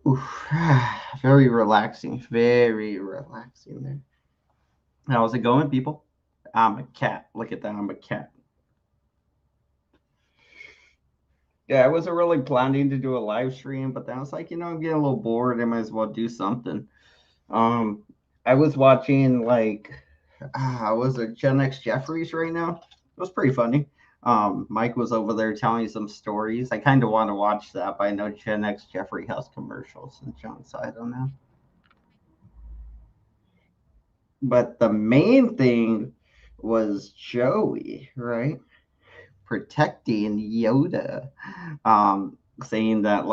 Oof. Very relaxing. Very relaxing there. How's it going, people? I'm a cat. Look at that. I'm a cat. Yeah, I wasn't really planning to do a live stream, but then I was like, I'm getting a little bored. I might as well do something. Um, I was watching was it Gen X Jeffries right now? It was pretty funny. Mike was over there telling some stories. I kind of want to watch that, but I know Gen X Jeffrey has commercials and John, so I don't know. But the main thing was Joey, right? Protecting Yoda. Saying that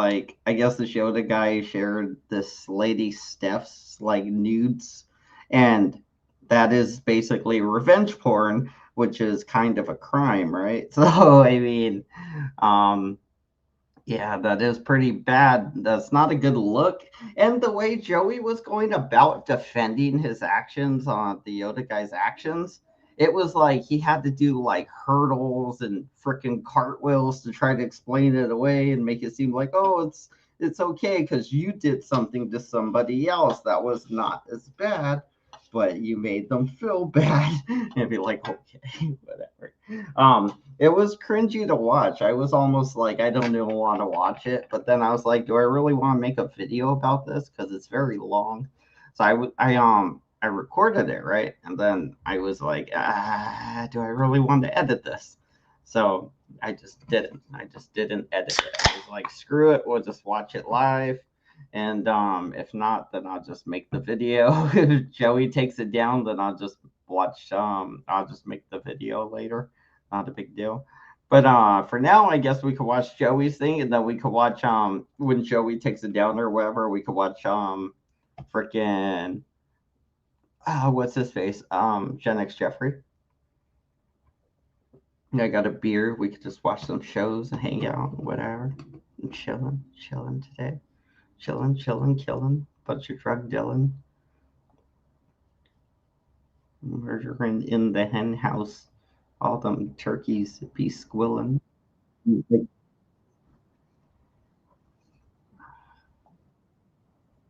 I guess this Yoda guy shared this lady Steph's nudes, and that is basically revenge porn, which is kind of a crime, right? So I mean, um, yeah, that is pretty bad. That's not a good look. And the way Joey was going about defending his actions on the Yoda guy's actions, it was like he had to do hurdles and freaking cartwheels to try to explain it away and make it seem like, oh, it's okay because you did something to somebody else that was not as bad, but you made them feel bad. And be like, okay, whatever. It was cringy to watch. I was almost like, I don't even want to watch it. But then I was like, do I really want to make a video about this? Because it's very long. So I recorded it, right? And then I was like, do I really want to edit this? So I just didn't. I just didn't edit it. I was like, screw it. We'll just watch it live. And if not, then I'll just make the video. If Joey takes it down, then I'll just make the video later. Not a big deal. But for now, I guess we could watch Joey's thing, and then we could watch when Joey takes it down or whatever. We could watch freaking what's his face Gen X Jeffrey. I got a beer. We could just watch some shows and hang out, whatever. And chilling today, chilling, killing. Bunch of drug dealing, murdering in the hen house. All them turkeys be squilling.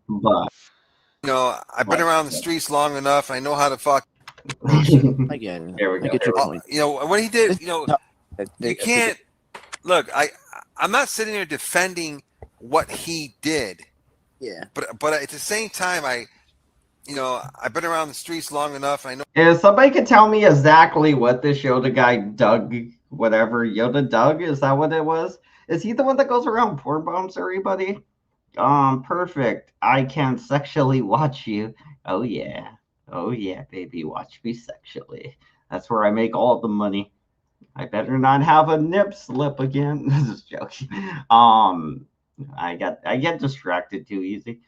But I've been around the streets long enough. I know how to fuck. I get it. There we go. I get your point. What he did, They- you can't look. I'm not sitting there defending what he did, Yeah. but at the same time, I've been around the streets long enough. I know. If somebody could tell me exactly what this Yoda guy Doug, whatever Yoda Doug, is that what it was? Is he the one that goes around porn bombs everybody? Perfect. I can sexually watch you. Oh yeah. Oh yeah, baby, watch me sexually. That's where I make all the money. I better not have a nip slip again. Just joking. I get distracted too easy.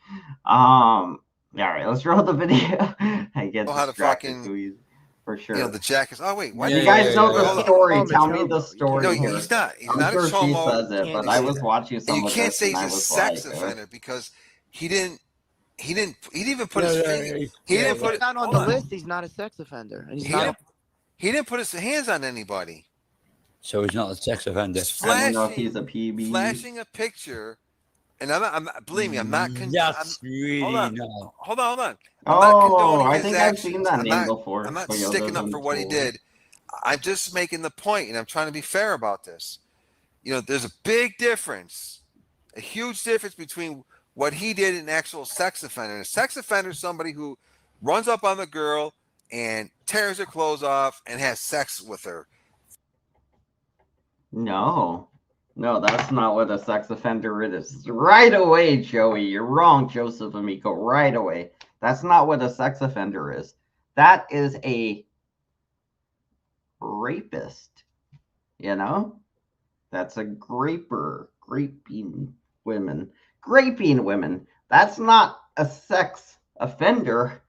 All right, let's roll the video. I get Know how to distracted fucking, too easy, for sure. the jackets. Oh wait, why You did guys know hold the on. story. I'm a Tell me chomo. the You story No, can't here. say he's not. He's I'm not a sure she chomo. says it, Can't but say I was that. watching And some you of can't this, say and he's I a was sex like, offender because he didn't. He didn't even put No, his no, finger. he's- He yeah, didn't If put he's it. not on Hold the on. list, he's not a sex offender. And he's He not. didn't. He didn't put his hands on anybody. So he's not a sex offender. I don't know if he's a PB. Flashing a picture, and believe me, I'm not. That's really hold on, not. hold on. I'm not Oh, condoning I his think I've seen actions. that I'm name not. before. I'm not Toyota's sticking up for what he Untold. did. I'm just making the point, and I'm trying to be fair about this. There's a big difference, a huge difference between what he did and an actual sex offender. A sex offender is somebody who runs up on the girl and tears her clothes off and has sex with her. No. No, that's not what a sex offender is. Right away, Joey. You're wrong, Joseph Amico. Right away. That's not what a sex offender is. That is a rapist. You know? That's a graper. Graping women. Graping women. That's not a sex offender.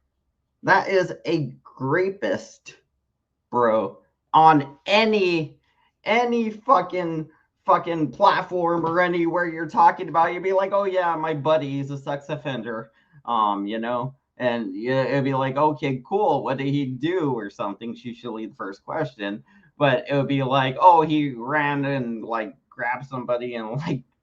That is a rapist, bro. On any fucking platform or anywhere you're talking about, you'd be like, oh yeah, my buddy is a sex offender. And yeah, it'd be like, okay, cool. What did he do or something? It's usually the first question. But it would be like, oh, he ran and grabbed somebody and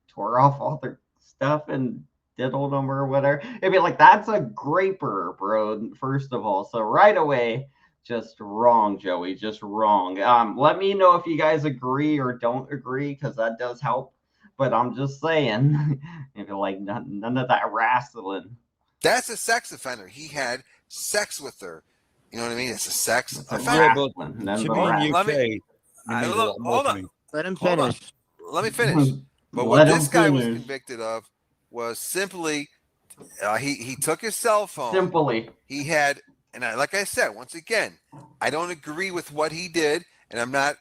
tore off all their stuff and diddled him or whatever. It'd be like, that's a graper, bro. First of all, so right away, just wrong, Joey. Just wrong. Let me know if you guys agree or don't agree, because that does help. But I'm just saying, if you're like none of that wrestling. That's a sex offender. He had sex with her. You know what I mean? It's a sex It's a Yeah, offender. but wrestling. And then to the me in wrestling. Let me UK, it means a look. lot more Hold to on. me. Let him Hold on. finish. Let me finish. But what Let him this guy was finish. convicted of was simply he took his cell phone. Simply. He had, and like I said, once again, I don't agree with what he did, and I'm not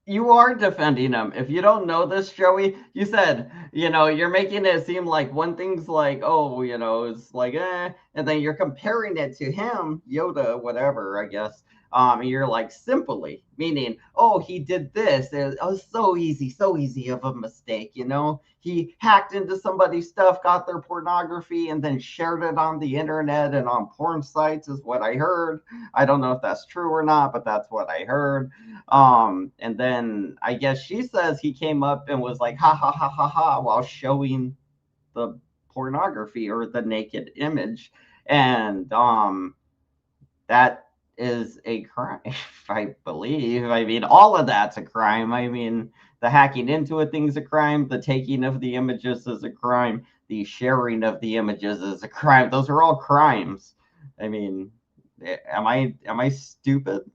You are defending him. If you don't know this, Joey, you said, you're making it seem like one thing's like, oh, it's like, and then you're comparing it to him, Yoda, whatever, I guess. And you're like, simply, meaning, oh, he did this. It was so easy of a mistake, He hacked into somebody's stuff, got their pornography, and then shared it on the internet and on porn sites, is what I heard. I don't know if that's true or not, but that's what I heard. And then I guess she says he came up and was like, ha ha ha ha ha, while showing the pornography or the naked image. And that is a crime, I believe. I mean, all of that's a crime. I mean, the hacking into a thing's a crime, the taking of the images is a crime, the sharing of the images is a crime. Those are all crimes. I mean, am I stupid?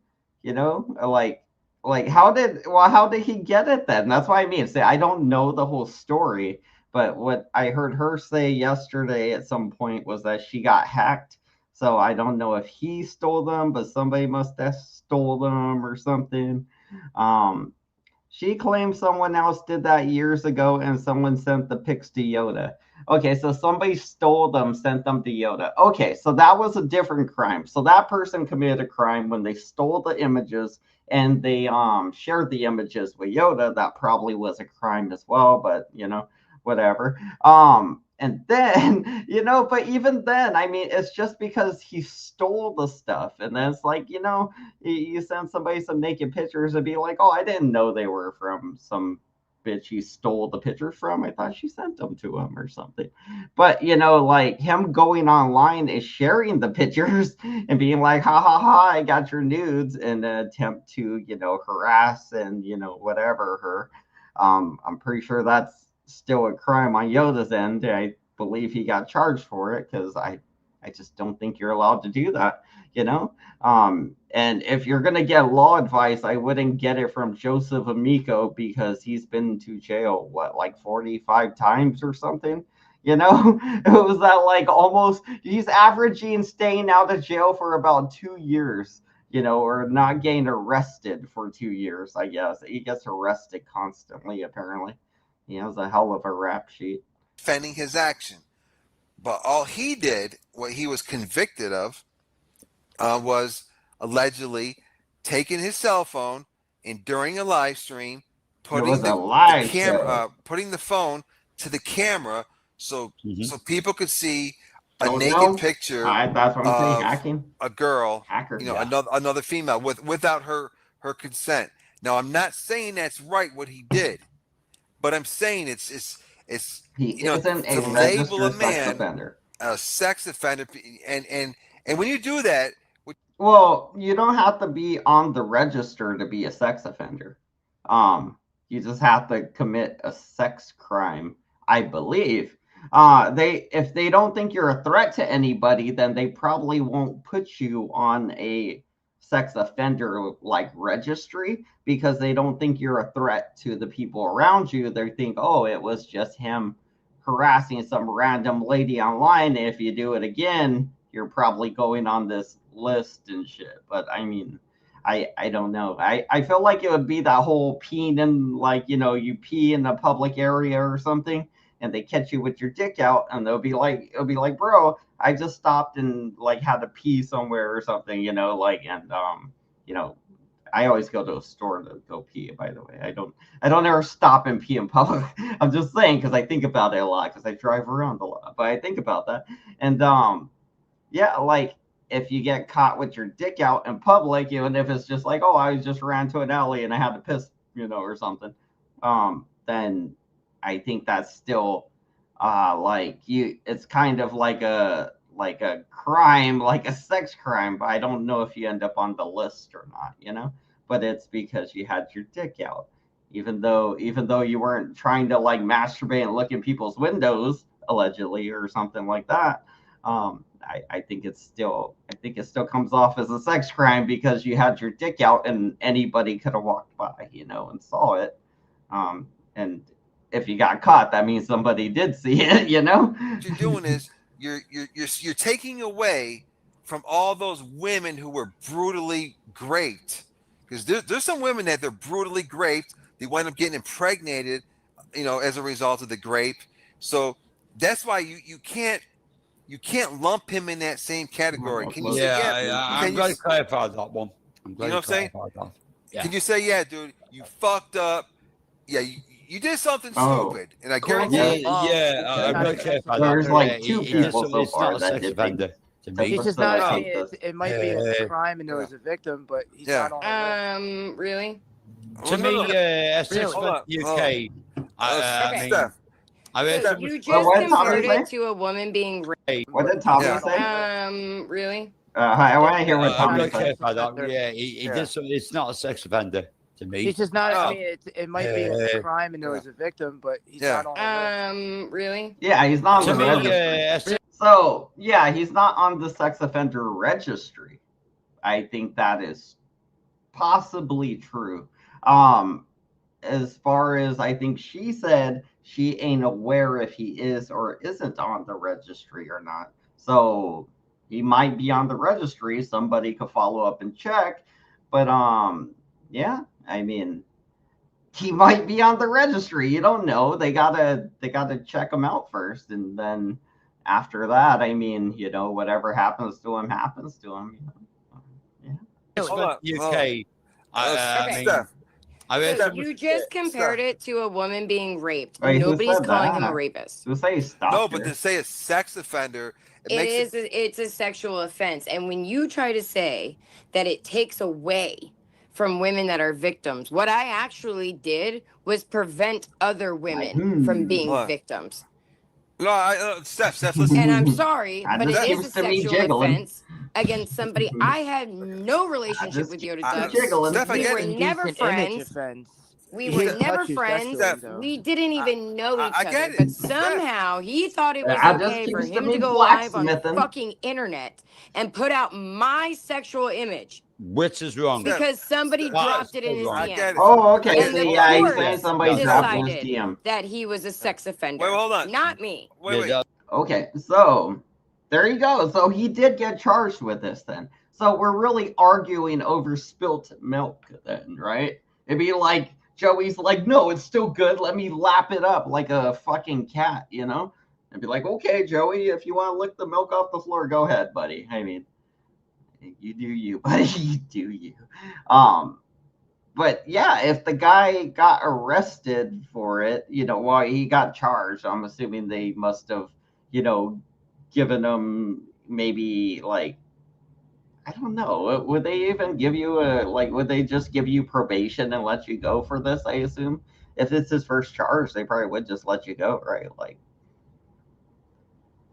Like how did he get it then? That's what I mean. Say I don't know the whole story, but what I heard her say yesterday at some point was that she got hacked, so I don't know if he stole them, but somebody must have stole them or something. Um, she claims someone else did that years ago, and someone sent the pics to Yoda. Okay, so somebody stole them, sent them to Yoda. Okay, so that was a different crime. So that person committed a crime when they stole the images and they shared the images with Yoda. That probably was a crime as well, but whatever. And then, but even then, I mean, it's just because he stole the stuff. And then it's like, you send somebody some naked pictures and be like, oh, I didn't know they were from some bitch he stole the pictures from. I thought she sent them to him or something. But, like him going online is sharing the pictures and being like, ha ha ha, I got your nudes, in an attempt to, harass and, whatever her. I'm pretty sure that's still a crime on Yoda's end. I believe he got charged for it because I just don't think you're allowed to do that, you know? And if you're going to get law advice, I wouldn't get it from Joseph Amico because he's been to jail, what, like 45 times or something? It was that like almost, he's averaging staying out of jail for about 2 years, or not getting arrested for 2 years, I guess. He gets arrested constantly, apparently. He has a hell of a rap sheet. defending his action. But all he did, what he was convicted of, was allegedly taking his cell phone and during a live stream, It putting was a the live camera, show. putting the phone to the camera so Mhm. people could see a Don't naked know. picture That's what I'm saying. of Hacking. a girl, Hacker, yeah. another female without her consent. Now I'm not saying that's right what he did, but I'm saying it's He isn't a to label a registered sex man offender. a sex offender, and when you do that, Well, you don't have to be on the register to be a sex offender. You just have to commit a sex crime, I believe. They if they don't think you're a threat to anybody, then they probably won't put you on a sex offender like registry because they don't think you're a threat to the people around you. They think, oh, it was just him harassing some random lady online. If you do it again, you're probably going on this list and shit. But I mean, I don't know. I feel like it would be that whole peeing in, like, you pee in a public area or something and they catch you with your dick out and it'll be like, bro, I just stopped and like had to pee somewhere or something, like, and you know, I always go to a store to go pee, by the way. I don't ever stop and pee in public. I'm just saying because I think about it a lot because I drive around a lot. But I think about that. And yeah, like if you get caught with your dick out in public, even if it's just like, oh, I just ran to an alley and I had to piss, or something, then I think that's still like it's kind of like a crime, like a sex crime, but I don't know if you end up on the list or not, you know. But it's because you had your dick out, even though you weren't trying to like masturbate and look in people's windows allegedly or something like that. I think it still comes off as a sex crime because you had your dick out and anybody could have walked by, you know, and saw it. And if you got caught, that means somebody did see it, you know. What you're doing is you're taking away from all those women who were brutally raped, because there's some women that they're brutally raped. They wind up getting impregnated, as a result of the grape. So that's why you can't lump him in that same category. Can you say, Yeah, yeah? I'm Can you glad you clarified that one. I'm glad know what I'm saying? clarified that. Yeah. Can you say, yeah, dude, you fucked up? Yeah, you did something Oh, stupid, and I According guarantee to you. the Yeah, law, I'm not glad a you sex clarified that. there's offender. like Yeah, two people so it's not far a that sex did offender to me. He's just So not. I I think mean, it might be a crime and there was a victim, but he's Yeah. not on the list. Really? To No, me, no. a sex Really? offender in the UK, I Okay. mean, Steph, I mean, So Steph, you Well, just what did Tommy compared say? it to a woman being raped. What did But Tommy Yeah. he's not say? on the list. Really? I want to hear what He's I'm not Tommy a glad you said. sex clarified that. offender. Yeah, he Yeah. did something. It's not a sex offender to me. He's just not. I No. mean, it might be a crime and there was a victim, but he's Yeah. not on the list. Really? Yeah, he's not To on the me, registry. So yeah, he's not on the sex offender registry. I think that is possibly true. Um, as far as I think she said, she ain't aware if he is or isn't on the registry or not. So he might be on the registry. Somebody could follow up and check. But yeah, I mean, he might be on the registry. You don't know. They gotta check him out first, and then after that, I mean, whatever happens to him happens to him. Yeah. Hold on. UK, I Okay. mean, Steph, I read So some you just compared it to a woman being raped. Wait, who Nobody's said calling him a that? rapist. Who say stop no, but her? to say a sex offender, it It makes is. It's a sexual offense, and when you try to say that it takes away from women that are victims, what I actually did was prevent other women from being What? victims. No, Steph, listen. And I'm sorry, That but just it is a keeps to me sexual jiggling. offense against somebody. I had no relationship just with keeps Yoda me Duck. jiggling. Steph, I We get were it. never Indecent image friends. offense. We He were didn't never touch you friends. sexually, though. We didn't even know I each other. get it. But Steph. somehow he thought it was That just okay for keeps to him me to go live on blacksmithing. fucking internet and put out my sexual image which is wrong. Steph, because somebody Steph, dropped it in his I get DMs. it. Oh, okay. And So the yeah, he's court saying somebody Yeah. dropped in his decided DM. that he was a sex offender. Wait, hold on. Not me. Wait. Okay, so there you go. So he did get charged with this then. So we're really arguing over spilt milk then, right? It'd be like Joey's like, no, it's still good. Let me lap it up like a fucking cat, you know? And be like, okay, Joey, if you want to lick the milk off the floor, go ahead, buddy. I mean, you do you, buddy. You do you. But yeah, if the guy got arrested for it, well, he got charged. I'm assuming they must have, given him maybe like, I don't know. Would they even give you would they just give you probation and let you go for this? I assume if it's his first charge, they probably would just let you go, right? Like,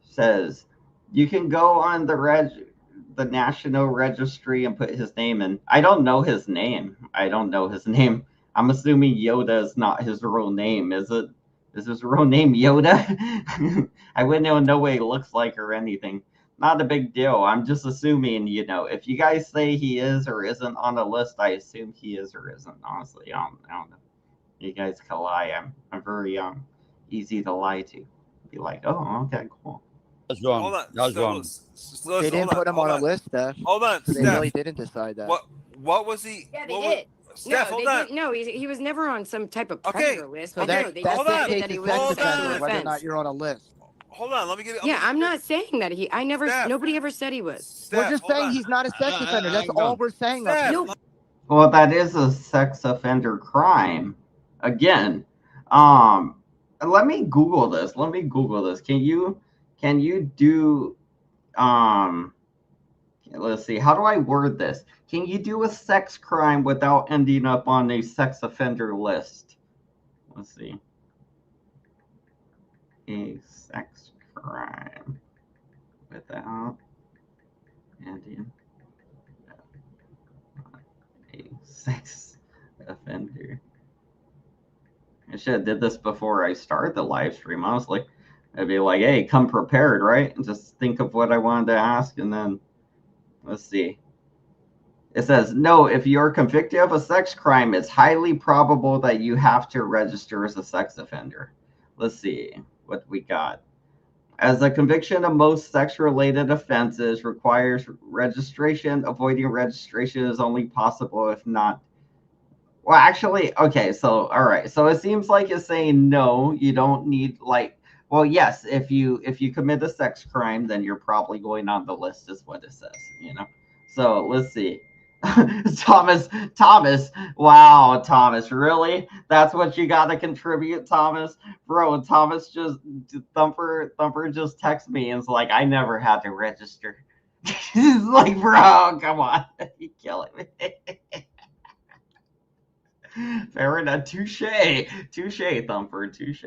says you can go on the national registry and put his name in. I don't know his name. I'm assuming Yoda is not his real name, is it? Is his real name Yoda? I wouldn't even know what he looks like or anything. Not a big deal. I'm just assuming, if you guys say he is or isn't on the list, I assume he is or isn't. Honestly, I don't know. You guys can lie. I'm very easy to lie to. Be like, oh, okay, cool. That's wrong. Hold on. That's wrong. They didn't put him on a list, Steph. Hold on, So they Steph. really didn't decide that. What was he? Yeah, they what did. Was, Steph, no, hold they on. did. No, he was never on some type of Okay. predator list. So But Okay, no, they that hold just on. stated dictates that he a was sex a Hold on. offender, sexual whether or offense. not you're on a list. Hold on. Let me get. Yeah, I'm not saying that I never. Steph. Nobody ever said he was. Steph, We're just hold saying on. he's not a sex offender. That's hang all on. we're saying. Steph. No. Well, that is a sex offender crime. Again, let me Google this. Can you do let's see. How do I word this? Can you do a sex crime without ending up on a sex offender list? Let's see. A I should have did this before I started the live stream, honestly. I'd be like, hey, come prepared, right? And just think of what I wanted to ask, and then let's see. It says, no, if you're convicted of a sex crime, it's highly probable that you have to register as a sex offender. Let's see what we got. As a conviction of most sex-related offenses requires registration, avoiding registration is only possible if not. Well, actually, okay, so all right. So it seems like it's saying no, you don't need like well, yes, if you commit a sex crime, then you're probably going on the list is what it says, you know. So let's see. Thomas, wow, Thomas, really? That's what you got to contribute, Thomas? Bro, Thomas just Thumper just texted me and is like, I never had to register. He's like, bro, come on. You're killing me. Fair enough. Touche. Touche, Thumper. Touche.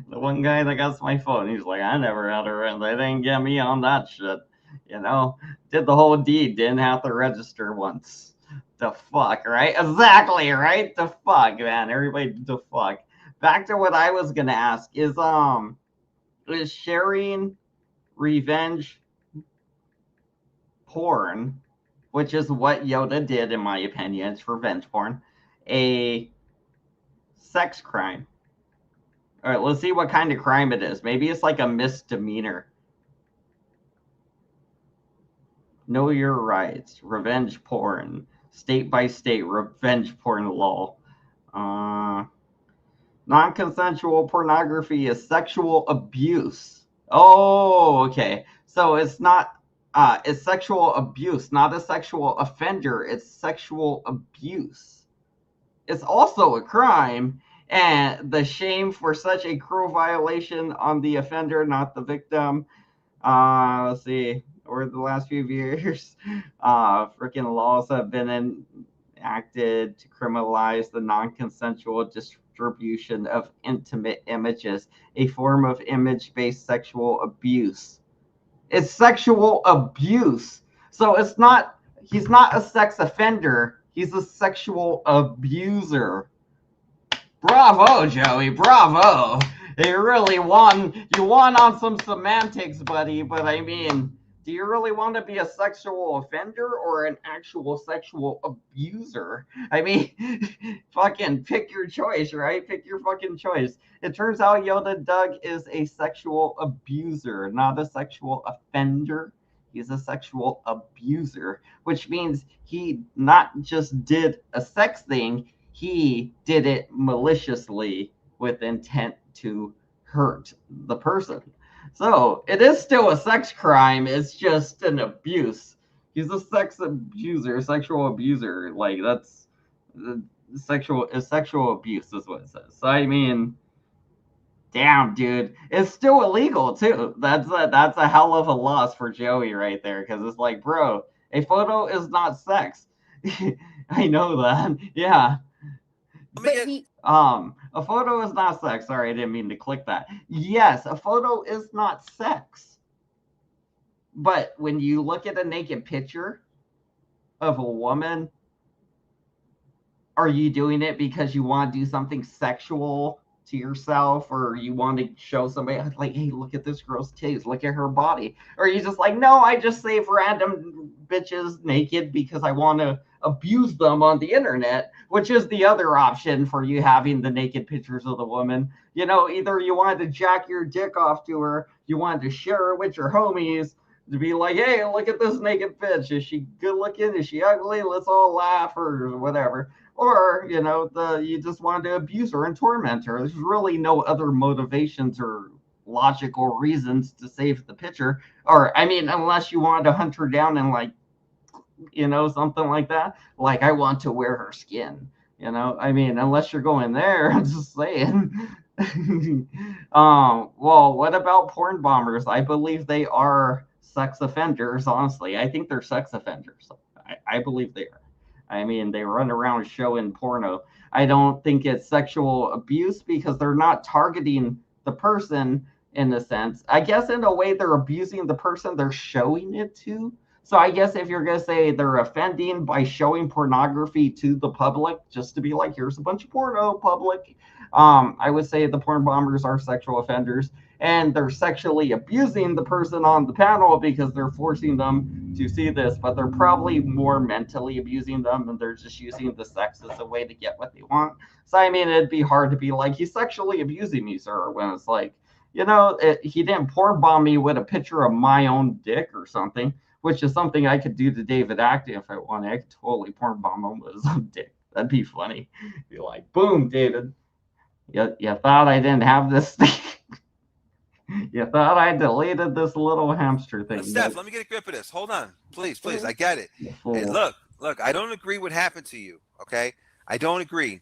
The one guy that got my phone, he's like, I never had to rent. They didn't get me on that shit. You know, did the whole deed, didn't have to register once. The fuck, right? Exactly, right? The fuck, man. Everybody, the fuck. Back to what I was gonna ask is sharing revenge porn, which is what Yoda did, in my opinion. It's revenge porn. A sex crime. All right, let's see what kind of crime it is. Maybe it's like a misdemeanor. Know your rights. Revenge porn. State by state revenge porn law. Non-consensual pornography is sexual abuse. Oh, okay. So it's sexual abuse, not a sexual offender. It's sexual abuse. It's also a crime, and the shame for such a cruel violation on the offender, not the victim. Let's see. Over the last few years, freaking laws have been enacted to criminalize the non-consensual distribution of intimate images, a form of image-based sexual abuse. It's sexual abuse. So he's not a sex offender, he's a sexual abuser. Bravo, Joey, bravo. You really won. You won on some semantics, buddy, but I mean, do you really want to be a sexual offender or an actual sexual abuser? I mean, fucking pick your choice, right? Pick your fucking choice. It turns out Yoda Doug is a sexual abuser, not a sexual offender. He's a sexual abuser, which means he not just did a sex thing, he did it maliciously with intent to hurt the person. So it is still a sex crime. It's just an abuse. He's a sex abuser, sexual abuser. Like that's sexual abuse is what it says. So I mean, damn, dude, it's still illegal too. That's a hell of a loss for Joey right there, because it's like, bro, a photo is not sex. I know that. Yeah. A photo is not sex. Sorry, I didn't mean to click that. Yes, a photo is not sex. But when you look at a naked picture of a woman, are you doing it because you want to do something sexual to yourself, or you want to show somebody like, hey, look at this girl's titties, look at her body? Or are you just like, no, I just save random bitches naked because I want to abuse them on the internet, which is the other option for you having the naked pictures of the woman. You know, either you wanted to jack your dick off to her, you wanted to share her with your homies, to be like, hey, look at this naked bitch. Is she good looking? Is she ugly? Let's all laugh, or whatever. Or, you know, you just wanted to abuse her and torment her. There's really no other motivations or logical reasons to save the picture. Or, I mean, unless you wanted to hunt her down and, like, you know, something like that. Like, I want to wear her skin. You know, I mean, unless you're going there, I'm just saying. Well, what about porn bombers? I believe they are sex offenders, honestly. I think they're sex offenders. I believe they are. I mean, they run around showing porno. I don't think it's sexual abuse because they're not targeting the person in a sense. I guess in a way they're abusing the person they're showing it to. So I guess if you're gonna say they're offending by showing pornography to the public, just to be like, here's a bunch of porno public, I would say the porn bombers are sexual offenders, and they're sexually abusing the person on the panel because they're forcing them to see this, but they're probably more mentally abusing them, and they're just using the sex as a way to get what they want. So I mean, it'd be hard to be like, he's sexually abusing me, sir, when it's like, he didn't porn bomb me with a picture of my own dick or something, which is something I could do to David Acton if I wanted. I could totally porn bomb him with his own dick. That'd be funny. Be like, boom, David. You thought I didn't have this thing? You thought I deleted this little hamster thing? Steph, let me get a grip of this. Hold on, please. I get it. Hey, look. I don't agree what happened to you. Okay, I don't agree.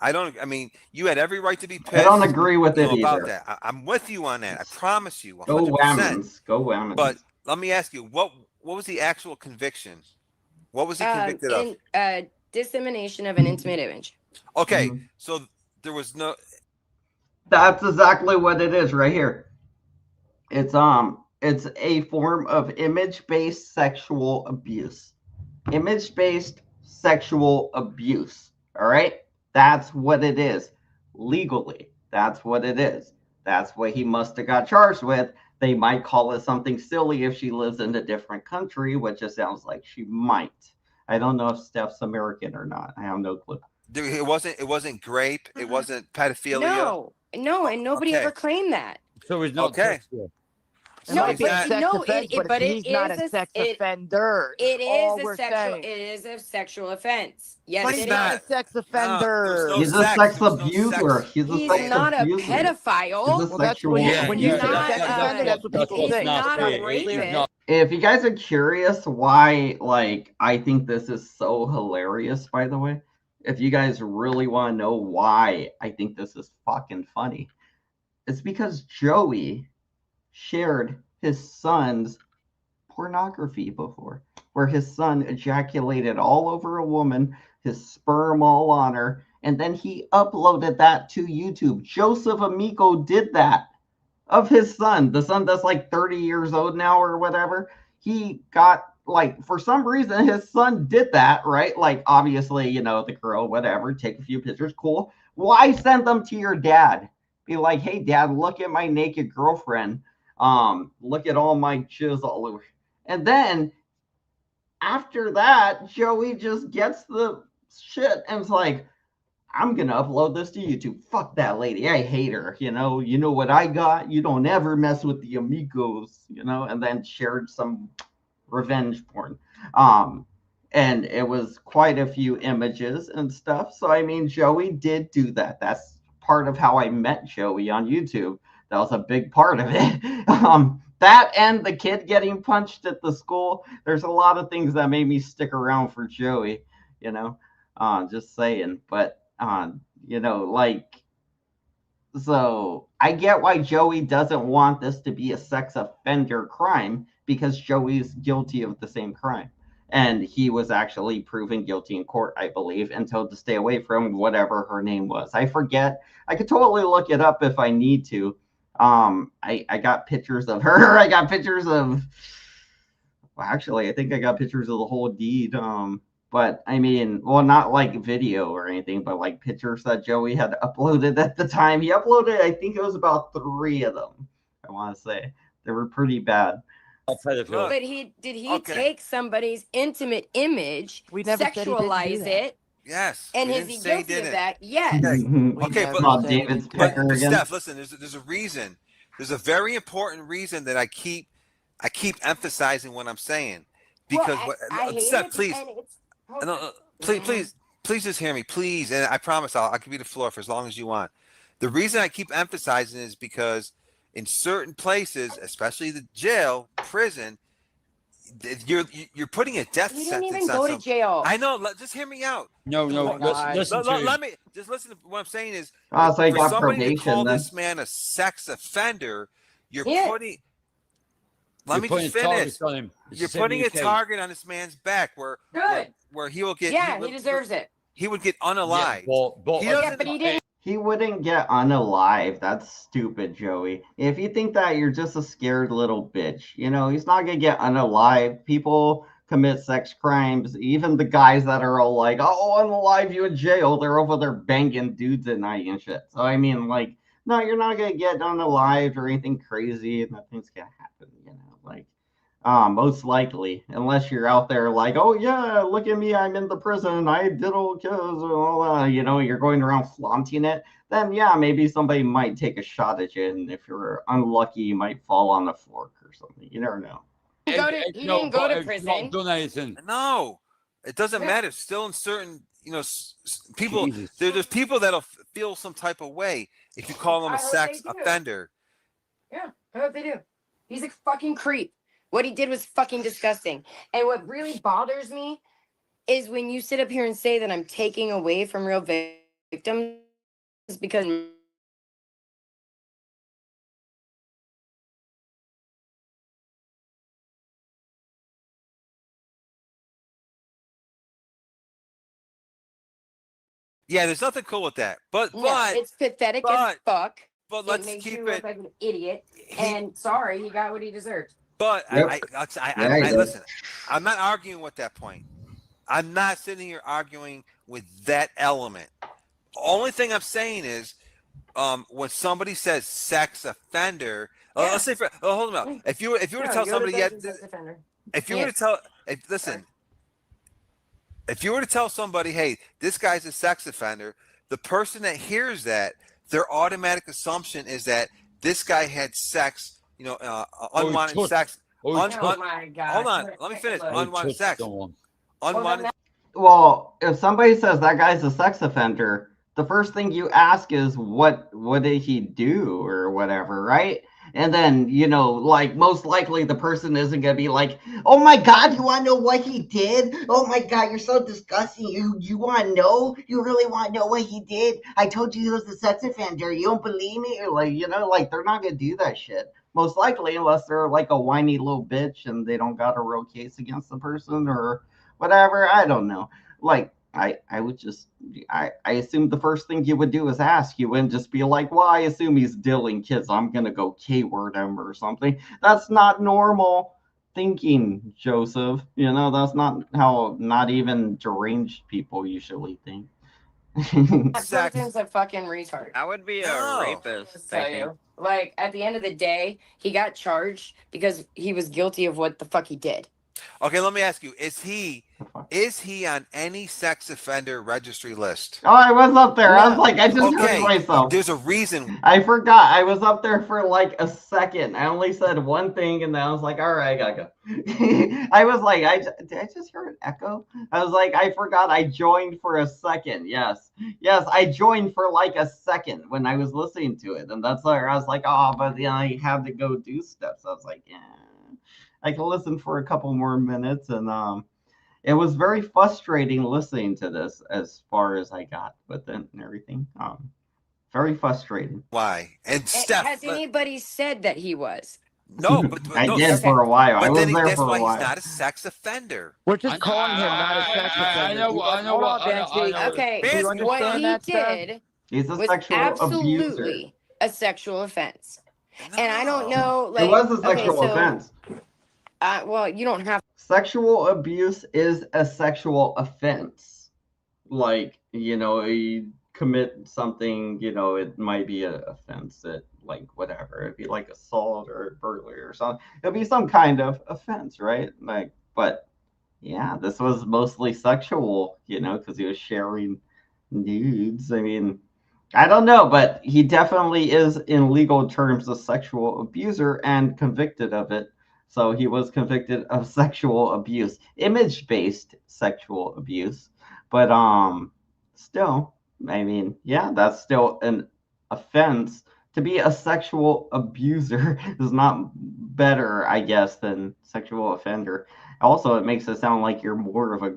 I mean, you had every right to be pissed. I don't agree with it about either. that. I'm with you on that. I promise you. 100%. Go Whammons. Go Whammons. But let me ask you, what was the actual conviction? What was he convicted of? Dissemination of an intimate image. Okay, so there was no. That's exactly what it is right here. It's a form of image-based sexual abuse. Image-based sexual abuse. All right? That's what it is. Legally. That's what it is. That's what he must have got charged with. They might call it something silly if she lives in a different country, which it sounds like she might. I don't know if Steph's American or not. I have no clue. It wasn't grape. It wasn't pedophilia. No, and nobody ever claimed that. So he's not okay. No, but he's not a sex offender. It is a sexual offense. Yes, but he's not a sex offender. He's a sex abuser. He's not a pedophile. Well, that's when you say sex offender, that's what people think. He's not a rapist. If you guys are curious why, I think this is so hilarious, by the way, if you guys really want to know why I think this is fucking funny, it's because Joey shared his son's pornography before, where his son ejaculated all over a woman, his sperm all on her, and then he uploaded that to YouTube. Joseph Amico did that of his son, the son that's 30 years old now or whatever. He got, for some reason, his son did that, right? Obviously, the girl, whatever, take a few pictures, cool. Why send them to your dad? Be like, hey, dad, look at my naked girlfriend. Look at all my jizz all over. And then after that, Joey just gets the shit and it's like, I'm gonna upload this to YouTube. Fuck that lady. I hate her. You know what I got? You don't ever mess with the amigos, and then shared some revenge porn. And it was quite a few images and stuff. So I mean, Joey did do that. That's part of how I met Joey on YouTube. That was a big part of it. That and the kid getting punched at the school. There's a lot of things that made me stick around for Joey, just saying. But, so I get why Joey doesn't want this to be a sex offender crime, because Joey's guilty of the same crime. And he was actually proven guilty in court, I believe, and told to stay away from whatever her name was. I forget. I could totally look it up if I need to. I got pictures of her. I got pictures of, well, actually, I think I got pictures of the whole deed. But I mean, well, not video or anything, but pictures that Joey had uploaded at the time. He uploaded, I think it was about 3 of them. I want to say they were pretty bad. But did he take somebody's intimate image, sexualize it? Yes. And is he guilty of that? Yes. Okay, but David's pecker again. Steph, listen, there's a reason. There's a very important reason that I keep emphasizing what I'm saying. Because Steph, please, please just hear me, please. And I promise I'll give you the floor for as long as you want. The reason I keep emphasizing is because in certain places, especially the jail, prison, you're putting a death sentence. He didn't even on go to jail. I know. Just hear me out. No. Let me just listen to what I'm saying is. So for got somebody to call then. this man a sex offender, you're Yeah. putting. Let me just finish. You're putting a target on this man's back where he will get. Yeah, he deserves it. He would get unalived. But he didn't. He wouldn't get unalive. That's stupid, Joey. If you think that, you're just a scared little bitch. He's not gonna get unalive. People commit sex crimes. Even the guys that are all like, "Oh, unalive you in jail," they're over there banging dudes at night and shit. So I mean, like, no, you're not gonna get unalive or anything crazy. Nothing's gonna happen. Like. Most likely, unless you're out there like, oh yeah, look at me, I'm in the prison, I diddle kills, and all that. You're going around flaunting it. Then yeah, maybe somebody might take a shot at you, and if you're unlucky, you might fall on the floor or something. You never know. He didn't go to prison. Done anything. No, it doesn't matter. Still, in certain people, there's people that'll feel some type of way if you call them a sex offender. Yeah, I hope they do. He's a fucking creep. What he did was fucking disgusting. And what really bothers me is when you sit up here and say that I'm taking away from real victims because yeah, there's nothing cool with that. But it's pathetic as fuck. But let's makes keep you it. look like an idiot. And sorry, he got what he deserved. But Yep. I listen. I'm not arguing with that point. I'm not sitting here arguing with that element. Only thing I'm saying is, when somebody says sex offender, let's say hold on now. If you were to tell somebody, if you were to tell somebody, hey, this guy's a sex offender, the person that hears that, their automatic assumption is that this guy had sex, unwanted sex. Oh my God. Hold on, let me finish. Unwanted sex. Unwanted. Well, if somebody says that guy's a sex offender, the first thing you ask is what did he do or whatever, right? And then, like most likely the person isn't gonna be like, oh my God, you wanna know what he did? Oh my God, you're so disgusting. You wanna know? You really wanna know what he did? I told you he was a sex offender. You don't believe me? Or like they're not gonna do that shit. Most likely, unless they're like a whiny little bitch and they don't got a real case against the person or whatever. I don't know. Like I would just I assume the first thing you would do is ask. You wouldn't just be like, well, I assume he's dilling kids. I'm gonna go K-word him or something. That's not normal thinking, Joseph. That's not how not even deranged people usually think. That person's a fucking retard. I would be a rapist. Tell you. Like at the end of the day, he got charged because he was guilty of what the fuck he did. Okay, let me ask you: Is he on any sex offender registry list? Oh, I was up there. I was like, I just heard myself. There's a reason. I forgot. I was up there for like a second. I only said one thing, and then I was like, all right, I gotta go. I was like, did I just hear an echo? I was like, I forgot. I joined for a second. Yes, I joined for like a second when I was listening to it, and that's where I was like, oh, but then I had to go do stuff. So I was like, yeah. I can listen for a couple more minutes, and it was very frustrating listening to this as far as I got with it and everything. Very frustrating. Why? And Steph, has anybody said that he was? No, but I did for a while. I was there that's for a why while. He's not a sex offender. We're just calling him not a sex offender. I know. Okay, Do you what understand he that, did He's a was sexual absolutely abuser. a sexual offense. No. And I don't know, like It was a sexual offense. Well, you don't have. Sexual abuse is a sexual offense. Like, you commit something, it might be an offense that, like, whatever. It'd be like assault or burglary or something. It'd be some kind of offense, right? Like, but yeah, this was mostly sexual, because he was sharing nudes. I mean, I don't know, but he definitely is, in legal terms, a sexual abuser and convicted of it. So he was convicted of sexual abuse, image-based sexual abuse. But still, I mean, yeah, that's still an offense. To be a sexual abuser is not better, I guess, than sexual offender. Also, it makes it sound like you're more of a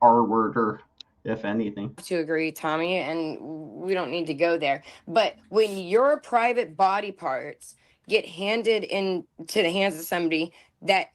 R-worder, if anything. To agree, Tommy, and we don't need to go there. But when your private body parts get handed into the hands of somebody that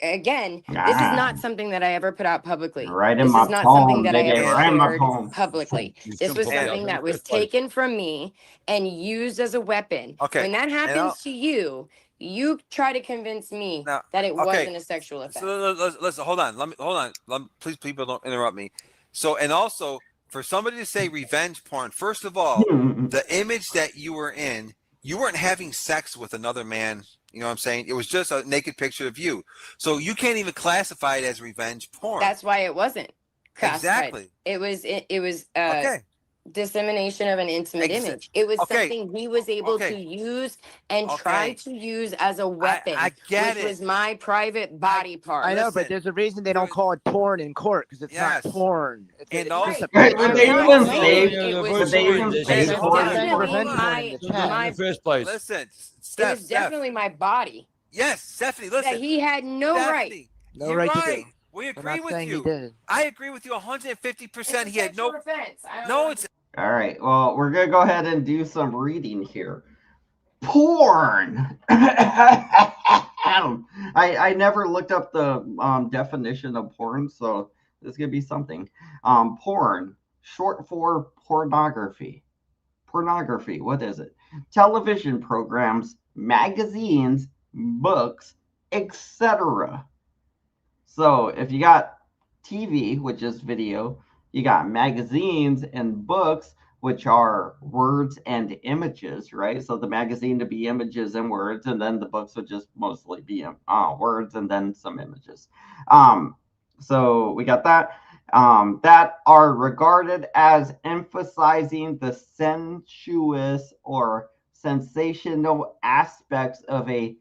again, this is not something that I ever put out publicly. Right in This my is not something palm, that I baby. ever Right in my shared palm. publicly. You This shouldn't was put me out something there in that the was first place. taken from me and used as a weapon. Okay. When that And happens to you, you try to convince me Now, that it okay. wasn't a sexual offense. So let's hold on. Hold on. Please, people, don't interrupt me. So, and also for somebody to say revenge porn, first of all, the image that you were in, you weren't having sex with another man. You know what I'm saying? It was just a naked picture of you. So you can't even classify it as revenge porn. That's why it wasn't classified. Exactly. It was Okay. dissemination of an intimate image. It was Okay. something he was able to use and try Okay. to use as a weapon, I get which it. was my private body part. I know, Listen, but there's a reason they don't call it porn in court because it's Yes. not porn. It's And just also- a Right, picture. would they I'm even not say? saying it was Would they even It say was That's porn? why they're saying definitely revenge porn my in the in chat. the first place. Listen, it Steph, was definitely my body yes, Stephanie, listen. that he had no right. Stephanie, No you're right to right. do. We We're agree not with saying he you. did. I agree with you 150%. He had no. offense. No, it's All right. Well, we're gonna go ahead and do some reading here. Porn. I never looked up the definition of porn, so this could be something. Porn, short for pornography. Pornography. What is it? Television programs, magazines, books, etc. So if you got TV, which is video, you got magazines and books, which are words and images, right? So the magazine to be images and words, and then the books would just mostly be words and then some images. So we got that. That are regarded as emphasizing the sensuous or sensational aspects of a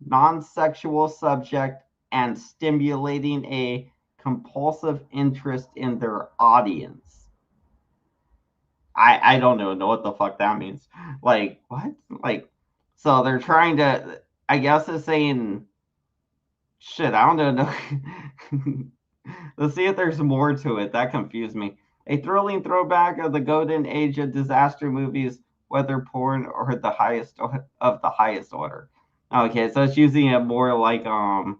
non sexual subject and stimulating a compulsive interest in their audience. I don't even know what the fuck that means. Like, what? Like, so they're trying to, I guess it's saying, shit, I don't even know. Let's see if there's more to it. That confused me. A thrilling throwback of the golden age of disaster movies, whether porn or the highest of the highest order. Okay, so it's using it more like I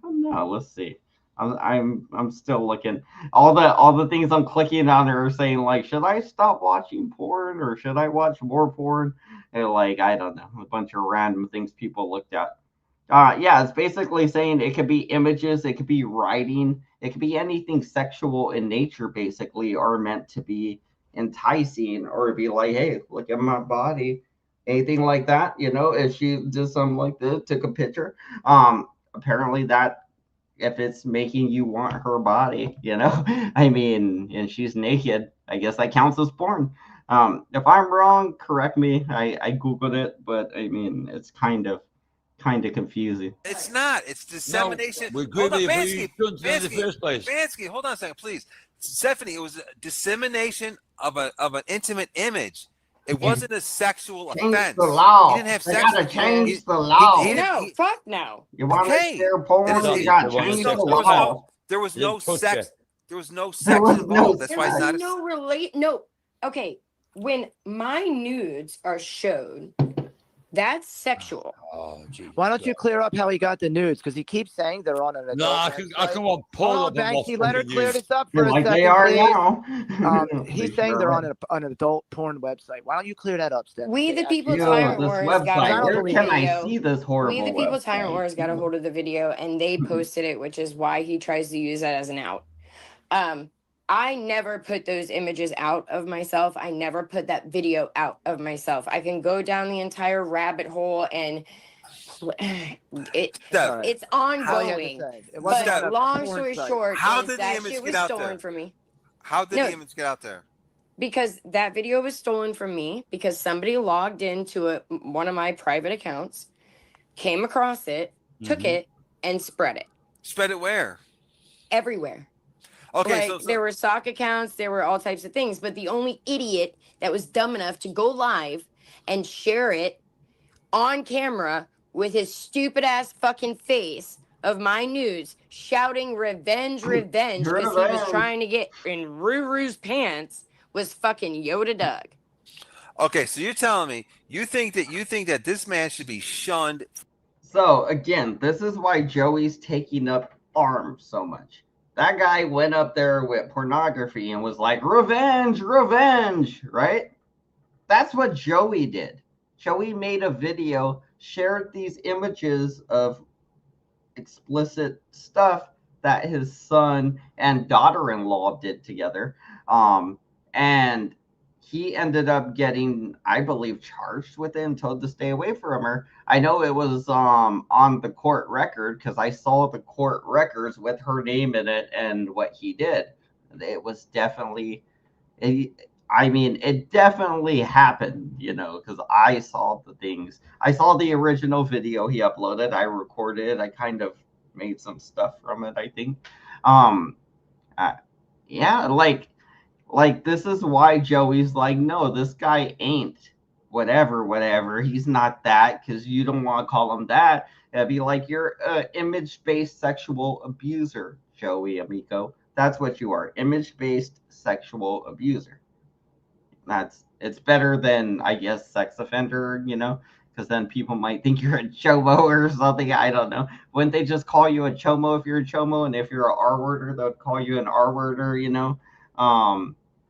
don't know. Let's see. I'm still looking. All the things I'm clicking on are saying like, should I stop watching porn or should I watch more porn? And like, I don't know, a bunch of random things people looked at. Yeah, it's basically saying it could be images, it could be writing, it could be anything sexual in nature, basically, or meant to be enticing or be like, hey, look at my body, anything like that. You know, if she did something like this, took a picture. Apparently that if it's making you want her body, you know, I mean, and she's naked, I guess that counts as porn. If I'm wrong, correct me. I googled it, but I mean, it's kind of confusing. It's not. It's dissemination. No, we agree Hold on, with you, but Bansky. you shouldn't in the first place. Bansky, hold on a second, please. Stephanie, it was a dissemination of an intimate image. It wasn't a sexual offense. The law. He didn't have They sex gotta with you. change the law. No, fuck no. You want to Okay. share porn? Then You gotta There was change no- the there was law. no, there was no Didn't push sex. it. There was no There sex was involved. no That's There why it's was not. no okay. When my nudes are showed, that's sexual. Oh, geez. Why don't you clear up how he got the nudes? Because he keeps saying they're on an adult No, I website. can want pull Oh, up on Banksy, my let her fucking clear news. this up for a like second, they are please. now. He's saying they're on an adult porn website. Why don't you clear that up, Steph? We the people Yo, tyrant this wars got a website. hold Where of the can I video. see this horrible We the people website? tyrant wars got a hold of the video and they posted it, which is why he tries to use that as an out. I never put those images out of myself. I never put that video out of myself. I can go down the entire rabbit hole and Steph, it's All you had to ongoing. say. It But wasn't on a long porn story site. short, How is did the that image shit get was out stolen there? from me. how did No. the image get out there? Because that video was stolen from me because somebody logged into one of my private accounts, came across it, took it, and spread it Spread it where? everywhere. Okay, Like so there were sock accounts, there were all types of things, but the only idiot that was dumb enough to go live and share it on camera with his stupid ass fucking face of my news shouting revenge, revenge because he was Revenge. trying to get in Ruru's pants was fucking Yoda Doug. okay, so you're telling me you think that this man should be shunned. So again, this is why Joey's taking up arms so much. That guy went up there with pornography and was like, revenge, revenge, right? That's what Joey did. Joey made a video, shared these images of explicit stuff that his son and daughter-in-law did together. And he ended up getting, I believe, charged with it and told to stay away from her. I know it was on the court record because I saw the court records with her name in it and what he did. It was definitely, I mean, it definitely happened, because I saw the things. I saw the original video he uploaded. I recorded it. I kind of made some stuff from it, I think. Um, uh, yeah, like this is why Joey's like, no, this guy ain't whatever, whatever. He's not that because you don't want to call him that. It'd be like you're an image-based sexual abuser, Joey Amico. That's what you are, image-based sexual abuser. It's better than, I guess, sex offender, because then people might think you're a chomo or something. I don't know. Wouldn't they just call you a chomo if you're a chomo, and if you're a R worder, they'll call you an R worder?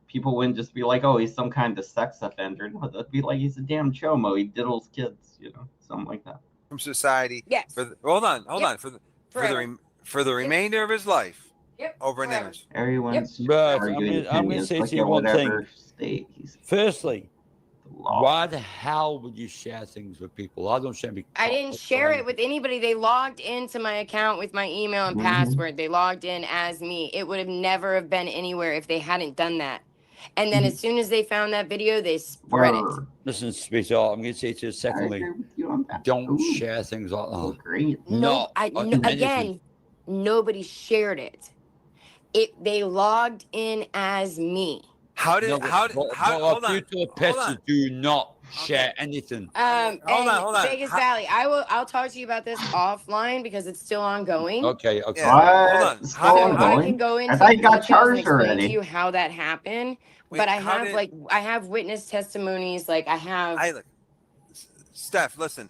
People wouldn't just be like, oh, he's some kind of sex offender. No, they'd be like, he's a damn chomo. He diddles kids, something like that. From society. Yes. Hold on. For the Yep. remainder of his life. Yep. Over an Forever. image. Everyone's But arguing I'm going to opinions, say like to you in one whatever thing. state he's Firstly, the law. why the hell would you share things with people? I don't share. I didn't share it with anybody. They logged into my account with my email and Mhm. password. They logged in as me. It would have never have been anywhere if they hadn't done that. And then as soon as they found that video, they spread it. Listen, sweetheart, I'm going to say to you I secondly, agree with you on that. don't Ooh, share things like oh, that. great. No, anything. Again, nobody shared it. They logged in as me. How did hold on. Pets do not share anything. Hold on. Vegas Valley, I'll talk to you about this offline because it's still ongoing. Okay. Yeah, hold on. It's How still did- I ongoing? can go into I thought he got details and charged explain already. to you how that happened. Wait, but I how have did- I have witness testimonies. Like I have. Steph, listen.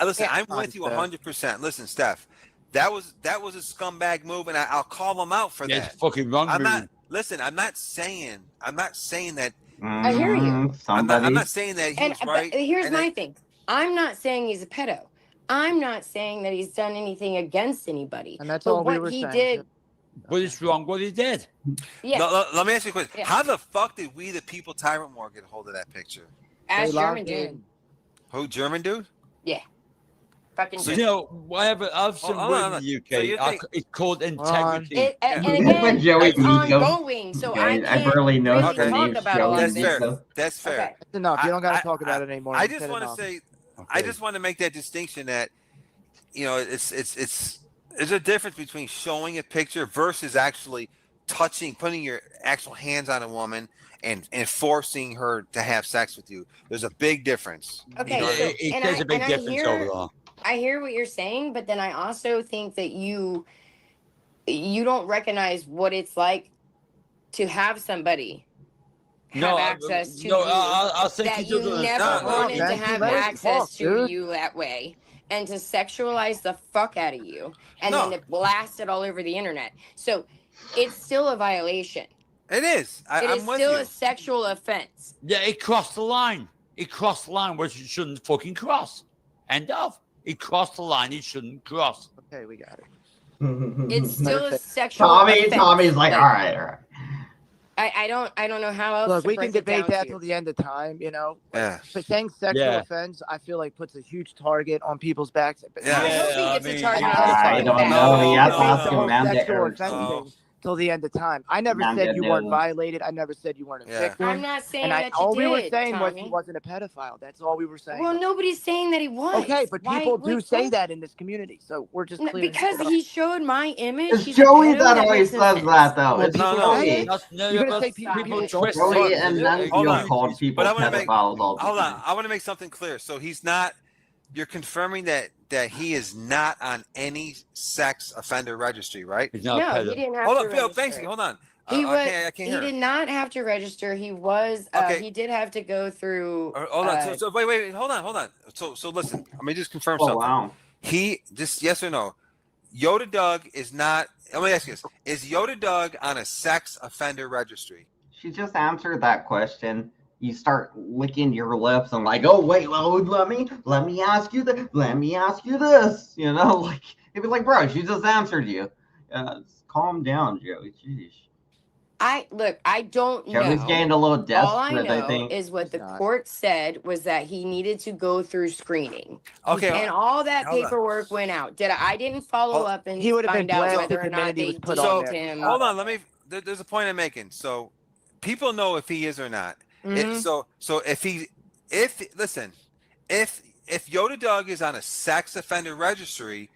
Yeah. I'm with you 100%. Listen, Steph, that was a scumbag move, and I'll call him out for Yeah, that. it's fucking wrong. I'm not saying that. I hear you. I'm not saying that he's right. But here's my thing. I'm not saying he's a pedo. I'm not saying that he's done anything against anybody. And that's but all we what were he saying. did. But it's wrong what he did. Yeah. No, let me ask you a question. Yeah. How the fuck did we, the people, Tyrant Moore, get a hold of that picture? As They German logged dude. in. Who, German dude? Fucking So, you know, whatever I've seen Hold on, with the so UK, you think- it's called integrity. And Yeah. again, Joey it's Amico. ongoing, so I I can't barely know really her talk name's about a lot Joey of That's this. fair. Amico. That's fair. Okay. That's enough. You don't got I- to talk about it anymore. I You just said want to enough. say, Okay. I just want to make that distinction that, it's there's a difference between showing a picture versus actually putting your actual hands on a woman and forcing her to have sex with you. There's a big difference. Okay, You know, so- it there's a big I difference hear- over there. I hear what you're saying, but then I also think that you don't recognize what it's like to have somebody have access to you I think that he you doesn't never understand. wanted to man. have Let us access talk, to dude. you that way and to sexualize the fuck out of you and No. then to blast it all over the internet. So it's still a violation. it is. It is I'm with still you. a sexual offense. Yeah, it crossed the line. It crossed the line which it shouldn't fucking cross. End of. It crossed the line it shouldn't cross. Okay, we got it. It's still a sexual Tommy's offense. like, all right. I don't know how else Look, to we can break it debate down that to you. till the end of time, Yeah. But saying sexual Yeah. offense, I feel like puts a huge target on people's backs. Yeah. I don't think it's a target on I his don't back. know. He has to No, ask the whole Amanda sexual Erickson. offense No. thing till the end of time. I never Amanda said you weren't knows. violated. I never said you weren't a Yeah. victim. I'm not saying And that you all we were did, saying was Tommy. he wasn't a pedophile. That's all we were saying. Well, nobody's saying that he was. Okay, but Why- people do wait, say what? that in this community, so we're just No, clearing because it up. he showed my image. It's he's a Joey pedo, that always makes no says sense. that, though. Well, It's people no. say Joey. it. You're gonna say people People twist Joey it. and Hold Nunzio on. called people But I want to make pedophiles all the hold on. time. I want to make something clear. So he's not. You're confirming that he is not on any sex offender registry, right? He's not No, a he pedo. didn't have Hold to on, Phil. register. Thanks. Hold on. He was. I can't He hear. did not have to register. He was. Okay. He did have to go through. Hold on. So wait. Hold on. So listen. Let me just confirm Oh, something. wow. He just yes or no. Yoda Doug is not. Let me ask you this: is Yoda Doug on a sex offender registry? She just answered that question. You start licking your lips and like, oh wait, well, let me ask you that. Let me ask you this. You know, like it'd be like, bro, she just answered you. Calm down, Joey. Jeez. I don't Joey's know. getting a little All I desperate, I know think. is what He's the not. court said was that he needed to go through screening. Okay, And all that hold on. paperwork went out. I didn't follow up and He would have been find out blasted whether the or minute not he they was put on deemed So there. him. hold on. Let me. There's a point I'm making. So people know if he is or not. Mhm. So if listen, if Yoda Doug is on a sex offender registry,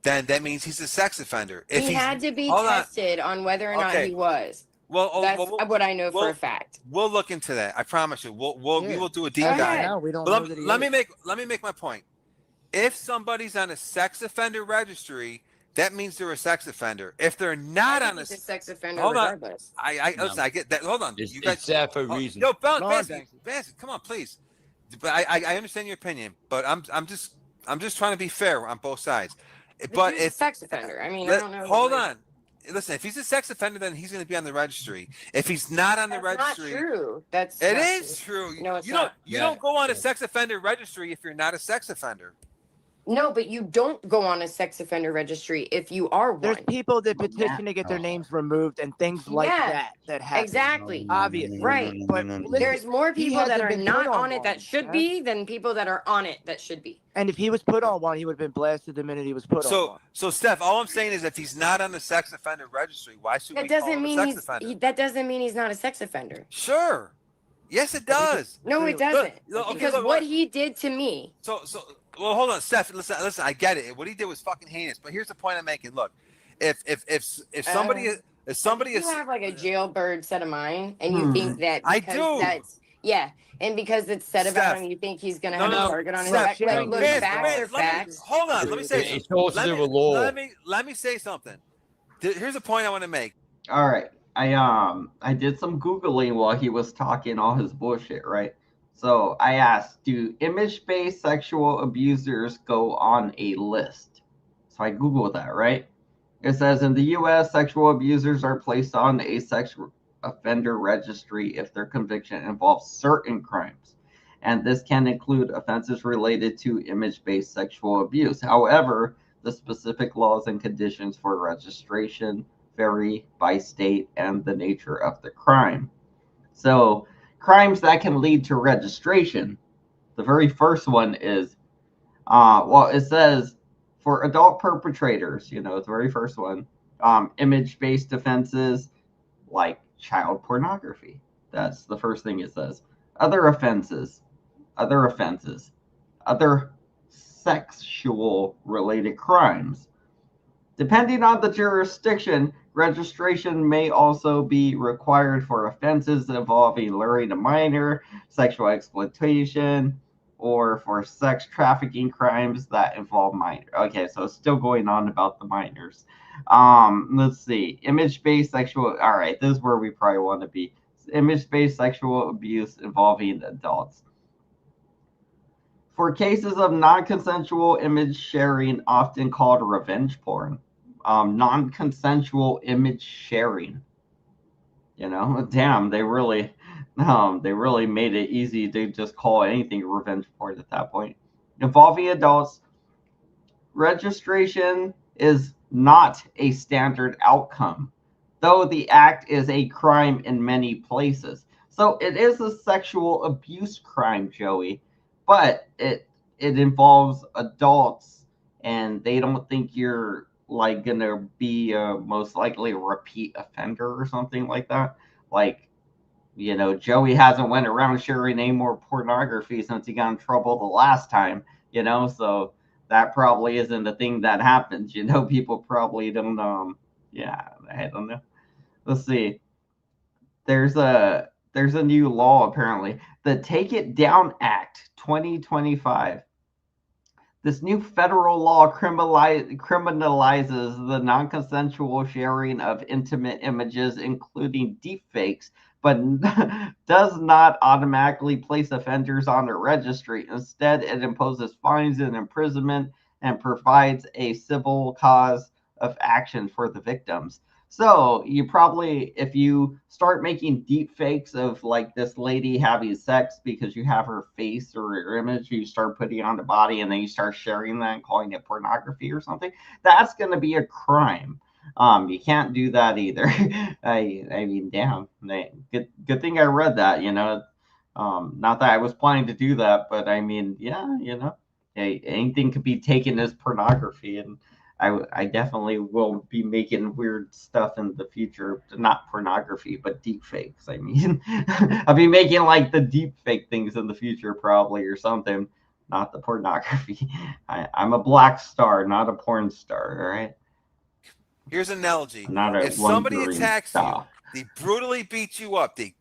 then that means he's a sex offender. If He he's had to be hold on. tested on whether or not Okay. he was. Well, That's what I know for a we'll fact. we'll look into that. I promise you. We Yeah. will do a deep Go As of dive. ahead. now, we don't But know that he let me is. make my point. If somebody's on a sex offender registry, that means they're a sex offender. If they're I not think on a he's a sex offender hold on, regardless. No. listen. I get that. Hold on, It's, you guys. it's there for a reason. Yo, Go on, Banksy, come on, please. But I understand your opinion, but I'm just trying to be fair on both sides. But He's a if sex offender. I mean, I don't know. hold on, listen. If he's a sex offender, then he's going to be on the registry. If he's not on the That's not registry, true. That's it not is true. true. No, it's You not. don't go on a sex offender registry if you're not a sex offender. No, but you don't go on a sex offender registry if you are There's one. people that But petition to get their names removed and things like Yeah, that happen. exactly. Obviously. Right. But listen, There's more he people that hasn't are been put not on on it that one, should Steph. be than people that are on it that should be. And if he was put on one, he would have been blasted the minute he was put on one. So Steph, all I'm saying is if he's not on the sex offender registry, why should That we call doesn't him a mean sex offender? that doesn't mean he's not a sex offender. Sure. Yes, it does. No, it Clearly. doesn't. Okay, Because look, what he did to me. So well, hold on, Steph. Listen. I get it. What he did was fucking heinous. But here's the point I'm making. Look, if somebody You is, have like a jailbird set of mind, and you think that I because do. that's and because it's said about Steph. him, you think he's gonna No, have no, a no. target on his Steph, back. Like, look, Vance, facts are facts. Hold on. Let me say It's something. all to do with law. Let me say something. Here's a point I want to make. All right. I did some Googling while he was talking all his bullshit, right? So I asked, do image-based sexual abusers go on a list? So I Googled that, right? It says in the US, sexual abusers are placed on a sex offender registry if their conviction involves certain crimes. And this can include offenses related to image-based sexual abuse. However, the specific laws and conditions for registration vary by state and the nature of the crime. So, crimes that can lead to registration. The very first one is, it says for adult perpetrators, the very first one, image based offenses like child pornography. That's the first thing it says. Other offenses, other offenses, other sexual related crimes. Depending on the jurisdiction, registration may also be required for offenses involving luring a minor, sexual exploitation, or for sex trafficking crimes that involve minors. Okay, so it's still going on about the minors. Let's see. Image-based sexual. All right, this is where we probably want to be. Image-based sexual abuse involving adults. For cases of non-consensual image sharing, often called revenge porn, non-consensual image sharing. Damn, they really made it easy to just call anything revenge porn at that point. Involving adults, registration is not a standard outcome, though the act is a crime in many places. So it is a sexual abuse crime, Joey, but it involves adults, and they don't think you're like gonna be most likely a repeat offender or something like that. Like, Joey hasn't went around sharing any more pornography since he got in trouble the last time, so that probably isn't a thing that happens. People probably don't yeah, I don't know. Let's see. There's a new law apparently. The Take It Down Act 2025. This new federal law criminalizes the non-consensual sharing of intimate images, including deepfakes, but does not automatically place offenders on a registry. Instead, it imposes fines and imprisonment and provides a civil cause of action for the victims. So you probably, if you start making deep fakes of like this lady having sex because you have her face or her image, you start putting it on the body and then you start sharing that and calling it pornography or something, that's going to be a crime. You can't do that either. I mean, damn. Good thing I read that. Not that I was planning to do that, but I mean, yeah, anything could be taken as pornography, and I definitely will be making weird stuff in the future. Not pornography, but deep fakes. I mean, I'll be making like the deep fake things in the future, probably, or something. Not the pornography. I'm a black star, not a porn star. All right. Here's an analogy. I'm not a If somebody wandering attacks you, star. they brutally beat you up, they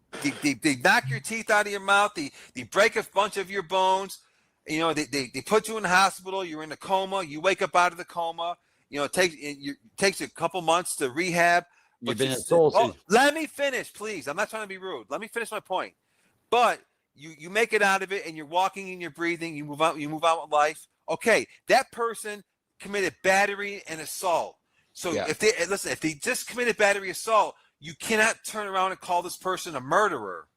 knock your teeth out of your mouth, they break a bunch of your bones, they put you in the hospital, you're in a coma, you wake up out of the coma, it takes a couple months to rehab. You've been assaulted. Let me finish, please. I'm not trying to be rude. Let me finish my point. But you make it out of it and you're walking and you're breathing, you move out with life. Okay, that person committed battery and assault. So if they just committed battery assault, you cannot turn around and call this person a murderer.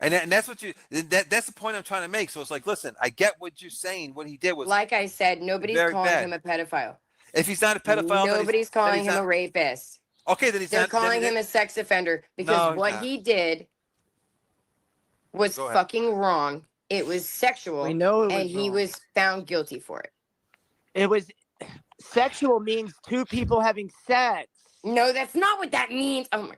And that's what that's the point I'm trying to make. So it's like, listen, I get what you're saying. What he did was, like I said, nobody's calling him a pedophile. If he's not a pedophile, nobody's calling him a rapist. Okay, then they're calling him a sex offender because what he did was fucking wrong. It was sexual. We know it was and he wrong. was found guilty for it. It was sexual means two people having sex. No, that's not what that means. Oh my.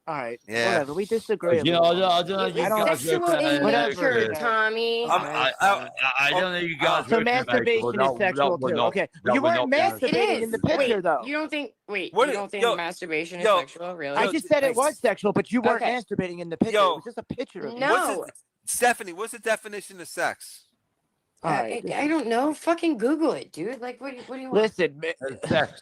All right. Yeah. Whatever. We disagree. I don't know. It was sexual in nature, Tommy. I don't know you guys. So masturbation is sexual too. Okay. You weren't masturbating in the picture though. You don't think? Wait. What you don't think masturbation is sexual? Really? I just said it was sexual, but you weren't masturbating in the picture. It was just a picture of you. No. Stephanie, what's the definition of sex? I don't know. Fucking Google it, dude. Like, what do you want? Listen, sex.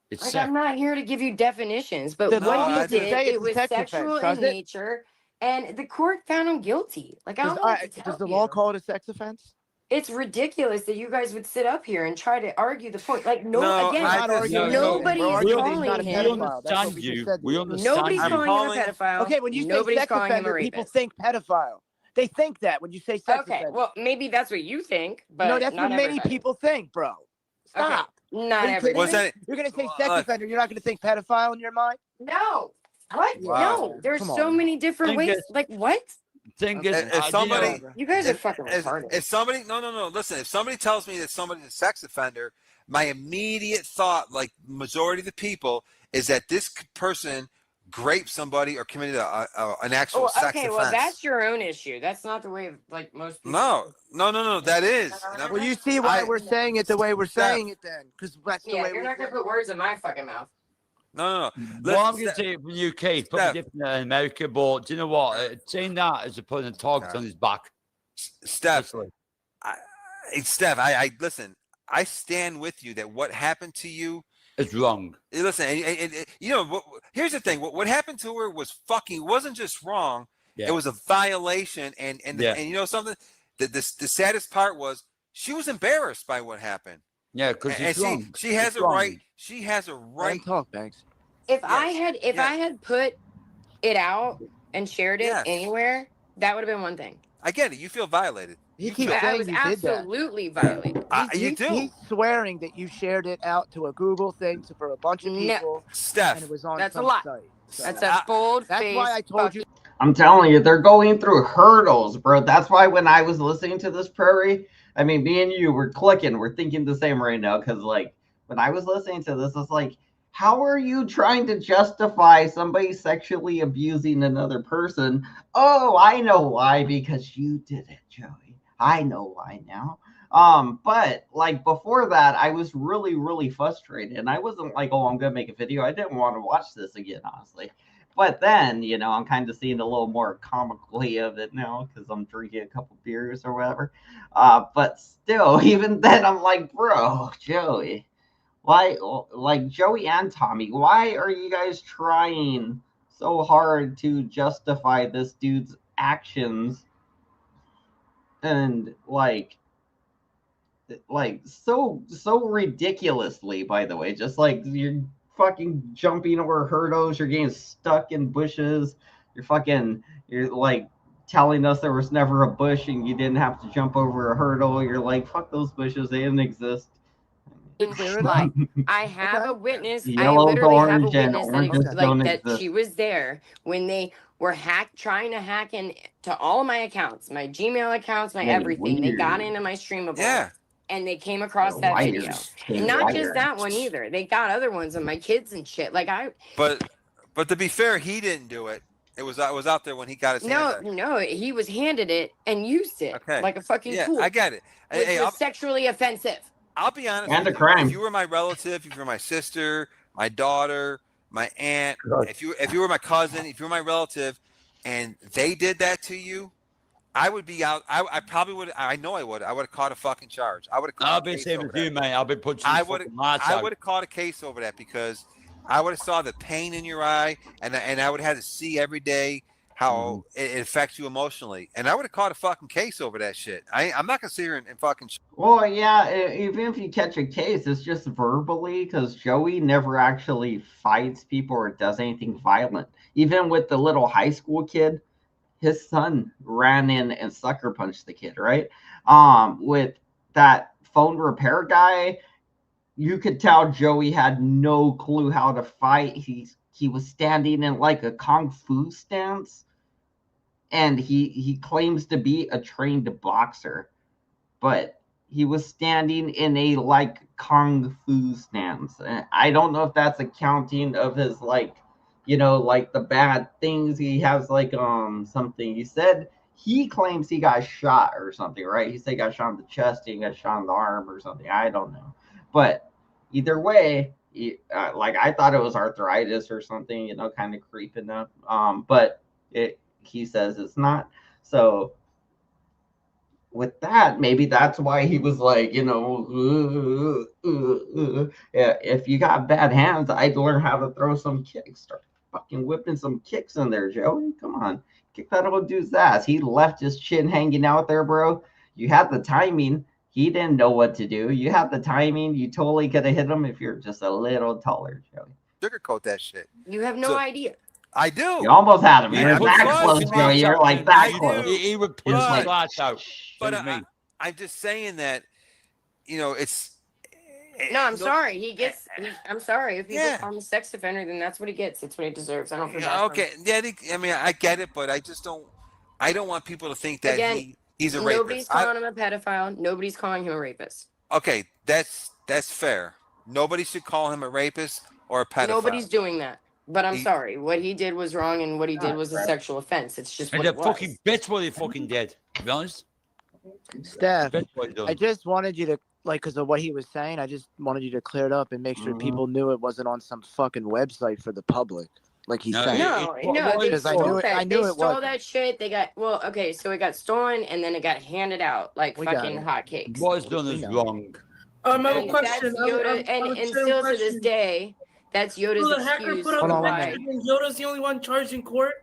It's like, sex. I'm not here to give you definitions, but what he did, it was sexual in nature, and the court found him guilty. Like, I don't know what to tell does the law call it a sex offense? It's ridiculous that you guys would sit up here and try to argue the point. Like, nobody's calling him. Nobody's calling him a pedophile. Okay, when you say sex offender, people think pedophile. They think that when you say sex offender. Well, maybe that's what you think, but no, that's what many people think, bro. Stop. Not everybody. You're going to say sex offender. You're not going to think pedophile in your mind? No. What? Wow. No. There's so many different ways. Like, what? If somebody, you guys are fucking retarded. If somebody, no. Listen, if somebody tells me that somebody's a sex offender, my immediate thought, like majority of the people, is that this person raped somebody or committed an actual sex offense. Well, that's your own issue. That's not the way like most people. No. That is. Well, you see why we're saying it the way we're saying it then, because that's the way. You're not gonna put words in my fucking mouth. No. Well, I'm going to say it from the UK, it's probably different in America, but do you know what? Saying that as putting a target on his back. Steph, Steph, I listen. I stand with you that what happened to you is wrong. Listen, and here's the thing. What happened to her wasn't just wrong. Yeah. It was a violation, and you know something. The saddest part was she was embarrassed by what happened. Yeah, because she has a right. She has a right. Talk, Banks. If I had put it out and shared it anywhere, that would have been one thing. I get it. You feel violated. I was absolutely violated. You do. He's swearing that you shared it out to a Google thing for a bunch of people. Steph, and it was on that's some a lot. site. So that's a bold face. That's why I told you. I'm telling you, they're going through hurdles, bro. That's why when I was listening to this, Prairie, I mean, me and you were clicking. We're thinking the same right now because, like, when I was listening to this, it's like, how are you trying to justify somebody sexually abusing another person? Oh, I know why, because you did it, Joey. I know why now. But like before that, I was really, really frustrated. And I wasn't like, oh, I'm gonna make a video. I didn't want to watch this again, honestly. But then, I'm kind of seeing a little more comically of it now because I'm drinking a couple beers or whatever. But still, even then, I'm like, bro, Joey, why, like Joey and Tommy, why are you guys trying so hard to justify this dude's actions? And like, like so ridiculously, by the way, just like you're fucking jumping over hurdles, you're getting stuck in bushes, you're like telling us there was never a bush and you didn't have to jump over a hurdle. You're like, fuck those bushes, they didn't exist. Clear it Like, up. I have Okay. a witness. I Yellow's literally have a orange and witness that oranges like don't that exist. she was there when they were trying to hack into all of my accounts, my Gmail accounts, my Hey, everything. They got weird. into my streamable. Yeah. And they came across You're that wired. video. Hey, And not just wired. that one either. They got other ones of my kids and shit. Like But to be fair, he didn't do it. It was out there when he got his hands on it. no, he was handed it and used it Okay. like a fucking Yeah, tool. I get it. Which Hey, was sexually offensive. I'll be honest And with a you. crime. If you were my relative, if you were my sister, my daughter, my aunt, if you were my cousin, if you were my relative, and they did that to you, I would be out. I probably would. I know I would. I would have caught a fucking charge. I would have. I'll be saying with you, mate. I'll be punching I the would. fucking lights I out. would have caught a case over that because I would have saw the pain in your eye, and I would have had to see every day how it affects you emotionally, and I would have caught a fucking case over that shit. I'm not gonna sit here and fucking. Well, yeah, even if you catch a case, it's just verbally because Joey never actually fights people or does anything violent. Even with the little high school kid, his son ran in and sucker punched the kid, right? With that phone repair guy, you could tell Joey had no clue how to fight. He was standing in like a kung fu stance, and he claims to be a trained boxer, but he was standing in a like kung fu stance. And I don't know if that's accounting of his like, like the bad things he has, like something he said. He claims he got shot or something, right? He said he got shot in the chest, he got shot in the arm or something. I don't know, but either way, like I thought it was arthritis or something, kind of creeping up. But he says it's not. So with that, maybe that's why he was like, yeah, if you got bad hands, I'd learn how to throw some kicks. Start fucking whipping some kicks in there, Joey. Come on, kick that old dude's ass. He left his chin hanging out there, bro. You had the timing. He didn't know what to do. You had the timing. You totally could have hit him if you're just a little taller, Joey. Sugarcoat that shit. You have no idea. I do. You almost had him. He You're put that close, fucking Joey. lights You're out, like man. that I close. do. He would He was punch like, the lights out. But It was me. I'm just saying that, it's. No, I'm sorry. I'm sorry. If he's Yeah. a sex offender, then that's what he gets. It's what he deserves. I don't feel bad Yeah, for him. okay. Yeah, I mean, I get it, but I just don't. I don't want people to think that Again, he's a Nobody's rapist. calling him a pedophile. Nobody's calling him a rapist. Okay, that's fair. Nobody should call him a rapist or a pedophile. Nobody's doing that. But I'm He- sorry. What he did was wrong, and what he did was a sexual offense. It's just And what the it fucking was. bitch what he fucking did. To be honest, Steph, bitch what he done. I just wanted you to, like, because of what he was saying, I just wanted you to clear it up and make sure people knew it wasn't on some fucking website for the public, like he No, said. No, It- no, they because I stole knew it- that. I knew They it stole wasn't. that shit. They got okay, so it got stolen and then it got handed out like We got fucking it. hotcakes. What is done We is know. wrong. I have a And that's question. Yoda, and still to this day, that's Yoda's So the hacker excuse put for on the Hold on, why. message and Yoda's the only one charged in court?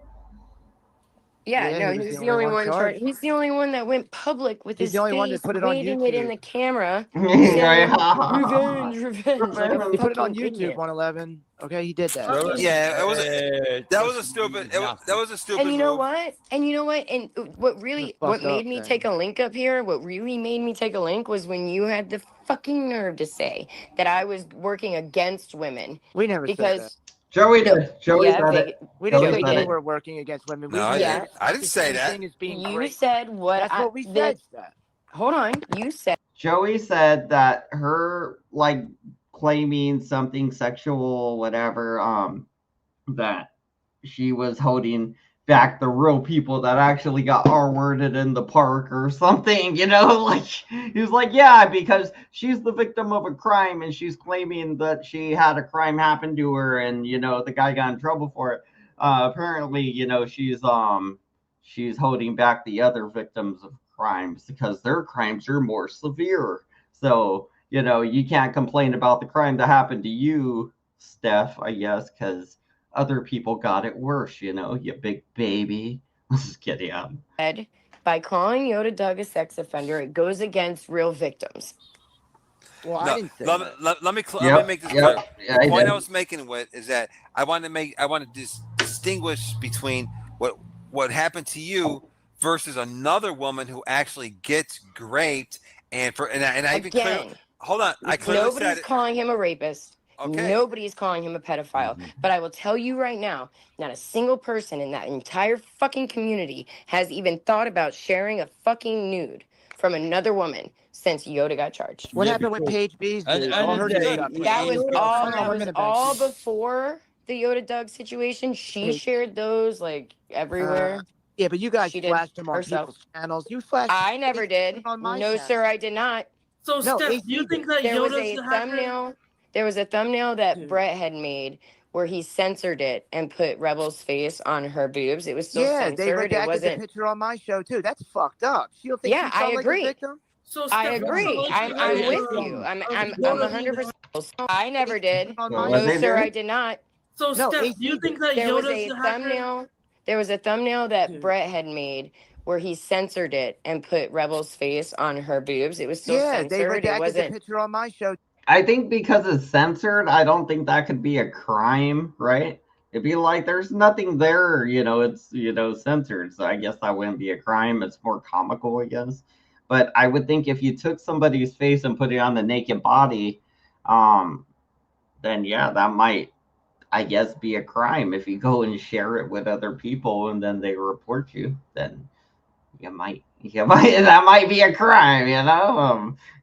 Yeah, Yeah, no, he was he's the only one charged. He's the only one that went public with He's his the only one face, that put it on waving it in YouTube. the camera, Right. saying, "Revenge, revenge!" Like a He put it on fucking YouTube, idiot. 111. Okay, he did that. Yeah, that was a stupid. That was a stupid. And you know move. what? And you know what? And what really, what fucked made up me thing. take a link up here, what really made me take a link was when you had the fucking nerve to say that I was working against women We never said that. because Joey No, did. Joey yeah, said Vegas, it. We didn't Joey say said you it. were working against women. We No, said Yeah. I didn't say the that. thing is being you great. said what That's what we that- said. Steph. Hold on, you said Joey said that her like claiming something sexual, whatever, that she was holding back the real people that actually got R-worded in the park or something, like he was like, yeah, because she's the victim of a crime and she's claiming that she had a crime happen to her and the guy got in trouble for it. Apparently, she's holding back the other victims of crimes because their crimes are more severe. So, you can't complain about the crime that happened to you, Steph, I guess, because other people got it worse, you big baby. Just kidding. by calling Yoda Doug a sex offender, it goes against real victims. Well, I No, didn't say let, that. let me Yep, make this yep, clear. yeah, The I point did. I was making with is that I want to distinguish between what happened to you versus another woman who actually gets raped, and I even clear. Again, Hold on, I clearly said nobody's it. calling him a rapist. Okay. Nobody's calling him a pedophile. But I will tell you right now, not a single person in that entire fucking community has even thought about sharing a fucking nude from another woman since Yoda got charged. What Yeah, happened with because Paige B's at dude? the end All of her the dudes day, got it- That pushed. was it- all. Come on, That was women have all been- before the Yoda Doug situation. She Paige. shared those like everywhere. Yeah, but you guys She did flashed him on herself. people's channels. You flashed. I never did. on my No, channel. sir, I did not. So, No, Steph, AC do you think did. that There was Yoda's a the hacker? thumbnail. There was a thumbnail that Dude. Brett had made where he censored it and put Rebel's face on her boobs. It was still Yeah, they censored. It redacted the wasn't. picture on my show too. That's fucked up. She don't think Yeah, she I felt like a agree. victim? So, I Steph, what's the agree. I'm likelihood with of- you. of I'm Yoda being the 100%. I never did. On So my what No, they sir, do? I did not. So, No, Steph, AC do you think did. that There was Yoda's a the hacker? thumbnail. There was a thumbnail that Dude. Brett had made where he censored it and put Rebel's face on her boobs. It was still Yeah, they censored. It redacted the wasn't. picture on my show. I think because it's censored, I don't think that could be a crime, right? It'd be like there's nothing there, it's censored. So I guess that wouldn't be a crime. It's more comical, I guess. But I would think if you took somebody's face and put it on the naked body, then yeah, that might, I guess, be a crime. If you go and share it with other people and then they report you, then that might be a crime.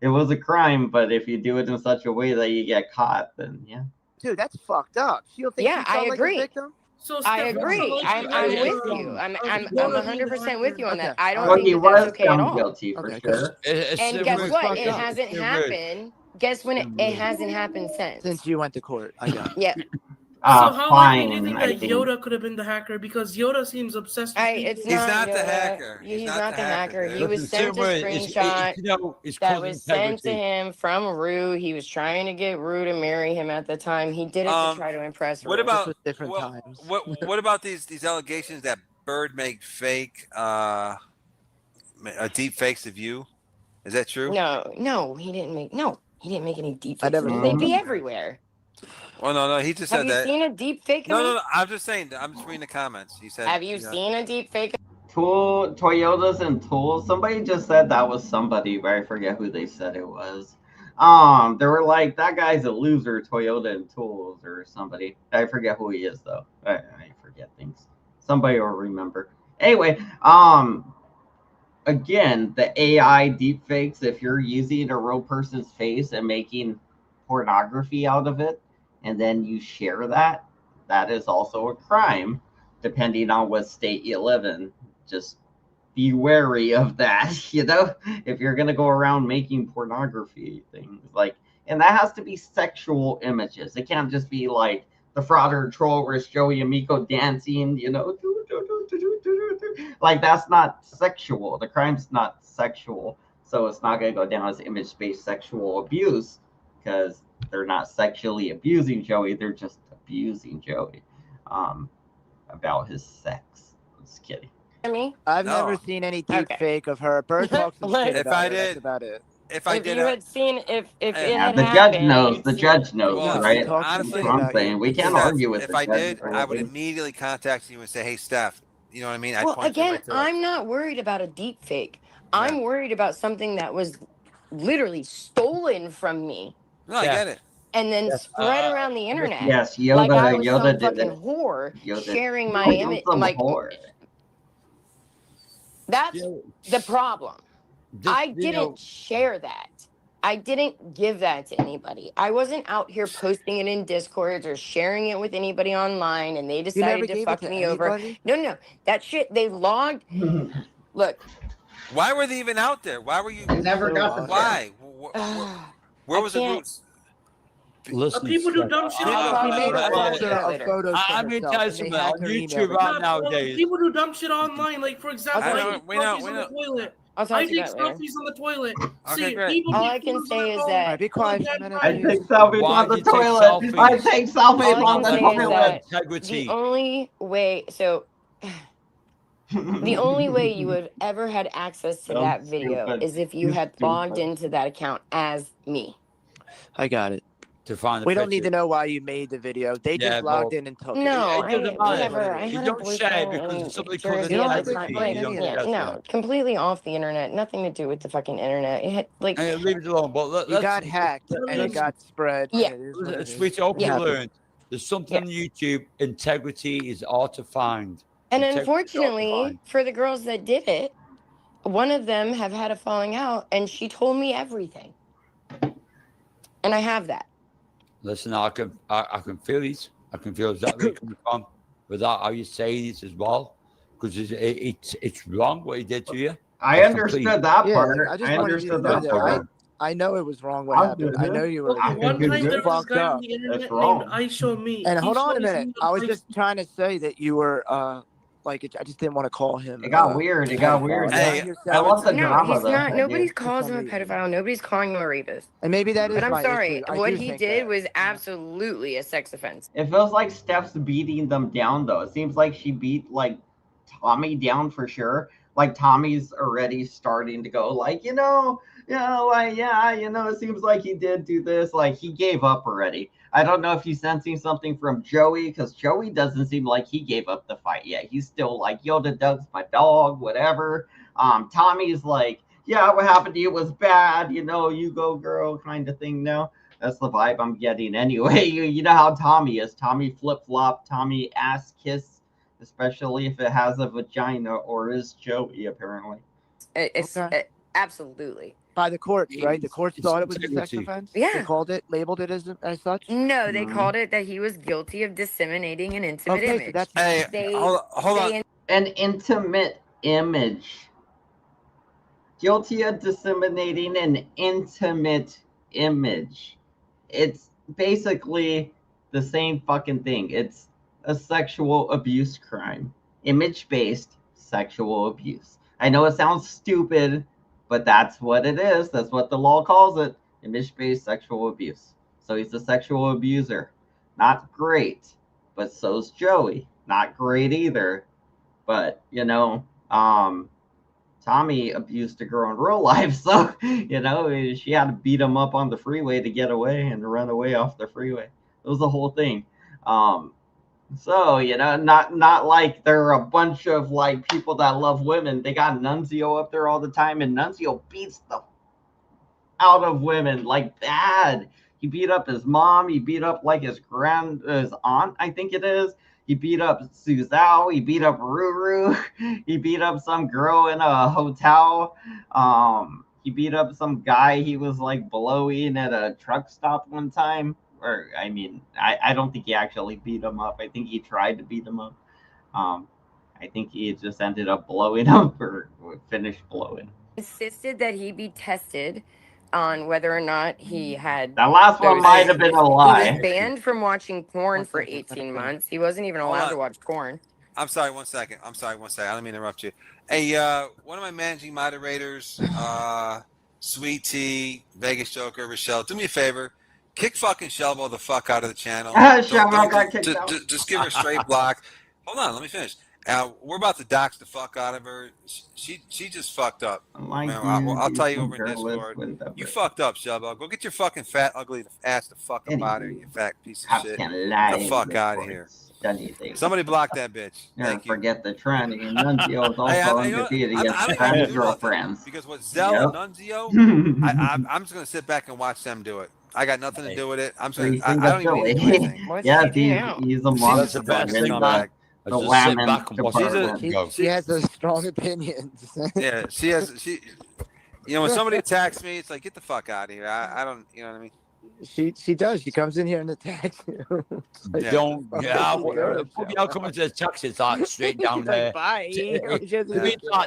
It was a crime, but if you do it in such a way that you get caught, then yeah. Dude, that's fucked up. She don't think Yeah, she I felt like agree. a victim? So, I Steph, what's the agree. I'm likelihood with of- you. I'm of I'm Yoda being the 100% with you on Okay. that. I don't Well, think he that that's was okay at found all. guilty for Okay, sure. it's And still guess weird. what? fucked It up. hasn't Still weird. happened. Guess when it hasn't happened since. Since you went to court, I got it. Yeah. So, how likely do you Fine, think I that think. Yoda could have been the hacker? Because Yoda seems obsessed with people. It's He's not the Yoda. hacker. He's not the hacker. dude. He was sent a screenshot It's that called was sent to integrity. him from Rue. He was trying to get Rue to marry him at the time. He did it to try to impress Rue. What about was different what, times. what about these allegations that Bird made fake deep fakes of you? Is that true? No, he didn't make any deep I fakes. never They'd saw be them. everywhere. Well, no, he just Have said you that. seen a deep fake of No, me? no, no. I'm just saying. I'm just reading the comments. He said. Have you seen a deep fake? Toyotas and tools. Somebody just said that was somebody, but I forget who they said it was. They were like, that guy's a loser, Toyota and tools, or somebody. I forget who he is though. I forget things. Somebody will remember. Anyway, again, the AI deepfakes, if you're using a real person's face and making pornography out of it, and then you share that, that is also a crime, depending on what state you live in. Just be wary of that, if you're going to go around making pornography things. And that has to be sexual images. It can't just be like the Frauder Troll where it's Joey Amico dancing, like that's not sexual. The crime's not sexual, so it's not going to go down as image-based sexual abuse because they're not sexually abusing Joey. They're just abusing Joey about his sex. I'm just kidding. Me? I've No. never seen any deep Okay. fake of her. Bird talks some Like- shit If about I her. That's did- about it. If I If did, you had seen, if it Yeah, had the judge happened, knows. you'd The see judge it. knows, Well, right? honestly, That's what I'm saying. We can't Steph, argue with if the I judge did, or I would anything. immediately contact you and say, "Hey, Steph, you know what I mean?" I'd Well, point you again, right to it. I'm not worried about a deep fake. I'm worried about something that was literally stolen from me No, I Yeah. get it. and then spread around the internet. Yes, Like I Yoda. was Yoda some did fucking it. whore Yoda. sharing my I'm image. some Like whore. that's Yeah, the problem. this- I you didn't know, share that. I didn't give that to anybody. I wasn't out here posting it in Discords or sharing it with anybody online and they You never decided to gave it fuck to me over. anybody? No. That shit they logged. Look. Why were they even out there? Why were you? Never So got the Why? Where I was the can't- roots? listen, People do Steph, dumb shit. I'll probably make a I- post Folder that of later. photos for I'm gonna herself, tell you and they something. hacked On her email YouTube address. right nowadays, People do dumb shit online. Like, for example, I I know, take we know, selfies we on know. the toilet. I'll talk I to you take about it later. selfies on the toilet. Okay, See, great. people All get I can photos say on is their phone. that- Alright, be quiet for a minute, I please. take selfies Why on the do you take toilet. selfies? I take selfies All I on can the say is toilet. that integrity. the only way, so The only way you would have ever had access to So that video stupid. is if you You're had logged stupid. into that account as me. I got it. To find the We don't need picture. to know why you made the video. They Yeah, just logged but- in and took No, it. It doesn't matter. whatever. I You had a don't share boyfriend because in it's something called Jersey You at don't the have to time. explain Like, any of yeah, that. no, completely off the internet. Nothing to do with the fucking internet. It had, like, Hey, leave it alone. But You got hacked and it got spread. Yeah. And it is what it is. Sweet, I hope It you happens. learned. There's something on YouTube. Integrity is hard to find. And Integrity is hard to unfortunately find. for the girls that did it, one of them have had a falling out, and she told me everything. And I have that. Listen, I can feel it. I can feel exactly where you're coming from without how you say it as well, because it's wrong what he did to you. I It's understood complete. that Yeah, part. like, I just I wanted you to understood know that that part. I know it was wrong what I'm happened. good. I know you were. Well, one good, time good. there was a Fucked guy on up. the internet That's named wrong. I Show Me. And He hold on showed a us minute. me I was on just trying to say that you were I just didn't want to call him. It got weird. It got weird. Hey, I love the No, drama he's though. not. I Nobody do. calls him a some reason. pedophile. Nobody's calling him a rapist. And maybe that is But I'm my sorry. issue. I What do he think did that. was absolutely a sex offense. It feels like Steph's beating them down though. It seems like she beat like Tommy down for sure. Like Tommy's already starting to go like, like yeah, it seems like he did do this. Like he gave up already. I don't know if he's sensing something from Joey because Joey doesn't seem like he gave up the fight yet. He's still like, yo, the Doug's my dog, whatever. Tommy's like, yeah, what happened to you was bad, you go girl kind of thing now. That's the vibe I'm getting anyway. You know how Tommy is. Tommy flip-flop, Tommy ass kiss, especially if it has a vagina, or is Joey apparently. It's Okay. Absolutely. By the courts, right? The courts It's thought it was a sex integrity. offense. Yeah. They labeled it as such. No, they Mhm. called it that he was guilty of disseminating an intimate Okay, image. so that's Hey, They- hold on. they An intimate image. Guilty of disseminating an intimate image. It's basically the same fucking thing. It's a sexual abuse crime. Image-based sexual abuse. I know it sounds stupid, but that's what it is. That's what the law calls it. Image-based sexual abuse. So he's a sexual abuser. Not great, but so's Joey. Not great either. But, Tommy abused a girl in real life, so she had to beat him up on the freeway to get away and run away off the freeway. It was the whole thing. So not like they're a bunch of like people that love women. They got Nunzio up there all the time, and Nunzio beats the out of women like bad. He beat up his mom. He beat up like his aunt, I think it is. He beat up Suzao. He beat up Ruru. He beat up some girl in a hotel. He beat up some guy he was like blowing at a truck stop one time. Or I don't think he actually beat him up. I think he tried to beat him up. I think he just ended up blowing up or finished blowing. insisted that he be tested on whether or not he had. That last one might have been a He lie. was banned from watching porn for 18 months. He wasn't even Hold allowed on. to watch porn. I'm sorry, 1 second. I don't mean to interrupt you. Hey, one of my managing moderators, Sweet Tea, Vegas Joker, Rochelle, do me a favor. Kick fucking Shelbo the fuck out of the channel. Shelbo got kicked out. Just give her a straight block. Hold on, let me finish. We're about to dox the fuck out of her. She just fucked up. I'll tell you over in Discord. You fucked up, Shelbo. Go get your fucking fat, ugly ass the fuck up out of here, you fat piece of shit. Get the fuck out of here. Somebody block that bitch. Thank you. Forget the trend. Nunzio is also undefeated against I don't trans even do girlfriends. Because what Zell and Nunzio, I'm just gonna sit back and watch them do it. I got nothing to do with it. I don't even need to do anything. Yeah, he's a That's the monster. best in thing, the man. the Just sit lamb back and watch department. it. She has those strong opinions. Yeah, she has. When somebody attacks me, it's like get the fuck out of here. I don't. You know what I mean? She does. She comes in here and attacks you. Yeah. Don't. Y'all coming to the taxi, it's like straight down there. Bye.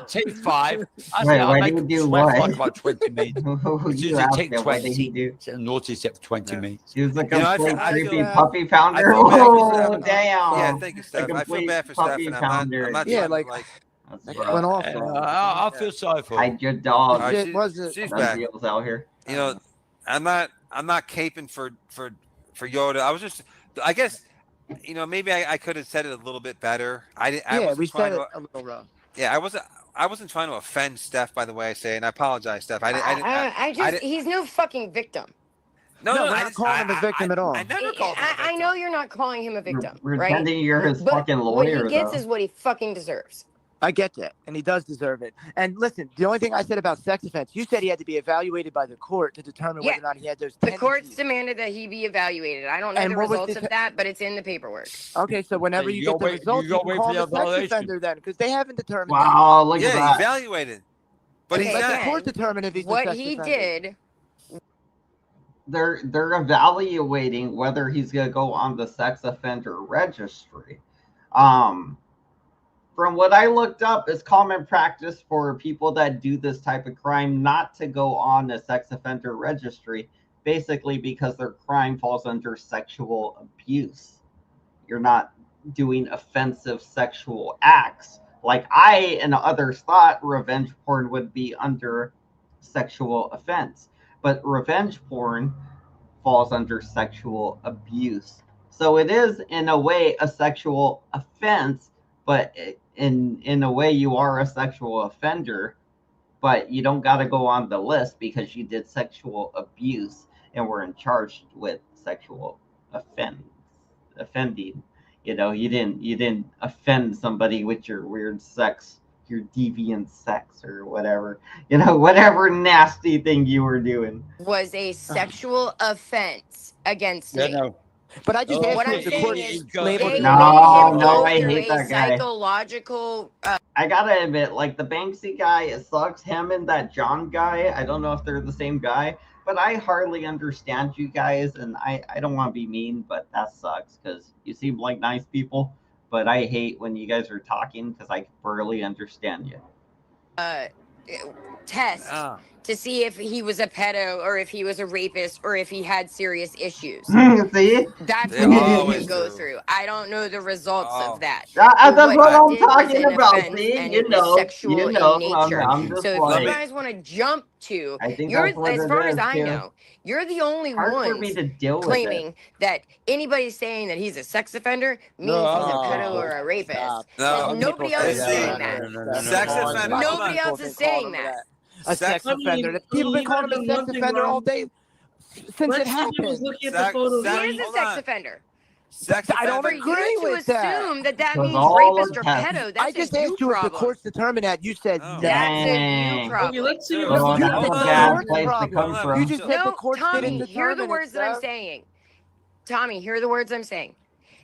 Take 5. I Wait, say I'll why make do you it do sweat for what? like about 20 minutes. You Usually asked take him, what did he 20. do? So notice it for 20 minutes. He was a You know, I complete feel- creepy I puppy pounder. feel bad for Oh, Steph. damn. Yeah, thank you, Steph. I feel complete bad for puppy Steph, and pounder. I'm not Yeah, trying to, like- That's It rough. went off. I feel sorry for her. Hide your dog. All right, It wasn't. she's back. Nunzio's out here. You know, I'm not caping for Yoda. I was just, I guess, maybe I could have said it a little bit better. I Yeah, wasn't we trying said to, it a little rough. Yeah, I wasn't trying to offend Steph, by the way. I say, and I apologize, Steph. I didn't. He's no fucking victim. No, No, we're I not just, calling him a victim at all. I never called him a victim. I know you're not calling him a victim, You're right? pretending you're his But fucking what he lawyer, gets though. is what he fucking deserves. I get that, and he does deserve it. And listen, the only thing I said about sex offense, you said he had to be evaluated by the court to determine whether or not he had those The courts tendencies. demanded that he be evaluated. I don't know And the what was results the of that, but it's in the paperwork. Okay, so whenever Hey, you you get gotta the wait- results, you you gotta can wait call for him a the sex evaluation. offender then, because they haven't determined Wow, look at Yeah, that. evaluated. But Okay, he's that. Let not. the court determine if he's a What sex he offender. did, They're evaluating whether he's gonna go on the sex offender registry. Um, from what I looked up, it's common practice for people that do this type of crime not to go on a sex offender registry, basically because their crime falls under sexual abuse. You're not doing offensive sexual acts. Like I and others thought revenge porn would be under sexual offense, but revenge porn falls under sexual abuse. So it is in a way a sexual offense, but in a way you are a sexual offender, but you don't got to go on the list because you did sexual abuse and were in charge with sexual offending. You didn't offend somebody with your weird sex, your deviant sex or whatever. Whatever nasty thing you were doing. was a sexual offense against Yeah, me. no. But I just asked What you I'm if the saying court is labeled they it. No, made him no, go I through hate a that guy. psychological. I gotta admit, like the Banksy guy, it sucks. Him and that John guy, I don't know if they're the same guy, but I hardly understand you guys, and I don't want to be mean, but that sucks because you seem like nice people, but I hate when you guys are talking because I barely understand you. Test Ah. to see if he was a pedo or if he was a rapist or if he had serious issues. See? That's They what they made always him go do. through. I don't know the results Oh. of that. That's But what what he I'm did was talking an about. offense See, and it was sexual in nature. I'm just So if you Let me- like, guys want to jump to, I think you're that's what as it far as is I too. know, you're the only Hard for me ones to deal with it. claiming that anybody saying that he's a sex offender means No, he's a other pedo people. or a rapist. Stop. No, Because Other nobody people else say is that saying out that. there, Steph. Sex Come on. offender- Lots of hold on. Nobody people else have been is calling saying him that. A sex I mean, offender. People have been he calling him might a have sex done one thing offender all wrong. day since it Let's say he was happened. looking at Sex- the photos. He sex- is a hold sex on. offender. Sex I don't For offender. agree you to with that. assume that that Because means all rapist the or tests. pedo, I that's just a you asked you if the problem. courts determined that. You said Oh. no. That's a you Dang. Okay, problem. let's see Dude. what Oh, the You that's said a Hold the on. bad courts place to problem. come Hold on. from. You just said the No, courts Tommy, didn't hear the determine words it, that I'm Steph. saying. Tommy, hear the words I'm saying.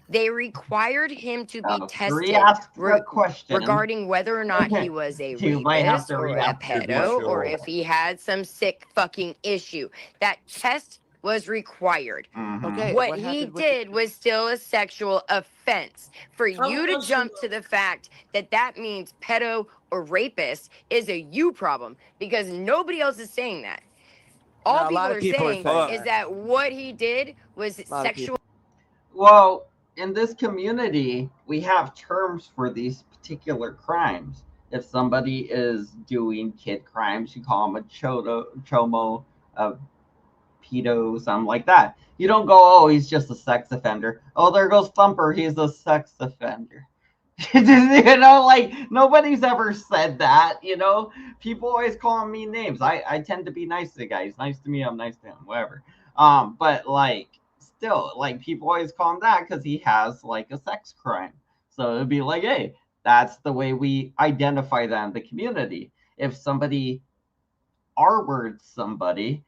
They required him to be Now, tested re-ask the question. regarding whether or not he was a You might have rapist to or a re-ask your pedo or question. if he had some sick fucking issue. That test was required. Mhm. Okay. What what he happened with did was still a sexual offense. For you to question, jump though. to the fact that that means pedo or rapist is a you problem because nobody else is saying that. All No, a people lot of are people are saying saying is that what he did was A lot of sexual. Well, in this community, we have terms for these particular crimes. If somebody is doing kid crimes, you call them a chomo, a pedo, something like that. You don't go, oh, he's just a sex offender. Oh, there goes Thumper, he's a sex offender. Like nobody's ever said that. People always call me names. I tend to be nice to the guy. He's nice to me, I'm nice to him, whatever. But like still, like people always call him that because he has like a sex crime. So it'd be like, hey, that's the way we identify that in the community. If somebody R-words somebody,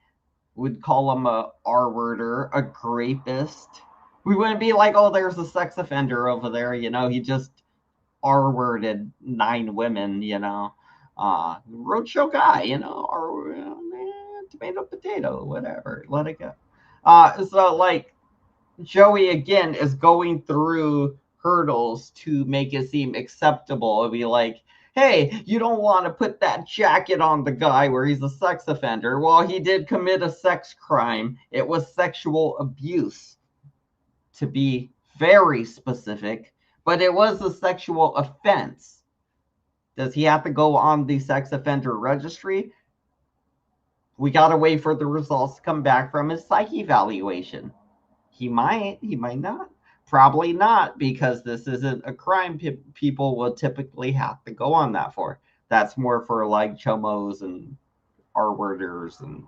would call him a R-worder, a rapist. We wouldn't be like, oh, there's a sex offender over there. He just R-worded 9 women. Roadshow guy. Or tomato, potato, whatever. Let it go. So like Joey again is going through hurdles to make it seem acceptable. It'd be like, hey, you don't want to put that jacket on the guy where he's a sex offender. Well, he did commit a sex crime. It was sexual abuse, to be very specific, but it was a sexual offense. Does he have to go on the sex offender registry? We got to wait for the results to come back from his psych evaluation. He might not. Probably not, because this isn't a crime people will typically have to go on that for. That's more for like chomos and R-worders and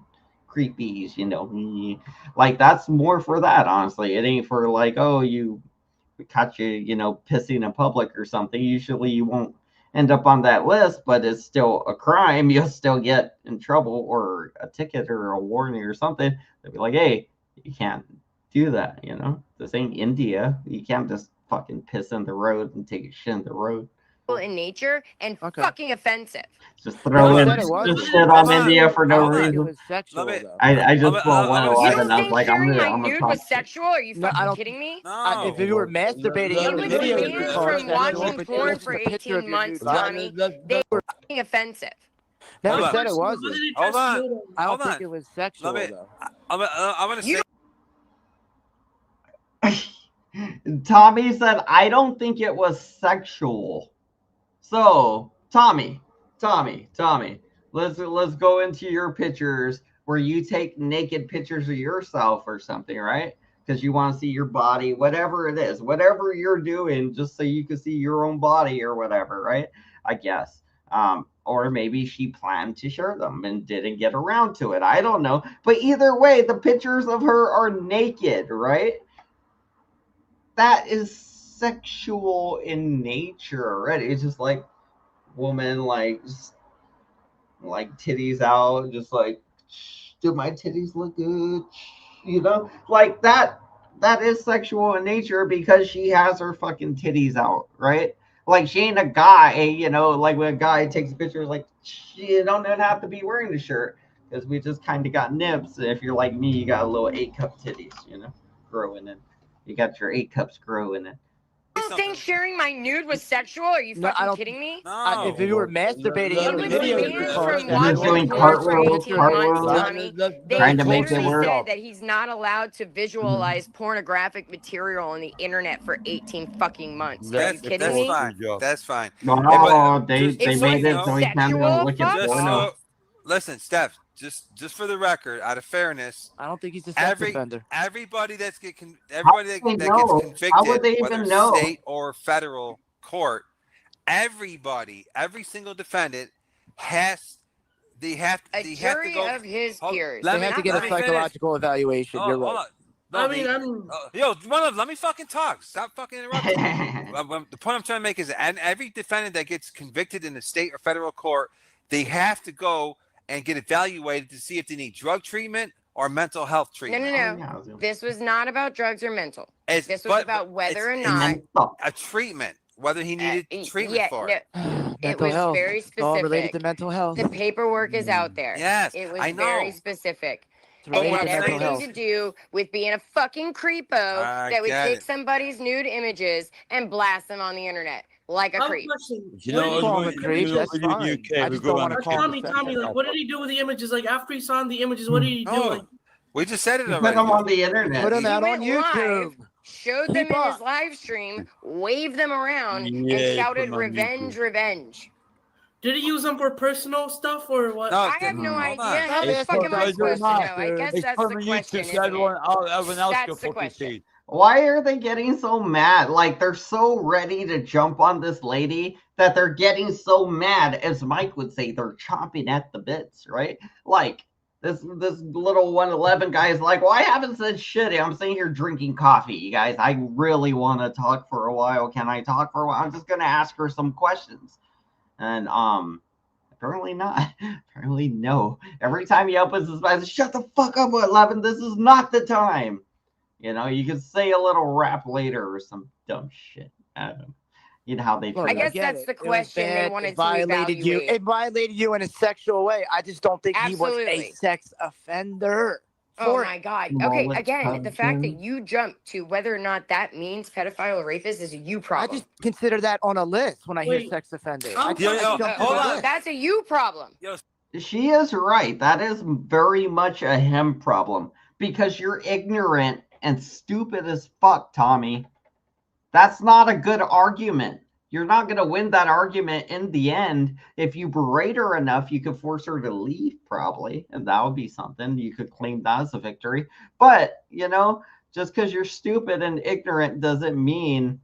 creepies, like that's more for that. Honestly, it ain't for like, oh, you catch you, pissing in public or something. Usually, you won't end up on that list, but it's still a crime. You'll still get in trouble or a ticket or a warning or something. They'll be like, hey, you can't do that. This ain't India. You can't just fucking piss in the road and take a shit in the road. In nature and fucking offensive. Just throwing just shit on India for no reason. It was sexual, though. I just saw You 111. don't I was think like, I'm sharing my gonna nude talk was shit. sexual? Are you No, I fucking don't- kidding me? No. If you were masturbating in the It was video, banned you call it from sexual, watching but it porn was for a picture of 18 your months, nude body. Tommy. They were fucking offensive. Never Hold said it How wasn't. did he Hold dress on. Yoda? I don't Hold think on. it was sexual, Let me- though. I'm gonna say. Tommy said, I don't think it was sexual. So, Tommy, let's go into your pictures where you take naked pictures of yourself or something, right? Because you want to see your body, whatever it is, whatever you're doing, just so you can see your own body or whatever, right? I guess. Or maybe she planned to share them and didn't get around to it. I don't know. But either way, the pictures of her are naked, right? That is sexual in nature already. It's just like woman, like titties out, just like, do my titties look good? Like that. That is sexual in nature because she has her fucking titties out, right? Like she ain't a guy, like when a guy takes a picture, like she don't even have to be wearing the shirt because we just kind of got nips. If you're like me, you got a little 8-cup titties, growing in. You got your 8 cups growing in. You don't think sharing my nude was sexual? Are you fucking kidding me? No. If you were masturbating in It the was video, you banned call it from You're sexual. doing watching porn for cartwheels, 18 months, cartwheels. Tommy. They Trying to make it literally work. said that he's not allowed to visualize pornographic material on the internet for 18 fucking months. Are you kidding That's me? fine. That's fine. No, they just so made you it know, so he can't even sexual? look at Fuck Just porno. listen, Steph. Just for the record, out of fairness, I don't think he's a sex offender. everybody that gets How would they convicted, even whether know? state or federal court, every single defendant they have A to jury go. of his peers. They have to get a psychological evaluation. You're right. Hold on. No, let me fucking talk. Stop fucking interrupting. The point I'm trying to make is, and every defendant that gets convicted in the state or federal court, they have to go and get evaluated to see if they need drug treatment or mental health treatment. No. This was not about drugs or mental. This was about whether or not a treatment, whether he needed treatment for it. It Mental was health. very It's all related specific. to mental health. The paperwork is out there. Yes, It was I very know. specific. It's And it related had to mental everything health. to do with being a fucking creepo I that would get take it. somebody's nude images and blast them on the internet like a I have a creep. question. You What know, did Call him a when creep, you that's live in the fine. UK, I we just go don't on want a to call him a Tommy, sex like, offender. what did he do with the images? Like, after he saw the images, what did he do? Oh, Like, we just said it Put already. them on the internet. Put him He out on went YouTube. live, showed them Keep in up. his live stream, waved them around, and Yeah, shouted, put 'em on revenge, YouTube. revenge. did he use them for personal stuff or what? No, I have no hold idea. on. How the It's fuck am I doesn't supposed to know? matter. I guess It's that's put the 'em on question, YouTube so isn't everyone it? else That's can the fucking question. see. Why are they getting so mad? Like they're so ready to jump on this lady that they're getting so mad, as Mike would say, they're chomping at the bits, right? Like this little 111 guy is like, well, I haven't said shit. I'm sitting here drinking coffee, you guys. I really want to talk for a while. Can I talk for a while? I'm just gonna ask her some questions. And apparently not. Apparently no. Every time he opens his mouth, shut the fuck up, 111. This is not the time. You could say a little rap later or some dumb shit. I don't know. You know how they Look, I try guess get that's it. the It was question they bad. wanted It to violated you. evaluate. It violated you in a sexual way. I just don't think he was a Absolutely. sex offender. Oh for it. my God. Small Okay, again, the fact that extension. you jump to whether or not that means pedophile or rapist is a you I problem. just consider that on a list when I hear Wait, sex offender. I'm I just Yo, jump to hold the on. list. That's a you problem. She is right. That is very much a him problem because you're ignorant and stupid as fuck, Tommy. That's not a good argument. You're not going to win that argument in the end. If you berate her enough, you could force her to leave, probably, and that would be something. You could claim that as a victory. But, just because you're stupid and ignorant doesn't mean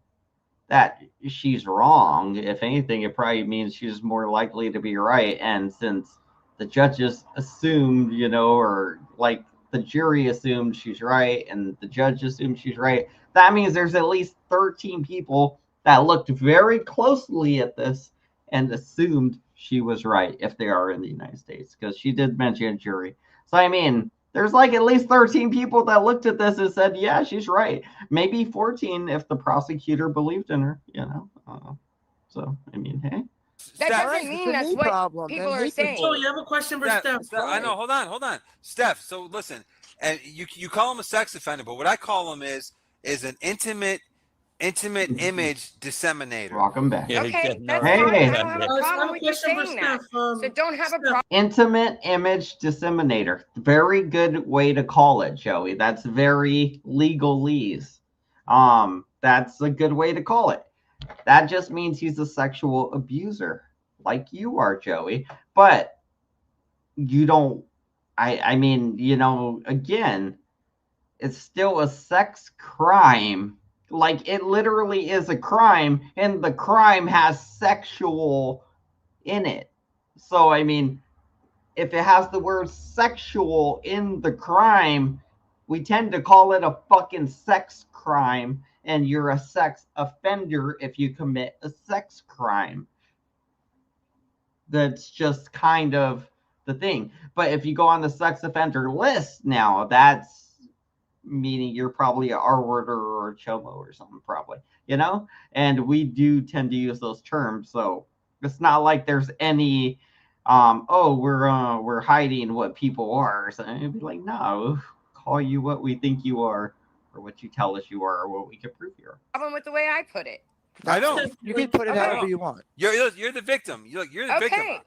that she's wrong. If anything, it probably means she's more likely to be right. And since the judges assumed, or like the jury assumed she's right and the judge assumed she's right, that means there's at least 13 people that looked very closely at this and assumed she was right if they are in the United States, because she did mention a jury. So, I mean, there's like at least 13 people that looked at this and said, yeah, she's right. Maybe 14 if the prosecutor believed in her, So, I mean, hey. That Steph, doesn't mean that's what problem. people are saying. So you have a question for Steph. I know. Hold on. Steph, so listen, and you call him a sex offender, but what I call him is an intimate image disseminator. Welcome back. Okay, that's Hey. fine. I don't have a problem with you saying that. So don't have a problem. Intimate image disseminator. Very good way to call it, Joey. That's very legalese. That's a good way to call it. That just means he's a sexual abuser, like you are, Joey. But you don't, I mean, again, it's still a sex crime. Like, it literally is a crime, and the crime has sexual in it. So, I mean, if it has the word sexual in the crime, we tend to call it a fucking sex crime, and you're a sex offender if you commit a sex crime. That's just kind of the thing. But if you go on the sex offender list now, that's meaning you're probably a R-worder or a chomo or something, probably, and we do tend to use those terms. So it's not like there's any we're hiding what people are. So it'd be like, no, call you what we think you are, or what you tell us you are, or what we can prove you are. Problem with the way I put it. I don't. You can put it however you want. You're the victim. You're the victim.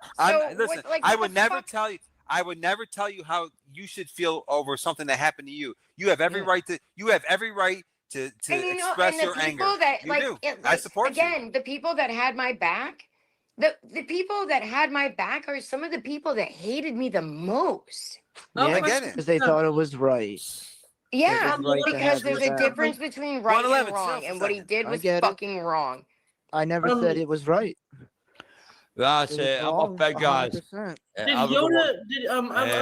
Listen, I would never tell you. I would never tell you how you should feel over something that happened to you. You have every right to. You have every right to express your anger. I support again, the people that had my back, the people that had my back are some of the people that hated me the most. I get it, because they thought it was right. Yeah, right because there's a difference between right and wrong, and what he did was fucking wrong. I never said it was right. That's it. I'm off bed, guys. Did Yoda? Did I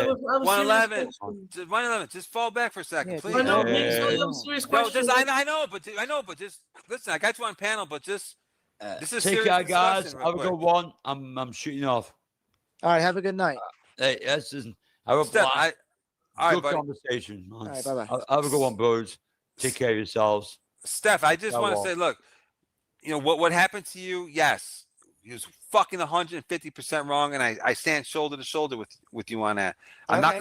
was 111. 111. Just fall back for a second, please. I know. Serious question. I know, but just listen. I got you on panel, but just this is take serious care, guys. discussion, Have a good one. I'm shooting off. All right. Have a good night. Hey, this is have a Steph, good buddy. conversation. All right, bye-bye. Have a good one, bros. Take care of yourselves. Steph, I just want to say, look, what happened to you? Yes, he was fucking 150% wrong, and I stand shoulder to shoulder with you on that. I'm not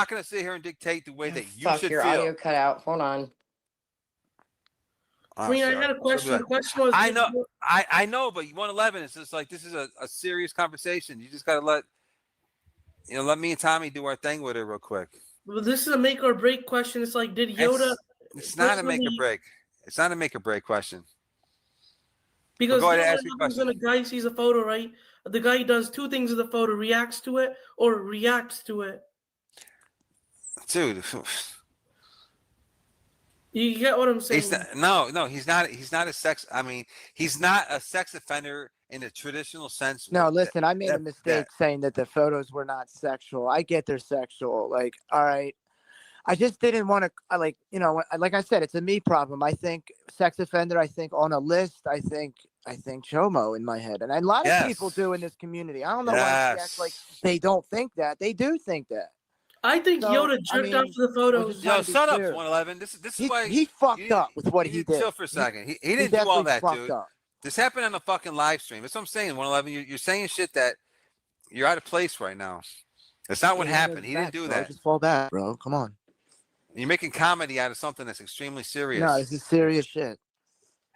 gonna sit here and dictate the way that you should your feel. audio cut out. Hold on. I had a question. The question was, I know, but 111 is just like, this is a serious conversation. You just gotta let me and Tommy do our thing with it real quick. Well, this is a make or break question. It's like, did Yoda? It's not a make or break. It's not a make or break question. Because go ahead and ask your question. when a guy sees a photo, right? The guy does two things with the photo: reacts to it or reacts to it. Dude, you get what I'm saying? No, he's not. He's not a sex. I mean, he's not a sex offender in the traditional sense. No, listen, I made a mistake saying that the photos were not sexual. I get they're sexual. Like, all right. I just didn't want to, like I said, it's a me problem. I think sex offender, I think on a list, I think chomo in my head. And a lot of people do in this community. I don't know why they act like they don't think that. They do think that. I think Yoda jerked off to the photos. Yo, shut up, 111. This is why he fucked up with what he did. Chill for a second. He didn't do all that, dude. This happened on a fucking live stream. That's what I'm saying, 111. You're saying shit that you're out of place right now. That's not what happened. He didn't do that. Just fall back, bro. Come on. You're making comedy out of something that's extremely serious. No, this is serious shit.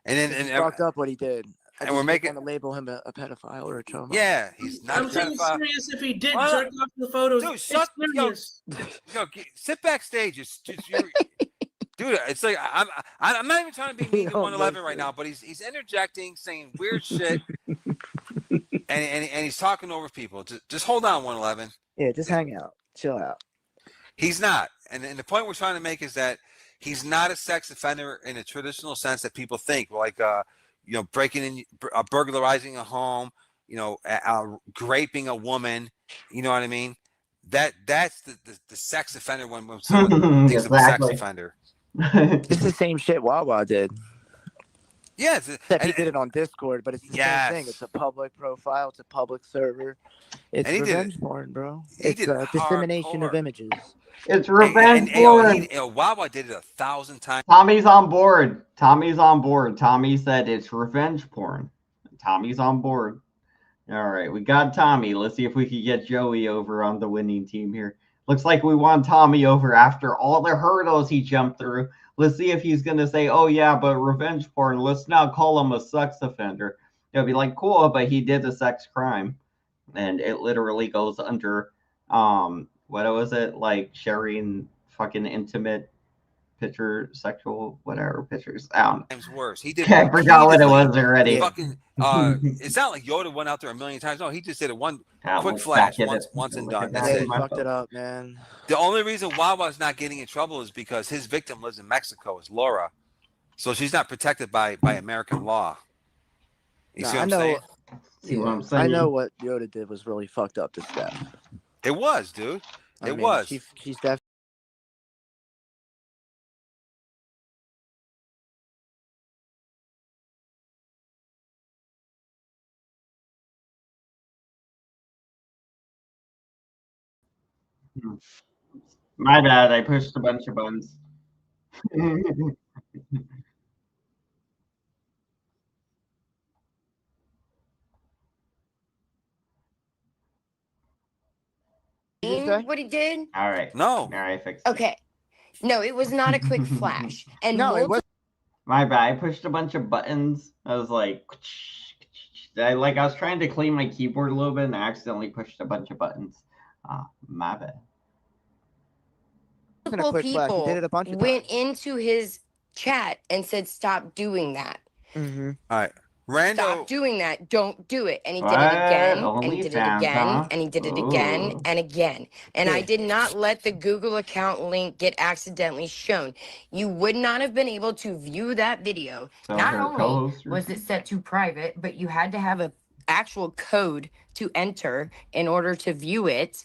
And fucked up what he did. And we're making to label him a pedophile or a chomo. Yeah, he's not. I'm saying serious if he did jerk off the photos. Dude, sit backstage. Dude, it's like I'm not even trying to be mean to 111 right now, but he's interjecting, saying weird shit, and he's talking over people. Just hold on, 111. Yeah, just hang out, chill out. He's not, and the point we're trying to make is that He's not a sex offender in a traditional sense that people think, like breaking in, burglarizing a home, raping a woman. You know what I mean? That's the sex offender when someone thinks of a sex Exactly. offender. It's the same shit Wawa did. Yeah, Except he did it on Discord, but it's the same thing. It's a public profile. It's a public server. It's revenge porn, bro. It's a dissemination of images. It's revenge porn. Wawa did it 1,000 times. Tommy's on board. Tommy's on board. Tommy said it's revenge porn. Tommy's on board. All right, we got Tommy. Let's see if we can get Joey over on the winning team here. Looks like we want Tommy over after all the hurdles he jumped through. Let's see if he's going to say, oh, yeah, but revenge porn, let's not call him a sex offender. It'll be like, cool, but he did a sex crime. And it literally goes under, what was it? Like sharing fucking intimate picture, sexual, whatever pictures. Times worse. He did. I forgot what it was already. Fucking, it's not like Yoda went out there a million times. No, he just did it one quick look flash, back at once it. and Look done. at That's that. it. They fucked it up, man. The only reason Wawa's not getting in trouble is because his victim lives in Mexico, is Laura, so she's not protected by American law. You see what I'm saying? See what I'm saying? I know what Yoda did was really fucked up to Steph. It was, dude. It was. She's definitely. My bad. I pushed a bunch of buttons. What he did? All right. No. All right, fixed it. Okay. No, it was not a quick flash. And No, it was. My bad. I pushed a bunch of buttons. I was like, I was trying to clean my keyboard a little bit and I accidentally pushed a bunch of buttons. My bad. multiple people went into his chat and said, "Stop doing that." Mm-hmm. All right. Rando. Stop doing that. Don't do it. And he did it again. And he did it again. And he did it again and again. And I did not let the Google account link get accidentally shown. You would not have been able to view that video. Not only was it set to private, but you had to have an actual code to enter in order to view it.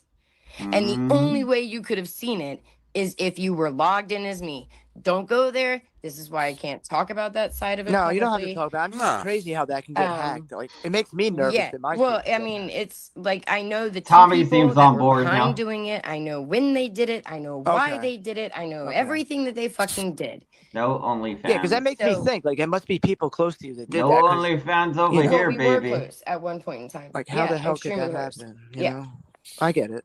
And the only way you could have seen it is if you were logged in as me. Don't go there. This is why I can't talk about that side of it. No, you don't have to talk about it. I'm just crazy how that can get hacked. Like, it makes me nervous. Yeah. That my Well, I mean, it's like I know the Tommy people seems that on were board behind now. doing it. I know when they did it. I know why they did it. I know everything that they fucking did. No OnlyFans. Yeah, because that makes me think. Like, it must be people close to you that did no that. OnlyFans over you know, here, we baby. were close at one point in time. Like, how the hell could that happen? You know? I get it.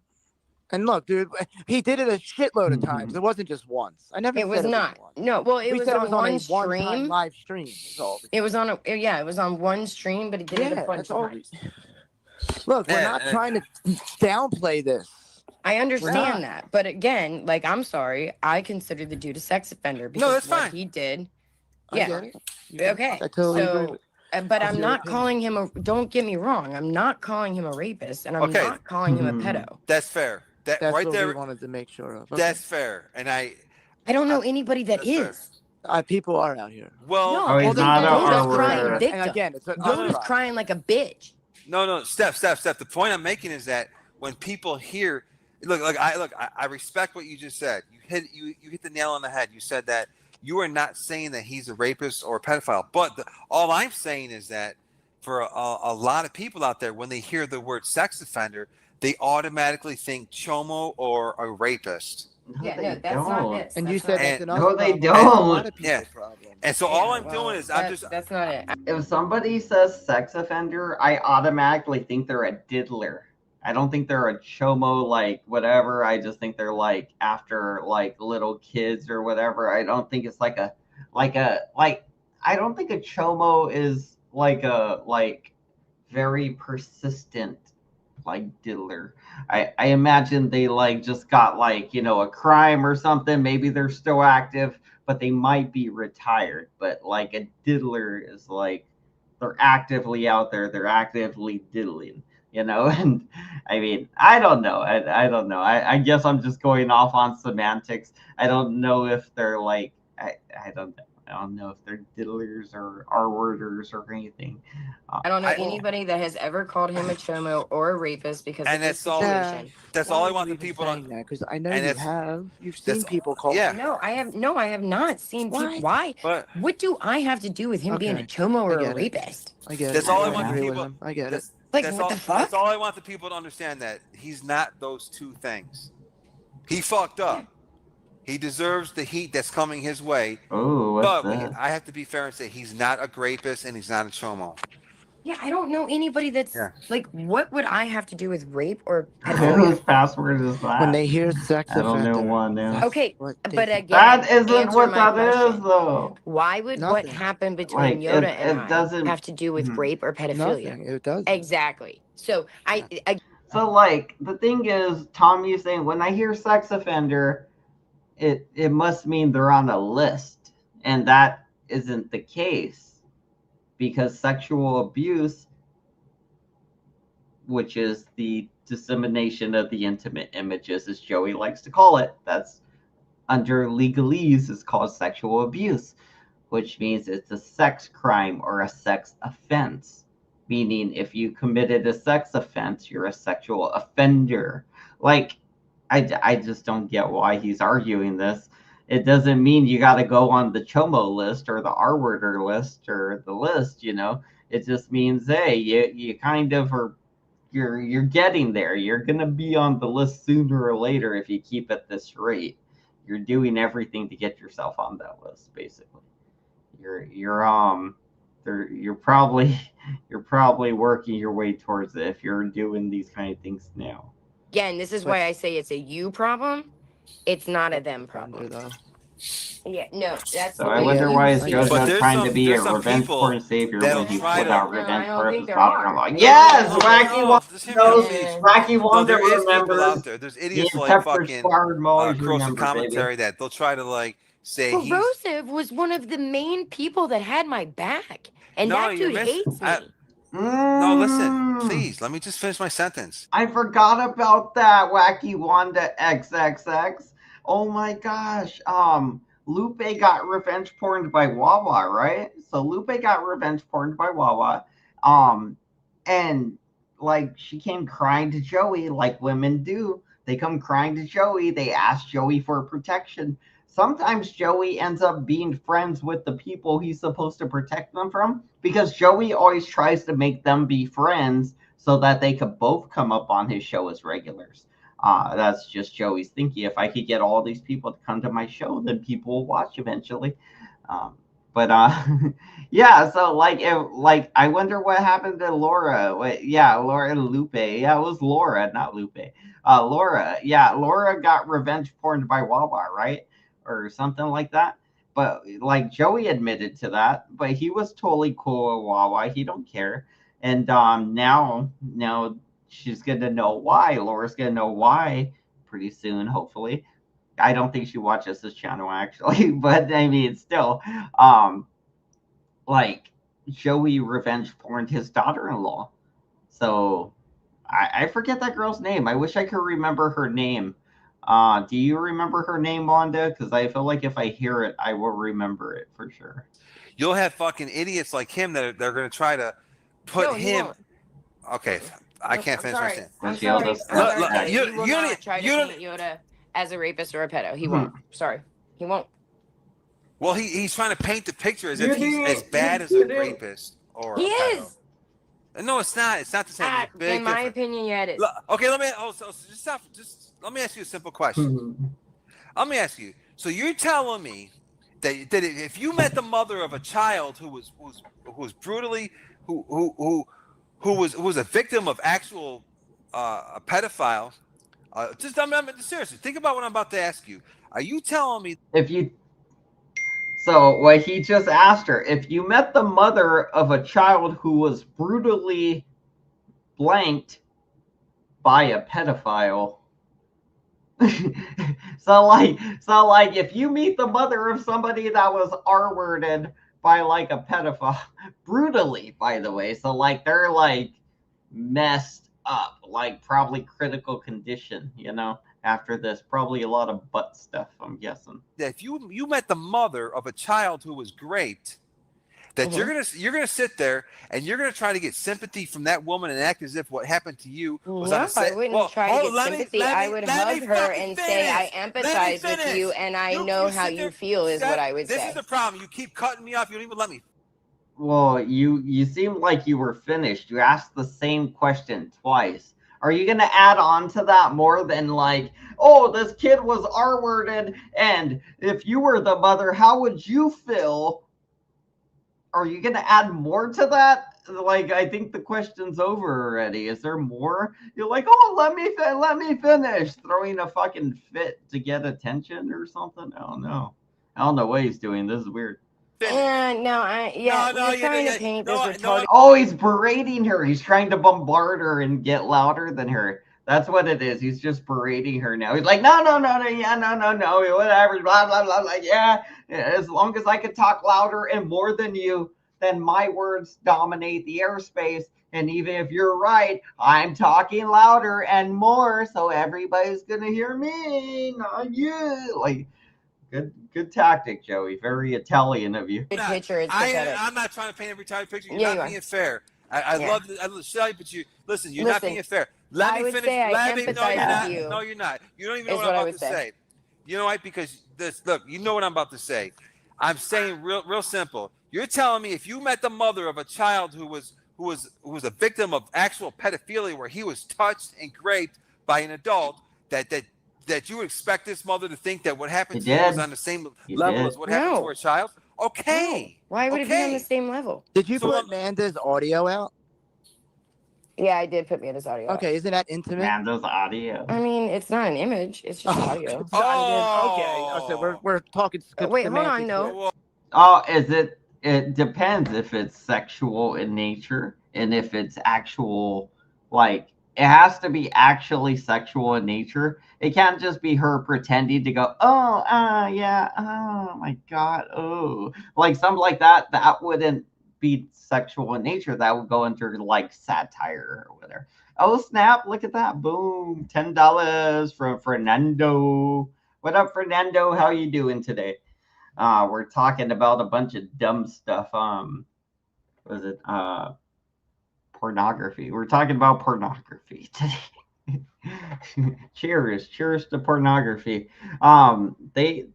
And look, dude, he did it a shitload of times. It wasn't just once. I never. It was not. No, well, it was on one stream. Live stream. It was on it was on one stream, but he did it a bunch of times. Look, we're not trying to downplay this. I understand that, but again, like, I'm sorry, I consider the dude a sex offender because that's what fine. he did. Yeah. Okay. I totally agree. But I'm not calling him don't get me wrong. I'm not calling him a rapist, and I'm not calling him a pedo. That's fair. That's right what there. we wanted to make sure of. That's fair. And I don't know anybody that is. People are out here. Well, he's not Yoda's crying victim. And again, it's Yoda's crying like a bitch. No, Steph. The point I'm making is that when people hear, I respect what you just said. You hit the nail on the head. You said that you are not saying that he's a rapist or a pedophile, but all I'm saying is that for a lot of people out there, when they hear the word sex offender, they automatically think chomo or a rapist. No, that's not it. And you said that's another no, they problem. don't. And so all I'm doing is that's not it. If somebody says sex offender, I automatically think they're a diddler. I don't think they're a chomo, like whatever. I just think they're like after like little kids or whatever. I don't think it's I don't think a chomo is like a very persistent like diddler. I imagine they like just got a crime or something. Maybe they're still active, but they might be retired. But like a diddler is like they're actively out there. They're actively diddling. And I mean, I don't know. I don't know. I guess I'm just going off on semantics. I don't know if they're like I don't know if they're diddlers or R-worders or anything. I don't know anybody that has ever called him a chomo or a rapist because of this situation. That's Why all are I you want the even people saying to. that? Because I know And you it's- have. You've that's- seen people call. yeah. No, I have not seen people. What? Why? But What do I have to do with him being a Okay, chomo I or a get it. rapist? I get That's it. all I I want the agree with people. him. I get it. That's, Like, that's what all. the fuck? That's all I want the people to understand, that he's not those two things. He fucked up. He deserves the heat that's coming his way. Oh, what's But that? I have to be fair and say he's not a rapist and he's not a chomo. Yeah, I don't know anybody that's like. What would I have to do with rape or Whose pedophilia? password is that? When they hear sex I don't know offender, one now. that's Okay, what they but think. again, That isn't answer what my that is, question. though. Why would what Nothing. happened between Like, Yoda it and I doesn't. have to do with rape or pedophilia? Nothing. It does. Exactly. So So, like, the thing is, Tommy is saying, when I hear sex offender, it must mean they're on a list, and that isn't the case, because sexual abuse, which is the dissemination of the intimate images, as Joey likes to call it, that's under legalese is called sexual abuse, which means it's a sex crime or a sex offense. Meaning, if you committed a sex offense, you're a sexual offender. Like, I just don't get why he's arguing this. It doesn't mean you got to go on the chomo list or the R-worder list or the list, you know. It just means, hey, you kind of are, you're getting there. You're gonna be on the list sooner or later if you keep at this rate. You're doing everything to get yourself on that list, basically. You're probably you're probably working your way towards it if you're doing these kind of things now. again, this is why I say it's a you problem. It's not a them problem. Though. Yeah, no, that's So the I way wonder you why is see it. But JoJo there's trying to some- be there's a some revenge people porn savior that'll when he's try put to- out No, I revenge don't for think his there daughter-in-law. are. Yes, No, Wacky no, Wanda just hear me out, knows. please. Wacky No, Wanda there is people remembers. out there. There's The idiots like Pepper fucking Squad always corrosive remember, baby. commentary that they'll try to like say he's. Corrosive was one of the main people that had my back, and No, that you're dude missing. hates me. No, listen, please. Let me just finish my sentence. I forgot about that, Wacky Wanda XXX. Oh my gosh. Lupe got revenge porned by Wawa, right? So Lupe got revenge porned by Wawa. And like she came crying to Joey like women do. They come crying to Joey. They ask Joey for protection. Sometimes Joey ends up being friends with the people he's supposed to protect them from because Joey always tries to make them be friends so that they could both come up on his show as regulars. That's just Joey's thinking. If I could get all these people to come to my show, then people will watch eventually. But yeah. So like I wonder what happened to Laura. Wait, yeah, Laura and Lupe. Yeah, it was Laura, not Lupe. Laura. Yeah, Laura got revenge porned by Wawa, right, or something like that. But like Joey admitted to that, but he was totally cool with Wawa. He don't care. And now she's gonna know why. Laura's gonna know why pretty soon, hopefully. I don't think she watches this channel actually, but I mean, still, like Joey revenge porned his daughter-in-law. So I forget that girl's name. I wish I could remember her name. Do you remember her name, Wanda? Because I feel like if I hear it, I will remember it for sure. You'll have fucking idiots like him that they're going to try to put him. Okay, I can't finish my sentence. I'm sorry. Look, He will not try to paint Yoda as a rapist or a pedo. He won't. Sorry, he won't. Well, he's trying to paint the picture as if he's as bad as a rapist or He a pedo. is. No, it's not. It's not the same. In my opinion, yeah, it is. Okay, let me. So just stop. Just let me ask you a simple question. Let me ask you. So you're telling me that if you met the mother of a child who was brutally who was a victim of actual a pedophile, seriously, think about what I'm about to ask you. Are you telling me So what he just asked her, if you met the mother of a child who was brutally blanked by a pedophile? so like if you meet the mother of somebody that was R-worded by like a pedophile, brutally, by the way, so like they're like messed up, like probably critical condition, you know, after this. Probably a lot of butt stuff, I'm guessing. That if you met the mother of a child who was raped, that you're gonna sit there and you're gonna try to get sympathy from that woman and act as if what happened to you was No, on I wouldn't try to get sympathy. I would hug her and say, I empathize with you and I know how you feel, is what I would say. This is the problem. You keep cutting me off. You don't even let me. Well, you seemed like you were finished. You asked the same question twice. Are you gonna add on to that more than like, oh, this kid was R-worded, and if you were the mother, how would you feel? Are you gonna add more to that? Like, I think the question's over already. Is there more? You're like, oh, let me finish, throwing a fucking fit to get attention or something. I don't know. I don't know what he's doing. This is weird. Yeah, we're trying to paint this retarded. Oh, he's berating her. He's trying to bombard her and get louder than her. That's what it is. He's just berating her now. He's like, no, yeah, no, whatever, blah, blah, blah, blah, yeah. As long as I can talk louder and more than you, then my words dominate the airspace. And even if you're right, I'm talking louder and more, so everybody's gonna hear me, not you. Like, good tactic, Joey. Very Italian of you. Picture is pathetic. I'm not trying to paint every time picture. You're not being fair. I love Shelly, but you're not being fair. Let me finish. No, you're not. You don't even know what I'm about to say. You know why? Because look, you know what I'm about to say. I'm saying real simple. You're telling me if you met the mother of a child who was a victim of actual pedophilia, where he was touched and raped by an adult, that you would expect this mother to think that what happened to you was on the same level as what happened to her child? Okay. No. Why would it be on the same level? Did you put Amanda's audio out? Yeah, I did put Amanda's audio out. Okay, isn't that intimate? Amanda's audio. I mean, it's not an image. It's just audio. Okay. Oh, so we're talking. Wait, hold on, though. Oh, it depends if it's sexual in nature and if it's actual, like, it has to be actually sexual in nature. It can't just be her pretending to go, oh, yeah, oh my God, oh. Like something like that, that wouldn't be sexual in nature. That would go into like satire or whatever. Oh, snap, look at that. Boom, $10 from Fernando. What up, Fernando? How you doing today? We're talking about a bunch of dumb stuff. Was it pornography? We're talking about pornography today. cheers to pornography. They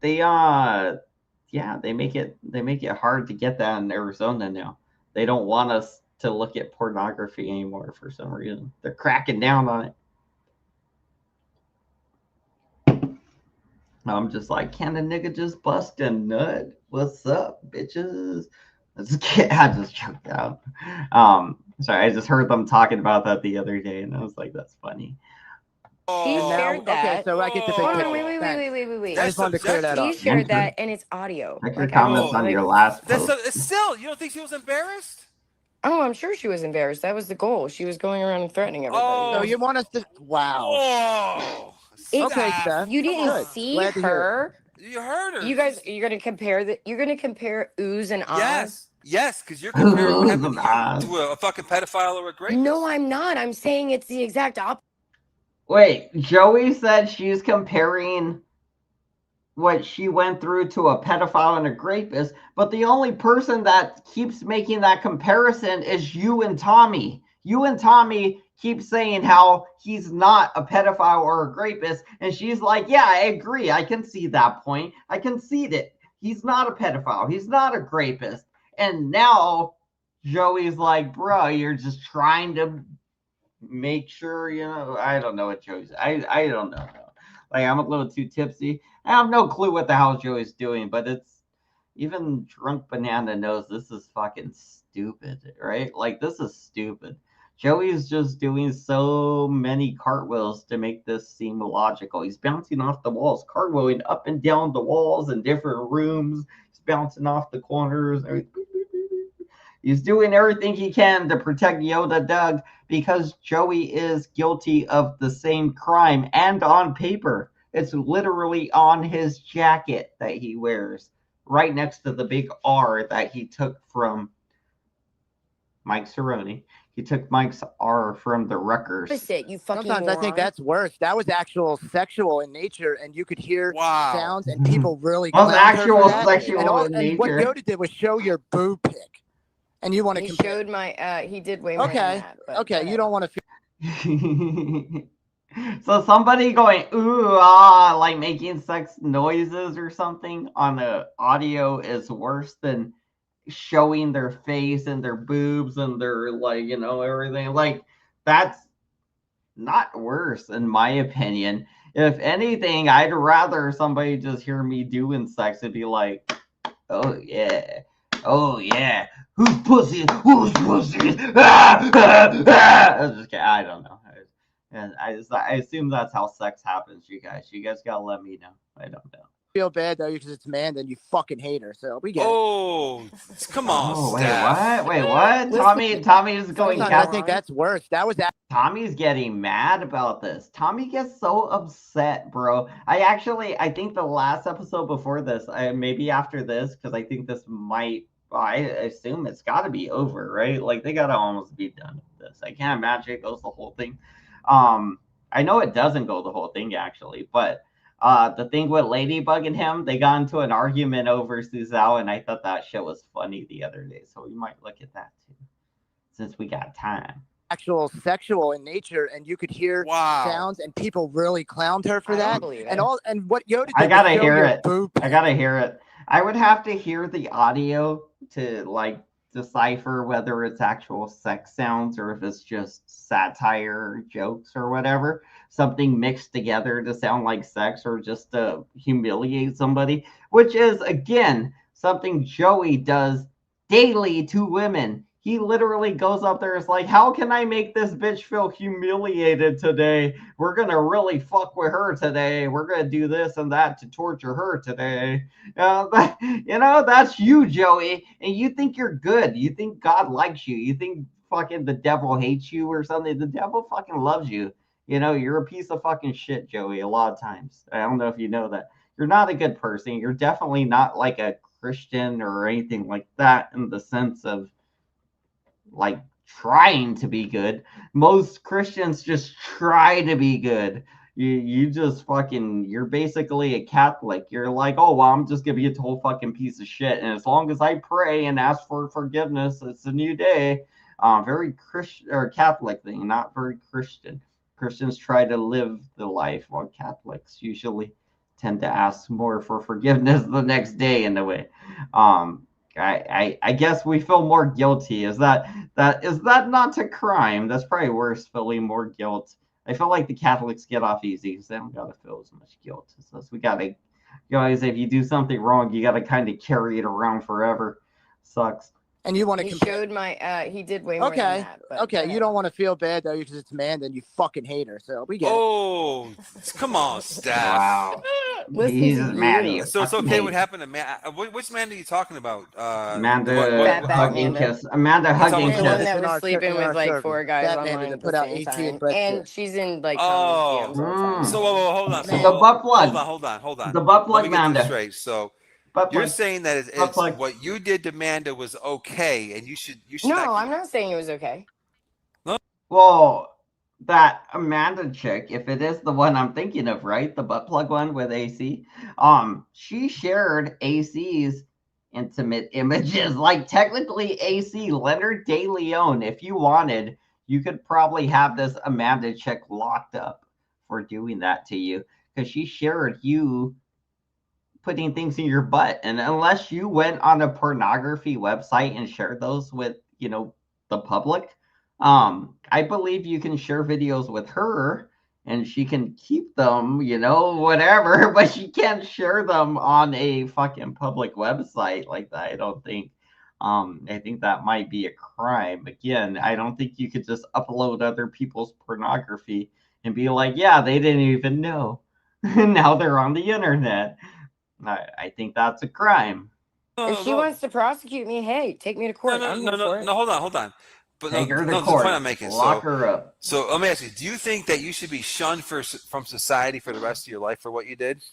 make it hard to get that in Arizona now. They don't want us to look at pornography anymore for some reason. They're cracking down on it. I'm just like, can a nigga just bust a nut? What's up, bitches? I just choked out. Sorry, I just heard them talking about that the other day, and I was like, that's funny. He shared that. Okay, so I get the picture. Wait. I just wanted to clear that up. He shared that, and it's audio. Check your comments on your last post. It's still, you don't think she was embarrassed? Oh, I'm sure she was embarrassed. That was the goal. She was going around and threatening everybody. So you want us to? Wow. Oh. Okay, Steph. You didn't see her. You heard her. You guys, you're gonna compare You're gonna compare oohs and ahs. Yes, because you're comparing what happened to a fucking pedophile or a rapist. No, I'm not. I'm saying it's the exact opposite. Wait, Joey said she's comparing what she went through to a pedophile and a rapist, but the only person that keeps making that comparison is you and Tommy. You and Tommy keep saying how he's not a pedophile or a rapist, and she's like, yeah, I agree. I can see that point. I concede it. He's not a pedophile. He's not a rapist. And now Joey's like, bro, you're just trying to make sure, I don't know what Joey's, I don't know. Like, I'm a little too tipsy. I have no clue what the hell Joey's doing, but it's, even drunk banana knows this is fucking stupid, right? Like, this is stupid. Joey's just doing so many cartwheels to make this seem logical. He's bouncing off the walls, cartwheeling up and down the walls in different rooms. He's bouncing off the corners. He's doing everything he can to protect Yoda Doug because Joey is guilty of the same crime, and on paper. It's literally on his jacket that he wears, right next to the big R that he took from Mike Cerrone. He took Mike's R from the Wreckers. Opposite, you fucking Sometimes I think moron. that's worse. That was actual sexual in nature, and you could hear Wow. sounds, and people really Was clowned her for actual that. sexual in And what nature. Yoda did was show your boob pic, and you want to He compare. showed my. He did way more than that. But Okay, you don't want to. So somebody going ooh ah like making sex noises or something on the audio is worse than showing their face and their boobs and their like everything. Like that's not worse in my opinion. If anything, I'd rather somebody just hear me doing sex and be like, oh yeah, oh yeah, who's pussy, who's pussy, I just kidding. I don't know. And I assume that's how sex happens, you guys. You guys gotta let me know. I don't know. Feel bad though because it's man, then you fucking hate her. So we get it. Oh, come on, Oh, Steph. wait, what? Tommy is going. Sometimes I think that's worse. That was Tommy's getting mad about this. Tommy gets so upset, bro. I think the last episode before this, maybe after this, because I think this might. I assume it's got to be over, right? Like they got to almost be done with this. I can't imagine it goes the whole thing. I know it doesn't go the whole thing actually, but the thing with Ladybug and him, they got into an argument over Suzao, and I thought that shit was funny the other day. So we might look at that too, since we got time. Actual sexual in nature, and you could hear sounds, and people really clowned her for that. And what Yoda did I gotta was show hear your it. boob I gotta hear it. I would have to hear the audio to like decipher whether it's actual sex sounds or if it's just satire or jokes or whatever. Something mixed together to sound like sex or just to humiliate somebody, which is again something Joey does daily to women. He literally goes up there, is like, how can I make this bitch feel humiliated today? We're gonna really fuck with her today. We're gonna do this and that to torture her today. That's you, Joey. And you think you're good. You think God likes you. You think fucking the devil hates you or something. The devil fucking loves you. You're a piece of fucking shit, Joey, a lot of times. I don't know if you know that. You're not a good person. You're definitely not like a Christian or anything like that in the sense of like trying to be good. Most Christians just try to be good. You just fucking, you're basically a Catholic. You're like, oh well, I'm just gonna be a total fucking piece of shit, and as long as I pray and ask for forgiveness, it's a new day. Very Christian or Catholic thing, not very Christian. Christians try to live the life, while Catholics usually tend to ask more for forgiveness the next day in a way. I guess we feel more guilty. Is that not a crime? That's probably worse, feeling more guilt. I feel like the Catholics get off easy because they don't gotta feel as much guilt. So we gotta, guys, if you do something wrong, you gotta kind of carry it around forever. Sucks. And you want to He compare. showed my. He did way more than that. But Okay, you don't want to feel bad though because it's man, then you fucking hate her. So we get it. Oh, come on, Steph. Wow. Listen He's to mad at you. you. So it's okay. What happened to man? Which man are you talking about? Amanda Fat hugging Amanda. kiss. Amanda hugging The one kiss. that was sleeping with like 4 guys Fat online Amanda at put the out same 18 time, breast and tip. she's in like Oh. Tommy's DMs all the time. So hold on. So The butt plug. Hold on. The butt plug, Let me get Amanda. this straight. So Butt you're plug. saying that it's plug. what you did to Amanda was okay, and you should. No, not I'm not saying it was okay. Well, that Amanda chick, if it is the one I'm thinking of, right? The butt plug one with AC. She shared AC's intimate images. Like technically AC, Leonard De Leon, if you wanted, you could probably have this Amanda chick locked up for doing that to you. Because she shared you putting things in your butt. And unless you went on a pornography website and shared those with, the public, I believe you can share videos with her and she can keep them, whatever, but she can't share them on a fucking public website like that, I don't think. I think that might be a crime. Again, I don't think you could just upload other people's pornography and be like, yeah, they didn't even know. Now they're on the internet. I think that's a crime. If she wants to prosecute me, hey, take me to court. No, hold on. But Take her to the court. point I'm making. Lock her up. So let me ask you: do you think that you should be shunned from society for the rest of your life for what you did?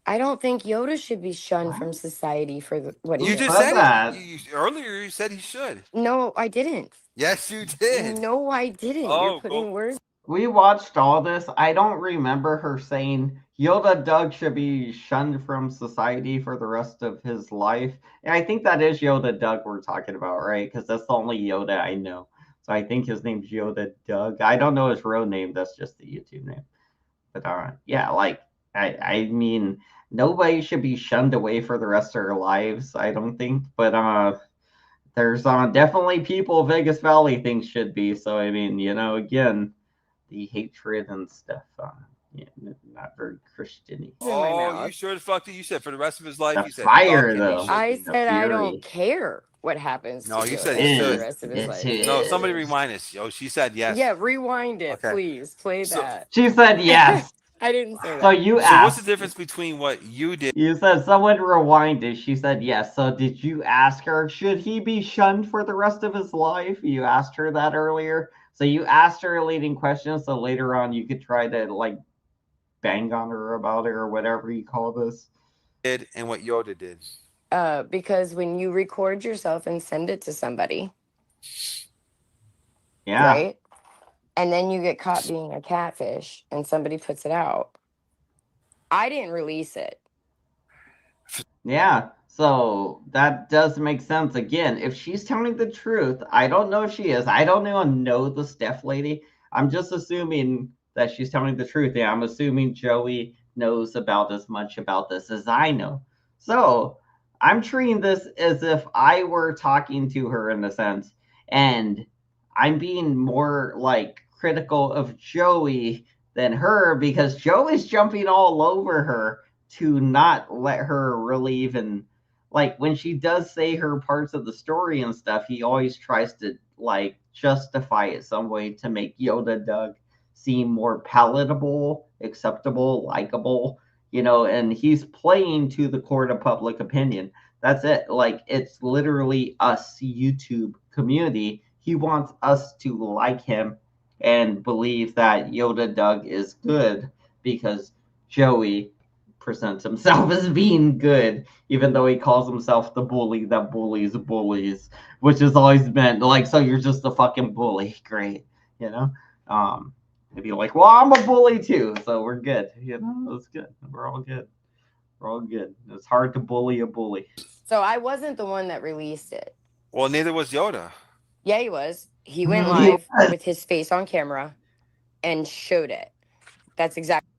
I don't think Yoda should be shunned from society for what he You did. just said said that. earlier. You said he should. No, I didn't. Yes, you did. No, I didn't. You're putting words. We watched all this. I don't remember her saying Yoda Doug should be shunned from society for the rest of his life. And I think that is Yoda Doug we're talking about, right? Because that's the only Yoda I know. So I think his name's Yoda Doug. I don't know his real name. That's just the YouTube name. But yeah, like I mean, nobody should be shunned away for the rest of their lives. I don't think. But there's definitely people Vegas Valley thinks should be. So I mean, again, the hatred and stuff. Yeah, not very Christian-y. Oh, you sure as fuck did. You said for the rest of his life. The You said fire, fuck him, though. I The said I don't fury. care what happens. No, to you Yoda said for he the should. rest of his life. No, somebody rewind us. Yo, she said yes. Yeah, rewind it, Okay. please. Play that. She said yes. I didn't say that. So you So asked. what's the difference between what you did? You said someone rewinded. She said yes. So did you ask her, should he be shunned for the rest of his life? You asked her that earlier. So you asked her a leading question. So later on, you could try to like bang on her about it or whatever you call this. And what Yoda did. Because when you record yourself and send it to somebody, Yeah. right? And then you get caught being a catfish and somebody puts it out. I didn't release it. Yeah. So that does make sense. Again, if she's telling the truth, I don't know if she is. I don't even know the Steph lady. I'm just assuming that she's telling the truth. Yeah, I'm assuming Joey knows about as much about this as I know. So I'm treating this as if I were talking to her in a sense, and I'm being more like critical of Joey than her because Joey's jumping all over her to not let her really even like when she does say her parts of the story and stuff, he always tries to like justify it some way to make Yoda Doug seem more palatable, acceptable, likable, and he's playing to the court of public opinion. That's it. Like it's literally us YouTube community. He wants us to like him and believe that Yoda Doug is good because Joey presents himself as being good, even though he calls himself the bully that bullies bullies, which has always been like, so you're just a fucking bully. Great, Maybe like, well, I'm a bully too, so we're good. It's good. We're all good. We're all good. It's hard to bully a bully. So I wasn't the one that released it. Well, neither was Yoda. Yeah, he was. He went live with his face on camera and showed it. That's exactly.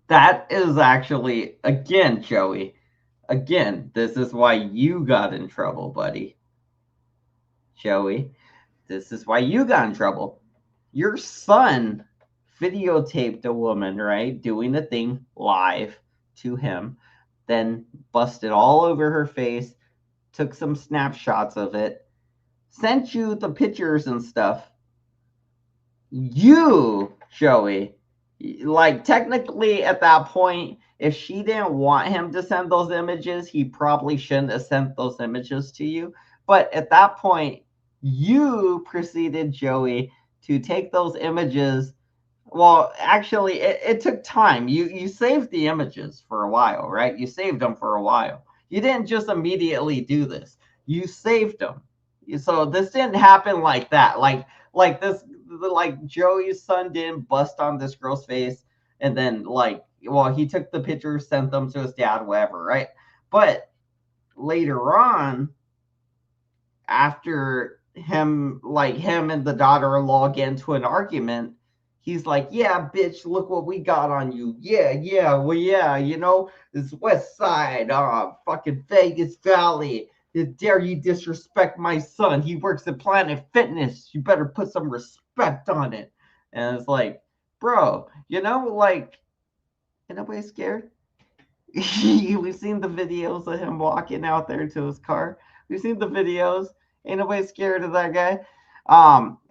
That is actually, again, Joey, this is why you got in trouble, buddy. Joey, this is why you got in trouble. Your son videotaped a woman, right, doing a thing live to him, then busted all over her face, took some snapshots of it, sent you the pictures and stuff. You, Joey, like technically at that point, if she didn't want him to send those images, he probably shouldn't have sent those images to you. But at that point, you proceeded, Joey, to take those images. Well, actually, it took time. You saved the images for a while, right? You saved them for a while. You didn't just immediately do this. You saved them. So this didn't happen like that. Like this, like Joey's son didn't bust on this girl's face, and then he took the pictures, sent them to his dad, whatever, right? But later on, after him and the daughter-in-law get into an argument, he's like, yeah, bitch, look what we got on you. Yeah, well, yeah, it's West Side, fucking Vegas Valley. How dare you disrespect my son? He works at Planet Fitness. You better put some respect on it. And it's like, bro, nobody scared. We've seen the videos of him walking out there to his car. We've seen the videos. Ain't nobody scared of that guy.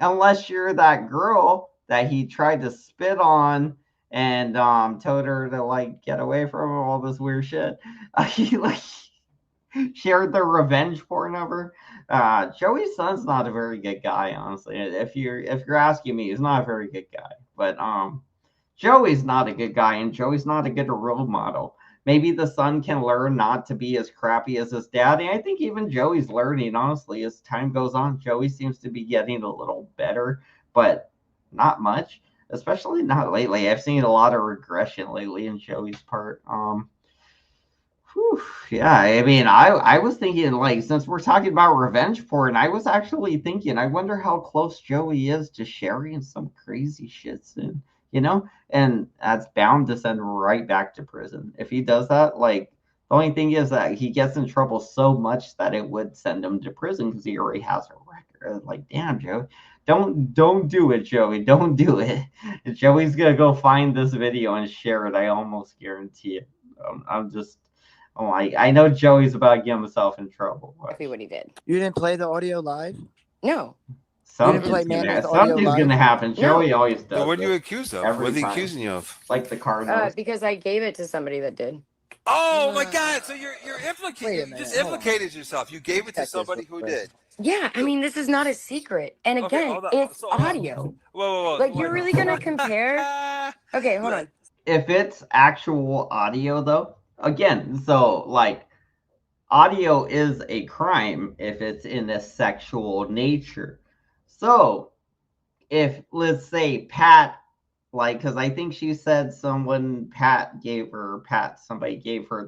Unless you're that girl that he tried to spit on and told her to get away from him, all this weird shit. He shared the revenge porn of her. Joey's son's not a very good guy, honestly. If you're asking me, he's not a very good guy. But Joey's not a good guy, and Joey's not a good role model. maybe the son can learn not to be as crappy as his dad. And I think even Joey's learning, honestly, as time goes on. Joey seems to be getting a little better, but not much, especially not lately. I've seen a lot of regression lately in Joey's part. Whew, yeah, I mean, I was thinking, like, since we're talking about revenge porn, I was actually thinking, I wonder how close Joey is to sharing some crazy shit soon, you know? And that's bound to send right back to prison. If he does that, like, the only thing is that he gets in trouble so much that it would send him to prison because he already has a record. Like, damn, Joey, don't do it, Joey. Don't do it. Joey's gonna go find this video and share it. I almost guarantee it. I'm just. Oh, I know Joey's about to get himself in trouble. Exactly what he did. You didn't play the audio live? No. didn't play Manny's audio Something's live? gonna happen. No. Joey always does. But what are you it accused of? every What are they time. accusing you of? Like the Cardinals. Because I gave it to somebody that did. Oh my God! So you're Wait a implicated. You minute, just hold on. implicated yourself. You gave it to Check this somebody real who quick. did. Yeah, I mean, this is not a secret. And Okay, again, hold on. it's So, hold on. audio. Whoa! Like, you're really gonna compare? Okay, hold on. If it's actual audio, though, again, so like audio is a crime if it's in a sexual nature. So if, let's say, Pat, like, because I think she said somebody gave her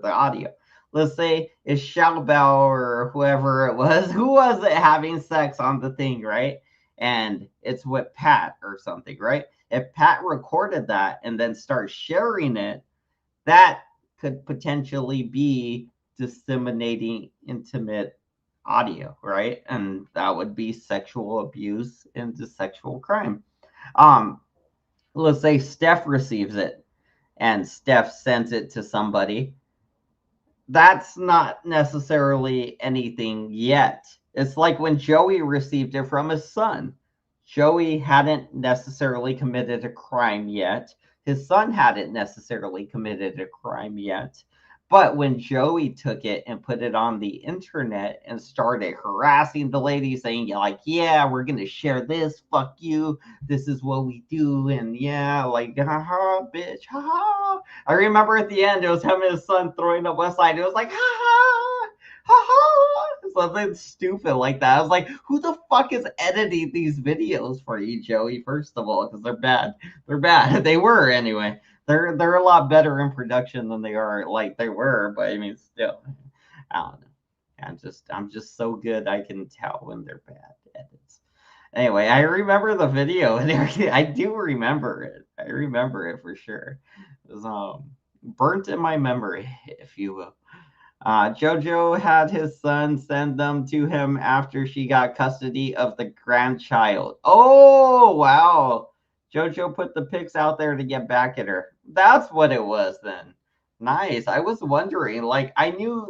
the audio. Let's say it's Xiaobao or whoever it was. Who was it having sex on the thing, right? And it's with Pat or something, right? If Pat recorded that and then starts sharing it, that could potentially be disseminating intimate audio, right? And that would be sexual abuse into sexual crime. Let's say Steph receives it and Steph sends it to somebody. That's not necessarily anything yet. It's like when Joey received it from his son. Joey hadn't necessarily committed a crime yet. His son hadn't necessarily committed a crime yet. But when Joey took it and put it on the internet and started harassing the lady, saying, like, yeah, we're going to share this, fuck you, this is what we do, and yeah, like, haha, bitch, haha. I remember at the end, it was him and his son throwing up West Side. It was like, haha, haha, something stupid like that. I was like, who the fuck is editing these videos for you, Joey, first of all, because they're bad. They're bad. They were, anyway. They're a lot better in production than they are like they were, but I mean, still, I don't know. I'm just so good I can tell when they're bad edits. Anyway, I remember the video and everything. I do remember it. I remember it for sure. It was burnt in my memory, if you will. Jojo had his son send them to him after she got custody of the grandchild. Oh wow. Jojo put the pics out there to get back at her. That's what it was then. Nice. I was wondering, like I knew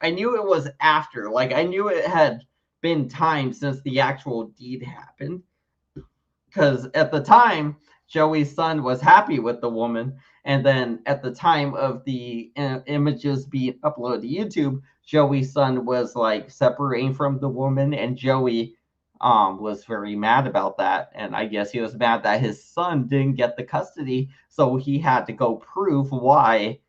it was after. Like I knew it had been time since the actual deed happened. Because at the time, Joey's son was happy with the woman. And then at the time of the images being uploaded to YouTube, Joey's son was like separating from the woman, and Joey was very mad about that. And I guess he was mad that his son didn't get the custody, so he had to go prove why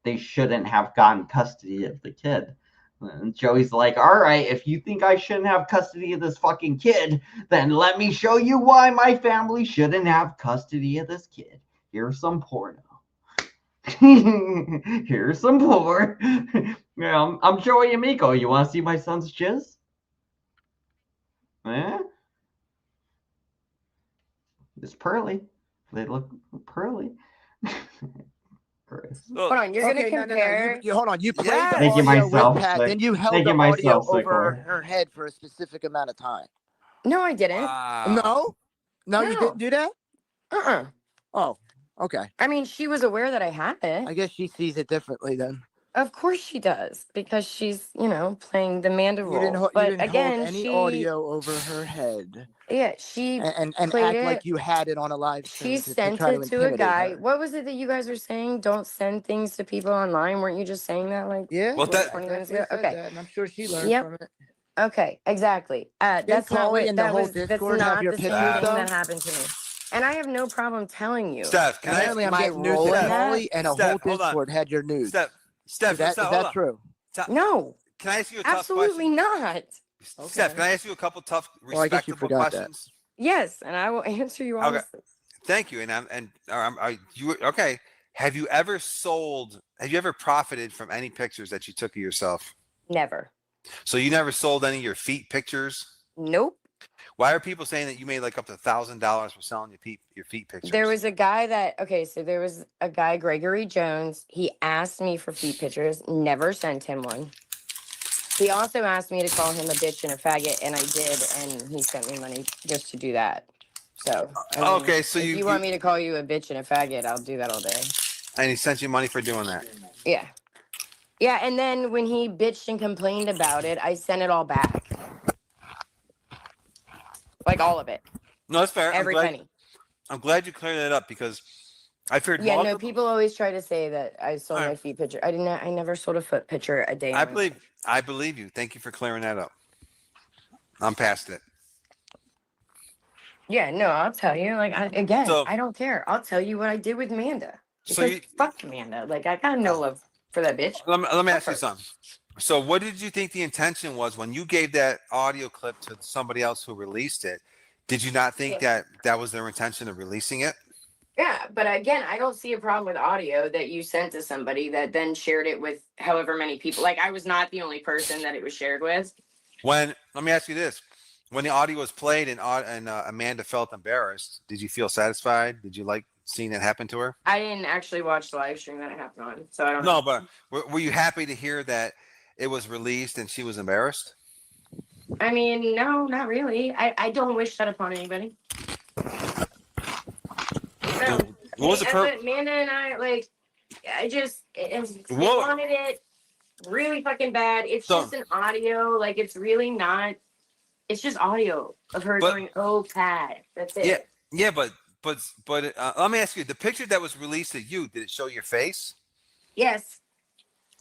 they shouldn't have gotten custody of the kid. And Joey's like, all right, if you think I shouldn't have custody of this fucking kid, then let me show you why my family shouldn't have custody of this kid. Here's some porno. Here's some porn. Yeah, I'm Joey Amico. You want to see my son's jizz? Eh? It's pearly. They look pearly. Hold on, you're gonna compare. Hold on, you played Yes. the Making audio myself with Pat, sick. then you held Making the audio myself sick over over. her head for a specific amount of time. No, I didn't. No, you No. didn't do that. Uh-uh. Oh, okay. I mean, she was aware that I had it. I guess she sees it differently then. Of course she does, because she's, playing the Manda You didn't, role. you But didn't again, hold any audio over her head. Yeah, she and played act like it. you had it on a live She stream sent try it to a intimidate guy. her. What was it that you guys were saying? Don't send things to people online. Weren't you just saying that like Yeah, Well, that- 20 minutes definitely ago? said Okay. that, and I'm sure she learned Yep. from it. Okay, exactly. That's not Chloe what and the that whole was. That's Discord have not your the same pictures, thing though? that happened to me. And I have no problem telling you. Steph, can I? Apparently, I'm my getting news role that in that? Chloe and a Steph, whole hold on. Discord had your news. Steph, Steph, Is that hold on. true? No, Can I ask you a tough absolutely question? not. Steph, can I ask you a couple tough, Well, I guess you respectable forgot that. questions? Yes, and I will answer you honestly. Thank you. Okay. Have you ever profited from any pictures that you took of yourself? Never. So you never sold any of your feet pictures? Nope. Why are people saying that you made like up to $1,000 for selling your feet pictures? There was a guy there was a guy, Gregory Jones. He asked me for feet pictures, never sent him one. He also asked me to call him a bitch and a faggot, and I did, and he sent me money just to do that. So, okay, so if you want me to call you a bitch and a faggot, I'll do that all day. And he sent you money for doing that? Yeah. Yeah, and then when he bitched and complained about it, I sent it all back. Like all of it. No, that's fair. Every penny. I'm glad you cleared that up because I've heard no, people always try to say that I sold my feet picture. I never sold a foot picture a day. I believe you. Thank you for clearing that up. I'm past it. Yeah, no, I'll tell you. Like, I don't care. I'll tell you what I did with Amanda. Because fuck Amanda. Like, I got no love for that bitch. Let me ask you something. So what did you think the intention was when you gave that audio clip to somebody else who released it? Did you not think that was their intention of releasing it? Yeah, but again, I don't see a problem with audio that you sent to somebody that then shared it with however many people. Like, I was not the only person that it was shared with. Let me ask you this. When the audio was played and Amanda felt embarrassed, did you feel satisfied? Did you like seeing that happen to her? I didn't actually watch the live stream that it happened on, so I don't know. No, but were you happy to hear that it was released and she was embarrassed? I mean, no, not really. I don't wish that upon anybody. No. What was the purpose? Amanda and I, like, we wanted it really fucking bad. It's just an audio. Like, it's really not. It's just audio of her going, "Oh, Pat." That's it. Yeah, but let me ask you: the picture that was released of you, did it show your face? Yes.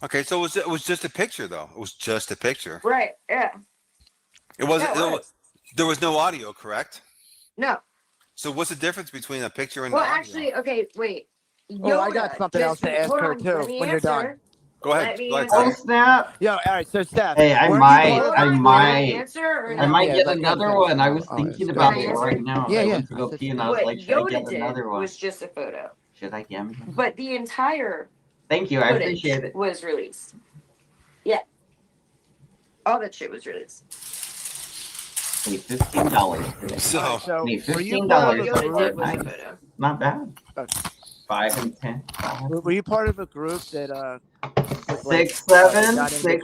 Okay, so it was just a picture, though. It was just a picture. Right. Yeah. It wasn't. There was no audio, correct? No. So what's the difference between a picture and? Well, actually, okay, wait. Yoda, I got something else to ask her too when you're done. Go ahead. Oh snap! Yo, all right. So Steph. Hey, I might get let another one. I was thinking about it right now. Yeah, I yeah. went to go pee, and I was like, should I get another one? Was just a photo. Should I get? But the entire. Thank you. I appreciate it. Was released. Yeah. All that shit was released. Hey, $15. So hey, $15. Not bad. 5 and 10. Were you part of a group that got into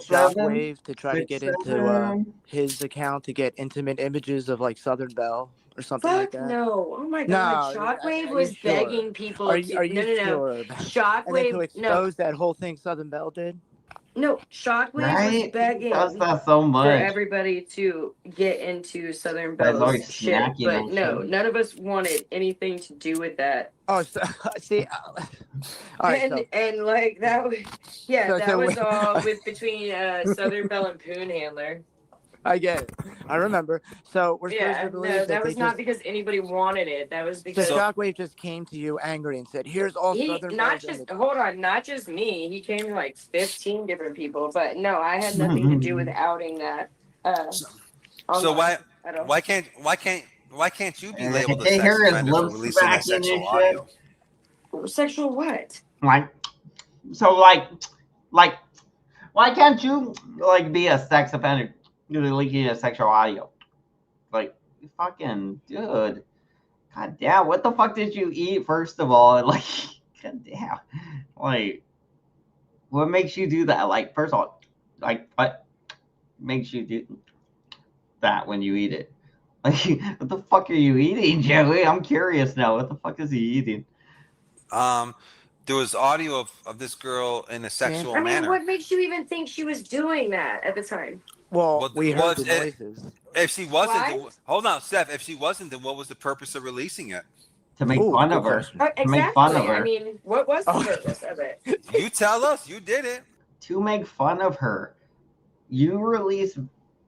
Shockwave to try to get into his account to get intimate images of like Southern Belle or something like that? No. Oh my god. Shockwave was begging people Are you sure? Shockwave and then to expose that whole thing Southern Belle did? No, Shockwave was begging so much for everybody to get into Southern Belle's shit, but no, none of us wanted anything to do with that. Oh, so, see, all right, and like that was, that was all with between Southern Belle and Poon Handler. I get it. I remember. So we're supposed to believe that was not because anybody wanted it. That was because Shockwave just came to you angry and said, "Here's all Southern Belle." Not just me. He came to like 15 different people, but no, I had nothing to do with outing that. So why can't you be labeled a sex offender for releasing that sexual audio? Sexual what? Like, why can't you like be a sex offender? You're leaking a sexual audio. Like, fucking dude. God damn, what the fuck did you eat, first of all? Like, god damn. Like, what makes you do that? Like, first of all, like, what makes you do that when you eat it? Like, what the fuck are you eating, Joey? I'm curious now. What the fuck is he eating? There was audio of this girl in a sexual manner. What makes you even think she was doing that at the time? Well, we heard the noises. If she wasn't, hold on, Steph. If she wasn't, then what was the purpose of releasing it? To make fun of her. Exactly. To make fun of her. I mean, what was the purpose of it? You tell us. You did it. To make fun of her. You release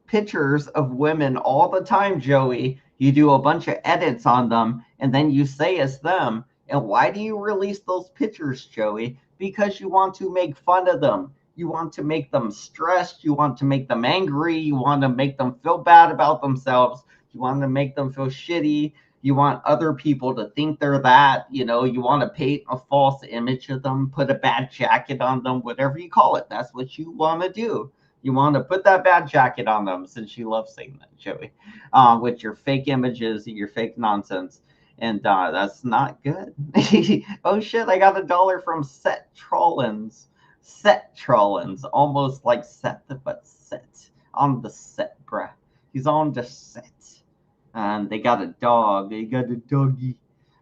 pictures of women all the time, Joey. You do a bunch of edits on them, and then you say it's them. And why do you release those pictures, Joey? because you want to make fun of them. You want to make them stressed. You want to make them angry. You want to make them feel bad about themselves. You want to make them feel shitty. You want other people to think they're that. You want to paint a false image of them, put a bad jacket on them, whatever you call it. That's what you want to do. You want to put that bad jacket on them, since you love saying that, Joey, with your fake images, your fake nonsense. And that's not good. Oh shit, I got $1 from Set Trollins. Set Trollins. Almost like set, but set. On the set, bruh. He's on the set. And they got a dog. They got a doggy.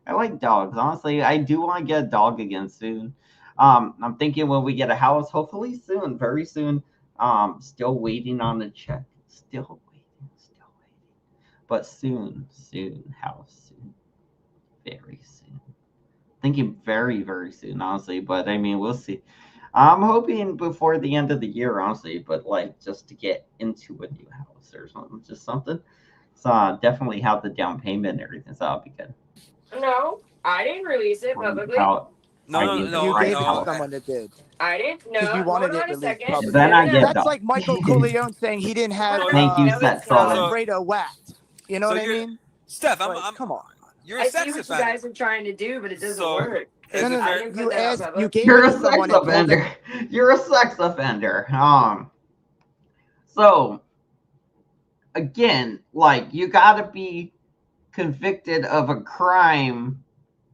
I like dogs. Honestly, I do want to get a dog again soon. I'm thinking when we get a house, hopefully soon, very soon. Still waiting on the check. Still waiting. But soon, house soon. Very soon. Thinking very, very soon, honestly. But I mean, we'll see. I'm hoping before the end of the year, honestly, but like just to get into a new house or something, just something. So definitely have the down payment and everything, so that'll be good. No, I didn't release it publicly. No, You gave it to someone that did. I didn't. No, Because you wanted it released publicly. Then I get That's like Michael Corleone saying he didn't have Thank you, Seth Sullivan. Alfredo whacked. You know what I mean? Steph, come on. You're I a see sex what you offender. guys are trying to do, but it doesn't work. You gave You're it a to sex someone and told offender. them. You're a sex offender. So again, like you gotta be convicted of a crime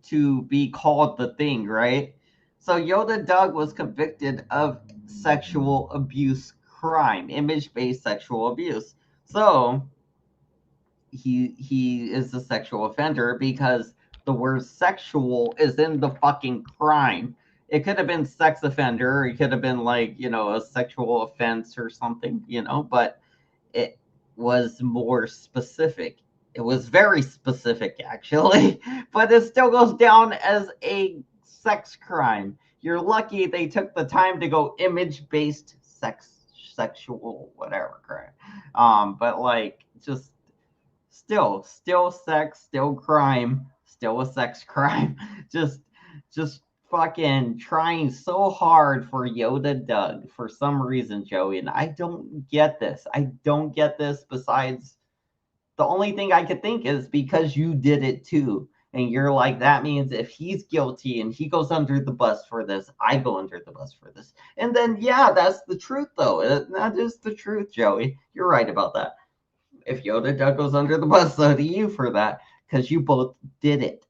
to be called the thing, right? So Yoda Doug was convicted of sexual abuse crime, image-based sexual abuse. So he is a sexual offender because the word sexual is in the fucking crime. It could have been sex offender, it could have been like, a sexual offense or something, but it was more specific. It was very specific, actually, but it still goes down as a sex crime. You're lucky they took the time to go image-based sexual, whatever crime. But like, just still sex, still crime, still a sex crime. just fucking trying so hard for Yoda Doug for some reason, Joey, and I don't get this. Besides, the only thing I could think is because you did it too. And you're like, that means if he's guilty and he goes under the bus for this, I go under the bus for this. And then, yeah, that's the truth, though. That is the truth, Joey. You're right about that. If Yoda Doug goes under the bus, so do you for that, because you both did it.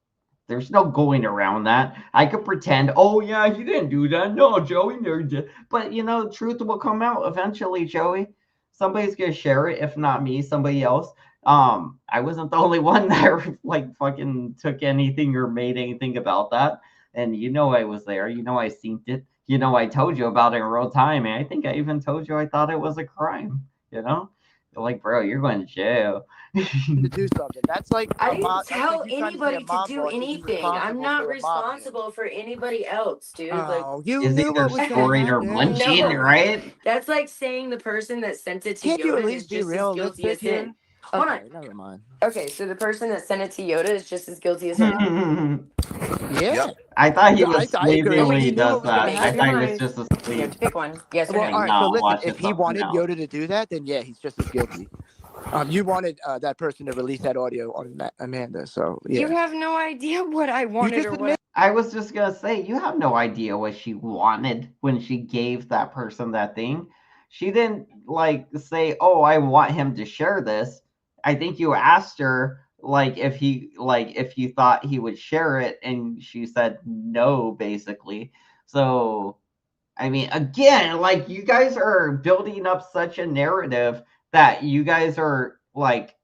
There's no going around that. I could pretend, oh yeah, he didn't do that. No, Joey never did. But truth will come out eventually, Joey. Somebody's gonna share it. If not me, somebody else. I wasn't the only one that like fucking took anything or made anything about that. And I was there. I seen it. I told you about it in real time. And I think I even told you I thought it was a crime. Like, bro, you're going to jail. To do something. That's like I didn't tell anybody to do anything. I'm not responsible for anybody else, dude. You is knew either what was scoring or munching, right? That's like saying the person that sent it to Can't you Yoda at least is be just as guilty as realistic here? him. Hold on. Never mind. Okay, so the person that sent it to Yoda is just as guilty as him. Yeah. I thought he was I agree. sleeping when he He knew does what was that. gonna I thought he was happen. just You asleep. have to pick one. Yes or Well, no. all right. So listen, watching if he something wanted else. Yoda to do that, then yeah, he's just as guilty. You wanted that person to release that audio on Amanda, so yeah. You have no idea what I wanted or what. I was just gonna say, you have no idea what she wanted when she gave that person that thing. She didn't like say, "Oh, I want him to share this." I think you asked her if you thought he would share it, and she said no, basically. So, I mean, again, like you guys are building up such a narrative that you guys are like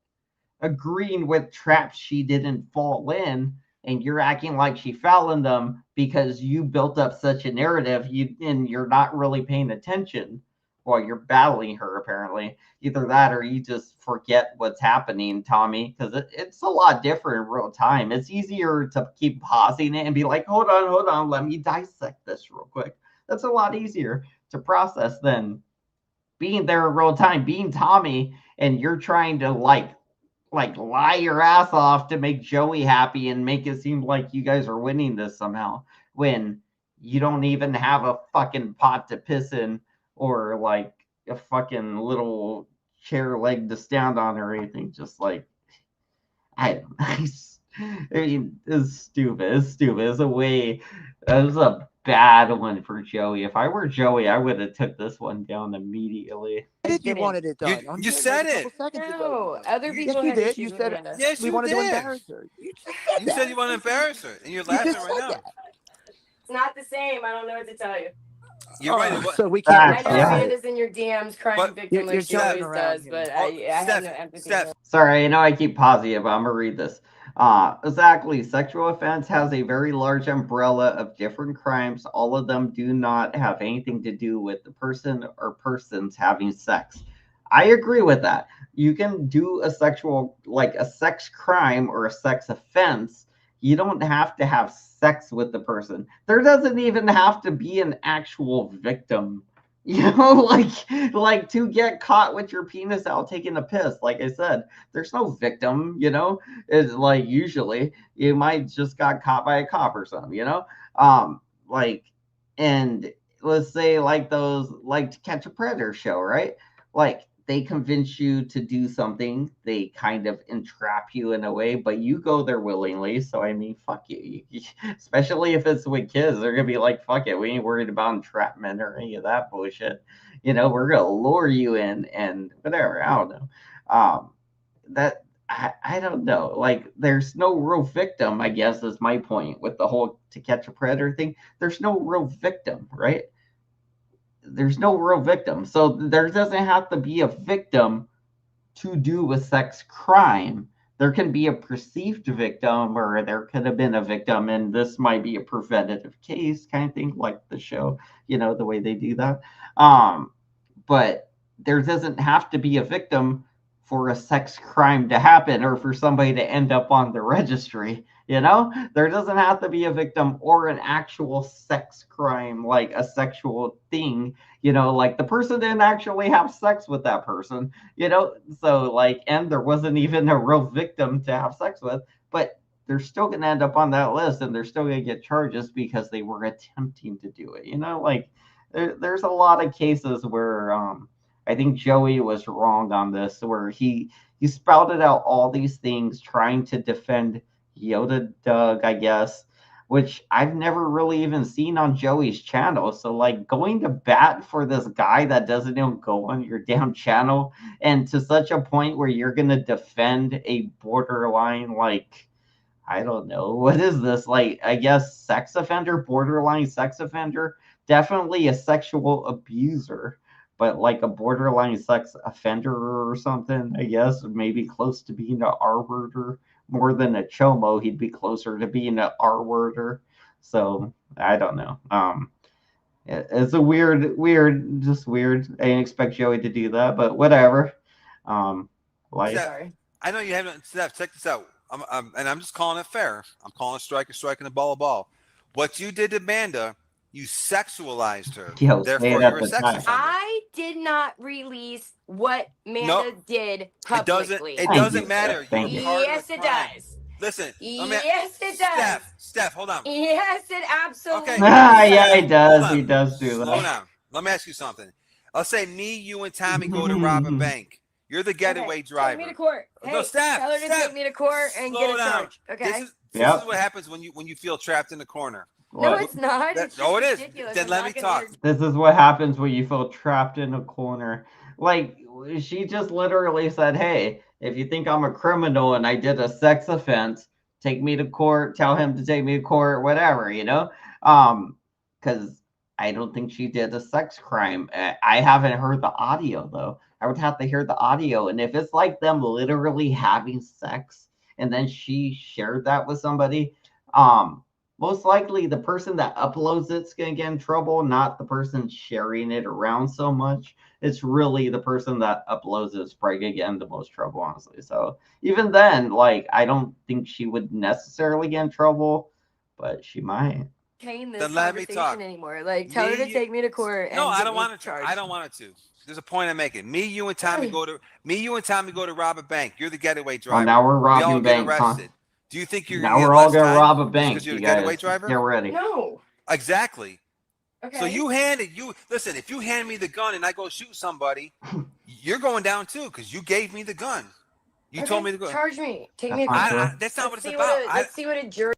agreeing with traps she didn't fall in, and you're acting like she fell in them because you built up such a narrative, and you're not really paying attention while you're battling her, apparently. Either that or you just forget what's happening, Tommy, because it's a lot different in real time. It's easier to keep pausing it and be like, hold on, let me dissect this real quick. That's a lot easier to process than being there in real time, being Tommy, and you're trying to like lie your ass off to make Joey happy and make it seem like you guys are winning this somehow, when you don't even have a fucking pot to piss in or like a fucking little chair leg to stand on or anything. Just like I don't know. I mean, it's stupid. It's stupid. It's a way. That was a bad one for Joey. If I were Joey, I would have took this one down immediately. You wanted it done. You said it. No, other Yes, people you had did. issues You with said Amanda. Yes, we you wanted to did. embarrass her. You just said You that. said you want to embarrass her, and you're You laughing just right said now. that. It's not the same. I don't know what to tell you. You're right. It wa- So we I can't. know Yeah. Amanda's in your DMs crying But- victim You're like she jumping always around does, here. but Oh, I have no empathy. Steph. for her. Sorry, I know I keep pausing it, but I'm gonna read this. Exactly. Sexual offense has a very large umbrella of different crimes. All of them do not have anything to do with the person or persons having sex. I agree with that. You can do a sexual, like a sex crime or a sex offense. You don't have to have sex with the person. There doesn't even have to be an actual victim. You know, like to get caught with your penis out taking a piss. Like I said, there's no victim. You know, it's like usually you might just got caught by a cop or something. You know, like and let's say like those like To Catch a Predator show, right? Like they convince you to do something, they kind of entrap you in a way, but you go there willingly. So I mean, fuck you. Especially if it's with kids, they're gonna be like, fuck it, we ain't worried about entrapment or any of that bullshit. You know, we're gonna lure you in and whatever. I don't know. That I don't know. Like, there's no real victim, I guess, is my point with the whole To Catch a Predator thing. There's no real victim, right? There's no real victim. So there doesn't have to be a victim to do a sex crime. There can be a perceived victim, or there could have been a victim, and this might be a preventative case kind of thing, like the show, the way they do that. But there doesn't have to be a victim for a sex crime to happen or for somebody to end up on the registry. There doesn't have to be a victim or an actual sex crime, like a sexual thing, like the person didn't actually have sex with that person, so like, and there wasn't even a real victim to have sex with, but they're still going to end up on that list and they're still going to get charges because they were attempting to do it, like there's a lot of cases where I think Joey was wrong on this, where he spouted out all these things trying to defend Yoda Doug, I guess, which I've never really even seen on Joey's channel. So like going to bat for this guy that doesn't even go on your damn channel, and to such a point where you're gonna defend a borderline, like, I don't know, what is this? Like, I guess sex offender, borderline sex offender, definitely a sexual abuser, but like a borderline sex offender or something, I guess, maybe close to being an R-worder. More than a chomo, he'd be closer to being an R-worder. So I don't know. It's a just weird. I didn't expect Joey to do that, but whatever. Like, Sorry. I know you haven't. Steph, check this out. And I'm just calling it fair. I'm calling a strike, and a ball, a ball. What you did to Amanda, you sexualized her. Yo, Therefore, say it at you're a the sex time. offender. I did not release what Amanda did publicly. It Thank doesn't you, matter. Steph. Thank You're you. part Yes, of the it crime. does. Listen. Yes, it does. Steph, hold on. Yes, it absolutely Okay. Yeah, he does. does. Hold He on. does do Slow that. down. Let me ask you something. I'll say me, you, and Tommy go to rob a bank. You're the getaway driver. Take me to court. Hey, No, Steph. tell her to take me to court and Slow get a down. charge. Okay. This is what happens when you feel trapped in the corner. No, What? it's not. It's just it is. ridiculous. Then I'm let not me gonna talk. hear- This is what happens when you feel trapped in a corner. Like, she just literally said, hey, if you think I'm a criminal and I did a sex offense, take me to court, tell him to take me to court, whatever, because I don't think she did a sex crime. I haven't heard the audio though. I would have to hear the audio, and if it's like them literally having sex and then she shared that with somebody, most likely the person that uploads it's going to get in trouble, not the person sharing it around so much. It's really the person that uploads it's probably going to get into the most trouble, honestly. So even then, like, I don't think she would necessarily get in trouble, but she might. This Then let me talk. conversation anymore. Like, tell her to take me to court. No, and I get don't me want it to. charged. I don't want it to. There's a point I'm making. Me, you, and Tommy go to rob a bank. You're the getaway driver. Well, now we're We all robbing get banks, arrested. huh? Do you think you're Now gonna we're get all less going to time rob a just bank, because you're you the getaway guys. driver? Get ready. No. Exactly. Okay. So listen, if you hand me the gun and I go shoot somebody, you're going down too because you gave me the gun. You told me to go. Charge me. Take That's me. not true. That's not what it's See about. let's see what a jury.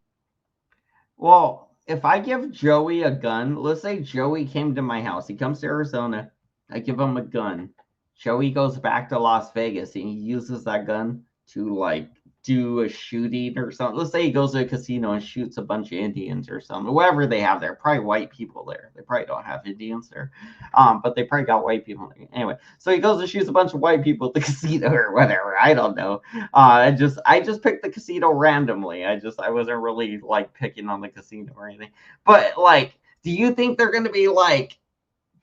Well, if I give Joey a gun, let's say Joey came to my house. He comes to Arizona. I give him a gun. Joey goes back to Las Vegas and he uses that gun to like do a shooting or something. Let's say he goes to a casino and shoots a bunch of Indians or something. Whatever they have there, probably white people there. They probably don't have Indians there, but they probably got white people there. Anyway. So he goes and shoots a bunch of white people at the casino or whatever. I don't know. I just picked the casino randomly. I wasn't really like picking on the casino or anything. But like, do you think they're gonna be like,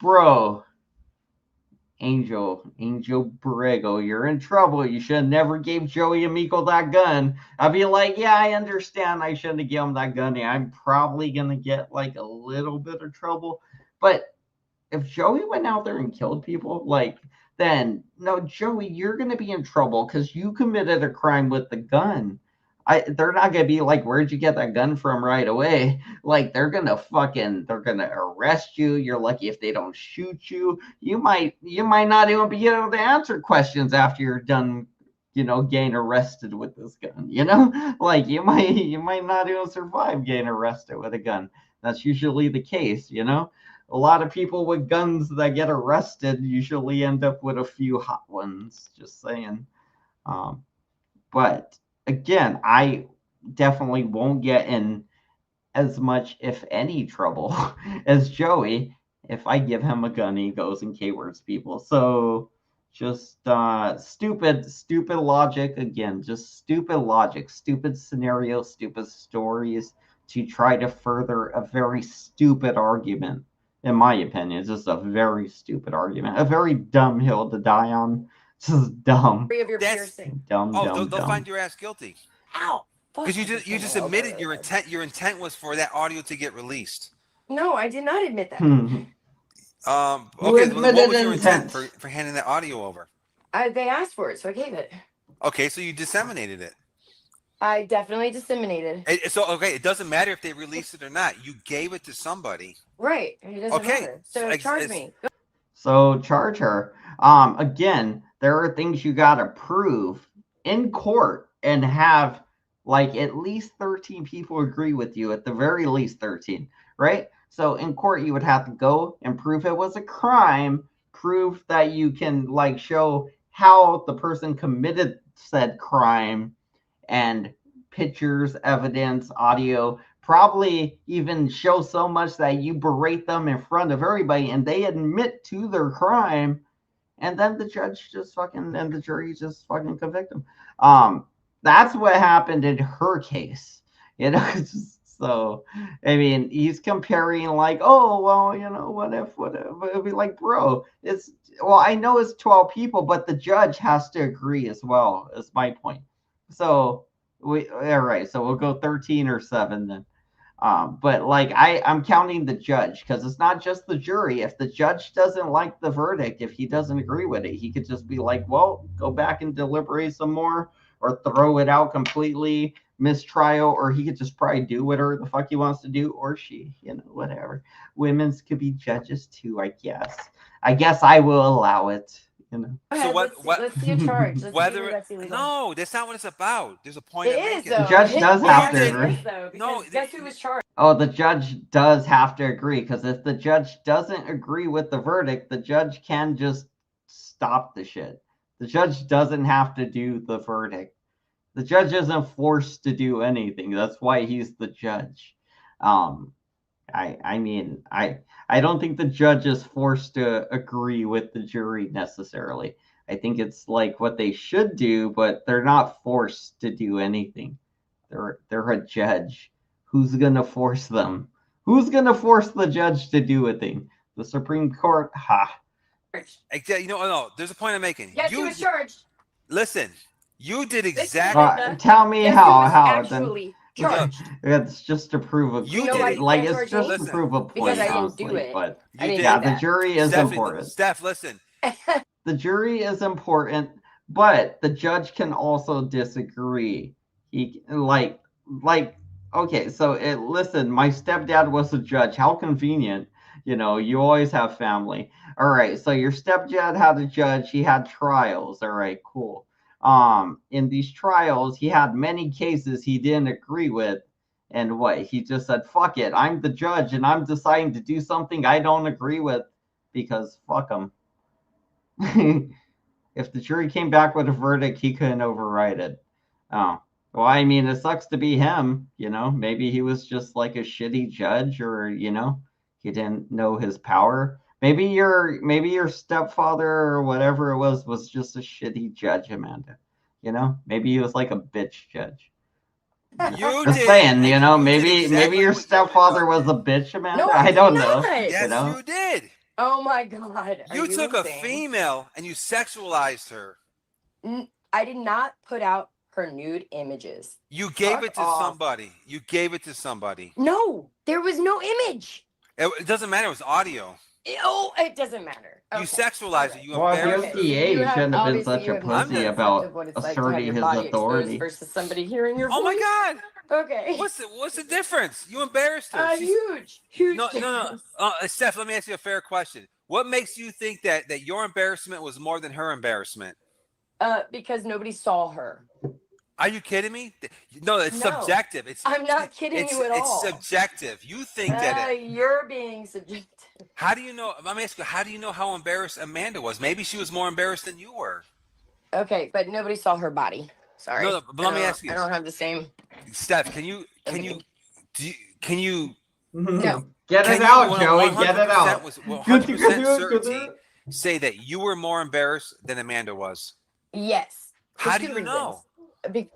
bro? Angel Borrego, you're in trouble. You should have never gave Joey Amico that gun. I'd be like, yeah, I understand. I shouldn't have given him that gun. Yeah, I'm probably gonna get like a little bit of trouble. But if Joey went out there and killed people, like, then no, Joey, you're gonna be in trouble because you committed a crime with the gun. They're not gonna be like, where'd you get that gun from right away? Like, they're gonna arrest you. You're lucky if they don't shoot you. You might not even be able to answer questions after you're done, getting arrested with this gun. Like you might not even survive getting arrested with a gun. That's usually the case. A lot of people with guns that get arrested usually end up with a few hot ones. Just saying. But again, I definitely won't get in as much, if any, trouble as Joey if I give him a gun. He goes and K-words people. So just stupid logic again. Just stupid logic, stupid scenarios, stupid stories to try to further a very stupid argument. In my opinion, it's just a very stupid argument, a very dumb hill to die on. Just dumb. Of your piercing. Dumb. They'll find your ass guilty. Ow. Because you just admitted your intent. Your intent was for that audio to get released. No, I did not admit that. You Okay. What was your intent. intent for handing that audio over? They asked for it, so I gave it. Okay, so you disseminated it. I definitely disseminated. It doesn't matter if they released it or not. You gave it to somebody. Right. It doesn't matter. So charge me. So charge her. Again, there are things you gotta prove in court and have like at least 13 people agree with you, at the very least 13, right? So in court, you would have to go and prove it was a crime, prove that you can like show how the person committed said crime, and pictures, evidence, audio, probably even show so much that you berate them in front of everybody and they admit to their crime, and then the jury just fucking convict them. That's what happened in her case. So, I mean, he's comparing like, oh, well, what if, it'd be like, bro, I know it's 12 people, but the judge has to agree as well, is my point. So, all right, so we'll go 13 or 7 then. But like, I'm counting the judge because it's not just the jury. If the judge doesn't like the verdict, if he doesn't agree with it, he could just be like, well, go back and deliberate some more, or throw it out completely, mistrial, or he could just probably do whatever the fuck he wants to do, or she, whatever. Women's could be judges too, I guess. I will allow it. So let's see a charge. No, that's not what it's about. There's a point. It is, the judge does have to agree. No, guess who was charged? Oh, the judge does have to agree, because if the judge doesn't agree with the verdict, the judge can just stop the shit. The judge doesn't have to do the verdict. The judge isn't forced to do anything. That's why he's the judge. I mean, I don't think the judge is forced to agree with the jury necessarily. I think it's like what they should do, but they're not forced to do anything. They're a judge. Who's gonna force them? Who's gonna force the judge to do a thing? The Supreme Court? Ha. No, there's a point I'm making. Yes, he was charged. Listen, you did exactly. Tell me how. Actually charged. It's just to prove a point. Like, it's just to prove a point. Because I didn't do it. But yeah, the jury is important. Steph, listen. The jury is important, but the judge can also disagree. He like Okay, so listen, my stepdad was a judge. How convenient. You always have family. All right, so your stepdad had a judge. He had trials. All right, cool. In these trials, he had many cases he didn't agree with. And what? He just said, fuck it. I'm the judge and I'm deciding to do something I don't agree with because fuck him. If the jury came back with a verdict, he couldn't override it. Oh, well, I mean, it sucks to be him. Maybe he was just like a shitty judge, or he didn't know his power. Maybe your stepfather or whatever it was just a shitty judge, Amanda. Maybe he was like a bitch judge. You Just did, saying, and you did maybe exactly your what Yoda stepfather done was did. a bitch, Amanda. No, I I did don't know. not. Yes, you did. Oh my God. Are You you took a insane? female and you sexualized her. I did not put out her nude images. You gave Fuck it to off. somebody. You gave it to somebody. No, there was no image. It doesn't matter. It was audio. Oh, it doesn't matter. You Okay. sexualized it. You Well, if he was embarrassed her. DA, he shouldn't have been Obviously such you a have no pussy concept about of what it's like to have asserting your his body exposed authority. versus somebody hearing your Oh my voice. God. Okay. What's the difference? You embarrassed her. Huge No. difference. Steph, let me ask you a fair question. What makes you think that your embarrassment was more than her embarrassment? Because nobody saw her. Are you kidding me? No, it's subjective. I'm not kidding you at all. It's subjective. You think that you're being subjective. How do you know? Let me ask you. How do you know how embarrassed Amanda was? Maybe she was more embarrassed than you were. Okay, but nobody saw her body. Sorry. No, but let me ask you. I don't have the same. Steph, can you No. Get it out, Joey. Get it out. 100% certainty say that you were more embarrassed than Amanda was? Yes. How do you know?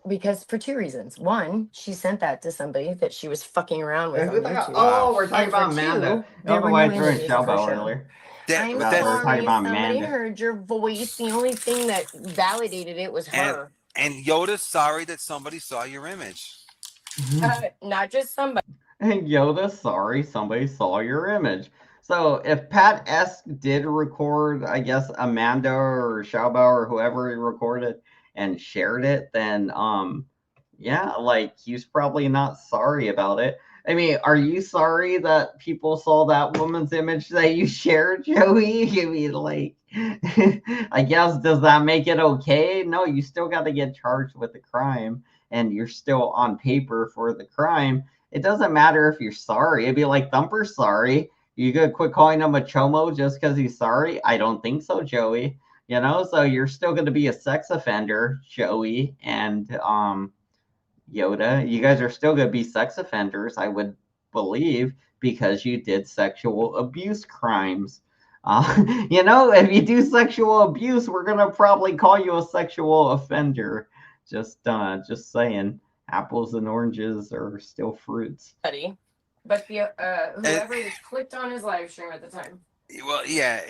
Because for two reasons. One, she sent that to somebody that she was fucking around with on YouTube. Oh, we're talking And for about Amanda. two, I there don't know were why I no threw in images of her Shellbell shown. earlier. I'm We're talking sorry, about somebody Amanda. heard your voice. The only thing that validated it was her. And Yoda's sorry that somebody saw your image. Not just somebody. And Yoda, sorry, somebody saw your image. So if Pat S did record, I guess Amanda or Xiaobao or whoever he recorded and shared it, then yeah, like he's probably not sorry about it. I mean, are you sorry that people saw that woman's image that you shared, Joey? I mean, like, I guess, does that make it okay? No, you still got to get charged with the crime, and you're still on paper for the crime. It doesn't matter if you're sorry. It'd be like Thumper's sorry. You gonna quit calling him a chomo just because he's sorry? I don't think so, Joey. So you're still gonna be a sex offender, Joey, and Yoda. You guys are still gonna be sex offenders, I would believe, because you did sexual abuse crimes. If you do sexual abuse, we're gonna probably call you a sexual offender. Just saying. Apples and oranges are still fruits. But the whoever clicked on his live stream at the time. Well, yeah,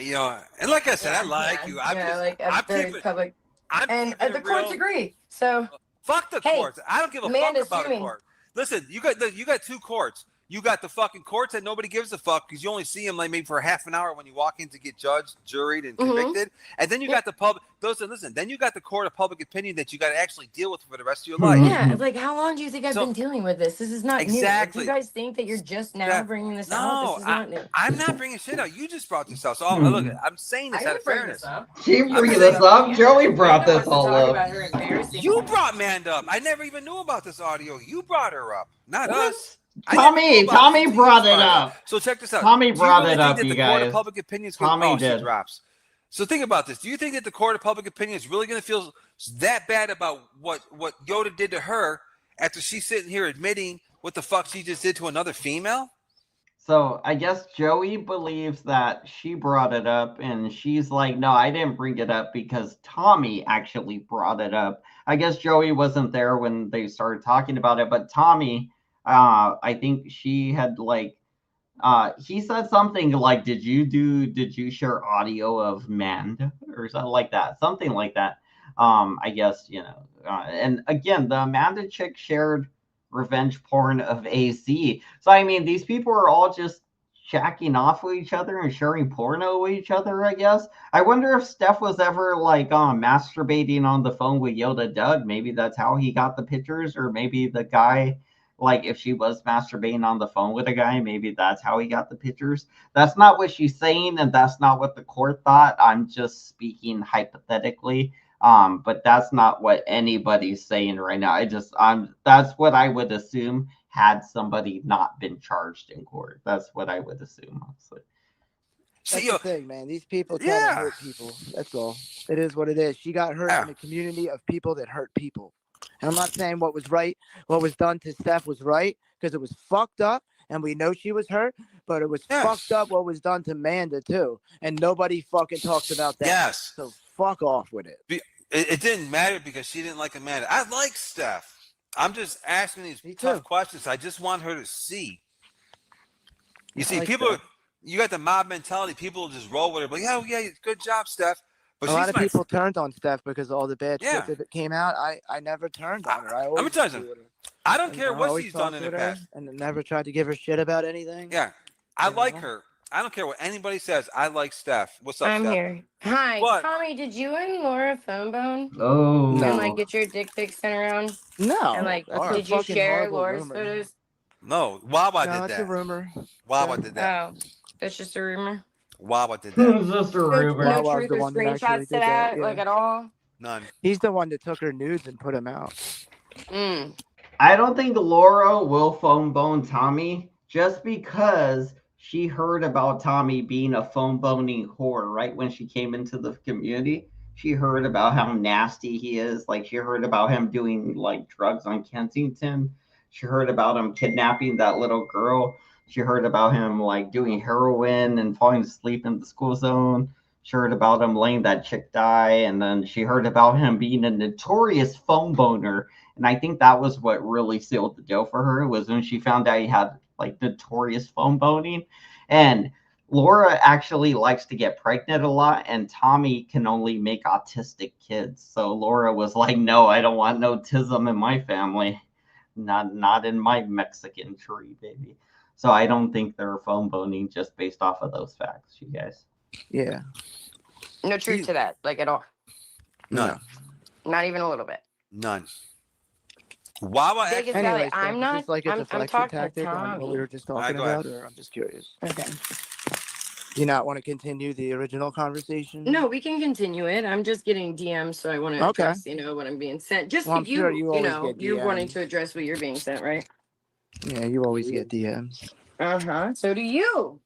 and like I said, I like you. I'm very public. And the courts real. agree. So fuck the courts. I don't give a fuck about a court. Listen, you got two courts. You got the fucking courts that nobody gives a fuck because you only see them like maybe for half an hour when you walk in to get judged, juried, and convicted. And then you got the public. Listen. Then you got the court of public opinion that you got to actually deal with for the rest of your life. Yeah, like how long do you think I've been dealing with this? This is not exactly. new. If you guys think that you're just now bringing this out, this is not new. I'm not bringing shit out. You just brought this up. So look, I'm saying this out of fairness. She brought this up. Joey brought this all up. You brought Amanda up. I never even knew about this audio. You brought her up, not us. Tommy brought it up. So check this out. Tommy brought it up, you guys. Court of guys. public opinion Tommy did. Drops. So think about this. Do you think that the court of public opinion is really going to feel that bad about what Yoda did to her after she's sitting here admitting what the fuck she just did to another female? So I guess Joey believes that she brought it up, and she's like, no, I didn't bring it up because Tommy actually brought it up. I guess Joey wasn't there when they started talking about it, but Tommy, I think she had he said something like, did you share audio of Mand or something like that? Something like that. I guess, and again, the Amanda chick shared revenge porn of AC. So, I mean, these people are all just jacking off with each other and sharing porno with each other, I guess. I wonder if Steph was ever masturbating on the phone with Yoda Doug. Maybe that's how he got the pictures, or maybe the guy like if she was masturbating on the phone with a guy, maybe that's how he got the pictures. That's not what she's saying, and that's not what the court thought. I'm just speaking hypothetically. But that's not what anybody's saying right now. That's what I would assume had somebody not been charged in court. That's what I would assume, honestly. That's the thing, man. These people try to Yeah. hurt people. That's all. It is what it is. She got hurt Yeah. in a community of people that hurt people. And I'm not saying what was right, what was done to Steph was right, because it was fucked up, and we know she was hurt, but it was fucked up what was done to Manda, too. And nobody fucking talks about that. Yes. So fuck off with it. It didn't matter because she didn't like Amanda. I like Steph. I'm just asking these tough questions. I just want her to see. You see, people... You got the mob mentality. People just roll with it. Like, oh, yeah, good job, Steph. But a lot of people turned on Steph because all the bad shit that came out. I never turned on her. I'm telling you, I don't care what she's done in the past. And never tried to give her shit about anything. Yeah. I like her. I don't care what anybody says. I like Steph. What's up, I'm Steph? here. Hi. What? Tommy, did you and Laura phone bone? Oh. And like get your dick pics sent around? No. And like, That's did you share Laura's photos? No. Wawa did that. That's a rumor. Wawa did that. Oh. That's just a rumor. Wawa did that. It's just a rumor. No truth or screenshots to that, like at all. None. He's the one that took her nudes and put them out. I don't think Laura will phone bone Tommy just because she heard about Tommy being a phone boning whore right when she came into the community. She heard about how nasty he is. Like she heard about him doing like drugs on Kensington. She heard about him kidnapping that little girl. She heard about him like doing heroin and falling asleep in the school zone. She heard about him letting that chick die. And then she heard about him being a notorious phone boner. And I think that was what really sealed the deal for her, was when she found out he had like notorious phone boning. And Laura actually likes to get pregnant a lot, and Tommy can only make autistic kids. So Laura was like, no, I don't want no autism in my family. Not in my Mexican tree, baby. So I don't think they're phone boning just based off of those facts, you guys. Yeah. No truth to that, like at all. None. Not even a little bit. None. Wawa. Vegas Anyway, Valley, Steph, I'm is not. this like a I'm deflection talking to tactic on what we were Tommy. just talking go about, ahead. or I'm just curious. Okay. Do you not want to continue the original conversation? No, we can continue it. I'm just getting DMs, so I want to Okay. address, what I'm being sent. Just Well, I'm if you, sure you always get you're wanting DMs. to address what you're being sent, right? Yeah, you always get DMs. So do you,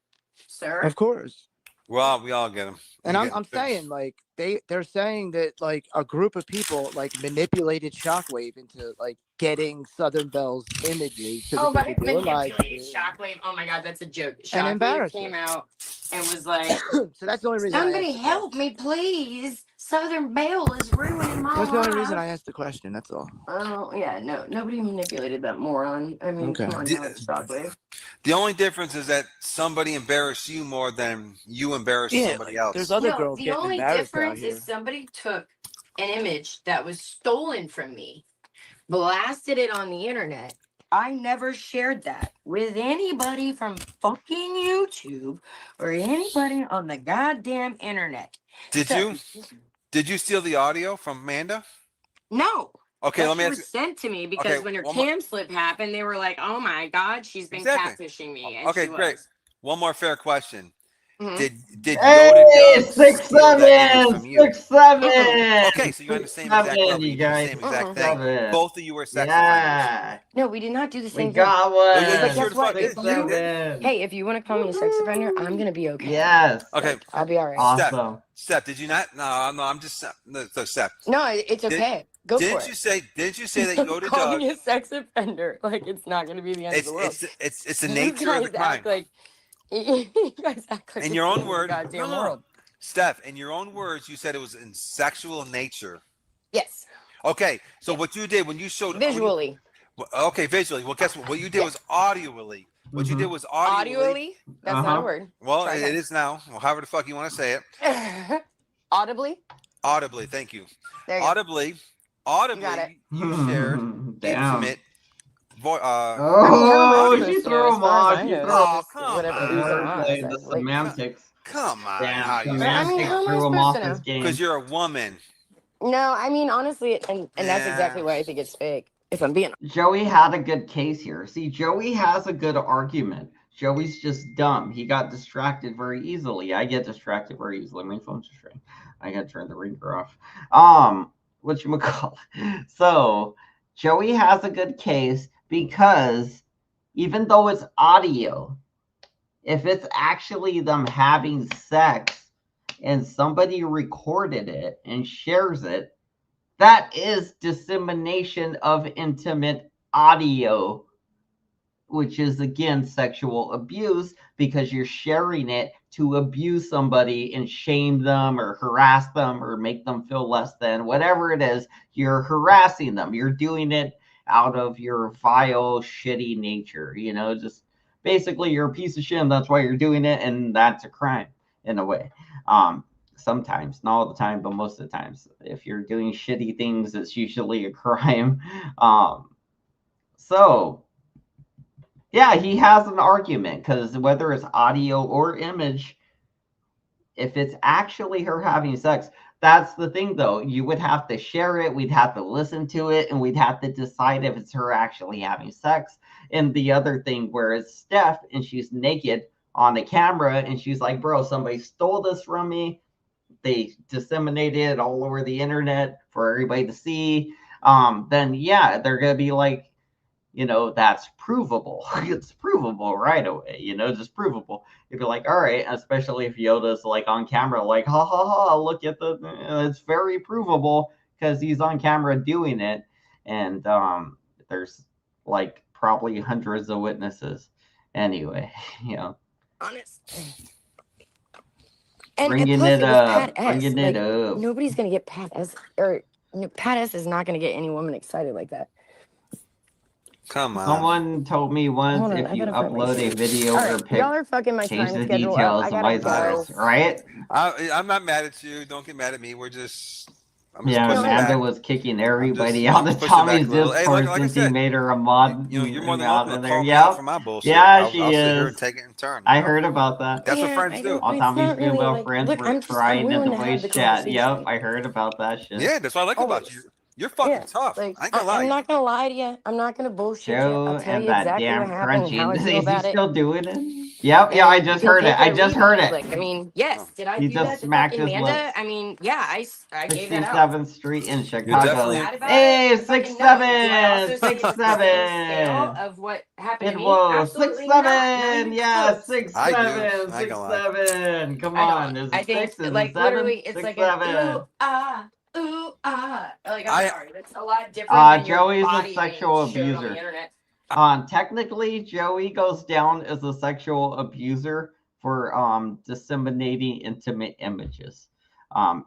sir. Of course. Well, we all get them. And I'm saying, like, they're saying that like a group of people like manipulated Shockwave into like getting Southern Belle's images so Oh, that but they could do a live manipulated stream. Shockwave. Oh my God, that's a joke. And Shockwave embarrassed came her. out and was like, So that's the only reason. somebody help me, please. Southern Belle is ruining my That's the only reason life. I asked the question. That's all. Oh yeah, no, nobody manipulated that moron. I mean, Okay. come on, now it's Shockwave. The only difference is that somebody embarrassed you more than you embarrassed somebody else. There's other No, girls the getting only embarrassed difference out here. is somebody took an image that was stolen from me, blasted it on the internet. I never shared that with anybody from fucking YouTube or anybody on the goddamn internet. Did you steal the audio from Amanda? No. Okay, that let me shit ask was sent to me because when her cam slip happened, they were like, "Oh my God, she's been catfishing me." And okay, she great. was. One more fair question. Mhm. Did Hey, Yoda Doug 6'7", steal that image from you? 6'7". Okay, so you're on the same exact 6'7", level. you You do the guys. same exact thing. 6'7". Both of you were sex offenders. Yeah, No, we did not do the we same thing. got yeah, one. But guess what? If you, 6'7". hey, if you want to call me a sex offender, I'm gonna be okay. Yes. Okay, I'll be all right. Awesome. Steph, did you not? No, I'm just Steph. No, it's okay. Go for it. Didn't you say that Yoda Call Doug? me a sex offender. Like it's not gonna be the end of the world. It's the You nature of the guys crime. act like you guys act like In it's your the own end of the word, goddamn no. world. Steph, in your own words, you said it was in sexual nature. Yes. Okay, so what you did when you showed Visually. Okay, visually. Well, guess what? What you did was audioly. What you did was audioly. Audioly? That's not a word. Well, Try it again. is now. Well, however the fuck you want to say it. Audibly? Audibly, thank you. There you go. Audibly, got it. you shared intimate. Oh, she threw him off. She threw him off. Whatever. The semantics. Come on. Damn, I mean, semantics how am I threw him supposed off to know? this game. Because you're a woman. No, I mean honestly, and that's Yeah. exactly why I think it's fake. If I'm being Joey had a good case here. See, Joey has a good argument. Joey's just dumb. He got distracted very easily. I get distracted very easily. My phone's just ringing. I gotta turn the ringer off. Whatchamacallit? So Joey has a good case because even though it's audio, if it's actually them having sex and somebody recorded it and shares it, that is dissemination of intimate audio, which is again sexual abuse because you're sharing it to abuse somebody and shame them or harass them or make them feel less than, whatever it is. You're harassing them. You're doing it out of your vile, shitty nature. Just basically you're a piece of shit. And that's why you're doing it, and that's a crime in a way. Sometimes, not all the time, but most of the times, if you're doing shitty things, it's usually a crime. So yeah, he has an argument because whether it's audio or image, if it's actually her having sex, that's the thing though. You would have to share it, we'd have to listen to it, and we'd have to decide if it's her actually having sex. And the other thing where it's Steph and she's naked on the camera and she's like, bro, somebody stole this from me. They disseminated it all over the internet for everybody to see. Then yeah, they're gonna be like, that's provable. It's provable right away, just provable. You'd be like, all right, especially if Yoda's like on camera, like, ha ha ha, look at it's very provable because he's on camera doing it. And there's like probably hundreds of witnesses. Anyway, honest. And bringing plus, it it was Pat up, S. bringing Like, it up. nobody's gonna get Pat S. Or Pat S. is not gonna get any woman excited like that. Come on. Someone told me once Hold on, if I you gotta find my upload a shit. video All or right, pic, y'all are fucking my change time the schedule up. details I and gotta vice go. versa, right? I'm not mad at you. Don't get mad at me. I'm just Yeah, pushing Amanda back. was kicking I'm everybody out of pushing back Tommy's a little. Hey, Discord like I since he said, made her a mod you're more than out welcome in to there. call me out Yep. for my bullshit. Yeah, I'll she sit here is. and take it in turn. I heard about that. That's what Yeah, friends I do. don't. All It's Tommy's not really female like. friends Look, were I'm crying in willing the to have voice the chat. Yep, conversation. I heard about that shit. Yeah, that's what I like about you. Always. You're fucking Yeah, tough. like I ain't gonna lie. I'm not gonna lie to you. I'm not gonna bullshit you. I'll Joe tell and you that exactly what damn happened and how crunching. I feel Is he about it. still doing it? Yep, yeah, I And you just can heard it. take it I or just leave it. heard it. Like, I mean, yes, did I He do just that to smacked fucking his Manda? lips. I mean, yeah, I gave that out. 67th Street in Am You're I Chicago. definitely. mad about Hey, it? Fucking no. Do I 6'7", also see it six as the same scale seven. of what happened to It me? was Absolutely not. Not 6'7". even Yeah, close. I do. 6'7", I ain't gonna lie. 6'7". Come I don't. on, is I it think 6? Is it like 7? literally it's like an 6'7". ooh ah. Like I'm I sorry, that's a lot different than your Joey's a body being sexual showed on the abuser. internet. Technically, Joey goes down as a sexual abuser for disseminating intimate images,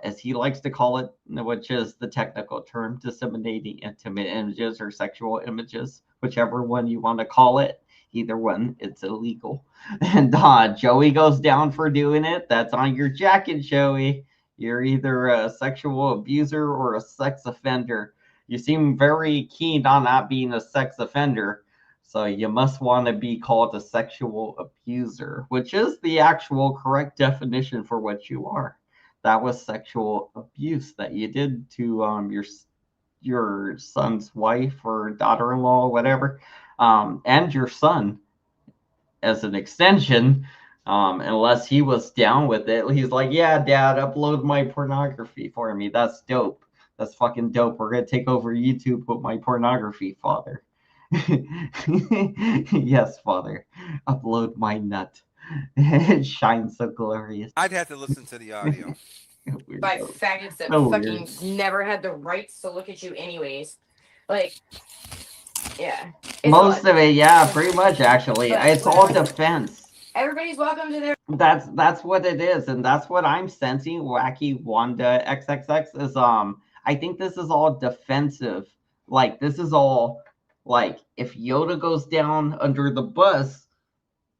as he likes to call it, which is the technical term, disseminating intimate images or sexual images, whichever one you want to call it. Either one, it's illegal. And Joey goes down for doing it. That's on your jacket, Joey. You're either a sexual abuser or a sex offender. You seem very keen on not being a sex offender. So you must want to be called a sexual abuser, which is the actual correct definition for what you are. That was sexual abuse that you did to your son's wife or daughter-in-law, or whatever, and your son as an extension. Unless he was down with it, he's like, "Yeah, Dad, upload my pornography for me. That's dope. That's fucking dope. We're gonna take over YouTube with my pornography, Father." Yes, Father, upload my nut. It shines so glorious. I'd have to listen to the audio. By faggots that So fucking weird. never had the rights to look at you anyways. Like, yeah. Most of it, yeah, pretty much actually. But It's all defense. everybody's welcome to their. That's what it is, and that's what I'm sensing. Wacky Wanda XXX is I think this is all defensive. Like this is all like if Yoda goes down under the bus,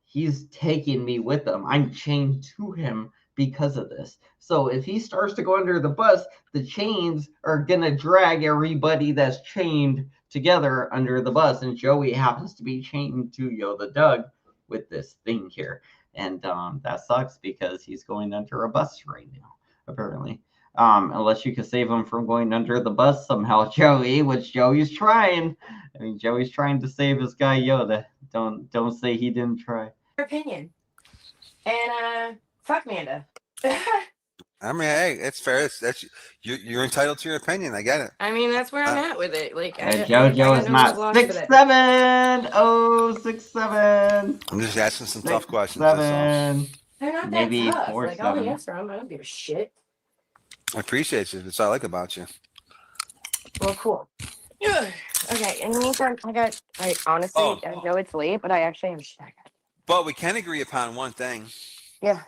he's taking me with him. I'm chained to him because of this. So if he starts to go under the bus, the chains are gonna drag everybody that's chained together under the bus. And Joey happens to be chained to Yoda Doug with this thing here. And that sucks because he's going under a bus right now, apparently. Unless you could save him from going under the bus somehow, Joey, which Joey's trying. I mean, Joey's trying to save his guy Yoda. Don't say he didn't try. Opinion. And fuck Manda. I mean, hey, it's fair. That's you're entitled to your opinion. I get it. I mean, that's where I'm at with it. Like, JoJo is not 6'7". Oh, 6'7". I'm just asking some tough questions. 7. They're not Maybe that tough. 4'7". Like, I'll answer them. I don't give a shit. I appreciate you. That's what I like about you. Well, cool. Okay, in the meantime, honestly, I know it's late, but I actually am shit. But we can agree upon one thing. Yeah.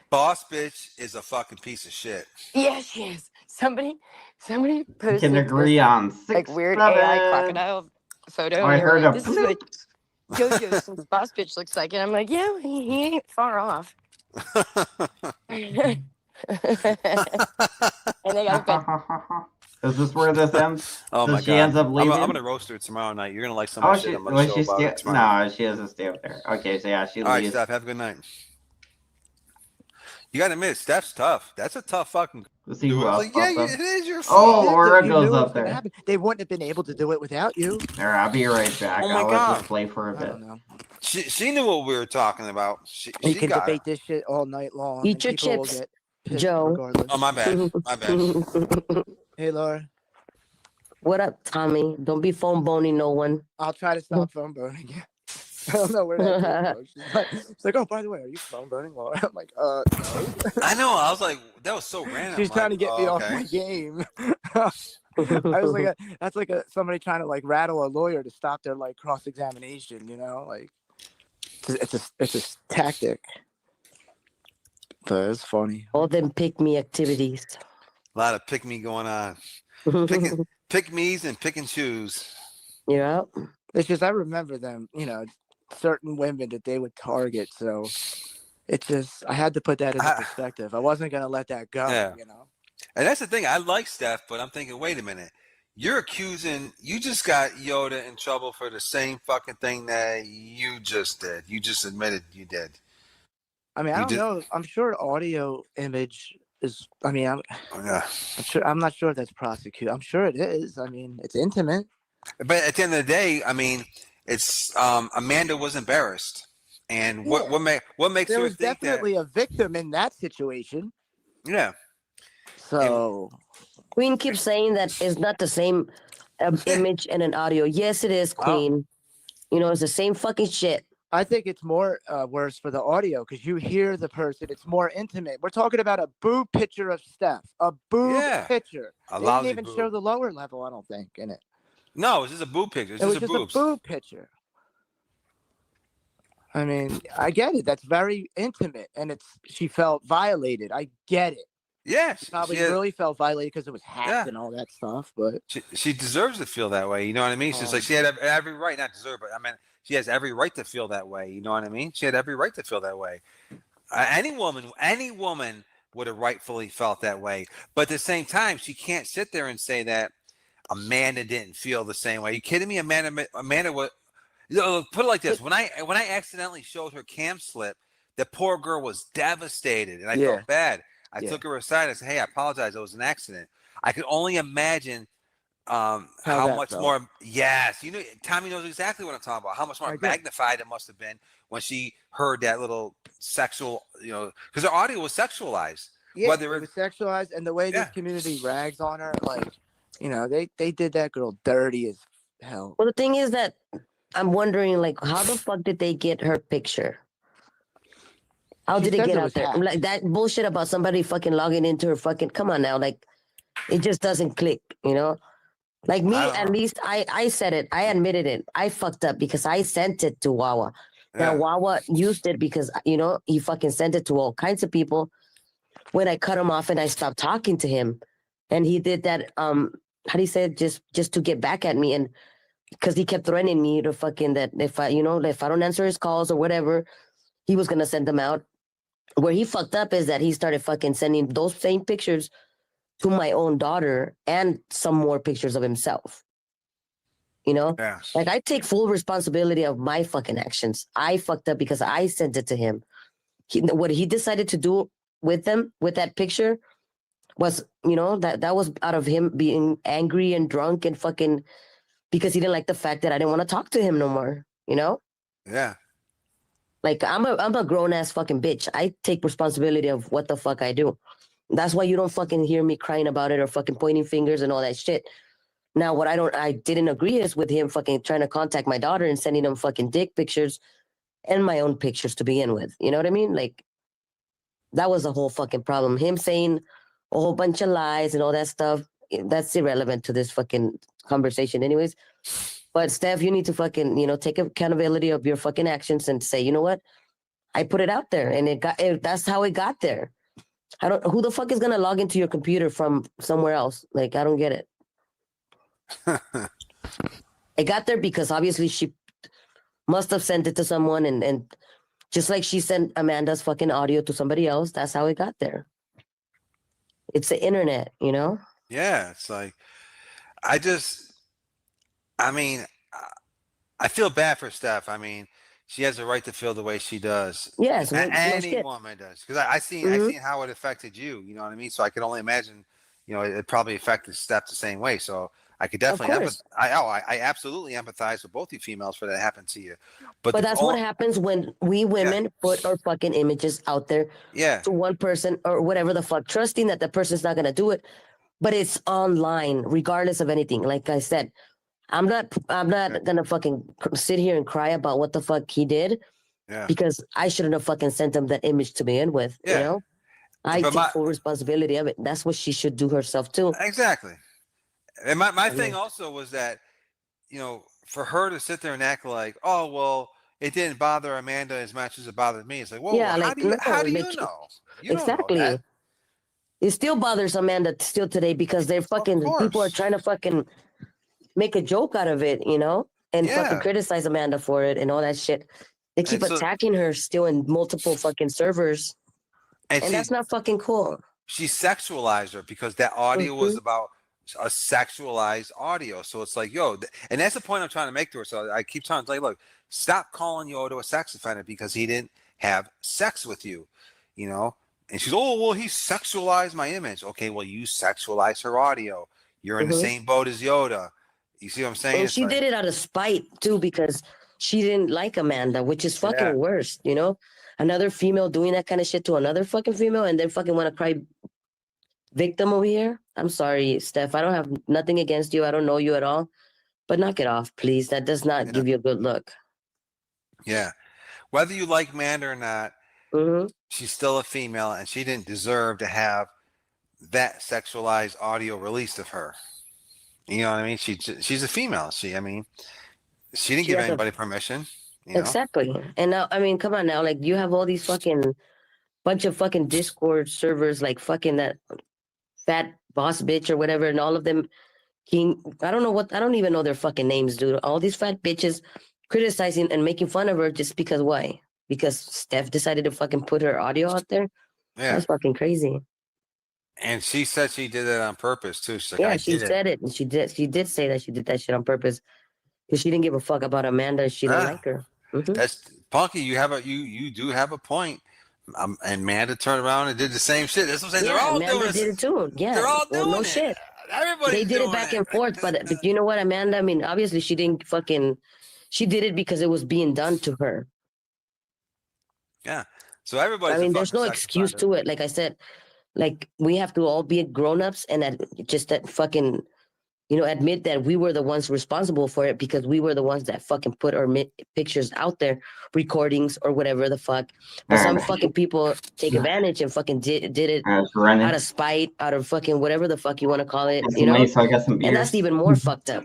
Boss bitch is a fucking piece of shit. Yeah, she is. Somebody We posted can agree on 6'7". like weird AI crocodile photo. Oh, I heard like, a this is what JoJo's boss bitch looks like, and I'm like, yeah, he ain't far off. And they got Is this where this ends? Oh my she god! ends up leaving? I'm gonna roast her tomorrow night. You're gonna like some of the shit I'm gonna show about it tomorrow. No, she doesn't stay up there. Okay, so yeah, she All right, leaves. Steph. Have a good night. You gotta admit, Steph's tough. That's a tough fucking. Let's see who else Like, yeah, pops up. it is your Oh, fault. Aura You goes knew it up was gonna there. happen. They wouldn't have been able to do it without you. All right, I'll be right back. Oh my I'll God. let this play for a I bit. don't know. She knew what we were talking about. She You can got debate it. this shit all night long. Eat and your people will chips, get pissed Joe. regardless. Oh my bad. My bad. Hey, Laura. What up, Tommy? Don't be phone boning no one. I'll try to stop phone burning. I don't know where that came from. She's like, oh, by the way, are you phone burning, Laura? I'm like, no. I know. I was like, that was so random. She's trying to get me off okay. my game. I was like, that's like somebody trying to like rattle a lawyer to stop their like cross examination. You know, like it's a tactic. But it's funny. All them pick me activities. A lot of pick me going on. Pick me's and pick and choose. Yeah. It's just I remember them, you know, certain women that they would target. So it's just I had to put that into perspective. I wasn't gonna let that go. Yeah. You know. And that's the thing. I like Steph, but I'm thinking, wait a minute. You're accusing. You just got Yoda in trouble for the same fucking thing that you just did. You just admitted you did. I mean, I don't know. I'm sure audio image is. I mean, I'm not sure if that's prosecuted. I'm sure it is. I mean, it's intimate. But at the end of the day, I mean, it's Amanda was embarrassed, and what makes there her was think definitely a victim in that situation. Yeah. So Queen keeps saying that it's not the same image and an audio. Yes, it is, Queen. You know, it's the same fucking shit. I think it's more worse for the audio because you hear the person. It's more intimate. We're talking about a boob picture of Steph. A boob picture. They didn't even show the lower level, I don't think, in it. No, it's just a boob picture. It was just a boob picture. I mean, I get it. That's very intimate, and she felt violated. I get it. Yeah, she probably really felt violated because it was hacked and all that stuff. But she deserves to feel that way. You know what I mean? She's like she had every right, not deserve, but I mean she has every right to feel that way. You know what I mean? She had every right to feel that way. Any woman would have rightfully felt that way. But at the same time, she can't sit there and say that Amanda didn't feel the same way. Are you kidding me? Amanda was. Put it like this: when I accidentally showed her cam slip, the poor girl was devastated, and I felt bad. I took her aside and said, "Hey, I apologize. It was an accident." I could only imagine how much more. Yes, you know, Tommy knows exactly what I'm talking about. How much more magnified it must have been when she heard that little sexual, you know, because the audio was sexualized. Yeah, it was sexualized, and the way this community rags on her, like, you know, they did that girl dirty as hell. Well, the thing is that I'm wondering, like, how the fuck did they get her picture? How did it get out there? Like that bullshit about somebody fucking logging into her fucking. Come on now, like it just doesn't click, you know. Like me, at least I said it. I admitted it. I fucked up because I sent it to Wawa. Now Wawa used it because you know he fucking sent it to all kinds of people. When I cut him off and I stopped talking to him, and he did that. How do you say it? Just to get back at me, and because he kept threatening me to fucking that if I don't answer his calls or whatever, he was gonna send them out. Where he fucked up is that he started fucking sending those same pictures to my own daughter and some more pictures of himself. You know? Yeah. Like I take full responsibility of my fucking actions. I fucked up because I sent it to him. What he decided to do with them, with that picture, was, that was out of him being angry and drunk and fucking because he didn't like the fact that I didn't want to talk to him no more. Yeah. Like I'm a grown ass fucking bitch. I take responsibility of what the fuck I do. That's why you don't fucking hear me crying about it or fucking pointing fingers and all that shit. Now, what I didn't agree is with him fucking trying to contact my daughter and sending him fucking dick pictures and my own pictures to begin with. You know what I mean? Like, that was the whole fucking problem. Him saying a whole bunch of lies and all that stuff, that's irrelevant to this fucking conversation anyways. But Steph, you need to fucking, take accountability of your fucking actions and say, you know what? I put it out there and that's how it got there. Who the fuck is going to log into your computer from somewhere else? Like, I don't get it. It got there because obviously she must have sent it to someone and just like she sent Amanda's fucking audio to somebody else, that's how it got there. It's the internet, Yeah, it's like I mean, I feel bad for Steph. I mean, she has a right to feel the way she does. Yes, Any woman does, because I seen how it affected you. You know what I mean? So I can only imagine. It probably affected Steph the same way. So I could definitely I absolutely empathize with both you females for that happened to you. But that's what happens when we women put our fucking images out there to one person or whatever the fuck, trusting that the person's not gonna do it. But it's online, regardless of anything. Like I said, I'm not gonna fucking sit here and cry about what the fuck he did. Yeah. Because I shouldn't have fucking sent him that image to begin with. I take full responsibility of it. That's what she should do herself too. Exactly. And my thing also was that, for her to sit there and act like, oh well, it didn't bother Amanda as much as it bothered me. It's like, well, how do you know? You exactly. Don't know that. It still bothers Amanda still today because they're fucking people are trying to fucking make a joke out of it, and fucking criticize Amanda for it and all that shit. They keep attacking her still in multiple fucking servers. And that's not fucking cool. She sexualized her because that audio was about a sexualized audio. So it's like, and that's the point I'm trying to make to her. So I keep trying to say, look, stop calling Yoda a sex offender because he didn't have sex with you, And she's, oh, well, he sexualized my image. Okay, well, you sexualized her audio. You're in the same boat as Yoda. You see what I'm saying? And she did it out of spite, too, because she didn't like Amanda, which is fucking worse, Another female doing that kind of shit to another fucking female and then fucking want to cry victim over here. I'm sorry, Steph. I don't have nothing against you. I don't know you at all. But knock it off, please. That does not give you a good look. Yeah. Whether you like Amanda or not, she's still a female and she didn't deserve to have that sexualized audio released of her. You know what I mean? She's a female. She didn't give anybody permission. Exactly. And now, I mean, come on now. Like, you have all these fucking bunch of fucking Discord servers, like fucking that fat boss bitch or whatever, and all of them I don't even know their fucking names, dude. All these fat bitches criticizing and making fun of her just because why? Because Steph decided to fucking put her audio out there? Yeah. That's fucking crazy. And she said she did it on purpose too. She's like, yeah, she said it. And she did say that she did that shit on purpose. Because she didn't give a fuck about Amanda. She didn't like her. That's Punky. You do have a point. And Amanda turned around and did the same shit. That's what I'm saying. They're all Amanda doing did it too. Yeah, they're all doing no it. Shit. Everybody. They did it back and forth, but you know what, Amanda? I mean, obviously she didn't fucking. She did it because it was being done to her. Yeah. So everybody. I mean, there's no excuse to it. Like I said, like we have to all be grown-ups and just that fucking. Admit that we were the ones responsible for it because we were the ones that fucking put our pictures out there, recordings or whatever the fuck. But some fucking people take advantage and fucking did it out of spite, out of fucking whatever the fuck you want to call it, So I got some beers. And that's even more fucked up.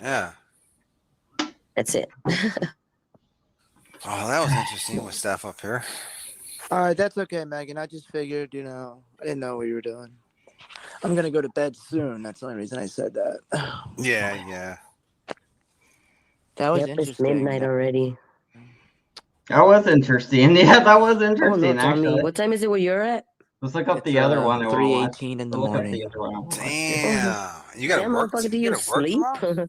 Yeah. That's it. Oh, that was interesting with stuff up here. All right, that's okay, Megan. I just figured, I didn't know what you were doing. I'm going to go to bed soon. That's the only reason I said that. Yeah. That was interesting. It's midnight already. That was interesting. Yeah, that was interesting, actually. What time is it where you're at? Let's look up the other one. 3:18 in the morning. Damn. You got to work? Do you sleep?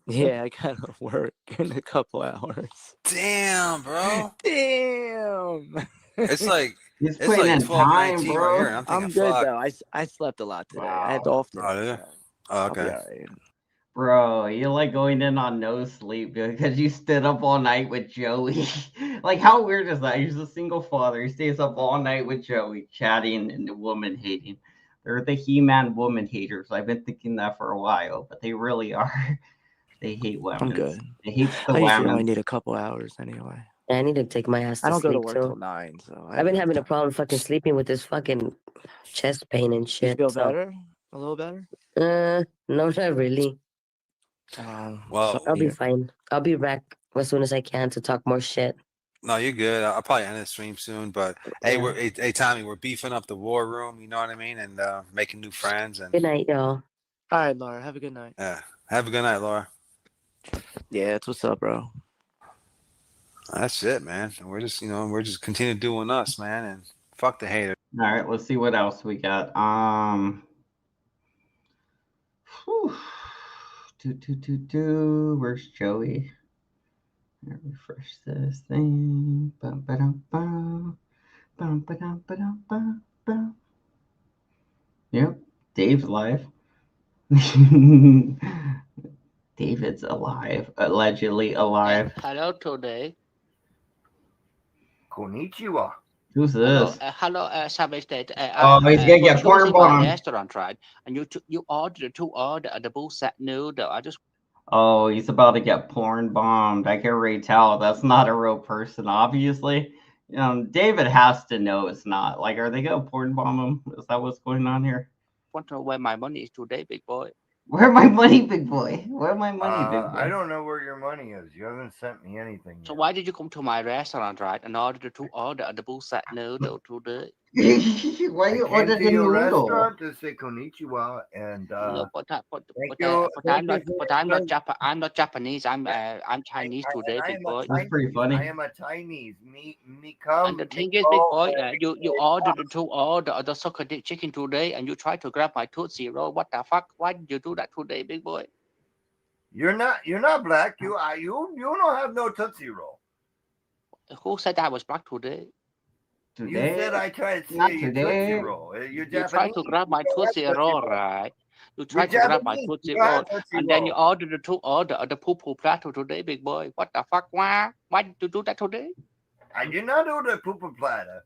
Yeah, I got to work in a couple hours. Damn, bro. Damn. It's like He's It's putting like in time, 12:19 right here, bro. and I'm thinking, I'm good fuck. though. I slept a lot today. I had Wow. off Oh, today. yeah. So Oh, I'll be okay. all right. Bro, you're like going in on no sleep because you stood up all night with Joey. Like, how weird is that? He's a single father. He stays up all night with Joey, chatting and woman hating. They're the He-Man woman haters. I've been thinking that for a while, but they really are. They hate I'm women. good. They hate the I usually only women. need a couple hours anyway. I need to take my ass I to don't go to sleep work till too. 9, so I've been having a problem fucking sleeping with this fucking chest pain and You shit. feel So, better? A little better? no, not really. Well, I'll be fine. I'll be back as soon as I can to talk more shit. no, you're good. I'll probably end the stream soon, but hey, Yeah. hey, Tommy, we're beefing up the war room. You know what I mean, and making new friends. And Good night, y'all. All right, Laura. Have a good night. yeah, have a good night, Laura. Yeah, that's what's up, bro. That's it, man. We're just continue doing us, man, and fuck the haters. All right, let's see what else we got. Whew. Where's Joey? Refresh this thing. Bum, ba-dum, bum. Bum, ba-dum, ba-dum, bum, bum. Yep, Dave's alive. David's alive, allegedly alive. Hello today. Konnichiwa. Who's Hello, this? hello, Savage State. Oh, he's gonna You're get corn choosing my bombed. restaurant, right? And you ordered to order the bull set noodle. I just Oh, he's about to get porn bombed. I can already tell that's not a real person, obviously. David has to know it's not. Like, are they gonna porn bomb him? Is that what's going on here? want to know where my money is today, big boy. Where my money, big boy? Where my money, big boy? I don't know where your money is. You haven't sent me anything So yet. why did you come to my restaurant, right, and order to order the bull set noodle today? Why I you came ordered to the your noodle? restaurant to say konnichiwa, and Look, but thank you. I'm not, Thank you but I'm not Japanese. I'm Chinese today, I big am boy. That's pretty funny. I am a Chinese. Me And the come. thing is, big boy, you ordered to order the soccer chicken today, and you tried to grab my Tootsie Roll. What the fuck? Why did you do that today, big boy? You're not black. You don't have no Tootsie Roll. Who said I was black today? You said I tried to Not say you today. Tootsie Roll. You're You Japanese. tried to grab my Tootsie Roll, right? You tried to You're grab my Japanese. Tootsie You don't Roll, have Tootsie and then you Roll. ordered to order the poo poo platter today, big boy. What the fuck? Why did you do that today? I did not order the pooper platter.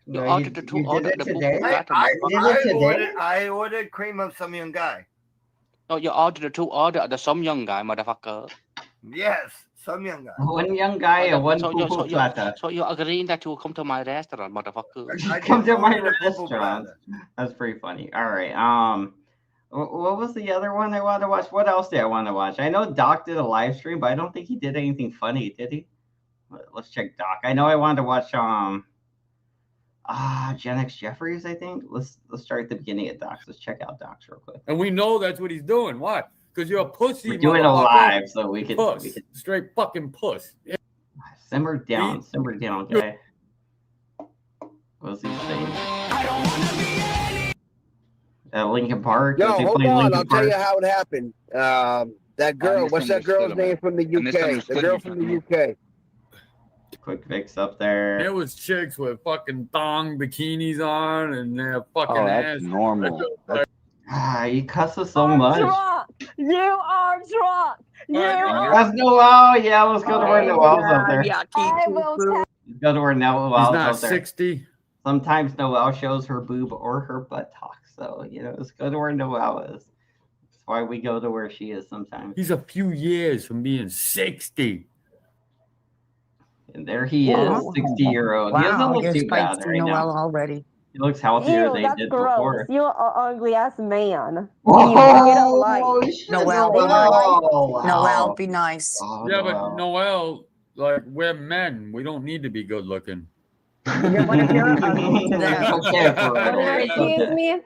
You No, ordered to you did order it the poo today? poo platter, I motherfucker. I ordered cream of some young guy. No, you ordered to order the some young guy, motherfucker. Yes, some young guy. One young guy and one poo-poo plata. So you're agreeing that you will come to my restaurant, motherfucker. I Come didn't to my order the pooper restaurant. platter. That's pretty funny. All right. What was the other one I wanted to watch? What else did I want to watch? I know Doc did a live stream, but I don't think he did anything funny, did he? Let's check Doc. I know I wanted to watch Gen X Jeffries, I think. Let's start at the beginning of Docs. Let's check out Docs real quick. And we know that's what he's doing. Why? Because you're a pussy. We're doing a live, so we could Straight fucking puss. Yeah. Simmer down, guy. What's he saying? At Lincoln Park. No, hold on. I'll tell you Park? how it happened. That girl, what's that girl's name from the UK? The girl from the UK. Quick fix up there. There was chicks with fucking thong bikinis on and their fucking that's ass. normal. You cuss us so much. You are drunk. That's Noel. Yeah, let's go to where Noel's up there. I will tell. Let's go to where Noel's He's not up there. 60. Sometimes Noel shows her boob or her buttock. So, let's go to where Noel is. That's why we go to where she is sometimes. He's a few years from being 60. And there he is, 60-year-old. He doesn't look too bad right now. Already. He looks healthier Ew, than he that's did gross. before. You're an ugly ass man. Whoa, Noel, be nice. Oh, Yeah, Noel. but Noel, like, we're men. We don't need to be good looking. What if you're ugly to them? Excuse me.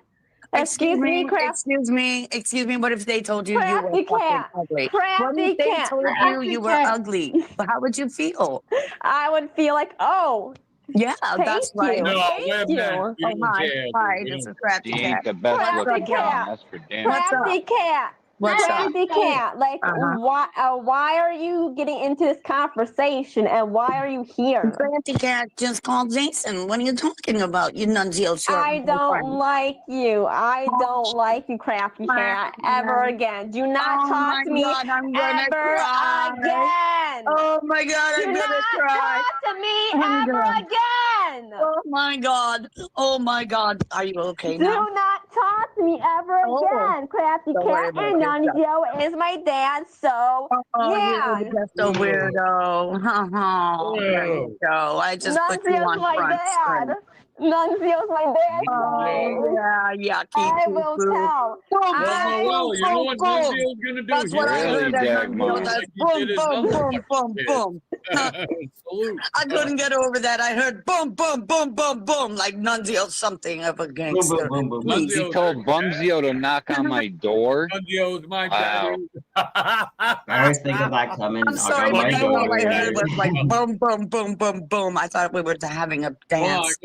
Excuse me, crap. Excuse me. What if they told you you were Crafty fucking cat. ugly? Crafty What if they cat. told you Crafty you were cat. ugly? How would you feel? I would feel like, oh, Yeah, thank that's you. right. No, Thank we're you. men. We Oh don't hi, care. hi. We This don't- is Crafty She Cat. ain't the best Crafty looking cat. one, that's for damn What's sure. up? Crafty cat. What's up? Crafty Cat, like, why are you getting into this conversation and why are you here? Crafty Cat just called Jason. What are you talking about? You nunzio short. I don't like you. I don't like you, Crafty Cat, ever again. Do not talk to me God, I'm gonna ever cry. again. Oh my God, I'm Do gonna not cry. talk to me I'm ever gonna- again. Oh my God. Oh my God. Are you okay Do now? not talk to me ever again, Crafty Don't worry Cat. about And yourself. Nunzio is my dad, so Oh, yeah. you're just a weirdo. Oh, there you go. I just put you Nunzio's on my front dad. string. Nuncio's my dad. Oh, yeah, yucky. I will tell. Boom, I Well, will you know what boom. Nunzio's gonna do? That's what I heard at Nunzio. That's boom, boom, boom, boom, boom. Salute. I couldn't get over that. I heard boom, boom, boom, boom, boom, like Nunzio something of a gangster. He told Bumzio to knock on my door. Nunzio's my Wow. I was thinking that coming. I'm Knock sorry, on but my that's all door. I heard was like boom, boom, boom, boom, boom. I thought we were having a Hold on, dance.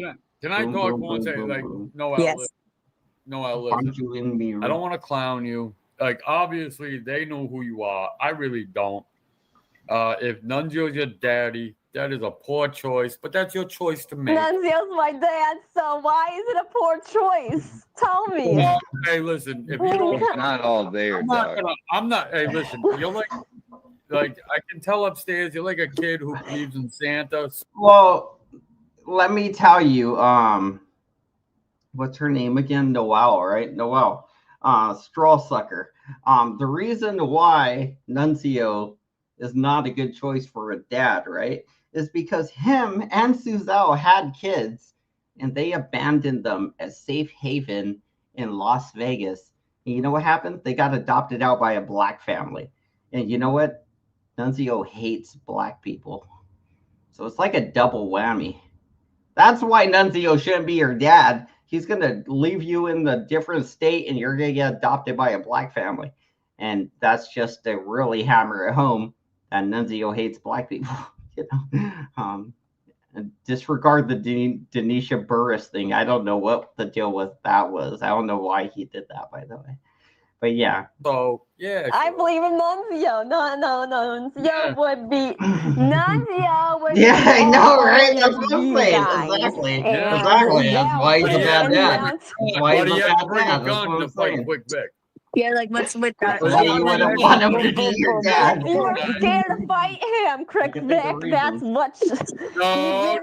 can I Boom, talk boom, one boom, second? boom, Like, boom. Noel, Yes. listen. You in me, I don't want to clown you. Like, obviously, they know who you are. I really don't. If Nunzio's your daddy, that is a poor choice, but that's your choice to make. Nunzio's my dad, so why is it a poor choice? Tell me. Well, hey, listen, if you don't, It's not all there, dog. Hey, listen, you're like I can tell upstairs, you're like a kid who believes in Santa. Well, let me tell you, what's her name again? Noel, right? Noel. Straw sucker. The reason why Nunzio is not a good choice for a dad, right, is because him and Suzelle had kids and they abandoned them as safe haven in Las Vegas. And you know what happened? They got adopted out by a black family. And you know what? Nunzio hates black people. So it's like a double whammy. That's why Nunzio shouldn't be your dad. He's going to leave you in a different state and you're going to get adopted by a black family. And that's just to really hammer it home that Nunzio hates black people. You know, and disregard the Denisha Burris thing. I don't know what the deal with that was. I don't know why he did that, by the way. But yeah. So yeah, I believe in Nunzio. No, Nunzio would be Nunzio would Yeah, be I know, all right? over That's what I'm you saying. guys. Exactly. And Exactly. That's why he's a bad dad. That's why But he's he a had to bad bring dad. a That's gun what to I'm fight saying. Quick Vic. Yeah, like what's with that? So you wouldn't want him to be your dad. You were scared to fight him, Crick Vic. That's what No,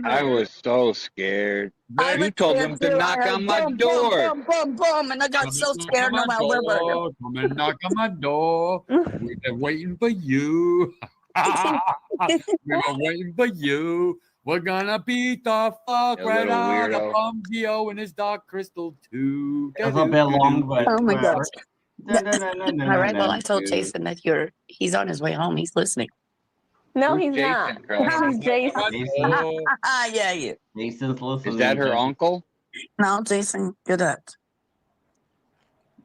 I was so scared. I You was told scared him to too. I knock heard on my boom, door. boom, boom, boom, boom, and I got so scared. No, where were you? Come and knock on my door. We've been waiting for you. We've been waiting for you. We're gonna beat the fuck You right little out of weirdo. Bumgio and his Dark Crystal too. That's a bit long, but Oh my God. whatever. All right. Well, I told Jason that he's on his way home. He's listening. No, Who's he's Jason, not. Craig? This is Jason. Yeah, you. Jason's listening. Is that her Jason. uncle? No, Jason, good at.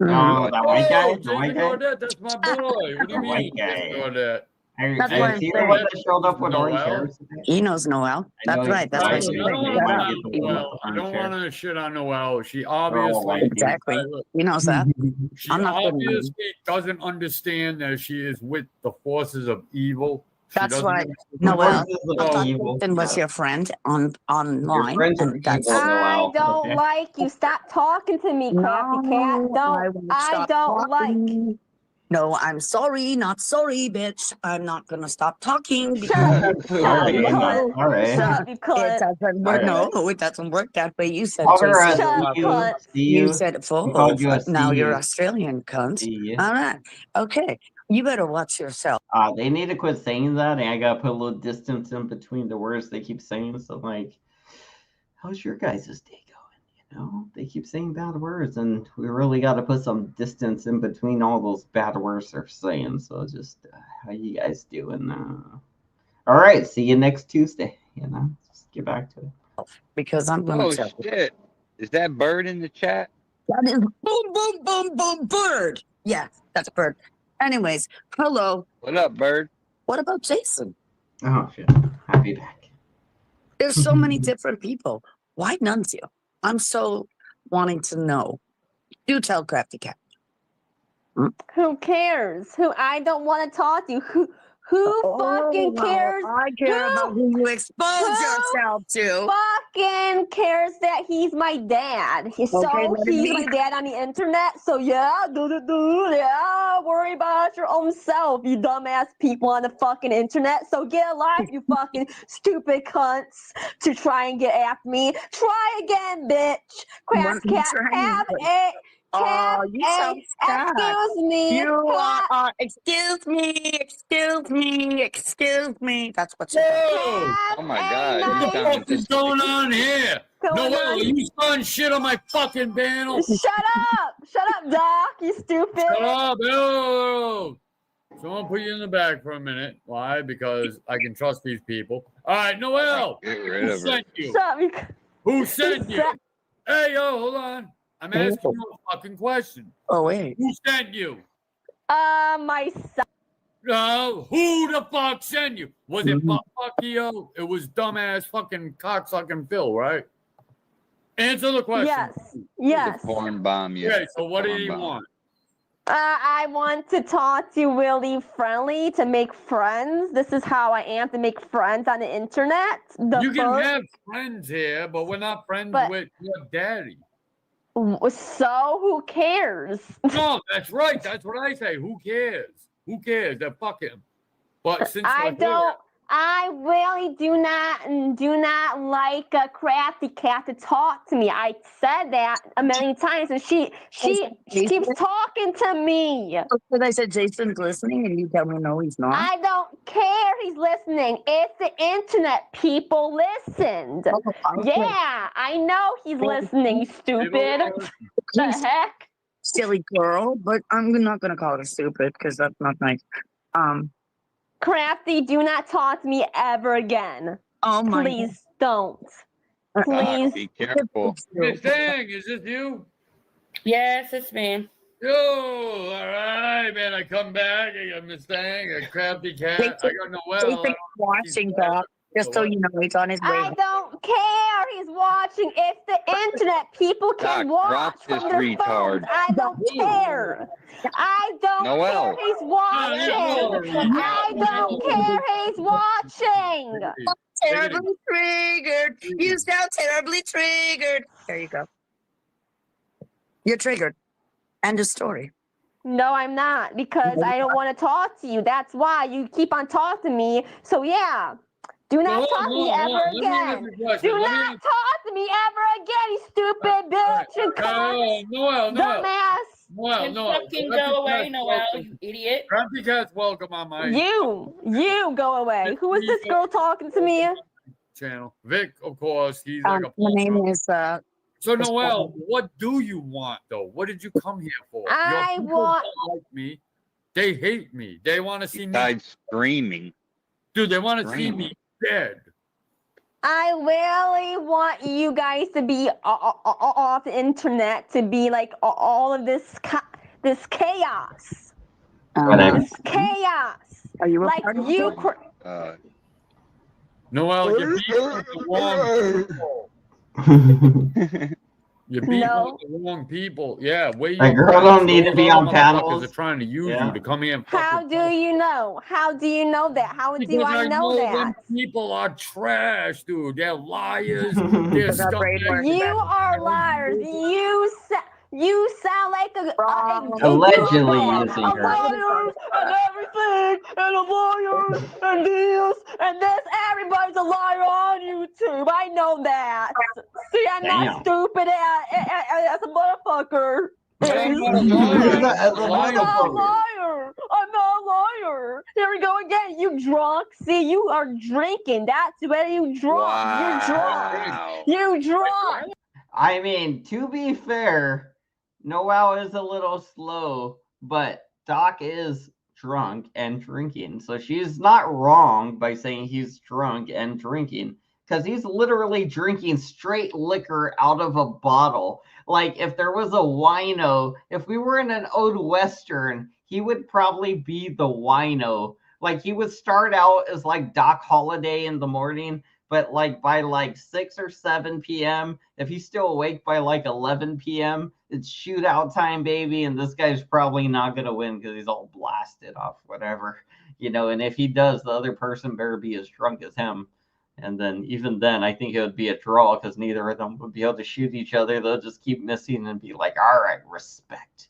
Oh, that white guy? The Jason white guy? Gordette, that's my boy. What do The you white mean, guy. Jason Gordette? That's what I'm Is he the saying. one that showed up with orange Noel? hair? He knows Noel. I know That's he's right. That's right. why I she don't said, want shut to up. shit on Noel. I don't want to shit on Noel. She obviously, Exactly. He knows that. she I'm not kidding you. obviously doesn't understand that she is with the forces of evil. She That's doesn't right. understand- Noel, Forces I of thought evil. Jason was your friend online. friends are And that's evil, I Noel. don't Okay. like you. Stop talking to me, Crafty Cat. I won't I stop don't like. talking. No, I'm sorry, not sorry, bitch. I'm not gonna stop talking Shut up, because shut up, you cunt. All right. Shut up, you it cunt. doesn't work. All right. No, it doesn't work that way. You said Called her a Jason. Shut up, cunt. You said He called you a but now you're CU. Australian, cunt. See All right. Okay. You better watch yourself. They need to quit saying that, and I gotta put a little distance in between the words they keep saying. So, like, how's your guys' day going? You know, they keep saying bad words, and we really got to put some distance in between all those bad words they're saying. So, just how you guys doing? All right, see you next Tuesday. You know, just get back to it. Because I'm gonna Oh tell you. shit! Is that Bird in the chat? That is boom, boom, boom, boom, bird. Yeah, that's a bird. Anyways, hello. What up, Bird? What about Jason? Oh shit! I'll be back. There's so many different people. Why Nunzio? I'm so wanting to know. Do tell Crafty Cat. Who cares? Who I don't want to talk to. Who fucking cares? I care about who you expose yourself to. Fucking cares that he's my dad. He's my dad on the internet. So yeah, worry about your own self, you dumbass people on the fucking internet. So get a life, you fucking stupid cunts, to try and get after me. Try again, bitch. Craft cat, excuse me. You are, excuse me. That's what's Oh my God. What the fuck is going on here? Noel, are you starting shit on my fucking panel? Shut up, Doc, you stupid. Shut up, ew. Someone put you in the back for a minute. Why? Because I can trust these people. All right, Noel. Who sent you? Who sent you? Hey, yo, hold on. I'm asking you a fucking question. Oh, wait. Who sent you? My son. No, who the fuck sent you? Was it Fuckio? It was dumbass fucking cocksucking Phil, right? Answer the question. Yes. The porn bomb, yeah. Okay, so what did he want? I want to talk to Willie Friendly to make friends. This is how I am to make friends on the internet. You can have friends here, but we're not friends with your daddy. So who cares? No, that's right. That's what I say. Who cares? Who cares? They're fucking. But since I really do not like a crafty cat to talk to me. I said that a million times, and she keeps talking to me. But I said Jason's listening, and you tell me no, he's not. I don't care. He's listening. It's the internet. People listened. Yeah, I know he's listening. You stupid. The heck? Silly girl, but I'm not gonna call her stupid because that's not nice. Crafty, do not talk to me ever again. Oh my! Please don't. Please. Be careful. Miss Dang, is this you? Yes, it's me. Yo, all right, man. I come back. I got Miss Dang, a crafty cat. I got Noel. Jason's watching that. Just so you know, he's on his way. I don't care. He's watching. It's the internet. People can watch from their phones. I don't care. I don't care. He's watching. I don't care. He's watching. Terribly triggered. You sound terribly triggered. There you go. You're triggered. End of story. No, I'm not, because I don't want to talk to you. That's why you keep on talking to me. So yeah. Do not talk to me ever again. Do not talk to me ever again, you stupid bitch and cunt. Noel. Dumbass. Noel. Fucking go away, Noel, you idiot. Crafty cat's welcome on my You go away. Who is this girl talking to me? Channel. Vic, of course. He's like a my name is So Noel, what do you want though? What did you come here for? I Your people want don't like me. They hate me. They want to see me. Besides screaming. Dude, they want to see me dead. I really want you guys to be off the internet, to be like all of this chaos. This chaos. Are you like you? Noel, you're being with the wrong people. You're being with the wrong people. Yeah, that girl don't need to be on panels. They're trying to use you to come here and How do you know? How do you know that? How do I know that? Them people are trash, dude. They're liars. They're you are liars. You sound like allegedly using her. Liars and everything, and a liar and this and this. Everybody's a liar on YouTube. I know that. See, I'm not stupid as a motherfucker. I'm not a liar. I'm not a liar. Here we go again. You drunk? See, you are drinking. That's where you drunk. Wow. You're drunk. You drunk. I mean, to be fair, Noel is a little slow, but Doc is drunk and drinking. So she's not wrong by saying he's drunk and drinking, because he's literally drinking straight liquor out of a bottle. Like if there was a wino, if we were in an old Western, he would probably be the wino. Like he would start out as like Doc Holliday in the morning, but like by like 6 or 7 p.m., if he's still awake by like 11 p.m., it's shootout time, baby, and this guy's probably not gonna win because he's all blasted off whatever, and if he does, the other person better be as drunk as him. And then even then, I think it would be a draw because neither of them would be able to shoot each other. They'll just keep missing and be like, all right, respect.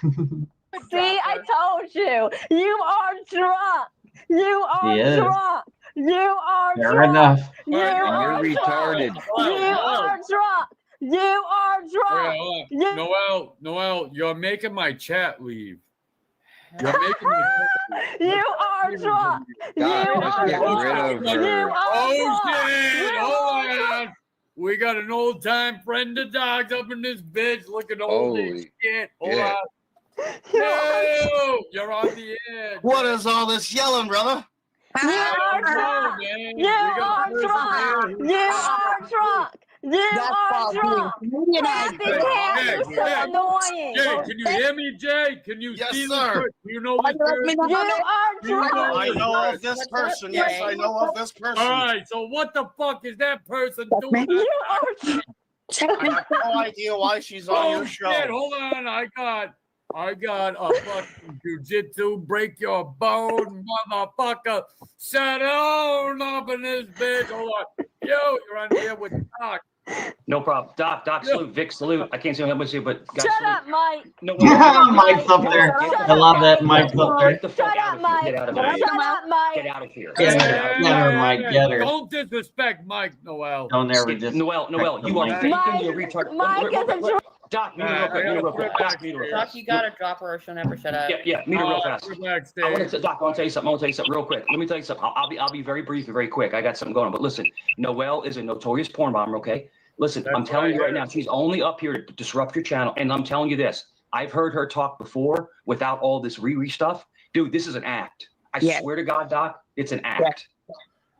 See, I told you. You are drunk. You are drunk. You are Fair drunk. enough. You are retarded. You are drunk. You are drunk. Noel, you're making my chat leave. You're making me. You are drunk. You are drunk. You Oh shit! Hold on. We got an old time friend of dogs up in this bitch looking old as shit. Hold on. No, you're on the edge. What is all this yelling, brother? You are drunk. You are drunk. You are drunk. You are drunk. Happy Cat is so annoying. Jay, can you hear me, Jay? Can you see this person? Do you know this person? You are drunk. I know of this person. Yes, I know of this person. All right, so what the fuck is that person doing? You are drunk. I have no idea why she's on your show. Shit, hold on. I got a fucking jujitsu, break your bone, motherfucker. Set on up in this bitch. Hold on. Yo, you're on here with Doc. No problem. Doc, salute. Vic, salute. I can't see what I'm but guys, Shut salute. up, Mike. No, Mike's up there. I love that Mike's up there. Get the fuck out of here. Get out of here. Shut up, Mike. Get out of here. Get her, Mike. Get her. Don't disrespect Mike, Noel. Don't ever just. Noel, you are faking your retard. Mike is a drunk. Doc, meet her real quick. Doc, meet her real fast. Doc, you gotta drop her or she'll never shut up. Yeah, meet her real fast. Doc, I want to tell you something real quick. Let me tell you something. I'll be very brief and very quick. I got something going on. But listen, Noel is a notorious porn bomber, okay? Listen, I'm telling you right now, she's only up here to disrupt your channel. And I'm telling you this, I've heard her talk before without all this Riri stuff. Dude, this is an act. I swear to God, Doc, it's an act.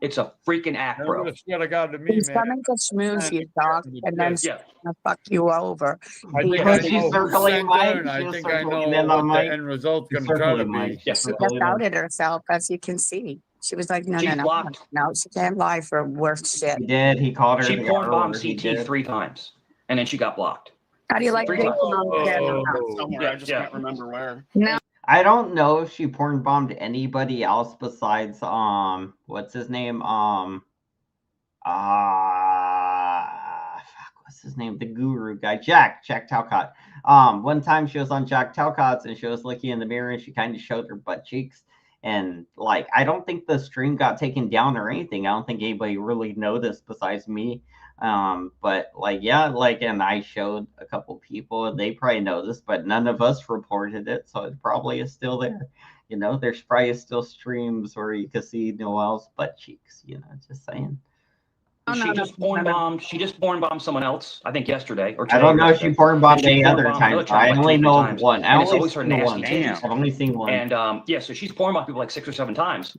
It's a freaking act, bro. I swear to God to me, He's coming to schmooze you, dog, and then gonna fuck you over. I think circling Mike. I think I know what the end result's going to try to be. She just outed herself, as you can see. She was like, no, She's no, blocked. no, she can't lie for worse shit. He did. He called her. She porn bombed CT 3 times, and then she got blocked. How do you like 3 Jason times. on the camera? Somewhere, I just can't remember where. No. I don't know if she porn bombed anybody else besides what's his name? What's his name? The guru guy, Jack Talcott. One time she was on Jack Talcott's and she was looking in the mirror and she kind of showed her butt cheeks. And like, I don't think the stream got taken down or anything. I don't think anybody really noticed besides me. But like, yeah, like, and I showed a couple people and they probably noticed, but none of us reported it. So it probably is still there. You know, there's probably still streams where you can see Noel's butt cheeks, you know, just saying. She just porn bombed someone else, I think yesterday or today. I don't know if she porn bombed any other times. I only know times. one. And it's always her nasty titties. I've only seen one. And yeah, so she's porn bombed people like 6 or 7 times.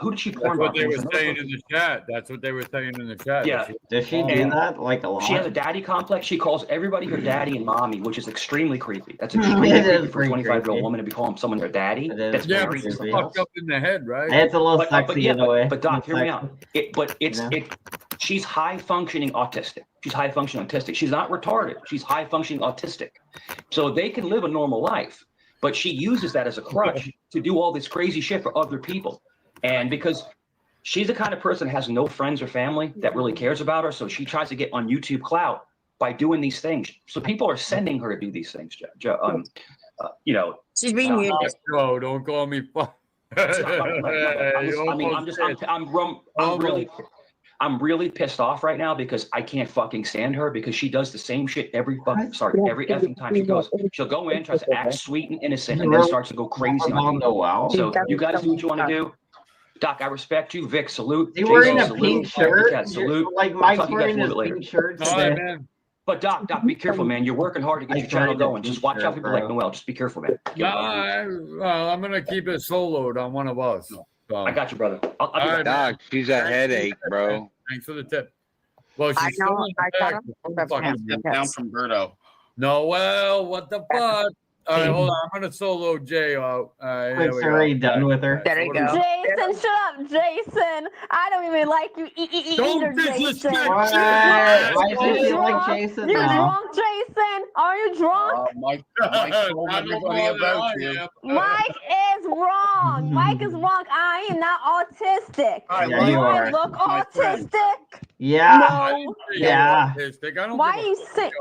Who did she porn That's what bomb? they were saying in the chat. That's what they were saying in the chat. Yeah. Does she do that like a lot? She has a daddy complex. She calls everybody her daddy and mommy, which is extremely creepy. That's extremely It creepy is for a pretty 25-year-old creepy. woman to be calling someone their daddy. That's Yeah, very but she's creepy. fucked up in the head, right? It's a little sexy in a way. But Doc, It's hear me sexy. out. She's high functioning autistic. She's high functioning autistic. She's not retarded. She's high functioning autistic. So they can live a normal life, but she uses that as a crutch to do all this crazy shit for other people. And because she's the kind of person that has no friends or family that really cares about her, so she tries to get on YouTube clout by doing these things. So people are sending her to do these things. You know, she's being used. No, don't call me fuck. I'm really pissed off right now because I can't fucking stand her because she does the same shit every effing time she goes. She'll go in, tries to act sweet and innocent, and then starts to go crazy on you. So you guys do what you want to do. Doc, I respect you. Vic, salute. You're wearing Jason, a pink shirt. Salute. Like Mike's wearing his pink shirt today. But Doc, be careful, man. You're working hard to get your channel going. Just watch out for people like Noel. Just be careful, man. I'm gonna keep it soloed on one of us. So. I got you, brother. All right, Doc, she's a headache, bro. Thanks for the tip. Well, she's I know. still I got fucking Down from Berto. Noel, what the fuck? All right, hold on. I'm gonna solo Jay out. Quick, Siri, done with her. There you go. Jason, shut up, Jason. I don't even like you either, Jason. What? Why does she like Jason You're now? drunk, Jason. Are you drunk? Mike told everybody about you. Mike is wrong. Mike is wrong. I am not autistic. Yeah, you Do I are. look autistic? Yeah. No. Yeah. Why are you sick?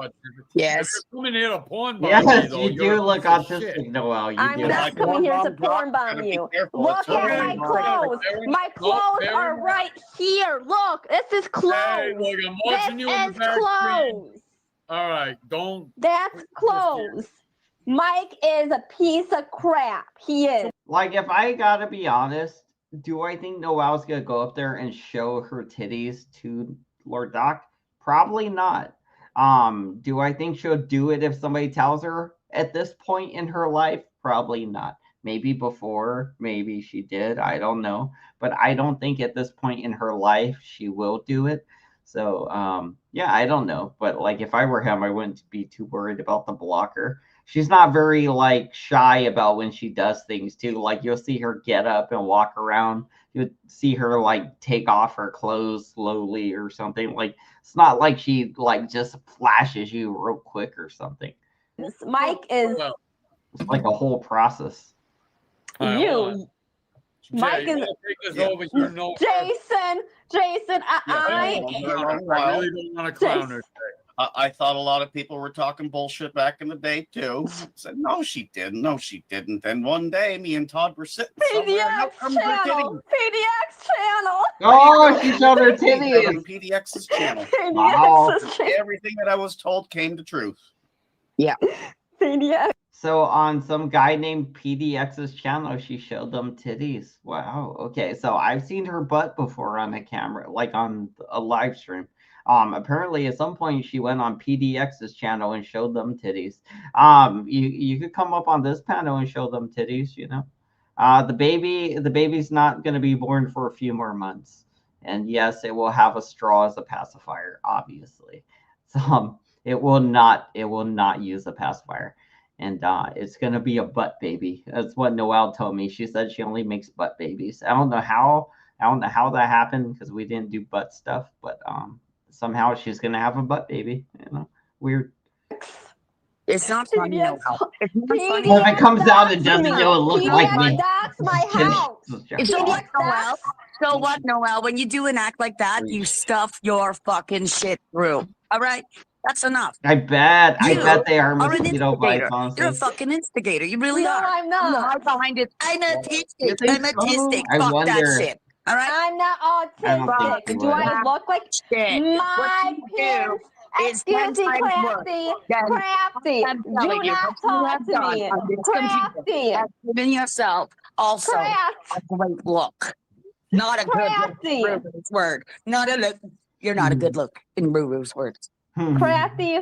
Yes. You're coming here to porn bomb me, Yes, though. you You're do a look piece of autistic, shit. Noel. You I'm do. not coming here to porn bomb you. Look at my clothes. My clothes are right here. Look, this is clothes. Hey, look, I'm watching you in the This is back screen. clothes. All right, don't. That's clothes. Mike is a piece of crap. He is. Like, if I gotta be honest, do I think Noel's gonna go up there and show her titties to Lord Doc? Probably not. Do I think she'll do it if somebody tells her at this point in her life? Probably not. Maybe before, maybe she did. I don't know. But I don't think at this point in her life she will do it. So, yeah, I don't know. But like, if I were him, I wouldn't be too worried about the blocker. She's not very like shy about when she does things too. Like, you'll see her get up and walk around. You'll see her like take off her clothes slowly or something. Like, it's not like she like just flashes you real quick or something. Mike is It's like a whole process. you. Mike Jay, is. you take this over, you know. Jason, I really don't want to clown her. I thought a lot of people were talking bullshit back in the day too. I said, no, she didn't. No, she didn't. Then one day, me and Todd were sitting somewhere. and out comes the channel. titty. PDX channel. Oh, she showed her titties. On PDX's channel. Wow. Everything that I was told came to truth. Yeah. PDX. So on some guy named PDX's channel, she showed them titties. Wow. Okay. So I've seen her butt before on a camera, like on a live stream. Apparently at some point she went on PDX's channel and showed them titties. You could come up on this panel and show them titties, you know. The baby's not going to be born for a few more months. And yes, it will have a straw as a pacifier, obviously. So it will not use a pacifier. And it's going to be a butt baby. That's what Noelle told me. She said she only makes butt babies. I don't know how that happened because we didn't do butt stuff, but somehow she's going to have a butt baby, you know. Weird. It's not funny, Noelle. It's not funny. Well, if it comes out, it doesn't look like me. That's my house. So what, Noelle? So what, Noelle? When you do an act like that, you stuff your fucking shit through. All right? That's enough. I bet they are an mosquito bites, instigator. honestly. You're a fucking instigator. You really No, are. I'm not. No, I'm behind it. I'm autistic. think I'm so? autistic. I Fuck wonder. that shit. All right? I'm not I don't autistic. think Do you I would. look like Shit. my What you parents? do is 10 Excuse me, times worse Crafty. than Crafty. I'm Do telling you, not what you talk have to done me. on this computer Crafty. has given yourself also Craft. a great look. Not a good Crafty. look in Ruru's word. Not a look. You're not a good look in Ruru's words. Crafty.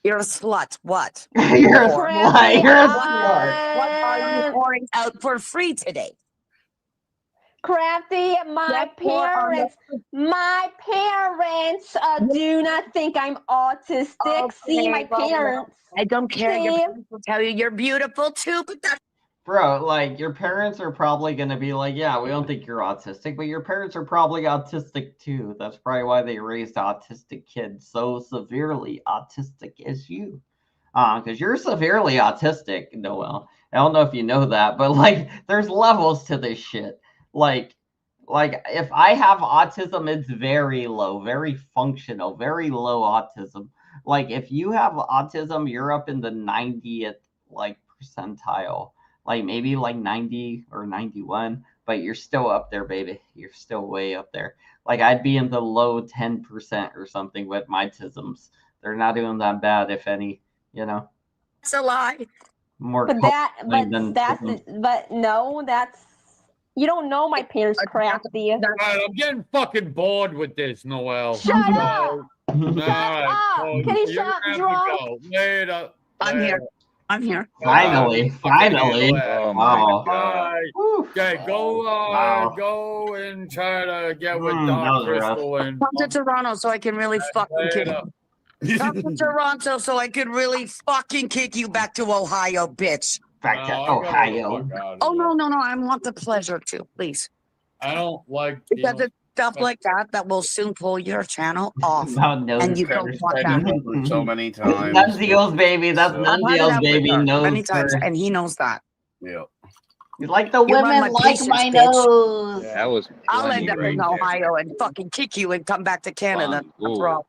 You're a slut. What? You're a Crafty. slut. You're a What slut. what are you pouring out for free today? Crafty, my parents do not think I'm autistic. See, my parents. I don't care. See? Your parents will tell you you're beautiful too, but that's Bro, like, your parents are probably going to be like, yeah, we don't think you're autistic, but your parents are probably autistic too. That's probably why they raised autistic kids so severely autistic as you. Because you're severely autistic, Noel. I don't know if you know that, but like, there's levels to this shit. Like if I have autism, it's very low, very functional, very low autism. Like, if you have autism, you're up in the 90th like percentile. Like maybe like 90 or 91, but you're still up there, baby. You're still way up there. Like, I'd be in the low 10% or something with my tisms. They're not doing that bad, if any, you know. That's a lie. More But no, that's you don't know my parents, Crafty. All right, I'm getting fucking bored with this, Noel. Shut up! Shut up! Can you shut up, drunk? Later. I'm here. I'm here. Finally. Oh Wow. Okay, go and try to get with that Doc was rough. Crystal and Come to Toronto so I can really fucking kick later. you. Come to Toronto so I could really fucking kick you back to Ohio, bitch. Back to I gotta Ohio. get the fuck out of Oh, here. no. I want the pleasure to, please. I don't like Because dealing it's stuff like that will soon pull your channel off. No, And you don't want that. So many times. Nunzio's baby. That's I've had it Nunzio's out with baby. her Knows many times, her. and he knows that. Yeah. He's like the You're on women my like patience, my bitch. nose. That was I'll plenty end up right in there. Ohio and fucking kick you and come back to Canada. No Ooh. problem.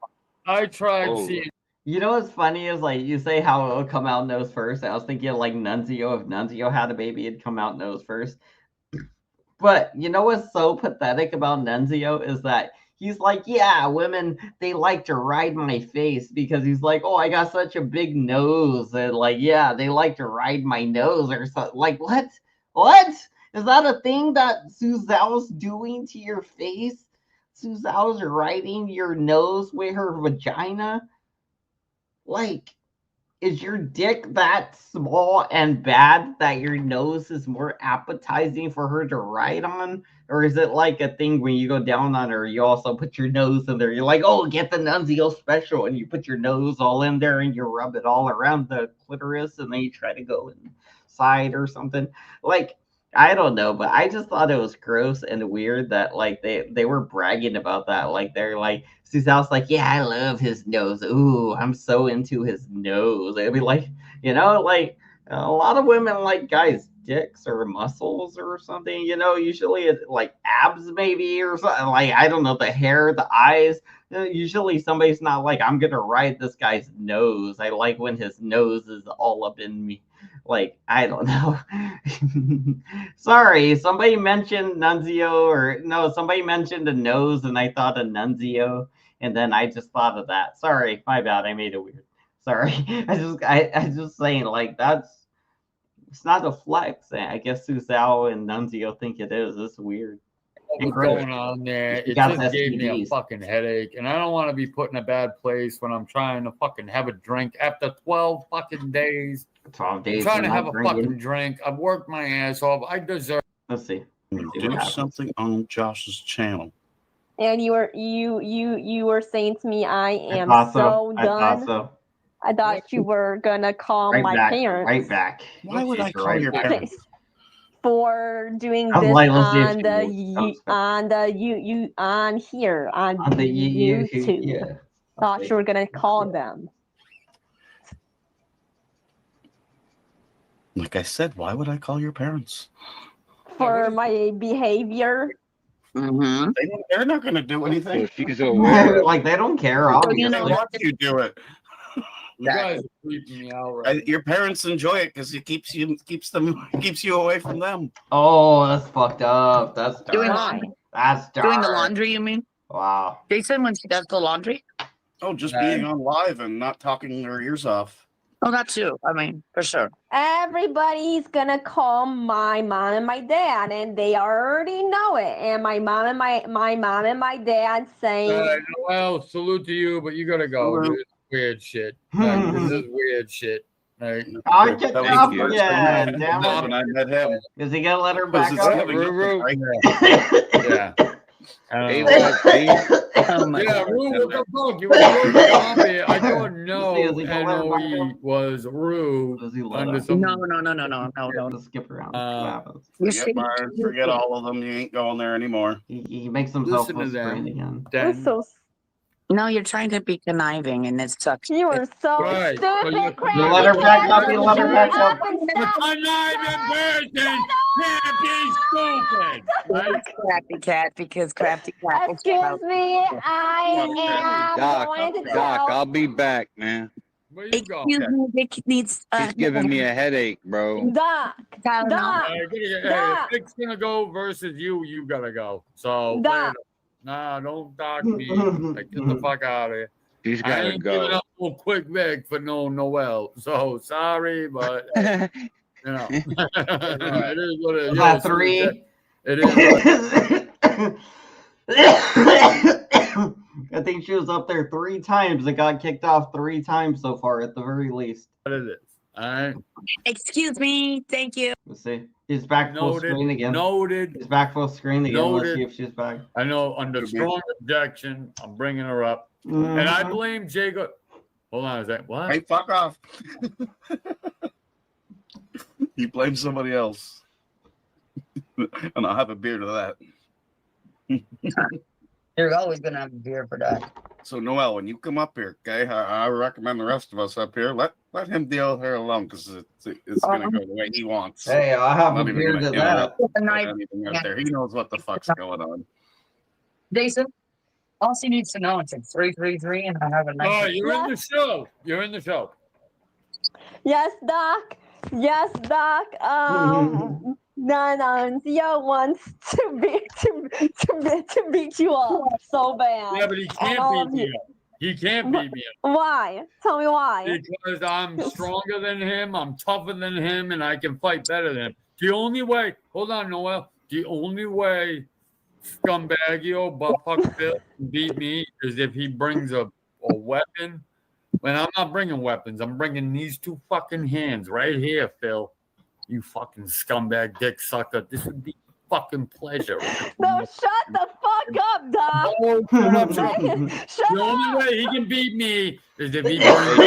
I tried Oh. seeing. You know what's funny is like you say how it'll come out nose first. I was thinking like Nunzio. If Nunzio had a baby, it'd come out nose first. But you know what's so pathetic about Nunzio is that he's like, yeah, women, they like to ride my face because he's like, oh, I got such a big nose. And like, yeah, they like to ride my nose or something. Like, what? What? Is that a thing that Suzal's doing to your face? Suzal's riding your nose with her vagina? Like, is your dick that small and bad that your nose is more appetizing for her to ride on? Or is it like a thing when you go down on her, you also put your nose in there? You're like, oh, get the Nunzio special. And you put your nose all in there and you rub it all around the clitoris and then you try to go inside or something. Like, I don't know, but I just thought it was gross and weird that like they were bragging about that. Like they're like Suzanne's like, yeah, I love his nose. Ooh, I'm so into his nose. It'd be like, you know, like a lot of women like guys' dicks or muscles or something, you know, usually it's like abs maybe or something. Like I don't know, the hair, the eyes. Usually somebody's not like, I'm gonna ride this guy's nose. I like when his nose is all up in me. Like, I don't know. Sorry, somebody mentioned Nunzio, or no, somebody mentioned a nose, and I thought of Nunzio, and then I just thought of that. Sorry, my bad. I made it weird. Sorry. I just saying like it's not a flex. I guess Suzal and Nunzio think it is. It's weird. What was going on there? It just gave me a fucking headache, and I don't want to be put in a bad place when I'm trying to fucking have a drink after 12 fucking days. 12 days. I'm trying to have a fucking drink. I've worked my ass off. I deserve. Let's see. Do something on Josh's channel. And you were saying to me, I am so done. thought so. I thought you were gonna call Right my back, parents. right back. Why would I call your parents? For doing I was this like, let's see if on she the knows. on the you on here on the YouTube. yeah. Thought you were gonna call them. Like I said, why would I call your parents? For my behavior. Mm-hmm. They're not going to do anything. So she's aware. Like they don't care. Obviously. You know They watch you do it. You guys are creeping me out right Your parents enjoy it because it keeps you away from them. Oh, that's fucked up. That's dark. Doing laundry. That's dark. Doing the laundry, you mean? Wow. Jason, when she does the laundry? Oh, just being on live and not talking their ears off. Oh, that too. I mean, for sure. Everybody's gonna call my mom and my dad, and they already know it. And my mom and my dad saying, well, salute to you, but you gotta go. Dude. It's weird shit. Like, this is weird shit. Like, I get off again. Damn when I met him. Is he gonna let her back up? Yeah. Hey, yeah, Rue, what the fuck? You were here. I don't know. NOE was Rue. Under some... No. Let's skip around. Forget all of them. You ain't going there anymore. He makes himself look great again. "You're so No, you're trying to be conniving, and it sucks. You are so Right. stupid, You let her back up. You let her back up. Conniving person can't be stupid. Right? Crafty cat, because crafty cat. Excuse me, I am going to Doc, tell. I'll be back, man. Where you go? Excuse me, Vic needs. He's giving me a headache, bro. Doc, It's gonna go versus you. You gotta go. So Doc. nah, don't dock me. Like, get the fuck out of here. He's I gotta ain't giving go. up no quick Vic for no Noel. So sorry, but you know, it is what it is. About three. It is. I think she was up there 3 times. It got kicked off 3 times so far, at the very least. What it is. All right. Excuse me. Thank you. Let's see. He's back full screen again. Noted. He's back full screen again. Noted. Let's see if she's back. I know under strong objection, I'm bringing her up, and I blame Jacob. Hold on a second. What? Hey, fuck off. He blames somebody else. And I'll have a beer to that. You're always gonna have a beer for that. So Noel, when you come up here, okay, I recommend the rest of us up here let him deal with her alone because it's gonna go the way he wants. Hey, I'll have Not a even beer gonna to interrupt that. or anything out there. He knows what the fuck's going on. Jason, all she needs to know is it's 333, and I have a nice. Oh, you're in the show. You're in the show. Yes, Doc. Yes, Doc. Zio wants to beat you up so bad. Yeah, but he can't beat me up. He can't beat me up. Why? Tell me why. Because I'm stronger than him, I'm tougher than him, and I can fight better than him. The only way, hold on, Noel. The only way scumbagio buttfuck Phil can beat me is if he brings a weapon. And I'm not bringing weapons. I'm bringing these two fucking hands right here, Phil. You fucking scumbag dick sucker. This would be a fucking pleasure. No, shut the fuck up, Doc. Oh, shut up, shut up. Shut The up. only way he can beat me is if he brings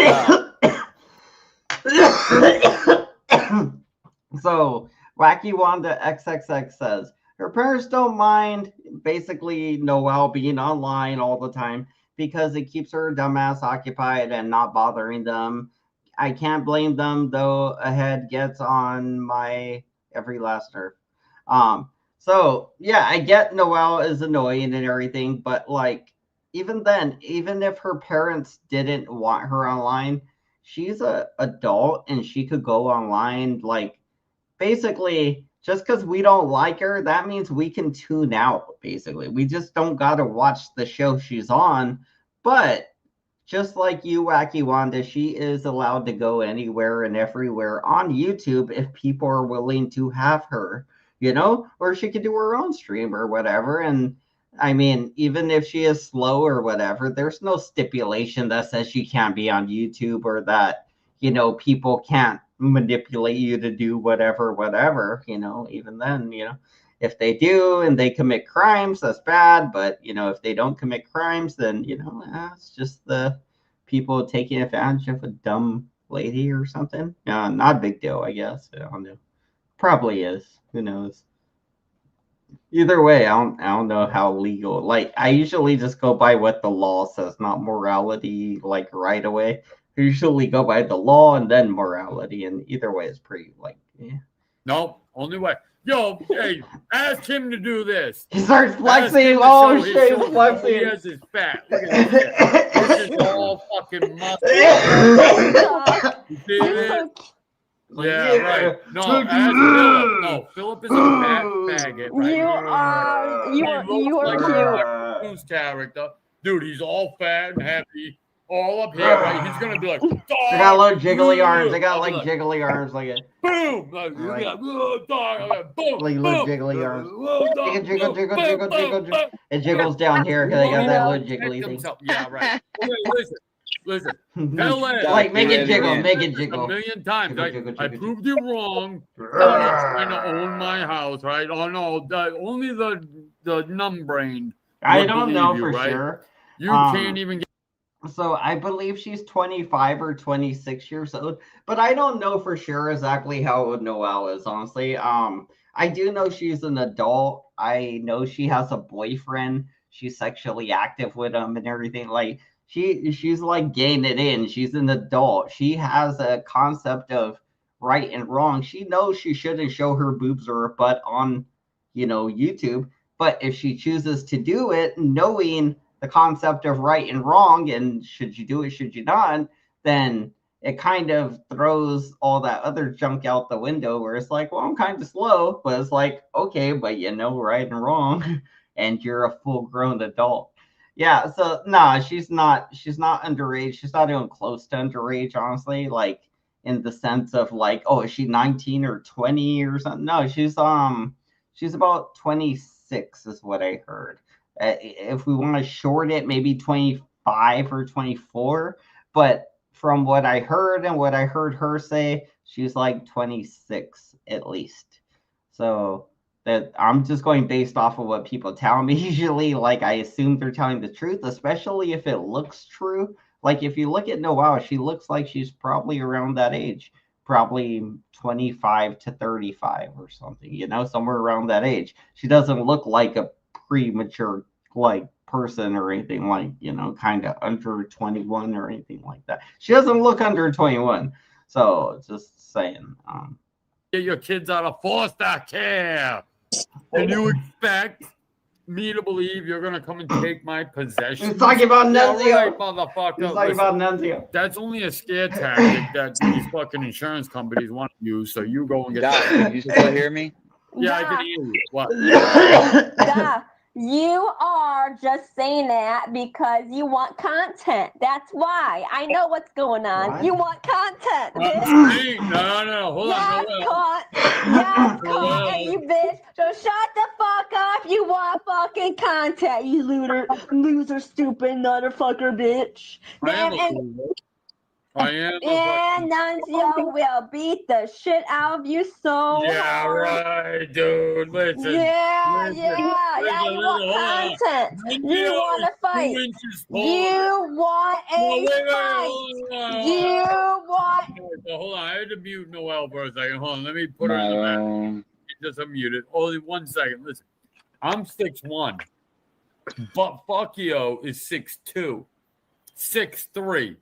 So, Wacky Wanda XXX says, her parents don't mind basically Noelle being online all the time because it keeps her dumbass occupied and not bothering them. I can't blame them, though a head gets on my every last nerve. So, yeah, I get Noelle is annoying and everything, but, like, even then, even if her parents didn't want her online, she's a adult and she could go online, like, basically, just because we don't like her, that means we can tune out, basically. We just don't got to watch the show she's on. But just like you, Wacky Wanda, she is allowed to go anywhere and everywhere on YouTube if people are willing to have her, you know? Or she could do her own stream or whatever. And I mean, even if she is slow or whatever, there's no stipulation that says she can't be on YouTube or that, you know, people can't manipulate you to do whatever, you know, even then, you know, if they do and they commit crimes, that's bad. But, you know, if they don't commit crimes, then, you know, it's just the people taking advantage of a dumb lady or something. Not a big deal, I guess. I don't know. Probably is. Who knows? Either way, I don't know how legal. Like, I usually just go by what the law says, not morality, like, right away. I usually go by the law and then morality, and either way is pretty, like, yeah. No, only way. Yo, hey, ask him to do this. He starts flexing. Oh, shit, he's flexing. He has his fat. Look at this. This is all fucking muscle. You see this? Yeah, right. No, ask Philip. No, Philip is a fat faggot. Right? You are cute. Cartoon's character. Dude, he's all fat and happy. All up here, right? He's gonna be like, I got little jiggly arms. I got like jiggly arms, like a boom, like boom, like little jiggly arms. Jiggle. It jiggles down here because I got that little jiggly thing. Yeah, right. Okay, listen. Like make it jiggle. A million times. I proved you wrong. Trying to own my house, right? Oh no, only the numb-brained. I don't know for right? sure. You can't even get. So I believe she's 25 or 26 years old, but I don't know for sure exactly how old Noelle is, honestly. I do know she's an adult. I know she has a boyfriend. She's sexually active with him and everything. Like she's like getting it in. She's an adult. She has a concept of right and wrong. She knows she shouldn't show her boobs or her butt on, you know, YouTube. But if she chooses to do it, knowing the concept of right and wrong and should you do it, should you not, then it kind of throws all that other junk out the window where it's like, well, I'm kind of slow, but it's like, okay, but you know right and wrong and you're a full grown adult. Yeah, so nah, she's not underage. She's not even close to underage, honestly, like in the sense of like, oh, is she 19 or 20 or something? No, she's about 26 is what I heard. If we want to short it, maybe 25 or 24. But from what I heard and what I heard her say, she's like 26 at least. So that I'm just going based off of what people tell me. Usually, like I assume they're telling the truth, especially if it looks true. Like if you look at Noelle, she looks like she's probably around that age, probably 25 to 35 or something, you know, somewhere around that age. She doesn't look like a premature like person or anything, like, you know, kind of under 21 or anything like that. She doesn't look under 21. So just saying. Get your kids out of foster care. And you expect me to believe you're gonna come and take my possessions? He's talking about Nunzio. Yeah, right, motherfucker. He's talking about Nunzio. That's only a scare tactic that these fucking insurance companies want to use. So you go and get. Doc, can you still hear me? Yeah, I can hear you. What? Duh. You are just saying that because you want content. That's why. I know what's going on. What? You want content, bitch. No, hold on. Yes, caught, you bitch. So shut the fuck up. You want fucking content, you loser, stupid motherfucker, bitch. I am. And Nunzio will beat the shit out of you so Yeah, hard. right, dude. Listen. Yeah, listen, you want content. You want to fight. You want a fight. You want. Hold on, I had to mute Noelle for a second. Hold on, let me put her in the back. Just unmuted. Only 1 second. Listen, I'm 6'1", but Fuckio is 6'2", 6'3".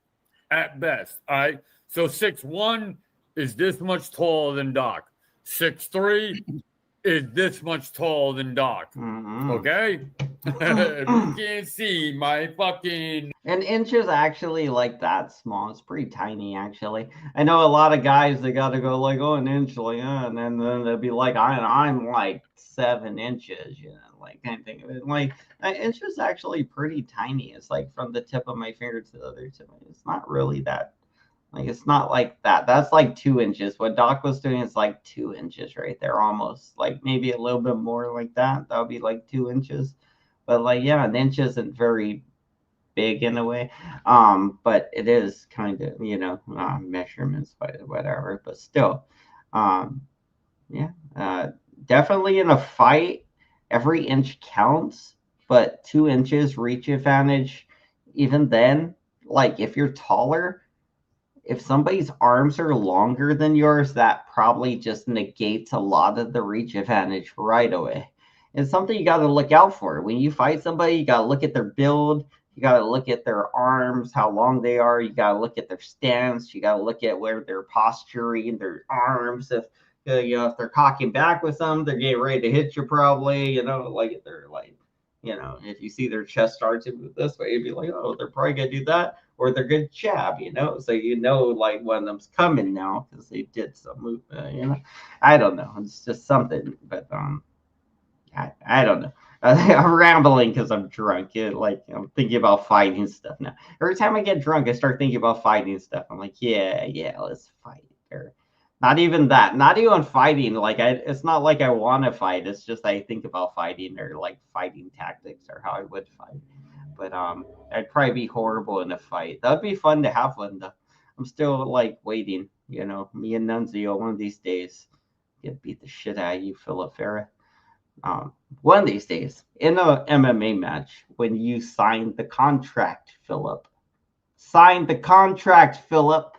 At best, all right? So 6'1" is this much taller than Doc. 6'3" is this much taller than Doc. Okay? If you can't see my fucking... An inch is actually like that small. It's pretty tiny, actually. I know a lot of guys, they got to go like, oh, an inch, like, and then they'll be like, I'm like 7 inches, you know, like kind of thing. Like, an inch is actually pretty tiny. It's like from the tip of my finger to the other tip. It's not really that, like, it's not like that. That's like 2 inches. What Doc was doing is like 2 inches right there, almost. Like maybe a little bit more like that. That would be like 2 inches. But like, yeah, an inch isn't very big in a way, but it is kind of, you know, measurements by whatever, but still, definitely in a fight every inch counts, but 2 inches reach advantage. Even then, like if you're taller, if somebody's arms are longer than yours, that probably just negates a lot of the reach advantage right away. It's something you got to look out for. When you fight somebody, you got to look at their build. You got to look at their arms, how long they are. You got to look at their stance. You got to look at where they're posturing, their arms. If you know, if they're cocking back with them, they're getting ready to hit you probably. You know, like if they're like, you know, if you see their chest start to move this way, you'd be like, oh, they're probably gonna do that, or they're gonna jab. You know, so you know, like one of them's coming now because they did some movement. You know, I don't know. It's just something, but I don't know. I'm rambling because I'm drunk. Like I'm thinking about fighting stuff now. Every time I get drunk, I start thinking about fighting stuff. I'm like, yeah, let's fight. Or not even that. Not even fighting. Like it's not like I want to fight. It's just I think about fighting or like fighting tactics or how I would fight. But I'd probably be horrible in a fight. That'd be fun to have one though. I'm still like waiting. You know, me and Nunzio one of these days get beat the shit out of you, Philip Farah. One of these days in a MMA match, when you sign the contract, Philip. Sign the contract, Philip.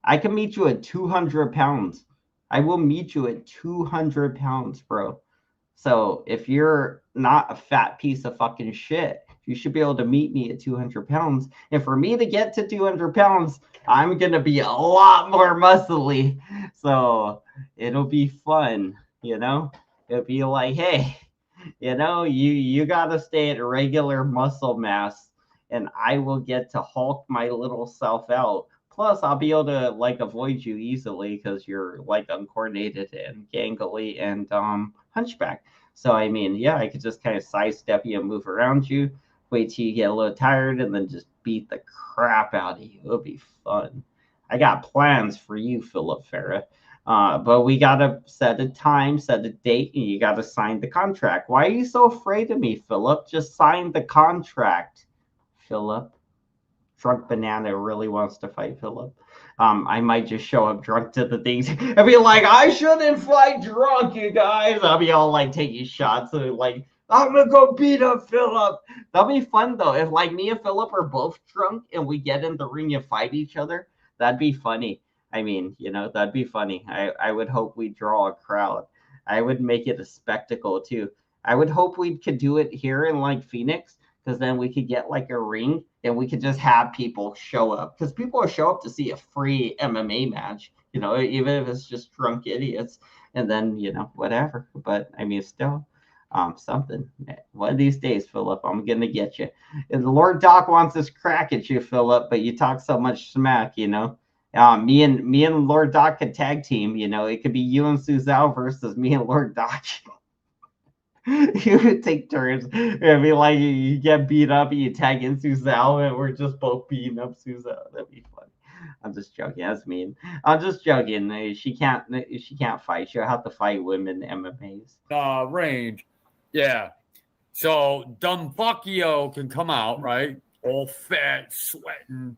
I can meet you at 200 pounds. I will meet you at 200 pounds, bro. So if you're not a fat piece of fucking shit, you should be able to meet me at 200 pounds. And for me to get to 200 pounds, I'm going to be a lot more muscly. So it'll be fun, you know? It'll be like, hey, you know, you got to stay at regular muscle mass and I will get to Hulk my little self out. Plus, I'll be able to like avoid you easily because you're like uncoordinated and gangly and hunchback. So, I mean, yeah, I could just kind of sidestep you and move around you, wait till you get a little tired and then just beat the crap out of you. It'll be fun. I got plans for you, Philip Farah. But we got to set a time, set a date, and you got to sign the contract. Why are you so afraid of me, Philip? Just sign the contract, Philip. Drunk Banana really wants to fight Philip. I might just show up drunk to the things and be like, I shouldn't fight drunk, you guys. I'll be all like taking shots. And like, I'm gonna go beat up Philip. That'll be fun though. If like me and Philip are both drunk and we get in the ring and fight each other, that'd be funny. I mean, that'd be funny. I would hope we draw a crowd. I would make it a spectacle too. I would hope we could do it here in like Phoenix, because then we could get like a ring and we could just have people show up, because people will show up to see a free MMA match, even if it's just drunk idiots, and then whatever. But I mean, still, something. One of these days, Philip, I'm gonna get you. And Lord Doc wants this crack at you, Philip, but you talk so much smack, me and Lord Doc could tag team. It could be you and Suzal versus me and Lord Doc. You would take turns. It'd be like you get beat up and you tag in Suzal and we're just both beating up Suzal. That'd be funny. I'm just joking. That's mean. I'm just joking. She can't fight. She'll have to fight women MMAs. Range. Yeah. So Dumbfuckio can come out, right? All fat, sweating,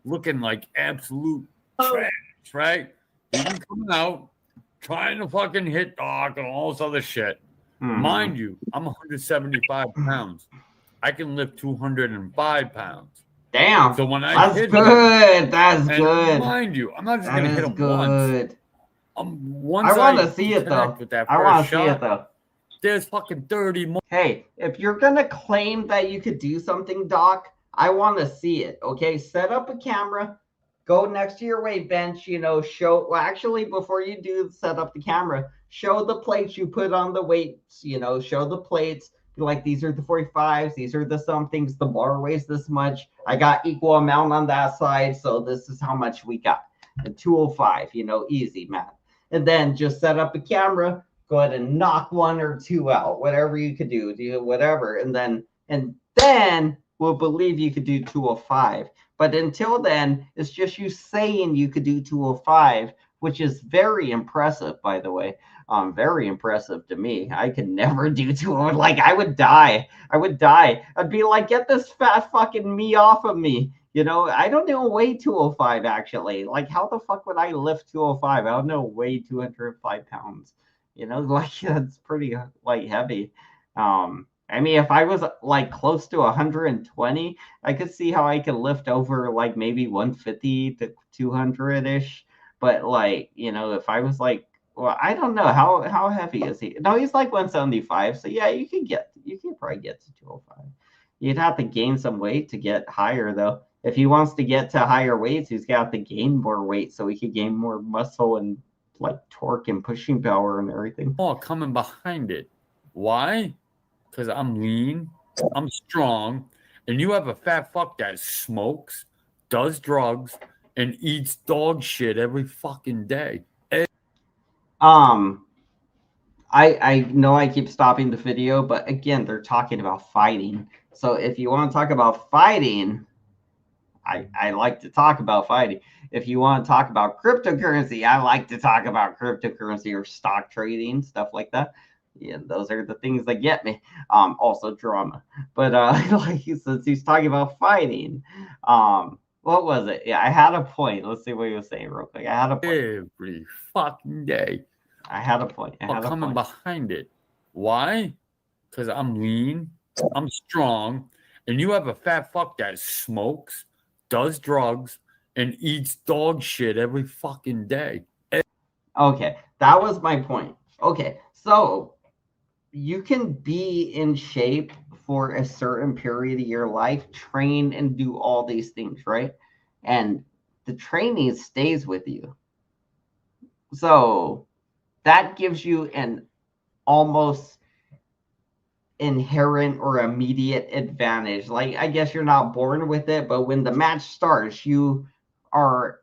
looking like absolute trash, right? He can come out trying to fucking hit Doc and all this other shit. Mind you, I'm 175 pounds. I can lift 205 pounds. Damn. So when I hit him, that's and good. Mind you, I'm not just going to hit him good. once. I want to see it though. I want to see it though. There's fucking 30 more. Hey, if you're going to claim that you could do something, Doc, I want to see it. Okay, set up a camera. Go next to your weight bench, show, well, actually, before you do set up the camera, show the plates you put on the weights, show the plates, like these are the 45s, these are the somethings, the bar weighs this much, I got equal amount on that side, so this is how much we got. And 205, easy math. And then just set up a camera, go ahead and knock one or two out, whatever you could do whatever, and then we'll believe you could do 205. But until then, it's just you saying you could do 205, which is very impressive, by the way. Very impressive to me. I could never do 205. Like, I would die. I'd be like, get this fat fucking me off of me. I don't even weigh 205, actually. Like, how the fuck would I lift 205? I don't know, weigh 205 pounds. Like, that's pretty, like, heavy. I mean, if I was like close to 120, I could see how I could lift over like maybe 150 to 200-ish. But like, if I was like, well, I don't know, how heavy is he? No, he's like 175. So yeah, you could probably get to 205. You'd have to gain some weight to get higher though. If he wants to get to higher weights, he's got to gain more weight so he could gain more muscle and like torque and pushing power and everything. Oh, coming behind it. Why? Because I'm lean, I'm strong, and you have a fat fuck that smokes, does drugs, and eats dog shit every fucking day. I know I keep stopping the video, but again, they're talking about fighting. So if you want to talk about fighting, I like to talk about fighting. If you want to talk about cryptocurrency, I like to talk about cryptocurrency or stock trading, stuff like that. Yeah, those are the things that get me. Also drama. But like since he's talking about fighting, what was it? Yeah, I had a point. Let's see what he was saying real quick. I had a point. Every fucking day. I had a point. Coming behind it. Why? Because I'm lean, I'm strong, and you have a fat fuck that smokes, does drugs, and eats dog shit every fucking day. Okay, that was my point. Okay, so you can be in shape for a certain period of your life, train and do all these things, right? And the training stays with you. So that gives you an almost inherent or immediate advantage. Like, I guess you're not born with it, but when the match starts, you are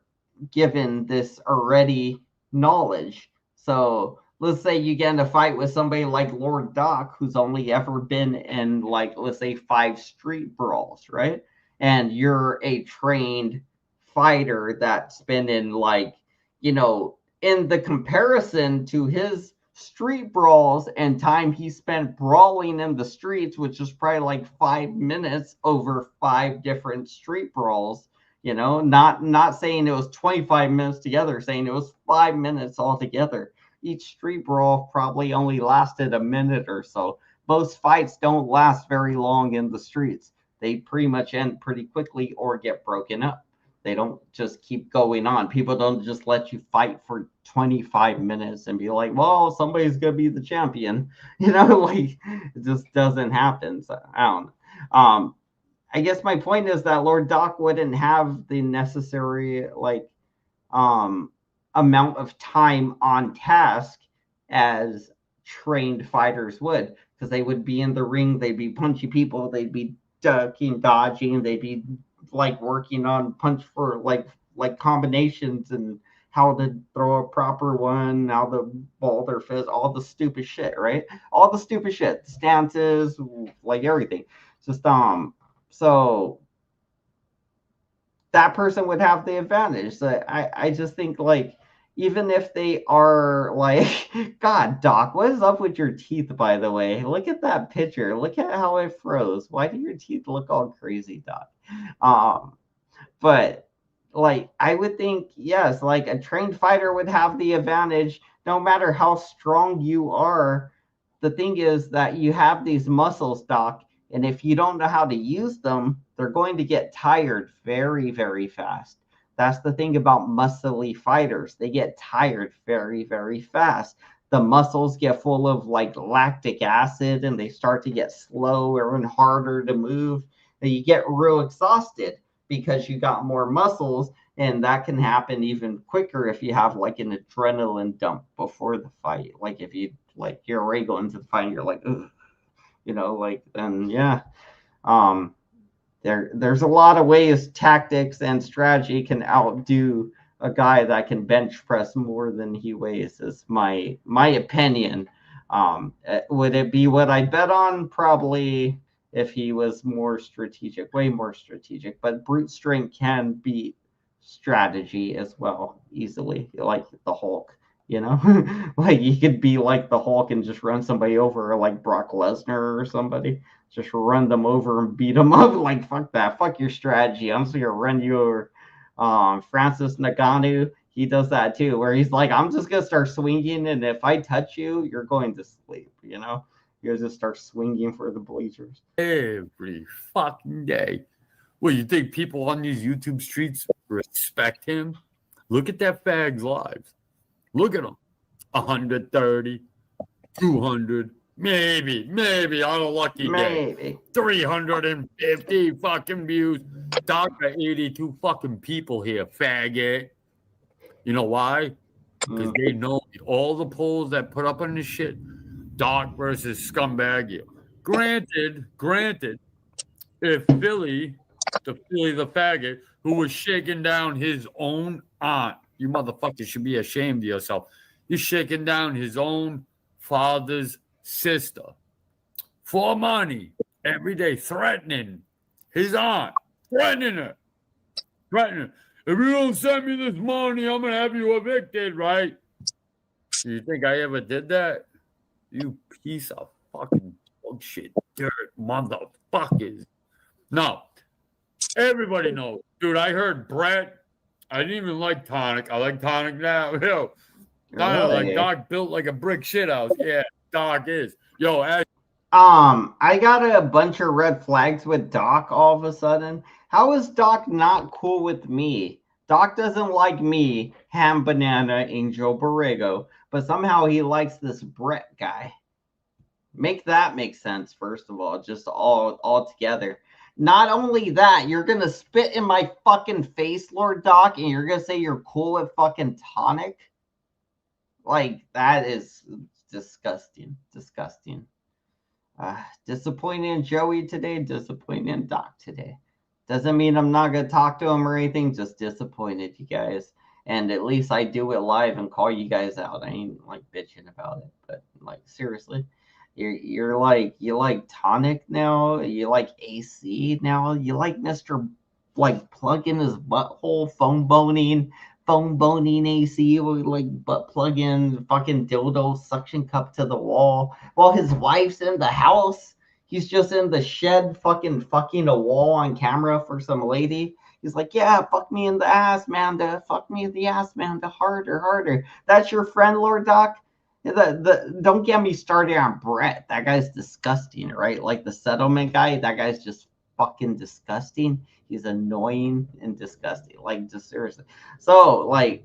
given this already knowledge. So let's say you get in a fight with somebody like Lord Doc, who's only ever been in, like, let's say 5 street brawls, right? And you're a trained fighter that's been in, like, in the comparison to his street brawls and time he spent brawling in the streets, which is probably like 5 minutes over 5 different street brawls, not saying it was 25 minutes together, saying it was 5 minutes altogether. Each street brawl probably only lasted a minute or so, most fights don't last very long in the streets. They pretty much end pretty quickly or get broken up. They don't just keep going on. People don't just let you fight for 25 minutes and be like, well, somebody's going to be the champion. Like it just doesn't happen. So I don't know. I guess my point is that Lord Doc wouldn't have the necessary amount of time on task as trained fighters would, because they would be in the ring, they'd be punchy people, they'd be ducking, dodging, they'd be like working on punch for like combinations and how to throw a proper one, how to ball their fist, all the stupid shit, right? All the stupid shit, stances, like everything. Just so that person would have the advantage. So I just think like even if they are like, God, Doc, what is up with your teeth, by the way? Look at that picture. Look at how it froze. Why do your teeth look all crazy, Doc? But like I would think, yes, like a trained fighter would have the advantage no matter how strong you are. The thing is that you have these muscles, Doc, and if you don't know how to use them, they're going to get tired very, very fast. That's the thing about muscly fighters. They get tired very, very fast. The muscles get full of like lactic acid and they start to get slower and harder to move. And you get real exhausted because you got more muscles, and that can happen even quicker if you have like an adrenaline dump before the fight. Like if you like you're already going into the fight and you're like, ugh, like then yeah. There's a lot of ways tactics and strategy can outdo a guy that can bench press more than he weighs, is my opinion. Would it be what I bet on? Probably, if he was more strategic, way more strategic. But brute strength can beat strategy as well easily, like the Hulk. Like you could be like the Hulk and just run somebody over, like Brock Lesnar or somebody. Just run them over and beat them up. Like, fuck that. Fuck your strategy. I'm just going to run you over. Francis Ngannou, he does that too, where he's like, I'm just going to start swinging, and if I touch you, you're going to sleep, You just start swinging for the bleachers. Every fucking day. Well, you think people on these YouTube streets respect him? Look at that fag's lives. Look at him. 130, 200. Maybe on a lucky day. 350 fucking views. Doctor 82 fucking people here, faggot. You know why? Because they know all the polls that put up on this shit. Doc versus scumbag. Yeah. Granted, if Philly the faggot, who was shaking down his own aunt, you motherfuckers should be ashamed of yourself. He's shaking down his own father's sister for money every day, threatening his aunt, threatening her. If you don't send me this money, I'm gonna have you evicted, right? Do you think I ever did that? You piece of fucking bullshit, dirt motherfuckers. No, everybody knows, dude. I heard Brett. I didn't even like Tonic. I like Tonic now. Yo, like Doc built like a brick shit house. Yeah, Doc is. Yo, I got a bunch of red flags with Doc all of a sudden. How is Doc not cool with me? Doc doesn't like me, Ham Banana, Angel Borrego, but somehow he likes this Brett guy. Make that make sense, first of all, just all together. Not only that, you're going to spit in my fucking face, Lord Doc, and you're going to say you're cool with fucking Tonic? Like, that is disgusting. Disappointing in Joey today, disappointing in Doc today. Doesn't mean I'm not going to talk to him or anything, just disappointed, you guys. And at least I do it live and call you guys out. I ain't like bitching about it, but like seriously. You like Tonic now, you like AC now, you like Mr. like plug in his butthole phone boning AC with like butt plug in fucking dildo suction cup to the wall while his wife's in the house. He's just in the shed fucking a wall on camera for some lady. He's like, yeah, fuck me in the ass, man. Fuck me in the ass, man. The harder. That's your friend, Lord Doc. Don't get me started on Brett. That guy's disgusting, right? Like the settlement guy, that guy's just fucking disgusting. He's annoying and disgusting. Like, just seriously. So, like,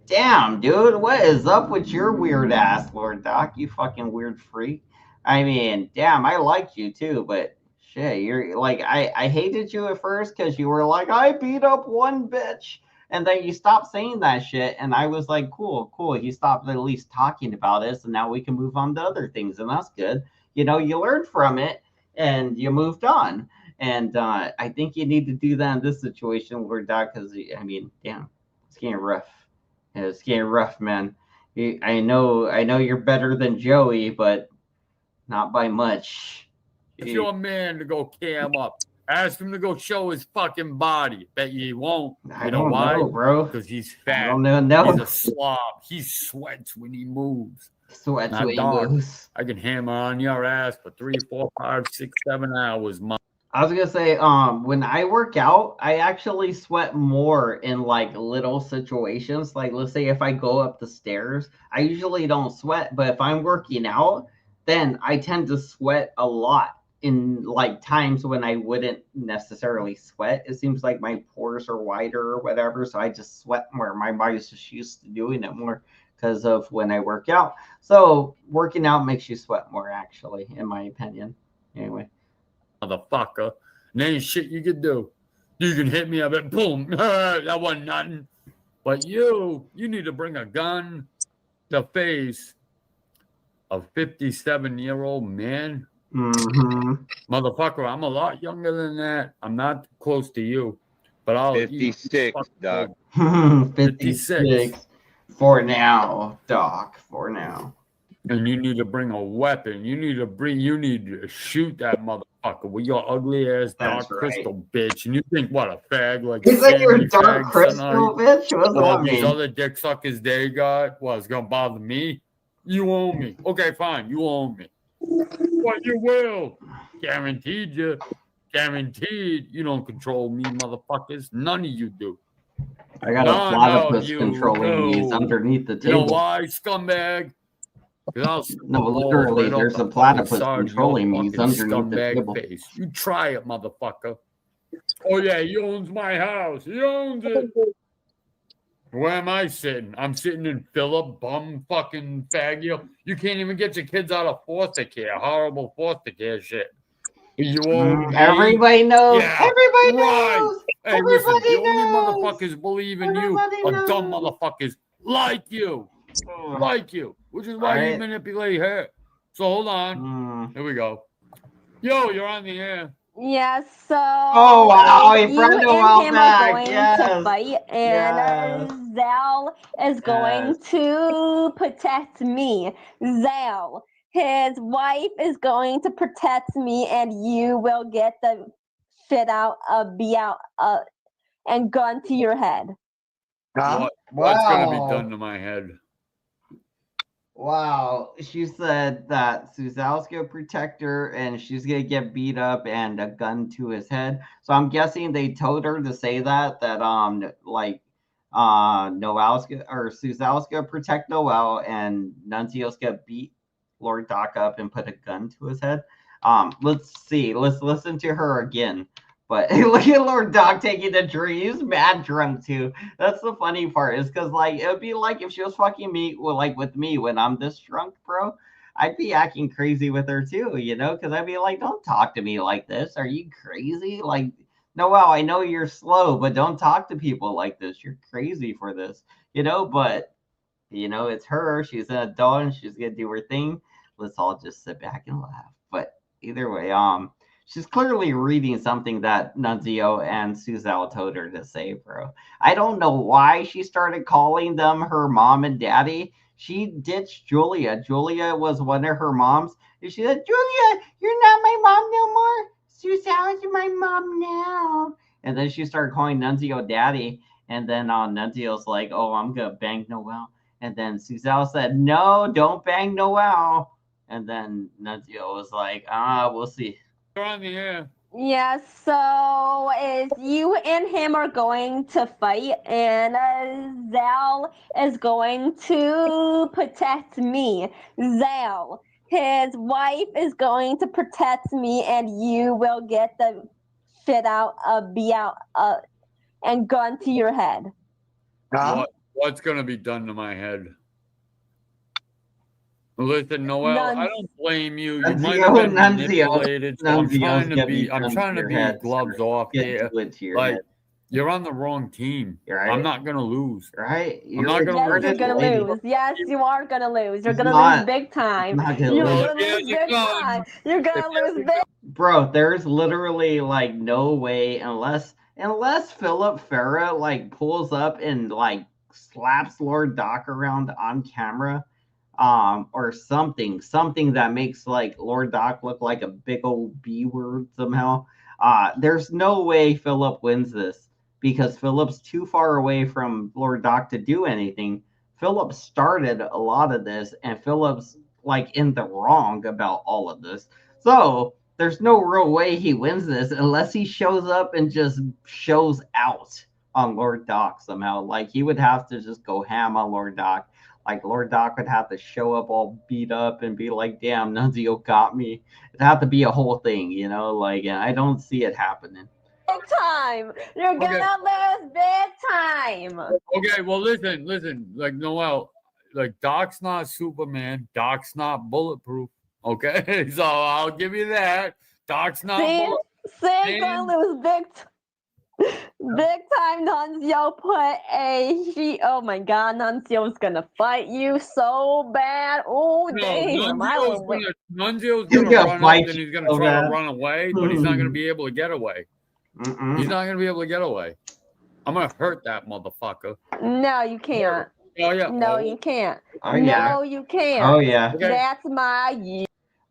damn, dude, what is up with your weird ass, Lord Doc? You fucking weird freak. I mean, damn, I liked you too, but shit, you're like, I hated you at first because you were like, I beat up one bitch. And then you stopped saying that shit. And I was like, cool, cool. You stopped at least talking about it. So now we can move on to other things. And that's good. You know, you learned from it and you moved on. And I think you need to do that in this situation, Lord Doc, because, I mean, damn, it's getting rough. It's getting rough, man. I know you're better than Joey, but not by much. If you're a man to go cam up, ask him to go show his fucking body. Bet you he won't. I don't know, bro. Because he's fat. I don't know. He's a slob. He sweats when he moves. Sweats Now, when he dog, moves. I can hammer on your ass for 3, 4, 5, 6, 7 hours, man. I was gonna say, when I work out, I actually sweat more in like little situations. Like, let's say if I go up the stairs, I usually don't sweat, but if I'm working out, then I tend to sweat a lot in like times when I wouldn't necessarily sweat. It seems like my pores are wider or whatever, so I just sweat more. My body's just used to doing it more because of when I work out. So working out makes you sweat more, actually, in my opinion. Anyway. Motherfucker. And there ain't shit you can do. You can hit me up and boom. That wasn't nothing. But you need to bring a gun to face a 57-year-old man. Mm-hmm. Motherfucker, I'm a lot younger than that. I'm not close to you. But I'll 56, Doc. 56. For now, Doc. For now. And you need to bring a weapon. You need to shoot that motherfucker with your ugly ass dark crystal bitch. And you think what a fag like He's like your Sammy dark fags crystal tonight? bitch? What does All that these mean? other dick suckers they got. Well, it's gonna bother me. You own me. Okay, fine. You own me. But you will. Guaranteed you. Guaranteed you don't control me, motherfuckers. None of you do. I got a platypus controlling me. He's underneath the table. You know why, scumbag? No, literally, there's a platypus controlling me. He's underneath the table. Face. You try it, motherfucker. Oh, yeah, he owns my house. He owns it. Where am I sitting? I'm sitting in Phillip, bum fucking faggot. You can't even get your kids out of foster care. Horrible foster care shit. You own me. Everybody knows. Yeah, Everybody right. knows. Hey, Everybody listen, the only knows. motherfuckers believe in you Everybody are dumb knows. motherfuckers like you. Like you. Which is why you manipulate her. So hold on. Here we go. Yo, you're on the air. Yes, so Oh, wow, he you brought and Noel him back. are going Yes. to fight, and Zal is going to protect me. Zal, his wife is going to protect me, and you will get the shit out of and gun to your head. What's going to be done to my head? Wow. She said that Suzal's going to protect her and she's going to get beat up and a gun to his head. So I'm guessing they told her to say that Noel's or Suzal's going to protect Noel and Nuncio's going to beat Lord Doc up and put a gun to his head. Let's see. Let's listen to her again. But look at Lord Doc taking a drink. He's mad drunk too. That's the funny part, is because like it would be like if she was fucking me with me when I'm this drunk, bro. I'd be acting crazy with her too, you know, because I'd be like, don't talk to me like this. Are you crazy? Like, Noel, I know you're slow, but don't talk to people like this. You're crazy for this, you know, but you know, it's her. She's an adult and she's gonna do her thing. Let's all just sit back and laugh. But either way, she's clearly reading something that Nunzio and Suzal told her to say, bro. I don't know why she started calling them her mom and daddy. She ditched Julia. Julia was one of her moms. And she said, Julia, you're not my mom no more. Suzal is my mom now. And then she started calling Nunzio daddy. And then Nunzio's like, oh, I'm going to bang Noel. And then Suzal said, no, don't bang Noel. And then Nunzio was like, we'll see. You're on the air. Yeah, so is you and him are going to fight, and Zal is going to protect me. Zal, his wife is going to protect me, and you will get the shit out of be out and gun to your head. What's gonna be done to my head? Listen, Noel, I don't blame you. You might have been manipulated. So I'm trying to be gloves off here. Like, you're on the wrong team. I'm not gonna lose. Right? I'm not gonna lose. You're gonna lose. Yes, you are gonna lose. You're gonna lose big time. You're gonna lose big time. You're gonna lose big. Bro, there's literally like no way unless Philip Farah like pulls up and like slaps Lord Doc around on camera, or something that makes like Lord Doc look like a big old B word somehow. There's no way Philip wins this because Philip's too far away from Lord Doc to do anything. Philip started a lot of this, and Philip's like in the wrong about all of this. So there's no real way he wins this unless he shows up and just shows out on Lord Doc somehow. Like he would have to just go ham on Lord Doc. Like Lord Doc would have to show up all beat up and be like, "Damn, Nunzio got me." It'd have to be a whole thing, you know. Like I don't see it happening. Big time. You're gonna lose big time. Okay, well, listen. Like Noel, like Doc's not Superman. Doc's not bulletproof. Okay, so I'll give you that. Doc's not bulletproof. You're gonna lose big time. Nunzio put a sheet. Oh my God, Nunzio's gonna fight you so bad. Oh damn! Nunzio's gonna run up and he's gonna try to run away, but he's not gonna be able to get away. He's not gonna be able to get away. I'm gonna hurt that motherfucker. No, you can't. Oh yeah. No, you can't. Oh, yeah. No, you can't. Oh, yeah. That's my.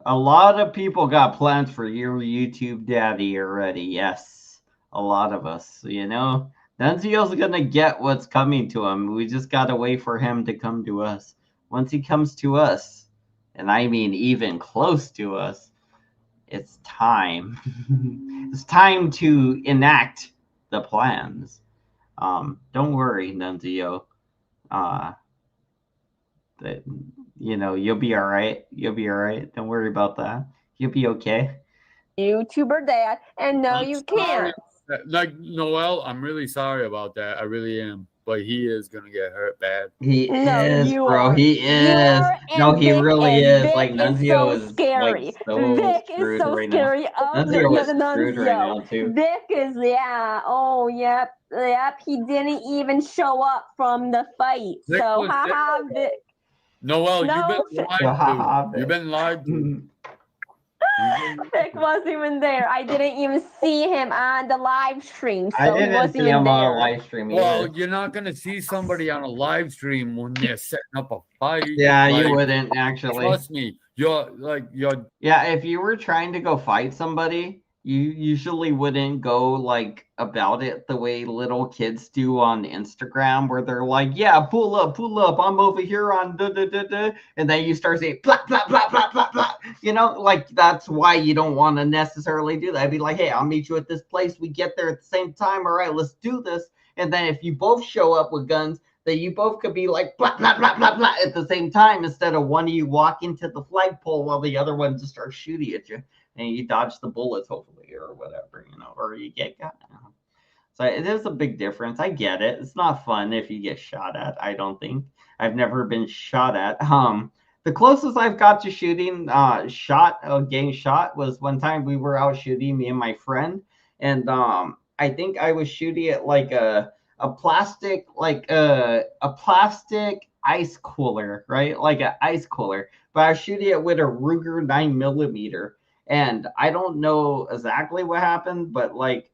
A lot of people got plans for your YouTube daddy already. Yes, a lot of us. You know, Nunzio's gonna get what's coming to him. We just gotta wait for him to come to us. Once he comes to us, and I mean even close to us, it's time. It's time to enact the plans. Don't worry, Nunzio. That you know you'll be all right. You'll be all right. Don't worry about that. You'll be okay. YouTuber dad, and no, you can't. Like Noel, I'm really sorry about that. I really am. But he is gonna get hurt bad. He is, bro. He is. No, he really is. Like Nunzio is scary. like so Vic screwed is so right scary. now. Oh, Nunzio is screwed right now too. Vic is Oh, yep. He didn't even show up from the fight. Vic so, was haha, Vic. Noel, No, you've been lied to. Vic wasn't even there. I didn't even see him on the live stream, so I he didn't wasn't see even him there. on a live stream either. Well, you're not gonna see somebody on a live stream when they're setting up a fight. Yeah, Like, you wouldn't actually. Trust me, you're. Yeah, if you were trying to go fight somebody, you usually wouldn't go like about it the way little kids do on Instagram, where they're like, "Yeah, pull up, I'm over here on da da da da," and then you start saying blah blah blah blah blah blah. You know, like that's why you don't want to necessarily do that. I'd be like, "Hey, I'll meet you at this place. We get there at the same time. All right, let's do this." And then if you both show up with guns, that you both could be like blah blah blah blah blah at the same time, instead of one of you walking to the flagpole while the other one just starts shooting at you. And you dodge the bullets, hopefully, or whatever, you know, or you get got. So it is a big difference. I get it. It's not fun if you get shot at. I don't think. I've never been shot at. The closest I've got to shooting, getting shot was one time we were out shooting, me and my friend, and I think I was shooting at like a plastic, like a plastic ice cooler, right? Like an ice cooler, but I was shooting it with a Ruger 9mm. And I don't know exactly what happened, but like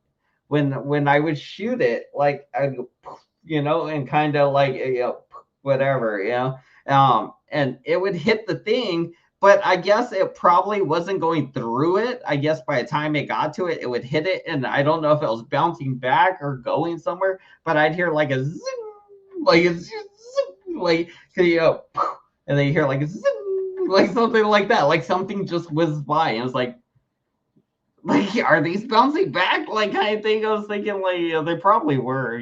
when I would shoot it, like I'd go, you know, and kind of like, you know, whatever, you know, and it would hit the thing, but I guess it probably wasn't going through it. I guess by the time it got to it, it would hit it, and I don't know if it was bouncing back or going somewhere, but I'd hear like a zing, like a zing, like, you know, and then you hear like a zing, like something like that, like something just whizzed by, and it's like Like, are these bouncing back? Like, I think I was thinking, like, they probably were,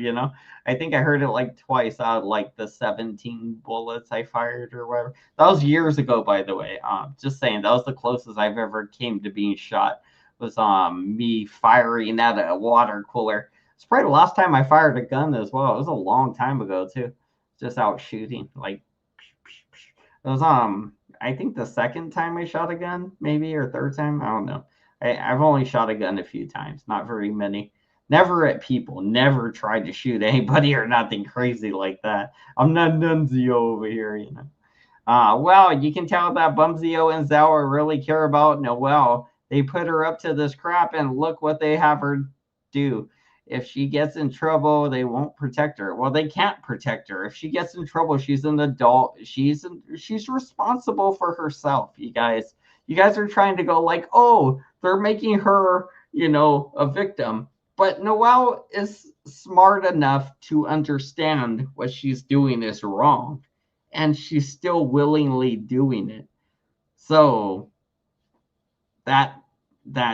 I think I heard it like twice out of like the 17 bullets I fired or whatever. That was years ago, by the way. Just saying, that was the closest I've ever came to being shot. Was me firing at a water cooler. It's probably the last time I fired a gun as well. It was a long time ago too. Just out shooting, like it was I think the second time I shot a gun, maybe, or third time. I don't know. I've only shot a gun a few times, not very many. Never at people. Never tried to shoot anybody or nothing crazy like that. I'm not Nunzio over here, Well, you can tell that Bumzio and Zauer really care about Noelle. They put her up to this crap, and look what they have her do. If she gets in trouble, they won't protect her. Well, they can't protect her. If she gets in trouble, she's an adult. She's responsible for herself, you guys. You guys are trying to go like, oh, they're making her, a victim. But Noelle is smart enough to understand what she's doing is wrong. And she's still willingly doing it. So that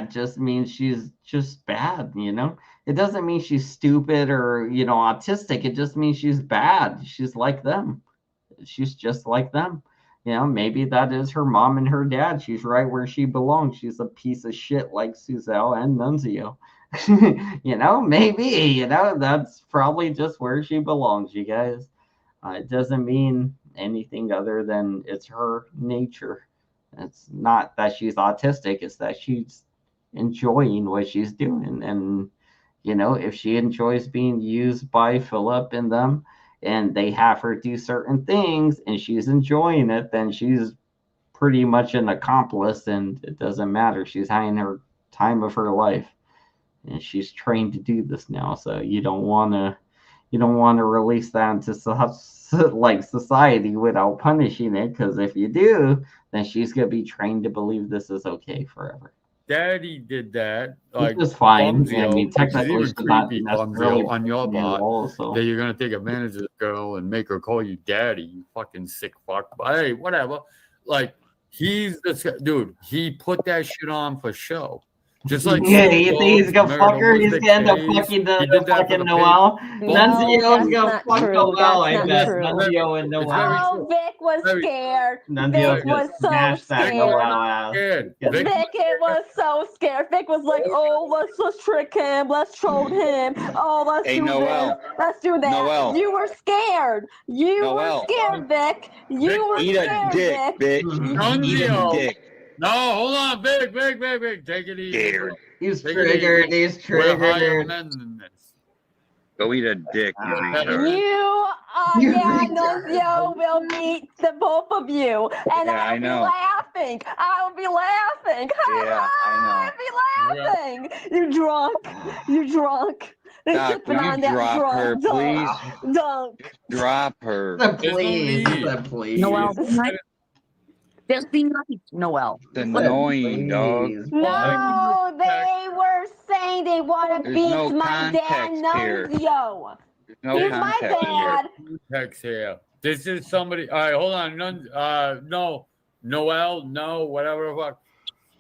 just means she's just bad, It doesn't mean she's stupid or, autistic. It just means she's bad. She's like them. She's just like them. Maybe that is her mom and her dad. She's right where she belongs. She's a piece of shit like Suzelle and Nunzio. Maybe, that's probably just where she belongs, you guys. It doesn't mean anything other than it's her nature. It's not that she's autistic, it's that she's enjoying what she's doing. And, if she enjoys being used by Philip and them, and they have her do certain things and she's enjoying it, then she's pretty much an accomplice, and it doesn't matter. She's having her time of her life. And she's trained to do this now. So you don't want to release that into society without punishing it, because if you do, then she's gonna be trained to believe this is okay forever. Daddy did that. Like, it's fine. Bumzio, I mean, technically, even she's not creepy necessarily Bumzio on your part also. that you're gonna take advantage of the girl and make her call you daddy. You fucking sick fuck. But hey, whatever. Like, he's this dude. He put that shit on for show. Just like you think he's gonna fuck her? He's gonna end up fucking the fucking Noelle. Nunzio's gonna fuck Noelle, I bet. Nunzio and Noelle. Oh, Vic was scared. Nunzio Vic was so scared. Vic was so scared. Vic was like, oh, let's trick him. Let's troll him. Oh, let's do this. Let's do that. Noelle. You were scared. You were scared, Vic. You were scared, Vic. Eat a dick. No, hold on, Big. Take it easy. He's triggered. He's triggered. Go eat a dick. Nunzio will meet the both of you, and I know. laughing. I will be laughing. Yeah, I know. I'll be laughing. You drunk. Doc, will you drop her, please? Dunk. Drop her. Please. Noelle, just be nice, Noelle. It's annoying, dog. No, they were saying they want to beat my dad, Nunzio. No context Text here. This is somebody. All right, hold on. No, Noelle, no, whatever the fuck.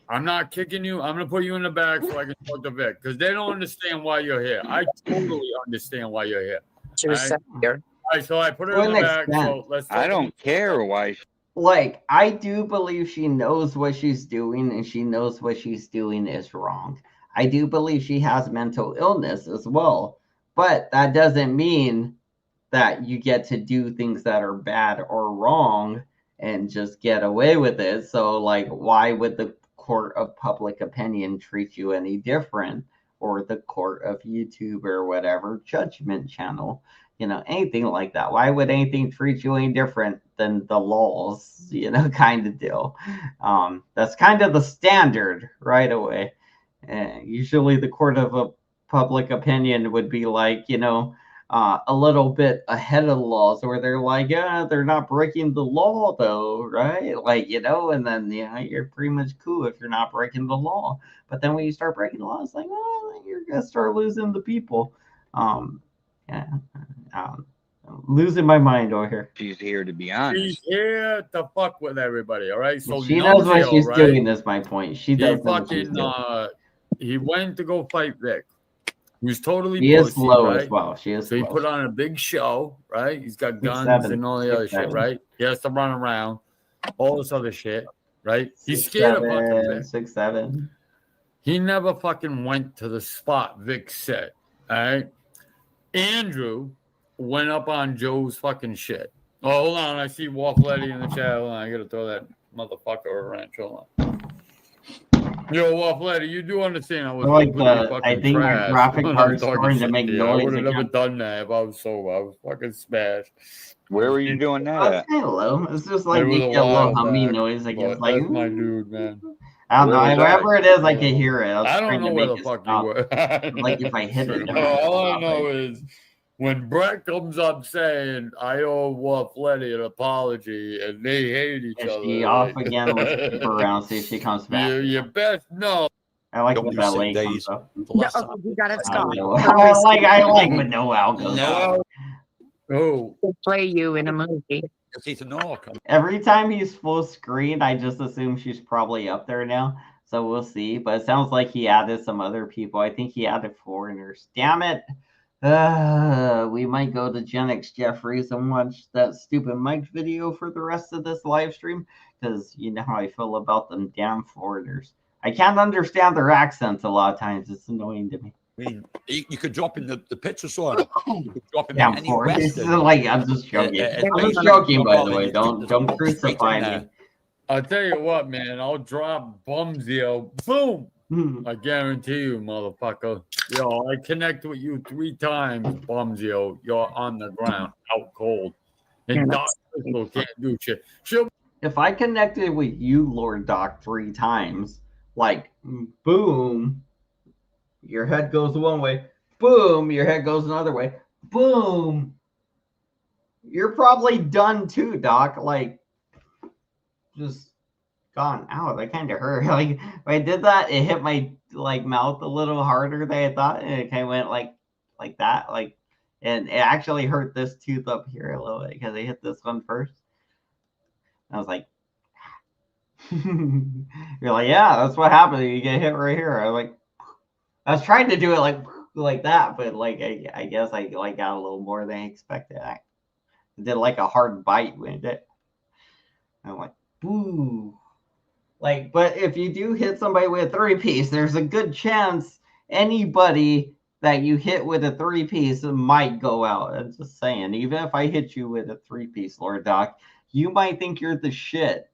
I'm not kicking you. I'm gonna put you in the back so I can talk to Vic, because they don't understand why you're here. I totally understand why you're here. She was here. All right, so I put her in the back. So let's. I don't care why. Like, I do believe she knows what she's doing, and she knows what she's doing is wrong. I do believe she has mental illness as well, but that doesn't mean that you get to do things that are bad or wrong and just get away with it. So, like, why would the court of public opinion treat you any different, or the court of YouTube or whatever judgment channel? Anything like that. Why would anything treat you any different than the laws, kind of deal? That's kind of the standard right away. Usually the court of public opinion would be like, a little bit ahead of the laws, where they're like, yeah, they're not breaking the law though, right? Like, and then, you're pretty much cool if you're not breaking the law. But then when you start breaking the law, it's like, oh, you're going to start losing the people. Losing my mind over here. She's here to be honest. She's here to fuck with everybody. All right. So she knows what she's doing. Is my point. She does. Fucking he went to go fight Vic. He was totally He is pussy, slow right? as well. She is So he slow. put on a big show, right? He's got guns 6'7". and all the other shit, 6'7". right? He has to run around, all this other shit, right? He's 6'7", scared of fucking Vic. 6'7". He never fucking went to the spot Vic said, all right? Andrew went up on Joe's fucking shit. Oh, hold on. I see Waffletti in the chat. Hold on. I got to throw that motherfucker a wrench. Hold on. Yo, Waffletti, you do understand I was completely fucking think my trash graphic when I card's was talking starting to shit make to you. I noise would have never again. done that if I was sober. I was fucking smashed. Where were you doing that That's at? kind of low. It's just like It was making a a little while humming back, noise. I guess but like that's my dude, man. I don't know. Where was that? Wherever it is, I can hear it. I was I don't trying know to where make the it fuck you stop. were. Like if I hit it. All I know is when Brett comes up saying I owe Waffletti an apology and they hate each Is other. she off again? Let's keep her around. See if she comes back. You best know. I like Don't when do that sick lady days. comes up. You got it, Scott. I like when Noel goes up. Oh, play you in a movie. Every time he's full screen, I just assume she's probably up there now. So we'll see. But it sounds like he added some other people. I think he added foreigners. Damn it. We might go to Gen X Jeffries and watch that stupid Mike video for the rest of this live stream. Because you know how I feel about them damn foreigners. I can't understand their accents a lot of times. It's annoying to me. I mean, you could drop in the picture song. You could drop in Damn any foreigners. Western. Like, I'm just joking. I'm just joking, by the way. Don't crucify me. I'll tell you what, man. I'll drop Bumsio. Boom. I guarantee you, motherfucker. Yo, I connect with you 3 times, Bumsio. You're on the ground, out cold. And Doc Crystal can't do shit. If I connected with you, Lord Doc, 3 times, like, boom, your head goes one way, boom, your head goes another way, boom, you're probably done too, Doc. Like, just gone out. That kind of hurt. Like, when I did that, it hit my mouth a little harder than I thought, and it kind of went like that, and it actually hurt this tooth up here a little bit because I hit this one first. I was like, you're like, yeah, that's what happens. You get hit right here. I was trying to do it like that, but I guess I got a little more than I expected. I did like a hard bite with it. I'm like, boo. But if you do hit somebody with a 3-piece, there's a good chance anybody that you hit with a 3-piece might go out. I'm just saying, even if I hit you with a 3-piece, Lord Doc, you might think you're the shit.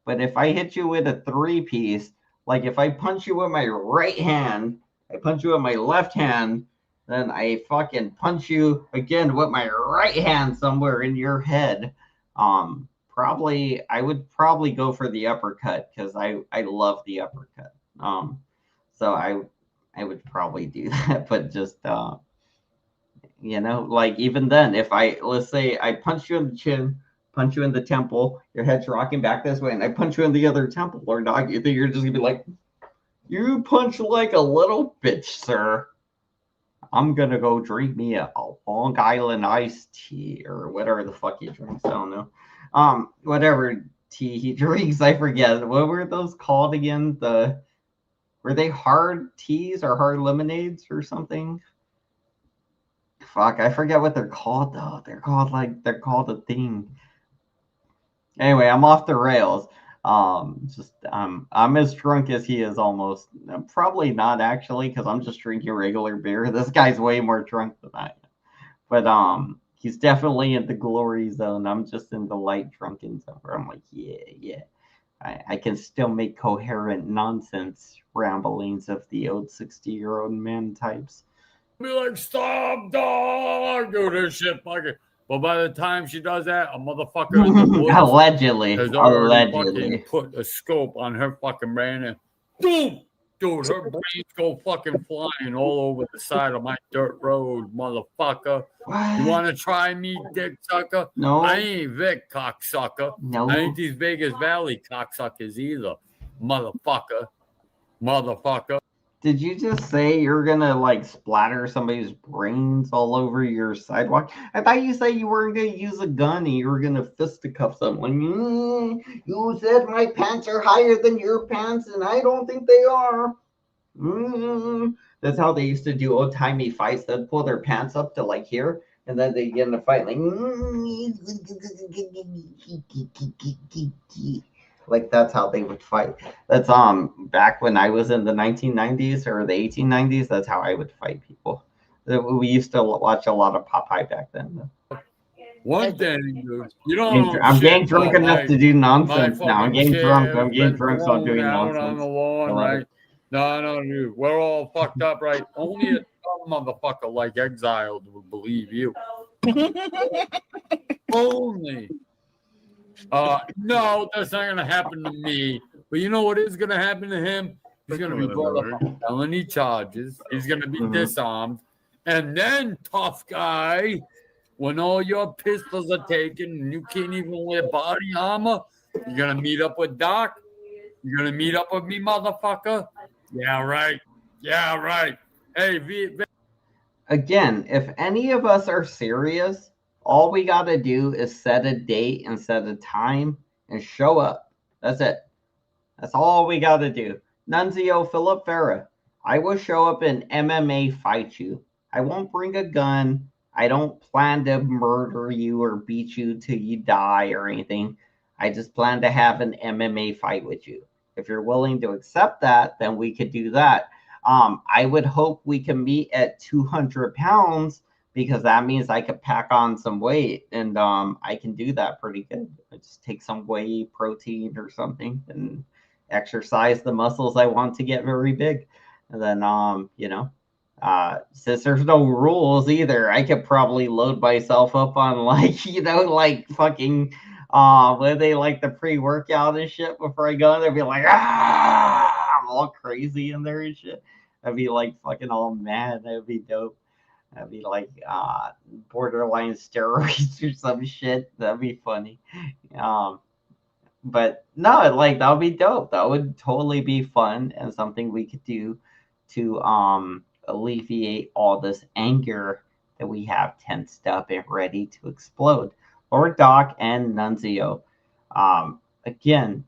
But if I hit you with a 3-piece, like if I punch you with my right hand, I punch you with my left hand, then I fucking punch you again with my right hand somewhere in your head. I would probably go for the uppercut because I love the uppercut. So I would probably do that, but just even then, if let's say I punch you in the chin, punch you in the temple, your head's rocking back this way, and I punch you in the other temple, or dog, you think you're just gonna be like, you punch like a little bitch, sir. I'm gonna go drink me a Long Island iced tea or whatever the fuck he drinks. I don't know. Whatever tea he drinks, I forget. What were those called again? Were they hard teas or hard lemonades or something? Fuck, I forget what they're called though. They're called a thing. Anyway, I'm off the rails. I'm as drunk as he is almost. Probably not actually, because I'm just drinking regular beer. This guy's way more drunk than I am. But he's definitely in the glory zone. I'm just in the light drunken zone where I'm like, yeah. I can still make coherent nonsense ramblings of the old 60-year-old man types. Be like, stop, dog, do this shit, fucking. But by the time she does that, a motherfucker in the woods allegedly has already fucking put a scope on her fucking brain and boom, dude, her brains go fucking flying all over the side of my dirt road, motherfucker. What? You want to try me, dick sucker? No. I ain't Vic, cocksucker. No. I ain't these Vegas Valley cocksuckers either, motherfucker. Did you just say you're gonna splatter somebody's brains all over your sidewalk? I thought you said you weren't gonna use a gun and you were gonna fisticuff someone. You said my pants are higher than your pants, and I don't think they are. That's how they used to do old timey fights. They'd pull their pants up to like here, and then they get in a fight like that's how they would fight. That's back when I was in the 1990s or the 1890s. That's how I would fight people. We used to watch a lot of Popeye back then. One thing, you don't know I'm shit getting drunk about enough to do nonsense now. I'm getting drunk. I'm getting been drunk, so I'm thrown doing out on nonsense. the lawn, right? No, dude. We're all fucked up, right? Only a dumb motherfucker like Exiled would believe you. Only. No, that's not gonna happen to me. But you know what is gonna happen to him? He's gonna be brought up on felony charges. He's gonna be disarmed, and then tough guy. When all your pistols are taken and you can't even wear body armor, you're gonna meet up with Doc. You're gonna meet up with me, motherfucker. Yeah, right. Yeah, right. Hey, Again, if any of us are serious, all we got to do is set a date and set a time and show up. That's it. That's all we got to do. Nunzio Philip Farah, I will show up in MMA fight you. I won't bring a gun. I don't plan to murder you or beat you till you die or anything. I just plan to have an MMA fight with you. If you're willing to accept that, then we could do that. I would hope we can meet at 200 pounds because that means I could pack on some weight and I can do that pretty good. I just take some whey protein or something and exercise the muscles I want to get very big. And then, since there's no rules either, I could probably load myself up on like fucking, where they like the pre-workout and shit before I go in there, be like, I'm all crazy in there and shit. I'd be like fucking all mad. That'd be dope. That'd be like borderline steroids or some shit. That'd be funny. But no, like that would be dope. That would totally be fun and something we could do to alleviate all this anger that we have tensed up and ready to explode. Or Doc and Nunzio. Again,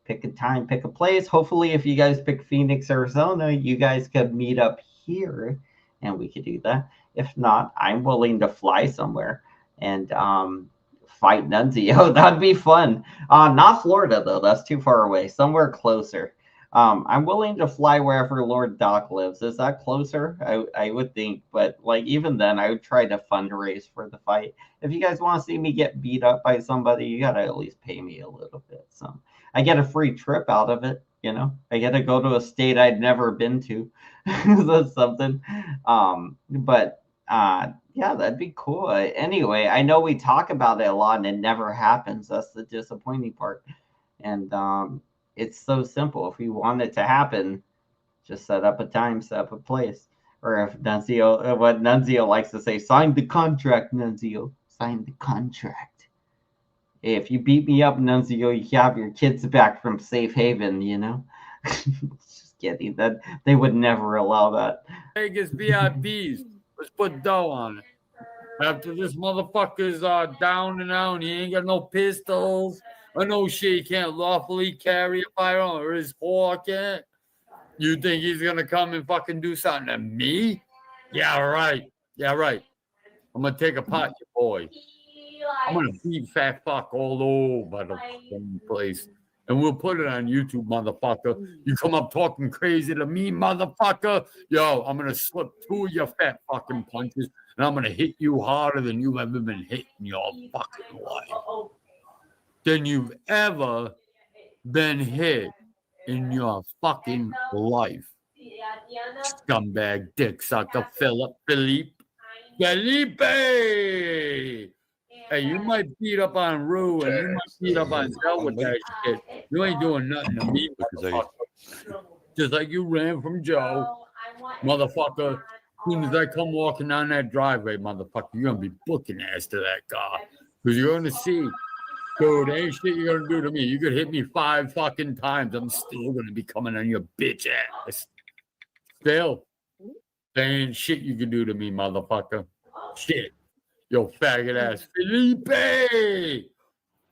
pick a time, pick a place. Hopefully, if you guys pick Phoenix, Arizona, you guys could meet up here and we could do that. If not, I'm willing to fly somewhere and fight Nunzio. That'd be fun. Not Florida, though. That's too far away. Somewhere closer. I'm willing to fly wherever Lord Doc lives. Is that closer? I would think. But like even then, I would try to fundraise for the fight. If you guys want to see me get beat up by somebody, you got to at least pay me a little bit. So I get a free trip out of it. You know, I get to go to a state I'd never been to. That's something. But yeah, that'd be cool. Anyway, I know we talk about it a lot and it never happens. That's the disappointing part. And it's so simple. If you want it to happen, just set up a time, set up a place. Or if Nunzio, what Nunzio likes to say, sign the contract, Nunzio. Sign the contract. If you beat me up, Nunzio, you have your kids back from safe haven, you know? Just kidding. That they would never allow that. Vegas VIPs. Let's put dough on it. After this motherfucker's down and out, he ain't got no pistols. I know shit, he can't lawfully carry a firearm, or his whore can't. You think he's gonna come and fucking do something to me? Yeah, right. Yeah, right. I'm gonna take a pot, you boy. I'm gonna beat fat fuck all over the fucking place. And we'll put it on YouTube, motherfucker. You come up talking crazy to me, motherfucker. Yo, I'm gonna slip 2 of your fat fucking punches, and I'm gonna hit you harder than you've ever been hit in your fucking life. Than you've ever been hit in your fucking life. Scumbag, dick sucker, Felipe. Hey, you might beat up on Rue and you might beat up on Zell with that shit. You ain't doing nothing to me, motherfucker. Just like you ran from Joe, motherfucker. As soon as I come walking down that driveway, motherfucker, you're gonna be booking ass to that car. Because you're gonna see, dude, ain't shit you're gonna do to me. You could hit me 5 fucking times. I'm still gonna be coming on your bitch ass. Still, there ain't shit you can do to me, motherfucker. Shit. Yo, faggot ass Felipe.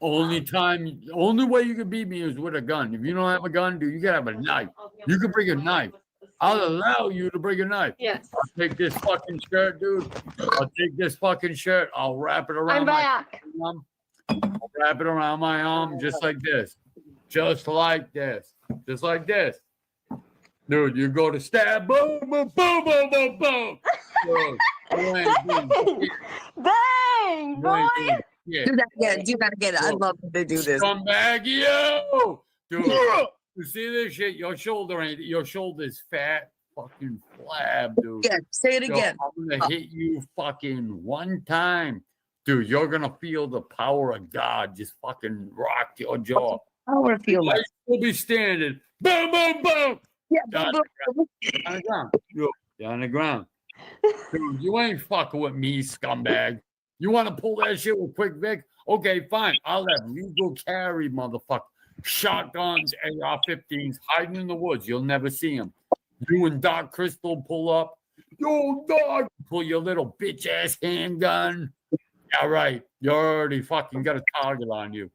Only way you can beat me is with a gun. If you don't have a gun, dude, you gotta have a knife. You can bring a knife. I'll allow you to bring a knife. Yes. I'll take this fucking shirt, dude. I'll take this fucking shirt. I'll wrap it around I'm back. my arm. I'll wrap it around my arm just like this. Just like this. Just like this. Dude, you go to stab, boom, boom, boom, boom, boom, boom. Dude, Dang, boy. Do that again. You gotta get it. I love to do this. Scumbag, yo! Dude, you see this shit? Your shoulder is fat, fucking flab, dude. Yeah, say it again. I'm gonna hit you fucking one time. Dude, you're gonna feel the power of God just fucking rock your jaw. Power feel I will be standing. Boom, boom, boom. Yeah, Down the ground. Yo, down the ground. Dude, you ain't fucking with me, scumbag. You want to pull that shit with Quick Vic? Okay, fine. I'll have legal carry, motherfucker. Shotguns, AR-15s, hiding in the woods. You'll never see them. You and Doc Crystal pull up. Yo, Doc, pull your little bitch-ass handgun. All right, you already fucking got a target on you.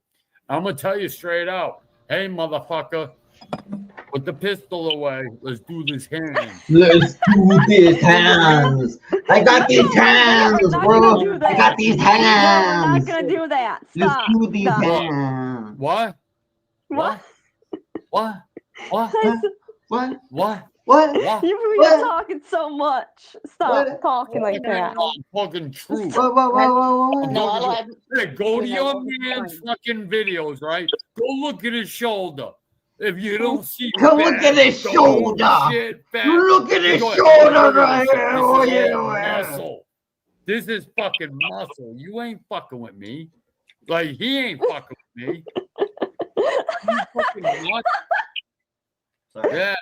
I'm going to tell you straight out. Hey, motherfucker, put the pistol away. Let's do this hands. Let's do this hands. I got these hands, bro. I got these hands. We're not gonna do that. Let's Stop. do these Stop. hands. What? What? What? What? What? What? What? You're talking so much. Stop talking like that. I'm fucking truth. What? Hey, go to your man's fucking videos, right? Go look at his shoulder. If you don't see Go fat, look at his don't shoulder. shit fat, Look at his go ahead. shoulder right here. This Oh, is yeah, all yeah. muscle. This is fucking muscle. You ain't fucking with me. Like, he ain't fucking with me. You fucking nuts. Sorry. Yeah.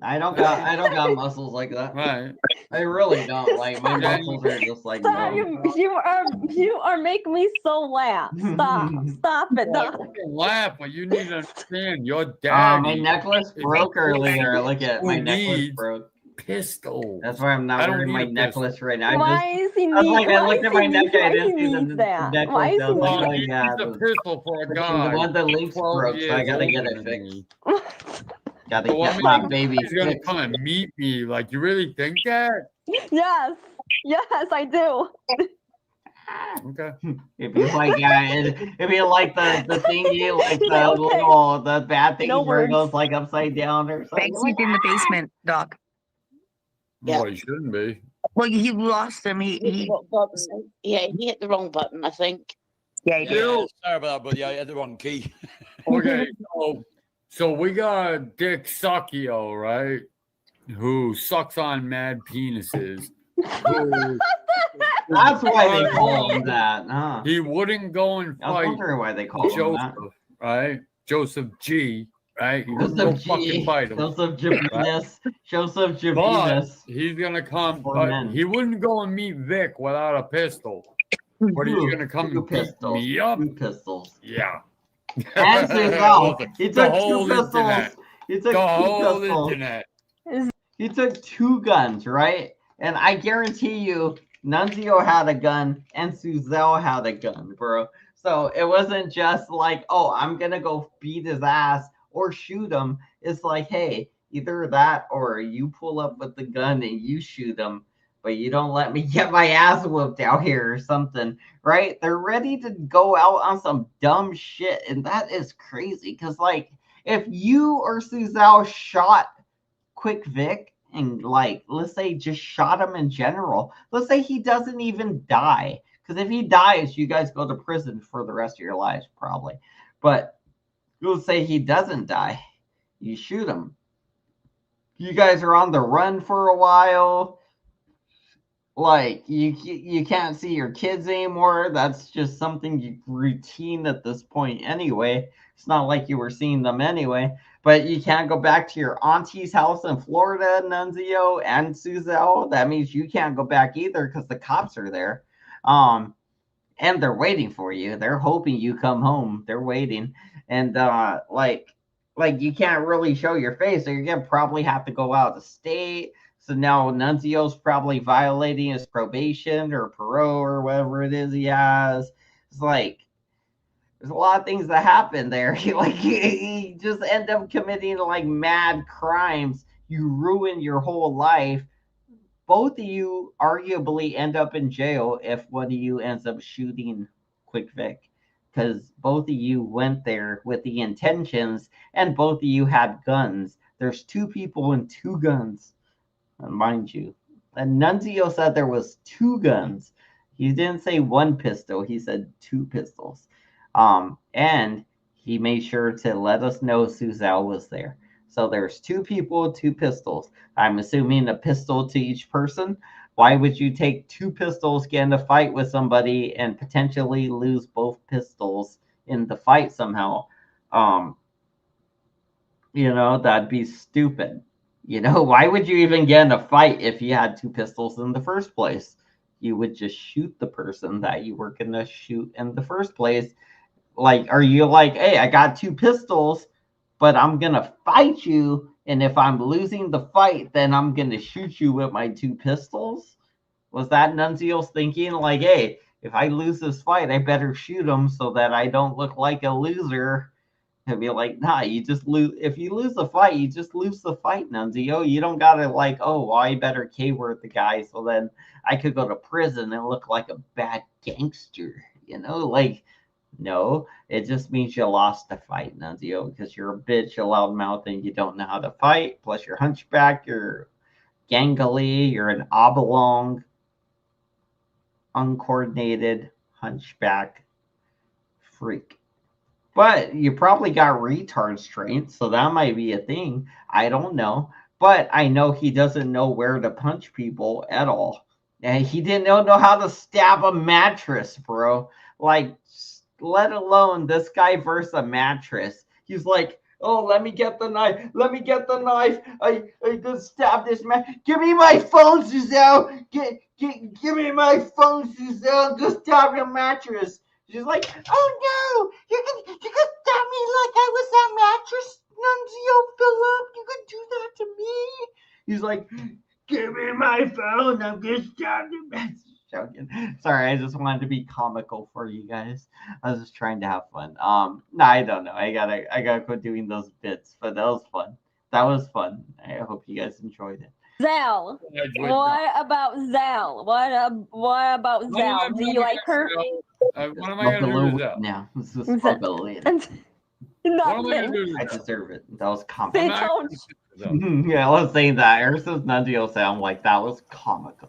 I don't got muscles like that. Right. I really don't. Like my muscles are just like Stop. You are making me so laugh. Stop. Stop it. I Doc. fucking laugh, but you need to understand your dad. My necklace broke earlier. Look at my necklace broke. Pistol. That's why I'm not I don't wearing my need a pistol. necklace right now. Why is he I was like, I why looked is at my he neck. need- I why didn't he see the needs that? necklace. Why is I he was like, Well, oh, he yeah, needs a pistol for a the guy. one the links 12 broke, so I years gotta get older it than fixed. me. Gotta So, get I my mean, baby he's gonna fixed. come and meet me. Like, you really think that? Yes. Yes, I do. Okay. It'd be like it'd be like the thingy, like the bad thing No where it words. goes like upside down or something. Banks in the basement, Doc. Well, he shouldn't be. Well, he lost him. Yeah, he hit the wrong button, I think. Yeah, he did. Yeah, sorry about that, buddy. I had the wrong key. Okay, so we got Dick Suckio, right? Who sucks on mad penises. Who- That's why they call him that, huh? He wouldn't go and I was fight wondering why they call him that. Joseph, right? Joseph G, right? He wouldn't go Joseph fucking G. fight him. Joseph Javinus. Joseph But Javinus. he's gonna come. For men. He wouldn't go and meet Vic without a pistol. But he's gonna come Two and beat pistols. me up. Two pistols. Yeah. And Suzelle. He The took two whole pistols. internet. He took The two whole pistols. internet. He took two guns, right? And I guarantee you, Nunzio had a gun and Suzelle had a gun, bro. So it wasn't just like, oh, I'm gonna go beat his ass or shoot him. It's like, hey, either that or you pull up with the gun and you shoot him, but you don't let me get my ass whooped out here or something, right? They're ready to go out on some dumb shit, and that is crazy. Cause like, if you or Suzelle shot Quick Vic and like, let's say just shot him in general, let's say he doesn't even die, because if he dies, you guys go to prison for the rest of your lives probably. But let's say he doesn't die, you shoot him, you guys are on the run for a while, like you can't see your kids anymore. That's just something routine at this point anyway. It's not like you were seeing them anyway. But you can't go back to your auntie's house in Florida, Nunzio and Suzelle. That means you can't go back either because the cops are there. And they're waiting for you. They're hoping you come home. They're waiting. And like you can't really show your face. So you're gonna probably have to go out of state. So now Nunzio's probably violating his probation or parole or whatever it is he has. It's like, there's a lot of things that happen there. He just end up committing like mad crimes. you ruin your whole life. Both of you arguably end up in jail if one of you ends up shooting Quick Vic, because both of you went there with the intentions and both of you had guns. There's 2 people and 2 guns, mind you. And Nunzio said there was 2 guns. He didn't say 1 pistol. He said 2 pistols. And he made sure to let us know Suzelle was there. So there's 2 people, 2 pistols. I'm assuming a pistol to each person. Why would you take 2 pistols, get in a fight with somebody, and potentially lose both pistols in the fight somehow? That'd be stupid. Why would you even get in a fight if you had 2 pistols in the first place? You would just shoot the person that you were going to shoot in the first place. Like, are you like, hey, I got 2 pistols, but I'm going to fight you, and if I'm losing the fight, then I'm going to shoot you with my 2 pistols? Was that Nunzio's thinking? Like, hey, if I lose this fight, I better shoot him so that I don't look like a loser. And be like, nah, you just lose. If you lose the fight, you just lose the fight, Nunzio. You don't gotta like, oh, well, I better K-word the guy so then I could go to prison and look like a bad gangster. Like, no, it just means you lost the fight, Nunzio, because you're a bitch, a loudmouth, and you don't know how to fight. Plus, you're hunchback, you're gangly, you're an oblong, uncoordinated hunchback freak. But you probably got retard strength, so that might be a thing. I don't know. But I know he doesn't know where to punch people at all. And he didn't know how to stab a mattress, bro. Like, let alone this guy versus a mattress. He's like, oh, let me get the knife. Let me get the knife. I just stab this man. Give me my phone, Suzelle. Give me my phone, Suzelle. Go stab your mattress. She's like, oh no, you can stab me like I was that mattress, Nunzio Philip. You can do that to me. He's like, give me my phone. I'm gonna stab your mattress. Joking. Sorry, I just wanted to be comical for you guys. I was just trying to have fun. No, I don't know. I gotta quit doing those bits, but that was fun. That was fun. I hope you guys enjoyed it. Zell. What about Zell? What about Zell? Do you like her? What am I gonna do with Zell? No, this is bubbling. Nothing. I deserve it. That was They comical. told Yeah, let's say that. Ever since Nunzio sound like that was comical.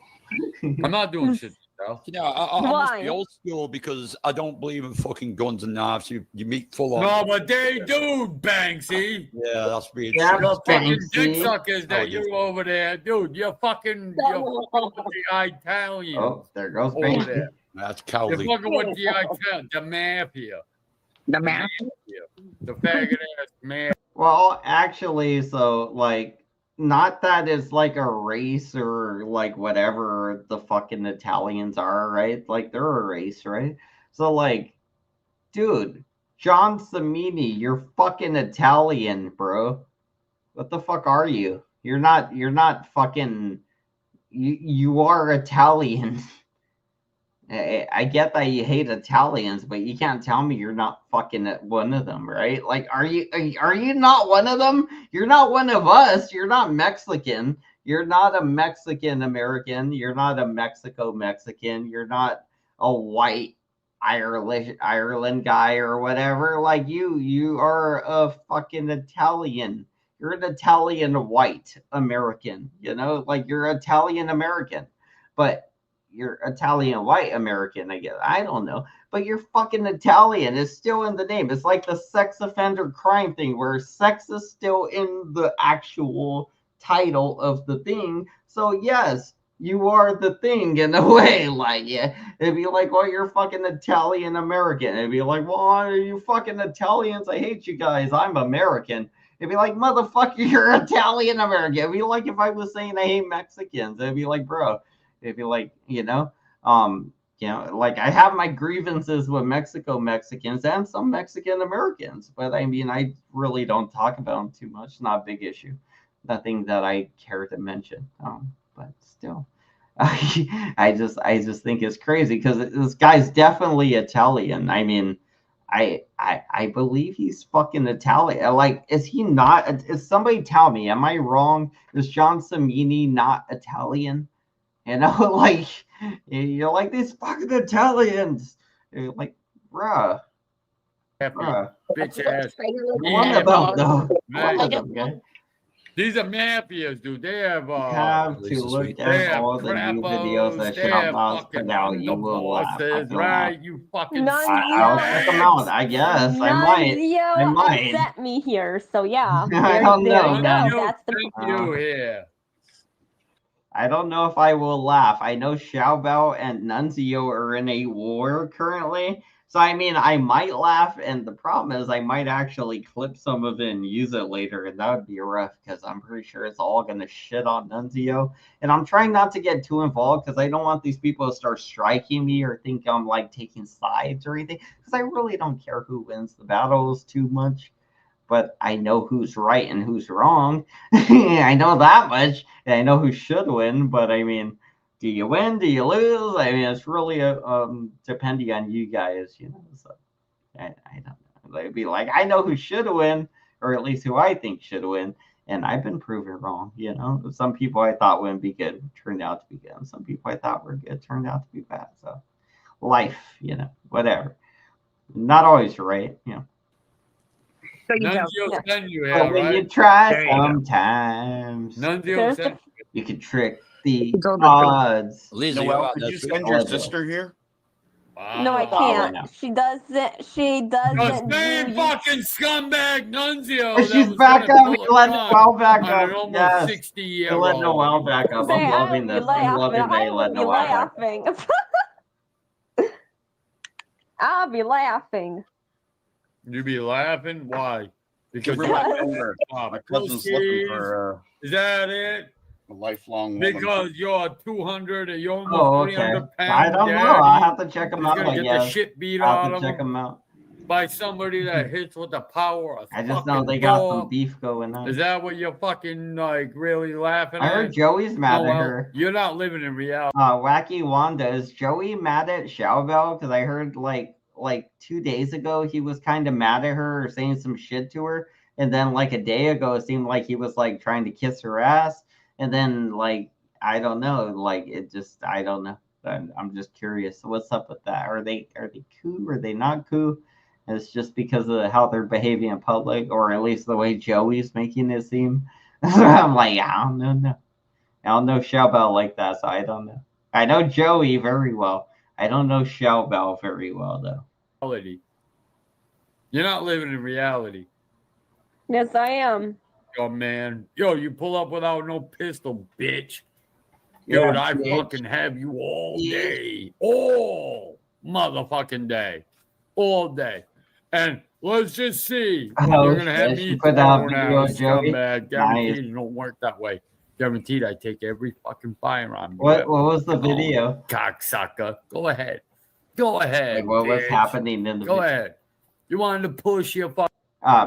I'm not doing shit. I must be old school because I don't believe in fucking guns and knives. You meet full on. No, but they do, Banksy. Yeah, that's weird. Yeah, Those fucking Banksy. dick suckers that you over there, dude. You're fucking with the Italians. Oh, there goes over Banksy. there. That's You're cowardly. fucking with the Italians, the mafia. The mafia. The faggot ass mafia. Well, actually, so like, not that it's like a race or like whatever the fucking Italians are, right? Like they're a race, right? So like, dude, John Samini, you're fucking Italian, bro. What the fuck are you? You're not fucking. You are Italian. I get that you hate Italians, but you can't tell me you're not fucking one of them, right? Like, are you not one of them? You're not one of us. You're not Mexican. You're not a Mexican American. You're not a Mexico Mexican. You're not a white Ireland guy or whatever. Like you are a fucking Italian. You're an Italian white American. Like you're Italian American, but you're Italian white American, I guess. I don't know. But you're fucking Italian. It's still in the name. It's like the sex offender crime thing where sex is still in the actual title of the thing. So yes, you are the thing in a way. Like, yeah, it'd be like, well, you're fucking Italian American. It'd be like, well, are you fucking Italians? I hate you guys. I'm American. It'd be like, motherfucker, you're Italian American. It'd be like if I was saying I hate Mexicans. It'd be like, bro. It'd be like, like I have my grievances with Mexico Mexicans and some Mexican Americans, but I mean, I really don't talk about them too much. Not a big issue. Nothing that I care to mention. But still, I just think it's crazy because this guy's definitely Italian. I mean, I believe he's fucking Italian. Like, is he not? Is somebody tell me? Am I wrong? Is John Samini not Italian? You know, like you're like these fucking Italians. You're like, bruh. Bitch ass. One of them, though. One of them, guy. These are mafias, dude. They have have to look at all the new videos that Shoutbox put out. You will laugh. I feel right? You fucking. I'll check them out. I guess I might. I might. Sent me here, so yeah. I don't know, you man. go. That's the. here. I don't know if I will laugh. I know Xiaobao and Nunzio are in a war currently. So, I mean, I might laugh, and the problem is I might actually clip some of it and use it later, and that would be rough, because I'm pretty sure it's all going to shit on Nunzio. And I'm trying not to get too involved, because I don't want these people to start striking me or think I'm, like, taking sides or anything, because I really don't care who wins the battles too much. But I know who's right and who's wrong. I know that much, and I know who should win, but I mean... Do you win? Do you lose? I mean, it's really depending on you guys, you know. So I don't know. They'd be like, I know who should win, or at least who I think should win, and I've been proven wrong. You know, some people I thought wouldn't be good turned out to be good. And some people I thought were good turned out to be bad. So life, you know, whatever. Not always right, you know. So you But when you try sometimes, you can trick the odds. Noelle, could you send your sister here? No, I can't. She doesn't. She doesn't. The same fucking scumbag Nunzio. She's back up. You let Noelle back up. Almost Yes. 60-year-old. You let Noelle back up. I'm loving this. I'm loving that you let Noelle back up. I'll be laughing. You be laughing? Why? Because my cousin's looking for. Is that it? A lifelong woman. Because you're 200 or you're almost 300 pounds. I don't know. I have to check them out. Gonna get the shit beat out of check them out by somebody that hits with the power of. I just know they got some beef going on. Is that what you're fucking like really laughing at? I heard Joey's mad at her. You're not living in reality. Wacky Wanda, is Joey mad at Xiaobao? Because I heard like 2 days ago he was kind of mad at her or saying some shit to her, and then like a day ago it seemed like he was like trying to kiss her ass. And then, like, I don't know, like, it just, I don't know. I'm just curious. What's up with that? Are they cool? Are they not cool? And it's just because of how they're behaving in public, or at least the way Joey's making it seem. I'm like, I don't know. I don't know Xiaobao like that, so I don't know. I know Joey very well. I don't know Xiaobao very well, though. You're not living in reality. Yes, I am. Yo, man. Yo, you pull up without no pistol, bitch. Yo, Yeah, I bitch. fucking have you all day. All motherfucking day. All day. And let's just see. Oh, You're going to have shit. me You put that thrown video, out, Joey? scumbag. Guaranteed it don't work that way. Guaranteed I take every fucking firearm. What was the video? Cocksucker. Go ahead. Go ahead. Like, what was bitch. happening in the Go video? ahead. You wanted to push your fucking.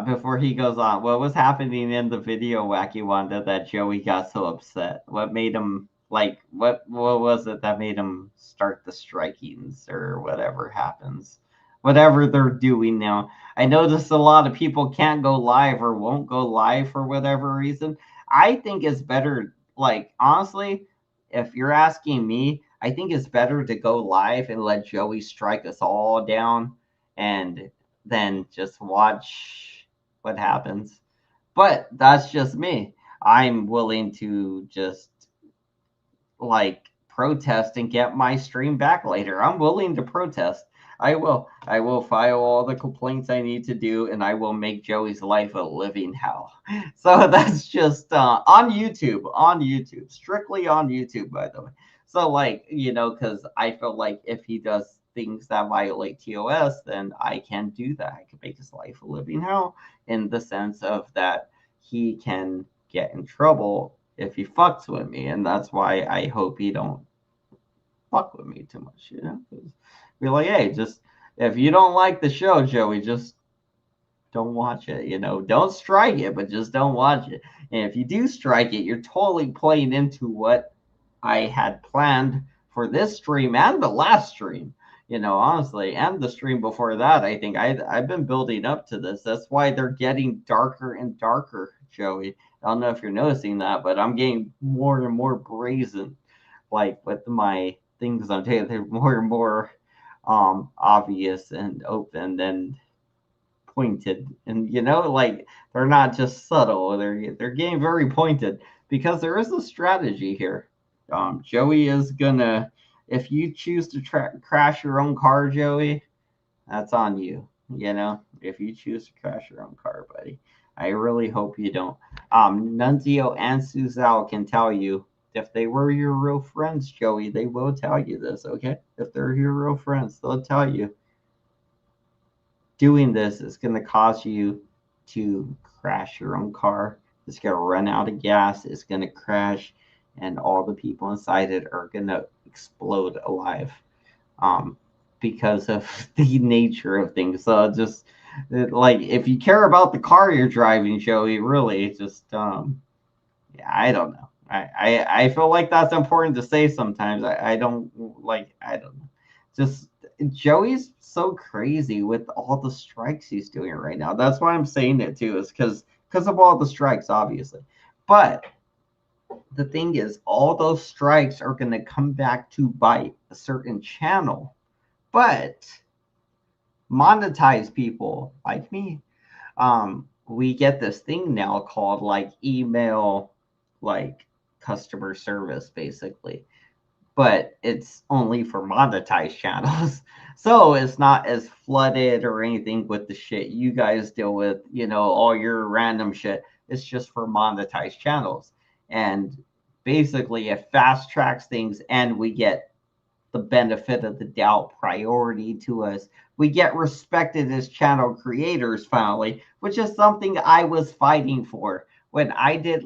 Before he goes on, what was happening in the video, Wacky Wanda, that Joey got so upset? What made him, like, what was it that made him start the strikings or whatever happens? Whatever they're doing now. I noticed a lot of people can't go live or won't go live for whatever reason. I think it's better, like, honestly, if you're asking me, I think it's better to go live and let Joey strike us all down and then just watch what happens. But that's just me. I'm willing to just like protest and get my stream back later. I'm willing to protest. I will file all the complaints I need to do, and I will make Joey's life a living hell. So that's just on YouTube, strictly on YouTube, by the way. So, like, you know, because I feel like if he does things that violate TOS, then I can do that. I can make his life a living hell in the sense of that he can get in trouble if he fucks with me. And that's why I hope he don't fuck with me too much, you know? Be like, hey, just if you don't like the show, Joey, just don't watch it, you know? Don't strike it, but just don't watch it. And if you do strike it, you're totally playing into what I had planned for this stream and the last stream. Honestly, and the stream before that, I think I've been building up to this. That's why they're getting darker and darker, Joey. I don't know if you're noticing that, but I'm getting more and more brazen, like with my things I'm taking. They're more and more obvious and open and pointed, and like they're not just subtle. They're getting very pointed because there is a strategy here. Joey is gonna, if you choose to crash your own car, Joey, that's on you. If you choose to crash your own car, buddy. I really hope you don't. Nunzio and Suzal can tell you if they were your real friends, Joey, they will tell you this, okay? If they're your real friends, they'll tell you doing this is going to cause you to crash your own car. It's going to run out of gas. It's going to crash, and all the people inside it are going to explode alive because of the nature of things. So just like if you care about the car you're driving, Joey, really just I don't know. I feel like that's important to say sometimes. I don't know. Just Joey's so crazy with all the strikes he's doing right now. That's why I'm saying it too, is because of all the strikes, obviously. But the thing is, all those strikes are going to come back to bite a certain channel. But monetize people like me, we get this thing now called like email, like customer service, basically. But it's only for monetized channels. So it's not as flooded or anything with the shit you guys deal with, all your random shit. It's just for monetized channels. And basically, it fast tracks things and we get the benefit of the doubt priority to us. We get respected as channel creators finally, which is something I was fighting for when I did,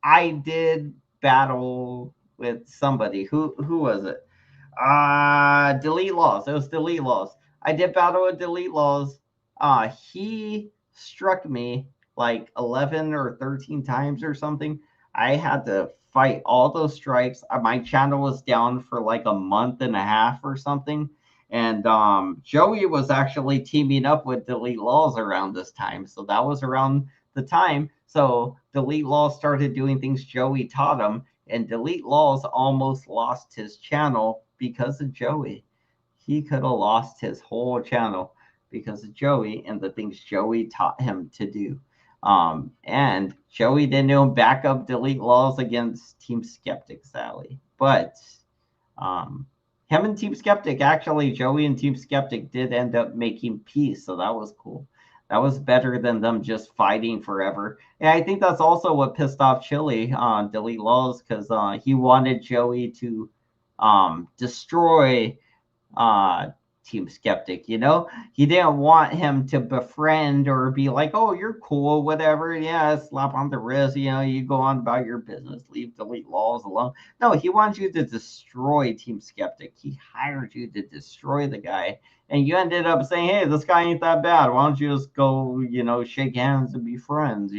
I did battle with somebody. Who was it? Delete Laws. It was Delete Laws. I did battle with Delete Laws. He struck me like 11 or 13 times or something. I had to fight all those strikes. My channel was down for like a month and a half or something. And Joey was actually teaming up with Delete Laws around this time. So that was around the time. So Delete Laws started doing things Joey taught him, and Delete Laws almost lost his channel because of Joey. He could have lost his whole channel because of Joey and the things Joey taught him to do. And Joey didn't even back up Delete Laws against Team Skeptic, Sally. But him and Team Skeptic, actually, Joey and Team Skeptic did end up making peace. So that was cool. That was better than them just fighting forever. And I think that's also what pissed off Chili on Delete Laws, because he wanted Joey to destroy Team Skeptic, He didn't want him to befriend or be like, oh, you're cool, whatever. Yeah, slap on the wrist, you go on about your business, leave Delete Laws alone. No, he wants you to destroy Team Skeptic. He hired you to destroy the guy. And you ended up saying, hey, this guy ain't that bad. Why don't you just go, shake hands and be friends,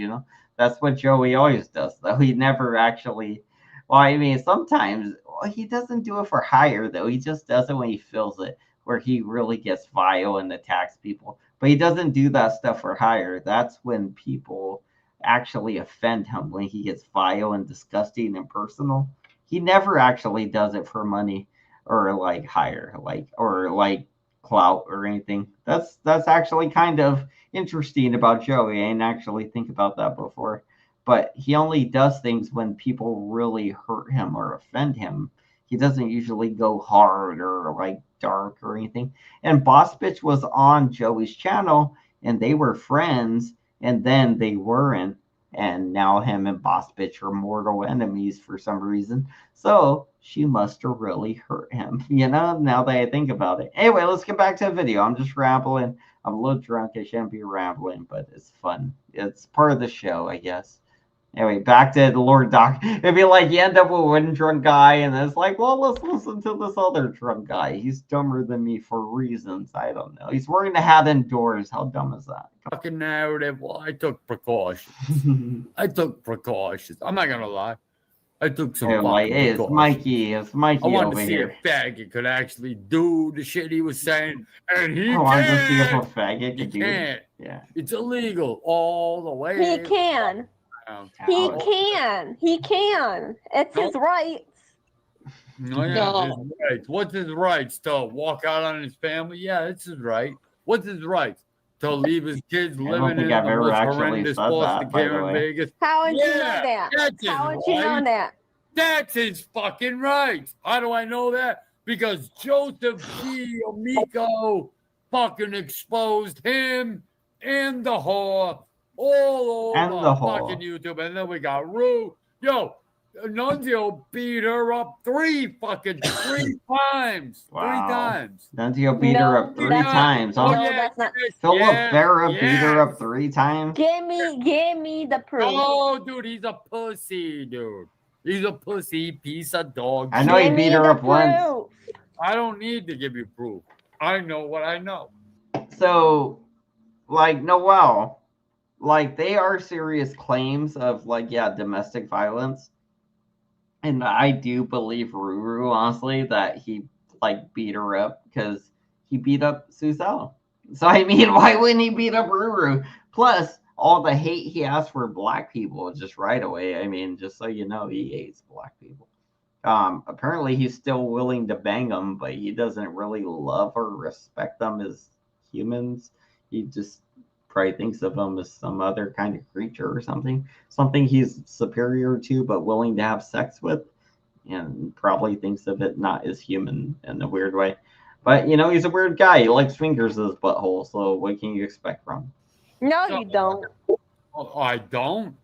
That's what Joey always does, though. He never actually, well, I mean, sometimes he doesn't do it for hire, though. He just does it when he feels it, where he really gets vile and attacks people. But he doesn't do that stuff for hire. That's when people actually offend him, when he gets vile and disgusting and personal. He never actually does it for money or like hire, or clout or anything. That's actually kind of interesting about Joey. I didn't actually think about that before. But he only does things when people really hurt him or offend him. He doesn't usually go hard or like dark or anything. And Boss Bitch was on Joey's channel and they were friends, and then they weren't. And now him and Boss Bitch are mortal enemies for some reason. So she must have really hurt him, now that I think about it. Anyway, let's get back to the video. I'm just rambling. I'm a little drunk. I shouldn't be rambling, but it's fun. It's part of the show, I guess. Anyway, back to the Lord Doc. It'd be like you end up with one drunk guy, and then it's like, well, let's listen to this other drunk guy. He's dumber than me for reasons. I don't know. He's wearing a hat indoors. How dumb is that? Fucking narrative. Well, I took precautions. I'm not gonna lie. I took some They're like, fucking hey, it's Mikey. It's Mikey I wanted over to see here. if faggot could actually do the shit he was saying, and he I wanted to see if a can't. faggot He could do it. can't. Yeah. It's illegal all the way. He can. He can. He can. It's his rights. No, yeah, No. his rights. What's his rights? To walk out on his family? Yeah, it's his right. What's his rights? To leave his kids living in think I've the ever most actually horrendous said foster that, by the care in way. Vegas? How would you know Yeah, that? that's his How would you know right. that? That's his fucking rights. How do I know that? Because Joseph G. Amico fucking exposed him and the whore all over And the whore. fucking YouTube. And then we got Rue. Yo, Nunzio beat her up three times. Wow. 3 times. Nunzio beat her up 3 times. Oh, Huh? yeah, that's not. Philip Vera beat her up 3 times. Give me the proof. Oh, dude, he's a pussy, dude. He's a pussy piece of dog. I know he beat her up once. I don't need to give you proof. I know what I know. So, like, Noel, like, they are serious claims of, like, yeah, domestic violence. And I do believe Ruru, honestly, that he, like, beat her up because he beat up Suzelle. So, I mean, why wouldn't he beat up Ruru? Plus, all the hate he has for black people just right away. I mean, just so you know, he hates black people. Apparently, he's still willing to bang them, but he doesn't really love or respect them as humans. He just probably thinks of them as some other kind of creature or something he's superior to but willing to have sex with, and probably thinks of it not as human in a weird way. But you know, he's a weird guy. He likes fingers in his butthole, so what can you expect from him? No, you don't. Oh, I don't?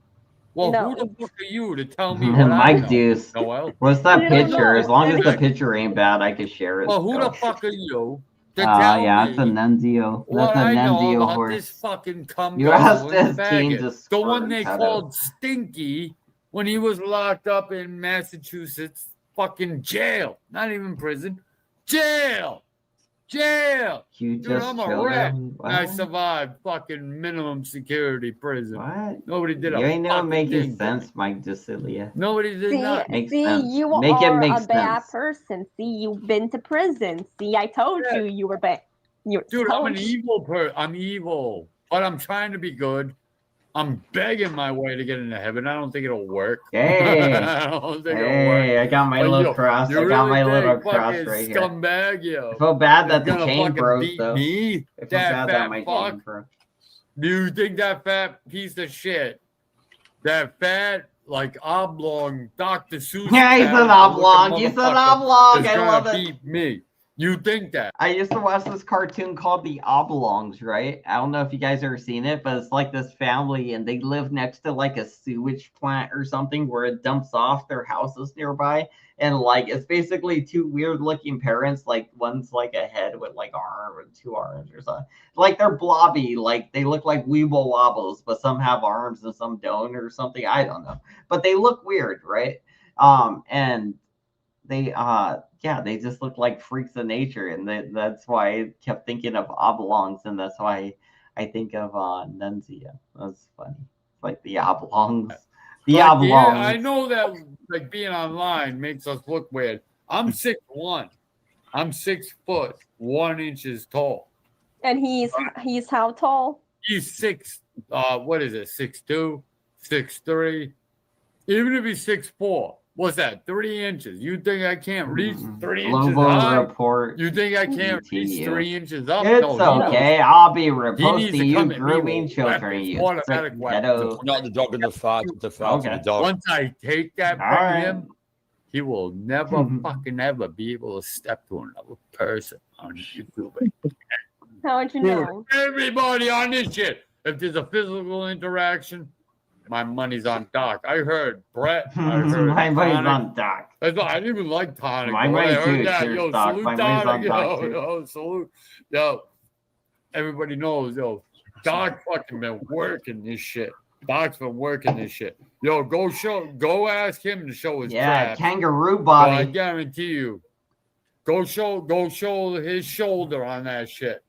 Well, No. who the fuck are you to tell me what I Mike know? Deuce, Noel? what's that You don't picture? know. As long as the Okay. picture ain't bad, I could share it. Well, who still. the fuck are you to tell Yeah, me it's a Nunzio. That's what a I know Nunzio about horse. this fucking cum You asked guzzling his teen faggot? to The one squirt they out of- called Stinky when he was locked up in Massachusetts fucking jail. Not even prison. Jail! You Dude, just I'm a showed wreck. him. And I What? survived fucking minimum security prison. What? Nobody did You a ain't know fucking making thing. sense, Mike DeCilia. Nobody did not. Makes See, sense. you Make it are make a bad sense. person. See, you've been to prison. See, I told you were bad. Dude, I'm an evil person. I'm evil, but I'm trying to be good. I'm begging my way to get into heaven. I don't think it'll work. Hey, I don't think it'll work. hey, I got my But little yo, cross. you I got really my little think cross fucking right here. scumbag, yo. I feel bad is that the gonna chain fucking broke, beat though. me? I feel That bad fat that my fuck? chain broke. Do you think that fat piece of shit, that fat, like, oblong Dr. Seuss Yeah, he's fat an looking oblong. He's an motherfucker oblong. is I gonna love it. beat me? You think that? I used to watch this cartoon called The Oblongs, right? I don't know if you guys ever seen it, but it's like this family and they live next to like a sewage plant or something where it dumps off their houses nearby. And like it's basically 2 weird looking parents, like one's like a head with like arm or 2 arms or something. Like they're blobby, like they look like weeble wobbles, but some have arms and some don't or something. I don't know. But they look weird, right? And they yeah, they just look like freaks of nature, and that's why I kept thinking of oblongs, and that's why I think of Nunzia. That's funny. It's like the oblongs. The Like, oblongs. I know that like being online makes us look weird. I'm 6'1". I'm 6 foot 1 inches tall. And he's how tall? He's 6. What is it? 6'2", 6'3". Even if he's 6'4", what's that? 3 inches. You think I can't reach 3 inches Global high? report. You think I can't reach continue. 3 inches up? It's No, he okay. knows. I'll be He needs reposting to you come at me grooming with children. weapons, You automatic sick weapons. pedo. Not the dog in the fight, the fight Okay. for the dog. Once I take that from All right. him, he will never fucking ever be able to step to another person on YouTube. How would you know? Everybody on this shit. If there's a physical interaction, my money's on Doc. I heard Brett. I heard My money's Tonic. on Doc. That's why I didn't even like Tonic. My but when I money heard too. that, Cheers, yo, Doc. salute My money's on Tonic. Doc, too. Yo, salute. Yo, everybody knows, yo, Doc fucking been working this shit. Doc's been working this shit. Yo, go ask him to show his Yeah, traps. kangaroo Well, I body. guarantee you, go show his shoulder on that shit.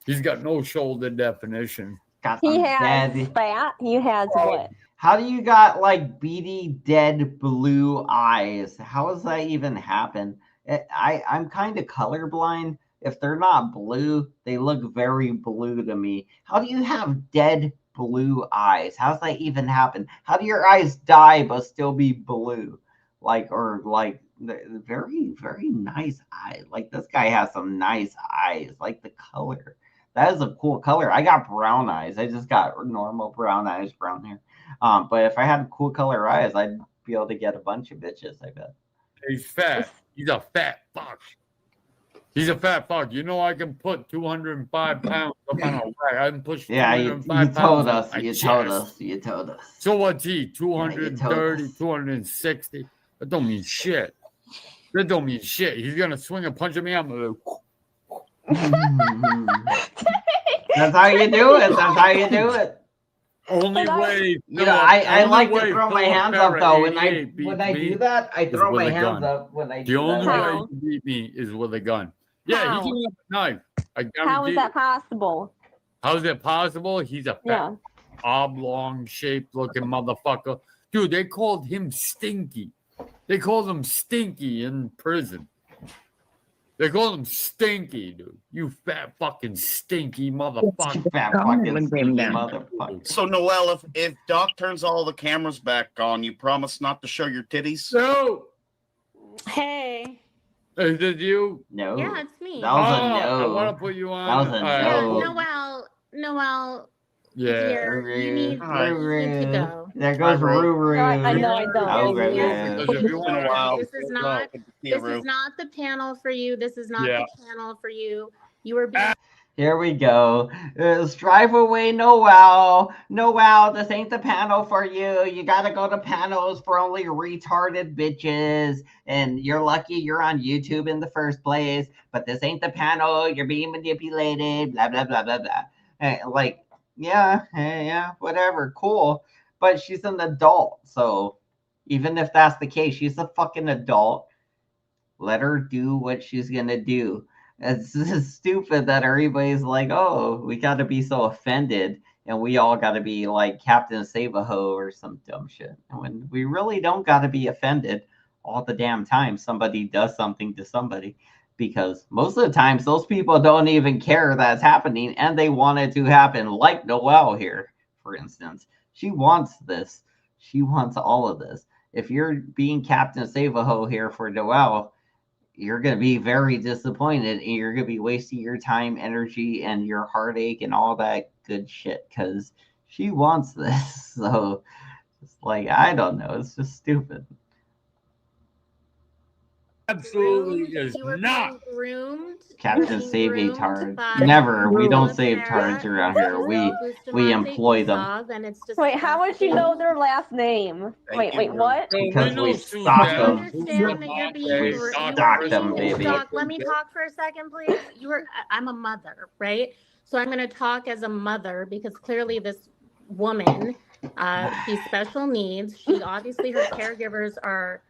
He's got no shoulder definition. Got He some has dead. fat. He has what? How do you got like beady, dead blue eyes? How does that even happen? I'm kind of colorblind. If they're not blue, they look very blue to me. How do you have dead blue eyes? How's that even happen? How do your eyes die but still be blue? Very, very nice eyes. Like this guy has some nice eyes. Like the color. That is a cool color. I got brown eyes. I just got normal brown eyes, brown hair. But if I had cool color eyes, I'd be able to get a bunch of bitches, I bet. He's fat. He's a fat fuck. He's a fat fuck. You know I can put 205 pounds up on a rack. I can push 205 pounds on my chest. You told us. So what's he? 230, 260? That don't mean shit. That don't mean shit. He's gonna swing a punch at me. I'm gonna That's how you do it. That's how you do it. Only way. I like to throw my hands up though. When I do that, I throw my hands up when I do the only that. way you can beat me is with a gun. Yeah, he can have a knife. How is that possible? How is it possible? He's a fat, oblong shaped looking motherfucker. Dude, they called him Stinky. They called him Stinky in prison. They call him Stinky, dude. You fat fucking stinky motherfucker. Fat fucking stinky motherfucker. So, Noel, if Doc turns all the cameras back on, you promise not to show your titties? No. Hey. Is it you? No. Yeah, it's me. That was a no. I want to put you on. That was a no. Noel. Yeah. You need to go. There goes Ruru. I know I don't. Oh, This is not the panel for you. This is not the channel for you. You were being. Here we go. Strive away, Noel. Noel, this ain't the panel for you. You gotta go to panels for only retarded bitches. And you're lucky you're on YouTube in the first place. But this ain't the panel. You're being manipulated. Blah, blah, blah, blah, blah. Yeah, whatever. Cool. But she's an adult. So even if that's the case, she's a fucking adult. Let her do what she's gonna do. It's stupid that everybody's like, oh, we got to be so offended and we all got to be like Captain Save-A-Ho or some dumb shit. And when we really don't got to be offended all the damn time somebody does something to somebody, because most of the times those people don't even care that's happening and they want it to happen, like Noelle here, for instance. She wants this. She wants all of this. If you're being Captain Save-A-Ho here for Noelle, you're going to be very disappointed and you're going to be wasting your time, energy, and your heartache and all that good shit because she wants this. So it's like, I don't know. It's just stupid. Absolutely is not. Captain Save a Tard. Never. We don't save tards around here. We employ them. Wait, how would you know their last name? Wait, what? Because we stock them. We stock them, baby. Doc, let me talk for a second, please. I'm a mother, right? So I'm going to talk as a mother because clearly this woman, she's special needs. She obviously, her caregivers are,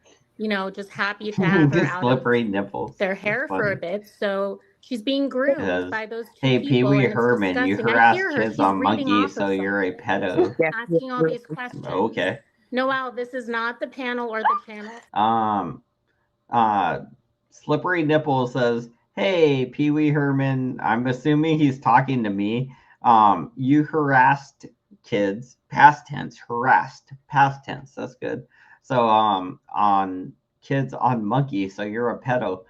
just happy to have her out slippery nipples. Their hair for a bit. So she's being groomed by those two Hey, people. Pee Wee and it's Herman, you disgusting. harass her. kids She's on reading Monkey, off so of you're a pedo. asking all these questions. Okay. Noelle, this is not the panel or the channel. Slippery Nipple says, hey, Pee Wee Herman, I'm assuming he's talking to me. You harassed kids, past tense, harassed, past tense, that's good. So on kids on Monkey, so you're a pedo.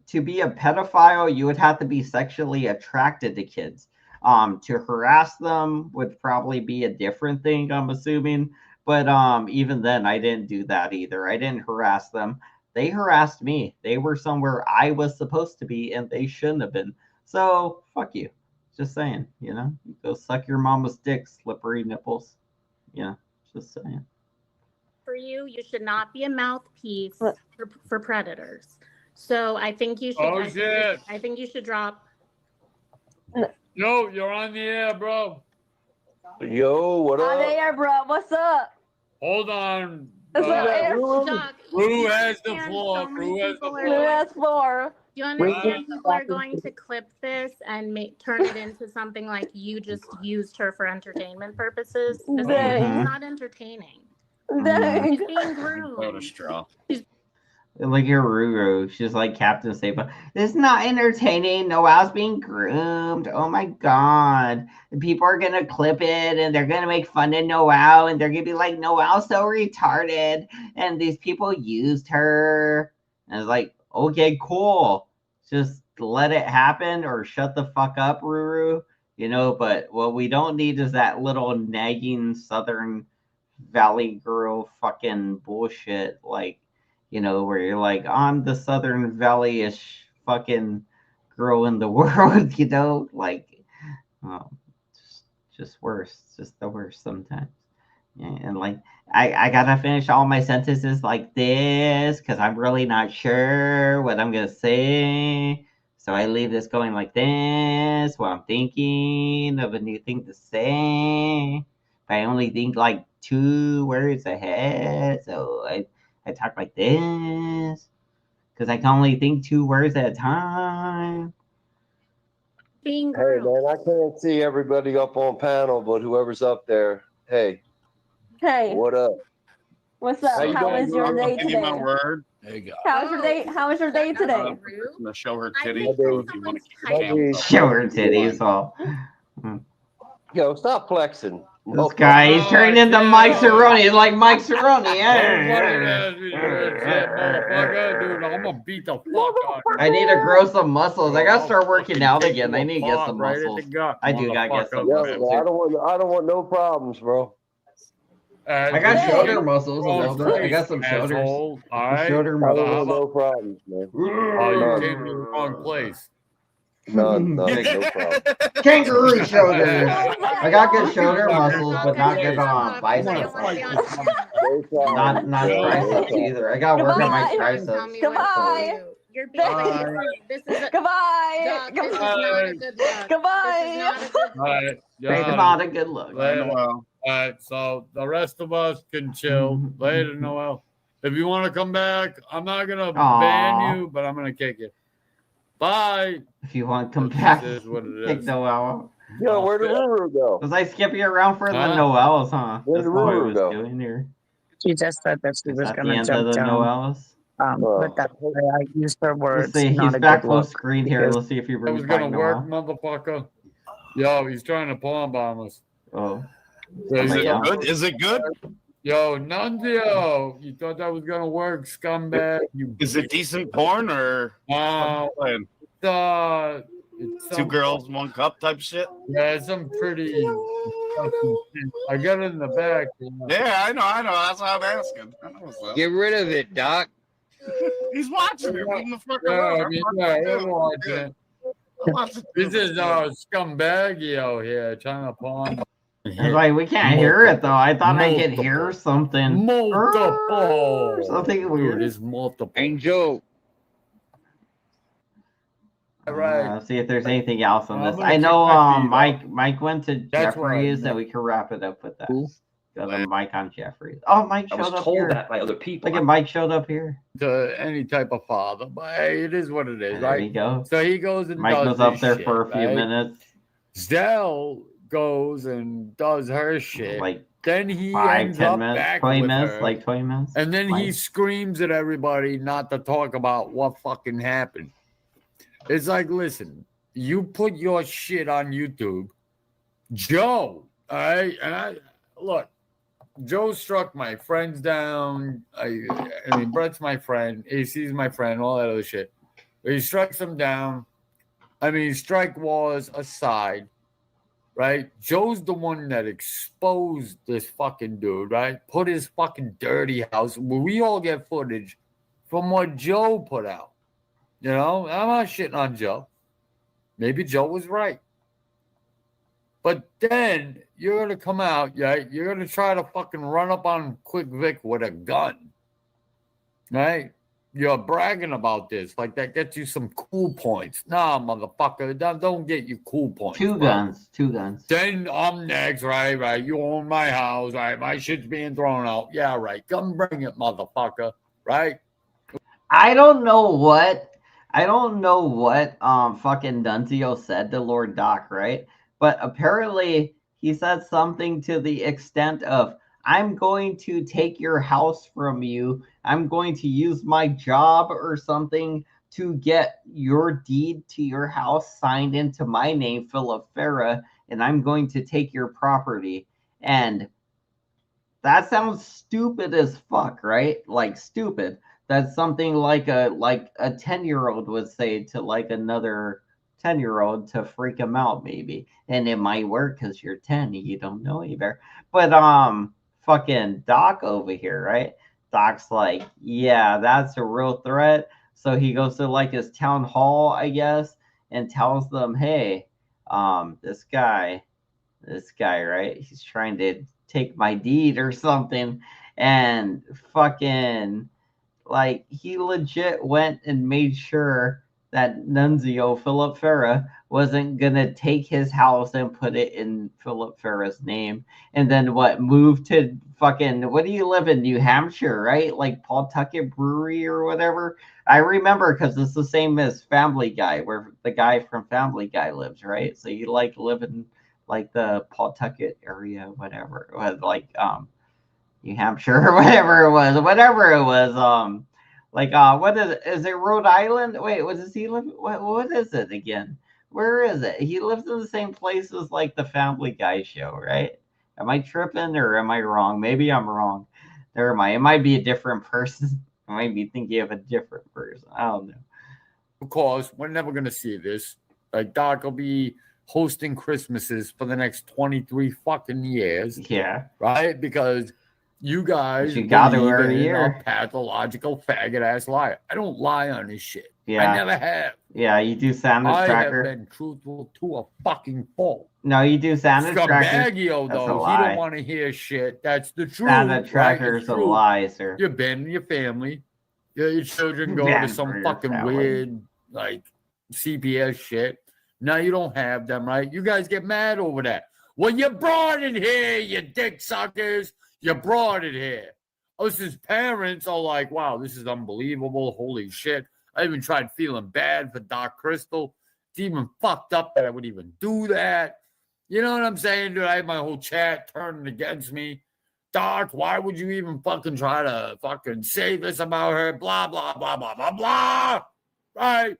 To be a pedophile, you would have to be sexually attracted to kids. To harass them would probably be a different thing, I'm assuming. But even then, I didn't do that either. I didn't harass them. They harassed me. They were somewhere I was supposed to be, and they shouldn't have been. So, fuck you. Just saying, Go suck your mama's dick, Slippery Nipples. Just saying. For you, you should not be a mouthpiece for predators. So I think you should. I think you should drop. Yo, you're on the air, bro. Yo, what up? On the air, bro. What's up? Hold on. Doc, Who has the floor? Who has floor? You understand people are going to clip this and turn it into something like you just used her for entertainment purposes. This is not entertaining. She's being groomed. Like your Ruru, she's like Captain Sable. This is not entertaining. Noel's being groomed. Oh my god. And people are gonna clip it and they're gonna make fun of Noel and they're gonna be like, Noel's so retarded. And these people used her. And it's like, okay, cool. Just let it happen or shut the fuck up, Ruru. You know, but what we don't need is that little nagging Southern Valley girl fucking bullshit. Like, you know, where you're like, I'm the Southern Valley-ish fucking girl in the world, you know? Like, just worse. Just the worst sometimes. Yeah, and like, I gotta finish all my sentences like this because I'm really not sure what I'm gonna say. So I leave this going like this while I'm thinking of a new thing to say. But I only think like 2 words ahead. So I talk like this because I can only think 2 words at a time. Hey man, I can't see everybody up on panel, but whoever's up there, hey, what up? What's up? How was your day Give you my today? word. There you go. How was your day? How was your day today? I'm gonna show her titties. So if you want to keep your camera up. Show her titties all. Yo, stop flexing. This guy, he's turning into Mike Cerrone. He's like Mike Cerrone. Dude, I'm gonna beat the fuck out. I need to grow some muscles. I gotta start working out again. I need to get some muscles. I do gotta get some muscles. I don't want no problems, bro. I got shoulder muscles a little bit. I got some shoulders. All right. Shoulder I don't muscles. want no problems, man. Oh, you came to the wrong place. No, no problem. Kangaroo shoulders. I got good shoulder muscles, but not good biceps. Not triceps either. I gotta work on my triceps. Goodbye. You're being this is a, Goodbye. Doc, this is not a good look. Goodbye. This is not a good All right. It's not a good look. All right. So the rest of us can chill later, Noel. If you want to come back, I'm not gonna ban you, but I'm gonna kick you. Bye. If you want to come back, This is what it kick is. Noel. Yo, where did Ruru go? Was I skipping around for the Noels, huh? Where That's did what I Ruru was go? doing here. She just said that she Is was that the gonna end of jump the down. Noels? But that I used her words. Let's see. Not He's a back good full look, screen here. because- Let's see if he That brings was back gonna work, Noel. motherfucker. Yo, he's trying to palm bomb us. Oh. Is it good? Is it good? Yo, Nunzio, you thought that was gonna work, scumbag? Is it decent porn or it's two girls, 1 cup type shit? Yeah, it's some pretty. I got it in the back. You know. Yeah, I know. That's why I'm asking. I know what's up. Get rid of it, Doc. He's watching it. Leave him the fuck Yeah, alone. I mean, I'm watching it. This is scumbagio here trying to pawn. It's like we can't hear it though. I thought I could hear something. Multiple. Something weird. It is multiple. Angel. Right. See if there's anything else on I'm this. gonna I know keep my feet Mike went to That's what I Jeffries and meant. we can wrap it up with that. Got a Mike on Jeffries. Oh, Mike I was showed up told here. that by other people. Look at Mike showed up here. To any type of father, but hey, it is what it is, There right? you go. So he goes and Mike does was up his there shit, for a few right? minutes. Zell goes and does her shit. Like then he 5, ends 10 up minutes, back 20 with minutes, her, like 20 minutes. and then he Mike. screams at everybody not to talk about what fucking happened. It's like, listen, you put your shit on YouTube, Joe. All right, and look. Joe struck my friends down. I mean, Brett's my friend. AC's my friend. All that other shit. But he strikes them down. I mean, strike wars aside, right? Joe's the one that exposed this fucking dude, right? Put his fucking dirty house. We all get footage from what Joe put out. You know, I'm not shitting on Joe. Maybe Joe was right. But then you're going to come out, right? You're going to try to fucking run up on Quick Vic with a gun, right? You're bragging about this. Like, that gets you some cool points. Nah, motherfucker, that don't get you cool points. Two guns. Then I'm next, right? You own my house, right? My shit's being thrown out. Yeah, right. Come bring it, motherfucker, right? I don't know what I don't know what fucking Nunzio said to Lord Doc, right? But apparently he said something to the extent of, I'm going to take your house from you. I'm going to use my job or something to get your deed to your house signed into my name, Philip Farah, and I'm going to take your property. And that sounds stupid as fuck, right? Like stupid. That's something like a 10-year-old would say to like another 10-year-old to freak him out maybe. And it might work because you're 10, you don't know any better. But fucking Doc over here, right? Doc's like, yeah, that's a real threat. So he goes to like his town hall, I guess, and tells them, hey, this guy, right? He's trying to take my deed or something. And fucking, like, he legit went and made sure that Nunzio, Philip Farah, wasn't going to take his house and put it in Philip Farah's name. And then what, moved to fucking, what do you live in, New Hampshire, right? Like Pawtucket Brewery or whatever. I remember because it's the same as Family Guy, where the guy from Family Guy lives, right? So you like live in like the Pawtucket area, whatever, like New Hampshire or whatever it was, what is it Rhode Island? Wait, what does he live? What is it again? Where is it? He lives in the same place as like the Family Guy show, right? Am I tripping or am I wrong? Maybe I'm wrong. Never mind. It might be a different person. I might be thinking of a different person. I don't know. Of course, we're never gonna see this. Like Doc will be hosting Christmases for the next 23 fucking years. Yeah. Right? Because you guys got to believe every in year. a pathological faggot ass liar. I don't lie on this shit. Yeah. I never have. Yeah, you do Santa I Tracker. have been truthful to a fucking fault. No, you do Santa Tracker. Scumbagio, That's a though, he lie. don't want to hear shit. That's the truth. Santa Right? Tracker's It's a true. lie, sir. You abandon your family. Your children go Bad to for some your fucking family. weird, like, CPS shit. Now you don't have them, right? You guys get mad over that. Well, you brought it here, you dick suckers. You brought it here. Us as parents are like, wow, this is unbelievable. Holy shit. I even tried feeling bad for Doc Crystal. It's even fucked up that I would even do that. You know what I'm saying, dude? I had my whole chat turning against me. Doc, why would you even fucking try to fucking say this about her? Blah, blah, blah, blah, blah, blah. Right?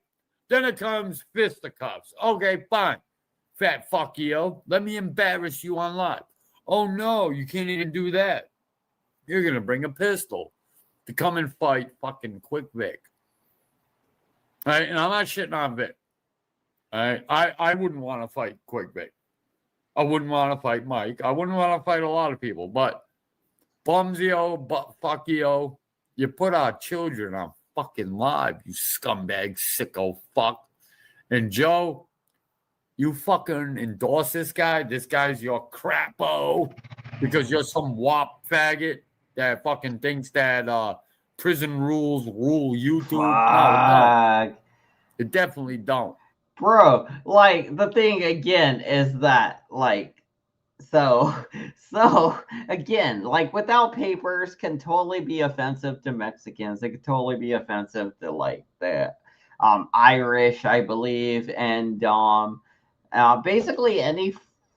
Then it comes fisticuffs. Okay, fine. Fat fuck you. Let me embarrass you on live. Oh, no, you can't even do that. You're going to bring a pistol to come and fight fucking Quick Vic. All right, and I'm not shitting on Vic. All right, I wouldn't want to fight Quick Vic. I wouldn't want to fight Mike. I wouldn't want to fight a lot of people, but Bumsio, but fuck you put our children on fucking live, you scumbag, sicko fuck. And Joe, you fucking endorse this guy. This guy's your crapo because you're some wop faggot that fucking thinks that prison rules rule YouTube. No, it definitely don't. Bro, like the thing again is that like so again, like without papers can totally be offensive to Mexicans. It could totally be offensive to like the Irish, I believe, and basically any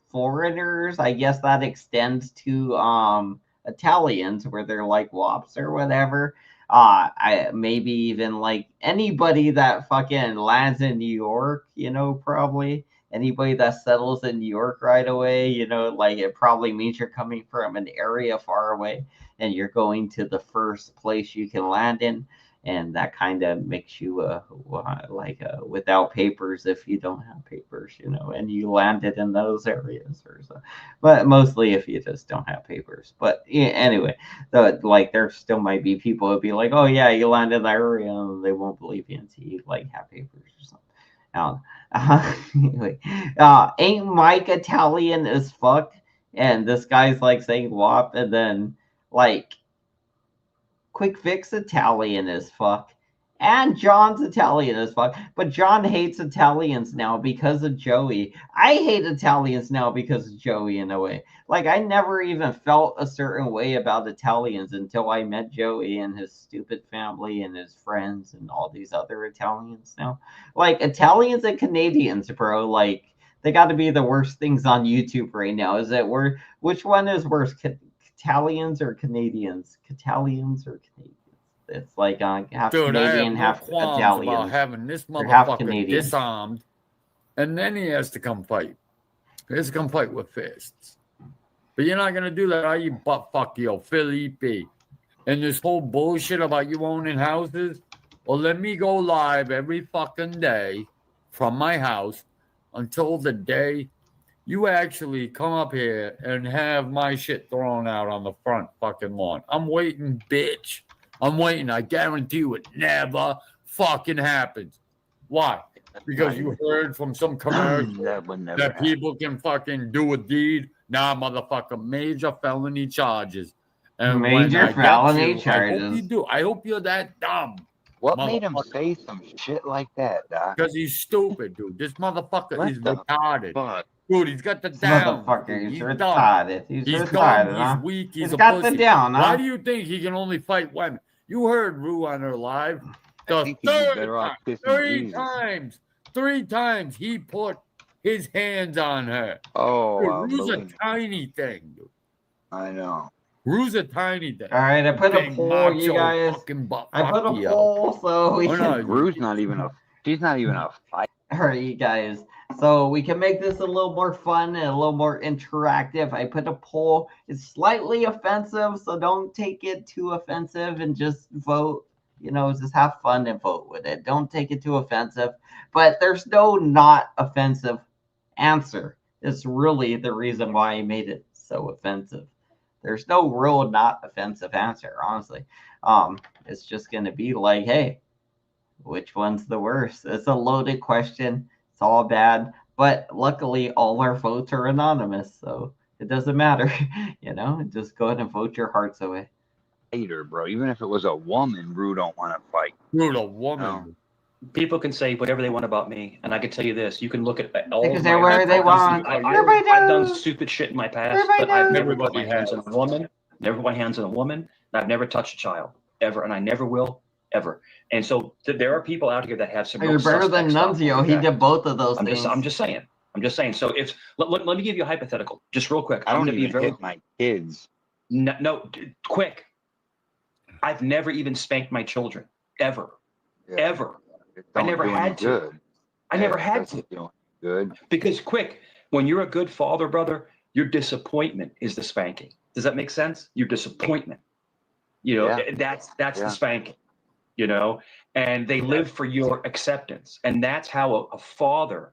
foreigners. I guess that extends to Italians where they're like wops or whatever. I maybe even like anybody that fucking lands in New York, you know, probably anybody that settles in New York right away, you know, like it probably means you're coming from an area far away and you're going to the first place you can land in. And that kind of makes you without papers if you don't have papers, you know, and you landed in those areas or so. But mostly if you just don't have papers. But yeah, anyway, like there still might be people who'd be like, oh yeah, you landed in that area, and they won't believe you until you like have papers or something. Anyway, ain't Mike Italian as fuck? And this guy's like saying WAP, and then like Quick Vic's Italian as fuck, And John's Italian as fuck. But John hates Italians now because of Joey. I hate Italians now because of Joey in a way. Like, I never even felt a certain way about Italians until I met Joey and his stupid family and his friends and all these other Italians now. Like, Italians and Canadians, bro, like, they got to be the worst things on YouTube right now. Is it which one is worse, Italians or Canadians? Italians or Canadians? It's like half Dude, Canadian, I have half no qualms Italian. about having this They're half motherfucker Canadian. disarmed, and then he has to come fight. He has to come fight with fists. But you're not gonna do that, are you, butt fuck yo, Felipe? And this whole bullshit about you owning houses. Well, let me go live every fucking day from my house until the day you actually come up here and have my shit thrown out on the front fucking lawn. I'm waiting, bitch. I'm waiting. I guarantee you it never fucking happens. Why? Because you heard from some commercial that people can fucking do a deed. Nah, motherfucker, major felony charges. And major felony charges. I hope you're that dumb. What made him say some shit like that, Doc? Because he's stupid, dude. This motherfucker is retarded. Fuck? Dude, he's got the down. Motherfucker, he's dumb. retarded. He's retarded, dumb. huh? He's weak. He's a got pussy. the down, huh? Why do you think he can only fight women? You heard Rue on her live. The third time, three times he put his hands on her. Oh, dude, Rue's a tiny thing, dude. I know. Rue's a tiny thing. All right, I put a poll, you guys. I put a poll, so we can. Rue's not even a. She's not even a fight. All right, you guys. So we can make this a little more fun and a little more interactive. I put a poll. It's slightly offensive, so don't take it too offensive and just vote. You know, just have fun and vote with it. Don't take it too offensive. But there's no not offensive answer. It's really the reason why I made it so offensive. There's no real not offensive answer, honestly. It's just going to be like, hey, which one's the worst? It's a loaded question. It's all bad. But luckily, all our votes are anonymous, so it doesn't matter. You know, just go ahead and vote your hearts away. Hater, bro. Even if it was a woman, Rue don't want to fight. Rue, a woman. No. People can say whatever they want about me, and I can tell you this: you can look at all. Because they're where they want. I've done stupid shit in my past, but I've never put my hands on a woman. Never put my hands on a woman. And I've never touched a child ever, and I never will ever. And so there are people out here that have some. You're better than Nunzio. He did both of those things. I'm just saying. So if let me give you a hypothetical, just real quick. I don't even hit my kids. No, quick. I've never even spanked my children ever. I never had to. I never had to. Good. Because quick, when you're a good father, brother, your disappointment is the spanking. Does that make sense? Your disappointment. You know, that's the spanking. You know, and they live for your acceptance, and that's how a father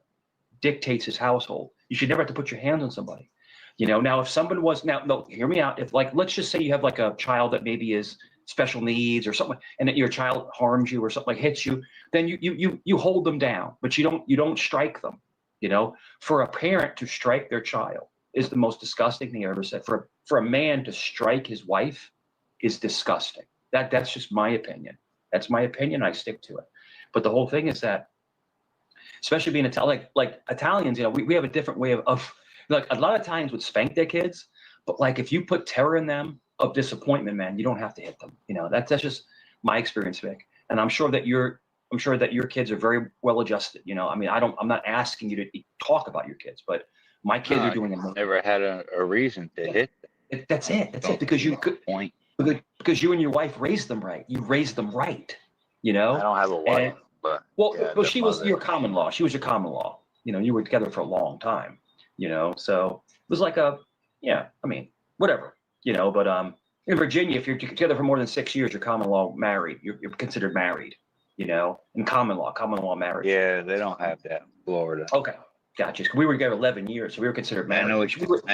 dictates his household. You should never have to put your hands on somebody. You know, now if someone was no, hear me out. If like, let's just say you have like a child that maybe is special needs or something, and that your child harms you or something, like hits you, then you hold them down, but you don't strike them. You know, for a parent to strike their child is the most disgusting thing I ever said. For a man to strike his wife is disgusting. That's just my opinion. That's my opinion. I stick to it. But the whole thing is that, especially being like Italians, you know, we have a different way of like a lot of times would spank their kids, but like if you put terror in them of disappointment, man, you don't have to hit them. You know, that's just my experience, Vic. And I'm sure that your kids are very well adjusted. You know, I mean, I'm not asking you to talk about your kids, but my kids are doing it. Never had a reason to hit them. That's it. Because you could point. Because you and your wife raised them right. You raised them right. You know. I don't have a wife, but well, she was your common law. She was your common law. You know, you were together for a long time. You know, so it was like I mean, whatever. You know, but in Virginia, if you're together for more than 6 years, you're common law married. You're considered married. You know, in common law marriage. Yeah, they don't have that in Florida. Okay, gotcha. We were together 11 years, so we were considered married. I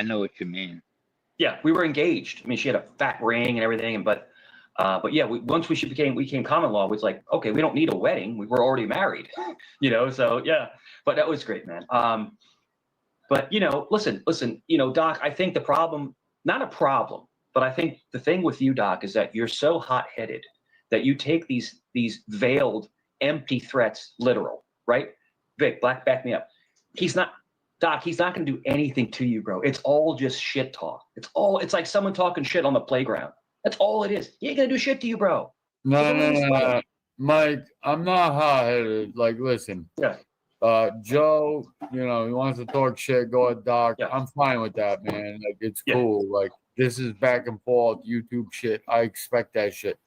know what you mean. Yeah, we were engaged. I mean, she had a fat ring and everything, but yeah, once we became common law, it was like, okay, we don't need a wedding. We were already married, you know. So yeah, but that was great, man. But you know, listen, you know, Doc. I think the problem, not a problem, but I think the thing with you, Doc, is that you're so hot-headed that you take these veiled, empty threats literal, right? Vic, back me up. Doc, he's not going to do anything to you, bro. It's all just shit talk. It's like someone talking shit on the playground. That's all it is. He ain't going to do shit to you, bro. No. Mike, I'm not hot-headed. Like, listen. Yeah. Joe, he wants to talk shit, go at Doc. Yeah. I'm fine with that, man. Like, it's cool. Like, this is back and forth YouTube shit. I expect that shit.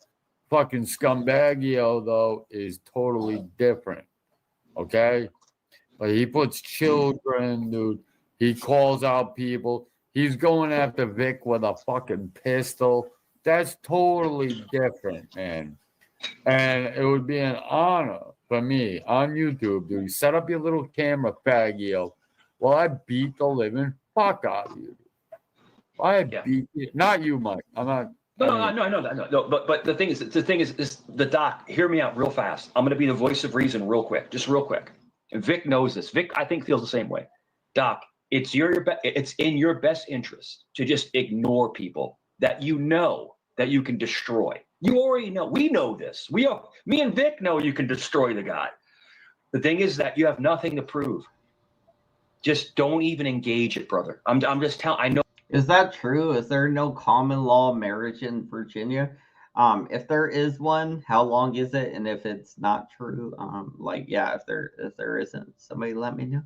Fucking Scumbagio, though, is totally different. Okay? Like, he puts children, dude. He calls out people. He's going after Vic with a fucking pistol. That's totally different, man. And it would be an honor for me on YouTube, dude. Set up your little camera, Faggio. Well, I beat the living fuck out of you. I beat you. Not you, Mike. I'm not. No, I know that. No, but the thing is the Doc. Hear me out real fast. I'm going to be the voice of reason, real quick, just real quick. And Vic knows this. Vic, I think, feels the same way. Doc, it's in your best interest to just ignore people that you know that you can destroy. You already know. We know this. Me and Vic know you can destroy the guy. The thing is that you have nothing to prove. Just don't even engage it, brother. I'm just telling. I know. Is that true? Is there no common law marriage in Virginia? If there is one, how long is it? And if it's not true, if there isn't, somebody let me know.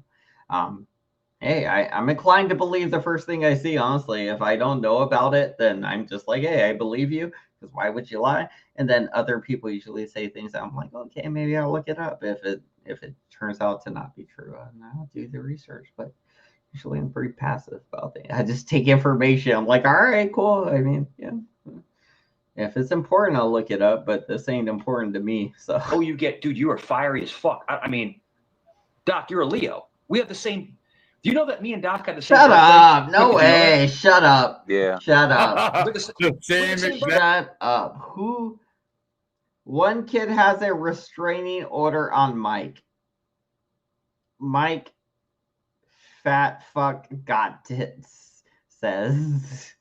Hey, I'm inclined to believe the first thing I see, honestly. If I don't know about it, then I'm just like, hey, I believe you, because why would you lie? And then other people usually say things that I'm like, okay, maybe I'll look it up. If it turns out to not be true, I'll do the research. But usually I'm pretty passive about it. I just take information. I'm like, all right, cool. I mean, yeah. If it's important, I'll look it up, but this ain't important to me. So dude, you are fiery as fuck. I mean, Doc, you're a Leo. We have the same. Do you know that me and Doc had the same? Shut up! No way! Shut up! Yeah. Shut up! Same Shut up! Who? One kid has a restraining order on Mike. Mike, fat fuck got tits, says.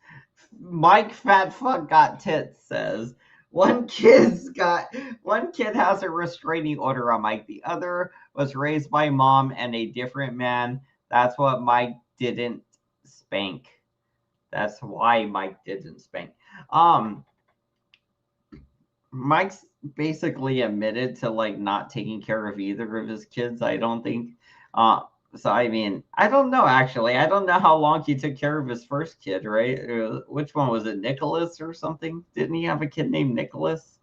Mike fat fuck got tits, says. One kid has a restraining order on Mike. The other was raised by mom and a different man. That's what Mike didn't spank. That's why Mike didn't spank. Mike's basically admitted to not taking care of either of his kids, I don't think. So, I mean, I don't know, actually. I don't know how long he took care of his first kid, right? Which one was it, Nicholas or something? Didn't he have a kid named Nicholas?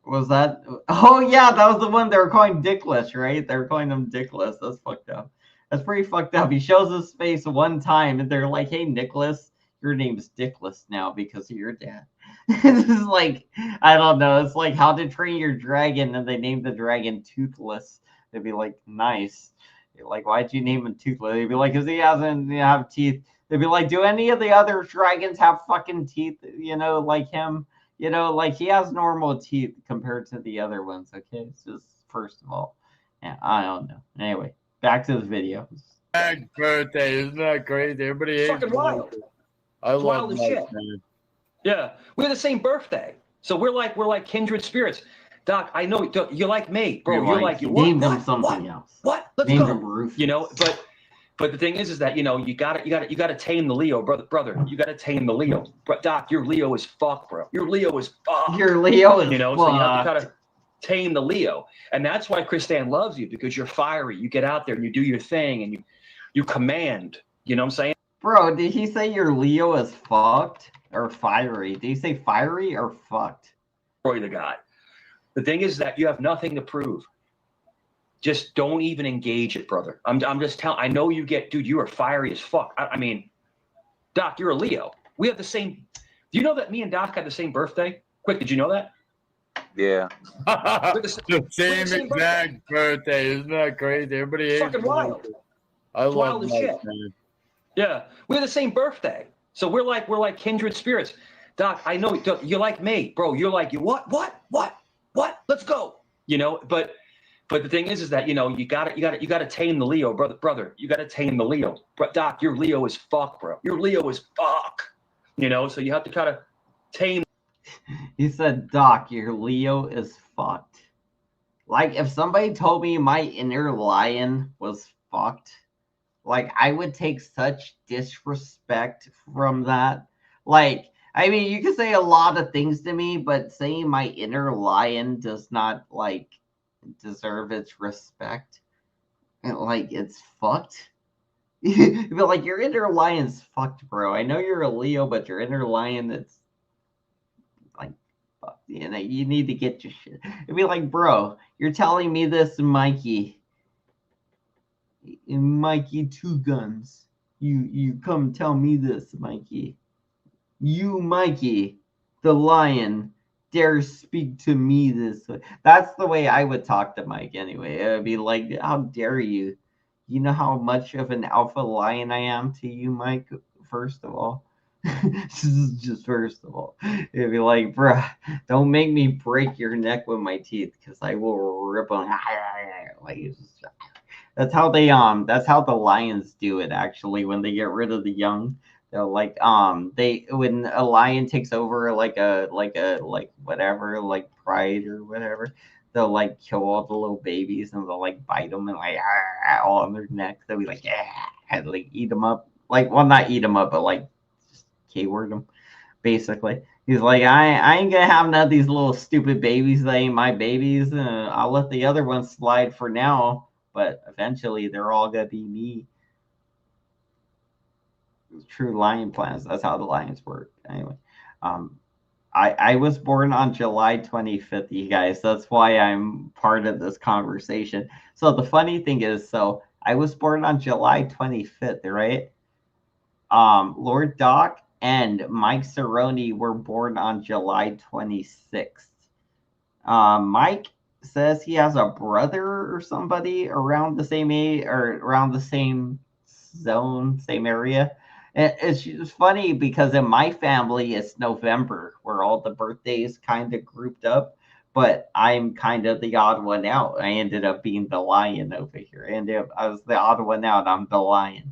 Was that? Oh, yeah, that was the one they were calling Dickless, right? They were calling him Dickless. That's fucked up. That's pretty fucked up. He shows his face one time, and they're like, hey, Nicholas, your name's Dickless now because of your dad. This is like, I don't know. It's like How to Train Your Dragon, and they named the dragon Toothless. They'd be like, nice. Like, why'd you name him Toothless? They'd be like, because he doesn't have teeth. They'd be like, do any of the other dragons have fucking teeth, like him? Like he has normal teeth compared to the other ones, okay? It's just, first of all. Yeah, I don't know. Anyway, back to the video. Happy birthday. Isn't that crazy? Everybody hates fucking wild. I love wild as shit. Man. Yeah, we have the same birthday. So we're like kindred spirits. Doc, I know you're like me, bro. You're like you named him something else. What? Let's named go. Him Rufus. But the thing is that you gotta tame the Leo, brother. You gotta tame the Leo. Doc, your Leo is fuck, bro. Your Leo is fuck. Your Leo is fuck. So you have to kind of tame the Leo, and that's why Christan loves you, because you're fiery. You get out there and you do your thing, and you command. You know what I'm saying? Bro, did he say your Leo is fucked or fiery? Did he say fiery or fucked? Destroy the guy. The thing is that you have nothing to prove. Just don't even engage it, brother. I'm just telling. I know dude, you are fiery as fuck. I mean, Doc, you're a Leo. We have the same. Do you know that me and Doc had the same birthday? Quick, did you know that? Yeah. the same exact birthday. Isn't that crazy? Everybody hates fucking wild. I love wild as shit. Man. Yeah, we have the same birthday, so we're like kindred spirits. Doc, I know you're like me, bro. You're like you. What? Let's go. But the thing is that you gotta tame the Leo, brother. You gotta tame the Leo. Doc, your Leo is fuck, bro. Your Leo is fuck. So you have to kind of tame. He said, Doc, your Leo is fucked. Like, if somebody told me my inner lion was fucked, like, I would take such disrespect from that. Like, I mean, you can say a lot of things to me, but saying my inner lion does not, like, deserve its respect. And, like, it's fucked. But, like, your inner lion's fucked, bro. I know you're a Leo, but your inner lion, it's like, fuck. You know, you need to get your shit. It'd be like, bro, you're telling me this, Mikey. Mikey Two Guns. You come tell me this, Mikey. You, Mikey, the lion, dare speak to me this way. That's the way I would talk to Mike anyway. It would be like, how dare you? You know how much of an alpha lion I am to you, Mike, first of all. Just first of all. It'd be like, bruh, don't make me break your neck with my teeth, because I will rip them. Like, it's just, that's how the lions do it, actually, when they get rid of the young. They'll like they when a lion takes over like whatever, like pride or whatever, they'll like kill all the little babies and they'll like bite them and like all on their neck. They'll be like, and like eat them up. Like, well, not eat them up, but like just K-word them, basically. He's like, I ain't gonna have none of these little stupid babies. They ain't my babies. I'll let the other ones slide for now, but eventually they're all gonna be me. True lion plans. That's how the lions work. Anyway, I was born on July 25th, you guys. That's why I'm part of this conversation. So the funny thing is, so I was born on July 25th, right? Lord Doc and Mike Cerrone were born on July 26th. Mike says he has a brother or somebody around the same age or around the same zone, same area. It's funny because in my family it's November where all the birthdays kind of grouped up, but I'm kind of the odd one out. I ended up being the lion over here, and I was the odd one out. I'm the lion,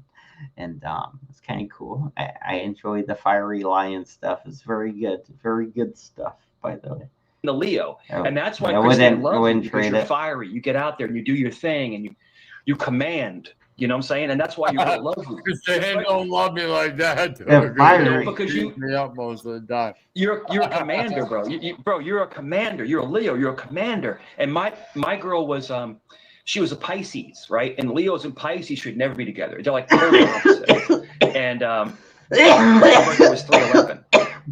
and it's kind of cool. I enjoy the fiery lion stuff. It's very good stuff, by the way. The Leo, and that's why I Christine loves you, wouldn't because trade you're it. fiery. You get out there and you do your thing, and you command. You know what I'm saying? And that's why you really love you. Christine don't love me like that. Fiery. Because you me up most of the time. You're a commander, bro. Bro, you're a commander. You're a Leo. You're a commander. And my girl was she was a Pisces, right? And Leos and Pisces should never be together. They're like polar opposites. And my birthday was 3/11,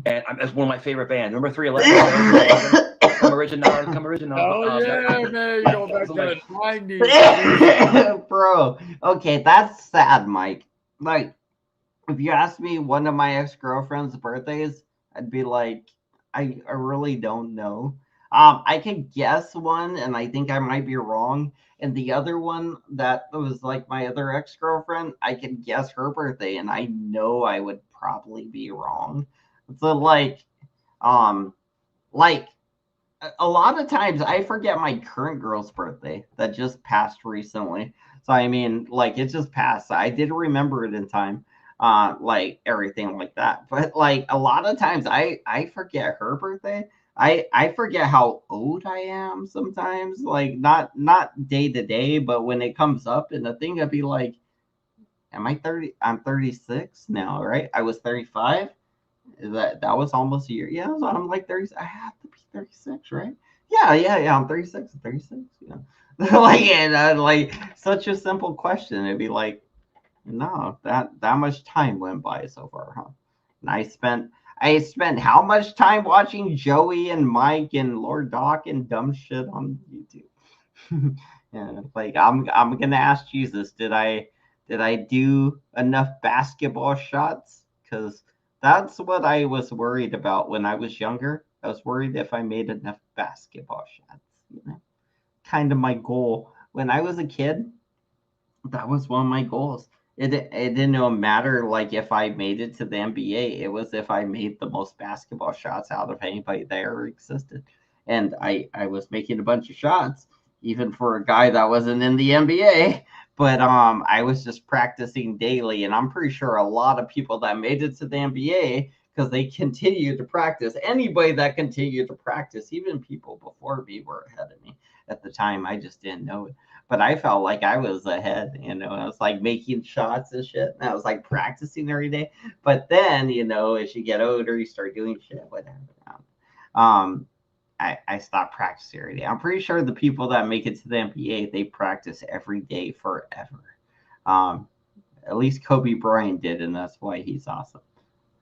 and that's one of my favorite bands. Remember 3/11? Come original. Oh yeah, man, you go back to the 90s. Bro, okay, that's sad, Mike. Like, if you asked me one of my ex-girlfriend's birthdays, I'd be like, I really don't know. I could guess one, and I think I might be wrong. And the other one that was like my other ex-girlfriend, I could guess her birthday, and I know I would probably be wrong. So like a lot of times I forget my current girl's birthday that just passed recently. So I mean, like, it just passed. I did remember it in time, like everything like that. But like a lot of times I forget her birthday. I forget how old I am sometimes. Like not day to day, but when it comes up in the thing, I'd be like, am I 30? I'm 36 now, right? I was 35. That was almost a year. Yeah, so I'm like 30. I have to be 36, right? Yeah. I'm 36. 36. Yeah. like such a simple question. It'd be like, no, that much time went by so far, huh? And I spent how much time watching Joey and Mike and Lord Doc and dumb shit on YouTube. Yeah, like I'm gonna ask Jesus, did I do enough basketball shots? Because that's what I was worried about when I was younger. I was worried if I made enough basketball shots. You know, kind of my goal when I was a kid. That was one of my goals. It didn't matter like if I made it to the NBA. It was if I made the most basketball shots out of anybody that ever existed. And I was making a bunch of shots, even for a guy that wasn't in the NBA. But I was just practicing daily, and I'm pretty sure a lot of people that made it to the NBA because they continued to practice. Anybody that continued to practice, even people before me were ahead of me at the time. I just didn't know it. But I felt like I was ahead, I was like making shots and shit. And I was like practicing every day. But then, as you get older, you start doing shit, whatever. I stopped practicing every day. I'm pretty sure the people that make it to the NBA, they practice every day forever. At least Kobe Bryant did, and that's why he's awesome.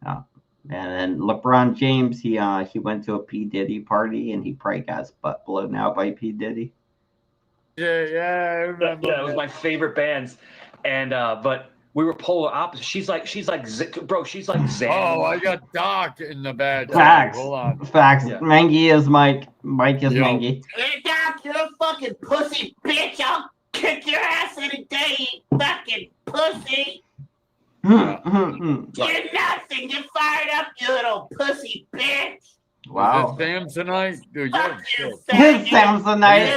And then LeBron James, he went to a P. Diddy party, and he probably got his butt blown out by P. Diddy. Yeah, I remember. Yeah, it was my favorite bands, and but we were polar opposite. She's like, bro, she's like Zen. Oh, I got Doc in the bed. Facts. Hold on. Facts. Yeah. Mengi is Mike. Mike is Mengi. Hey, Doc, you're a fucking pussy bitch. I'll kick your ass any day, you fucking pussy. You're nothing. You're fired up, you little pussy bitch. Wow. Is it Samsonite? Dude, you're Samsonite.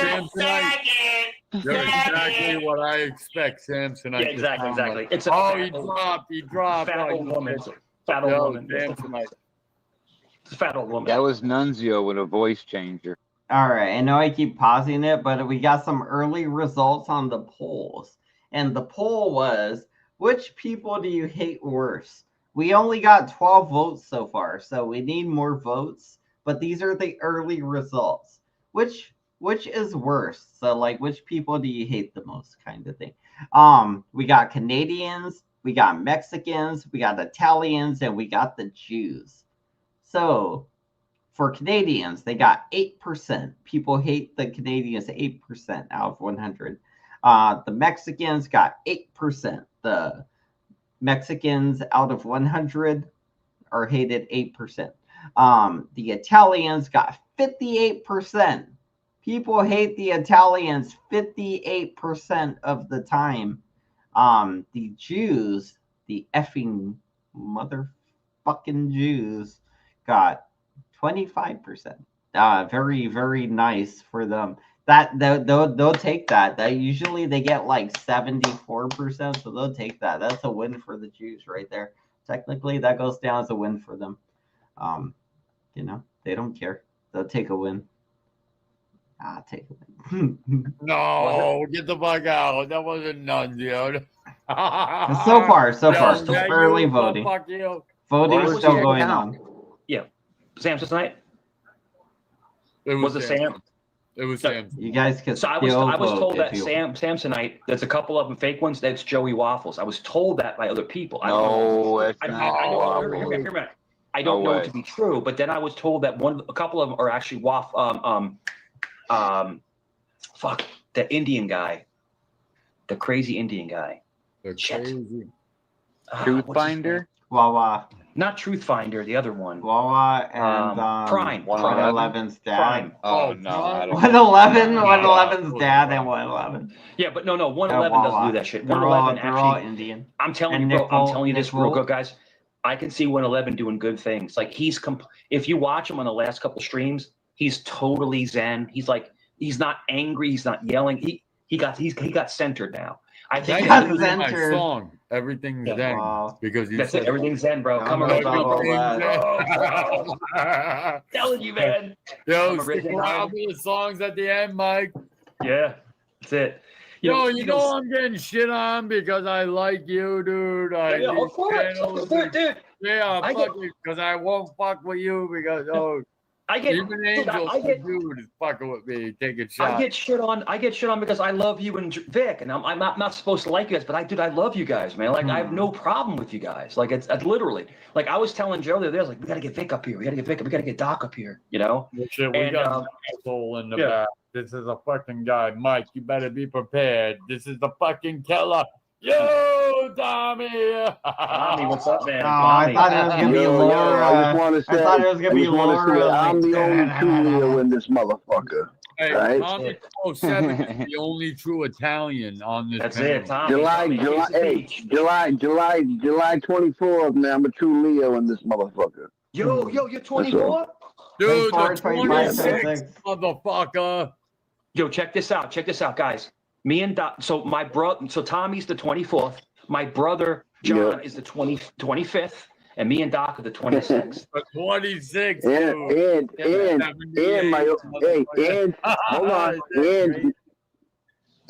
You're exactly what I expect Samsonite. Yeah, exactly. Like. It's he dropped. Fat old woman. Fat old woman. Samsonite. It's a fat old woman. That was Nunzio with a voice changer. All right. I know I keep pausing it, but we got some early results on the polls. And the poll was, which people do you hate worse? We only got 12 votes so far, so we need more votes. But these are the early results. Which is worse? So, like, which people do you hate the most, kind of thing? We got Canadians, we got Mexicans, we got Italians, and we got the Jews. So, for Canadians, they got 8%. People hate the Canadians 8% out of 100. The Mexicans got 8%. The Mexicans out of 100 are hated 8%. The Italians got 58%. People hate the Italians 58% of the time. The Jews, the effing motherfucking Jews, got 25%. Very, very nice for them. That they'll take that. That usually they get like 74%, so they'll take that. That's a win for the Jews right there. Technically, that goes down as a win for them. They don't care. They'll take a win. Take a win. No, get the fuck out. That wasn't Nunzio. So far, still early voting. Voting is still going on. Yeah, Samsonite. Was it Sam? It was Sam. You guys can. So I was told that Samsonite. There's a couple of them fake ones. That's Joey Waffles. I was told that by other people. I don't know it to be true, but then I was told that a couple of them are actually the Indian guy, the crazy Indian guy. Truth Finder? Wawa. Not Truth Finder, the other one. Wawa and Prime. 111's dad. Prime. Oh, no. I don't 111, 111's dad and 111. Yeah, but no, 111 doesn't do that shit. 111 they're all Indian. I'm telling you, bro, I'm telling you this real good, guys. I can see 111 doing good things. Like if you watch him on the last couple streams, he's totally zen. He's not angry. He's not yelling. He got centered now. I think that's my song. Everything's zen because that's it. Everything's zen, bro. Come on, telling you, man. Yo, stick around for the songs at the end, Mike. Yeah, that's it. You know I'm getting shit on because I like you, dude. Yeah, of course, dude. Yeah, because I won't fuck with you because even Angel dude is fucking with me, taking shots. I get shit on because I love you and Vic, and I'm not supposed to like you guys, but I love you guys, man. Like I have no problem with you guys. Like it's literally like I was telling Joe the other day, I was like, we gotta get Vic up here, we gotta get Doc up here, you know. Shit, we got an asshole in the back. This is a fucking guy, Mike. You better be prepared. This is the fucking killer. Yo, Tommy. Tommy, what's up, man? I thought it was gonna be Laura. I thought it was gonna be Laura. I'm the only true Leo in this motherfucker. Hey, right? Tommy 07 is the only true Italian on this. That's panel. it, Tommy. July 24th, man. I'm a true Leo in this motherfucker. Yo, you're 24? Dude, the 26, motherfucker. Yo, check this out, guys. Me and Doc, so my brother, so Tommy's the 24th. My brother John is the 25th. and me and Doc are the 26th. 26. And my hold on,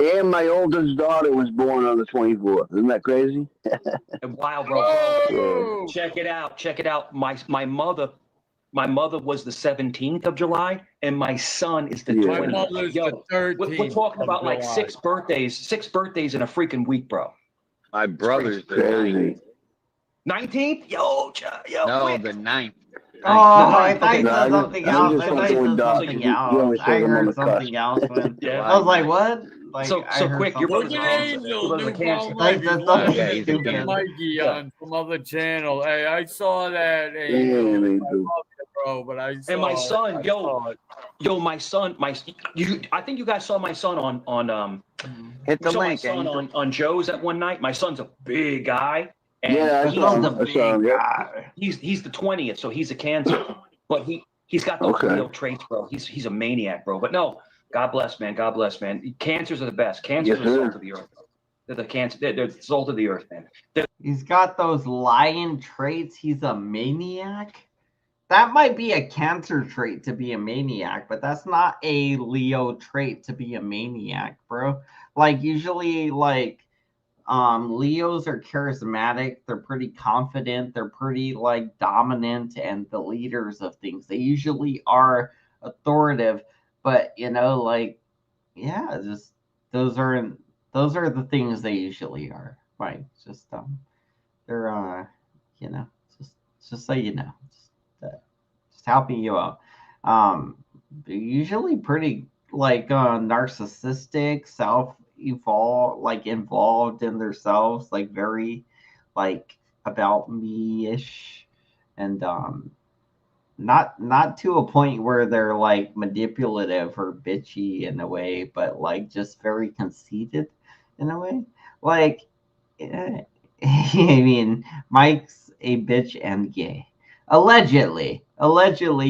and my oldest daughter was born on the 24th. Isn't that crazy? Wow, bro. Check it out. Check it out. My mother was the 17th of July, and my son is the 20th. My mother's the 13th. We're talking about like July. 6 birthdays in a freaking week, bro. My brother's the 9th. 19th? Yo, No, quick. the 9th. Oh, I thought you said something else. I thought you said something else. I heard something else when I was like, what? Like, so I heard quick, your something brother's else. cancer. Your brother's a cancer. I said something Yeah, stupid. Mikey on some other channel. Hey, I saw that. Angel. I love you, bro, but I saw. And my son, it. I think you guys saw my son on Hit the saw link. my son on Joe's that one night. My son's a big guy. And Yeah, I saw him. He's the 20th, so he's a cancer. But he's got those Leo traits, bro. He's a maniac, bro. But no, God bless, man. God bless, man. Cancers are the best. Cancers are the salt of the earth. They're the cancer. They're the salt of the earth, man. He's got those lion traits. He's a maniac. That might be a cancer trait to be a maniac, but that's not a Leo trait to be a maniac, bro. Like usually, like Leos are charismatic. They're pretty confident. They're pretty like dominant and the leaders of things. They usually are authoritative, but like yeah, just those are the things they usually are. Right? Just they're just so you know, just helping you out. They're usually pretty like narcissistic, involved in themselves, like very like about me ish, and not to a point where they're like manipulative or bitchy in a way, but like just very conceited in a way. Like I mean, Mike's a bitch and gay. Allegedly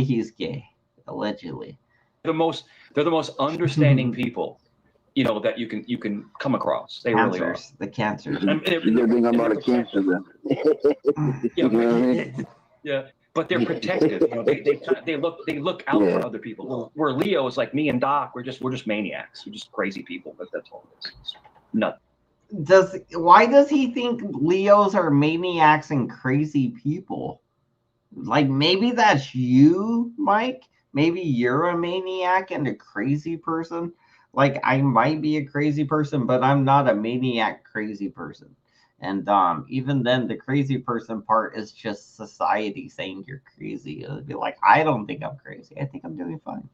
he's gay. Allegedly. They're the most understanding people, that you can come across. They really are. The cancers. You think I'm not a cancer then? Yeah, but they're protective. They look out for other people. We're Leos, like me and Doc. We're just maniacs. We're just crazy people. But that's all it is. It's nuts. Why does he think Leos are maniacs and crazy people? Like maybe that's you, Mike. Maybe you're a maniac and a crazy person. Like I might be a crazy person, but I'm not a maniac crazy person. And even then, the crazy person part is just society saying you're crazy. It'll be like, I don't think I'm crazy. I think I'm doing fine.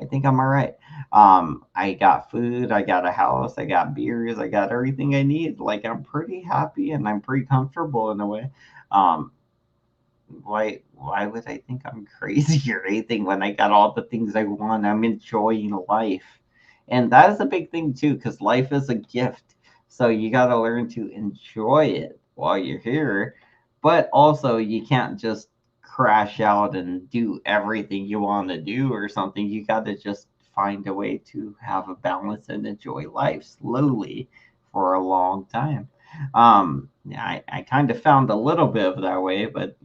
I think I'm all right. I got food, I got a house, I got beers, I got everything I need. Like I'm pretty happy and I'm pretty comfortable in a way. Why would I think I'm crazy or anything when I got all the things I want? I'm enjoying life. And that is a big thing too, because life is a gift. So you got to learn to enjoy it while you're here. But also you can't just crash out and do everything you want to do or something. You got to just find a way to have a balance and enjoy life slowly for a long time. I kind of found a little bit of that way, but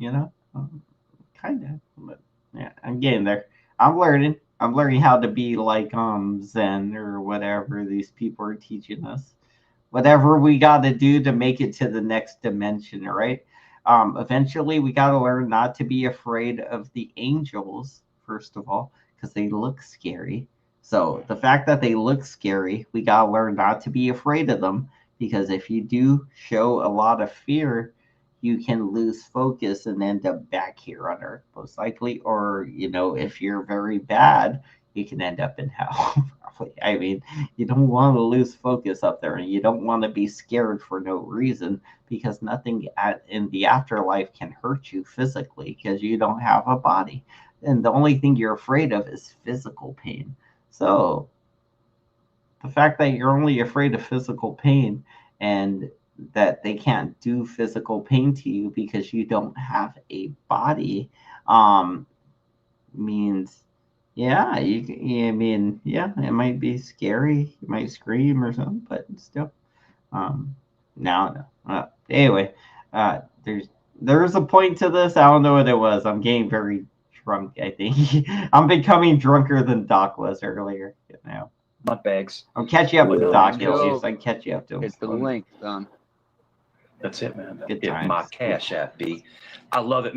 kind of. But yeah, I'm getting there. I'm learning how to be like Zen or whatever these people are teaching us. Whatever we got to do to make it to the next dimension, right? Eventually, we got to learn not to be afraid of the angels, first of all, because they look scary. So the fact that they look scary, we got to learn not to be afraid of them, because if you do show a lot of fear, you can lose focus and end up back here on Earth, most likely. Or, if you're very bad, you can end up in hell. I mean, you don't want to lose focus up there, and you don't want to be scared for no reason, because nothing in the afterlife can hurt you physically because you don't have a body. And the only thing you're afraid of is physical pain. So the fact that you're only afraid of physical pain and that they can't do physical pain to you because you don't have a body means it might be scary, you might scream or something, but still no. Anyway, there's There's a point to this. I don't know what it was. I'm getting very drunk, I think. I'm becoming drunker than Doc was earlier. Now. Not bags. I'll catch you up to Doc, at least. I can catch you up to him. Hit the link, son. That's it, man. Good Hit my cash app, B. I love it.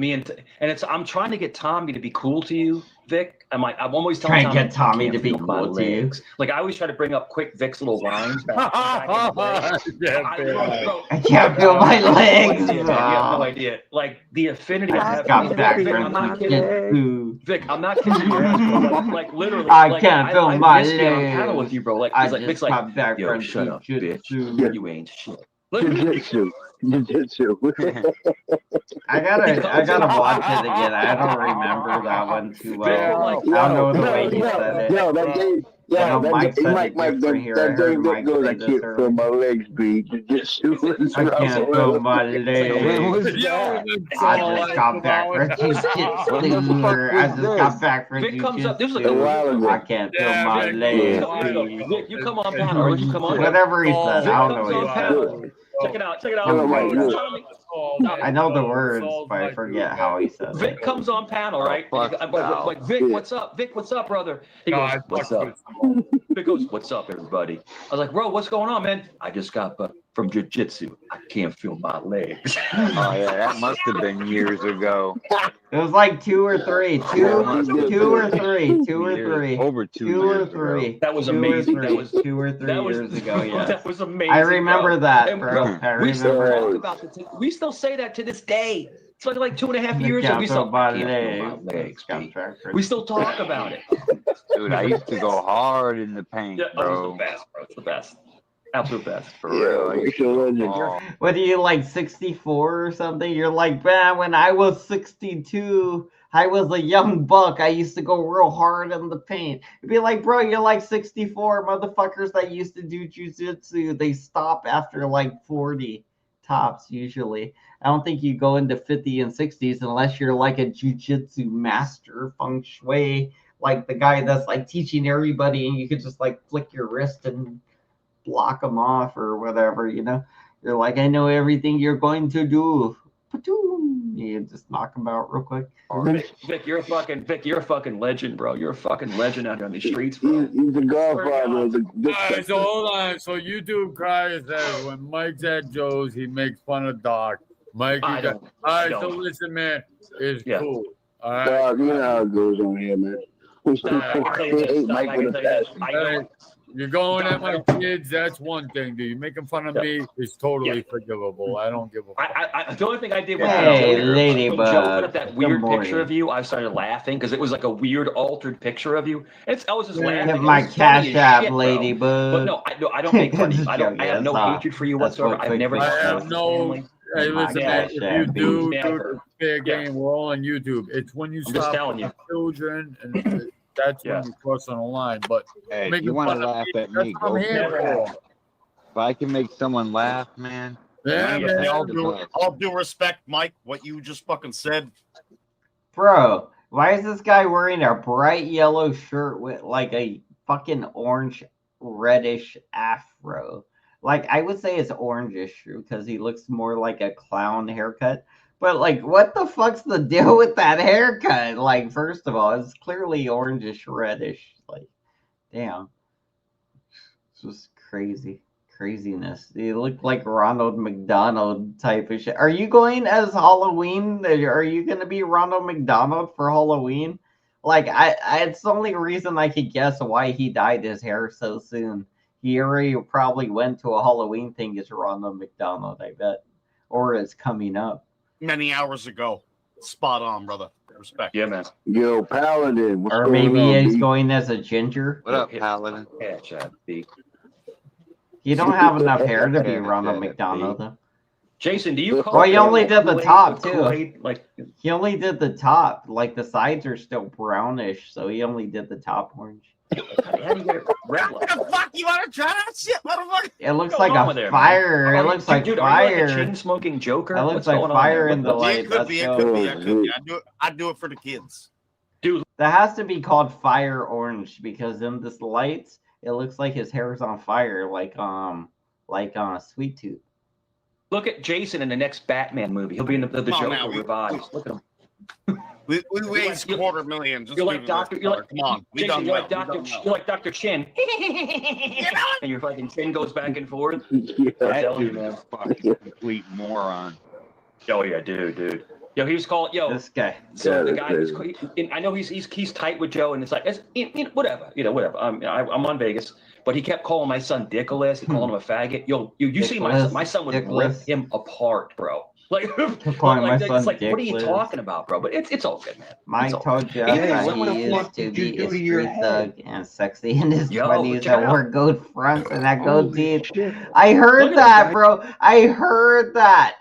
I'm trying to get Tommy to be cool to you, Vic. I'm always telling Try and get Tommy to be feel my cool to you. legs. Like I always try to bring up quick Vic's little lines. I can't feel my legs. You have no idea. Like the affinity I have. Got back Vic, from I'm not kidding. Vic, I'm not kidding your ass, bro. Like literally. I can't feel my legs. I on panel with you, bro. Like, I Vic's just like, got back yo, from shut up, bitch. jiu-jitsu. You ain't shit. Jiu-jitsu. Jiu-jitsu. I gotta watch it again. I don't remember that one too well. I don't know the way he said it. Yo, that Dave, Mike said it Mike, different here. I that heard Dave Mike goes, say I this can't earlier. feel my legs, B. Jiu-jitsu. I can't feel my legs. I just got back from jiu-jitsu. I just got back from Vic comes up. This is jiu-jitsu. like I can't feel my legs. Vic, you come on panel, or you come on. Whatever he said, I don't know what he said. Check it out. Check it out. I know the words, but I forget how he says it. Vic comes on panel, right? Like, Vic, what's up? Vic, what's up, brother? He goes, what's up? Vic goes, what's up, everybody? I was like, bro, what's going on, man? I just got from jiu-jitsu. I can't feel my legs. Oh yeah, that must have been years ago. It was like 2 or 3. Two or three. Over 2 2 or years 3. That was amazing. That was 2 or 3 years ago. Yeah, That was amazing. I remember that, And, bro. I we still remember talk about it. We still say that to this day. It's like 2.5 years ago. We still We still talk about it. Dude, I used to go hard in the paint, bro. It's the best, bro. It's the best. Absolute best. For real. I used to What are you, like 64 or something? You're like, man, when I was 62, I was a young buck. I used to go real hard in the paint. It'd be like, bro, you're like 64. Motherfuckers that used to do jujitsu, they stop after like 40 tops usually. I don't think you go into 50 and 60s unless you're like a jujitsu master, feng shui, like the guy that's like teaching everybody, and you could just like flick your wrist and block them off or whatever, you know. You're like, I know everything you're going to do. You just knock them out real quick. Vic, you're a fucking legend, bro. You're a fucking legend out here on these streets, bro. He's a godfather. Alright, so hold on. So YouTube Cry says when Mike's at Joe's, he makes fun of Doc. Mike, all right. So listen, man, it's cool. All right. Dog, you know how it goes on here, man. You're going at my kids. That's one thing, dude. You making fun of me is totally forgivable. I don't give a fuck. The only thing I did was Ladybug. Joe put up that weird picture of you. I started laughing because it was like a weird altered picture of you. I was just laughing. Get my cash app, Ladybug. But no, I don't make fun of you. I have no hatred for you whatsoever. I've never. I have no. Hey, listen, man, if you do the fair game, we're all on YouTube. It's when you stop children, and that's when you cross on the line. But hey, you want to laugh at me? Go if I can make someone laugh, man. Yeah, man. All due respect, Mike, what you just fucking said. Bro, why is this guy wearing a bright yellow shirt with like a fucking orange reddish afro? Like, I would say it's orangish because he looks more like a clown haircut. But, like, what the fuck's the deal with that haircut? Like, first of all, it's clearly orangish reddish. Like, damn. It's just crazy. Craziness. You look like Ronald McDonald type of shit. Are you going as Halloween? Are you going to be Ronald McDonald for Halloween? Like, it's the only reason I could guess why he dyed his hair so soon. He already probably went to a Halloween thing as Ronald McDonald, I bet. Or it's coming up. Many hours ago. Spot on, brother. Respect. Yeah, man. Yo, Paladin. What's or going maybe on, he's B? going as a ginger. What up, Paladin? Yeah, Chad, B. You don't have enough hair to be Ronald McDonald, though. Jason, do you call? Well, he only did the top, too. Like, he only did the top. Like, the sides are still brownish, so he only did the top orange. How do you get it red? What the fuck? You want to try that shit, motherfucker? It looks like a fire. It looks like dude, fire. Are you like a chain-smoking Joker? It looks like fire in the light. It could be. I do it for the kids. Dude, that has to be called fire orange because in this light, it looks like his hair is on fire, like Sweet Tooth. Look at Jason in the next Batman movie. He'll be in the Come on Joker now, revised. Look at him. We raised $250,000. Just You're leave like it Doctor. there. You're like Come on, we Jason. done You're well. like Doctor. You're like Dr. Chin. And your fucking chin goes back and forth. That dude is a fucking complete moron. Oh yeah, dude. Yo, he was calling. Yo, this guy. So the guy is. I know he's tight with Joe, and it's like whatever. Whatever. I'm on Vegas, but he kept calling my son Dickless and calling him a faggot. Yo, you see my son would rip him apart, bro. Like, it's like, what are you talking about, bro? But it's all good, man. Mike told Jeff that he used to be a street thug and sexy in his 20s and wore gold fronts and that gold teeth. I heard that, bro. I heard that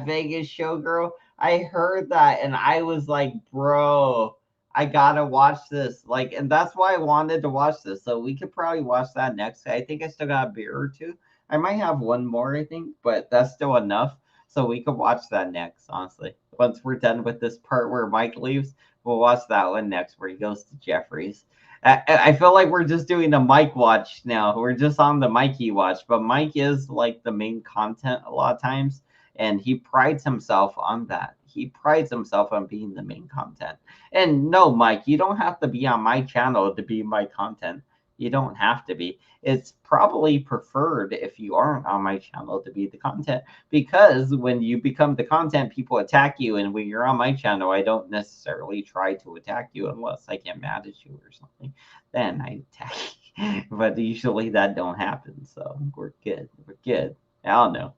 Vegas showgirl. I heard that, and I was like, bro, I gotta watch this. Like, and that's why I wanted to watch this. So we could probably watch that next. I think I still got a beer or two. I might have one more, I think, but that's still enough. So we could watch that next, honestly. Once we're done with this part where Mike leaves, we'll watch that one next where he goes to Jeffrey's. I feel like we're just doing a Mike watch now. We're just on the Mikey watch, but Mike is like the main content a lot of times, and he prides himself on that. He prides himself on being the main content. And no, Mike, you don't have to be on my channel to be my content. You don't have to be. It's probably preferred if you aren't on my channel to be the content, because when you become the content, people attack you. And when you're on my channel, I don't necessarily try to attack you unless I get mad at you or something. Then I attack you. But usually that don't happen. So we're good. We're good. I don't know.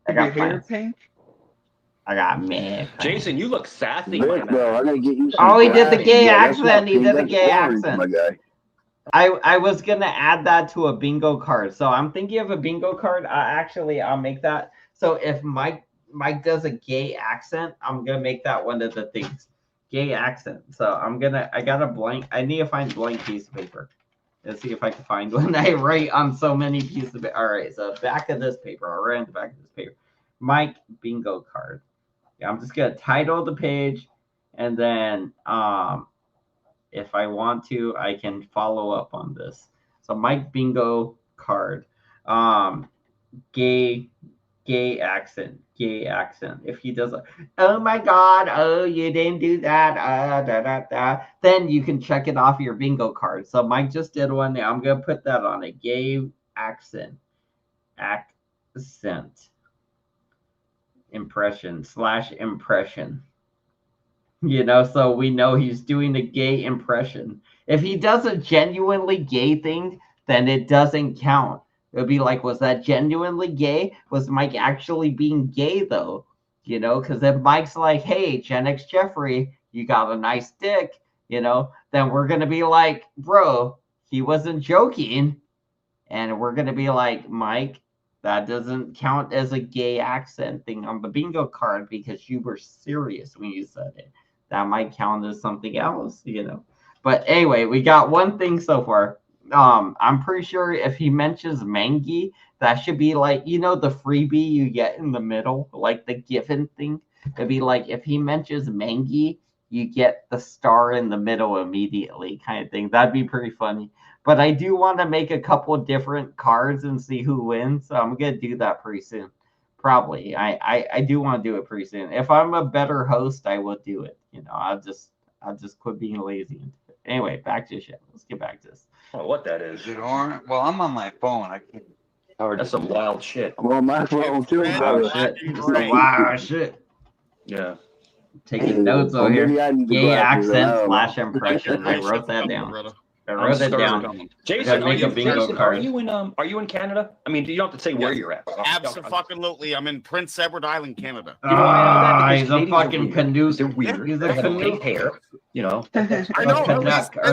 I got hair pink. I got mad. Jason, you look sassy. Bro, I gotta get you Oh, he did the gay accent. He did the That's gay orange, accent. my guy. I was gonna add that to a bingo card. So I'm thinking of a bingo card. I'll make that. So if Mike does a gay accent, I'm gonna make that one of the things. Gay accent. So I got a blank. I need to find a blank piece of paper. Let's see if I can find one. I write on so many pieces of paper. All right, so back of this paper. I'll write on the back of this paper. Mike bingo card. Yeah, I'm just gonna title the page, and then if I want to, I can follow up on this. So Mike bingo card. Gay accent. If he does, oh my God, oh you didn't do that, then you can check it off your bingo card. So Mike just did one. Now I'm gonna put that on a gay accent. Impression. So we know he's doing a gay impression. If he does a genuinely gay thing, then it doesn't count. It would be like, was that genuinely gay? Was Mike actually being gay though? Because if Mike's like, hey, Gen X Jeffrey, you got a nice dick, then we're gonna be like, bro, he wasn't joking. And we're gonna be like, Mike, that doesn't count as a gay accent thing on the bingo card because you were serious when you said it. That might count as something else, But anyway, we got one thing so far. I'm pretty sure if he mentions Mangy, that should be like, the freebie you get in the middle, like the given thing. It'd be like if he mentions Mangy, you get the star in the middle immediately, kind of thing. That'd be pretty funny. But I do want to make a couple different cards and see who wins. So I'm gonna do that pretty soon. Probably. I do want to do it pretty soon. If I'm a better host, I will do it. I'll just quit being lazy. Anyway, back to shit. Let's get back to this. Oh, what that is? Is it orange? Well, I'm on my phone. I can't. That's some wild shit. Well, my phone too. Wow, shit. Yeah. Taking notes over here. Gay accent / impression. I wrote that down. I wrote it down. Jason, are you in Canada? I mean, you don't have to say where you're at. Absolutely. I'm in Prince Edward Island, Canada. You know why I know that? He's a fucking canoe. They're weird. They have pink hair. I know.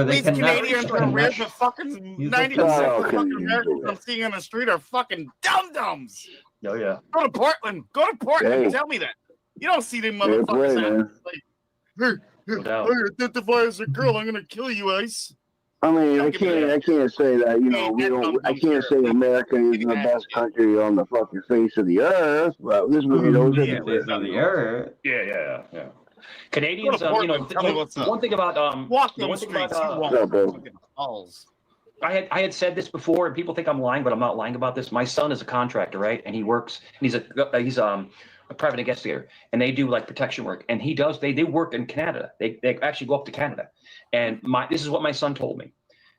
These Canadians are weird, but fucking 90% of fucking Americans I'm seeing on the street are fucking dum-dums. Oh, yeah. Go to Portland. Hey. Tell me that. You don't see them motherfuckers like, I identify as a girl. I'm going to kill you, Ice. I mean, I can't say that, I can't say America is the best country on the fucking face of the earth. Well, this movie knows it. Face of the earth. Yeah. Canadians, one thing about, walk those streets. I had said this before, and people think I'm lying, but I'm not lying about this. My son is a contractor, right? And he works, and he's a private investigator, and they do like protection work. And they work in Canada. They actually go up to Canada. And this is what my son told me.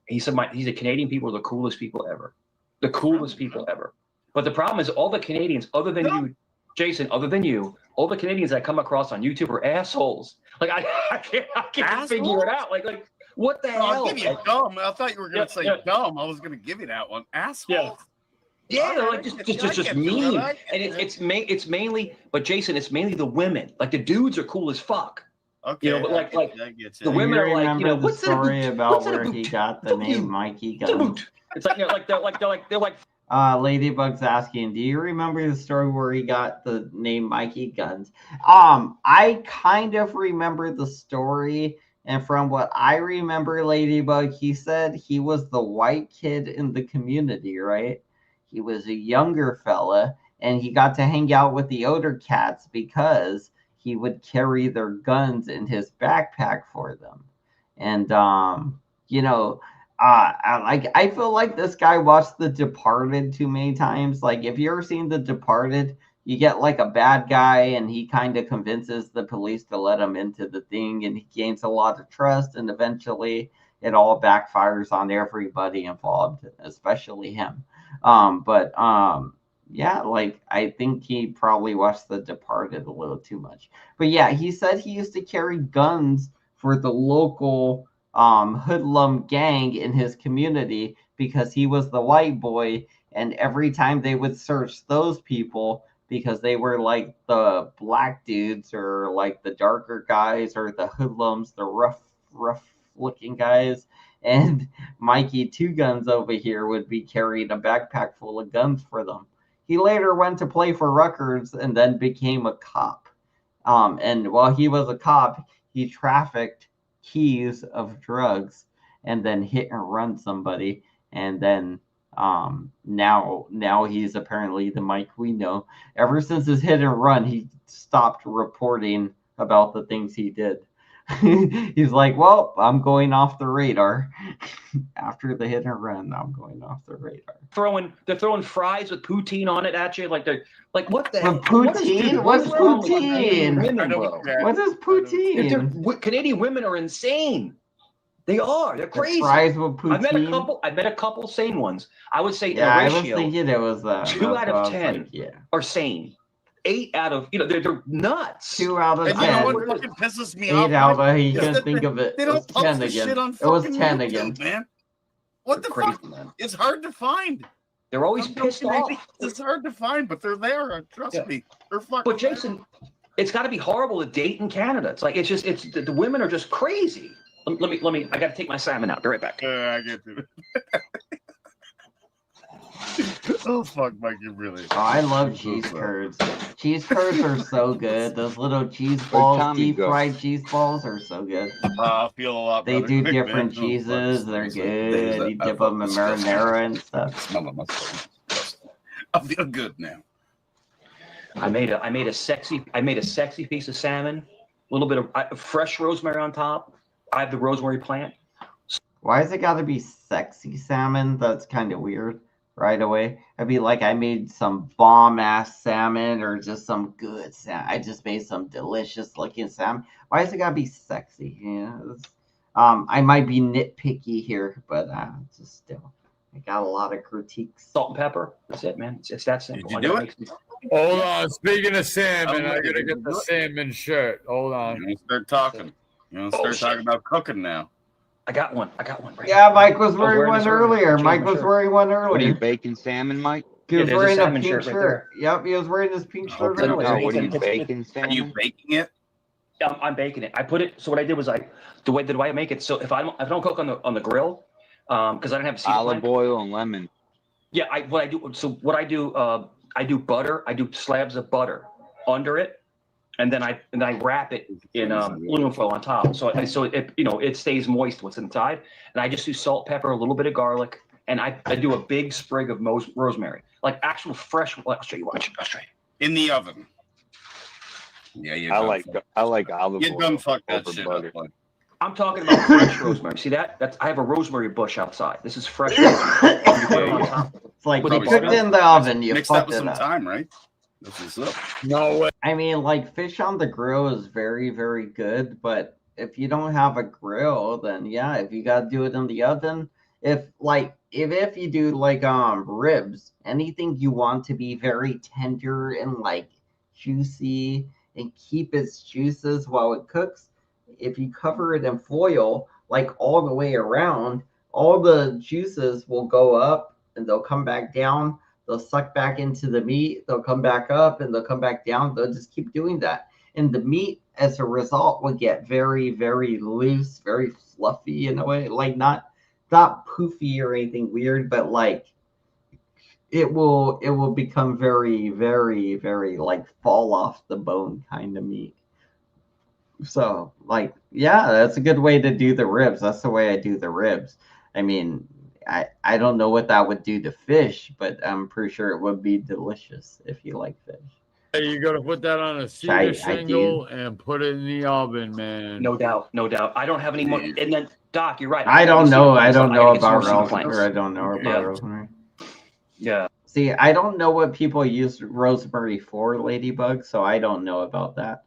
He said the Canadian people are the coolest people ever. The coolest people ever. But the problem is all the Canadians, other than you, Jason, all the Canadians I come across on YouTube are assholes. Like I can't figure it out. Like what the hell? I'll give you dumb. I thought you were gonna say dumb. I was gonna give you that one. Asshole. Yeah, they're like just mean. And it's mainly, but Jason, it's mainly the women. Like the dudes are cool as fuck. Okay. But like the women are like, what's the story about where he got the name Mikey Guns? It's like they're like Ladybug's asking, do you remember the story where he got the name Mikey Guns? I kind of remember the story, and from what I remember, Ladybug, he said he was the white kid in the community, right? He was a younger fella, and he got to hang out with the older cats because he would carry their guns in his backpack for them. And I feel like this guy watched The Departed too many times. Like, if you ever seen The Departed, you get like a bad guy and he kind of convinces the police to let him into the thing, and he gains a lot of trust, and eventually it all backfires on everybody involved, especially him. Yeah, like I think he probably watched The Departed a little too much. But yeah, he said he used to carry guns for the local hoodlum gang in his community because he was the white boy, and every time they would search those people because they were like the black dudes or like the darker guys or the hoodlums, the rough looking guys, and Mikey Two Guns over here would be carrying a backpack full of guns for them. He later went to play for Rutgers and then became a cop. And while he was a cop, he trafficked keys of drugs and then hit and run somebody. And then now he's apparently the Mike we know. Ever since his hit and run, he stopped reporting about the things he did. He's like, well, I'm going off the radar. After the hit and run, I'm going off the radar. They're throwing fries with poutine on it at you. Like what the hell? Poutine? What's poutine? What is poutine? Canadian women are insane. They are. They're crazy. Fries with poutine. I've met a couple sane ones. I would say yeah, in a ratio, I was thinking it was 2 out of 10 are sane. 8 out of they're nuts. 2 out of 10. You know what fucking pisses me 8 off? out of he couldn't think of it. They don't it was 10 post again. shit on It was fucking 10 YouTube, again. Man. What the fuck? Man. It's hard to find. They're always pissed off. It's hard to find, but they're there. Trust me. They're fucking. But Jason, it's got to be horrible to date in Canada. It's like the women are just crazy. Let me. I got to take my salmon out. Be right back. I get to it. Oh fuck, Mike, you really. Oh, I love cheese curds. Cheese curds are so good. Those little cheese balls, deep fried cheese balls, are so good. I feel a lot They better. do different cheeses. They're good. You dip them in marinara and stuff. I feel good now. I made a sexy piece of salmon. A little bit of fresh rosemary on top. I have the rosemary plant. Why has it got to be sexy salmon? That's kind of weird. Right away, I'd be like, I made some bomb ass salmon or just some good salmon. I just made some delicious looking salmon. Why does it gotta be sexy? Yeah, I might be nitpicky here, but just still, I got a lot of critiques. Salt and pepper. That's it, man. It's that simple. Did you do it? Hold on. Speaking of salmon, I gotta get the salmon shirt. Hold on. You start talking. You start talking about cooking now. I got one. Right Yeah, Mike was wearing one earlier. Mike was wearing one earlier. What are you baking salmon, Mike? He was wearing a pink shirt. shirt. Yep, he was wearing his pink shirt No, earlier. what are you baking salmon? Are you baking it? Yeah, I'm baking it. I put it. So what I did was the way I make it. So if I don't cook on the grill, because I don't have a olive oil and lemon. Yeah, what I do. I do butter. I do slabs of butter under it, and then I wrap it in aluminum foil on top. So it stays moist what's inside. And I just do salt, pepper, a little bit of garlic, and I do a big sprig of rosemary, like actual fresh. I'll show you. Watch. I'll show you. In the oven. Yeah, I like olive oil. You done fucked that over shit butter. up. I'm talking about fresh rosemary. See that? I have a rosemary bush outside. This is fresh rosemary. You put it on top. It's like you cooked in the oven, you mix that fucked with it some up. time, right? This is up. No way. I mean, like fish on the grill is very, very good, but if you don't have a grill, then yeah, if you gotta do it in the oven, if you do like ribs, anything you want to be very tender and like juicy and keep its juices while it cooks, if you cover it in foil like all the way around, all the juices will go up and they'll come back down. They'll suck back into the meat. They'll come back up and they'll come back down. They'll just keep doing that. And the meat, as a result, will get very, very loose, very fluffy in a way. Like not poofy or anything weird, but like it will become very, very, very like fall off the bone kind of meat. So like, yeah, that's a good way to do the ribs. That's the way I do the ribs. I mean, I don't know what that would do to fish, but I'm pretty sure it would be delicious if you like fish. You got to put that on a cedar shingle and put it in the oven, man. No doubt, no doubt. I don't have any more. And then, Doc, you're right. I don't know about rosemary. I don't know about rosemary. Yeah. See, I don't know what people use rosemary for, Ladybug, so I don't know about that.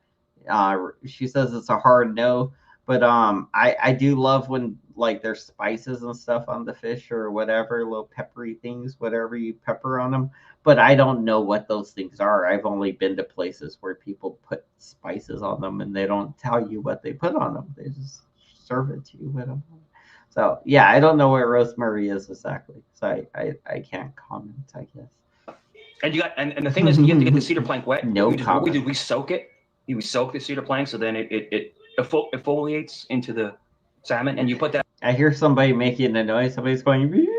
She says it's a hard no, but I do love when like there's spices and stuff on the fish or whatever, little peppery things, whatever you pepper on them. But I don't know what those things are. I've only been to places where people put spices on them and they don't tell you what they put on them. They just serve it to you with them. So yeah, I don't know what rosemary is exactly. So I can't comment, I guess. And you got and the thing is, you have to get the cedar plank wet. No comment. What we do, we soak it. We soak the cedar plank, so then it exfoliates into the salmon, and you put that. I hear somebody making a noise. Somebody's going. Bee!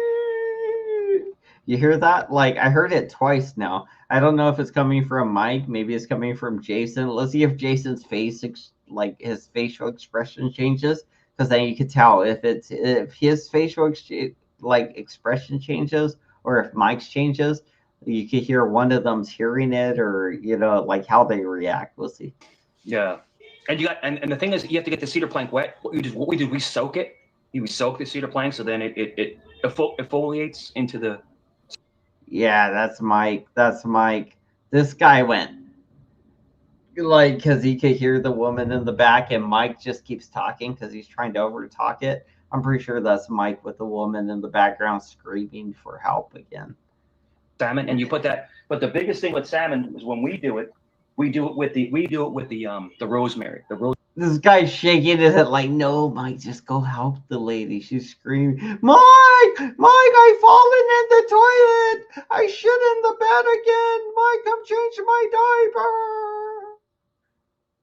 You hear that? Like I heard it twice now. I don't know if it's coming from Mike. Maybe it's coming from Jason. Let's see if Jason's face, like his facial expression changes, because then you could tell if his facial expression changes or if Mike's changes. You could hear one of them's hearing it, or like how they react. We'll see. Yeah, and you got and the thing is, you have to get the cedar plank wet. What we do, we soak it. We soak the cedar plank, so then it exfoliates into the. Yeah, that's Mike. That's Mike. This guy went like because he could hear the woman in the back, and Mike just keeps talking because he's trying to over talk it. I'm pretty sure that's Mike with the woman in the background screaming for help again. Salmon, and you put that. But the biggest thing with salmon is when we do it with the rosemary. This guy's shaking his head like, no, Mike, just go help the lady. She's screaming, Mike, I've fallen in the toilet. I shit in the bed again. Mike, come change my diaper.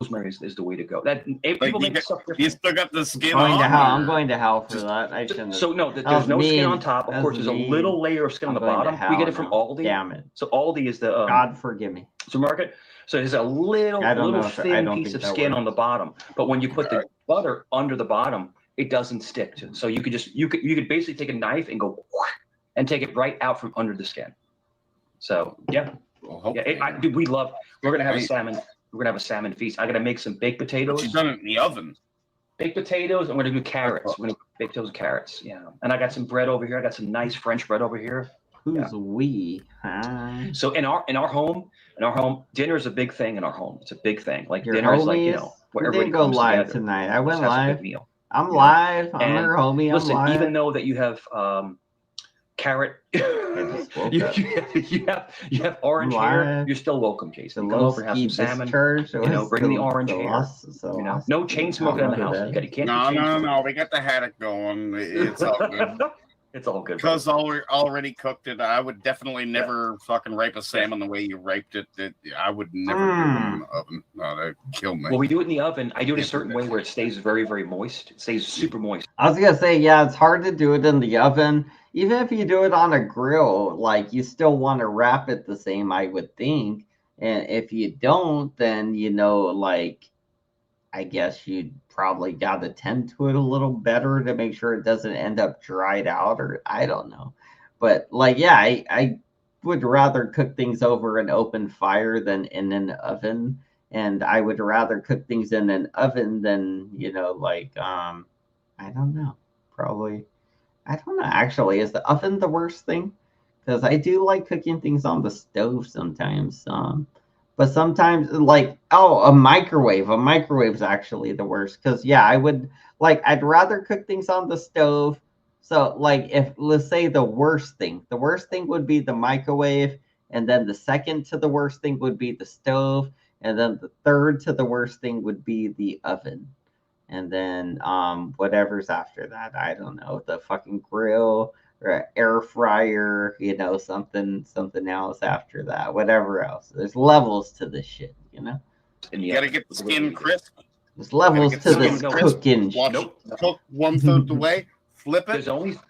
Rosemary is the way to go. That people make stuff different. You still got the skin on. I'm or? going to hell for that. I shouldn't. So no, there's no skin on top. Of course, there's a little layer of skin on the bottom. We get it from Aldi. Damn it. So Aldi is the God forgive me. So market. So there's a little thin piece of skin on the bottom. But when you put the butter under the bottom, it doesn't stick to. So you could basically take a knife and go and take it right out from under the skin. So yeah, we're gonna have a salmon. We're gonna have a salmon feast. I gotta make some baked potatoes. She's done it in the oven. Baked potatoes. I'm gonna do carrots. We're gonna bake those carrots. Yeah. And I got some bread over here. I got some nice French bread over here. Who's we? So in our home, dinner is a big thing in our home. It's a big thing. Like Your dinner is like homies? where We everybody didn't go comes live together. tonight. I went Just has a live. good meal. I'm live. I'm And your homie. I'm listen, live. even though that you have carrot, you have orange hair, you're still welcome, Jason. Come over and have some salmon. Bring the orange hair. No chain smoking in the house. You can't. No. We got the haddock going. It's all good. It's all good. Because already cooked it. I would definitely never fucking rape a salmon the way you raped it. I would never do it in the oven. No, that'd kill me. Well, we do it in the oven. I do it a certain way where it stays very, very moist. It stays super moist. I was gonna say, yeah, it's hard to do it in the oven. Even if you do it on a grill, like you still want to wrap it the same, I would think. And if you don't, then like I guess you'd probably got to tend to it a little better to make sure it doesn't end up dried out, or I don't know. But like, yeah, I would rather cook things over an open fire than in an oven. and I would rather cook things in an oven than, like, I don't know, probably. I don't know. Actually, is the oven the worst thing? Because I do like cooking things on the stove sometimes. But sometimes, like, oh, a microwave. A microwave is actually the worst. Because yeah, I'd rather cook things on the stove. So like, if let's say the worst thing would be the microwave, and then the second to the worst thing would be the stove, and then the third to the worst thing would be the oven. And then whatever's after that, I don't know, the fucking grill or air fryer, something else after that, whatever else. There's levels to this shit, You gotta get the skin crisp. There's levels to this cooking Watch shit. it cook 1/3 the way. Flip it.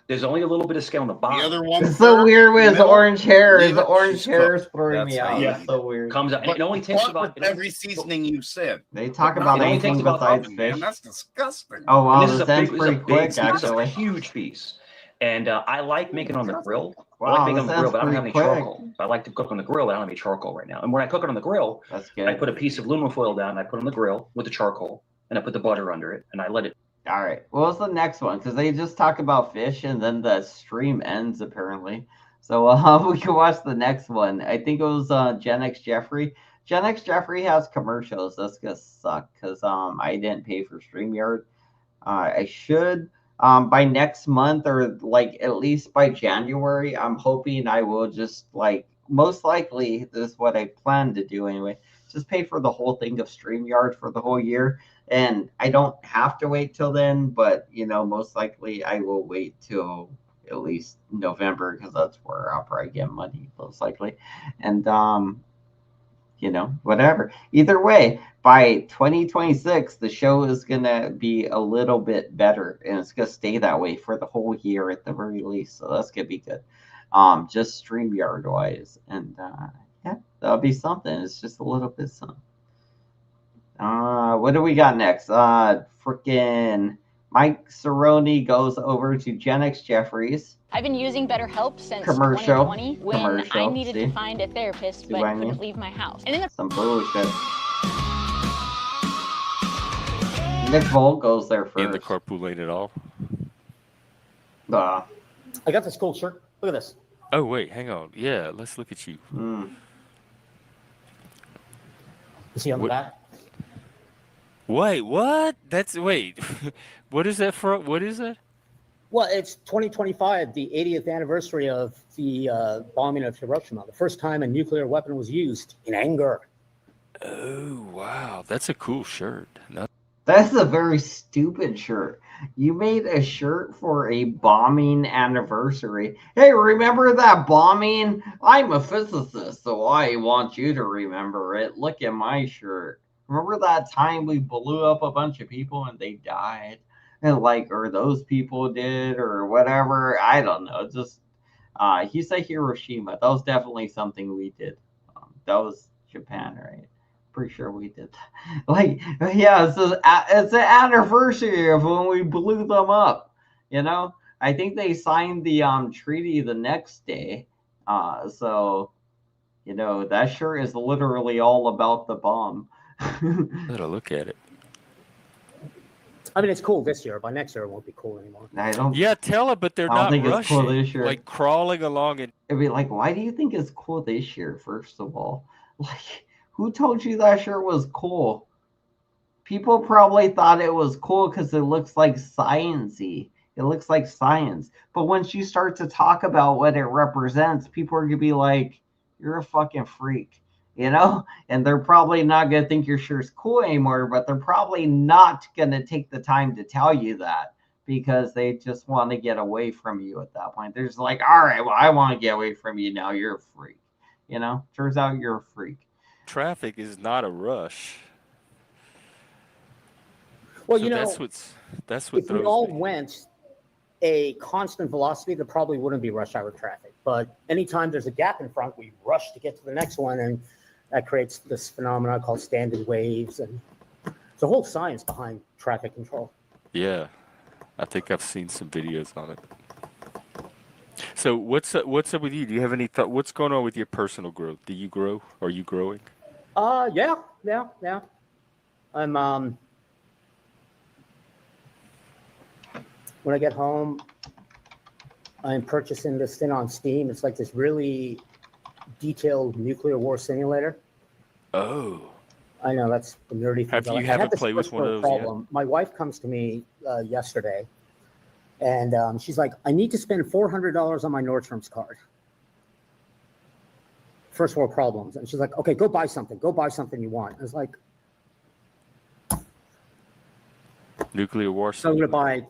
There's only a little bit of skin on the bottom. The other one. It's so weird with his middle, orange hair. His leave it, orange she's hair is cooked. throwing me That's how out. you It's so weird. Comes out. It only takes What about with every seasoning you said. They talk But about not- anything besides fish. Man, that's disgusting. Oh wow, And this is this a ends big, pretty quick, this is a actually. huge piece. And I like making it on the grill. I Wow, like making it this on the grill, ends but I don't have any pretty quick. charcoal. I like to cook on the grill, but I don't have any charcoal right now. And when I cook it on the grill, That's good. I put a piece of aluminum foil down, and I put it on the grill with the charcoal, and I put the butter under it, and I let it. All right. What was the next one? Because they just talk about fish, and then the stream ends apparently. So we can watch the next one. I think it was Gen X Jeffrey. Gen X Jeffrey has commercials. That's gonna suck because I didn't pay for StreamYard. I should. By next month or like at least by January, I'm hoping I will just like most likely this is what I plan to do anyway. Just pay for the whole thing of StreamYard for the whole year. And I don't have to wait till then, but most likely I will wait till at least November because that's where I'll probably get money most likely. And whatever. Either way, by 2026, the show is gonna be a little bit better, and it's gonna stay that way for the whole year at the very least. So that's gonna be good. Just StreamYard wise, and yeah, that'll be something. It's just a little bit something. What do we got next? Freaking Mike Cerrone goes over to Gen X Jeffries. I've been using BetterHelp since Commercial. 2020 when I Commercial. needed See? to find a therapist See but what I couldn't mean? leave my house. And in the Some bullshit. Nick Volt goes there first. In the carpool lane at all? I got this cool shirt. Look at this. Oh, wait, hang on. Yeah, let's look at you. You see on the back? Wait, what? Wait. What is that for? What is that? Well, it's 2025, the 80th anniversary of the bombing of Hiroshima, the first time a nuclear weapon was used in anger. Oh, wow. That's a cool shirt. That's a very stupid shirt. You made a shirt for a bombing anniversary. Hey, remember that bombing? I'm a physicist, so I want you to remember it. Look at my shirt. Remember that time we blew up a bunch of people and they died? And or those people did, or whatever. I don't know. Just he said Hiroshima. That was definitely something we did. That was Japan, right? Pretty sure we did that. Yeah, it's an anniversary of when we blew them up. I think they signed the treaty the next day. So that shirt is literally all about the bomb. Let look at it. I mean, it's cool this year. By next year, it won't be cool anymore. I don't. Yeah, tell it, but they're I don't not think it's rushing. cool this year. Like crawling along and. It'd be like, why do you think it's cool this year? First of all, who told you that shirt was cool? People probably thought it was cool because it looks like sciencey. It looks like science. But once you start to talk about what it represents, people are gonna be like, "You're a fucking freak," And they're probably not gonna think your shirt's cool anymore. But they're probably not gonna take the time to tell you that because they just want to get away from you at that point. They're just like, "All right, well, I want to get away from you now. You're a freak." Turns out you're a freak. Traffic is not a rush. Well, So that's what if we throws all me. went a constant velocity, there probably wouldn't be rush hour traffic. But anytime there's a gap in front, we rush to get to the next one, and that creates this phenomenon called standing waves. And it's a whole science behind traffic control. Yeah, I think I've seen some videos on it. So what's up with you? Do you have any thought? What's going on with your personal growth? Do you grow? Are you growing? Yeah. I'm when I get home, I'm purchasing this thing on Steam. It's like this really detailed nuclear war simulator. Oh. I know that's the nerdy thing. You I had haven't this played with one of those problem. yet? My wife comes to me yesterday, and she's like, "I need to spend $400 on my Nordstrom's card." First world problems, and she's like, "Okay, go buy something. Go buy something you want." I was like, Nuclear war. "So I'm gonna buy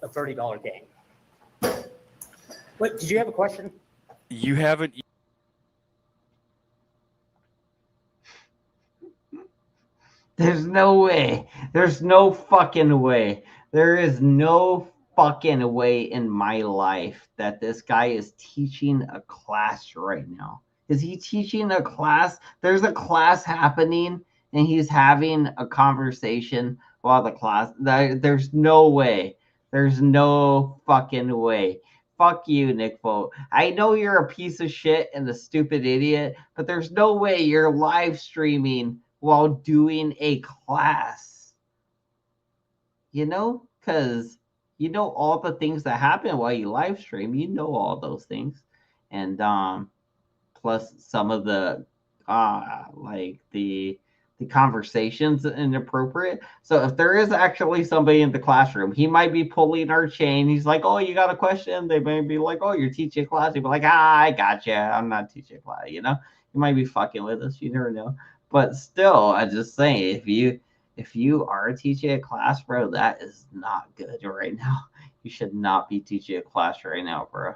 a $30 game." Wait, did you have a question? You haven't. There's no way. There's no fucking way. There is no fucking way in my life that this guy is teaching a class right now. Is he teaching a class? There's a class happening and he's having a conversation while the class. There's no way. There's no fucking way. Fuck you, Nick Vogt. I know you're a piece of shit and a stupid idiot, but there's no way you're live streaming while doing a class. You know, because you know all the things that happen while you live stream. You know all those things, and plus some of the like the conversations inappropriate. So if there is actually somebody in the classroom, he might be pulling our chain. He's like, "Oh, you got a question?" They may be like, "Oh, you're teaching class." He'd be like, I gotcha. I'm not teaching class." You know, he might be fucking with us. You never know. But still, I just saying, if you are teaching a class, bro, that is not good right now. You should not be teaching a class right now, bro.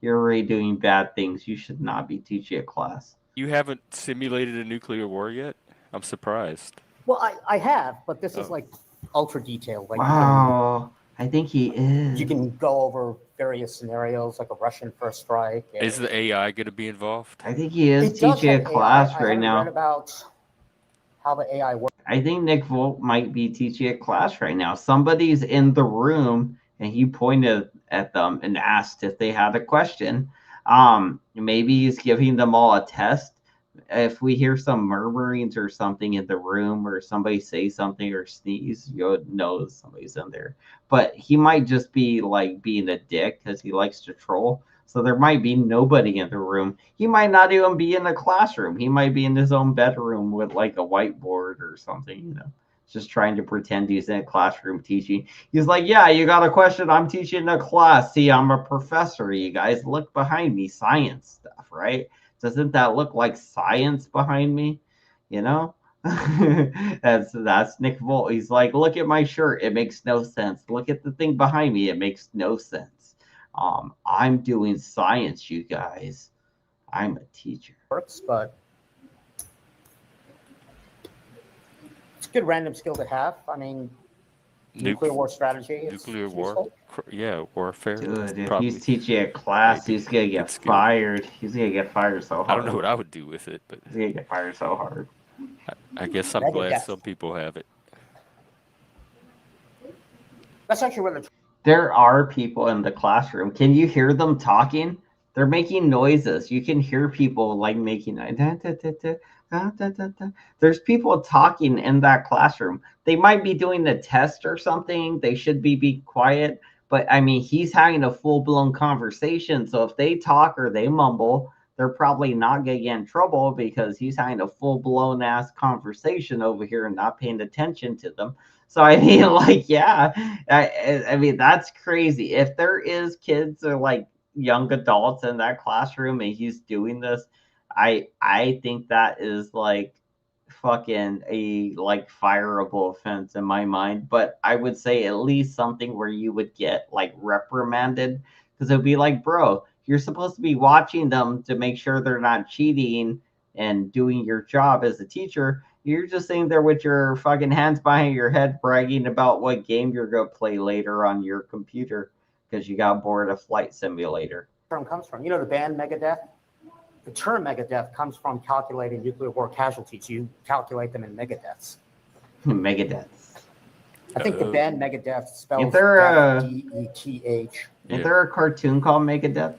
You're already doing bad things. You should not be teaching a class. You haven't simulated a nuclear war yet? I'm surprised. Well, I have, but this is like ultra detailed. Like Wow, I think he is. You can go over various scenarios, like a Russian first strike. Is the AI going to be involved? I think he is teaching a class right now. I read about how the AI works. I think Nick Vogt might be teaching a class right now. Somebody's in the room and he pointed at them and asked if they had a question. Maybe he's giving them all a test. If we hear some murmurings or something in the room or somebody say something or sneeze, you'll know somebody's in there. But he might just be like being a dick because he likes to troll. So there might be nobody in the room. He might not even be in the classroom. He might be in his own bedroom with like a whiteboard or something, you know, just trying to pretend he's in a classroom teaching. He's like, "Yeah, you got a question? I'm teaching a class. See, I'm a professor. You guys look behind me, science stuff, right? Doesn't that look like science behind me? You know?" that's Nick Vogt. He's like, "Look at my shirt. It makes no sense. Look at the thing behind me. It makes no sense. I'm doing science, you guys. I'm a teacher." Works, but it's a good random skill to have. I mean, nuclear war strategy. Nuclear war. Yeah, warfare. Dude, if he's teaching a class, he's gonna get fired. He's gonna get fired so hard. I don't know what I would do with it, but he's gonna get fired so hard. I guess I'm glad some people have it. That's actually where there are people in the classroom. Can you hear them talking? They're making noises. You can hear people like making there's people talking in that classroom. They might be doing a test or something. They should be quiet. But I mean, he's having a full-blown conversation. So if they talk or they mumble, they're probably not going to get in trouble because he's having a full-blown ass conversation over here and not paying attention to them. So I mean, like, yeah, I mean, that's crazy. If there is kids or like young adults in that classroom and he's doing this, I think that is like fucking a like fireable offense in my mind. But I would say at least something where you would get like reprimanded, because it would be like, bro, you're supposed to be watching them to make sure they're not cheating and doing your job as a teacher. You're just sitting there with your fucking hands behind your head bragging about what game you're going to play later on your computer because you got bored of Flight Simulator. Term comes from, you know, the band Megadeth? The term Megadeth comes from calculating nuclear war casualties. You calculate them in megadeaths. Megadeth. I think the band Megadeth spells Is there a D-E-T-H. Is there a cartoon called Megadeth?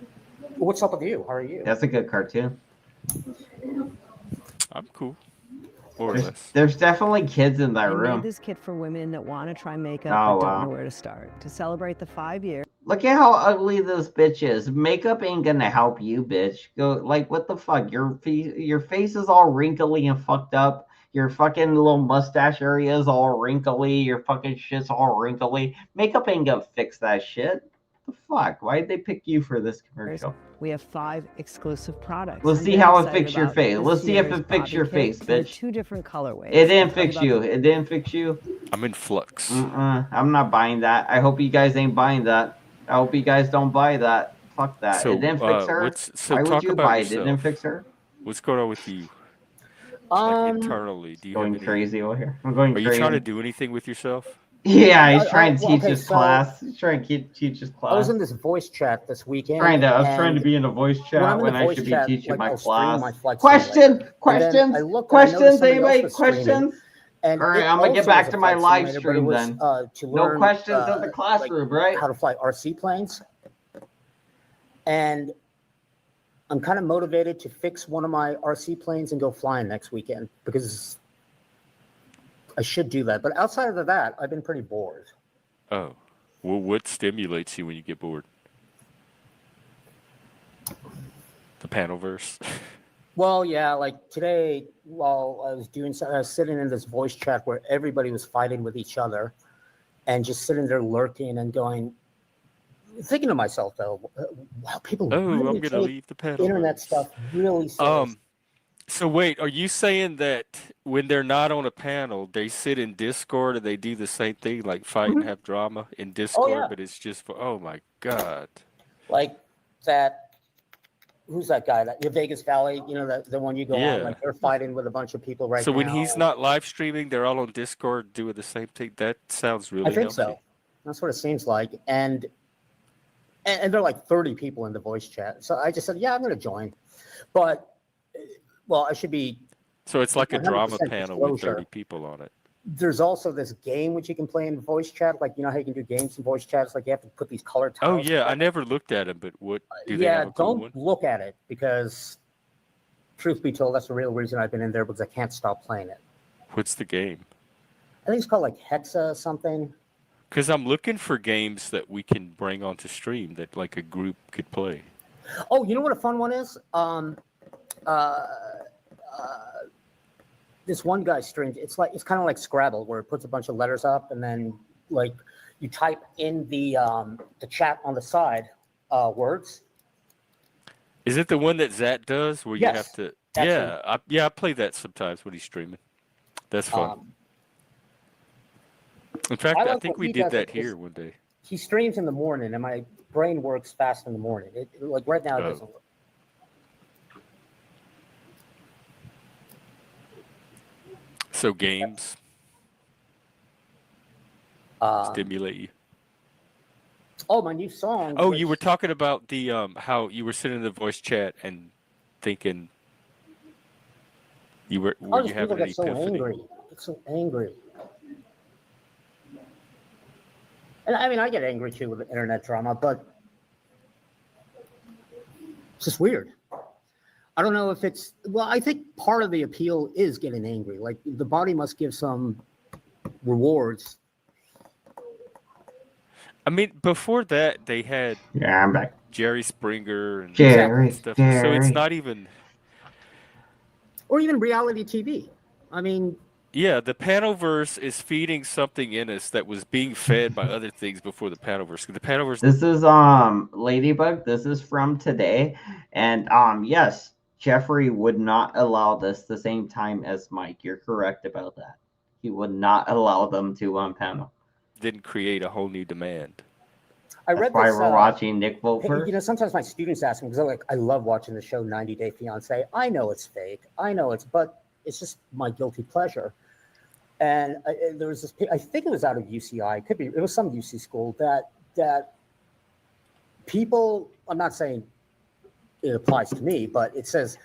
What's up with you? How are you? That's a good cartoon. I'm cool. More or less. There's definitely kids in that I made room. this kit for women that want to try makeup Oh, but don't know wow. where to start. To celebrate the 5 years. Look at how ugly this bitch is. Makeup ain't gonna help you, bitch. Go like what the fuck? Your face is all wrinkly and fucked up. Your fucking little mustache area is all wrinkly. Your fucking shit's all wrinkly. Makeup ain't gonna fix that shit. The fuck? Why did they pick you for this commercial? We have 5 exclusive products. Let's I'm see very how it excited fixed your about face. this Let's see if year's it fixed Bobby your kit. face, So there are bitch. 2 different colorways. It didn't I'll talk fix about you. It didn't fix you. I'm in flux. I'm not buying that. I hope you guys ain't buying that. I hope you guys don't buy that. Fuck that. So, It didn't fix her. so Why would talk you about buy it? It didn't yourself. fix her. What's going on with you? Like internally, do you Going have any? crazy over here. I'm going Are crazy. you trying to do anything with yourself? Yeah, he's trying to well, teach okay, his so class. He's trying to teach his I was class. in this voice chat this weekend. I was trying to and be in a voice when I'm chat in when the I voice should be chat, teaching like my I'll stream class. my flight simulator. And then I looked and I noticed somebody else Anybody? was streaming, Questions? And All right, it I'm gonna get also back was a to my flight live simulator, but it stream was then. to No learn questions in the classroom, right? how to fly RC planes. And I'm kind of motivated to fix one of my RC planes and go flying next weekend because I should do that. But outside of that, I've been pretty bored. Oh, well, what stimulates you when you get bored? The panelverse. Well, yeah, like today, while I was I was sitting in this voice chat where everybody was fighting with each other and just sitting there lurking and going, thinking to myself, though, wow, people Oh, really I'm gonna take leave the panel. internet stuff really serious. So wait, are you saying that when they're not on a panel, they sit in Discord and they do the same thing, like fight and have drama in Discord, yeah. but it's just for, oh my God. Like that, who's that guy? That your Vegas Valley, you know, the one you go Yeah. on, like they're fighting with a bunch of people right So now. when he's not live streaming, they're all on Discord doing the same thing. That sounds really I think healthy. so. That's what it seems like. And there are like 30 people in the voice chat. So I just said, yeah, I'm going to join. But, well, I should be. So it's like a drama 100% panel with disclosure. 30 people on it. There's also this game which you can play in voice chat. Like, you know how you can do games in voice chats? Like you have to put these color Oh tiles. yeah, I never looked at them, but what do they Yeah, have a cool don't one? look at it because, truth be told, that's the real reason I've been in there because I can't stop playing it. What's the game? I think it's called like Hexa something. Because I'm looking for games that we can bring onto stream that like a group could play. Oh, you know what a fun one is? This one guy streamed. It's kind of like Scrabble, where it puts a bunch of letters up, and then like you type in the chat on the side words. Is it the one that Zat does where you Yes, have to? that's Yeah, I play that sometimes when he's streaming. That's fun. In fact, I like think what we he did does that because here one day. He streams in the morning, and my brain works fast in the morning. Like right now, it Oh. doesn't work. So games stimulate you. Oh, my new song. Oh, you were talking about the how you were sitting in the voice chat and thinking you were Oh, you these people having an get so epiphany? angry. Get so angry. And I mean, I get angry too with the internet drama, but it's just weird. I don't know if it's, well, I think part of the appeal is getting angry. Like the body must give some rewards. I mean, before that they had I'm back. Jerry Springer and Jerry, stuff. So it's Jerry. not even. Or even reality TV. I mean, Yeah, the Panelverse is feeding something in us that was being fed by other things before the Panelverse. The Panelverse. This is Ladybug. This is from today, and yes, Jeffrey would not allow this the same time as Mike. You're correct about that. He would not allow them to panel. Didn't create a whole new demand. I That's read why this. we're watching Nick vote Hey, first. you know, sometimes my students ask me because they're like, I love watching the show 90 Day Fiance. I know it's fake. I know but it's just my guilty pleasure. And there was this, I think it was out of UCI, it was some UC school that people, I'm not saying it applies to me, but it says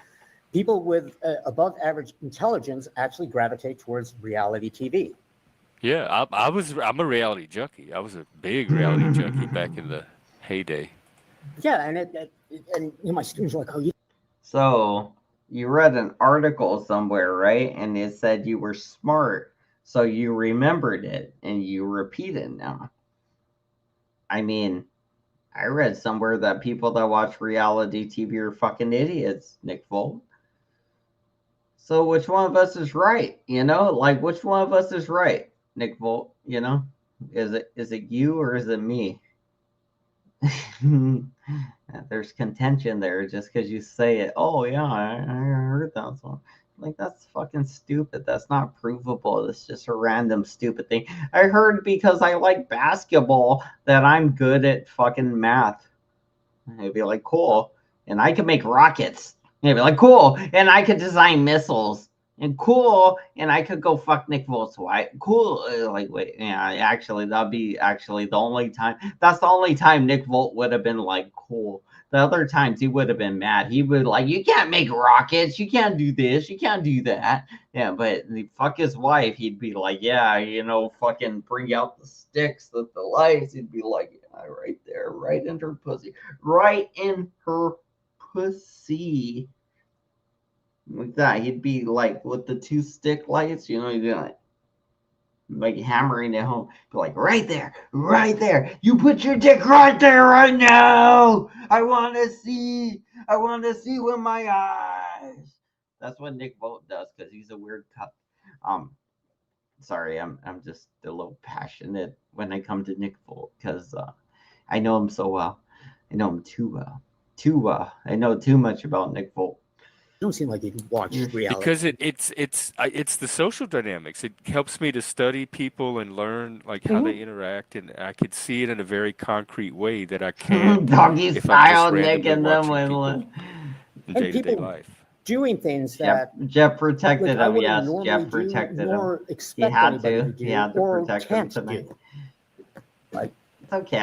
people with above average intelligence actually gravitate towards reality TV. Yeah, I'm a reality junkie. I was a big reality junkie back in the heyday. Yeah, and and you know, my students are like, oh, you. So you read an article somewhere, right? And it said you were smart, so you remembered it and you repeat it now. I mean, I read somewhere that people that watch reality TV are fucking idiots, Nick Volt. So which one of us is right? You know, like which one of us is right, Nick Volt? You know, is it you or is it me? There's contention there just because you say it. Oh yeah, I heard that song. Like that's fucking stupid. That's not provable. It's just a random stupid thing. I heard because I like basketball that I'm good at fucking math. I'd be like, cool. And I can make rockets. And I'd be like, cool. And I could design missiles. And cool. And I could go fuck Nick Volt's wife. Cool. Like, wait, yeah, actually, that'd be actually the only time. That's the only time Nick Volt would have been like, cool. The other times he would have been mad. He would like, you can't make rockets. You can't do this. You can't do that. Yeah, but fuck his wife. He'd be like, yeah, you know, fucking bring out the sticks, the lights. He'd be like, yeah, right there, right in her pussy, right in her pussy. Like that. He'd be like with the 2 stick lights, you know, he'd be like hammering it home. Be like, right there, right there. You put your dick right there right now. I want to see with my eyes. That's what Nick Volt does because he's a weird cup. Sorry, I'm just a little passionate when I come to Nick Volt because I know him so well. I know him too well. I know too much about Nick Volt. You don't seem like you watch reality. Because it's the social dynamics. It helps me to study people and learn like how they interact, and I could see it in a very concrete way that I can't Doggy if style, I'm just Nick, randomly and then watching people in day-to-day life. Doing things that Jeff protected I him. wouldn't Yes, normally Jeff do, protected nor him. expect He had anybody to. to do, He had to or protect him can't tonight. do. Like, It's okay.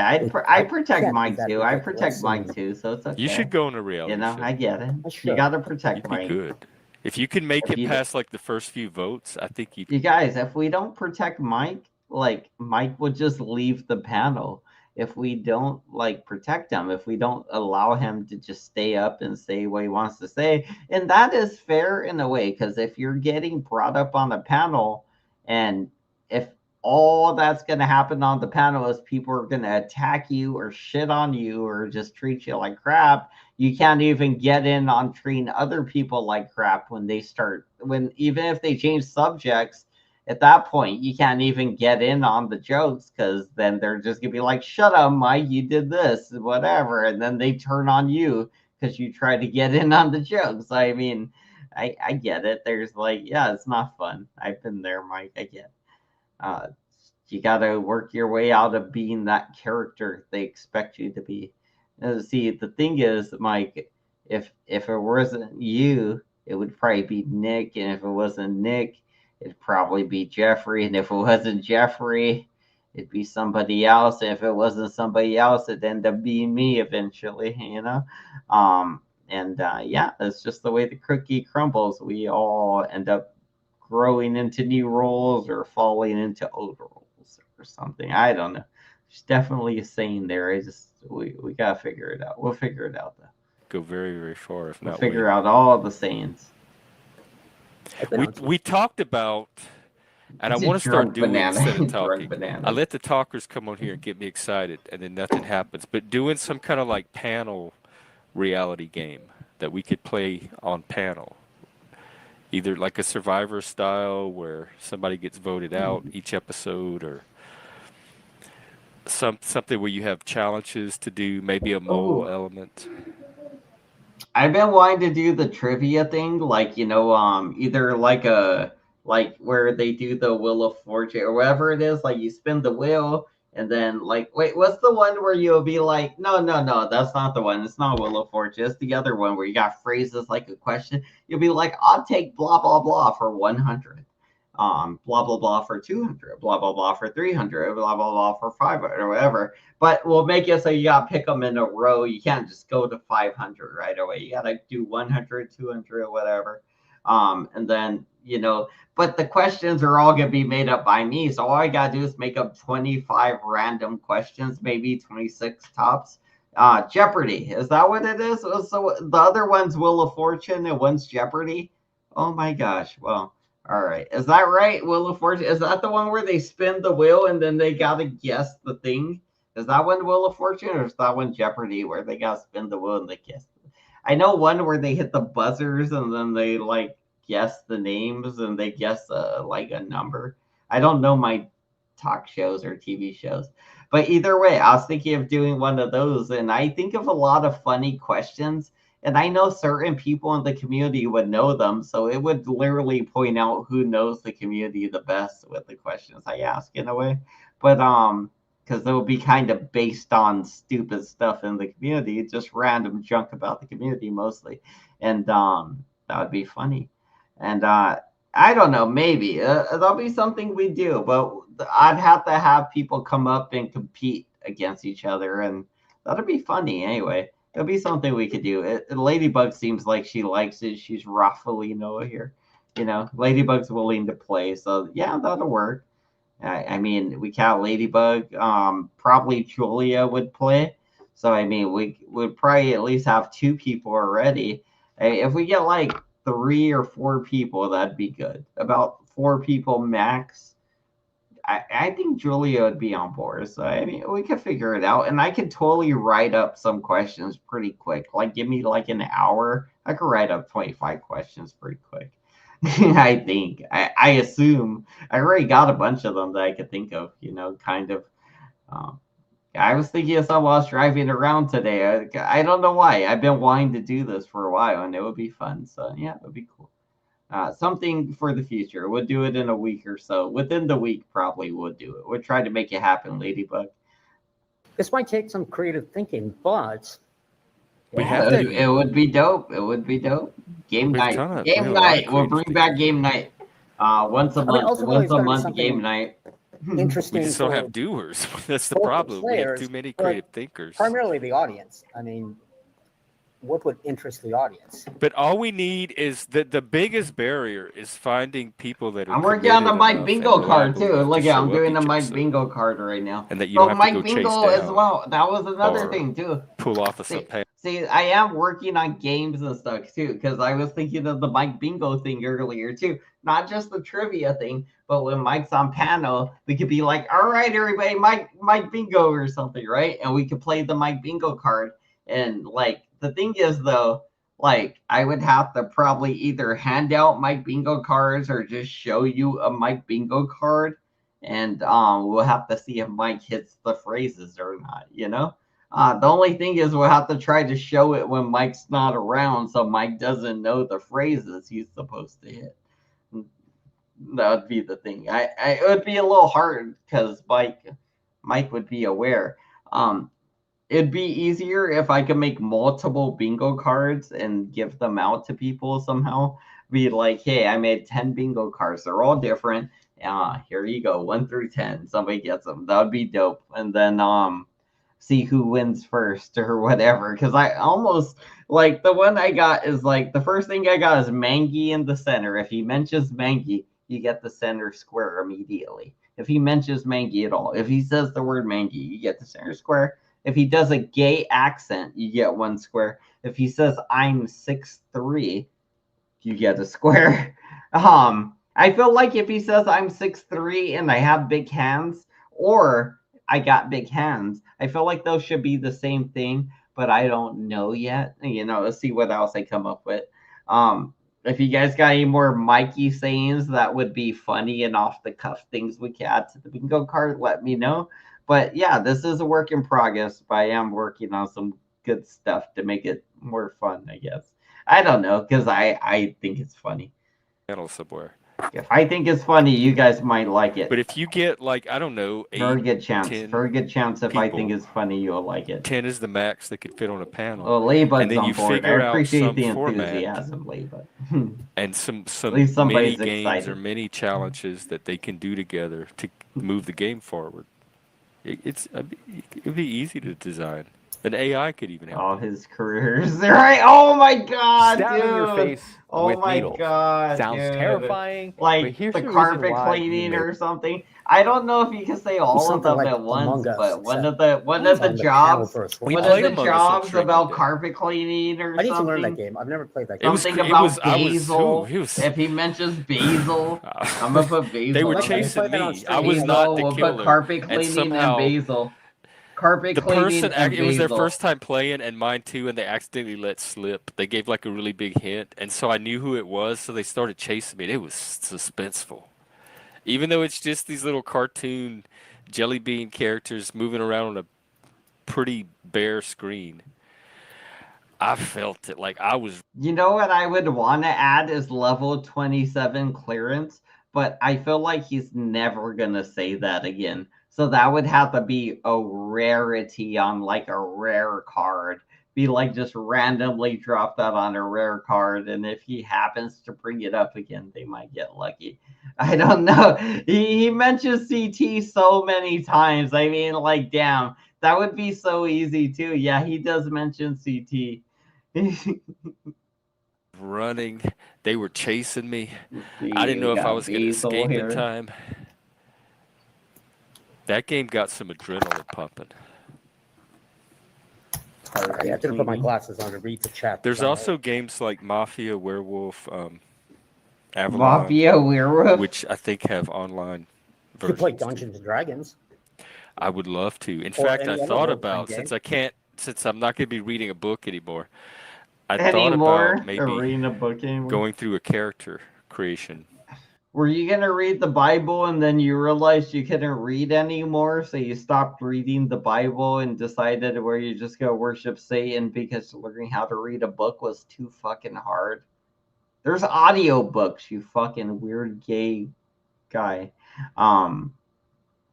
I protect can't Mike exactly too. I get protect less Mike and- too. So it's okay. You should go on a reality You know, show. I get it. You should. got to protect You'd be Mike. good. If you can make If it you past like the first few votes, I think you'd. You guys, if we don't protect Mike, like Mike would just leave the panel. If we don't like protect him, if we don't allow him to just stay up and say what he wants to say, and that is fair in a way, because if you're getting brought up on the panel, and if all that's going to happen on the panel is people are going to attack you or shit on you or just treat you like crap, you can't even get in on treating other people like crap when they start, when even if they change subjects, at that point you can't even get in on the jokes because then they're just gonna be like, shut up, Mike, you did this, whatever, and then they turn on you because you try to get in on the jokes. I mean, I get it. There's like, yeah, it's not fun. I've been there, Mike. I get you gotta work your way out of being that character they expect you to be. See, the thing is, Mike, if it wasn't you, it would probably be Nick, and if it wasn't Nick, it'd probably be Jeffrey, and if it wasn't Jeffrey, it'd be somebody else. And if it wasn't somebody else, it'd end up being me eventually, you know. Yeah, that's just the way the cookie crumbles. We all end up growing into new roles or falling into old roles or something. I don't know. There's definitely a saying there. We gotta figure it out. We'll figure it out though. Go very, very far, if We'll not figure way. out all the sayings. We talked about, and I It's a want to start drunk doing banana. instead of Drunk talking. banana. I let the talkers come on here and get me excited, and then nothing happens. But doing some kind of like panel reality game that we could play on panel, either like a Survivor style where somebody gets voted out each episode, or something where you have challenges to do, maybe a mole element. I've been wanting to do the trivia thing, like, you know, either like where they do the Wheel of Fortune or whatever it is, like you spin the wheel and then like, wait, what's the one where you'll be like, no, that's not the one. It's not Wheel of Fortune. It's the other one where you got phrases like a question. You'll be like, I'll take blah, blah, blah for 100. Blah, blah, blah for 200, blah, blah, blah for 300, blah, blah, blah for 500 or whatever. But we'll make it so you got to pick them in a row. You can't just go to 500 right away. You got to do 100, 200, or whatever. And then, you know, but the questions are all going to be made up by me. So all I got to do is make up 25 random questions, maybe 26 tops. Jeopardy. Is that what it is? So the other one's Wheel of Fortune and one's Jeopardy. Oh my gosh. Well, all right. Is that right? Wheel of Fortune. Is that the one where they spin the wheel and then they gotta guess the thing? Is that one Wheel of Fortune or is that one Jeopardy where they gotta spin the wheel and they guess? I know one where they hit the buzzers and then they like guess the names and they guess like a number. I don't know my talk shows or TV shows. But either way, I was thinking of doing one of those, and I think of a lot of funny questions. And I know certain people in the community would know them, so it would literally point out who knows the community the best with the questions I ask in a way. But because it would be kind of based on stupid stuff in the community, just random junk about the community mostly, and that would be funny. And I don't know, maybe that'll be something we do, but I'd have to have people come up and compete against each other, and that'll be funny anyway. It'll be something we could do. Ladybug seems like she likes it. She's Raffalino here. Ladybug's willing to play, so yeah, that'll work. I mean, we count Ladybug. Probably Julia would play. So I mean, we would probably at least have 2 people already. If we get like 3 or 4 people, that'd be good. About 4 people max. I think Julia would be on board. So I mean, we could figure it out, and I could totally write up some questions pretty quick. Like, give me like an hour. I could write up 25 questions pretty quick. I think. I assume I already got a bunch of them that I could think of. Kind of. I was thinking of some while I was driving around today. I don't know why. I've been wanting to do this for a while, and it would be fun. So yeah, it would be cool. Something for the future. We'll do it in a week or so. Within the week, probably we'll do it. We'll try to make it happen, Ladybug. This might take some creative thinking, but it would be dope. It would be dope. Game night. Game night. We'll bring back game night. Once a month. Once a month game night. Interesting. We just don't have doers. That's the problem. We have too many creative thinkers. Primarily the audience. I mean, what would interest the audience? But all we need is the biggest barrier is finding people that are. I'm working on the Mike Bingo card too. Look, I'm doing the Mike Bingo card right now. And that you don't have Mike to go Bingo chase as well. That was another thing too. Pull off a See, I am working on games and stuff too, because I was thinking of the Mike Bingo thing earlier too. Not just the trivia thing, but when Mike's on panel, we could be like, all right, everybody, Mike Bingo or something, right? And we could play the Mike Bingo card. And like the thing is though, like I would have to probably either hand out Mike Bingo cards or just show you a Mike Bingo card. And we'll have to see if Mike hits the phrases or not, The only thing is we'll have to try to show it when Mike's not around so Mike doesn't know the phrases he's supposed to hit. That would be the thing. It would be a little hard because Mike would be aware. It'd be easier if I could make multiple bingo cards and give them out to people somehow. Be like, hey, I made 10 bingo cards. They're all different. Here you go, 1 through 10. Somebody gets them. That would be dope. And then see who wins first or whatever. Because I almost like the one I got is like the first thing I got is Mangy in the center. If he mentions Mangy, you get the center square immediately. If he mentions Mangy at all, if he says the word Mangy, you get the center square. If he does a gay accent, you get 1 square. If he says I'm 6'3", you get a square. I feel like if he says I'm 6'3" and I have big hands, or I got big hands, I feel like those should be the same thing, but I don't know yet. Let's see what else I come up with. If you guys got any more Mikey sayings that would be funny and off the cuff things we can add to the bingo card, let me know. But yeah, this is a work in progress, but I am working on some good stuff to make it more fun, I guess. I don't know, because I think it's funny. Channel somewhere. If I think it's funny, you guys might like it. But if you get like, I don't know, 8, very good chance. 10 very good chance if people, I think it's funny, you'll like it. 10 is the max that could fit on a panel. Well, Ladybug's and then you on board. figure I out appreciate some the format enthusiasm, Ladybug. And some At least mini somebody's games excited. or mini challenges that they can do together to move the game forward. It'd be easy to design. An AI could even help. All his careers. Right? Oh my god, Stabbing dude. your face Oh with my needles god, sounds dude. terrifying. But Like here's the the reason carpet why you cleaning may. or something. I don't know if you can say all of Something them like at once, Among Us, but one except of the on the panel jobs, first. We one played of the Among Us on jobs stream one about day. carpet cleaning or I need to learn that something. game. I've never played that It game. was. Something It about was. I was. basil. He was. If he mentions basil, I'm gonna put basil. They were on there. chasing that on me. I stream. was not the We'll put killer. carpet And cleaning and somehow basil. Carpet the cleaning person. and It was their basil. first time playing, and mine too. And they accidentally let slip. They gave like a really big hint, and so I knew who it was. So they started chasing me. And it was suspenseful, even though it's just these little cartoon jelly bean characters moving around on a pretty bare screen. I felt it like I was. You know what I would want to add is level 27 clearance, but I feel like he's never going to say that again. So that would have to be a rarity on like a rare card. Be like just randomly drop that on a rare card, and if he happens to bring it up again, they might get lucky. I don't know. He mentions CT so many times. I mean, like, damn, that would be so easy too. Yeah, he does mention CT. Running, they were chasing me. See, I didn't know if I got was going to basil escape here. in time. That game got some adrenaline pumping. I have to put my glasses on to read the chat. There's also games like Mafia, Werewolf, Avalon, Mafia, Werewolf, which I think have online You could play versions. Dungeons and Dragons. I would love to. In Or fact, any I other thought role-playing about game. since I'm not going to be reading a book anymore. I thought anymore. about maybe Arena book anymore. going through a character creation. Were you gonna read the Bible and then you realized you couldn't read anymore, so you stopped reading the Bible and decided where you just go worship Satan because learning how to read a book was too fucking hard? There's audio books, you fucking weird gay guy.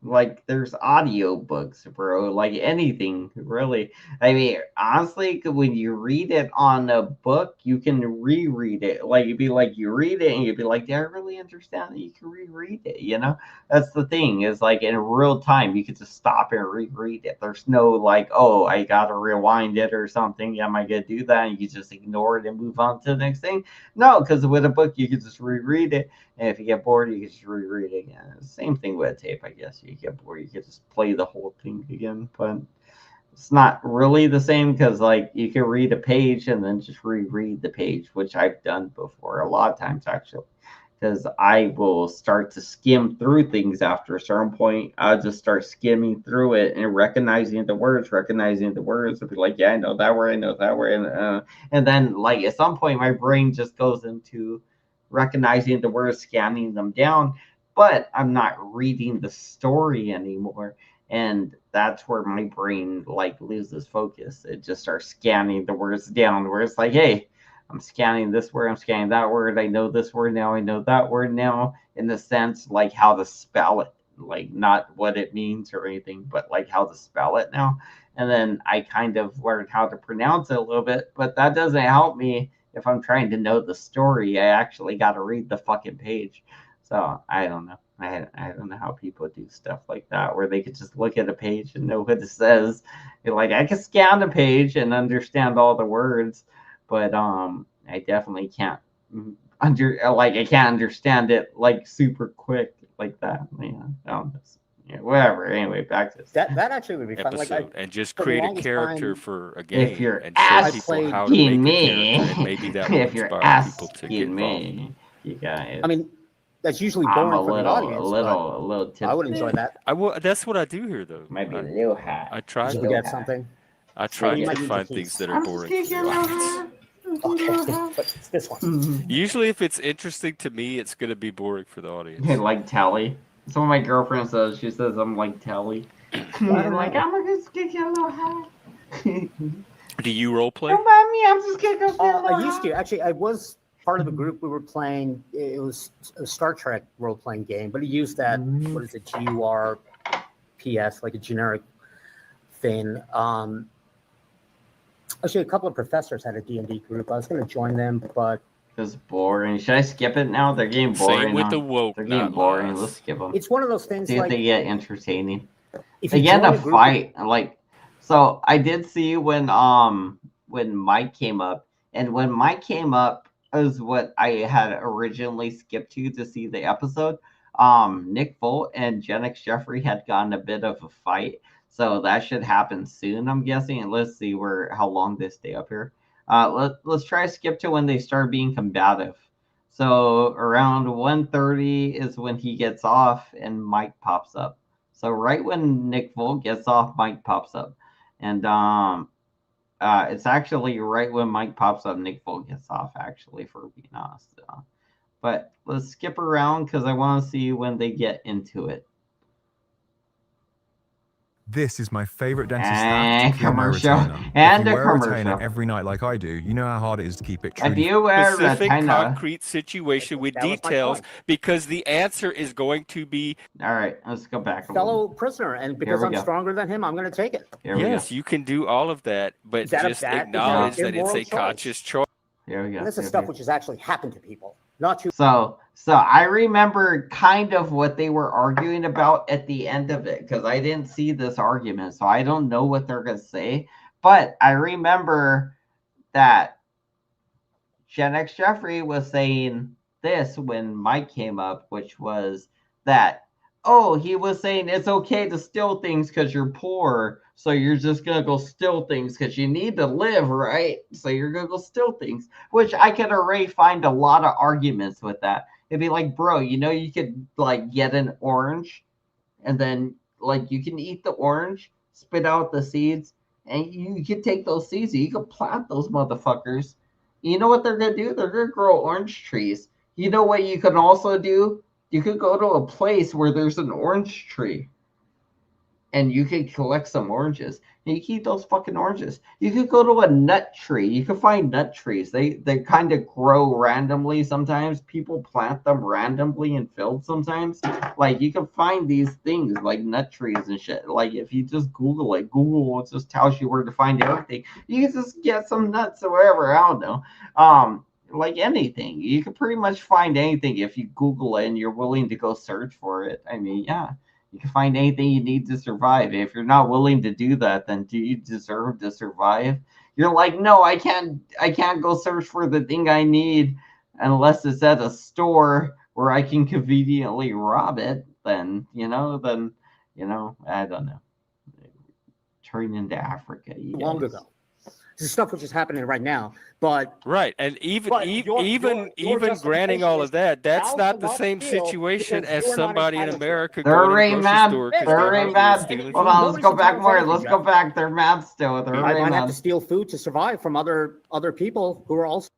Like there's audio books, bro. Like anything, really. I mean, honestly, when you read it on a book, you can reread it. Like you'd be like, you read it and you'd be like, did I really understand that? You can reread it, you know? That's the thing, is like in real time, you could just stop and reread it. There's no like, oh, I gotta rewind it or something. Am I gonna do that? And you just ignore it and move on to the next thing. No, because with a book, you could just reread it. And if you get bored, you can just reread it again. Same thing with a tape, I guess. You get bored, you can just play the whole thing again. But it's not really the same because, like, you can read a page and then just reread the page, which I've done before a lot of times, actually. Because I will start to skim through things after a certain point. I'll just start skimming through it and recognizing the words. I'll be like, yeah, I know that word, and then, like, at some point, my brain just goes into recognizing the words, scanning them down, but I'm not reading the story anymore. And that's where my brain like loses focus. It just starts scanning the words down, where it's like, hey, I'm scanning this word, I'm scanning that word, I know this word now, I know that word now, in the sense like how to spell it, like not what it means or anything, but like how to spell it now. And then I kind of learned how to pronounce it a little bit, but that doesn't help me if I'm trying to know the story. I actually got to read the fucking page. So I don't know. I don't know how people do stuff like that, where they could just look at a page and know what it says. You're like, I can scan a page and understand all the words, but I definitely can't I can't understand it like super quick like that. Yeah, whatever. Anyway, back to this. That actually would be fun. Like, And just for the create a longest character time, for a game If you're and show people how to asking make me, a character, and maybe that will if you're inspire people to get asking involved. me, you guys. I mean, that's usually I'm boring a for the little, audience. a little. but I would enjoy that. That's what I do here, though. Might be a little hot. I try Did to you get something? I try you to might need find to things keep- that are boring for the audience. Okay, but it's this one. Usually, if it's interesting to me, it's going to be boring for the audience. Like Telly. Some of my girlfriend says, she says I'm like Telly. Like, I'm just gonna get a little high. Do you role play? Don't mind me, I'm just gonna go get a little I used to. Actually, I was part of a group. We were playing, it was a Star Trek role-playing game, but he used that, what is it, GURPS, like a generic thing. Actually, a couple of professors had a D&D group. I was going to join them, but it's boring. Should I skip it now? They're getting boring. Same with now. the woke. They're getting boring. Let's skip them. it's one of those things See if like they get entertaining. if They you get in join a a group, fight, like So I did see when Mike came up, and when Mike came up is what I had originally skipped to see the episode. Nick Volt and Gen X Jeffrey had gotten a bit of a fight, so that should happen soon, I'm guessing. And let's see how long they stay up here. Let's try to skip to when they start being combative. So around 1:30 is when he gets off and Mike pops up. So right when Nick Volt gets off, Mike pops up. And it's actually right when Mike pops up, Nick Volt gets off, actually, for being honest. But let's skip around because I want to see when they get into it. This is my favorite dentist And hack to clear my commercial. retainer. And if you a wear a commercial. retainer every night like I do, you know how hard it is to keep it I truly. do wear a Specific retainer. concrete situation with That was my details point. because the answer is going to be All right, let's go back. Fellow prisoner, and because we I'm go. stronger than him, I'm going to take it. yes, you can do all of that, but Is that a just bad- acknowledge is that that it's immoral a conscious choice. Here we go. And this is Here stuff we go. which has actually happened to people, not to. So I remember kind of what they were arguing about at the end of it because I didn't see this argument, so I don't know what they're gonna say. But I remember that Gen X Jeffrey was saying this when Mike came up, which was that, oh, he was saying it's okay to steal things because you're poor, so you're just gonna go steal things because you need to live, right? So you're gonna go steal things, which I could already find a lot of arguments with that. It'd be like, bro, you could like get an orange, and then like you can eat the orange, spit out the seeds, and you could take those seeds, you could plant those motherfuckers. You know what they're gonna do? They're gonna grow orange trees. You know what you can also do? You could go to a place where there's an orange tree and you could collect some oranges. And you can eat those fucking oranges. You could go to a nut tree. You can find nut trees. They kind of grow randomly sometimes. People plant them randomly in fields sometimes. Like you can find these things like nut trees and shit. Like if you just Google it, Google just tells you where to find everything. You can just get some nuts or whatever. I don't know. Like anything. You can pretty much find anything if you Google it and you're willing to go search for it. I mean, yeah. You can find anything you need to survive. If you're not willing to do that, then do you deserve to survive? You're like, no, I can't go search for the thing I need unless it's at a store where I can conveniently rob it. Then I don't know. Turn into Africa. Long ago. This is stuff which is happening right now, but right, and even your granting all of that, that's thou not the shalt same steal situation because as you are not somebody in entitled to it. America They're going to already the grocery mad. store because They're they're already hungry and mad. stealing Hold on, let's Nobody's go back entitled to more. anything, Let's Jeff. go back. They're mad still. They're I already might have mad. to steal food to survive from other people who are also.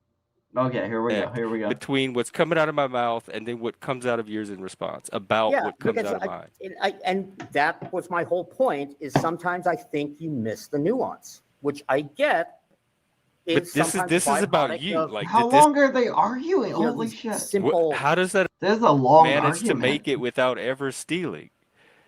Okay, here we go. Here we go. between what's coming out of my mouth and then what comes out of yours in response about what comes because out of mine. And that was my whole point. Is sometimes I think you miss the nuance, which I get. But this is about you. Like, how long are they arguing? You know, Holy these shit! simple- how does that This is a long manage to argument. make it without ever stealing?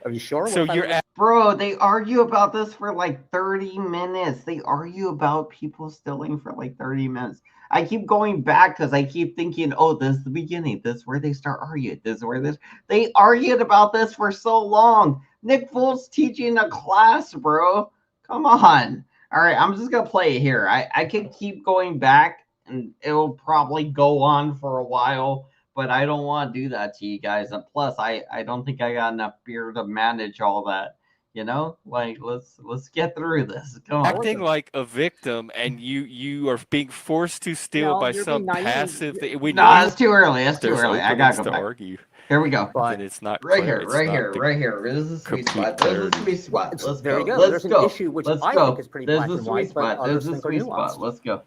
Are you sure? So you're Bro, they argue about this for like 30 minutes. They argue about people stealing for like 30 minutes. I keep going back because I keep thinking, oh, this is the beginning. This is where they start arguing. This is where they argued about this for so long. Nick Volt's teaching a class, bro. Come on. All right, I'm just gonna play it here. I could keep going back and it'll probably go on for a while, but I don't want to do that to you guys. And plus, I don't think I got enough beer to manage all that. Like let's get through this. Come on. acting like a victim, and you are being forced to steal No, by you're some being naive. passive thing. No, it's too early. It's too There's early. I gotta openings go to back. argue. Here we go. Then it's not Right clear. here, It's right not here, the right here. This is a sweet complete spot. This is a clarity. sweet spot. Let's There go. you go. Let's There's an go. issue which Let's I go. think is pretty This black is a and sweet white, but spot. This others is a think are sweet spot. nuanced. Let's go.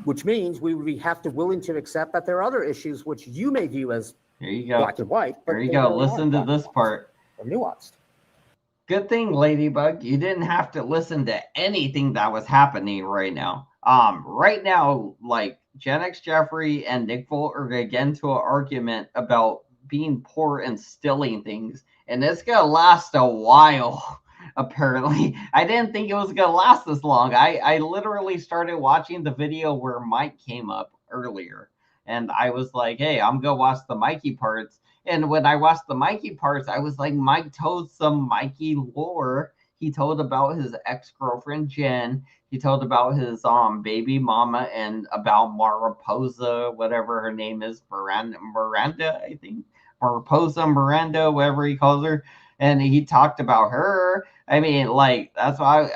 Which means we would have to willing to accept that there are other issues which you may view as Here you go. black and white. But Here you they go. really Listen aren't to this part. They're nuanced. Good thing, Ladybug, you didn't have to listen to anything that was happening right now. Right now, like Gen X Jeffrey and Nick Volt are gonna get into an argument about being poor and stealing things, and it's gonna last a while. Apparently, I didn't think it was gonna last this long. I literally started watching the video where Mike came up earlier, and I was like, hey, I'm gonna watch the Mikey parts. And when I watched the Mikey parts, I was like, Mike told some Mikey lore He told about his ex-girlfriend Jen. He told about his baby mama and about Mariposa, whatever her name is, Miranda, I think. Mariposa Miranda, whatever he calls her. And he talked about her. I mean, like that's what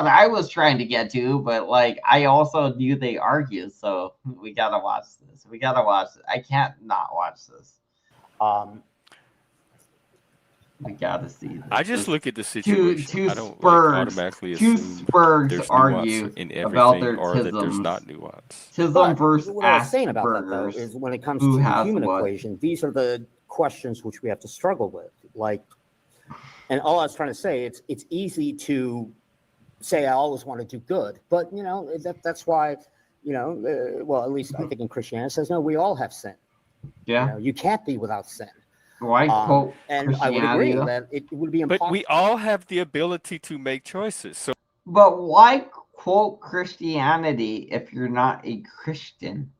I was trying to get to, but like I also knew they argued, so we gotta watch this. We gotta watch it. I can't not watch this. We gotta see this. I just look at the situation. Two I don't like Spurgs, automatically two assume Spurgs there's nuance argue in about everything their or that there's tisms. not nuance. Tism But versus what I was saying about that, though, Asperger's. is when it comes Who to the has human what? equation, these are the questions which we have to struggle with. Like, and all I was trying to say, it's easy to say I always want to do good, but you know that's why, well, at least I think in Christianity it says no, we all have sin. Yeah. You can't be without sin. Why quote and I would Christianity, agree though? that it would be But impossible. we all have the ability to make choices. So But why quote Christianity if you're not a Christian?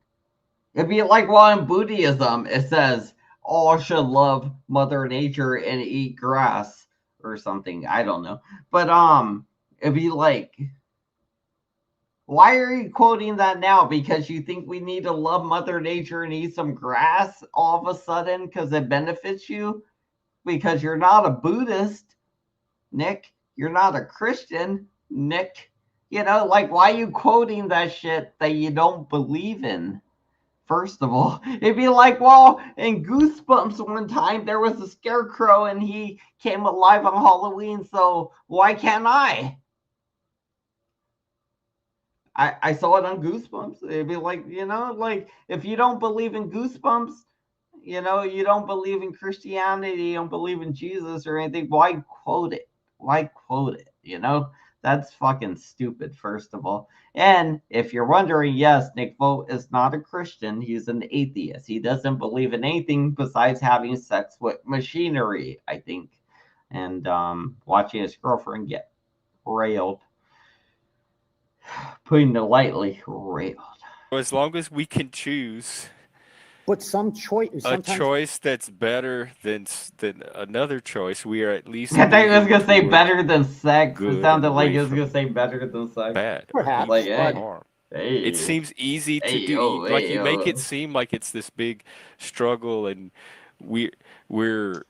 It'd be like, well, in Buddhism, it says all should love Mother Nature and eat grass or something. I don't know. But it'd be like, why are you quoting that now? Because you think we need to love Mother Nature and eat some grass all of a sudden because it benefits you? Because you're not a Buddhist, Nick. You're not a Christian, Nick. Like, why are you quoting that shit that you don't believe in? First of all, it'd be like, well, in Goosebumps one time, there was a scarecrow and he came alive on Halloween, so why can't I? I saw it on Goosebumps. It'd be like, like if you don't believe in Goosebumps, you don't believe in Christianity, you don't believe in Jesus or anything, why quote it? Why quote it? That's fucking stupid, first of all. And if you're wondering, yes, Nick Vogt is not a Christian. He's an atheist. He doesn't believe in anything besides having sex with machinery, I think. And watching his girlfriend get railed. Putting it lightly, railed. as long as we can choose But some choice, a choice that's better than another choice, we are at least. I thought he was gonna say moving better than sex. It good sounded and like he away was gonna from say better than sex. bad. Perhaps, Like, evil, hey, or harm. hey, It seems easy to hey, do. yo, Like hey, you make yo. it seem like it's this big struggle, and we're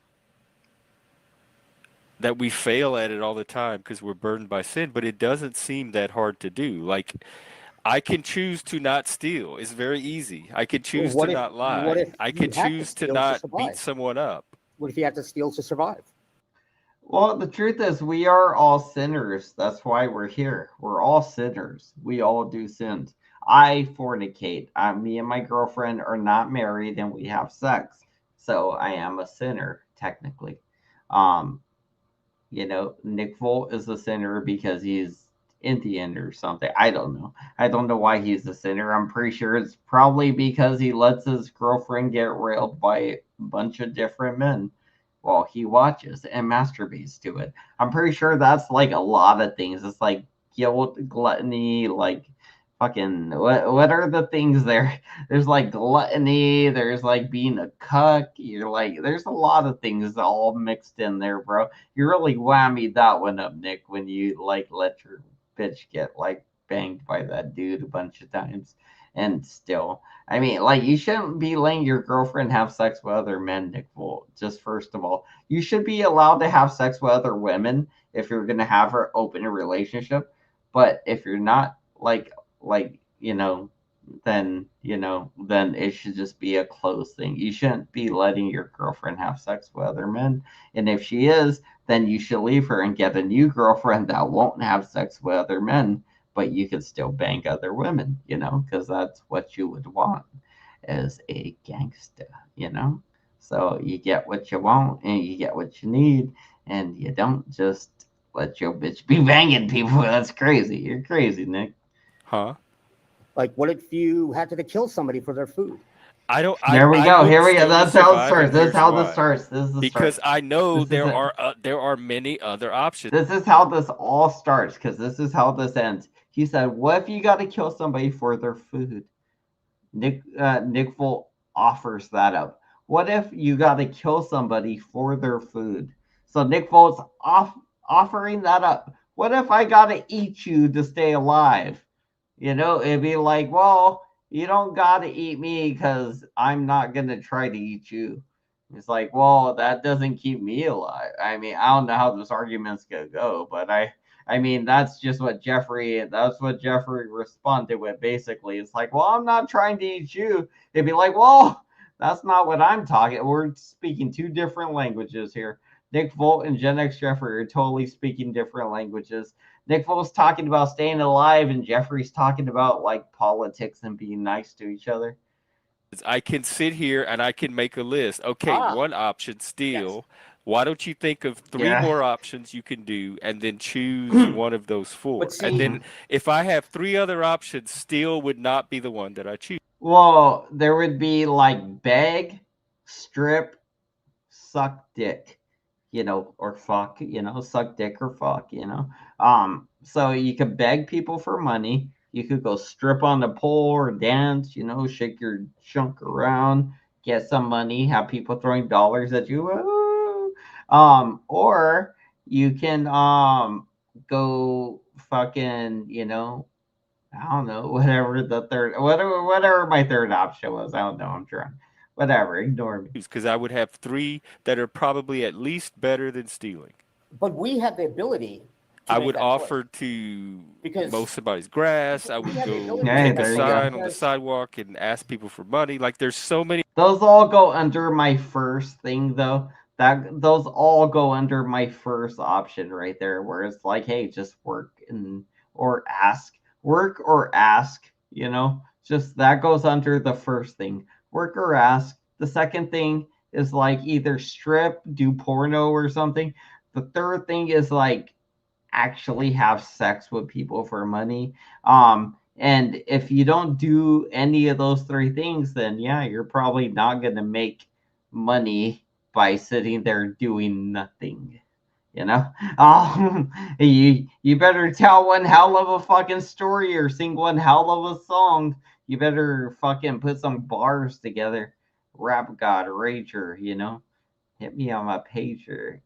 that we fail at it all the time because we're burdened by sin. But it doesn't seem that hard to do. Like, I can choose to not steal. It's very easy. I can choose to not lie. What if I you can had to choose to steal not beat survive? someone up. What if you had to steal to survive? Well, the truth is, we are all sinners. That's why we're here. We're all sinners. We all do sins. I fornicate. Me and my girlfriend are not married, and we have sex. So I am a sinner, technically. Um, Nick Volt is a sinner because he's Indian or something. I don't know. I don't know why he's a sinner. I'm pretty sure it's probably because he lets his girlfriend get railed by a bunch of different men while he watches and masturbates to it. I'm pretty sure that's like a lot of things. It's like guilt, gluttony, like fucking what are the things there? There's like gluttony, there's like being a cuck, you're like there's a lot of things all mixed in there, bro. You really whammied that one up, Nick, when you like let your bitch get like banged by that dude a bunch of times. And still, I mean, like, you shouldn't be letting your girlfriend have sex with other men, Nick Volt. Just first of all, you should be allowed to have sex with other women if you're gonna have her open a relationship. But if you're not, then it should just be a closed thing. You shouldn't be letting your girlfriend have sex with other men. And if she is, then you should leave her and get a new girlfriend that won't have sex with other men, but you can still bang other women, because that's what you would want as a gangsta. So you get what you want and you get what you need, and you don't just let your bitch be banging people. That's crazy. You're crazy, Nick. Huh? Like, what if you had to kill somebody for their food? There we go. Here we go. That's how it starts. This is how this why. starts. This is the Because start. I know This is there are many other options. This is how this all starts, because this is how this ends. He said, "What if you got to kill somebody for their food?" Nick Volt offers that up. What if you got to kill somebody for their food? So Nick Volt's offering that up. What if I gotta eat you to stay alive? It'd be like, well, you don't gotta eat me because I'm not gonna try to eat you. It's like, well, that doesn't keep me alive. I mean, I don't know how this argument's gonna go, but I mean, that's what Jeffrey responded with basically. It's like, well, I'm not trying to eat you. It'd be like, well, that's not what I'm talking. We're speaking two different languages here. Nick Volt and Gen X Jeffrey are totally speaking different languages. Nick Volt's talking about staying alive, and Jeffrey's talking about like politics and being nice to each other. I can sit here and I can make a list. Okay, one option, steal. Why don't you think of three more options you can do and then choose one of those four? And then if I have three other options, steal would not be the one that I choose. Well, there would be like beg, strip, suck dick, or fuck, suck dick or fuck, So you could beg people for money. You could go strip on the pole or dance, shake your chunk around, get some money, have people throwing dollars at you. Or you can go fucking, I don't know, whatever my third option was. I don't know. I'm trying. Whatever, ignore me. Because I would have three that are probably at least better than stealing. But we have the ability. I would offer to mow somebody's grass. I would go take a sign on the sidewalk and ask people for money. Like there's so many. Those all go under my first thing, though. Those all go under my first option right there, where it's like, hey, just work or ask, just that goes under the first thing. Work or ask. The second thing is like either strip, do porno or something. The third thing is like actually have sex with people for money. And if you don't do any of those three things, then yeah, you're probably not gonna make money by sitting there doing nothing. You better tell one hell of a fucking story or sing one hell of a song. You better fucking put some bars together. Rap God Rager, hit me on my pager.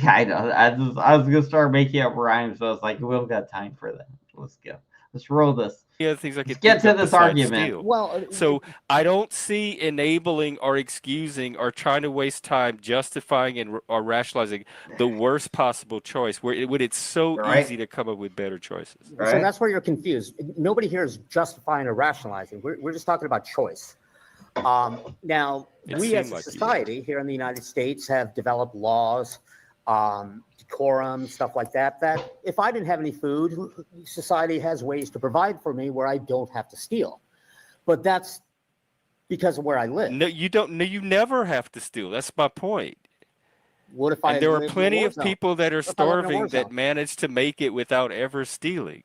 I know. I was gonna start making up rhymes, but I was like, we don't got time for that. Let's go. Let's roll this. Yeah, things I could get to this argument. Steal. Well, so I don't see enabling or excusing or trying to waste time justifying or rationalizing the worst possible choice. When it's so easy to come up with better choices. Right. So that's where you're confused. Nobody here is justifying or rationalizing. We're just talking about choice. Now, we as a society here in the United States have developed laws, decorum, stuff like that, that if I didn't have any food, society has ways to provide for me where I don't have to steal. But that's because of where I live. No, you don't. No, you never have to steal. That's my point. What if I? And there are plenty of people that are starving that manage to make it without ever stealing.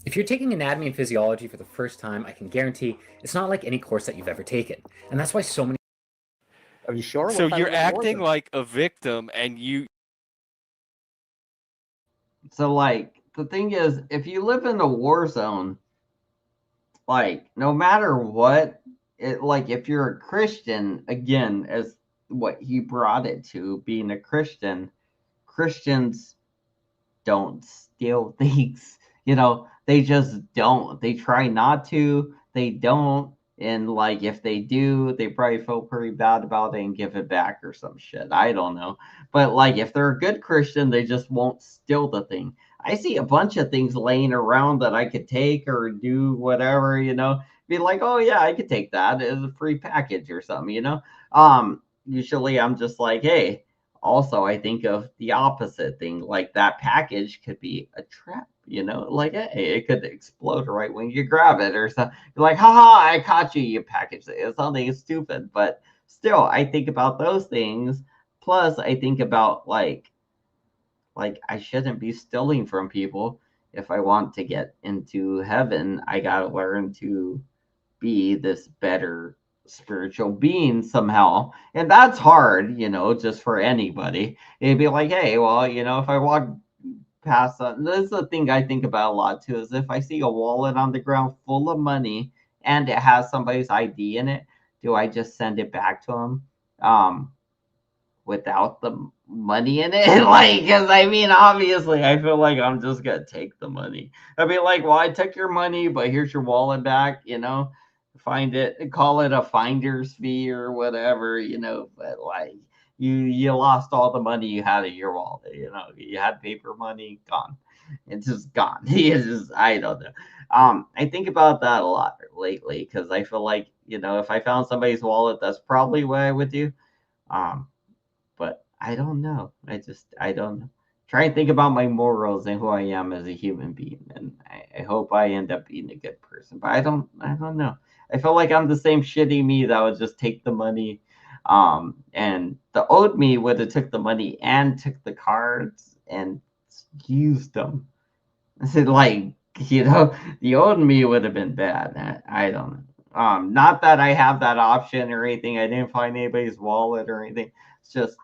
If you're taking anatomy and physiology for the first time, I can guarantee it's not like any course that you've ever taken. And that's why so many... Are you sure? So you're acting like a victim and you... So, like, the thing is, if you live in a war zone, like, no matter what, if you're a Christian, again, as what he brought it to, being a Christian, Christians don't steal things. They just don't. They try not to. They don't. And, like, if they do, they probably feel pretty bad about it and give it back or some shit. I don't know. But, like, if they're a good Christian, they just won't steal the thing. I see a bunch of things laying around that I could take or do whatever, Be like, oh, yeah, I could take that as a free package or something, Usually I'm just like, hey, also I think of the opposite thing. Like, that package could be a trap. Like, hey, it could explode right when you grab it or something. You're like, haha, I caught you, you package. It's something stupid. But still, I think about those things. Plus, I think about, like I shouldn't be stealing from people. If I want to get into heaven, I got to learn to be this better spiritual being somehow. And that's hard, just for anybody. It'd be like, hey, well, if I walk past this is the thing I think about a lot too, is if I see a wallet on the ground full of money and it has somebody's ID in it, do I just send it back to them without the money in it. Like, because I mean, obviously, I feel like I'm just gonna take the money. I'd be like, well, I took your money, but here's your wallet back. Find it, call it a finder's fee or whatever. But like, you lost all the money you had in your wallet. You had paper money, gone. It's just gone. It's just, I don't know. I think about that a lot lately because I feel like if I found somebody's wallet, that's probably what I would do. Um, but I don't know. I don't know. Try and think about my morals and who I am as a human being, and I hope I end up being a good person. But I don't know. I feel like I'm the same shitty me that would just take the money, and the old me would have took the money and took the cards and used them. I said, like, the old me would have been bad. I don't know. Not that I have that option or anything. I didn't find anybody's wallet or anything. It's just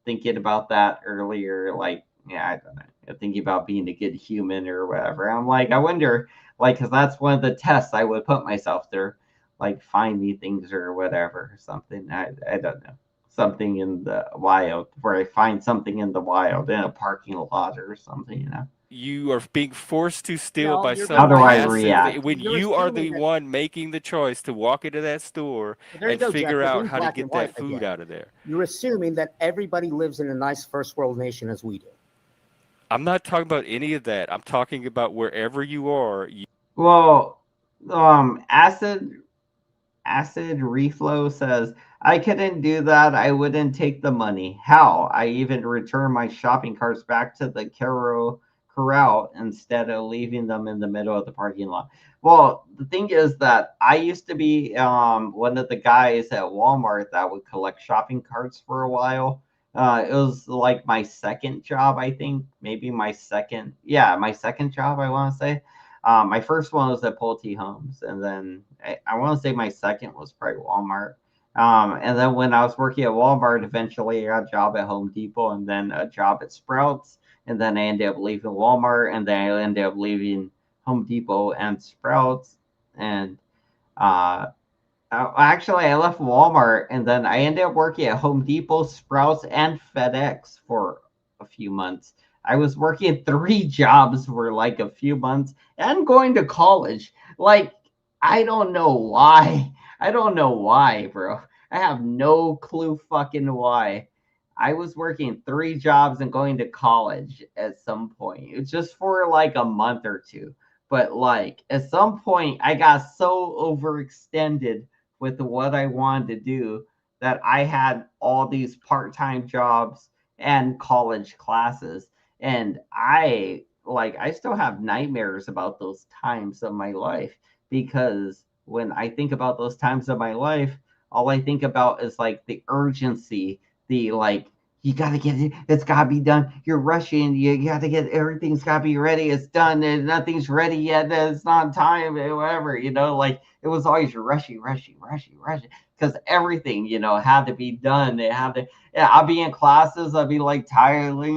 thinking about that earlier. Like, yeah, I don't know. Thinking about being a good human or whatever. I'm like, I wonder, like, because that's one of the tests I would put myself through, like, find me things or whatever or something. I don't know. Something in the wild where I find something in the wild in a parking lot or something. You are being forced to steal No, by you're some How do I massive react? when You're you are assuming the that- one making the choice to walk into that store There you and go, Jack. figure We're out doing how to black get and that white food again. out of there. You're assuming that everybody lives in a nice first world nation as we do. I'm not talking about any of that. I'm talking about wherever you are. Well, acid reflow says I couldn't do that. I wouldn't take the money. How? I even return my shopping carts back to the corral instead of leaving them in the middle of the parking lot. Well, the thing is that I used to be one of the guys at Walmart that would collect shopping carts for a while. It was like my second job, I think, maybe my second job, I want to say. My first one was at Pulte Homes, and then I want to say my second was probably Walmart. And then when I was working at Walmart, eventually I got a job at Home Depot, and then a job at Sprouts, and then I ended up leaving Walmart, and then I ended up leaving Home Depot and Sprouts, and uh, actually I left Walmart, and then I ended up working at Home Depot, Sprouts, and FedEx for a few months. I was working 3 jobs for like a few months and going to college. Like, I don't know why. I don't know why, bro. I have no clue fucking why. I was working 3 jobs and going to college at some point. It's just for like a month or two. But like at some point I got so overextended with what I wanted to do that I had all these part-time jobs and college classes, and I still have nightmares about those times of my life, because when I think about those times of my life, all I think about is like the urgency, the like, you gotta get it, it's gotta be done. You're rushing, you gotta get everything's gotta be ready, it's done, and nothing's ready yet, it's not time, whatever, like it was always rushing, because everything, had to be done. It had to, yeah, I'll be in classes, I'll be like tired, like,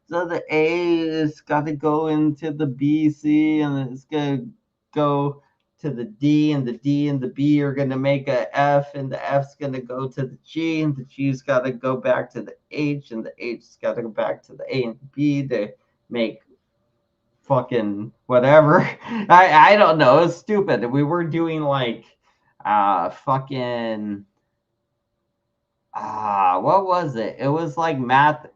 so the A is got to go into the B, C, and it's going to go to the D, and the D and the B are going to make a F, and the F's going to go to the G, and the G's got to go back to the H, and the H's got to go back to the A and the B to make fucking whatever. I don't know. It's stupid. We were doing like fucking what was it? It was like math.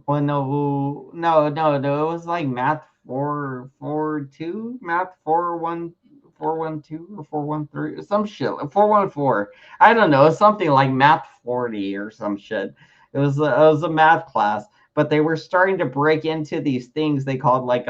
Well, no. It was like math 442, math 412 or 413, some shit, 414. I don't know, something like math 40 or some shit. It was a math class, but they were starting to break into these things they called like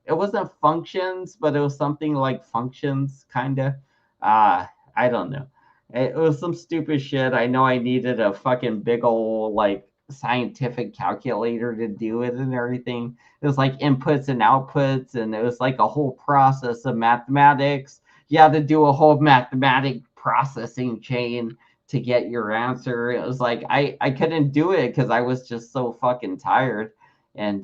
it wasn't functions, but it was something like functions kind of. I don't know. It was some stupid shit. I know I needed a fucking big old like scientific calculator to do it and everything. It was like inputs and outputs, and it was like a whole process of mathematics. You had to do a whole mathematic processing chain to get your answer. It was like I couldn't do it because I was just so fucking tired. And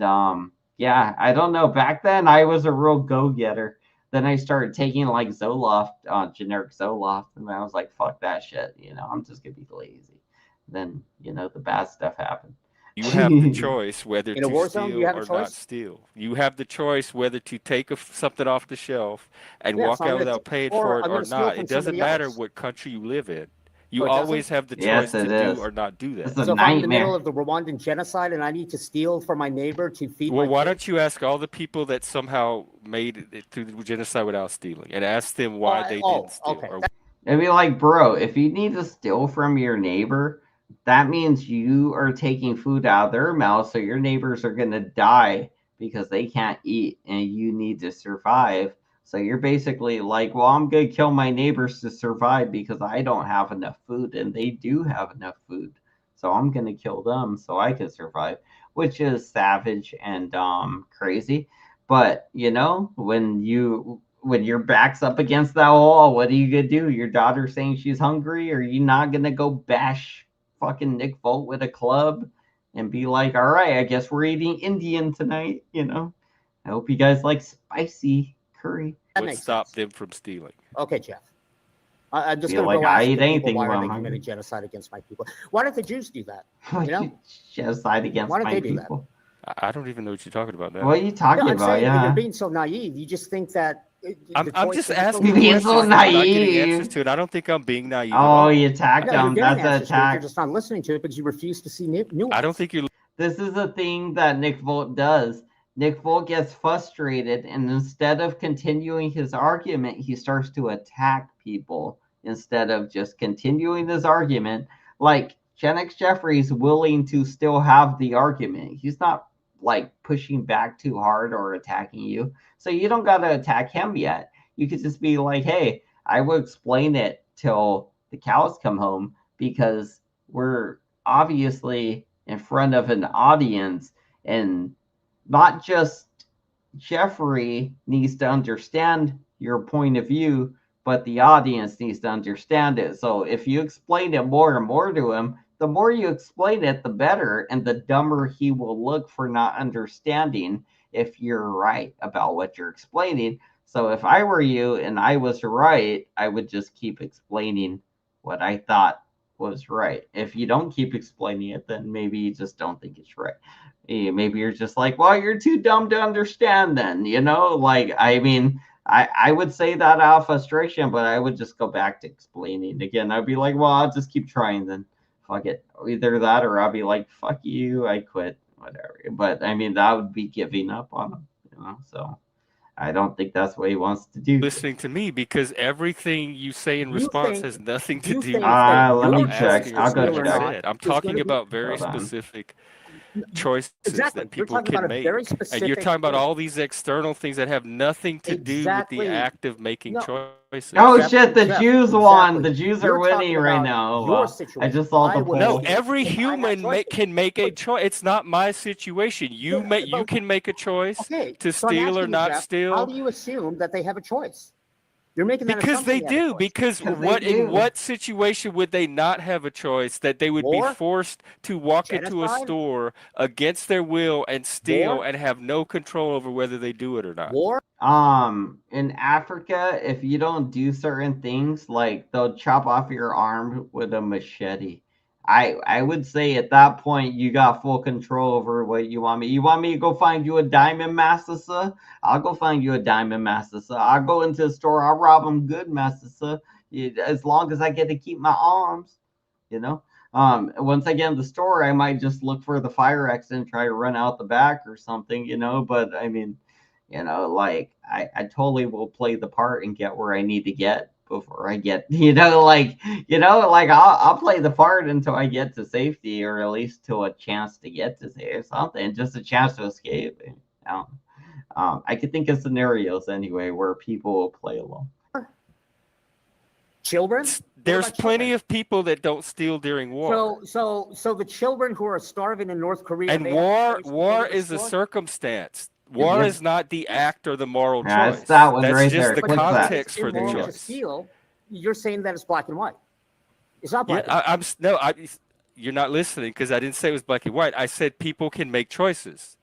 yeah, I don't know. Back then I was a real go-getter. Then I started taking like Zoloft, generic Zoloft, and I was like, fuck that shit. I'm just gonna be lazy. then the bad stuff happens. You have the choice whether In a to war zone, you steal have a or not choice? steal. You have the choice whether to take something off the shelf and Yeah, walk so I'm out gonna without take- paying or for it I'm or gonna steal not. from It doesn't somebody matter else. what country you live in. Oh, You it doesn't? always have the Yes, choice to it do is. or not do that. It's a So if I'm in the middle nightmare. of the Rwandan genocide and I need to steal from my neighbor to feed Well, my why kids, don't you ask all the people that somehow made it through the genocide without stealing and ask them why they didn't steal? okay. Or It'd be like, bro, if you need to steal from your neighbor, that means you are taking food out of their mouth, so your neighbors are gonna die because they can't eat and you need to survive. So you're basically like, well, I'm gonna kill my neighbors to survive because I don't have enough food and they do have enough food. So I'm gonna kill them so I can survive, which is savage and crazy. But when your back's up against that wall, what are you gonna do? Your daughter saying she's hungry, or you not gonna go bash fucking Nick Volt with a club and be like, all right, I guess we're eating Indian tonight, I hope you guys like spicy curry. That what makes stopped sense. them from stealing? Okay, Jeff. I'm just Feel going to like go I ask eat the people anything why when are I'm they committing hungry. genocide against my people. Why don't the Jews do that? You know? Genocide against Why don't my they do that? people. I don't even know what you're talking about now. What are you talking No, I'm about? saying that you're Yeah. being so naive. You just think that I'm just asking You're being questions so and I'm not getting naive. answers to it. I don't think I'm being naive at Oh, all. you attacked No, you're him. getting That's an answers to it. You're attack. just not listening to it because you refuse to see nuance. I don't think you're. This is a thing that Nick Volt does. Nick Volt gets frustrated, and instead of continuing his argument, he starts to attack people instead of just continuing his argument. Like Gen X Jeffrey's willing to still have the argument. He's not like pushing back too hard or attacking you. So you don't got to attack him yet. You could just be like, hey, I will explain it till the cows come home because we're obviously in front of an audience, and not just Jeffrey needs to understand your point of view, but the audience needs to understand it. So if you explain it more and more to him, the more you explain it, the better, and the dumber he will look for not understanding if you're right about what you're explaining. So if I were you and I was right, I would just keep explaining what I thought was right. If you don't keep explaining it, then maybe you just don't think it's right. Maybe you're just like, well, you're too dumb to understand then, like, I mean, I would say that out of frustration, but I would just go back to explaining again. I'd be like, well, I'll just keep trying then. Fuck it. Either that or I'll be like, fuck you, I quit, whatever. But I mean, that would be giving up on him, so I don't think that's what he wants to do. Listening to me because everything you say in response has nothing to do with let me what I'm check. asking or I'll go what you check. said. I'm talking about very specific choices Exactly. that You're people talking can about a make. very And you're specific talking about thing. all these external things that have nothing to do with Exactly. the act of making No. choices. Oh shit, the Jews won. The Jews are You're talking winning right about now. your I situation. just saw the I would- poll. No, every If I had human choices. can make a choice. It's not my situation. You can make a choice Okay, to so I'm steal or asking you, not Jeff, steal. how do you assume that they have a choice? You're making that Because they assumption have a do. choice. Because they in do. what situation would they not have a choice that they would War? be forced to walk into a Genocide? store against their will and steal War? and have no control over whether they do it or not? War? In Africa, if you don't do certain things, like they'll chop off your arm with a machete. I would say at that point you got full control over what you want me. You want me to go find you a diamond master, sir? I'll go find you a diamond master, sir. I'll go into the store. I'll rob them good, master, sir. As long as I get to keep my arms, you know. Once I get in the store, I might just look for the fire exit and try to run out the back or something, But I mean, like I totally will play the part and get where I need to get before I get, I'll play the part until I get to safety, or at least to a chance to get to say or something, just a chance to escape. I could think of scenarios anyway where people will play along. Children? There's plenty of people that don't steal during war. So the children who are starving in North Korea And they have to war go to the is a store? circumstance. War is not the act or the moral Yeah, choice. it's that one That's right just there. the Click that. context for the Immoral to choice. steal, you're saying that it's black and white. It's not Yeah, black and white. you're not listening because I didn't say it was black and white. I said people can make choices.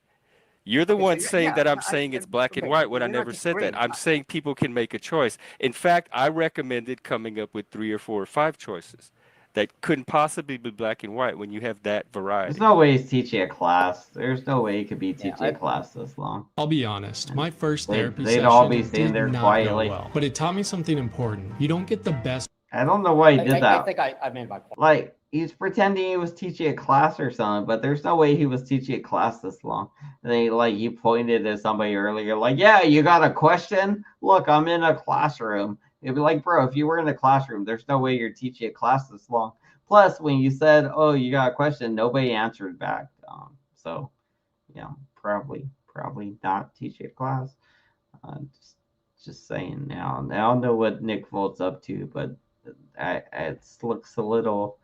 You're the one saying that I'm saying it's black and white when I never said that. I'm saying people can make a choice. In fact, I recommended coming up with 3 or 4 or 5 choices. that couldn't possibly be black and white when you have that variety. There's no way he's teaching a class. There's no way he could be teaching a class this long. I'll be honest, my first therapy They'd all session be sitting did there not quietly. go well, but it taught me something important. You don't get the best. I don't know why he did that. I think I made my point. Like, he's pretending he was teaching a class or something, but there's no way he was teaching a class this long. And then, like, you pointed at somebody earlier, like, yeah, you got a question? Look, I'm in a classroom. You'd be like, bro, if you were in a classroom, there's no way you're teaching a class this long. Plus, when you said, oh, you got a question, nobody answered back. So, yeah, probably not teaching a class. Just saying now. I don't know what Nick Volt's up to, but it looks a little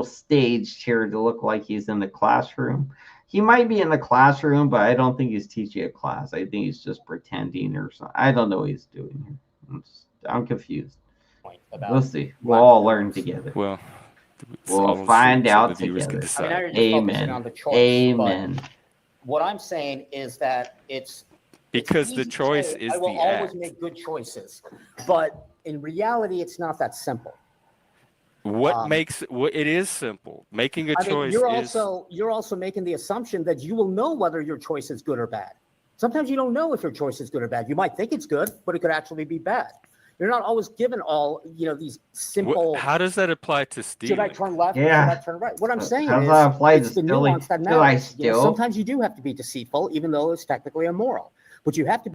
staged here to look like he's in the classroom. He might be in the classroom, but I don't think he's teaching a class. I think he's just pretending or something. I don't know what he's doing here. I'm confused. We'll see. We'll all learn together. Well, we'll find out together. I mean, now you're just focusing on the choice, Amen. but what I'm saying is that it's because the easy to choice say, is I will the always act. make good choices, but in reality, it's not that simple. What makes it is simple. Making a I mean, choice you're also making the assumption that you will know whether your choice is good or bad. Sometimes you don't know if your choice is good or bad. You might think it's good, but it could actually be bad. You're not always given all these simple. How does that apply to stealing? Should I turn left? Yeah. Should I turn right? What I'm saying How does is, that apply to it's the stealing? nuance that Do I matters. steal? Sometimes you do have to be deceitful, even though it's technically immoral. But you have to.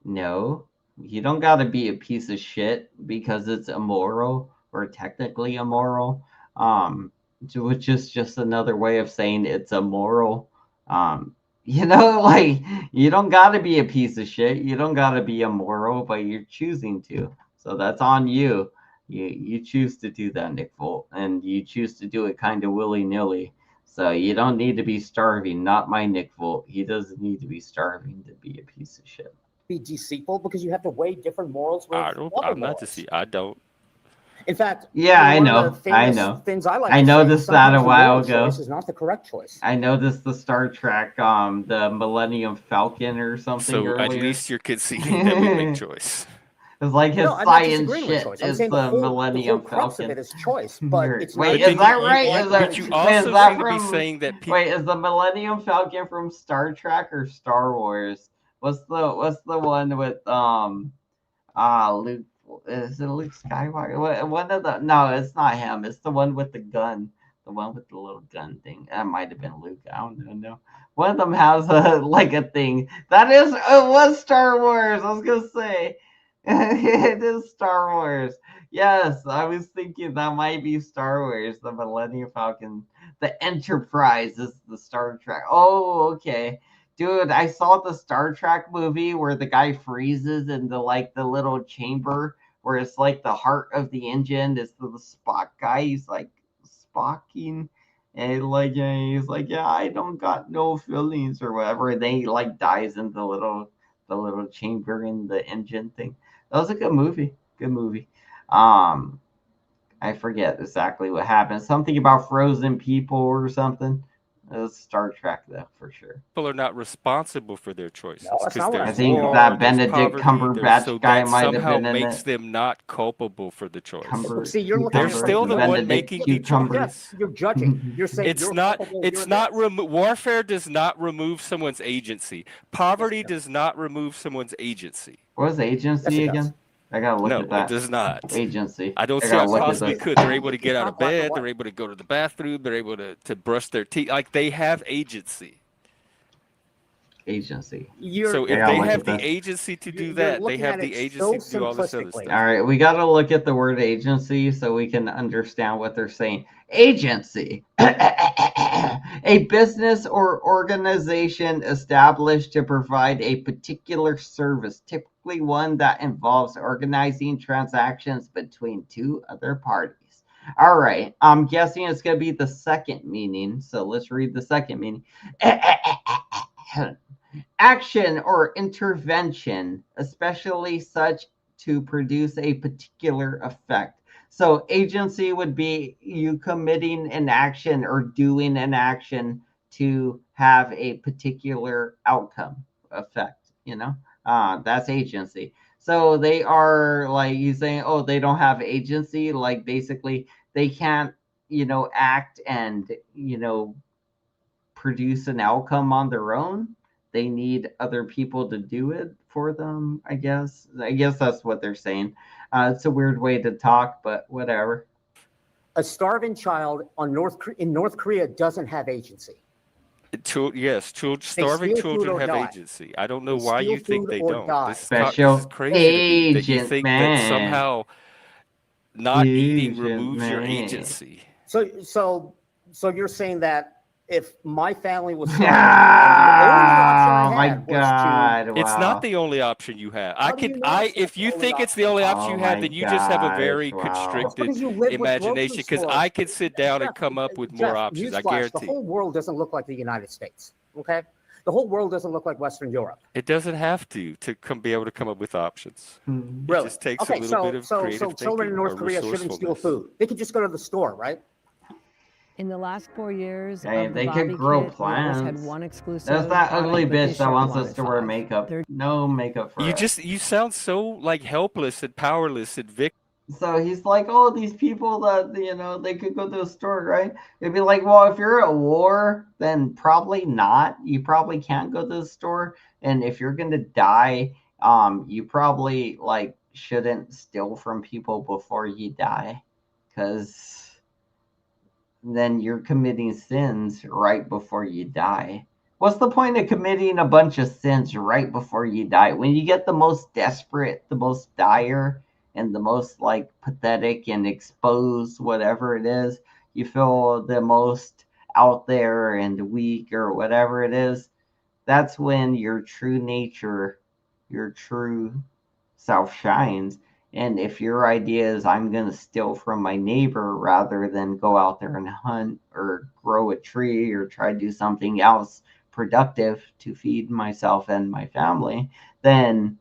No, you don't got to be a piece of shit because it's immoral or technically immoral. Which is just another way of saying it's immoral. Like, you don't got to be a piece of shit. You don't got to be immoral, but you're choosing to. So that's on you. You choose to do that, Nick Volt, and you choose to do it kind of willy-nilly. So you don't need to be starving. Not my Nick Volt. He doesn't need to be starving to be a piece of shit. Be deceitful because you have to weigh different morals with other I'm not morals. deceived. I don't. In fact, Yeah, I one of know. the famous I know. Things I like I to say, noticed that a sometimes the while moral ago. choice is not the correct choice. I noticed the Star Trek, the Millennium Falcon or something So earlier. at least you're conceding that we make choice. It's like his No, I'm not science disagreeing with shit choice. I'm is saying the the whole Millennium crux Falcon. of it is choice, but it's Wait, not. is that right? But you Wait, also is that seem to be from? saying that people. Wait, is the Millennium Falcon from Star Trek or Star Wars? What's the one with Luke? Is it Luke Skywalker? One of the no, it's not him. It's the one with the gun. The one with the little gun thing. That might have been Luke. I don't know. One of them has a thing. That is it was Star Wars. I was gonna say it is Star Wars. Yes, I was thinking that might be Star Wars. The Millennium Falcon. The Enterprise is the Star Trek. Oh, okay. Dude, I saw the Star Trek movie where the guy freezes in the little chamber where it's like the heart of the engine is the Spock guy. He's like Spocking, and he's like, yeah, I don't got no feelings or whatever. And then he dies in the little chamber in the engine thing. That was a good movie. Good movie. I forget exactly what happened. Something about frozen people or something. It was Star Trek, though, for sure. People are not responsible for their choices. No, that's not what I I'm think saying. that Benedict Cumberbatch so guy that might have somehow been in makes it. them not culpable for the choice. See, you're looking They're at it still from the one Benedict making the Cucumber. choice. Yes, you're judging. You're saying It's you're not. culpable, It's you're not. Warfare does not remove someone's agency. Poverty does not remove someone's agency. What was agency again? I gotta look at that. No, it does not. Agency. I don't see gotta how it look at possibly this. could. They're able to get out of bed. They're able to go to the bathroom. They're able to brush their teeth. Like, they have agency. Agency. So if they have the agency to do that, they have the agency to do all this other stuff. All right, we got to look at the word agency so we can understand what they're saying. Agency, a business or organization established to provide a particular service, typically one that involves organizing transactions between two other parties. All right, I'm guessing it's going to be the second meaning, so let's read the second meaning. Action or intervention, especially such to produce a particular effect. So agency would be you committing an action or doing an action to have a particular outcome effect, that's agency. So they are like he's saying, oh, they don't have agency. Like basically, they can't, act and produce an outcome on their own. They need other people to do it for them. I guess. I guess that's what they're saying. It's a weird way to talk, but whatever. A starving child in North Korea doesn't have agency. Starving steal children food or have die. agency. I don't know They why you steal think food they or don't. die. This is Special crazy to me that you agent think that man. somehow not eating Agent removes your man. agency. So you're saying that if my family was starving and the only option I Oh my had was god! to, Wow. It's not the only option you have. How do you know it's not If the you only think it's the option? only option Oh you have, my then you just have a very gosh, wow. constricted because you live with grocery imagination. Because stores. I could sit down and Jeff, come up with more Jeff, options. I newsflash, guarantee. the whole world doesn't look like the United States. Okay, the whole world doesn't look like Western Europe. It doesn't have to be able to come up with options. It Really? just takes Okay, a little bit of creative children in thinking North or Korea shouldn't steal resourcefulness. food. They could just go to the store, right? In the last 4 years Hey, of the they Bobby could grow Kit, we always had plants. one exclusive There's that ugly product, but bitch this that year we wants us wanted to wear 5. makeup. They're No makeup for us. You sound so like helpless and powerless and victim. So he's like, oh, these people that they could go to a store, right? It'd be like, well, if you're at war, then probably not. You probably can't go to the store, and if you're gonna die, you probably like shouldn't steal from people before you die, because then you're committing sins right before you die. What's the point of committing a bunch of sins right before you die? When you get the most desperate, the most dire, and the most like pathetic and exposed, whatever it is, you feel the most out there and weak or whatever it is, that's when your true nature, your true self shines. And if your idea is I'm going to steal from my neighbor rather than go out there and hunt or grow a tree or try to do something else productive to feed myself and my family, then,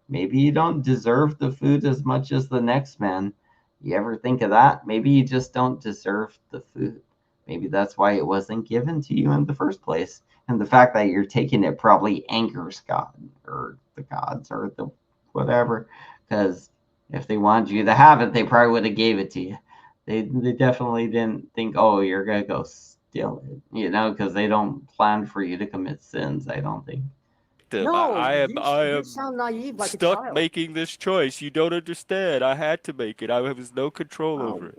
maybe you don't deserve the food as much as the next man. You ever think of that? Maybe you just don't deserve the food. Maybe that's why it wasn't given to you in the first place. And the fact that you're taking it probably angers God or the gods or the whatever. Because if they wanted you to have it, they probably would have gave it to you. They definitely didn't think, oh, you're gonna go steal it, because they don't plan for you to commit sins. I don't think. No, I you am sound naive like a stuck child. making this choice. You don't understand. I had to make it. I was no control over it.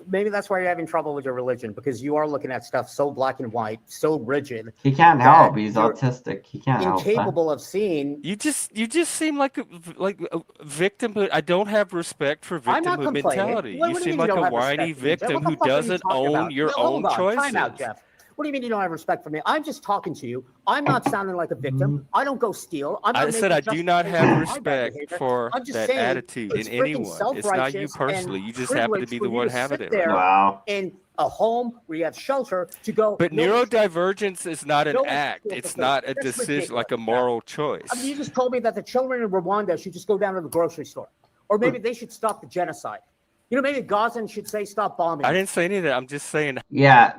Maybe that's why you're having trouble with your religion, because you are looking at stuff so black and white, so rigid. He can't help. He's autistic. He can't help. Incapable of seeing. You just seem like a victimhood. I don't have respect for I'm not victimhood complaining. mentality. What You do seem mean like you don't a have whiny respect for me, Jeff? victim What the who fuck are you doesn't talking own about? your Hold own on, choices. time out, Jeff. What do you mean you don't have respect for me? I'm just talking to you. I'm not sounding like a victim. I don't go steal. I'm not I said I making do not justification have for my bad respect behavior. for I'm just that saying attitude it's in freaking anyone. It's not you self-righteous personally. and You just happen to privilege be for the you one to having sit it there right. in a home where you have shelter to go. But no, neurodivergence is not an no one's act. steal for It's food. not a That's decision, like a ridiculous, moral Jeff. choice. I mean, you just told me that the children in Rwanda should just go down to the grocery store, or maybe they should stop the genocide. Maybe Gazan should say stop bombing. I didn't say any of that. I'm just saying. Yeah,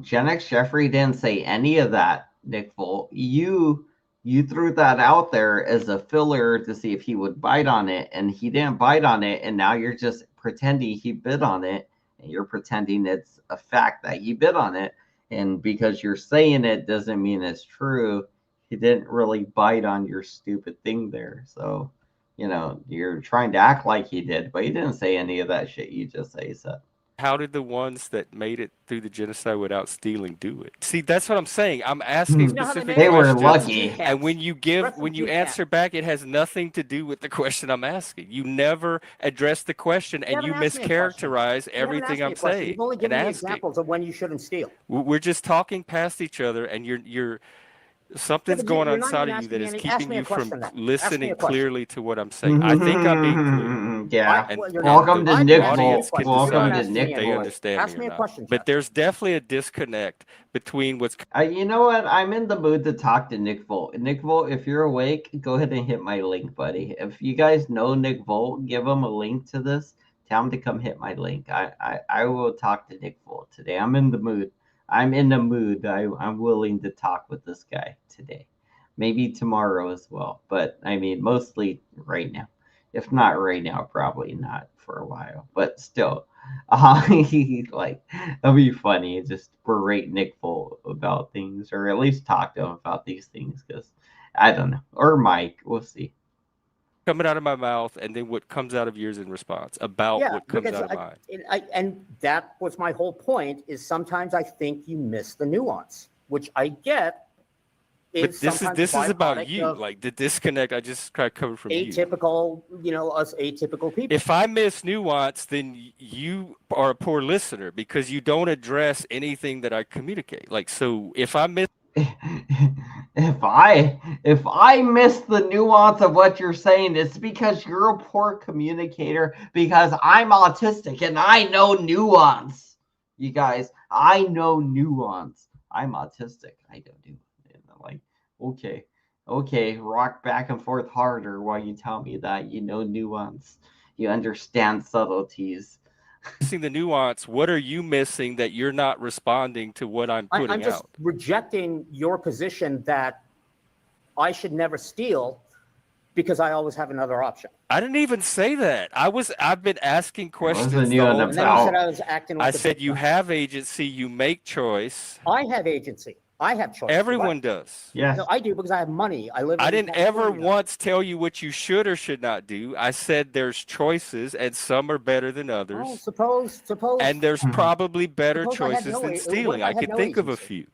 Gen X Jeffrey didn't say any of that, Nick Volt. You threw that out there as a filler to see if he would bite on it, and he didn't bite on it, and now you're just pretending he bit on it, and you're pretending it's a fact that he bit on it, and because you're saying it doesn't mean it's true. He didn't really bite on your stupid thing there, so you're trying to act like he did, but he didn't say any of that shit you just said. How did the ones that made it through the genocide without stealing do it? See, that's what I'm saying. I'm asking specific They were questions. lucky. And when you answer back, it has nothing to do with the question I'm asking. You never address the question, and you mischaracterize everything I'm saying. You've only given me examples of when you shouldn't steal. We're just talking past each other, and you're something's going on inside of you that is keeping you from listening clearly to what I'm saying. I think I'm being clear. Yeah. And Welcome to Nick audience Volt. can Welcome decide to if Nick they Volt. understand me or not. But there's definitely a disconnect between what's. You know what? I'm in the mood to talk to Nick Volt. Nick Volt, if you're awake, go ahead and hit my link, buddy. If you guys know Nick Volt, give him a link to this. Tell him to come hit my link. I will talk to Nick Volt today. I'm in the mood. I'm willing to talk with this guy today. maybe tomorrow as well. But I mean, mostly right now. If not right now, probably not for a while. But still, like that'll be funny. Just berate Nick Full about things, or at least talk to him about these things, because I don't know, or Mike. We'll see. Coming out of my mouth, and then what comes out of yours in response about Yeah, what comes because out of mine. and that was my whole point. Is sometimes I think you miss the nuance, which I get. But this is about byproduct you, of like the disconnect. I just kind of covered from you. atypical, us atypical people. If I miss nuance, then you are a poor listener because you don't address anything that I communicate. Like, so if I miss, if I miss the nuance of what you're saying, it's because you're a poor communicator, because I'm autistic and I know nuance. You guys, I know nuance. I'm autistic. I don't do like, okay, rock back and forth harder while you tell me that you know nuance. You understand subtleties. missing the nuance, what are you missing that you're not responding to what I'm putting I'm just out? rejecting your position that I should never steal because I always have another option. I didn't even say that. I've been asking questions the you whole and then you said I was acting like I a said victim. you have agency, you make choice. I have agency. I have choice. Everyone does. Yes. No, I do because I have money. I live. I in didn't ever California. once tell you what you should or should not do. I said there's choices and some are better than others. Oh, suppose. And there's probably better Suppose I had choices no than what if stealing. I I had could no think of a agency?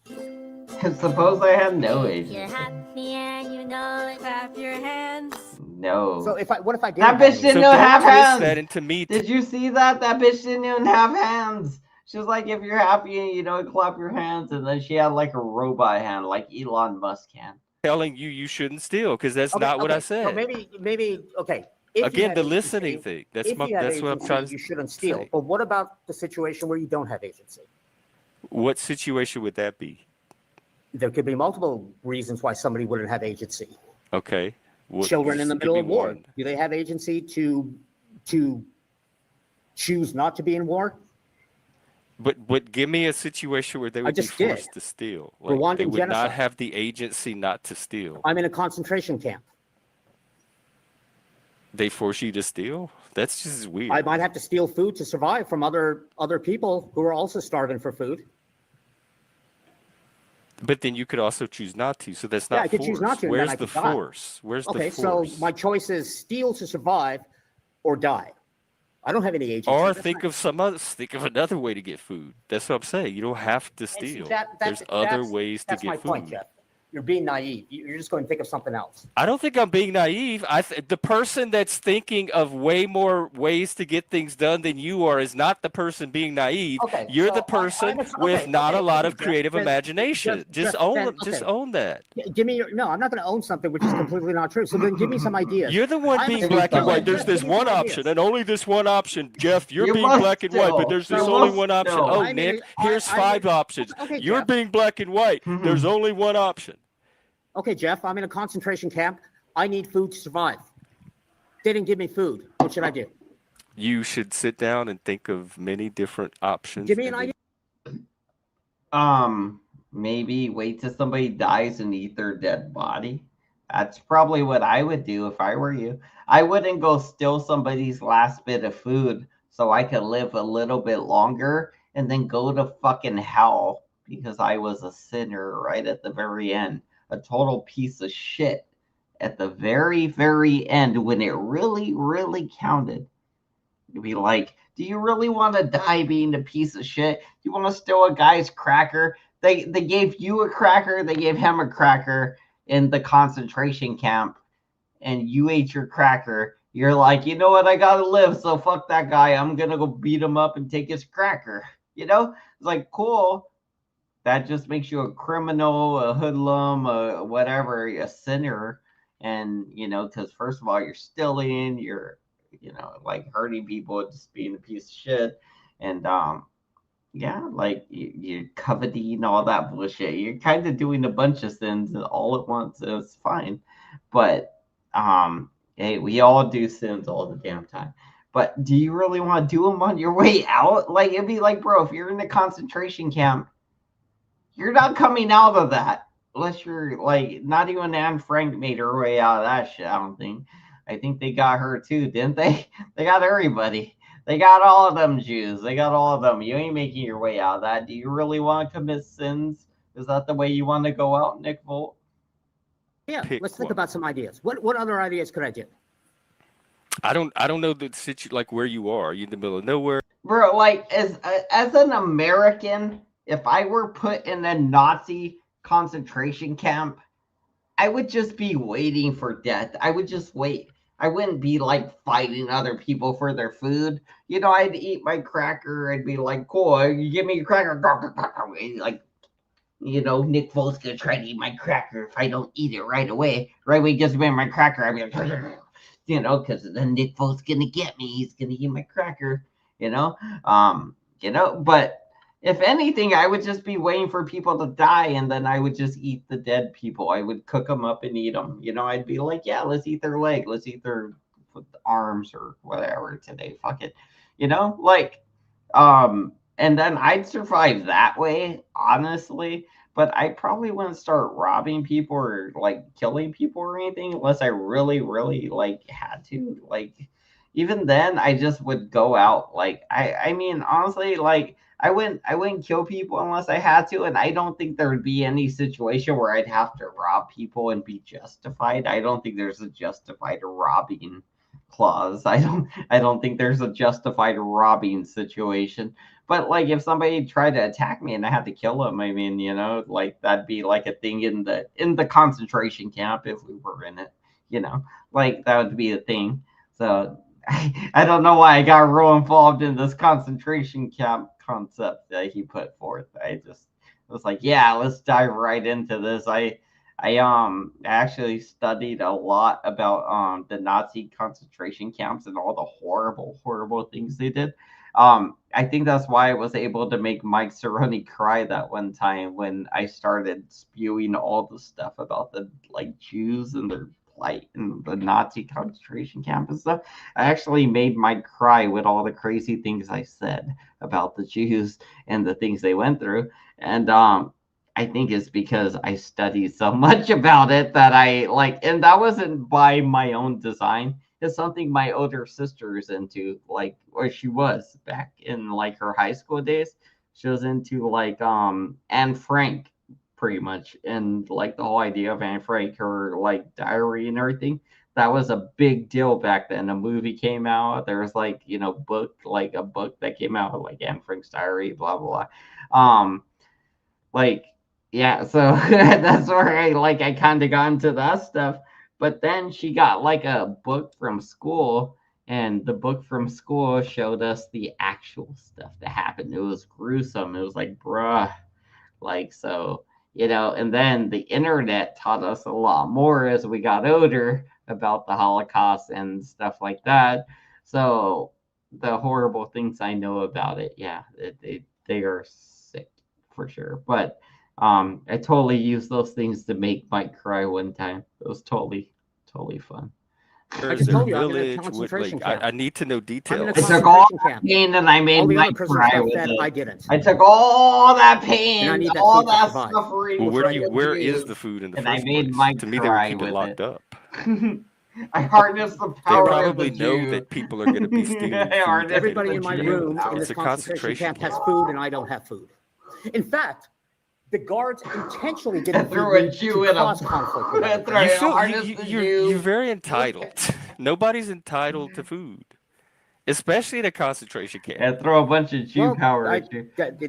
few. Suppose I had no agency. You're happy and you know it. Clap your hands. No. So what if I did? That bitch didn't even have twist hands. that into me. Did you see that? That bitch didn't even have hands. She was like, if you're happy and you don't clap your hands, and then she had like a robot hand, like Elon Musk hand. Telling you shouldn't steal because that's not what I said. So maybe okay. If you Again, had the agency- listening thing. That's if you have what I'm agency, trying to You shouldn't steal. say. But what about the situation where you don't have agency? What situation would that be? There could be multiple reasons why somebody wouldn't have agency. Okay. Children in the give middle me of war. one. Do they have agency to choose not to be in war? But give me a situation where they would be just did. forced to steal. Like, Rwandan they would genocide. not have the agency not to steal. I'm in a concentration camp. They force you to steal? That's just weird. I might have to steal food to survive from other people who are also starving for food. But then you could also choose not to, so that's Yeah, not I could force. choose not to, and then Where's I the could die. force? Where's Okay, the force? so my choice is steal to survive or die. I don't have any agency. Or That's think of another way to get food. That's what I'm saying. You don't have to steal. There's other ways to that's get my food. point, Jeff. You're being naive. You're just going to think of something else. I don't think I'm being naive. The person that's thinking of way more ways to get things done than you are is not the person being naive. Okay, You're so the person with not a lot of creative imagination. Just own that. Give me your. No, I'm not going to own something which is completely not true. So then give me some ideas. You're the one being black and white. There's this one option and only this one option. Jeff, you're being black and white, but there's this only one option. Oh, Nick, here's 5 options. Okay, You're Jeff. being black and white. There's only one option. Okay, Jeff, I'm in a concentration camp. I need food to survive. They didn't give me food. What should I do? You should sit down and think of many different options. Give me an idea. Maybe wait till somebody dies and eat their dead body. That's probably what I would do if I were you. I wouldn't go steal somebody's last bit of food so I could live a little bit longer and then go to fucking hell because I was a sinner right at the very end. A total piece of shit at the very, very end when it really, really counted. You'd be like, do you really want to die being a piece of shit? Do you want to steal a guy's cracker? They gave you a cracker, they gave him a cracker in the concentration camp, and you ate your cracker. You're like, you know what, I gotta live, so fuck that guy. I'm gonna go beat him up and take his cracker. You know? It's like, cool. That just makes you a criminal, a hoodlum, a whatever, a sinner. And, because first of all, you're stealing, you're, like hurting people, just being a piece of shit. And, yeah, like you're coveting, all that bullshit. You're kind of doing a bunch of sins all at once. So it's fine. But, hey, we all do sins all the damn time. But do you really want to do them on your way out? Like, it'd be like, bro, if you're in a concentration camp, you're not coming out of that. unless you're like, not even Anne Frank made her way out of that shit. I don't think. I think they got her too, didn't they? They got everybody. They got all of them Jews. They got all of them. You ain't making your way out of that. Do you really want to commit sins? Is that the way you want to go out, Nick Volt? Yeah, let's think about some ideas. What other ideas could I do? I don't know the like where you are. Are you in the middle of nowhere? Bro, like as an American, if I were put in a Nazi concentration camp, I would just be waiting for death. I would just wait. I wouldn't be like fighting other people for their food. You know, I'd eat my cracker. I'd be like, cool, you give me a cracker. Like, you know, Nick Volt's gonna try to eat my cracker if I don't eat it right away. Right when he gives me my cracker, I'd be like, you know, because then Nick Volt's gonna get me. He's gonna eat my cracker, you know? But if anything, I would just be waiting for people to die, and then I would just eat the dead people. I would cook them up and eat them. You know, I'd be like, yeah, let's eat their leg. Let's eat their arms or whatever today. Fuck it. You know, like, and then I'd survive that way, honestly. But I probably wouldn't start robbing people or like killing people or anything unless I really, really like had to. Like, even then, I just would go out. Like, I mean, honestly, like I wouldn't kill people unless I had to, and I don't think there would be any situation where I'd have to rob people and be justified. I don't think there's a justified robbing clause. I don't think there's a justified robbing situation. But like if somebody tried to attack me and I had to kill them, I mean, you know, like that'd be like a thing in the concentration camp if we were in it, you know, like that would be a thing. So I don't know why I got real involved in this concentration camp concept that he put forth. I was like, yeah, let's dive right into this. I actually studied a lot about the Nazi concentration camps and all the horrible things they did. I think that's why I was able to make Mike Cerrone cry that one time when I started spewing all the stuff about the like Jews and their plight in the Nazi concentration camp and stuff. I actually made Mike cry with all the crazy things I said about the Jews and the things they went through. And I think it's because I studied so much about it that I like, and that wasn't by my own design. It's something my older sister is into, like, or she was back in like her high school days. She was into like Anne Frank pretty much, and like the whole idea of Anne Frank, her like diary and everything. That was a big deal back then. A movie came out. There was like, you know, a book that came out like Anne Frank's diary, blah blah blah. Like yeah, so that's where I kind of got into that stuff. But then she got like a book from school, and the book from school showed us the actual stuff that happened. It was gruesome. It was like, bruh, like so, you know. And then the internet taught us a lot more as we got older about the Holocaust and stuff like that. So the horrible things I know about it, yeah, they are sick for sure. But I totally used those things to make Mike cry one time. It was totally fun. I just told you I'm in a concentration camp. I need to know details. I took all that pain and I made Mike cry with it. I didn't. I took all that pain, And I need that all food to that survive. suffering. Well, where is the food in the and first I made place? Mike To me, they would cry keep it with locked up. I harnessed the They power probably of the know Jew. that people are going to be stealing I food. harnessed Everybody the in my Jew room power. in this It's a concentration concentration camp has food, and I don't have food. In fact, the guards intentionally didn't threw a feed me Jew to in a cause conflict with other Throw- You feel harness the you're Jew. very entitled. Nobody's entitled to food, especially in a concentration camp. And throw a bunch of Jew Well, power I- at you. that- we're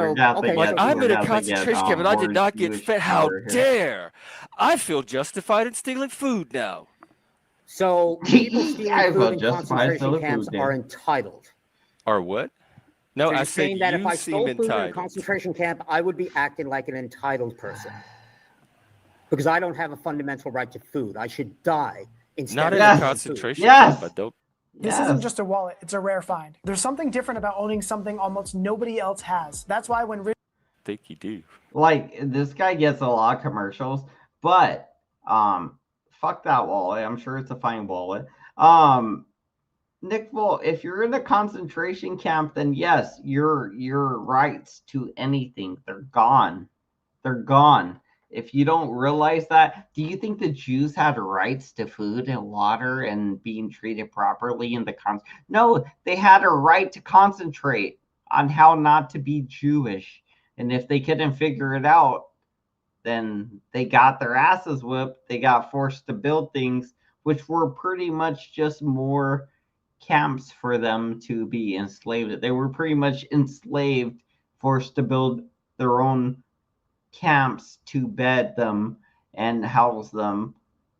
about to okay, Like get- I'm we're in a about to get, concentration camp and I did more not get Jewish fed. How power here. dare! I feel justified in stealing food now. So people stealing I food felt in justified concentration stealing camps food, are Dan. entitled. Or what? No, So I you're said saying that if you I seem stole food in a entitled. concentration camp, I would be acting like an entitled person. Because I don't have a fundamental right to food. I should die instead Not of in a having concentration food. camp. I don't. This isn't just a wallet, it's a rare find. There's something different about owning something almost nobody else has. That's why when Think you do. Like this guy gets a lot of commercials, but fuck that wallet. I'm sure it's a fine wallet. Nick Volt, if you're in a concentration camp, then yes, your rights to anything, they're gone. They're gone. if you don't realize that, do you think the Jews had rights to food and water and being treated properly in the No, they had a right to concentrate on how not to be Jewish. And if they couldn't figure it out, then they got their asses whipped. They got forced to build things which were pretty much just more camps for them to be enslaved. They were pretty much enslaved, forced to build their own camps to bed them and house them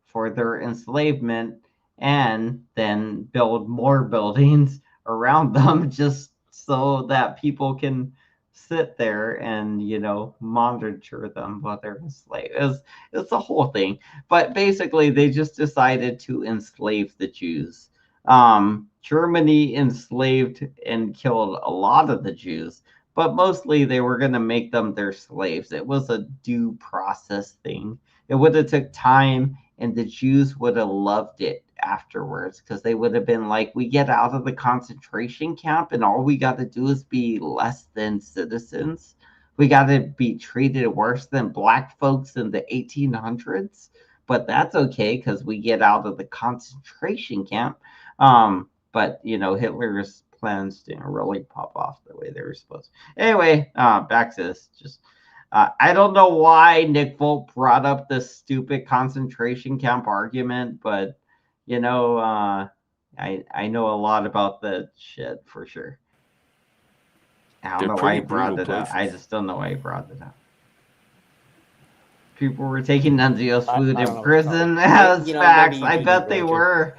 for their enslavement, and then build more buildings around them just so that people can sit there and monitor them while they're enslaved. It's a whole thing, but basically they just decided to enslave the Jews. Germany enslaved and killed a lot of the Jews, but mostly they were going to make them their slaves. It was a due process thing. It would have took time, and the Jews would have loved it afterwards, because they would have been like, we get out of the concentration camp and all we got to do is be less than citizens. We got to be treated worse than black folks in the 1800s, but that's okay because we get out of the concentration camp. But Hitler's plans didn't really pop off the way they were supposed to. Anyway, back to this. Just I don't know why Nick Volt brought up this stupid concentration camp argument, but I know a lot about the shit for sure. I don't know why he brought it up. I just don't know why he brought it up. People were taking Nunzio's food in prison as facts. I bet they were.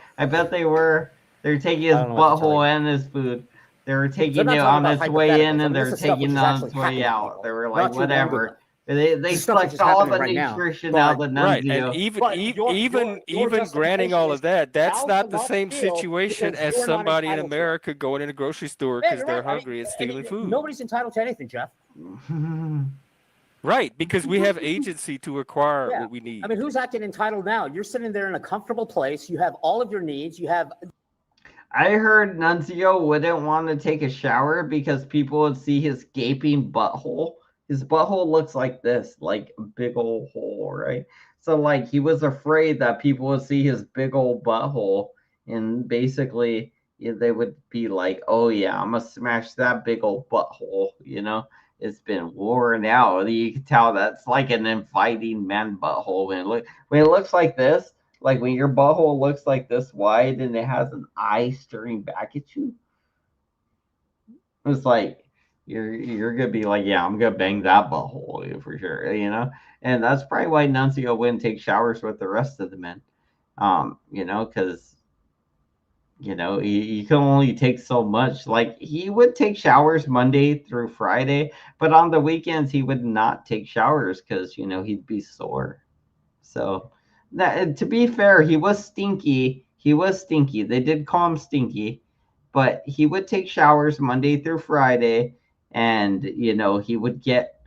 They're taking his butthole and his food. They were taking it on its way in, and they're taking it on its way out. They were like, whatever. They sucked all the nutrition out of the Nunzio. And even granting all of that, that's not the same situation as somebody in America going in a grocery store because they're hungry and stealing food. Nobody's entitled to anything, Jeff. Right, because we have agency to acquire what we need. I mean, who's acting entitled now? You're sitting there in a comfortable place. You have all of your needs. You have. I heard Nunzio wouldn't want to take a shower because people would see his gaping butthole. His butthole looks like this, like a big old hole, right? So, like, he was afraid that people would see his big old butthole, and basically they would be like, oh, yeah, I'm going to smash that big old butthole, It's been worn out. You can tell that's like an inviting man butthole when it looks like this. Like when your butthole looks like this wide and it has an eye staring back at you, it's like you're gonna be like, yeah, I'm gonna bang that butthole for sure, And that's probably why Nunzio wouldn't take showers with the rest of the men, because you can only take so much. Like, he would take showers Monday through Friday, but on the weekends he would not take showers because he'd be sore. So to be fair, he was stinky. They did call him stinky, but he would take showers Monday through Friday, and he would get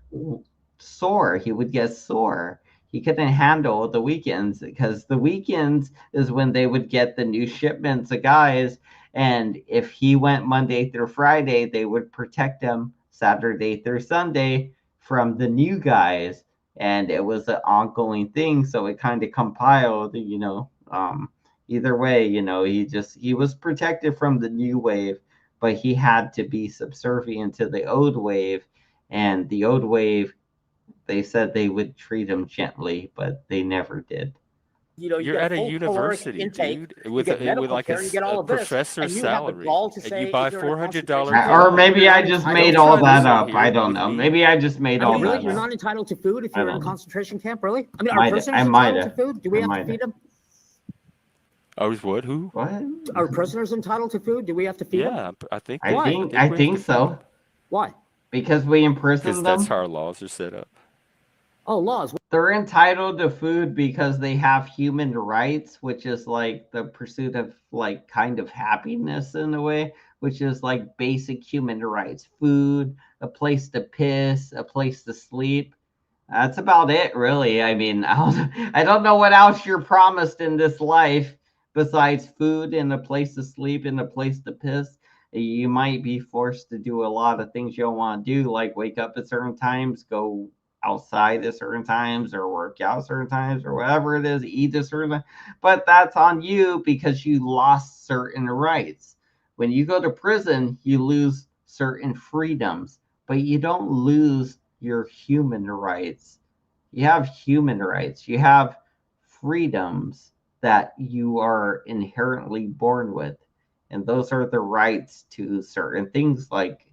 sore. He couldn't handle the weekends, because the weekends is when they would get the new shipments of guys. And if he went Monday through Friday, they would protect him Saturday through Sunday from the new guys. And it was an ongoing thing. So it kind of compiled, either way, he was protected from the new wave, but he had to be subservient to the old wave. And the old wave, they said they would treat him gently, but they never did. You're at a university, dude, with like a professor's salary, and you buy $400. Or maybe I just made all that up. I don't know. Maybe I just made all that really? up. You're not entitled to food if you're in a concentration camp, really? I mean, are prisoners entitled to food? Do we have to feed them? I was what? Who? What? Are prisoners entitled to food? Do we have to feed them? Yeah, I think. I think so. Why? Because we imprison them. Because that's how our laws are set up. Oh, laws. They're entitled to food because they have human rights, which is like the pursuit of like kind of happiness in a way, which is like basic human rights: food, a place to piss, a place to sleep. That's about it, really. I mean, I don't know what else you're promised in this life besides food and a place to sleep and a place to piss. You might be forced to do a lot of things you don't want to do, like wake up at certain times, go outside at certain times or work out certain times or whatever it is, eat a certain time. But that's on you because you lost certain rights. When you go to prison, you lose certain freedoms, but you don't lose your human rights. You have human rights. You have freedoms that you are inherently born with. And those are the rights to certain things. Like,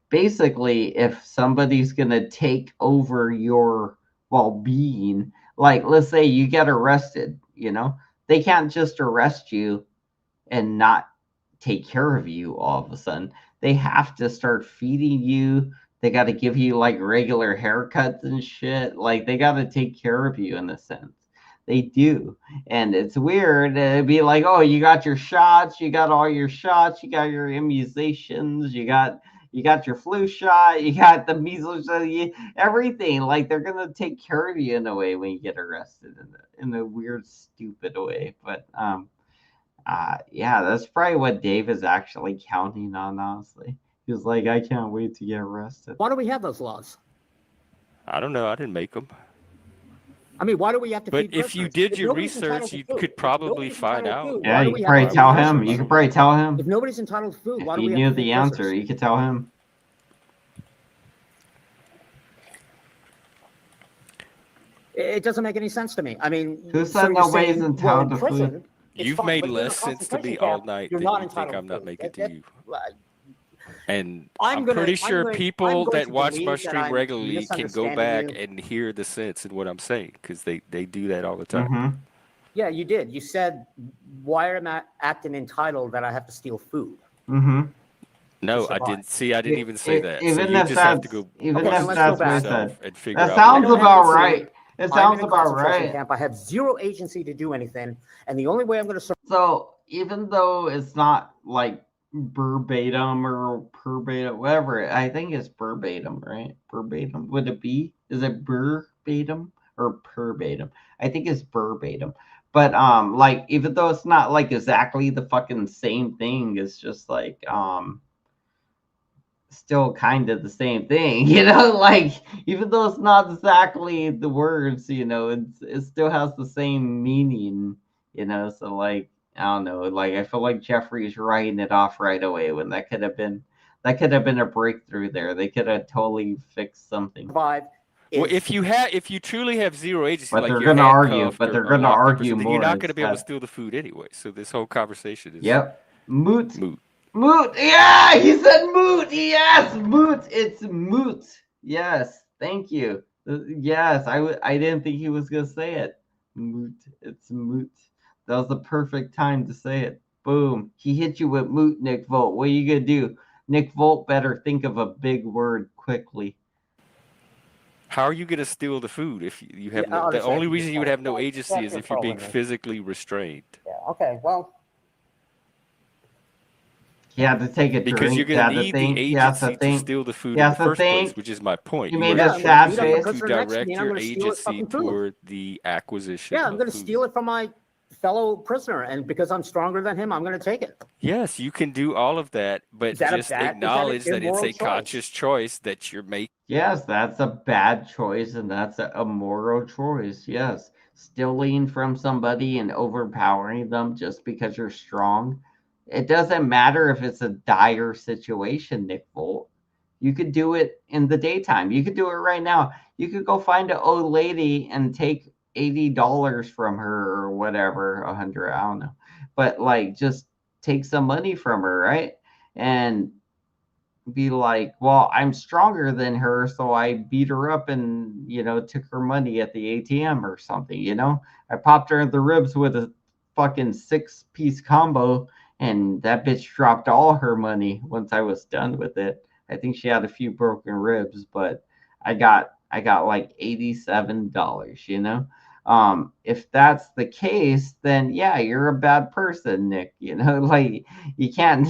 basically, if somebody's going to take over your well-being, like, let's say you get arrested, they can't just arrest you and not take care of you all of a sudden. They have to start feeding you. They got to give you like regular haircuts and shit. Like, they got to take care of you in a sense. They do. And it's weird. It'd be like, oh, you got your shots, you got all your shots, you got your immunizations, you got your flu shot, you got the measles, everything. Like, they're gonna take care of you in a way when you get arrested in a weird, stupid way. But yeah, that's probably what Dave is actually counting on. Honestly, he was like, I can't wait to get arrested. Why do we have those laws? I don't know. I didn't make them. I mean, why do we have to But feed if you prisoners? did If your nobody's entitled research, to you food, could if probably nobody's find entitled to out. food, Yeah, why do you we could have probably to feed tell him. prisoners? You could probably tell him. If nobody's entitled to food, why If do you we knew have to the feed answer, prisoners? you could tell him. It doesn't make any sense to me. I mean, Who so said you're nobody's saying, well, in entitled to prison, food? it's You've fine, made but if you're in a less sense to me concentration all camp, night you're than not you think entitled I'm to not food. making to you. And I'm I'm gonna- pretty I'm sure going- I'm people going that to watch my believe that stream I'm regularly can go misunderstanding back you. and hear the sense in what I'm saying because they do that all the time. Mm-hmm. Yeah, you did. You said, why am I acting entitled that I have to steal food? Mm-hmm. No, I survive. didn't see. I didn't even say that. So Even you if just have to that's go even watch if the that's stream what I yourself said, and figure that out. sounds what about agency. right. It I'm sounds in a about concentration right. camp. I have zero agency to do anything, and the only way I'm going to So even though it's not like verbatim or verbatim, whatever, I think it's verbatim, right? Verbatim. Would it be? Is it verbatim or verbatim? I think it's verbatim. But like, even though it's not like exactly the fucking same thing, it's just like still kind of the same thing, like, even though it's not exactly the words, it still has the same meaning, so like, I don't know, like, I feel like Jeffrey's writing it off right away when that could have been a breakthrough there. They could have totally fixed something. survive. Well, if you truly have zero agency, But like they're you're gonna argue, handcuffed but or they're gonna locked up or argue something, you're more not going to be able to instead. steal the food anyway. So this whole conversation is Yep. Moot. moot. Moot. Yeah, he said moot. Yes, moot. It's moot. Yes, thank you. Yes, I didn't think he was gonna say it. Moot. It's moot. That was the perfect time to say it. Boom. He hit you with moot, Nick Volt. What are you gonna do? Nick Volt better think of a big word quickly. How are you going to steal the food if you have Yeah, the only honestly, reason you would have no that's agency is your if you're being problem, man. physically restrained? Yeah, okay, well, He had to take a Because drink. you're He going had to to need the think. He has to agency to think. steal the food He in has the to first place, think. which is my point. He You made are a sad beat up a trying face. to prisoner next to me direct and I'm your gonna steal his agency fucking food. toward the acquisition yeah, I'm of going to food. steal it from my fellow prisoner, and because I'm stronger than him, I'm going to take it. Yes, you can do all of that, but Is that just is that an acknowledge that it's immoral a choice? conscious choice that you're making. Yes, that's a bad choice, and that's a moral choice. Yes, stealing from somebody and overpowering them just because you're strong. It doesn't matter if it's a dire situation, Nick Volt. You could do it in the daytime. You could do it right now. You could go find an old lady and take $80 from her or whatever, 100, I don't know. But like, just take some money from her, right? And be like, well, I'm stronger than her, so I beat her up and, took her money at the ATM or something, I popped her in the ribs with a fucking 6-piece combo, and that bitch dropped all her money once I was done with it. I think she had a few broken ribs, but I got like $87, if that's the case, then yeah, you're a bad person, Nick, like, you can't,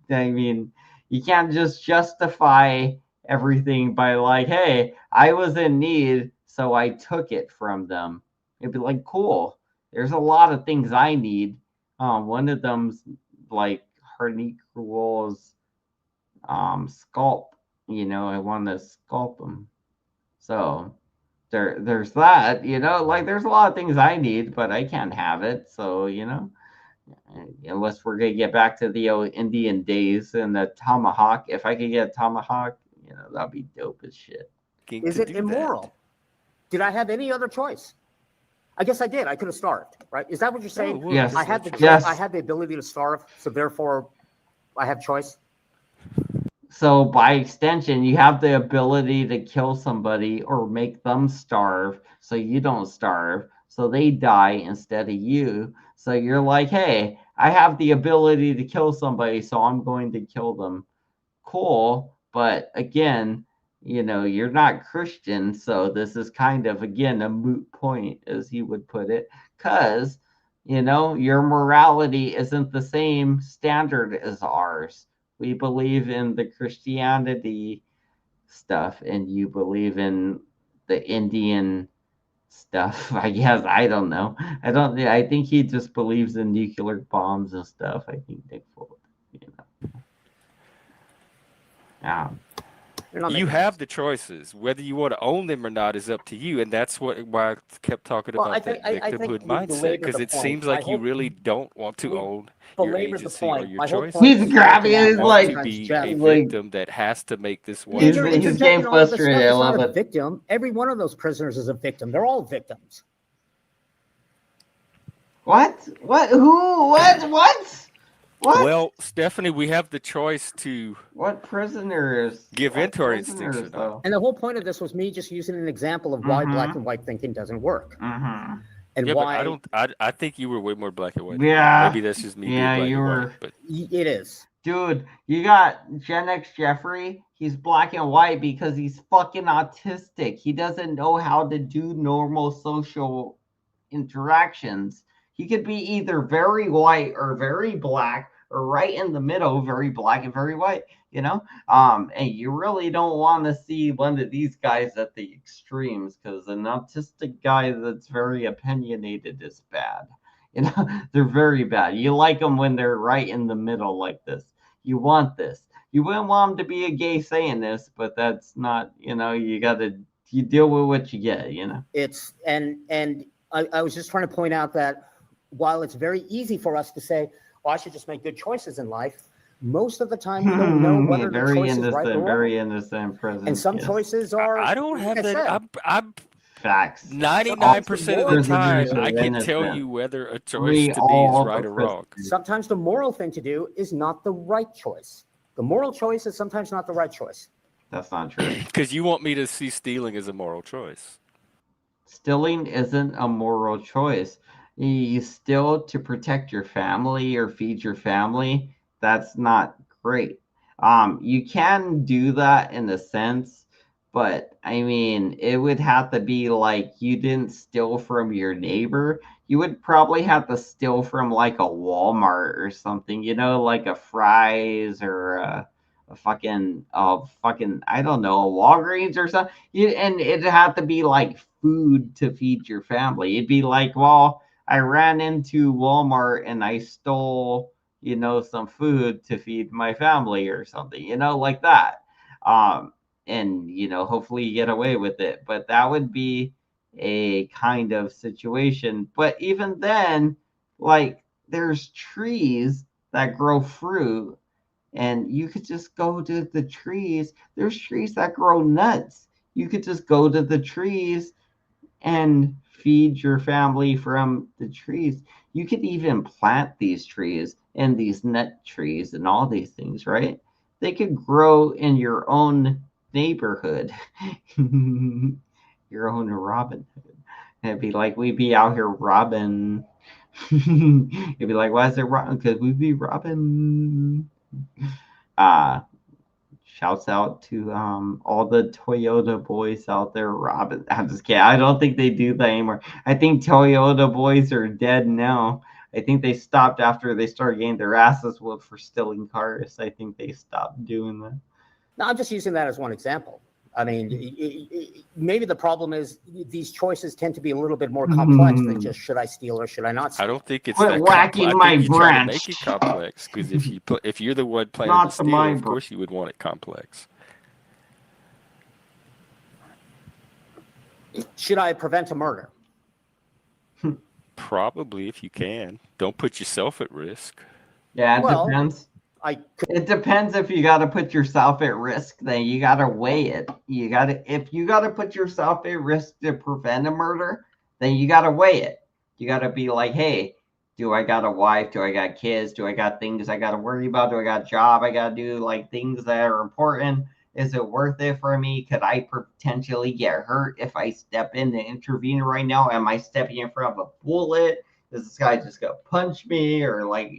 I mean, you can't just justify everything by like, hey, I was in need, so I took it from them. It'd be like, cool. There's a lot of things I need. One of them's like Harnick Rule's scalp. I want to scalp him. So there's that, like there's a lot of things I need, but I can't have it. So, unless we're gonna get back to the old Indian days and the tomahawk. If I could get a tomahawk, that'd be dope as shit. Is it immoral? Did I have any other choice? I guess I did. I could have starved, right? Is that what you're saying? Yes. I had the choice. Yes. I had the ability to starve, so therefore I have choice. So by extension, you have the ability to kill somebody or make them starve so you don't starve. So they die instead of you. So you're like, hey, I have the ability to kill somebody, so I'm going to kill them. Cool. But again, you're not Christian. So this is kind of, again, a moot point, as he would put it, because, your morality isn't the same standard as ours. We believe in the Christianity stuff, and you believe in the Indian stuff. I guess I don't know. I think he just believes in nuclear bombs and stuff. I think Nick Full, You have the choices. Whether you want to own them or not is up to you, and that's why I kept talking about that victimhood mindset, because it seems like you really don't want to own your agency or your choices. He's grabbing it. He's like to be a victim that has to make this one. He's game frustrated. I love it. Victim. Every one of those prisoners is a victim. They're all victims. What? What? Who? What? What? What? Well, Stephanie, we have the choice to what prisoners give into our instincts or not. And the whole point of this was me just using an example of why black and white thinking doesn't work. And yeah, why but I think you were way more black and white. Yeah. Maybe that's just me. Yeah, being black you and were. White, but it is. Dude, you got Gen X Jeffrey. He's black and white because he's fucking autistic. He doesn't know how to do normal social interactions. He could be either very white or very black, or right in the middle, very black and very white, and you really don't want to see one of these guys at the extremes, because an autistic guy that's very opinionated is bad. They're very bad. You like them when they're right in the middle like this. You want this. You wouldn't want them to be a gay saying this, but that's not, you deal with what you get, It's and I was just trying to point out that while it's very easy for us to say, I should just make good choices in life, most of the time we don't know whether the choice is right or wrong. Very innocent present. And some choices are. I don't have that. I'm facts. 99% of the time, I can tell you whether a choice to be is right or wrong. Sometimes the moral thing to do is not the right choice. The moral choice is sometimes not the right choice. That's not true. Because you want me to see stealing as a moral choice. Stealing isn't a moral choice. You steal to protect your family or feed your family. That's not great. You can do that in a sense, but I mean, it would have to be like you didn't steal from your neighbor. You would probably have to steal from like a Walmart or something, like a Fry's or a fucking I don't know, a Walgreens or something. And it'd have to be like food to feed your family. It'd be like, well, I ran into Walmart and I stole, some food to feed my family or something, like that. And, hopefully you get away with it. But that would be a kind of situation. But even then, like, there's trees that grow fruit, and you could just go to the trees. There's trees that grow nuts. You could just go to the trees and feed your family from the trees. You could even plant these trees and these nut trees and all these things, right? They could grow in your own neighborhood, your own Robin Hood. And it'd be like, we'd be out here robbing. It'd be like, why is it robbing? Because we'd be robbing. Shouts out to all the Toyota boys out there robbing. I'm just kidding. I don't think they do that anymore. I think Toyota boys are dead now. I think they stopped after they started getting their asses whooped for stealing cars. I think they stopped doing that. No, I'm just using that as one example. I mean, maybe the problem is these choices tend to be a little bit more complex than just should I steal or should I not steal. I don't think it's Quit that whacking complex. my I think you try to branch. make it complex, because if you're the one planning Not to to steal, my of course you would want it complex. Should I prevent a murder? Probably, if you can. Don't put yourself at risk. Yeah, it Well, depends. I It depends if you got to put yourself at risk. Then you got to weigh it. If you got to put yourself at risk to prevent a murder, then you got to weigh it. You got to be like, hey, do I got a wife? Do I got kids? Do I got things I got to worry about? Do I got a job? I got to do like things that are important. Is it worth it for me? Could I potentially get hurt if I step in to intervene right now? Am I stepping in front of a bullet? Is this guy just gonna punch me? Or like,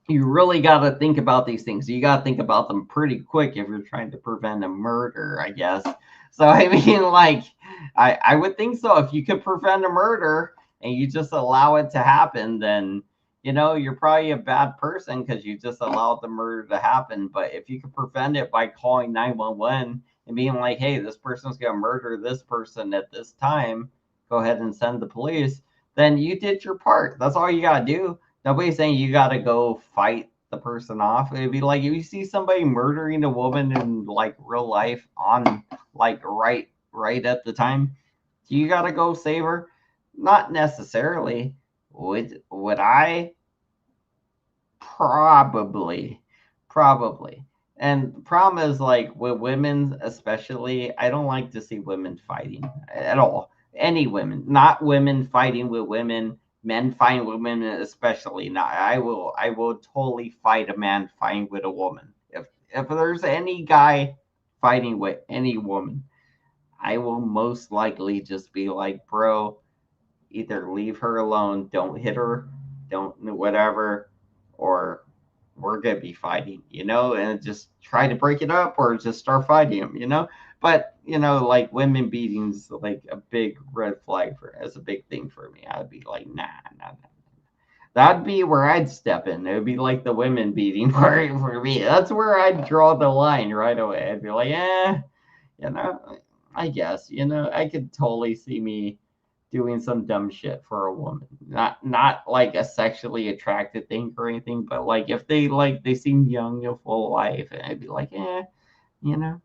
you really got to think about these things. You got to think about them pretty quick if you're trying to prevent a murder, I guess. So, I mean, like, I would think so. If you could prevent a murder and you just allow it to happen, then, you're probably a bad person because you just allowed the murder to happen. But if you could prevent it by calling 911 and being like, hey, this person's going to murder this person at this time, go ahead and send the police, then you did your part. That's all you got to do. Nobody's saying you got to go fight the person off. It'd be like if you see somebody murdering a woman in like real life on like right at the time, you got to go save her. Not necessarily. Would I? Probably. And the problem is like with women, especially, I don't like to see women fighting at all. Any women, not women fighting with women. Men fighting women, especially not. I will totally fight a man fighting with a woman. If there's any guy fighting with any woman, I will most likely just be like, bro, either leave her alone, don't hit her, don't whatever, or we're gonna be fighting, and just try to break it up or just start fighting them, But like women beatings, like a big red flag as a big thing for me. I'd be like, nah. That'd be where I'd step in. It would be like the women beating part for me. That's where I'd draw the line right away. I'd be like, I guess, I could totally see me doing some dumb shit for a woman. Not like a sexually attracted thing or anything, but like if they seem young and full of life, and I'd be like,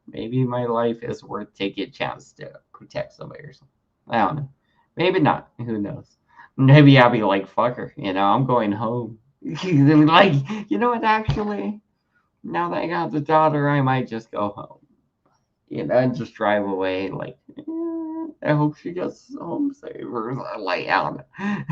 maybe my life is worth taking a chance to protect somebody or something. I don't know. Maybe not. Who knows? Maybe I'll be like, fuck her, I'm going home. Like, what, actually, now that I got the daughter, I might just go home. And just drive away. Like, I hope she gets home safe. Or like, I don't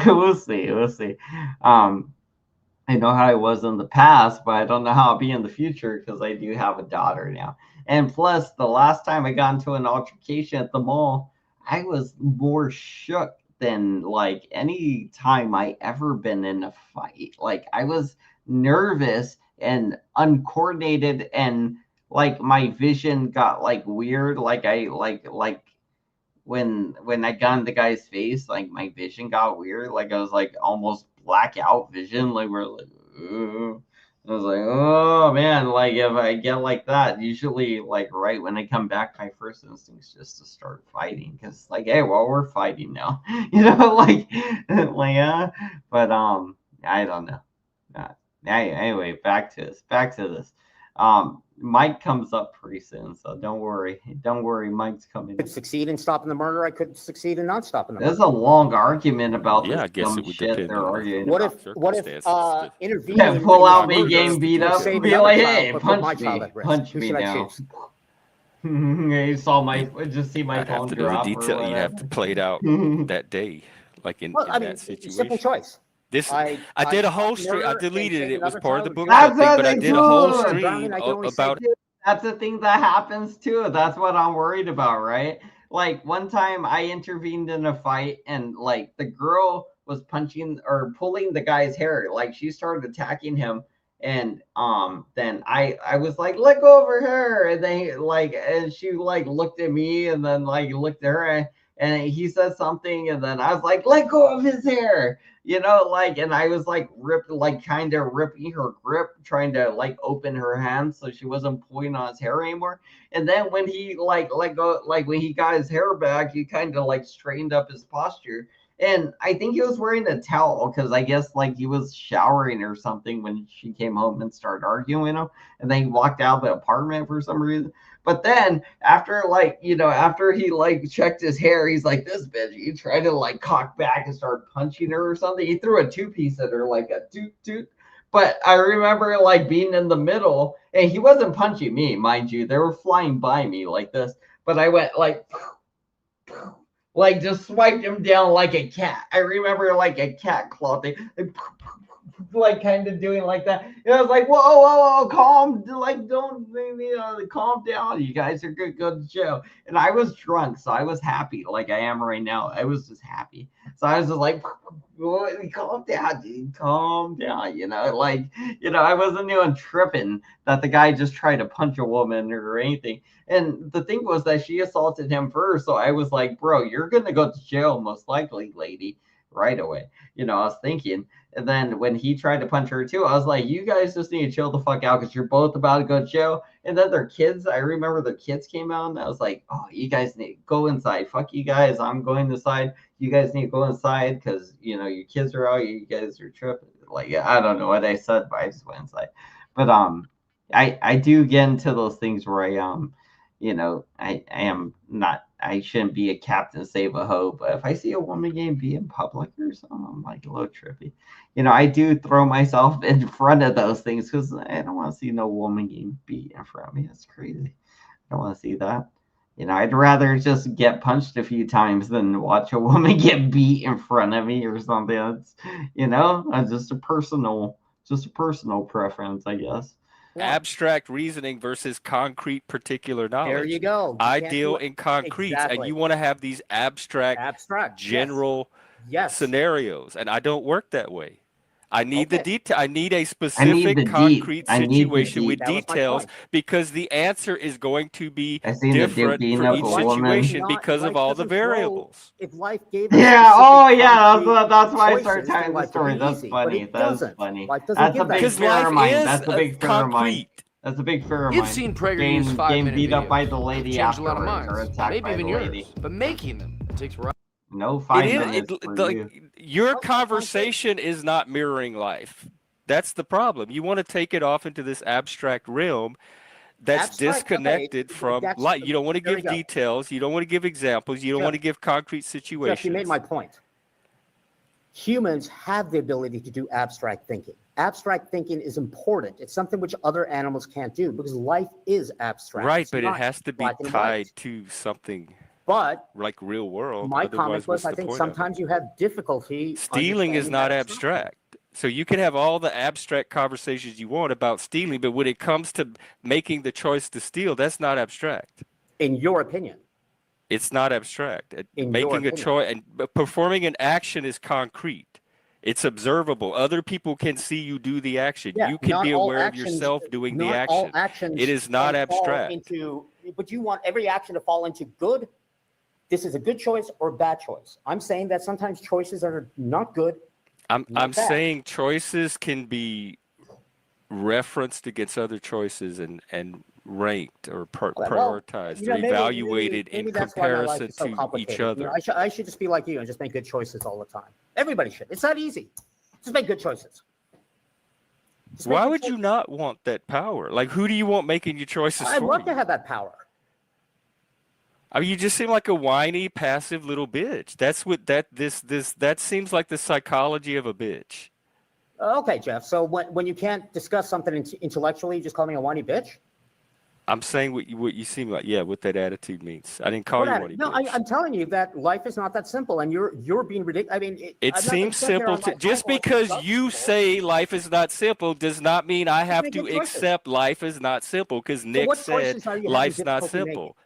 know. We'll see. I know how I was in the past, but I don't know how I'll be in the future because I do have a daughter now. And plus, the last time I got into an altercation at the mall, I was more shook than like any time I ever been in a fight. Like I was nervous and uncoordinated, and like my vision got like weird. Like I like when I got in the guy's face, like my vision got weird. Like I was like almost blackout vision. Like we're like, ooh. I was like, oh man, like if I get like that, usually like right when I come back, my first instinct is just to start fighting because like, hey, well, we're fighting now, like yeah. But I don't know. Anyway, back to this. Mike comes up pretty soon, so don't worry. Mike's coming. I could succeed in stopping the murder. I could succeed in not stopping the murder. There's a long argument about Yeah, this I guess dumb it would shit depend they're on arguing. What about. if intervening? Yeah, pull out me murder game beat up. save Be another like, child, hey, but put my punch child me, at risk? punch Who me should I now. choose? You saw my phone I'd have to know drop the or detail. You'd have to whatever. play it out that day, like in Well, I mean, that situation. simple choice. I did a whole stream. I deleted it. It was part of the book That's thing, what but I they did a whole do. stream about it. That's the thing that happens too. That's what I'm worried about, right? Like one time I intervened in a fight and like the girl was punching or pulling the guy's hair. Like she started attacking him. And then I was like, let go of her hair. And then like and she like looked at me and then like looked at her and he said something and then I was like, let go of his hair. Like, and I was like kind of ripping her grip, trying to like open her hand so she wasn't pulling on his hair anymore. And then when he like let go, like when he got his hair back, he kind of like straightened up his posture. And I think he was wearing a towel because I guess like he was showering or something when she came home and started arguing with him. And then he walked out of the apartment for some reason. But then after after he like checked his hair, he's like, this bitch, he tried to like cock back and start punching her or something. He threw a 2-piece at her, like a toot toot. But I remember like being in the middle, and he wasn't punching me, mind you. They were flying by me like this. But I went like just swiped him down like a cat. I remember like a cat claw thing, like kind of doing like that. And I was like, whoa, calm, like don't calm down. You guys are good to show. And I was drunk, so I was happy, like I am right now. I was just happy. So I was just like, calm down, dude, calm down. I wasn't even tripping that the guy just tried to punch a woman or anything. And the thing was that she assaulted him first. So I was like, bro, you're going to go to jail most likely, lady, right away. I was thinking. And then when he tried to punch her too, I was like, you guys just need to chill the fuck out because you're both about to go to jail. And then their kids, I remember their kids came out and I was like, oh, you guys need to go inside. Fuck you guys. I'm going inside. You guys need to go inside because, your kids are out. You guys are tripping. Like, I don't know what I said, but I just went inside. But I do get into those things where I am not, I shouldn't be a captain save a hoe, but if I see a woman getting beat in public or something, I'm like a little trippy. I do throw myself in front of those things because I don't want to see no woman getting beat in front of me. That's crazy. I don't want to see that. I'd rather just get punched a few times than watch a woman get beat in front of me or something. That's just a personal preference, I guess. Abstract reasoning versus concrete particular knowledge. There you go. I deal in concretes, and you want to have these abstract general scenarios, and I don't work that way. I need the detail. I need a specific concrete situation with details because the answer is going to be different for each situation because of all the variables. If life gave that's why I started telling the story. That's funny. That's funny. That's a big fear of mine. That's a big fear of mine. That's a big fear of mine. You've seen Prager use 5-minute beat up by the videos. lady Changed a lot of afterwards or minds, attacked maybe by even the yours. lady. But making them takes right. No 5 minutes for you. Your conversation is not mirroring life. That's the problem. You want to take it off into this abstract realm that's disconnected from life. You don't want to give details. You don't want to give examples. You don't want to give concrete situations. Jeff, you made my point. Humans have the ability to do abstract thinking. Abstract thinking is important. It's something which other animals can't do because life is abstract. Right, but it has to be tied to something. But like real world. My comment was, I think sometimes you have difficulty. Stealing is not abstract. So you can have all the abstract conversations you want about stealing, but when it comes to making the choice to steal, that's not abstract. In your opinion. It's not abstract. Making a choice and performing an action is concrete. It's observable. Other people can see you do the action. You can be aware of yourself doing the action. All actions it is not abstract. But you want every action to fall into good. This is a good choice or a bad choice. I'm saying that sometimes choices are not good. I'm saying choices can be referenced against other choices and ranked or prioritized or evaluated in comparison to each other. I should just be like you and just make good choices all the time. Everybody should. It's not easy. Just make good choices. Why would you not want that power? Like, who do you want making your choices for you? I'd love to have that power. I mean, you just seem like a whiny, passive little bitch. That's what that seems like the psychology of a bitch. Okay, Jeff. So when you can't discuss something intellectually, you just call me a whiny bitch? I'm saying what you seem like, what that attitude means. I didn't call you whiny bitch. I'm telling you that life is not that simple, and you're being ridiculous. I mean, it seems simple to just because you say life is not simple does not mean I have to accept life is not simple because Nick said life's not simple.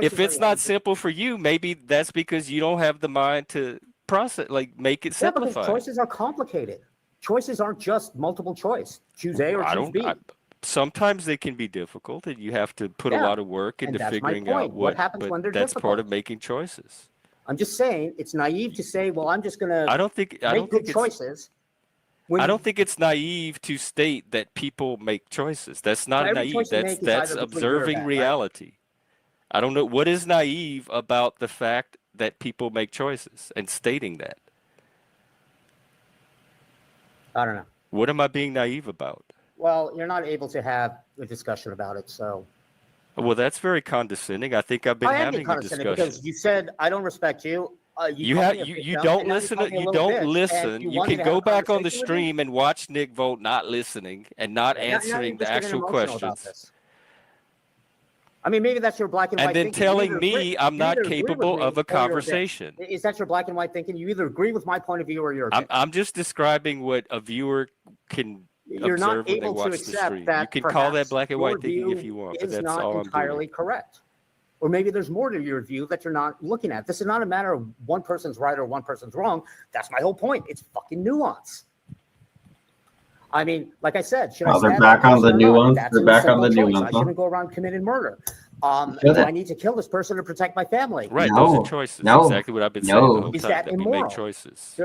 If it's not simple for you, maybe that's because you don't have the mind to process, like make it simplified. Because choices are complicated. Choices aren't just multiple choice. Choose A or choose B. Sometimes they can be difficult, and you have to put a lot of work into figuring out what happens when they're difficult. That's part of making choices. I'm just saying it's naive to say, well, I'm just going to make good choices. I don't think it's naive to state that people make choices. That's not naive. That's observing reality. Right? I don't know what is naive about the fact that people make choices and stating that. I don't know. What am I being naive about? Well, you're not able to have a discussion about it, so. Well, that's very condescending. I think I've been I am being having a condescending discussion. because you said I don't respect you. You called have me a you bitch, don't and now listen call to me a you little don't bitch, and listen. you You want me can to have go a back on the conversation with you? stream and watch Nick Vogt not listening and not Now answering you're the just getting actual emotional about questions. this. I mean, maybe that's your black and And white then thinking. You telling either me I'm you not either agree with capable me of a or you're a bitch. conversation. Is that your black and white thinking? You either agree with my point of view or you're a bitch. I'm just describing what a viewer can You're not observe when they able to watch the accept stream. that You can call that perhaps black and your white thinking if view you want, but is that's not all I'm entirely doing. correct. Or maybe there's more to your view that you're not looking at. This is not a matter of one person's right or one person's wrong. That's my whole point. It's fucking nuance. I mean, like I said, should I they're stab back that on person the or not? nuance. That's They're a back on simple the choice. nuance. I shouldn't go around committing murder. Do shouldn't. I need to kill this person to protect my family? Right, those are choices. Exactly what I've been saying the whole Is time. that That we immoral? make choices.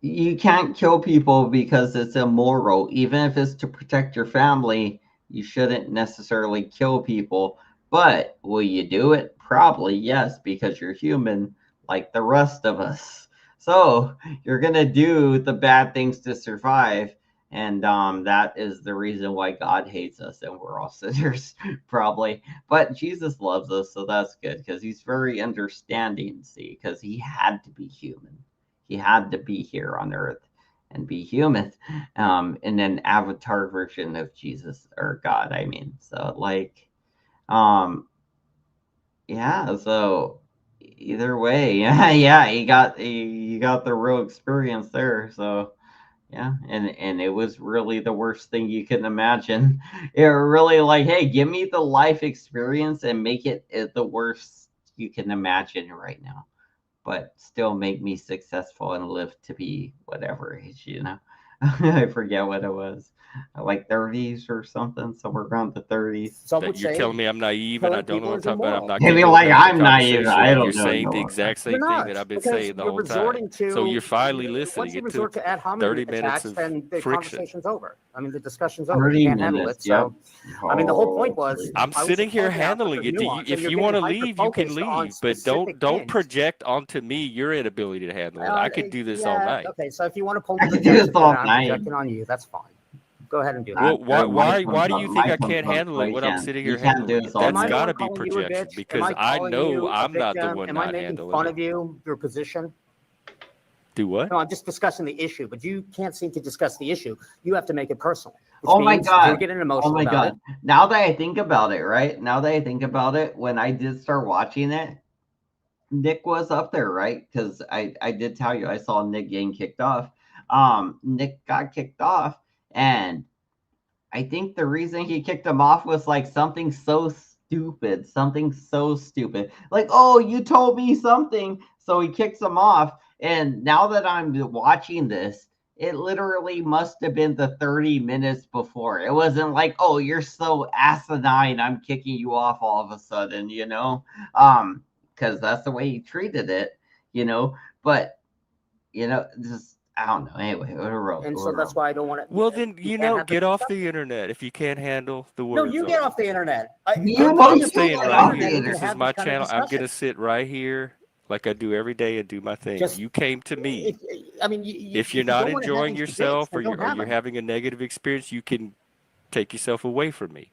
You can't kill people because it's immoral. Even if it's to protect your family, you shouldn't necessarily kill people. But will you do it? Probably yes, because you're human like the rest of us. So you're gonna do the bad things to survive. And that is the reason why God hates us and we're all sinners, probably. But Jesus loves us, so that's good because he's very understanding, see, because he had to be human. He had to be here on earth and be human in an avatar version of Jesus or God, I mean. So like yeah, so either way, yeah, you got the real experience there. So yeah, and it was really the worst thing you can imagine. It really like, hey, give me the life experience and make it the worst you can imagine right now, but still make me successful and live to be whatever age, you know. I forget what it was, like 30s or something, somewhere around the 30s. Some That would you're say telling me I'm naive and I killing don't know people what I'm is talking about. I'm immoral. not Maybe capable like of having I'm a naive. conversation, I and don't you're saying know. the exact You're same thing not, that I've been because saying the you're whole time. resorting to. So you're finally listening. Once you It resort took to ad 30 hominem minutes attacks, of then the friction. conversation's over. I mean, the discussion's over. 30 You can't handle minutes, it. So, yep. I mean, the whole point was I'm I was sitting just here pointing out that handling there's it. Do you, nuance, and if you're you getting want to leave, you can hyper-focused on leave, but specific don't things. project onto me your inability to handle it. I could do this all Yeah, night. okay, so if you want to pull I the could do this projection all that I'm night. projecting on you, that's fine. Go ahead and do Well, that. why do you think I can't handle it when I'm sitting here handling it? That's Am I got to the be one calling you a projection bitch? because Am I I calling know you a I'm not the victim? one Am I not making handling fun it. of you, your position? Do what? No, I'm just discussing the issue, but you can't seem to discuss the issue. You have to make it personal. Which Oh my means god. You're getting emotional Oh my about god. it. Now that I think about it, right? Now that I think about it, when I did start watching it, Nick was up there, right? Because I did tell you I saw Nick getting kicked off. Nick got kicked off, and I think the reason he kicked him off was like something so stupid, like, oh, you told me something, so he kicks him off. And now that I'm watching this, it literally must have been the 30 minutes before. It wasn't like, oh, you're so asinine, I'm kicking you off all of a sudden, you know, because that's the way he treated it, you know. But you know, just I don't know. Anyway, And so that's why I don't want to. Well, then, get off the internet if you can't handle the No, words. you get off the internet. I'm staying right here. This is my channel. I'm going to sit right here like I do every day and do my thing. You came to me. I mean, if you're not enjoying yourself or you're having a negative experience, you can take yourself away from me.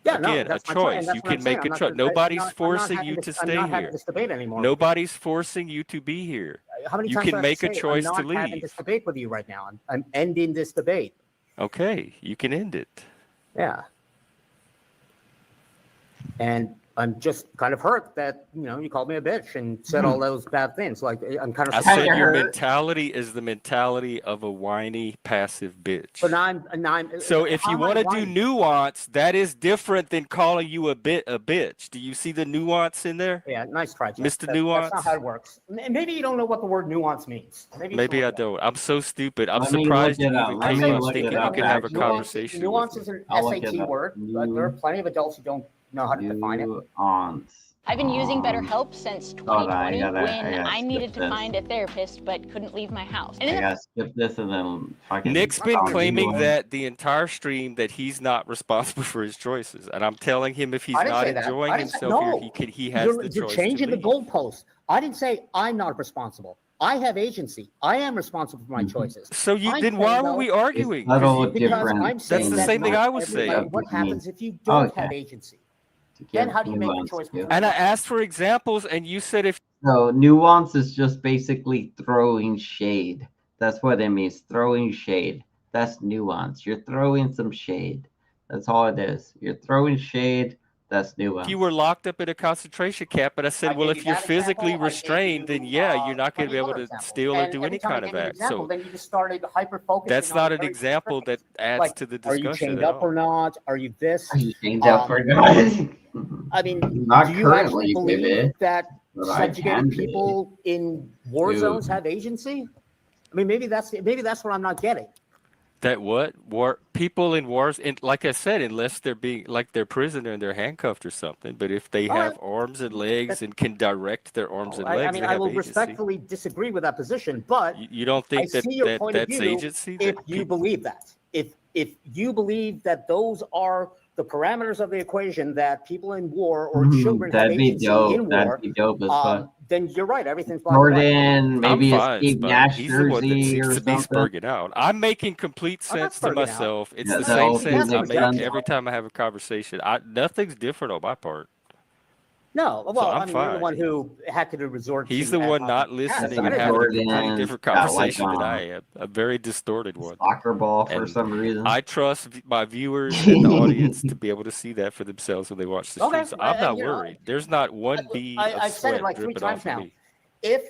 Yeah, Again, no, a choice. You can make a choice. Nobody's forcing you to stay here. This debate anymore. Nobody's forcing you to be here. How many you times can do I have make a say, choice I'm to not having leave. this debate with you right now. I'm ending this debate. Okay, you can end it. Yeah. And I'm just kind of hurt that, you called me a bitch and said all those bad things. Like, I'm kind of. I said your mentality is the mentality of a whiny, passive bitch. But now I'm. So if you want to do nuance, that is different than calling you a bitch. Do you see the nuance in there? Yeah, nice try, Jeff. Mr. Nuance. That's not how it works. Maybe you don't know what the word nuance means. Maybe I don't. I'm so stupid. I'm Let me surprised look you it up. even Let came me up look thinking it you up, could have a actually. conversation. Nuance with is me. an I'll look SAT it up. word. There are plenty of adults who don't know how to define it. Nuance. I've been using BetterHelp since Hold on, 2020 when gotta I needed skip to this. find a therapist but couldn't leave my house. And I in the gotta skip this and then fucking. Nick's been claiming that the entire stream that he's not responsible for his choices, and I'm telling him if he's I didn't not say that. enjoying I didn't say- himself no. here, he has You're the choice changing to the leave. goalpost. I didn't say I'm not responsible. I have agency. I am responsible for my choices. So I'm then why saying, were though, we arguing? Subtle Because different I'm saying That's the that same thing not I was everybody- saying. What happens if you don't Okay. have agency? Then how do you make the choice? And I asked for examples, and you said if. So nuance is just basically throwing shade. That's what it means. Throwing shade. That's nuance. You're throwing some shade. That's all it is. You're throwing shade. That's nuance. If you were locked up in a concentration camp, and I said, well, if you're physically restrained, then yeah, you're not going to be able to steal or do any kind of act. So then you just started hyper focusing. that's not an example that adds to the discussion. Are you chained up or not? Are you this? Are you chained up or not? I mean, Not do you actually currently, believe baby, that but I subjugated can be. people in war Dude. zones have agency? I mean, maybe that's what I'm not getting. That what war people in wars, and like I said, unless they're being like they're prisoner and they're handcuffed or something. But if they have arms and legs and can direct their arms and legs, I mean, they I have will agency. respectfully disagree with that position, but You don't think I that, see your that point of that's view agency? if That you believe that. If you believe that those are the parameters of the equation, that people in war or children have That'd be agency dope. in war, That'd be dope as fuck. then you're right. Everything's black and white. Jordan, maybe a I'm fine, Steve Spike. Nash He's the one that jersey seems or to be something. spurging out. I'm making complete sense to spurging out. myself. It's Yeah, the that same all sense I makes make sense. every time I have a conversation. Nothing's different on my part. No, well, I'm I mean, you're the fine. one who had to resort to. He's the one not listening and having a completely different conversation than I am. A very distorted one. Soccer ball for And some reason. I trust my viewers and the audience to be able to see that for themselves when they watch the stream. So I'm not worried. There's not one bead of I've said sweat it like 3 dripping times off of now. me. If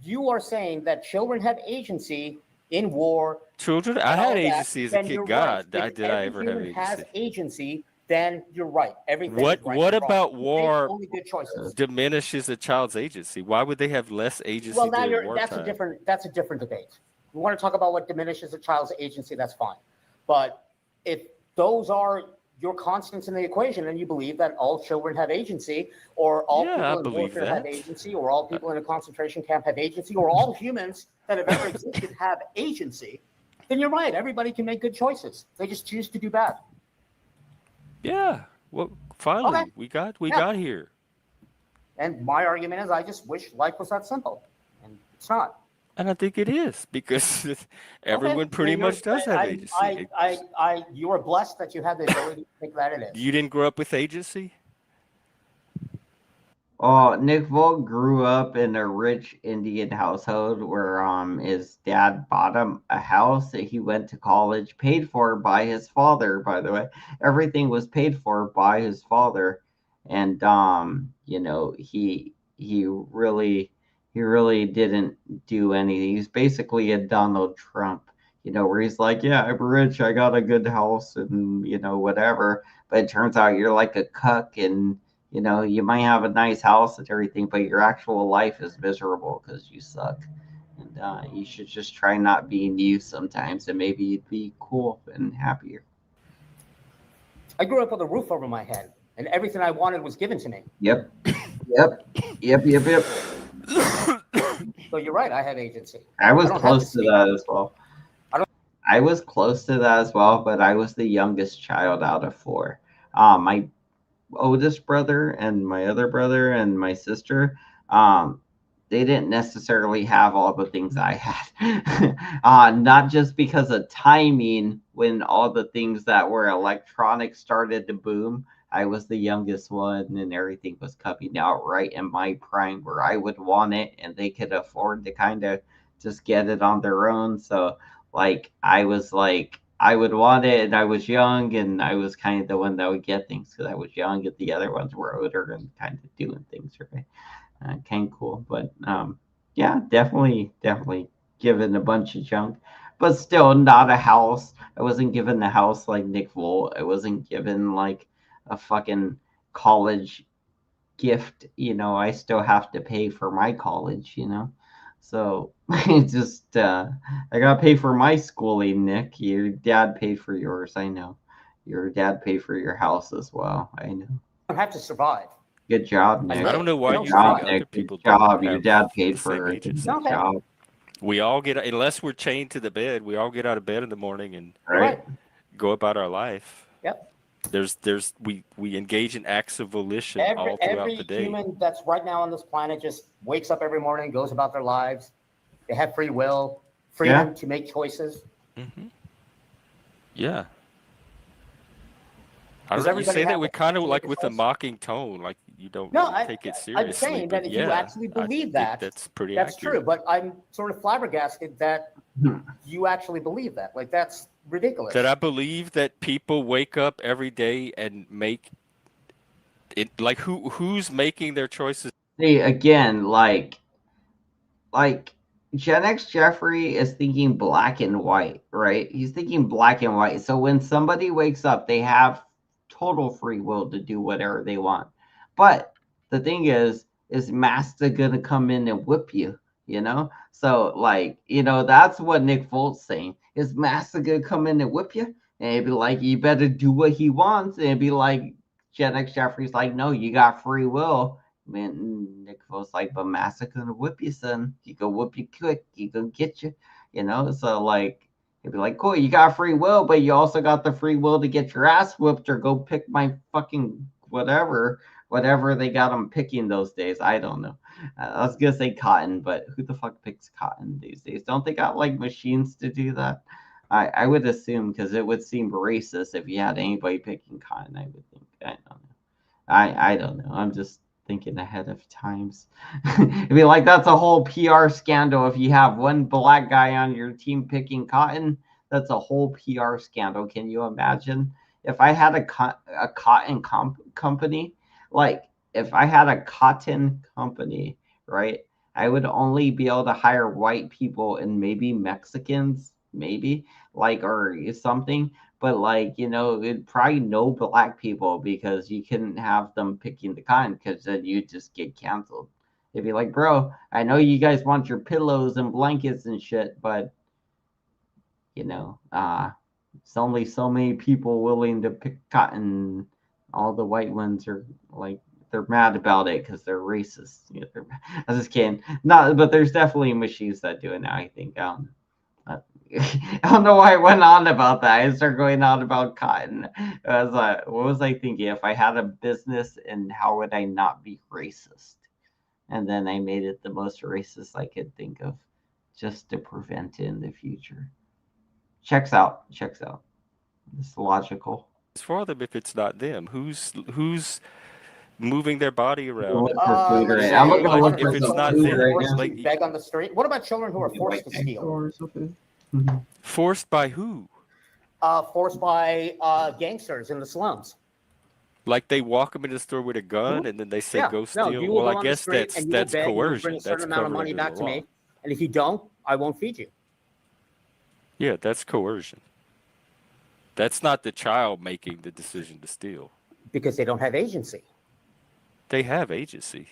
you are saying that children have agency in war, Children, I and all had that, agency as a then kid. you're God, right. did I ever have Every human has agency? agency, then you're right. Everything is right What and wrong. about You make war only good choices. diminishes a child's agency? Why would they have less agency Well, now during that's a wartime? different debate. We want to talk about what diminishes a child's agency, that's fine. But if those are your constants in the equation, and you believe that all children have agency, or all Yeah, I people in believe warfare have that. agency, or all people in a concentration camp have agency, or all humans that have ever existed have agency, then you're right. Everybody can make good choices. They just choose to do bad. Yeah. Well, finally, Okay. we Yeah. got here. And my argument is, I just wish life was that simple, and it's not. And I think it is because everyone pretty much does have agency. You are blessed that you have the ability to think that it is. You didn't grow up with agency? Oh, Nick Volt grew up in a rich Indian household where his dad bought him a house that he went to college, paid for by his father, by the way. Everything was paid for by his father. And you know, he really didn't do anything. He's basically a Donald Trump, you know, where he's like, yeah, I'm rich, I got a good house and you know, whatever. But it turns out you're like a cuck and you know, you might have a nice house and everything, but your actual life is miserable because you suck. And you should just try not being you sometimes, and maybe you'd be cool and happier. I grew up with a roof over my head, and everything I wanted was given to me. Yep. So you're right. I have agency. I was don't have close to speak. that as well. I was close to that as well, but I was the youngest child out of 4. My oldest brother and my other brother and my sister, they didn't necessarily have all the things I had. Not just because of timing when all the things that were electronic started to boom. I was the youngest one and everything was coming out right in my prime where I would want it and they could afford to kind of just get it on their own. So like I would want it and I was young and I was kind of the one that would get things because I was young and the other ones were older and kind of doing things right. Kind of cool. But yeah, definitely given a bunch of junk. But still not a house. I wasn't given the house like Nick Volt. I wasn't given like a fucking college gift. You know, I still have to pay for my college, you know. So it's just I gotta pay for my schooling, Nick. Your dad paid for yours, I know. Your dad paid for your house as well, I know. I have to survive. Good job, Nick. I don't know why Good you job, think Nick. other people Good job. don't Your have dad paid the for same it. agency. Good job. We all get, unless we're chained to the bed, we all get out of bed in the morning and Right. go about our life. Yep. We engage in acts of volition all throughout Every the day. human that's right now on this planet just wakes up every morning, goes about their lives. They have free will, freedom to make choices. Mm-hmm. Yeah. I don't know. You say that with kind of like with a mocking tone, like you don't really take it seriously. I'm saying that if you actually believe that, that's pretty that's accurate. true. But I'm sort of flabbergasted that you actually believe that. Like, that's ridiculous. That I believe that people wake up every day and make it like who's making their choices. See, again, like Gen X Jeffrey is thinking black and white, right? He's thinking black and white. So when somebody wakes up, they have total free will to do whatever they want. But the thing is Master gonna come in and whip you, you know? So like, you know, that's what Nick Volt's saying. Is Master gonna come in and whip you? And it'd be like, you better do what he wants. And it'd be like Gen X Jeffrey's like, no, you got free will. Man, Nick Volt's like, but Master gonna whip you, son. He gonna whip you quick. He gonna get you, you know? So like, it'd be like, cool, you got free will, but you also got the free will to get your ass whipped or go pick my fucking whatever they got them picking those days. I don't know. I was gonna say cotton, but who the fuck picks cotton these days? Don't they got like machines to do that? I would assume, because it would seem racist if you had anybody picking cotton. I would think. I don't know. I don't know. I'm just thinking ahead of times. It'd be like, that's a whole PR scandal if you have one black guy on your team picking cotton. That's a whole PR scandal. Can you imagine if I had a cotton company? Like, if I had a cotton company, right, I would only be able to hire white people and maybe Mexicans, maybe, like, or something. But like, you know, it'd probably no black people, because you couldn't have them picking the cotton, because then you'd just get canceled. They'd be like, bro, I know you guys want your pillows and blankets and shit, but you know, it's only so many people willing to pick cotton. All the white ones are like, they're mad about it because they're racist. You know, I just can't. Not, but there's definitely machines that do it now, I think. I don't know why I went on about that. I started going on about cotton. I was like, what was I thinking? If I had a business, and how would I not be racist? And then I made it the most racist I could think of, just to prevent it in the future. Checks out. It's logical. It's for them if it's not them. Who's moving their body around? I'm Like, look if for it's some not food them, right now. like, Beg on the street. What about children who are forced to steal? forced by who? Forced by gangsters in the slums. Like they walk them into the store with a gun and then they say, go steal. No, you will Well, go I on the guess street that's and you will beg, you will coercion. bring a certain That's amount of covered money under back the to law. me, and if you don't, I won't feed you. Yeah, that's coercion. That's not the child making the decision to steal. Because they don't have agency. They have agency.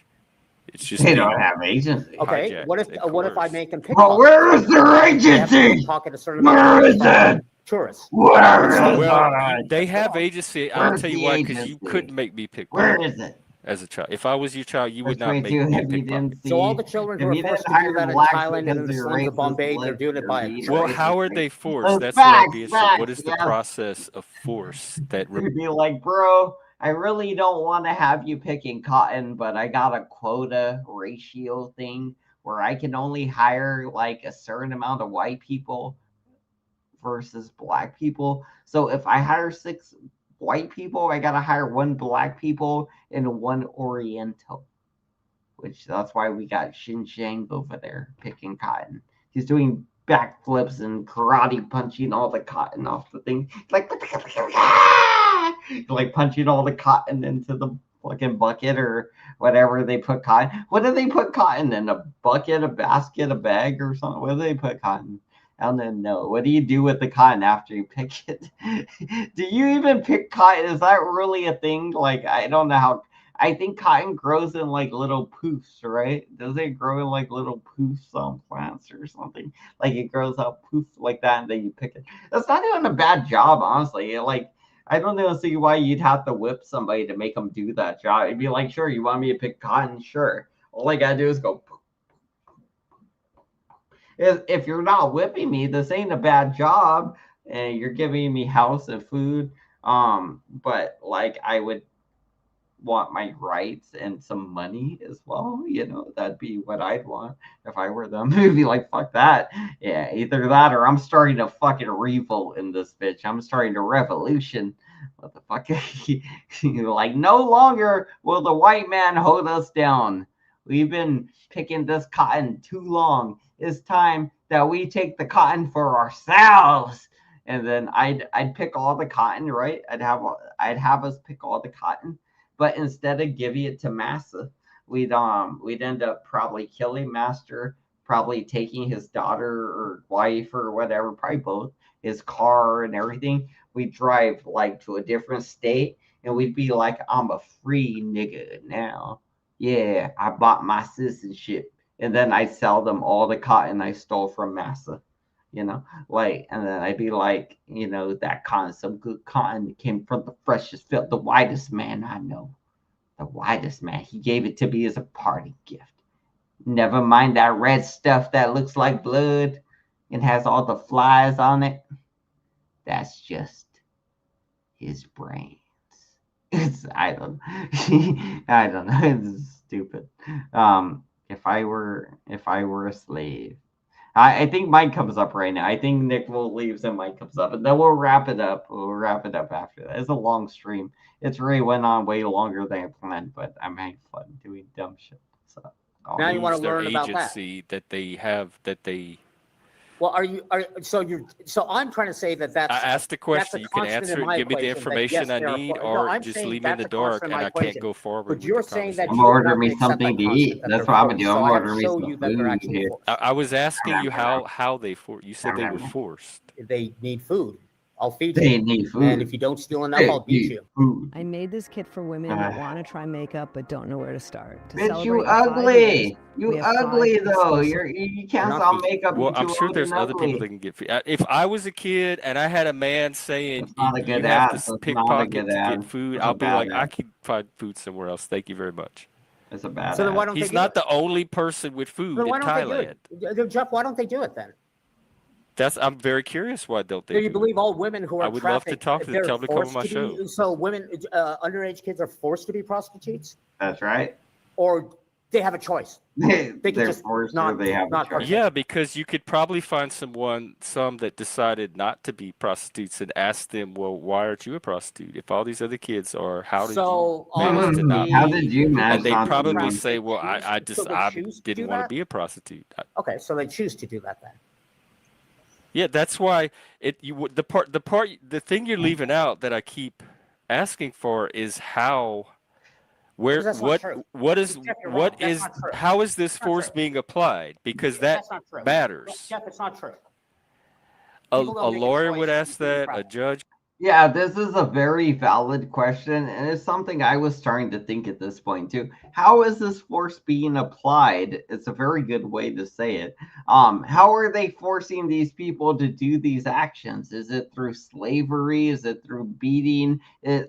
It's just they don't have agency. Okay, what if I make them pick? Well, where is their agency? Pocket a certain Where is it? Tourists. Well, they have agency. I'll Where's tell you the why, because you agency? couldn't make me pick. Where is it? As a child, if I was your child, you would not Wait, make me if you pickpocket. didn't So all see- the children if who are you forced didn't to do hire that in blacks Thailand and in because the you're slums of racist, Bombay, like, they're doing it by you're Well, racist. how are they forced? That's Facts, what I'd be interested. What facts, is the yeah. process of force that? You'd be like, bro, I really don't want to have you picking cotton, but I got a quota ratio thing where I can only hire like a certain amount of white people versus black people. So if I hire 6 white people, I gotta hire 1 black people and 1 Oriental. Which that's why we got Xinjiang over there picking cotton. He's doing backflips and karate punching all the cotton off the thing. Like punching all the cotton into the fucking bucket or whatever they put cotton. What do they put cotton in? A bucket, a basket, a bag, or something? What do they put cotton? I don't know. What do you do with the cotton after you pick it? Do you even pick cotton? Is that really a thing? Like, I don't know how. I think cotton grows in like little poofs, right? Does it grow in like little poofs on plants or something? Like it grows out poof like that, and then you pick it. That's not even a bad job, honestly. Like, I don't know, see why you'd have to whip somebody to make them do that job. It'd be like, sure, you want me to pick cotton? Sure. All I gotta do is go. If you're not whipping me, this ain't a bad job, and you're giving me house and food. But like I would want my rights and some money as well. You know, that'd be what I'd want if I were them. It'd be like, fuck that. Yeah, either that or I'm starting a fucking revolt in this bitch. I'm starting a revolution. what the fuck? Like, no longer will the white man hold us down. We've been picking this cotton too long. It's time that we take the cotton for ourselves. And then I'd pick all the cotton, right? I'd have us pick all the cotton, but instead of giving it to Massa, we'd end up probably killing Master, probably taking his daughter or wife or whatever, probably both, his car and everything. We'd drive like to a different state and we'd be like, I'm a free nigga now. Yeah, I bought my citizenship. And then I'd sell them all the cotton I stole from Massa, like, and then I'd be like, that cotton, some good cotton came from the freshest field, the whitest man I know. The whitest man. He gave it to me as a party gift. Never mind that red stuff that looks like blood and has all the flies on it. That's just his brains. I don't know. It's stupid. If I were a slave. I think mine comes up right now. I think Nick will leaves and mine comes up, and then we'll wrap it up. We'll wrap it up after that. It's a long stream. It's really went on way longer than I planned, but I'm having fun doing dumb shit. So now you want to learn about agency that they have that they. Well, so I'm trying to say that's. I asked the question. You can answer it. Give me the information I need, or just leave me in the dark, and I can't go forward. But you're saying that I'm ordering me something to eat. That's what I'm gonna do. I'm ordering me some food here. I was asking you how they forced. You said they were forced. They need food. I'll feed They you. need food. And if you don't steal enough, I'll beat you. Food. I made this kit for women that want to try makeup but don't know where to start. Bitch, you ugly. You ugly though. You can't sell makeup. Well, I'm sure there's other people that can get food. If I was a kid and I had a man saying you have to pickpocket to get food, I'll be like, I can find food somewhere else. Thank you very much. It's a bad. So then why don't He's they not the only person with food in Thailand. Jeff, why don't they do it then? I'm very curious. Why don't they? Do you believe all women who are I would love to talk to them. Tell them to come on my show. So women, underage kids are forced to be prostitutes? That's right. Or they have a choice. They can just forced not, or they have a choice. Yeah, because you could probably find some that decided not to be prostitutes and ask them, well, why aren't you a prostitute? If all these other kids are, how did you manage to not? How did you manage? And they probably say, well, I didn't want to be a prostitute. Okay, so they choose to do that then. Yeah, that's why the thing you're leaving out that I keep asking for is how, how is this force being applied? Because that matters. Jeff, it's not true. A lawyer would ask that, a judge. Yeah, this is a very valid question, and it's something I was starting to think at this point too. How is this force being applied? It's a very good way to say it. How are they forcing these people to do these actions? Is it through slavery? Is it through beating?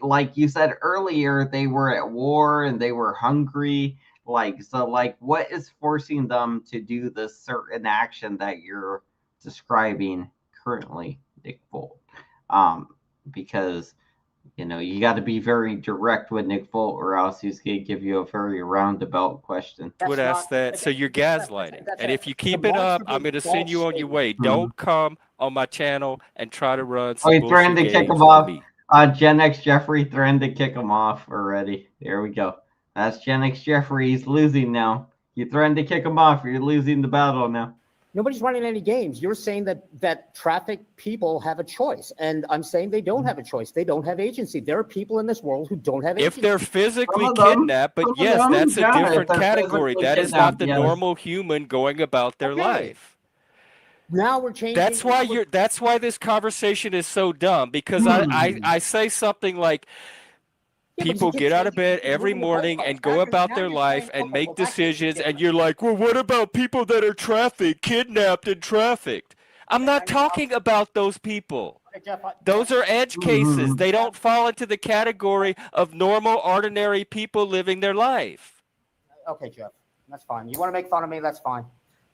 Like you said earlier, they were at war and they were hungry. What is forcing them to do this certain action that you're describing currently, Nick Volt? Because you got to be very direct with Nick Volt, or else he's going to give you a very roundabout question. Would ask that. So you're gaslighting, and if you keep it up, I'm going to send you on your way. Don't come on my channel and try to run. He threatened to kick him off. Gen X Jeffrey threatened to kick him off already. There we go. That's Gen X Jeffrey. He's losing now. You threatened to kick him off. You're losing the battle now. Nobody's running any games. You're saying that trafficked people have a choice, and I'm saying they don't have a choice. They don't have agency. There are people in this world who don't have agency. If they're physically kidnapped, but yes, that's a different category. That is not the normal human going about their life. Now we're changing. That's why this conversation is so dumb, because I say something like, people get out of bed every morning and go about their life and make decisions, and you're like, well, what about people that are trafficked, kidnapped, and trafficked? I'm not talking about those people. Those are edge cases. They don't fall into the category of normal, ordinary people living their life. Okay, Jeff, that's fine. You want to make fun of me? That's fine.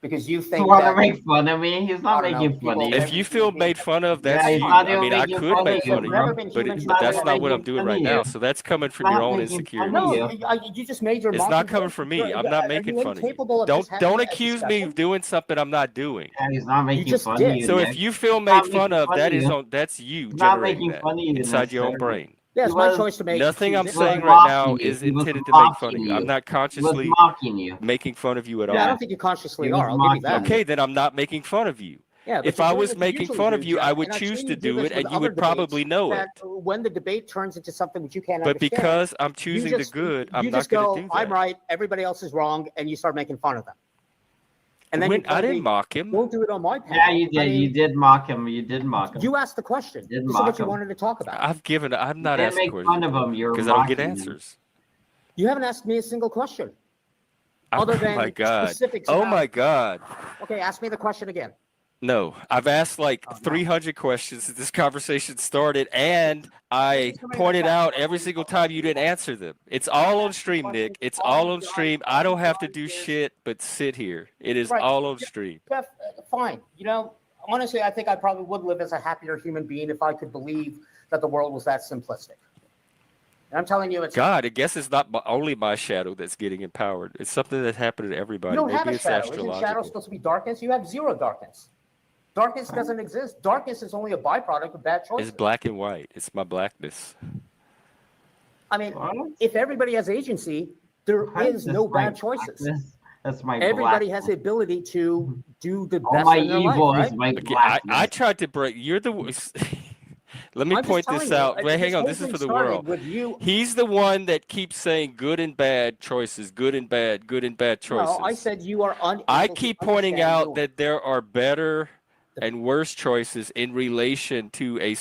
because you You think want to that make fun of me? He's not I don't know, making fun of you. If you feel made fun of, that's Yeah, he's you. not I even mean, I making could fun make of fun you, of bro. you, been but humans but that's before. not what I'm Making doing fun of right now. you. So that's coming from Not your own making fun of insecurities. you. You just made your It's mocking not coming joke. from me. I'm not Are making you fun of you. incapable of just having Don't a accuse me of discussion? doing something I'm not doing. Yeah, he's not making just fun of did. you, So Nick. if you feel He's made not fun making of, fun that of is you. on that's you He's not generating making that fun of you, inside your own Mister. brain. Yeah, He it's my was choice to make. Nothing I'm choose he was saying it. right now mocking you. is He was intended to make fun of mocking you. I'm you. not He was consciously mocking you. making fun of you at Yeah, I all. don't think you consciously He was are. I'll give you mocking that. you. Okay, then I'm not making fun of you. Yeah, but If you're I doing was what you making usually fun do, of you, Jeff, I would and I've choose seen to you do do this it, with and you other would probably debates know that it. when the debate turns into something which you can't But understand, because I'm you choosing the just good, I'm you not just going go, to do I'm that. right, everybody else is wrong, and you start making fun of them. And then When you I didn't probably mock him. won't do it on my panel. Yeah, you did. I mean, You did mock him. You did mock him. you asked the question. You did This is mock what you him. wanted to talk about. I'm You not didn't asking make fun of him. You're because I don't get mocking him. answers. You haven't asked me a single question Oh other than my God. specifics. Oh about- my God. Okay, ask me the question again. No, I've asked like 300 questions since this conversation started, and I pointed out every single time you didn't answer them. It's all on stream, Nick. It's all on stream. I don't have to do shit but sit here. It is Right. all on stream. Jeff, fine. You know, honestly, I think I probably would live as a happier human being if I could believe that the world was that simplistic. And I'm telling you, it's God, I guess it's not only my shadow that's getting empowered. It's something that's happening to you everybody. don't Maybe have a it's shadow. Isn't shadow astrological. supposed to be darkness? You have zero darkness. Darkness doesn't exist. Darkness is only a byproduct of bad choices. It's black and white. It's my blackness. I mean, if everybody has agency, there is no bad choices. That's my Everybody black. has the ability to do the All best my in their evil life, is right? my Okay, blackness. I tried to break. You're the. Let me I'm just point telling this you, out. Wait, hang this on. whole This is thing for the started world. with you. He's the one that keeps saying good and bad choices, good and bad choices. No, I said you are unable I to keep pointing understand out nuance. that there are better and worse choices in relation to a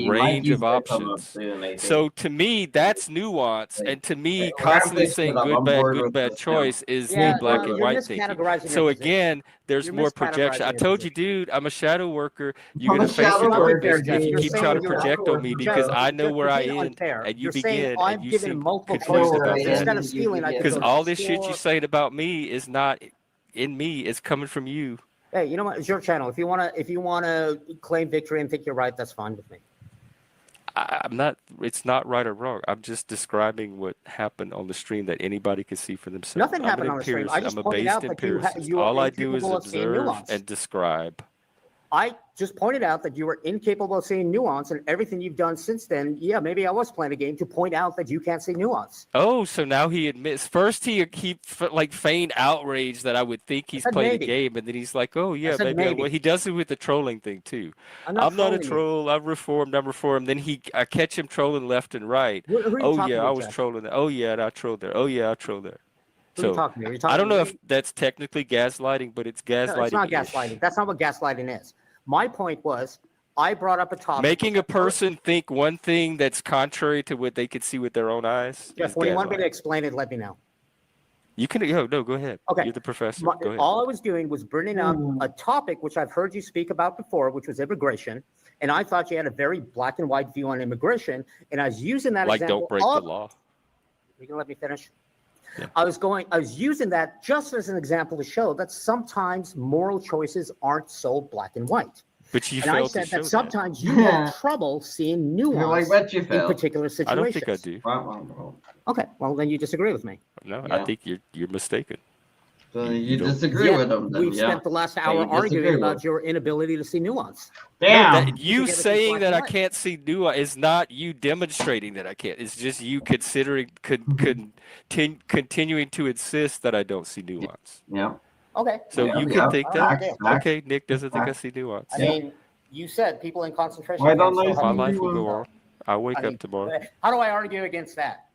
range of options. So to me, that's nuance, and to me, constantly saying good, bad choice is the black and white thinking. So again, there's more projection. I told you, dude, I'm a shadow worker. You're gonna face your darkness if you keep trying to project on me because I know where I end and you begin, and you seem confused about that. Because all this shit you're saying about me is not in me; it's coming from you. Hey, you know what? It's your channel. If you wanna claim victory and think you're right, that's fine with me. I'm not. It's not right or wrong. I'm just describing what happened on the stream that anybody can see for themselves. Nothing happened on the stream. I just I'm a pointed based out that empiricist. you are All I do is incapable of seeing observe nuance. and describe. I just pointed out that you were incapable of seeing nuance, and everything you've done since then. Yeah, maybe I was playing a game to point out that you can't see nuance. Oh, so now he admits. First, he feigned outrage that I would think he's playing a game, and then he's like, "Oh yeah, said maybe." maybe. Well, he does it with the trolling thing too. I'm not not a trolling you. troll. I'm reformed. Then I catch him trolling left and right. Who are you Oh talking yeah, to, I was Jeff? trolling there. Oh yeah, and I trolled there. Oh yeah, I trolled there. Who are you So talking to? Are you I talking don't to know me? if that's technically gaslighting, but it's gaslighting. No, it's not gaslighting. That's not what gaslighting is. My point was, I brought up a topic. Making a person think one thing that's contrary to what they could see with their own eyes. Jeff, is when you want me gaslighting. to explain it, let me know. You can go ahead. Okay. You're the professor. Go ahead. All I was doing was bringing up a topic which I've heard you speak about before, which was immigration. And I thought you had a very black and white view on immigration. And I was using that Like example. don't break the law. You can let me finish? Yeah. I was using that just as an example to show that sometimes moral choices aren't so black and white. But you And I failed to said show that sometimes you have trouble seeing nuance in particular situations. I don't think I do. Okay, well then you disagree with me. No, I think you're mistaken. So you don't- disagree Yet with him. Then, we've spent the last hour you disagree arguing with about him. your inability to see nuance. Damn. You saying that I can't see nuance is not you demonstrating that I can't. It's just you considering continuing to insist that I don't see nuance. Yeah. Okay. So Yeah, you yeah. can think that. Facts. Okay, Nick doesn't think I see nuance. I mean, you said people in concentration Why don't camps I don't My have life will nuance. go on. I'll wake I mean, up tomorrow. How do I argue against that?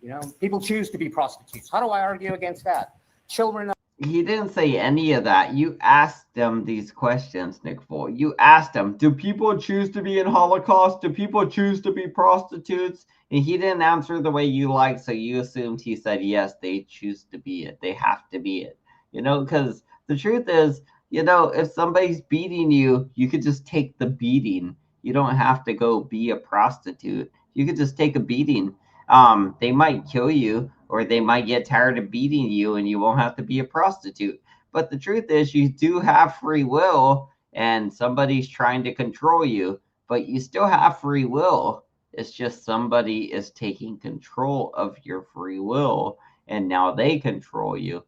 You know, people choose to be prostitutes. How do I argue against that? Children. He didn't say any of that. You asked them these questions, Nick Full. You asked them, do people choose to be in Holocaust? Do people choose to be prostitutes? And he didn't answer the way you like, so you assumed he said, yes, they choose to be it. They have to be it. You know, because the truth is, you know, if somebody's beating you, you could just take the beating. You don't have to go be a prostitute. You could just take a beating. They might kill you, or they might get tired of beating you and you won't have to be a prostitute. But the truth is, you do have free will, and somebody's trying to control you, but you still have free will. It's just somebody is taking control of your free will, and now they control you.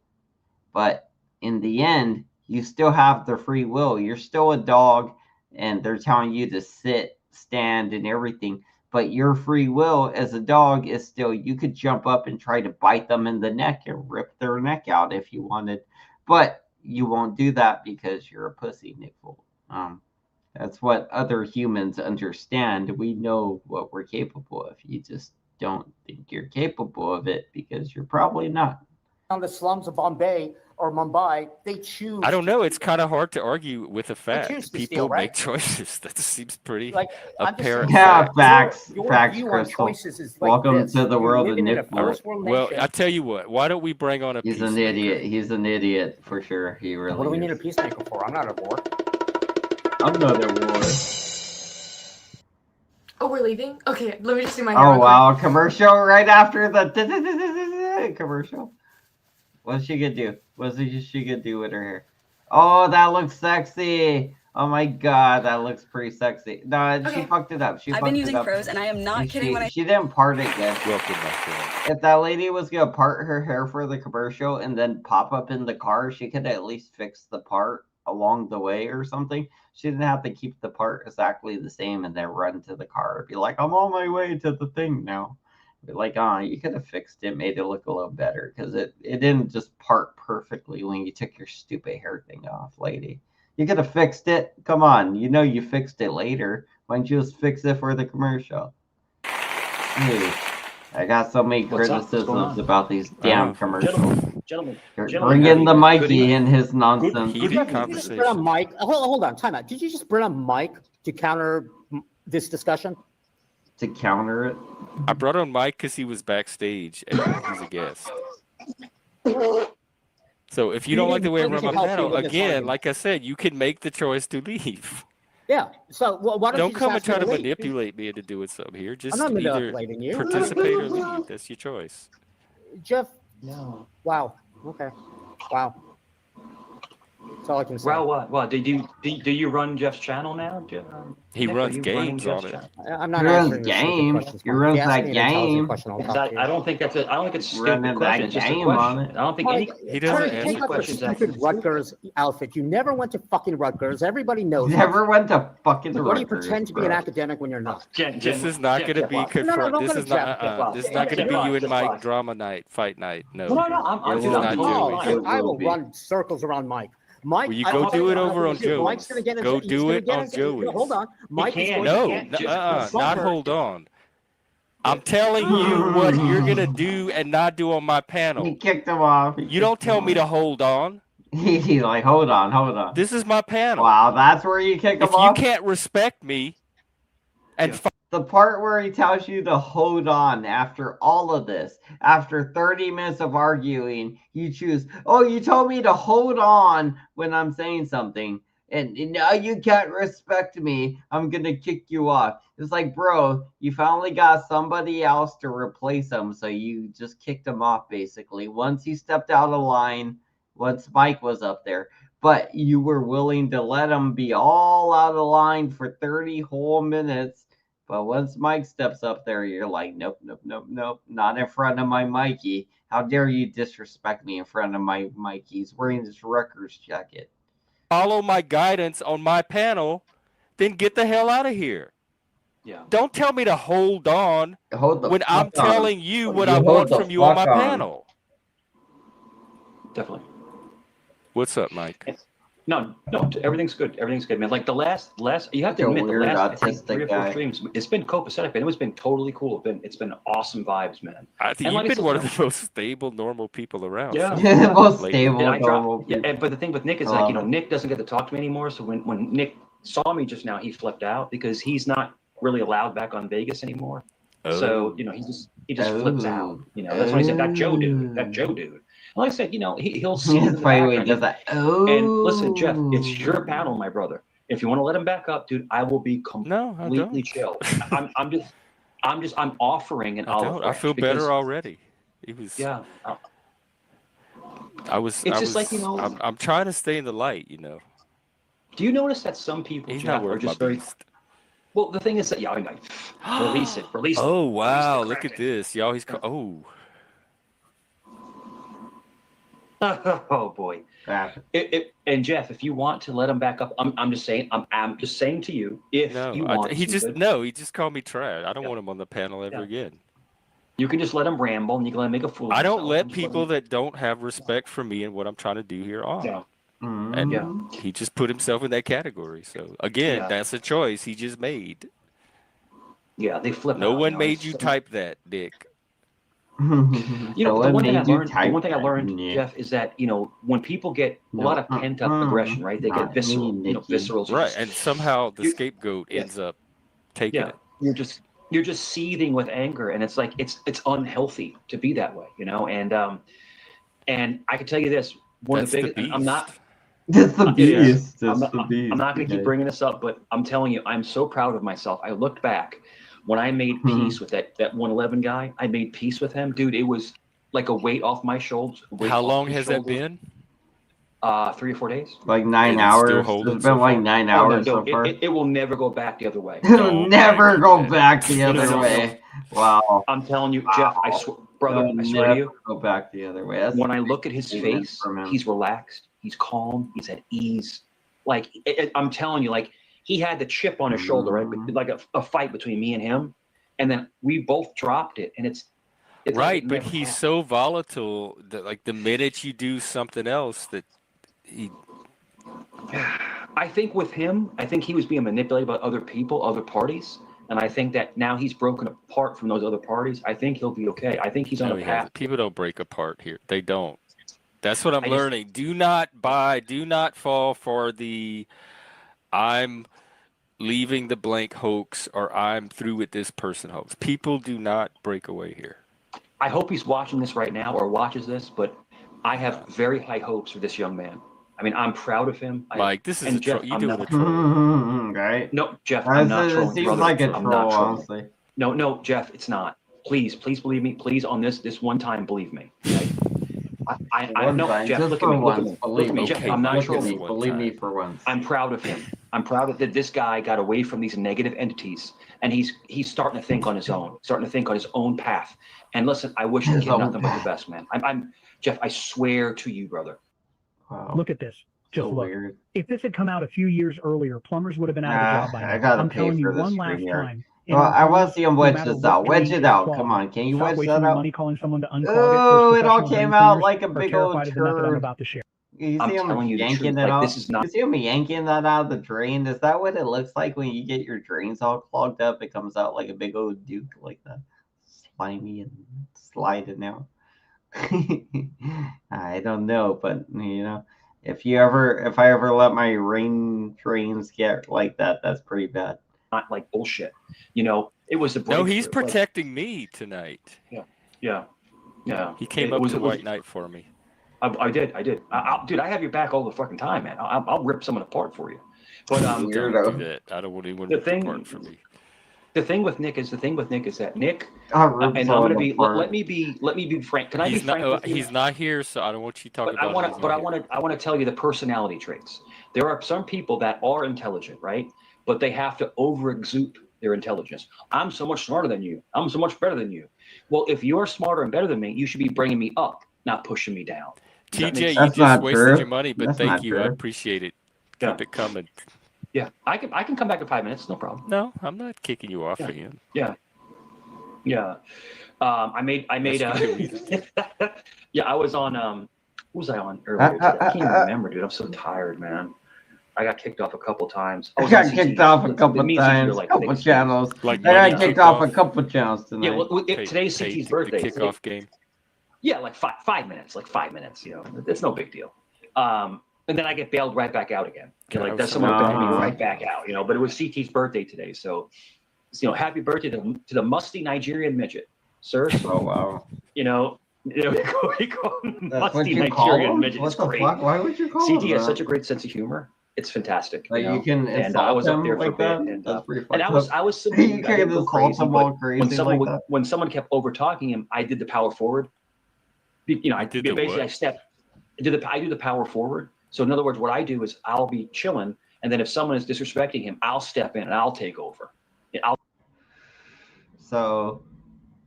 But in the end, you still have the free will. You're still a dog, and they're telling you to sit, stand, and everything. But your free will as a dog is still, you could jump up and try to bite them in the neck and rip their neck out if you wanted. But you won't do that because you're a pussy, Nick Full. That's what other humans understand. We know what we're capable of. You just don't think you're capable of it because you're probably not. On the slums of Bombay or Mumbai, they choose. I don't know. It's kind of hard to argue with a fact. choose to People steal, right? make choices. That seems pretty I'm just apparent. saying, Yeah, fact. facts, view on Crystal. choices is like Welcome this. to the You're world of living in a Nick Full. first world Well, nation. I tell you what. Why don't we bring on a He's an peacemaker? idiot. He's an idiot for sure. He really What do we is. need a peacemaker for? I'm not at war. I'm not at war. Oh, we're leaving? Okay, let me just do my hair. Oh real wow, commercial right after the commercial. What's she gonna do? What's she gonna do with her hair? Oh, that looks sexy. Oh my god, that looks pretty sexy. No, she fucked it up. I've been using pros, and I am not kidding when I. She didn't part it good. Welcome, my friend. If that lady was gonna part her hair for the commercial and then pop up in the car, she could at least fix the part along the way or something. She didn't have to keep the part exactly the same and then run to the car and be like, I'm on my way to the thing now. Be like, you could have fixed it, made it look a little better, because it didn't just part perfectly when you took your stupid hair thing off, lady. You could have fixed it. Come on, you know you fixed it later. Why don't you just fix it for the commercial? Hey, I got so many criticisms about these damn commercials. Gentlemen, Bring in the Mikey and his nonsense. Did you just bring on Mike? Hold on, time out. Did you just bring on Mike to counter this discussion? To counter it? I brought on Mike because he was backstage and he's a guest. So if you don't like the way I run my panel, again, like I said, you can make the choice to leave. Yeah. So why don't Don't you just come and ask me try to leave? manipulate me into doing something here. Just I'm not either manipulating you. participate or leave. That's your choice. Jeff. No. Wow. Okay. Wow. That's all I can say. Well, what? Do you run Jeff's channel now, Jeff? He Nick, runs are you running games Jeff's on it. channel? I'm not He runs answering the stupid games. questions. He runs If you ask that me an intelligent game. question, I'll talk to you. I don't think it's a Running stupid that question. It's just a game on question. it. I don't think Mike, He doesn't Kurt, answer take off your questions that- stupid Rutgers outfit. You never went to fucking Rutgers. Everybody knows. that. Never went to fucking What do you Rutgers, pretend to be bro. an academic when you're not? This is not going to be No, confirmed. don't This go is to Jeff. not. This is not going to be you and Mike drama night, fight night. No. No, This is I'm not Joey's. I will run circles around Mike. Mike, Will you I go will do tell it you over how on to do it. Mike's Joey's? gonna get Go he's do gonna it get on Joey's. Hold on. Mike is going No, to get not hold on. I'm telling you what you're going to do and not do on my panel. He kicked him off. You don't tell me to hold on. He's like, hold on. This is my panel. Wow, that's where you kick him If off? you can't respect me and The part where he tells you to hold on after all of this, after 30 minutes of arguing, you choose, oh, you told me to hold on when I'm saying something, and now you can't respect me. I'm going to kick you off. It's like, bro, you finally got somebody else to replace him, so you just kicked him off, basically. Once he stepped out of line, once Mike was up there. But you were willing to let him be all out of line for 30 whole minutes. But once Mike steps up there, you're like, nope, not in front of my Mikey. How dare you disrespect me in front of my Mikey? He's wearing this Rutgers jacket. follow my guidance on my panel, then get the hell out of here. Yeah. Don't tell me to hold on when I'm fuck on. telling you what You I hold want the from you on my fuck on. panel. Definitely. What's up, Mike? No, everything's good. Everything's good, man. Like the last, you have to You're a admit, the weird last I think, autistic 3 or 4 guy. streams, it's been copacetic, man. It's been totally cool. It's been awesome vibes, man. I think And you've like I been said, one of the most stable, normal people around. Yeah. The most Lately. stable, And I normal dropped, yeah, people. but the thing with Nick is I like, love you know, it. Nick doesn't get to talk to me anymore. So when Nick saw me just now, he flipped out because he's not really allowed back on Vegas anymore. So, you know, he just flips out. You know, that's when he said that Joe dude. And like I said, you know, he'll see it in the background. And listen, Jeff, it's your panel, my brother. If you want to let him back up, dude, I will be completely chill. I'm offering an olive branch. I feel better already. He was. Yeah. It's just like, you know. I'm trying to stay in the light, you know. Do you notice that some people, He's Jeff, not are worth my just very. beast. Well, the thing is that, yeah, I know. Release it. Release it. Oh Release wow, the look at Kraken. this. Y'all he's oh. Oh boy. And Jeff, if you want to let him back up, I'm just saying, I'm just saying to you, if you want he to, just but no, he just called me trash. I don't want him on the panel ever again. you can just let him ramble and you can let him make a fool of I don't himself let and just people him- that don't have respect for me and what I'm trying to do here on. Yeah. And he just put himself in that category. So again, Yeah. that's a choice he just made. Yeah, they flip No out, one you know, made it's you so- type that, Dick. You know, the one thing I learned, Jeff, is that, you know, when people get a lot of pent up aggression, right? They get visceral, you know, visceral. Right, and somehow the scapegoat ends up taking it. You're just seething with anger, and it's like it's unhealthy to be that way, you know. And I can tell you this, one of the biggest. I'm not. That's the It is. beast. That's the beast. I'm not going to keep bringing this up, but I'm telling you, I'm so proud of myself. I looked back when I made peace with that 111 guy. I made peace with him, dude. It was like a weight off my shoulders. How long has that been? 3 or 4 days. Like 9 hours. It's been like 9 hours so far. It will never go back the other way. It'll never go back the other way. Wow. I'm telling you, Jeff, I swear, brother, I swear to you. Go back the other way. That's When I look at his face, he's relaxed, he's calm, he's at ease. Like I'm telling you, like he had the chip on his shoulder, right? Like a fight between me and him, and then we both dropped it, and it's right, like but he's so volatile that like the minute you do something else that he. I think with him, I think he was being manipulated by other people, other parties. And I think that now he's broken apart from those other parties. I think he'll be okay. I think he's on a path. People don't break apart here. They don't. That's what I'm learning. Do not fall for the I'm leaving the blank hoax or I'm through with this person hoax. People do not break away here. I hope he's watching this right now or watches this, but I have very high hopes for this young man. I mean, I'm proud of him. Mike, this is Jeff, you doing a troll. Right? No, Jeff, I'm not trolling. It seems brother. like a I'm troll, not trolling. honestly. No, Jeff, it's not. Please believe me. Please, on this one time, believe me. Okay? I know, Jeff. Look at me. Look at me, Jeff. I'm not trolling. Believe me for once. I'm proud of him. I'm proud of that. This guy got away from these negative entities, and he's starting to think on his own, starting to think on his own path. And listen, I wish the kid nothing but the best, man. I'm Jeff. I swear to you, brother. Wow. Look at this. Just So look. weird. If this had come out a few years earlier, plumbers would have been out of a job by now. I gotta I'm pay telling you for this one last premiere. time. Well, I want to see him no wedge matter this what out. Wedge drain it is out. clogged, Come on, can you stop wedge wasting that your out? money calling someone to unclog Oh, it. it all came out like a big old terrified of the method I'm turd. about to share. You I'm see him telling you the yanking truth. it Like, out? this is not- You see him yanking that out of the drain? Is that what it looks like when you get your drains all clogged up? It comes out like a big old duke like that. Slimy and sliding out. I don't know, but you know, if I ever let my rain drains get like that, that's pretty bad. Not like bullshit. You know, it was a No, he's breakthrough. protecting me tonight. Yeah. He came up to White Knight for me. I did. Dude, I have your back all the fucking time, man. I'll rip someone apart for you. But Don't do that. I don't want anyone to rip apart for me. The thing with Nick is that Nick, and I'm gonna be. Let me be frank. Can I be frank with you? He's not here, so I don't want you talking But about. I want to tell you the personality traits. There are some people that are intelligent, right? But they have to over-exude their intelligence. I'm so much smarter than you. I'm so much better than you. Well, if you're smarter and better than me, you should be bringing me up, not pushing me down. TJ, you just wasted your money, but thank you. I appreciate it. Keep it coming. Yeah, I can come back in 5 minutes, no problem. No, I'm not kicking you off again. Yeah. I made yeah, I was on who was I on earlier today? I can't even remember, dude. I'm so tired, man. I got kicked off a couple times. I got kicked off a couple times, couple channels. I got kicked off a couple channels tonight. Yeah, well, today's CT's birthday. The kickoff game. Yeah, like 5 minutes, you know, it's no big deal. And then I get bailed right back out again. Like that's someone bailed me right back out, you know. But it was CT's birthday today, so you know, happy birthday to the musty Nigerian midget, sir. Oh wow. You know, we call him musty Nigerian midget. What It's the great. fuck? Why would you call CT him has that? such a great sense of humor. It's fantastic. Like you you can and I was up there for like a bit, that? and That's pretty and I was you subdued. I can didn't go insult him all but crazy like that. when someone kept over talking him, I did the power forward. You know, I did the basically what? I stepped. I do the power forward. So in other words, what I do is I'll be chilling, and then if someone is disrespecting him, I'll step in and I'll take over. So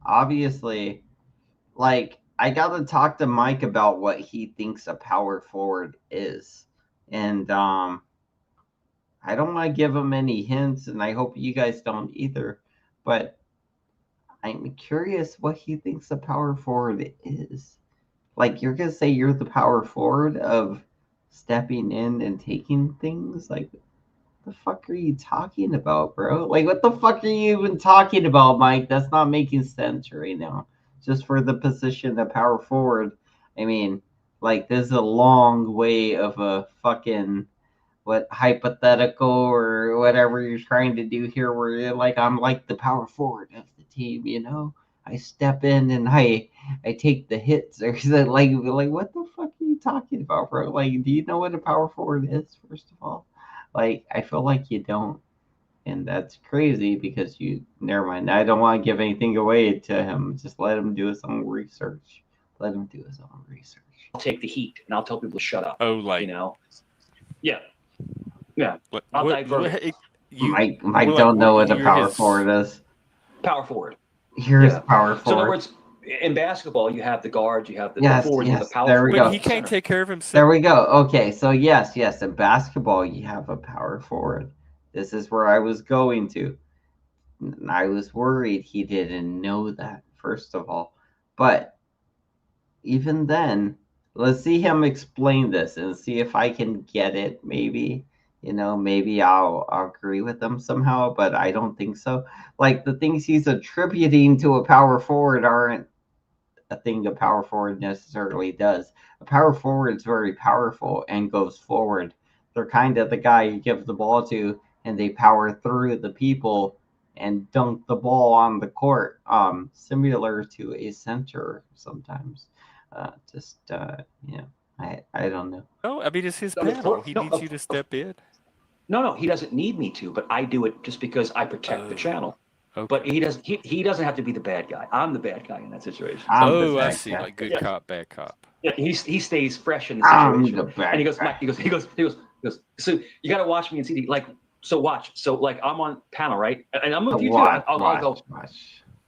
obviously, like, I gotta talk to Mike about what he thinks a power forward is, and I don't want to give him any hints, and I hope you guys don't either. But I'm curious what he thinks a power forward is. Like, you're gonna say you're the power forward of stepping in and taking things? Like, the fuck are you talking about, bro? Like, what the fuck are you even talking about, Mike? That's not making sense right now. Just for the position of power forward. I mean, like, there's a long way of a fucking hypothetical or whatever you're trying to do here, where you're like, I'm like the power forward of the team, you know? I step in and I take the hits, or like what the fuck are you talking about, bro? Like, do you know what a power forward is, first of all? Like, I feel like you don't. And that's crazy because never mind. I don't want to give anything away to him. Just let him do his own research. Let him do his own research. I'll take the heat and I'll tell people to shut up. Oh, like, you know? Yeah. Yeah. Mike don't know what a power forward is. Power forward. Here's power forward. So in other words, in basketball, you have the guards, you have the forward, you have the power there we forward. go. He can't take care of himself. There we go. Okay, so yes, in basketball, you have a power forward. This is where I was going to. And I was worried he didn't know that, first of all. But even then, let's see him explain this and see if I can get it, maybe. You know, maybe I'll agree with him somehow, but I don't think so. Like, the things he's attributing to a power forward aren't a thing a power forward necessarily does. A power forward is very powerful and goes forward. They're kind of the guy you give the ball to and they power through the people and dunk the ball on the court, similar to a center sometimes. I don't know. No, I mean, it's his panel. He needs you to step in. No, he doesn't need me to, but I do it just because I protect the channel. Okay. But he doesn't have to be the bad guy. I'm the bad guy in that situation. I see. Like good cop, bad cop. Yeah, he stays fresh in the situation. And he goes, Mike, he goes. So you got to watch me and see. Like, so watch. So like I'm on panel, right? And I'm with you too. I'll go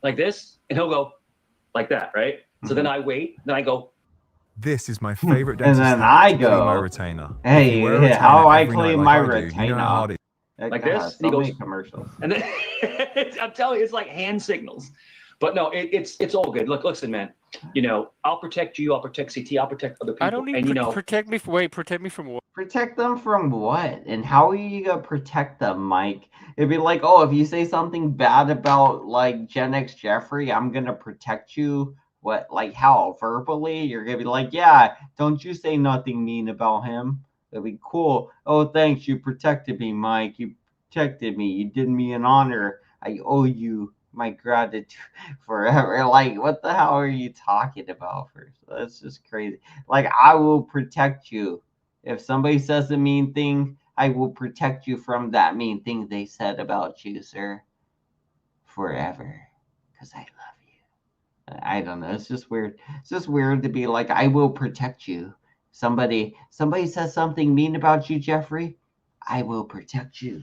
like this, and he'll go like that, right? So then I wait. Then I go. This is my favorite and dentist. then I clean my go. retainer. Hey, how I clean my retainer? You know how it is. Like this, and he goes commercials. And then I'm telling you, it's like hand signals. But no, it's all good. Look, listen, man. You know, I'll protect you. I'll protect CT. I'll protect other people. I don't need protect me from what? Protect them from what? And how are you gonna protect them, Mike? It'd be like, oh, if you say something bad about like Gen X Jeffrey, I'm gonna protect you. What, like how? Verbally? You're gonna be like, yeah, don't you say nothing mean about him. That'd be cool. Oh, thanks. You protected me, Mike. You protected me. You did me an honor. I owe you my gratitude forever. Like, what the hell are you talking about? First, that's just crazy. Like, I will protect you. If somebody says a mean thing, I will protect you from that mean thing they said about you, sir. Forever. Because I love you. I don't know. It's just weird. It's just weird to be like, I will protect you. Somebody says something mean about you, Jeffrey, I will protect you.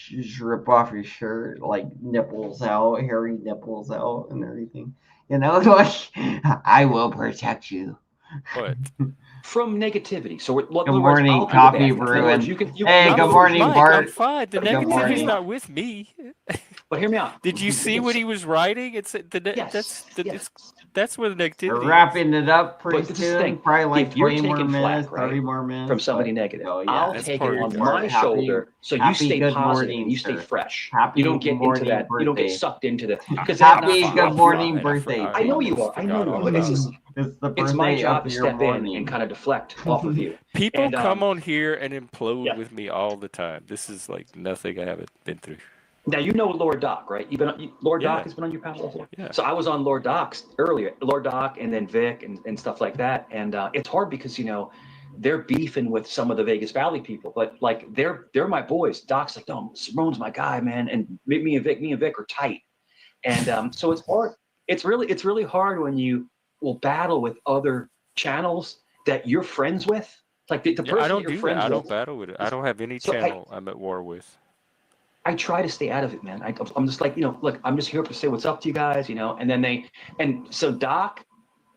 Just rip off your shirt, like nipples out, hairy nipples out and everything. You know, like, I will protect you. What? From negativity. So good morning, Coffee Bruin. Hey, good morning, Bart. I'm fine. The negativity's not with me. But hear me out. Did you see what he was writing? That's where the negativity. We're wrapping it up pretty soon. Thing. Probably like if you're 20 more taking minutes, flack, right, 30 more minutes from somebody negative. Oh, yeah, I'll take it on my shoulder, so you stay positive and you stay fresh. You don't get into that. You don't get sucked into the. Happy good morning birthday. I know you are. I know. But it's my job to step in and kind of deflect off of you. People come on here and implode with me all the time. This is like nothing I haven't been through. Now you know Lord Doc, right? Lord Doc has been on your panel before. Yeah. So I was on Lord Doc's earlier, Lord Doc, and then Vic and stuff like that. And it's hard because they're beefing with some of the Vegas Valley people, but like they're my boys. Doc's like, no, Simone's my guy, man, and me and Vic are tight. And so it's hard. It's really hard when you will battle with other channels that you're friends with, like the person I don't you're do friends that. I with. don't battle with it. I don't have any So channel I'm at war with. I try to stay out of it, man. I'm just like, look, I'm just here to say what's up to you guys, and then so Doc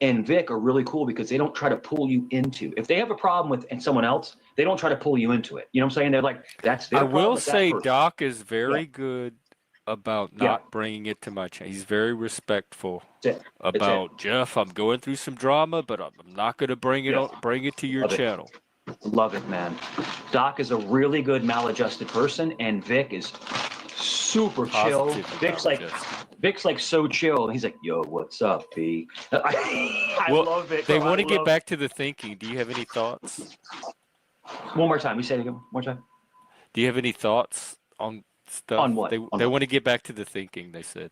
and Vic are really cool because they don't try to pull you into. If they have a problem with someone else, they don't try to pull you into it. You know what I'm saying? They're like, that's their I problem. will It's that say person. Doc is very good about not bringing it to my channel. He's very respectful about Jeff. I'm going through some drama, but I'm not going to bring it to your channel. Love it, man. Doc is a really good maladjusted person, and Vic is super chill. Vic's like so chill. And he's like, yo, what's up, B? I love Vic. They want to get back to the thinking. Do you have any thoughts? One more time. You say it again. One more time. Do you have any thoughts on stuff? On what? They want to get back to the thinking, they said.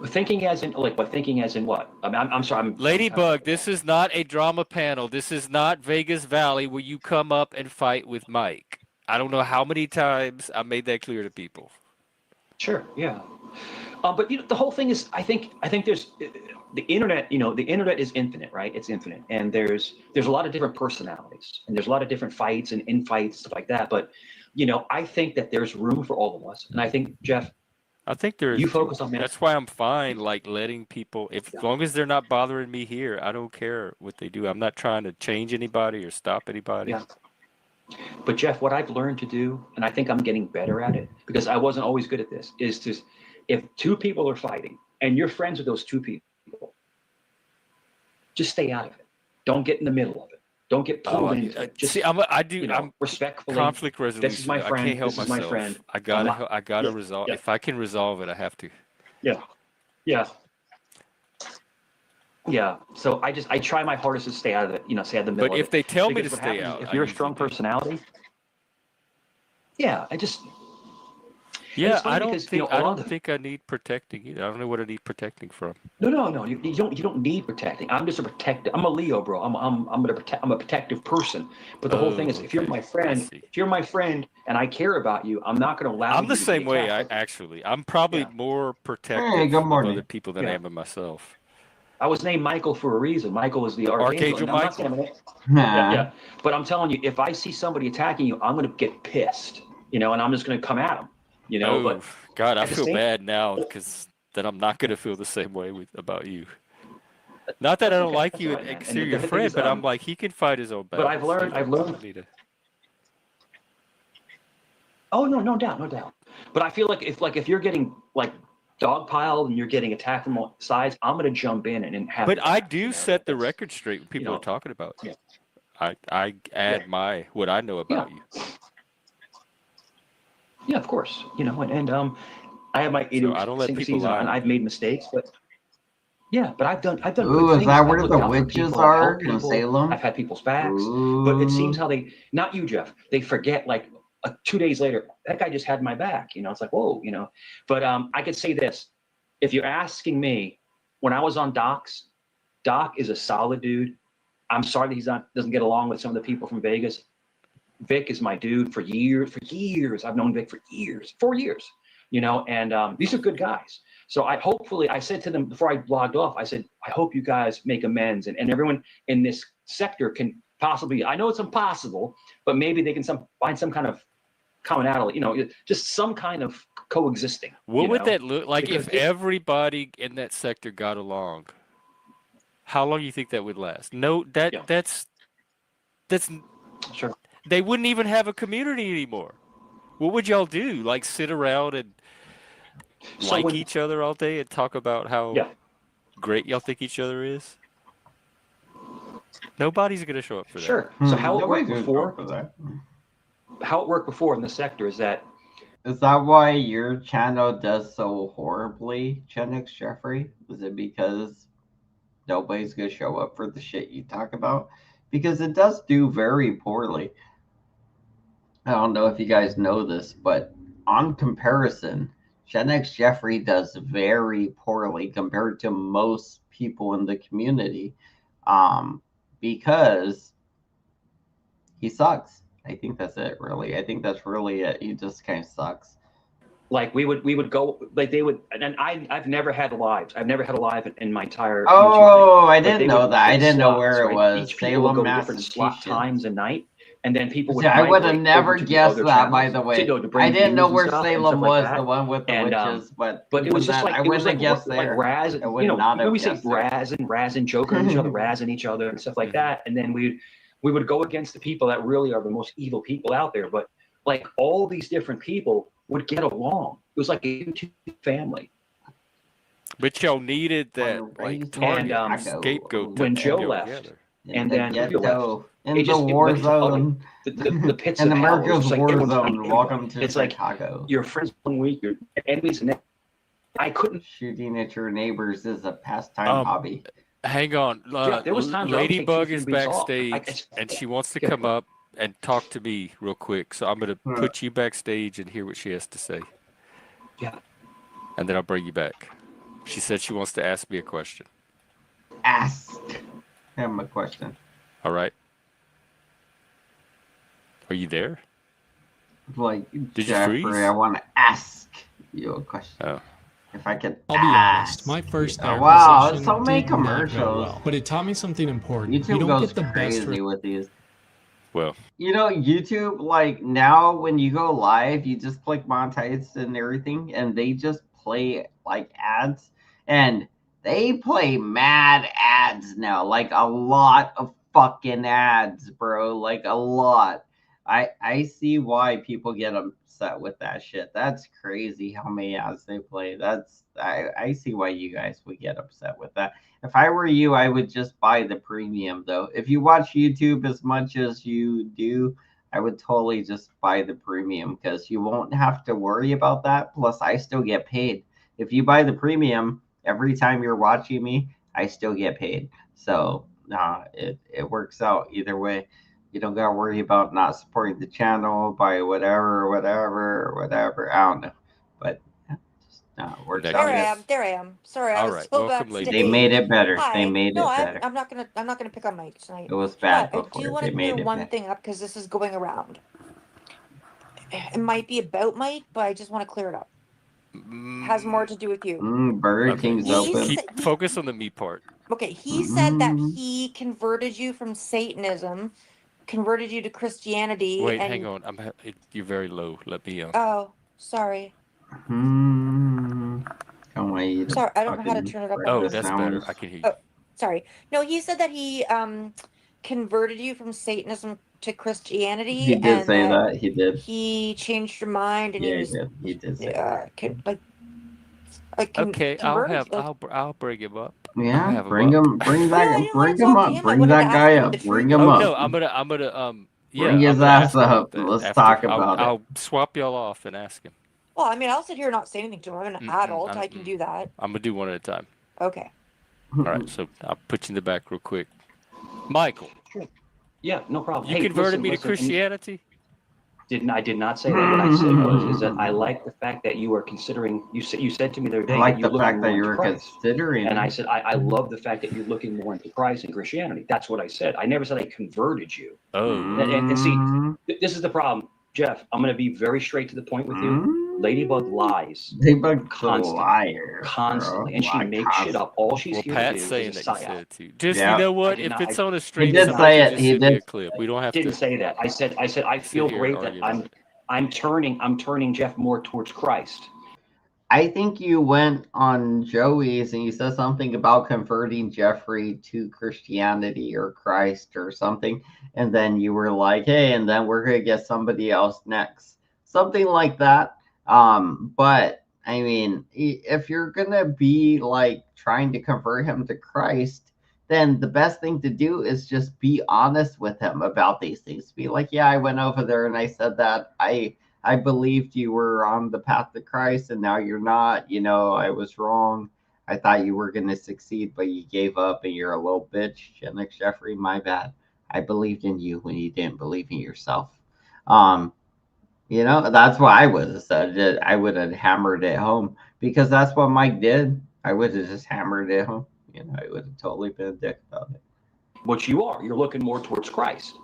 Thinking as in what? Thinking as in what? I'm sorry. Ladybug, this is not a drama panel. This is not Vegas Valley where you come up and fight with Mike. I don't know how many times I made that clear to people. Sure. Yeah. But the whole thing is, I think there's the internet. The internet is infinite, right? It's infinite, and there's a lot of different personalities, and there's a lot of different fights and infights, stuff like that. But I think that there's room for all of us, and I think Jeff. I think there is. You focus on that. That's why I'm fine, like letting people. As long as they're not bothering me here, I don't care what they do. I'm not trying to change anybody or stop anybody. Yeah. But Jeff, what I've learned to do, and I think I'm getting better at it because I wasn't always good at this, is to, if two people are fighting and you're friends with those two people, just stay out of it. Don't get in the middle of it. Don't get pulled into it. Just see, I'm respectfully. Conflict resolution. This is my friend. I can't help this is myself. my friend. I gotta resolve. If I can resolve it, I have to. Yeah. Yeah. Yeah. So I try my hardest to stay out of it. Stay out of the middle. But if they tell me to stay out, if you're a strong personality, I just. Yeah, I don't think I need protecting either. I don't know what I need protecting from. No. You don't need protecting. I'm just a protector. I'm a Leo, bro. I'm a protective person. But the whole thing is, if you're my friend, and I care about you, I'm not going to allow. I'm the same way. I'm probably more protective of other people than I am of myself. I was named Michael for a reason. Michael is the archangel. Michael. Yeah. But I'm telling you, if I see somebody attacking you, I'm going to get pissed. And I'm just going to come at them. But God, I feel bad now because then I'm not going to feel the same way about you. Not that I don't like you and consider you a friend, but I'm like, he can fight his own battles. But I've learned. Oh no doubt. But I feel like if you're getting like dogpiled and you're getting attacked from all sides, I'm going to jump in and have. But I do set the record straight when people are talking about. Yeah. I add what I know about you. Yeah, of course. I have my I don't let people lie. And I've made mistakes, but I've done. Ooh, is that where the witches are in Salem? I've had people's backs, but it seems how not you, Jeff. They forget 2 days later, that guy just had my back. It's like, whoa, But I could say this: if you're asking me, when I was on Doc is a solid dude. I'm sorry that doesn't get along with some of the people from Vegas. Vic is my dude for years. I've known Vic for years, 4 years, and these are good guys. So I said to them before I logged off, I said, I hope you guys make amends and everyone in this sector can possibly, I know it's impossible, but maybe they can find some kind of commonality, just some kind of coexisting. What would that look like if everybody in that sector got along? How long do you think that would last? No, that's sure. They wouldn't even have a community anymore. What would y'all do? Like sit around and each other all day and talk about how great y'all think each other is? Nobody's going to show up for that. Sure. So how it worked before in the sector is that. Is that why your channel does so horribly, Chenix Jeffrey? Is it because nobody's going to show up for the shit you talk about? Because it does do very poorly. I don't know if you guys know this, but on comparison, Chenix Jeffrey does very poorly compared to most people in the community, because he sucks. I think that's it, really. I think that's really it. He just kind of sucks. Like we would go, like they would, and I've never had lives. I've never had a live in my entire YouTube Oh, thing. I But didn't they know would that. I pick didn't know slots, where it right? was. Each people would Salem, go to different slot Massachusetts. times a night, and then people would See, I would have migrate never over to the guessed other that, by channels the to, way. to bring I didn't know views and where stuff and Salem stuff like was, that. the one with the And witches, but it was just then, like I wouldn't have guessed like there. Raz, I would you know, not have we say guessed there. Raz and Joker and each other, Raz and each other and stuff like that. And then we would go against the people that really are the most evil people out there. But like all these different people would get along. It was like a YouTube family. But y'all needed that like target And scapegoat when to Joe go left, together. and the then Julio ghetto, left, in it the just war went to zone, the pits in of hell. It was America's just like war everyone's zone. fighting Welcome everyone. to It's like Chicago. your friends 1 week, your enemies the next. I couldn't. Shooting at your neighbors is a pastime hobby. Hang on, Yeah, there was times where I would take Ladybug 2, 3 is weeks off. backstage, and she wants to come up and talk to me real quick. So I'm gonna put you backstage and hear what she has to say. Yeah. And then I'll bring you back. She said she wants to ask me a question. Ask him a question. All right. Are you there? Like, Did Jeffrey, you freeze? I want to ask you a question. Oh. If I could I'll be honest, my first therapy wow, session so many did not go commercials. well, but it taught me something important. You YouTube don't goes get the best crazy with these. Well, you know, YouTube, like now when you go live, you just click monetize and everything, and they just play like ads, and they play mad ads now, like a lot of fucking ads, bro, like a lot. I see why people get upset with that shit. That's crazy how many ads they play. I see why you guys would get upset with that. If I were you, I would just buy the premium though. If you watch YouTube as much as you do, I would totally just buy the premium because you won't have to worry about that. Plus, I still get paid. If you buy the premium, every time you're watching me, I still get paid. So it works out either way. You don't gotta worry about not supporting the channel by whatever. I don't know, but just works out. There I am. Sorry, I All was right, still welcome, backstage. lady. They made it better. Hi. They made no, it better. I'm not gonna pick on Mike tonight. It was bad But before. I do want They to made clear it one better. thing up because this is going around. It might be about Mike, but I just want to clear it up. Has more to do with you. Burger King's open. Keep focus on the meat part. Okay, he said that he converted you from Satanism, converted you to Christianity. Wait, and... hang on. You're very low. Let me Oh, sorry. Can't wait. Sorry, I don't know how to turn it up. Oh, that's better. I can hear you. Oh, sorry. No, he said that he converted you from Satanism to Christianity. He did and say that. He did. He changed your mind, and Yeah, he was. he did say that. Okay, I'll bring him up. Yeah, bring him that guy up. Bring him up. No, I'm gonna bring his ass up. Let's talk about it. I'll swap y'all off and ask him. Well, I mean, I'll sit here and not say anything to him. I'm an adult. I can do that. I'm gonna do one at a time. Okay. All right, so I'll put you in the back real quick. Michael. Sure. Yeah, no problem. You converted me to Christianity? I did not say that. What I said was that I like the fact that you are considering. You said to me the other day. I like that the fact that you were considering. And I said I love the fact that you're looking more into Christ and Christianity. That's what I said. I never said I converted you. Oh. And see, this is the problem, Jeff. I'm going to be very straight to the point with you. Ladybug lies. Ladybug's a liar. Constantly, and she makes shit up. All she's here Pat's to do saying is that a you said psyop. it too. Just you know what? If it's on a stream, he did say it. He did. A clip. We don't have didn't to. say that. I said I feel great that I'm turning Jeff more towards Christ. I think you went on Joey's and you said something about converting Jeffrey to Christianity or Christ or something, and then you were like, "Hey, and then we're gonna get somebody else next," something like that. But I mean, if you're gonna be like trying to convert him to Christ, then the best thing to do is just be honest with him about these things. Be like, yeah, I went over there and I said that I believed you were on the path to Christ and now you're not. You know, I was wrong. I thought you were gonna succeed, but you gave up and you're a little bitch. Jeffrey, my bad. I believed in you when you didn't believe in yourself. You know, that's what I would have said. I would have hammered it home because that's what Mike did. I would have just hammered it home. You know, I would have totally been a dick about it. What you are, you're looking more towards Christ.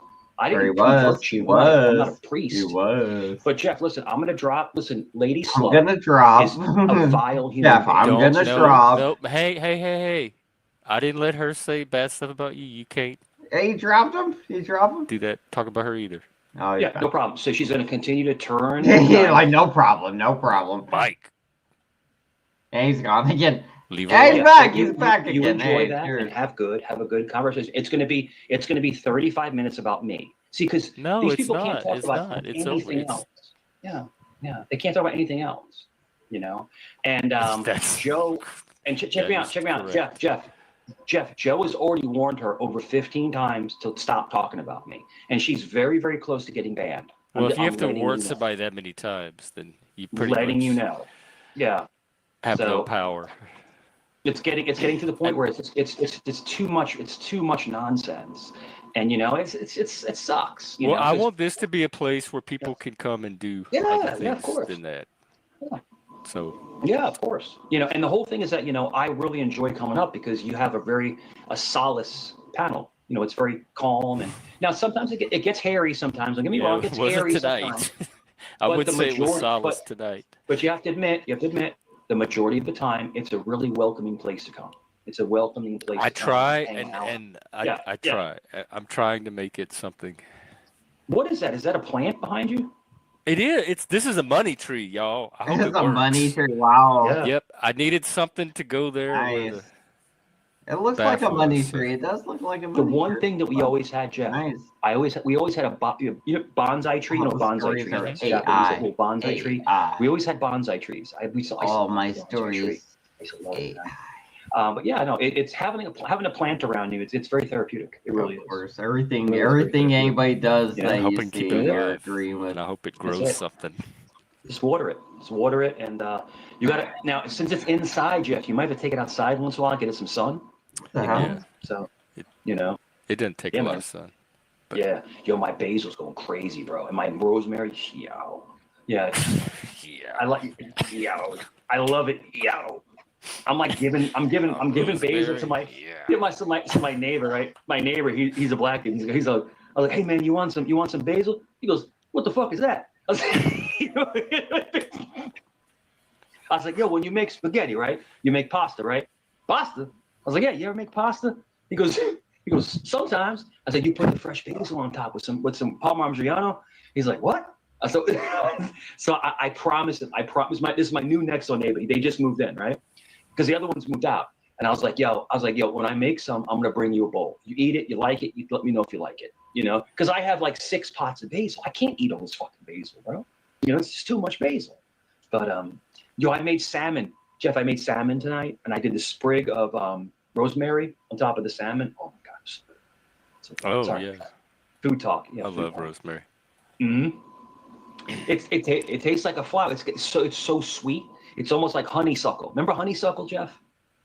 I Or he didn't was. convert He you. was. I'm not a priest. He was. But Jeff, listen, I'm gonna drop. Listen, Lady I'm Slut gonna drop. is a vile human Jeff, being. I'm gonna drop. Nope. Hey. I didn't let her say bad stuff about you. You can't Hey, he dropped him. He dropped him. do that. Talk about her either. Oh, Yeah, no problem. So she's gonna continue to turn. Yeah, like no problem, no problem. Mike. And he's gone again. Leave Yeah, he's alone. back. He's back You again. enjoy Hey, that cheers. and have a good conversation. It's gonna be 35 minutes about me. See, because No, these it's people can't not. talk It's about not. It's anything over. else. Yeah, they can't talk about anything else. You know, and That's- Joe, and check me out, correct. Jeff. Joe has already warned her over 15 times to stop talking about me, and she's very, very close to getting banned. Well, if you have to letting warn you know. somebody that many times, then you pretty letting much you know, yeah, have no So- power. it's getting to the point where it's too much. It's too much nonsense, and you know, it sucks. You Well, know, I 'cause- want this to be a place where people can come and do Yeah, other yeah, of things course. than that. Yeah. So Yeah, of course. You know, and the whole thing is that, you know, I really enjoy coming up because you have a solace panel. You know, it's very calm. And now sometimes it gets hairy sometimes. Don't get me wrong, it gets wasn't hairy tonight. sometimes. I But would the say it was majority- solace tonight. But you have to admit, the majority of the time, it's a really welcoming place to come. It's a welcoming place I to come try hang out. and I Yeah. try. I'm trying to make it something. What is that? Is that a plant behind you? It is. This is a money tree, y'all. I hope This it is a works. money tree. Wow. Yeah. Yep. I needed something to go there. where Nice. the It looks bath like a money was, so- tree. It does look like a money The one tree. thing that we always had, Jeff. Nice. We always had a bonsai tree. You know, All bonsai stories trees. are Right? AI. Japanese little bonsai tree. AI. We always had bonsai trees. I used to All love my the bonsai tree. stories. I used to love it. But yeah, no, it's having a plant around you. It's very therapeutic. It really Of is. course, everything Really is very therapeutic. anybody does Yeah, that I hope you and keep see, it you're alive. agreeing with. And I hope it That's grows it. something. Just water it, and you got to now. Since it's inside, Jeff, you might have to take it outside once in a while, get it some sun. The You hell? know? So, you know, It doesn't take Yeah, a lot man. of sun. yeah. Yo, my basil's going crazy, bro, and my rosemary, yow. Yeah, Yeah. I like yow. I love it, yow. I'm giving basil to my my neighbor, right? My neighbor, he's a black dude. I was like, hey man, you want some basil? He goes, what the fuck is that? I was like, yo, when you make spaghetti, right? You make pasta, right? Pasta? I was like, yeah, you ever make pasta? He goes, sometimes. I said, you put the fresh basil on top with some Parmigiano. He's like, what? So I promised him. This is my new next door neighbor. They just moved in, right? Because the other ones moved out. And I was like, yo, when I make some, I'm gonna bring you a bowl. You eat it, you like it, you let me know if you like it. You know, because I have like 6 pots of basil. I can't eat all this fucking basil, bro. You know, it's just too much basil. But I made salmon. Jeff, I made salmon tonight, and I did the sprig of rosemary on top of the salmon. Oh my gosh. Oh Sorry. yeah. Food talk. Yeah, I food love talk. rosemary. Mm-hmm. It tastes like a flower. It's so sweet. It's almost like honeysuckle. Remember honeysuckle, Jeff?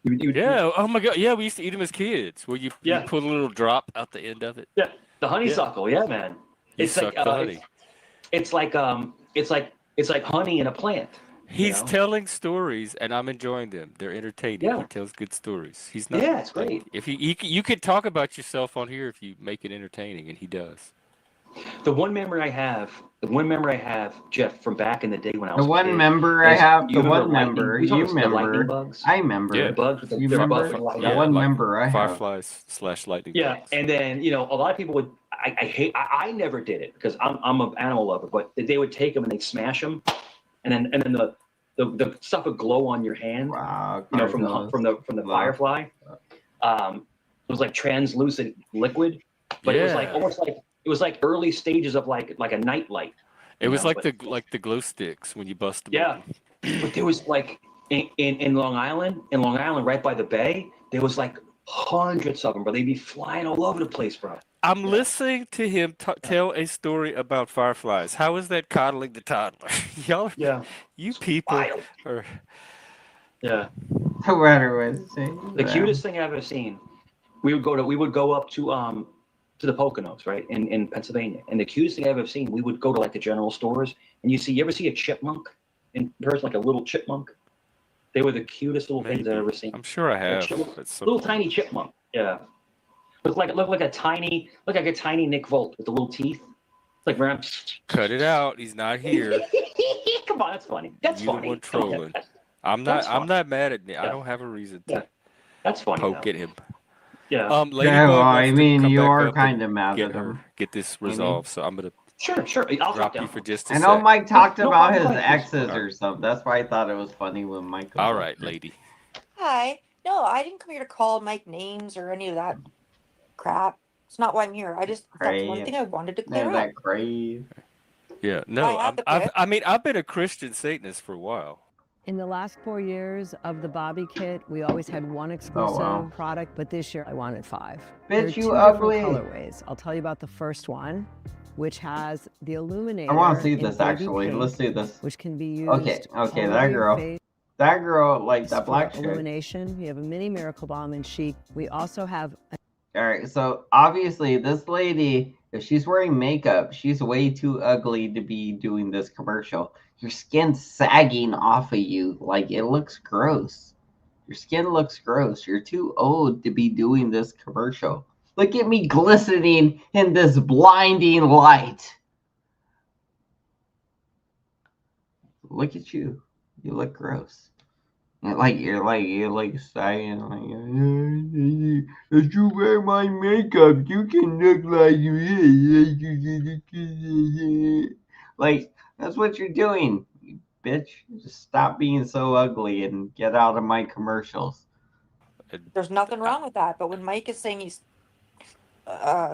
Yeah. Oh my God. Yeah, we used to eat them as kids. Where you Yeah. put a little drop out the end of it. Yeah, the honeysuckle. Yeah, man. You It's suck like the honey. it's like honey in a plant. He's know? telling stories, and I'm enjoying them. They're entertaining. Yeah. He tells good stories. He's not. Yeah, it's great. If you could talk about yourself on here if you make it entertaining, and he does. The one memory I have, Jeff, from back in the day when I was The a one kid, member I is- have, you the remember one lightning- member, you you remember the lightning remember, bugs? I remember. Yeah. The bugs with You they're remember? bugs with lightning. The one like member I have. Fireflies / lightning. Yeah, bugs. and then a lot of people would. I never did it because I'm an animal lover, but they would take them and they'd smash them, and then the stuff would glow on your hand. Wow, You know, from the Wow. firefly. It was like translucent liquid, but it was like Yeah. almost like it was like early stages of like a night light. It was like but, the glow sticks when you bust them. Yeah, open. but there was like in Long Island, right by the bay, there was like hundreds of them, but they'd be flying all over the place, bro. I'm listening to him tell a story about fireflies. How is that coddling the toddler? Y'all, Yeah, you people wild. are. Yeah. Whatever it was. The cutest thing I've ever seen. We would go up to the Poconos, right, in Pennsylvania, and the cutest thing I've ever seen. We would go to like the general stores, and you ever see a chipmunk in person, like a little chipmunk? They were the cutest little things I've ever seen. I'm sure I have. Chipmunk. But some- Little tiny chipmunk. Yeah. Look like a tiny Nick Volt with the little teeth. Like Cut it out. He's not here. Come on, that's funny. That's You're funny. the one trolling. I'm That's not funny. mad at Nick. I Yeah. don't have a reason Yeah. to That's funny. poke though. at him. Yeah. Ladybug Yeah, well, wants I to mean, come you back are up kind of and mad at him. get this Maybe. resolved. So I'm gonna Sure. I'll drop down. you for just a I know sec. Mike talked No about problem. his Go ahead, exes or something. That's why I thought it was funny when Mike. All right, lady. Hi. No, I didn't come here to call Mike names or any of that crap. It's not why I'm here. That's one thing I wanted to clear up. That crave. Yeah, no, I have the clip. I've been a Christian Satanist for a while. In the last 4 years of the Bobby kit, we always had one exclusive product, but this year I wanted 5. There are Bitch, 2 you ugly. different colorways. I'll tell you about the first one, which has the illuminator. I want to see in this baby actually. pink, Let's see this. which can be used Okay, all that over your girl. face That girl, like that for black chick. illumination. We have a mini miracle bomb in chic. We also have All right, so obviously this lady, if she's wearing makeup, she's way too ugly to be doing this commercial. Your skin's sagging off of you, like it looks gross. Your skin looks gross. You're too old to be doing this commercial. Look at me glistening in this blinding light. Look at you. You look gross. You're like saying, like, if you wear my makeup, you can look like you. Like, that's what you're doing, you bitch. Just stop being so ugly and get out of my commercials. There's nothing wrong with that. But when Mike is saying he's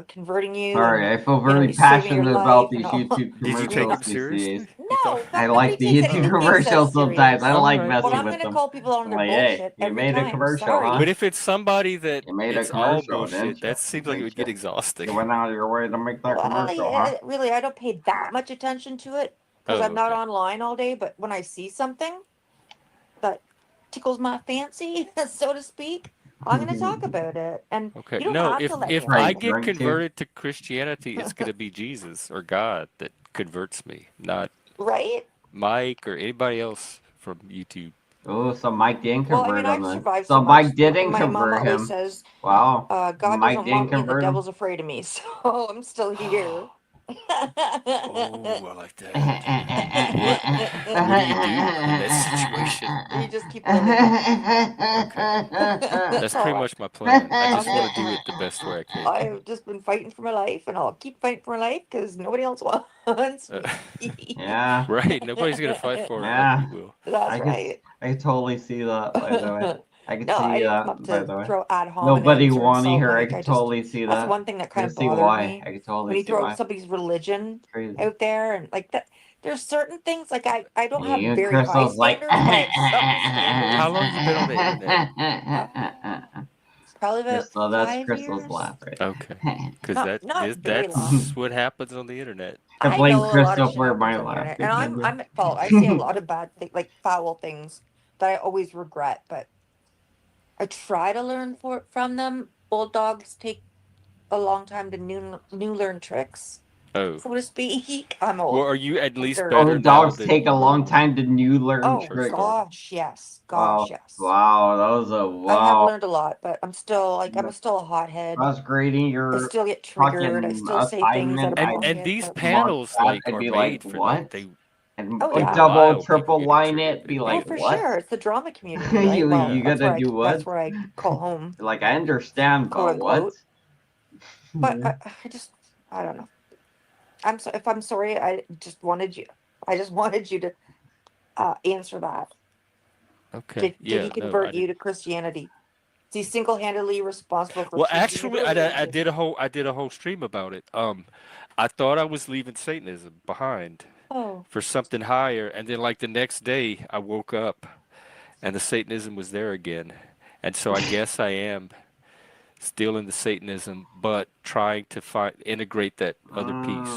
converting you, Sorry, and, I feel very he's saving passionate your about life these and all. YouTube Did you take him commercials these seriously? days. No, I nobody like the takes YouTube anything commercials serious. sometimes. I don't like Alright. messing Well, I'm with gonna them. call people on their Like, bullshit hey, you every made a time. commercial, Sorry. huh? But if it's somebody that You made a it's all commercial, bullshit, didn't you? that seems like it would get exhausting. You went out of your way to make that Well, commercial, yeah, huh? really, I don't pay that much attention to it because Oh, I'm not okay. online all day. But when I see something that tickles my fancy, so to speak, I'm gonna talk about it. And Okay. you don't No, have to let if me I like get drink too. converted to Christianity, it's gonna be Jesus or God that converts me, not right? Mike or anybody else from YouTube. Oh, so Mike didn't Well, I convert mean, I've him then. survived So so much. Mike didn't My mom convert always him. says, Wow. God Mike doesn't didn't want me, and the convert him. devil's afraid of me. So I'm still here. Oh, I like that. What do you do in that situation? You just keep living. Okay. That's pretty much my plan. I just want to do it the best way I can. I've just been fighting for my life, and I'll keep fighting for my life because nobody else wants me. Yeah. Right. Nobody's gonna fight for it Yeah. like you will. That's right. I totally see that, by the way. I can No, I see didn't that, come up by to the way. throw ad hominems Nobody or wanting insult her. I Mike. can I just, totally see that's that. one thing that I kind can of see bothered why. me. I can totally When you see throw why. somebody's religion Crazy. out there and like that, there's certain things like I don't have You and very high Crystal's like, standards, but I have some standards. How long you been on the internet? Probably about Crystal, that's 5 Crystal's years. laugh right Okay. Because Not very long. that's what happens on the internet. I I blame know a lot of Crystal shit for my happens on the laugh. internet, and I'm at fault. I say a lot of bad things, like foul things that I always regret, but I try to learn from them. Old dogs take a long time to new learn tricks, Oh. so to speak. I'm old. Well, are you at least They're- better Old now dogs than take a long time to learn Oh tricks. gosh, yes, Wow. gosh, yes. Wow, that was a I have wow. learned a lot, but I'm still I'm still a hothead. I was grading I your still get triggered. I fucking still say things out assignment. of and pocket. these but- panels I'd like are be made like, for what? that. They And Oh, yeah. double, Wow, triple people line getting it, be triggered. like, for what? sure, it's the drama community, right? you Well, you that's gotta where do what? That's where I call home, Like, I understand, quote but what? unquote. But I don't know. If I'm sorry, I just wanted you to answer that. Okay. Did he convert you to Christianity? Is he single-handedly responsible for Well, keeping you actually, religion? I did a whole stream about it. I thought I was leaving Satanism behind Oh. for something higher, and then like the next day, I woke up, and the Satanism was there again, and so I guess I am still in the Satanism, but trying to integrate that other piece.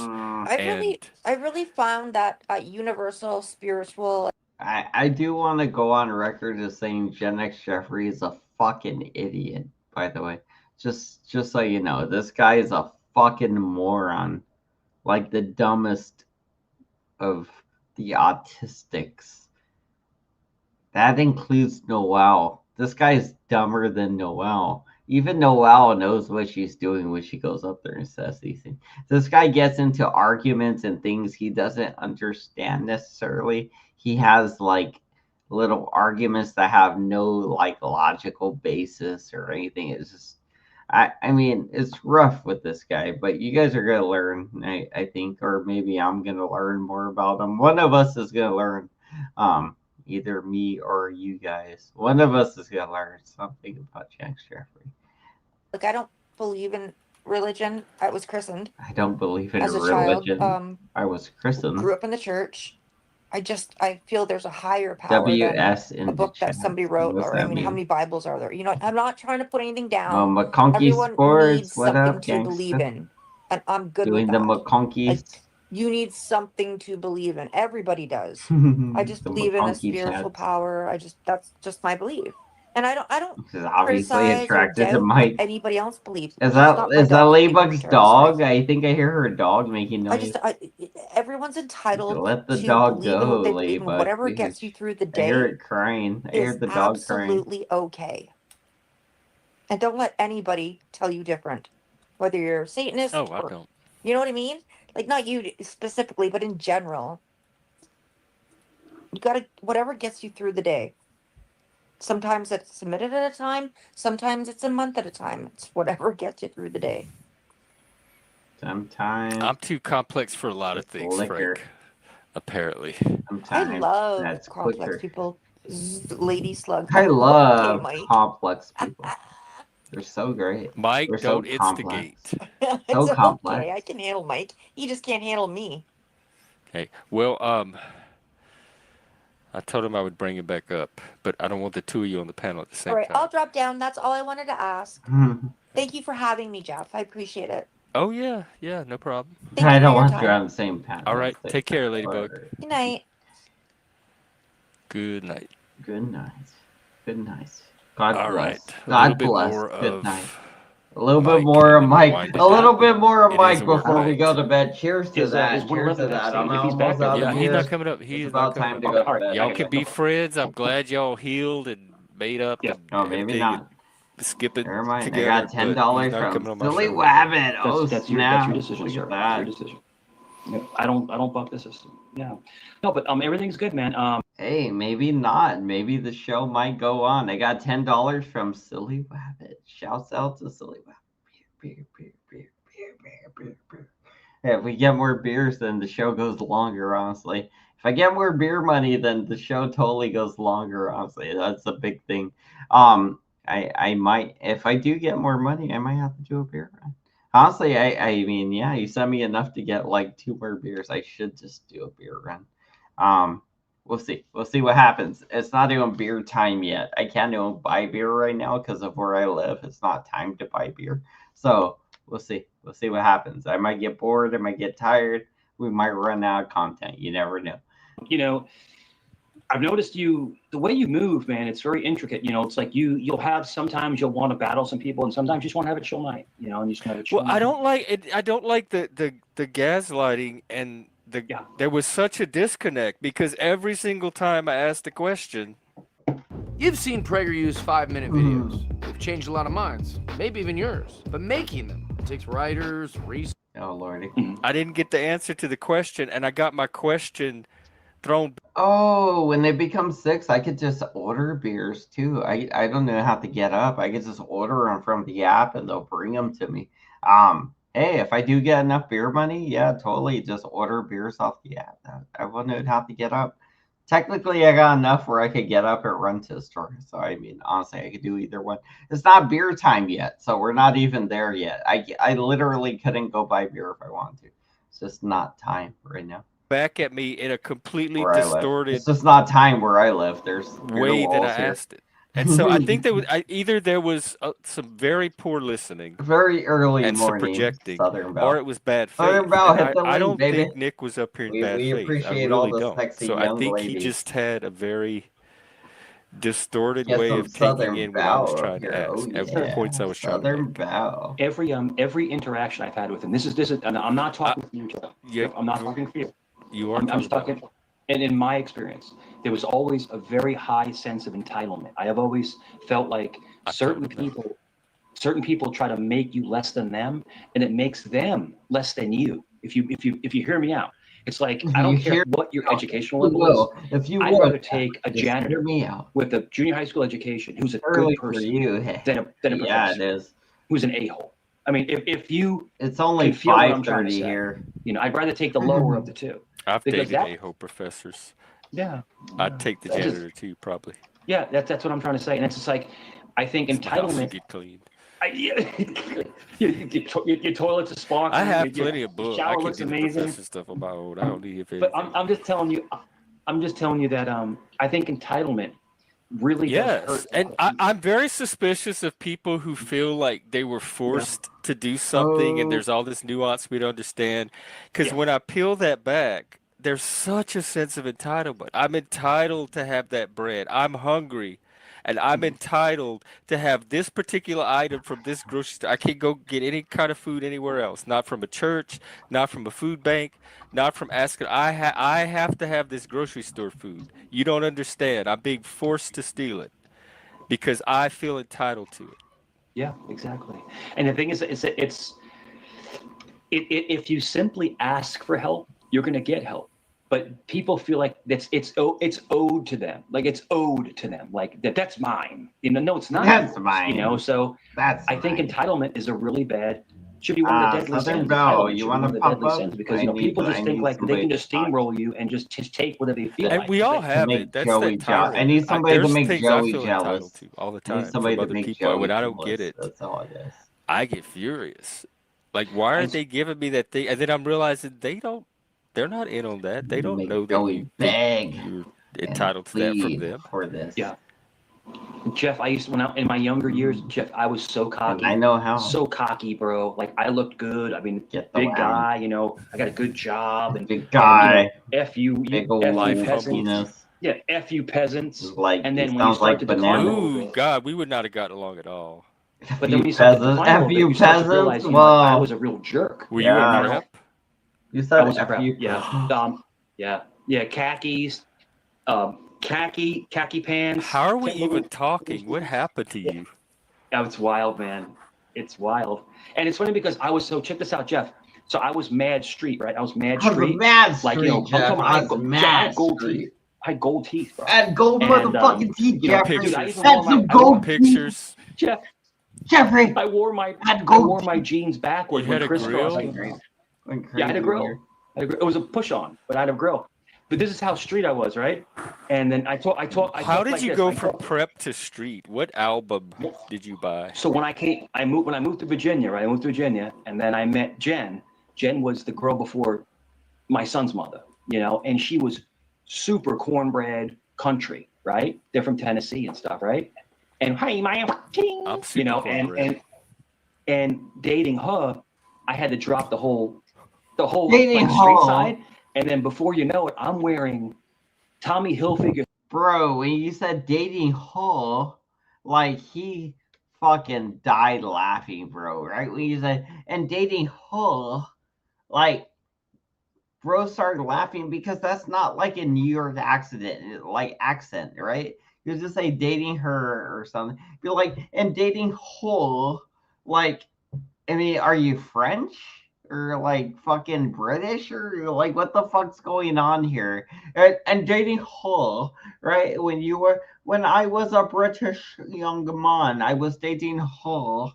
I really found that universal spiritual. I do want to go on record as saying Gen X Jeffrey is a fucking idiot, by the way. Just so you know, this guy is a fucking moron. Like the dumbest of the autistics. That includes Noel. This guy's dumber than Noel. Even Noelle knows what she's doing when she goes up there and says these things. This guy gets into arguments and things he doesn't understand necessarily. He has like little arguments that have no like logical basis or anything. It's just I mean, it's rough with this guy, but you guys are gonna learn, I think, or maybe I'm gonna learn more about him. One of us is gonna learn, either me or you guys. One of us is gonna learn something about Jack Jeffrey. Like, I don't believe in religion. I was christened I don't believe in as a religion. child. I was christened. Grew up in the church. I feel there's a higher power WS than in a book the that chat. somebody wrote, What's or I that mean, how mean? many Bibles are there? You know, I'm not trying to put anything down. McConkey Everyone needs Sports, what something up, to believe gangsta? in, and I'm good Doing with the that. McConkeys. Like, you need something to believe in. Everybody does. I just The believe in a McConkey spiritual chats. power. That's just my belief, and I don't This is obviously criticize or attracted to doubt what Mike. anybody else believes. Is It's not my that dog making me Ladybug's terrorist, dog? right? I think I hear her dog making noise. Everyone's entitled Let the to dog believe in what go, they believe in. Ladybug, Whatever please. gets you through the I hear day it crying. I hear is the dog crying. absolutely okay. And don't let anybody tell you different. Whether you're a Satanist Oh, I or, don't. you know what I mean? Like, not you specifically, but in general. You gotta, whatever gets you through the day. Sometimes it's a minute at a time. Sometimes it's a month at a time. It's whatever gets you through the day. Sometimes I'm too complex for a lot of things, liquor. Frank. Apparently. I Sometimes love that's complex quicker. people. Lady slug. I Okay, love Mike. complex people. They're so great. Mike, They're so don't complex. instigate. So It's complex. okay. I can handle Mike. He just can't handle me. Okay. Well, I told him I would bring him back up, but I don't want the two of you on the panel at the same All right, time. I'll drop down. That's all I wanted to ask. Thank you for having me, Jeff. I appreciate it. Oh yeah, no problem. I don't want you on the same panel. All right, take care, Ladybug. Good night. Good night. Good night. Good night. God All bless. right. God bless. Good night. A little bit more of Mike. A little bit more of Mike before we go to bed. Cheers to that. Cheers to that. I'm almost out of He's beer. not coming up. He's about time to go to bed. Y'all can be friends. I'm glad y'all healed and made up. And no, maybe not. Skip it. Never mind. Together, I got $10 from Silly Wabbit. Oh, that's snap. your decision, Look sir. at That's that. your decision. Yep. I don't buck the system. Yeah. No, but everything's good, man. Hey, maybe not. Maybe the show might go on. I got $10 from Silly Wabbit. Shouts out to Silly Wabbit. Beer. Hey, if we get more beers, then the show goes longer, honestly. If I get more beer money, then the show totally goes longer, honestly. That's a big thing. I might, if I do get more money, I might have to do a beer run. Honestly, I mean, yeah, you sent me enough to get like 2 more beers. I should just do a beer run. We'll see. We'll see what happens. It's not even beer time yet. I can't even buy beer right now because of where I live. It's not time to buy beer. So we'll see. We'll see what happens. I might get bored. I might get tired. We might run out of content. You never know. You know, I've noticed the way you move, man, it's very intricate. You know, it's like sometimes you'll want to battle some people, and sometimes you just want to have a chill night, you know, and you just have a chill night. I don't like it. I don't like the gaslighting and there was such a disconnect because every single time I asked a question. You've seen PragerU's 5-minute videos. They've changed a lot of minds, maybe even yours. But making them takes writers, research. Oh, Lordy. I didn't get the answer to the question, and I got my question thrown. Oh, when they become 6, I could just order beers too. I don't know how to get up. I could just order them from the app and they'll bring them to me. Hey, if I do get enough beer money, yeah, totally just order beers off the app. I won't know how to get up. Technically, I got enough where I could get up and run to the store. So, I mean, honestly, I could do either one. It's not beer time yet, so we're not even there yet. I literally couldn't go buy beer if I wanted to. It's just not time right now. Back at me in a completely Where distorted. It's just not time where I live. There's way that I asked it. And so I think there was either there was some very poor listening, very early and morning, some projecting, Southern Belle. or it was bad faith. Southern Belle, hit the I link, don't baby. think Nick was up here in bad We faith. appreciate I all really the don't. sexy So I young think ladies. he just had a very distorted Get way some of Southern taking in what I was Belle trying up to here. ask, Oh, and yeah. the points I was trying to Southern make. Belle. Every interaction I've had with him, this is, and I'm not talking for you, Jeff. Yeah, I'm not talking for you. You are. I'm just talking. And in my experience, there was always a very high sense of entitlement. I have always felt like certain people certain people try to make you less than them, and it makes them less than you. If you hear me out, it's like I don't care what your educational level is. If you I'd rather take a janitor me out. with a junior high school education who's a Early good for person you. than a professor it is. who's an a-hole. I mean, if you it's only can feel what I'm 5:30 trying to say, here. you know, I'd rather take the lower of the two. I've because dated that, a-hole professors. Yeah. I'd take the That's just- janitor too, probably. Yeah, that's what I'm trying to say. And it's just like, I think My house should entitlement. get cleaned. Your toilet's a sponsor. I have your plenty of books. I shower can looks do the amazing. professor stuff on my own. I don't need it. But I'm just telling you, that I think entitlement really does hurt. And I'm very suspicious of people who feel like they were forced to do something, and there's all this nuance we don't understand. Because when I peel that back, there's such a sense of entitlement. I'm entitled to have that bread. I'm hungry, and I'm entitled to have this particular item from this grocery store. I can't go get any kind of food anywhere else. Not from a church, not from a food bank, not from asking. I have to have this grocery store food. You don't understand. I'm being forced to steal it because I feel entitled to it. Yeah, exactly. And the thing is, if you simply ask for help, you're going to get help. But people feel like it's owed to them. Like it's owed to them. Like that's mine. You know, no, it's not. That's mine. You know, so I think entitlement is a really bad. Should be one of the deadly sins. You want to pop up? Because people just think like they can just steamroll you and just take whatever they feel And like. we all have it. That's that tyrant. I need somebody to make things Joey I feel jealous. entitled to all the time somebody from to other make people. Joey When I don't jealous. get it, That's all it is. I get furious. Like, why aren't they giving me that thing? And then I'm realizing they're not in on that. They don't know that you beg you're entitled to that from them. For this. Yeah. Jeff, I used to, in my younger years, Jeff, I was so cocky. I know how. So cocky, bro. Like I looked good. I mean, big guy, you know, I got a good job and big guy. And, F you peasants. Yeah, F you peasants. Like, and then when you start to decline, ooh, God, we would not have gotten along at all. But then when you start to decline, you start to realize, you know, I was a real jerk. Were you a prep? You said I was a F prep. you. Yeah, khakis, khaki pants. How are we even talking? What happened to you? Yeah, it's wild, man. It's wild. And it's funny because I was check this out, Jeff. So I was mad street, right? I was mad street. Like, you know, Jeff, I had gold teeth. I had gold teeth, bro. I had gold motherfucking teeth, Jeffrey. Dude, That's some gold pictures. Jeffrey. I wore my jeans backwards. You had a grill? Yeah, I had a grill. It was a push on, but I had a grill. But this is how street I was, right? And then I talk. How did you go from prep to street? What album did you buy? So when I moved to Virginia, right? I moved to Virginia, and then I met Jen. Jen was the girl before my son's mother, you know, and she was super cornbread country, right? They're from Tennessee and stuff, right? And hey, you know, and dating her, I had to drop the whole like, street side. And then before you know it, I'm wearing Tommy Hilfiger. Bro, when you said dating Hull, like he fucking died laughing, bro, right? When you said, and dating Hull, like, bro started laughing because that's not like a New York accent, right? You just say dating her or something. Be like, and dating Hull, like, I mean, are you French? Or like fucking British, or like what the fuck's going on here? And dating Hull, right? When I was a British young man, I was dating Hull.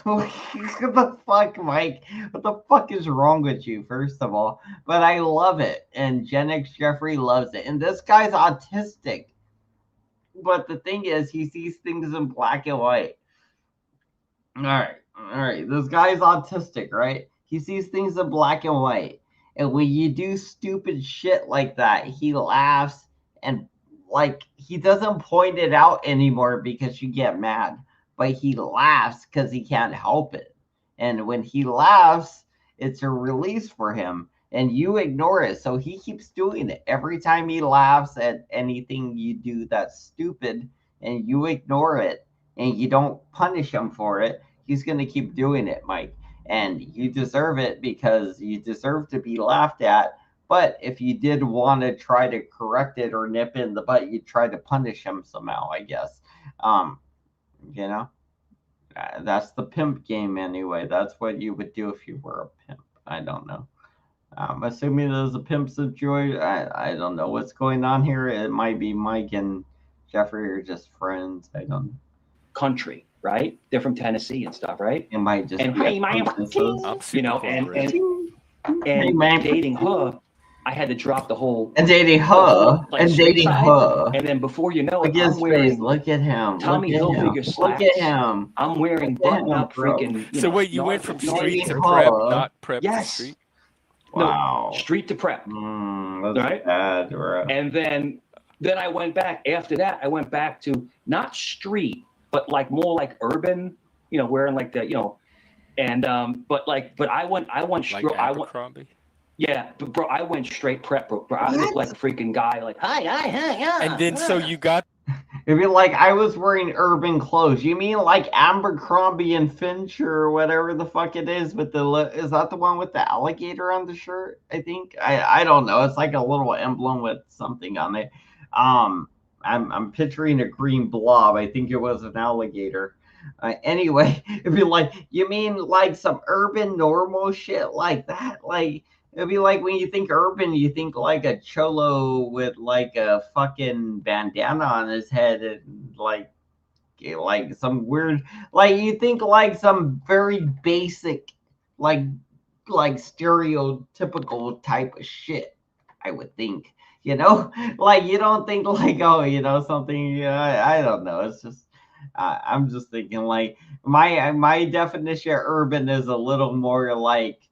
What the fuck, Mike? What the fuck is wrong with you, first of all? But I love it, and Gen X Jeffrey loves it. And this guy's autistic. But the thing is, he sees things in black and white. All right. This guy's autistic, right? He sees things in black and white. And when you do stupid shit like that, he laughs, and like he doesn't point it out anymore because you get mad, but he laughs because he can't help it. And when he laughs, it's a release for him, and you ignore it. So he keeps doing it. Every time he laughs at anything you do that's stupid and you ignore it and you don't punish him for it, he's going to keep doing it, Mike. And you deserve it because you deserve to be laughed at. But if you did want to try to correct it or nip in the butt, you'd try to punish him somehow, I guess. You know, That's the pimp game anyway. That's what you would do if you were a pimp. I don't know. I'm assuming those are pimps of joy. I don't know what's going on here. It might be Mike and Jeffrey are just friends. I don't know. Country, right? They're from Tennessee and stuff, right? It might just and be hey, my you know, and Hey, man. dating her, I had to drop the whole And dating her, and street dating side, her. and then before you know Look it, at I'm his wearing face. Look at him. Tommy Look at him. Hilfiger slacks. Look at him. I'm wearing Look at button him, up bro. freaking. So wait, you went from street to dating prep, her. not prep to Yes. street? Wow. No, street to prep. That's right? bad, bro. And then I went back. After that, I went back to not street, but like more like urban. You know, wearing like the and but I went Like Abercrombie? Yeah, but bro, I went straight prep, bro. I looked like a freaking guy, like hi, yeah. And then so you got. It'd be like I was wearing urban clothes. You mean like Abercrombie and Finch or whatever the fuck it is? With is that the one with the alligator on the shirt? I think I don't know. It's like a little emblem with something on it. I'm picturing a green blob. I think it was an alligator. Anyway, it'd be like, you mean like some urban normal shit like that? Like, it'd be like when you think urban, you think like a cholo with like a fucking bandana on his head and like some weird, like you think like some very basic, like stereotypical type of shit. I would think, like you don't think like, oh, something. I don't know. It's just. I'm just thinking like my definition of urban is a little more like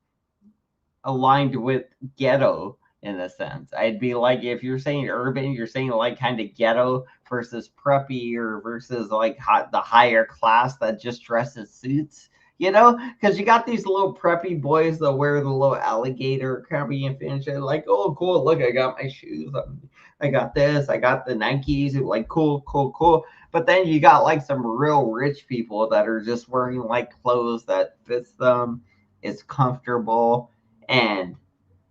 aligned with ghetto in a sense. I'd be like, if you're saying urban, you're saying like kind of ghetto versus preppy or versus like the higher class that just dresses suits, because you got these little preppy boys that wear the little alligator crabby and finch and like, oh cool, look, I got my shoes, I got this, I got the Nikes, like cool. But then you got like some real rich people that are just wearing like clothes that fits them, is comfortable, and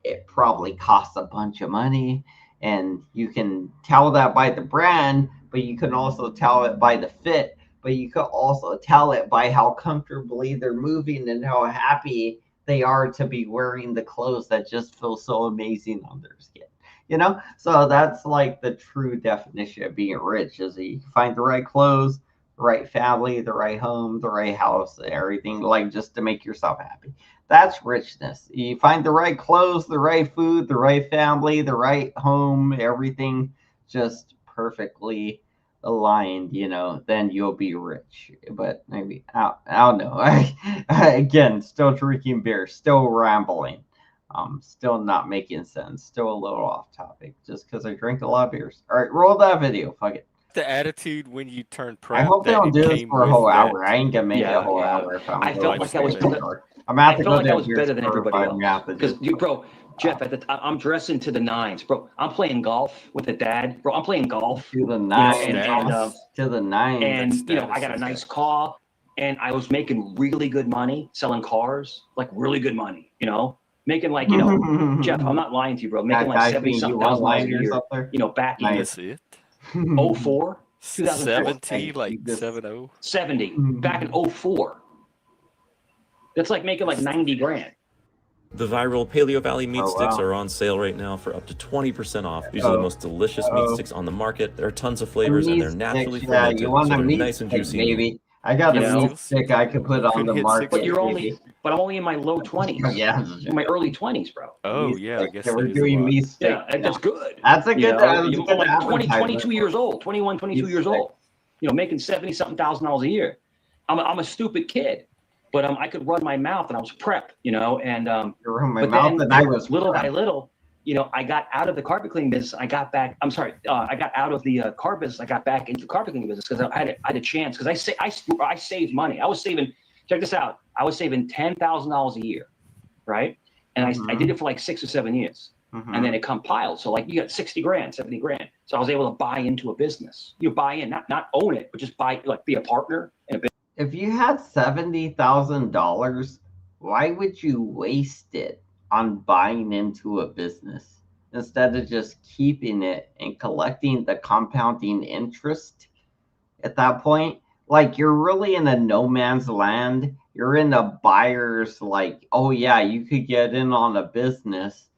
it probably costs a bunch of money. And you can tell that by the brand, but you can also tell it by the fit, but you could also tell it by how comfortably they're moving and how happy they are to be wearing the clothes that just feel so amazing on their skin. So that's like the true definition of being rich, is that you find the right clothes, the right family, the right home, the right house, everything, like just to make yourself happy. That's richness. You find the right clothes, the right food, the right family, the right home, everything just perfectly aligned, then you'll be rich. But maybe I don't know. Again, still drinking beer, still rambling. Still not making sense. Still a little off topic just because I drink a lot of beers. All right, roll that video. Fuck it. The attitude when you turn prep. I hope they don't do this for a whole hour. I ain't gonna make a whole hour. If I felt like I was. I'm out to I felt like I was better than everybody else. Because bro, Jeff, I'm dressing to the nines, bro. I'm playing golf with a dad, bro. I'm playing golf to the nines, to the nines, and I got a nice car, and I was making really good money selling cars, like really good money, making like Jeff, I'm not lying to you, bro. Making like $70,000 a year, back in 04, 70, like 70. 70 back in 04. That's like making like 90 grand. The viral Paleo Valley meat sticks are on sale right now for up to 20% off. These are the most delicious meat sticks on the market. There are tons of flavors and they're naturally fermented, you want so a they're meat nice and stick, juicy. baby. I got a meat stick I could put on the market. But I'm only in my low 20s. Yeah, in my early 20s, bro. Oh yeah, I guess we're doing meat stick. Yeah, that's good. That's a good. I'm like 22 years old, 21, 22 years old. Making $70,000 a year. I'm a stupid kid. But I could run my mouth, and I was prep, and I was little by little, I got out of the carpet cleaning business. I got back. I'm sorry, I got out of the car business. I got back into the carpet cleaning business because I had a chance. Because I saved money. I was saving. Check this out. I was saving $10,000 a year, right? And I did it for like 6 or 7 years, and then it compiled. So like you got 60 grand, 70 grand. So I was able to buy into a business. You buy in, not own it, but just buy, like be a partner in a business. If you had $70,000, why would you waste it on buying into a business instead of just keeping it and collecting the compounding interest at that point? like you're really in a no man's land. You're in a buyer's like, oh yeah, you could get in on a business.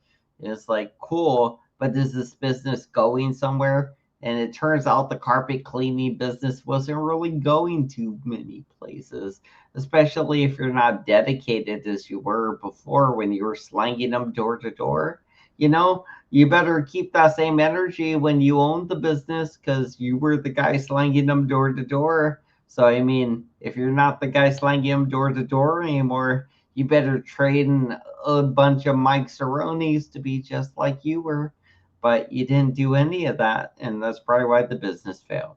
It's like cool, but is this business going somewhere? And it turns out the carpet cleaning business wasn't really going to many places, especially if you're not dedicated as you were before when you were slanging them door to door. You know, you better keep that same energy when you owned the business because you were the guy slanging them door to door. So, I mean, if you're not the guy slanging them door to door anymore, you better train a bunch of Mike Cerrones to be just like you were. But you didn't do any of that, and that's probably why the business failed.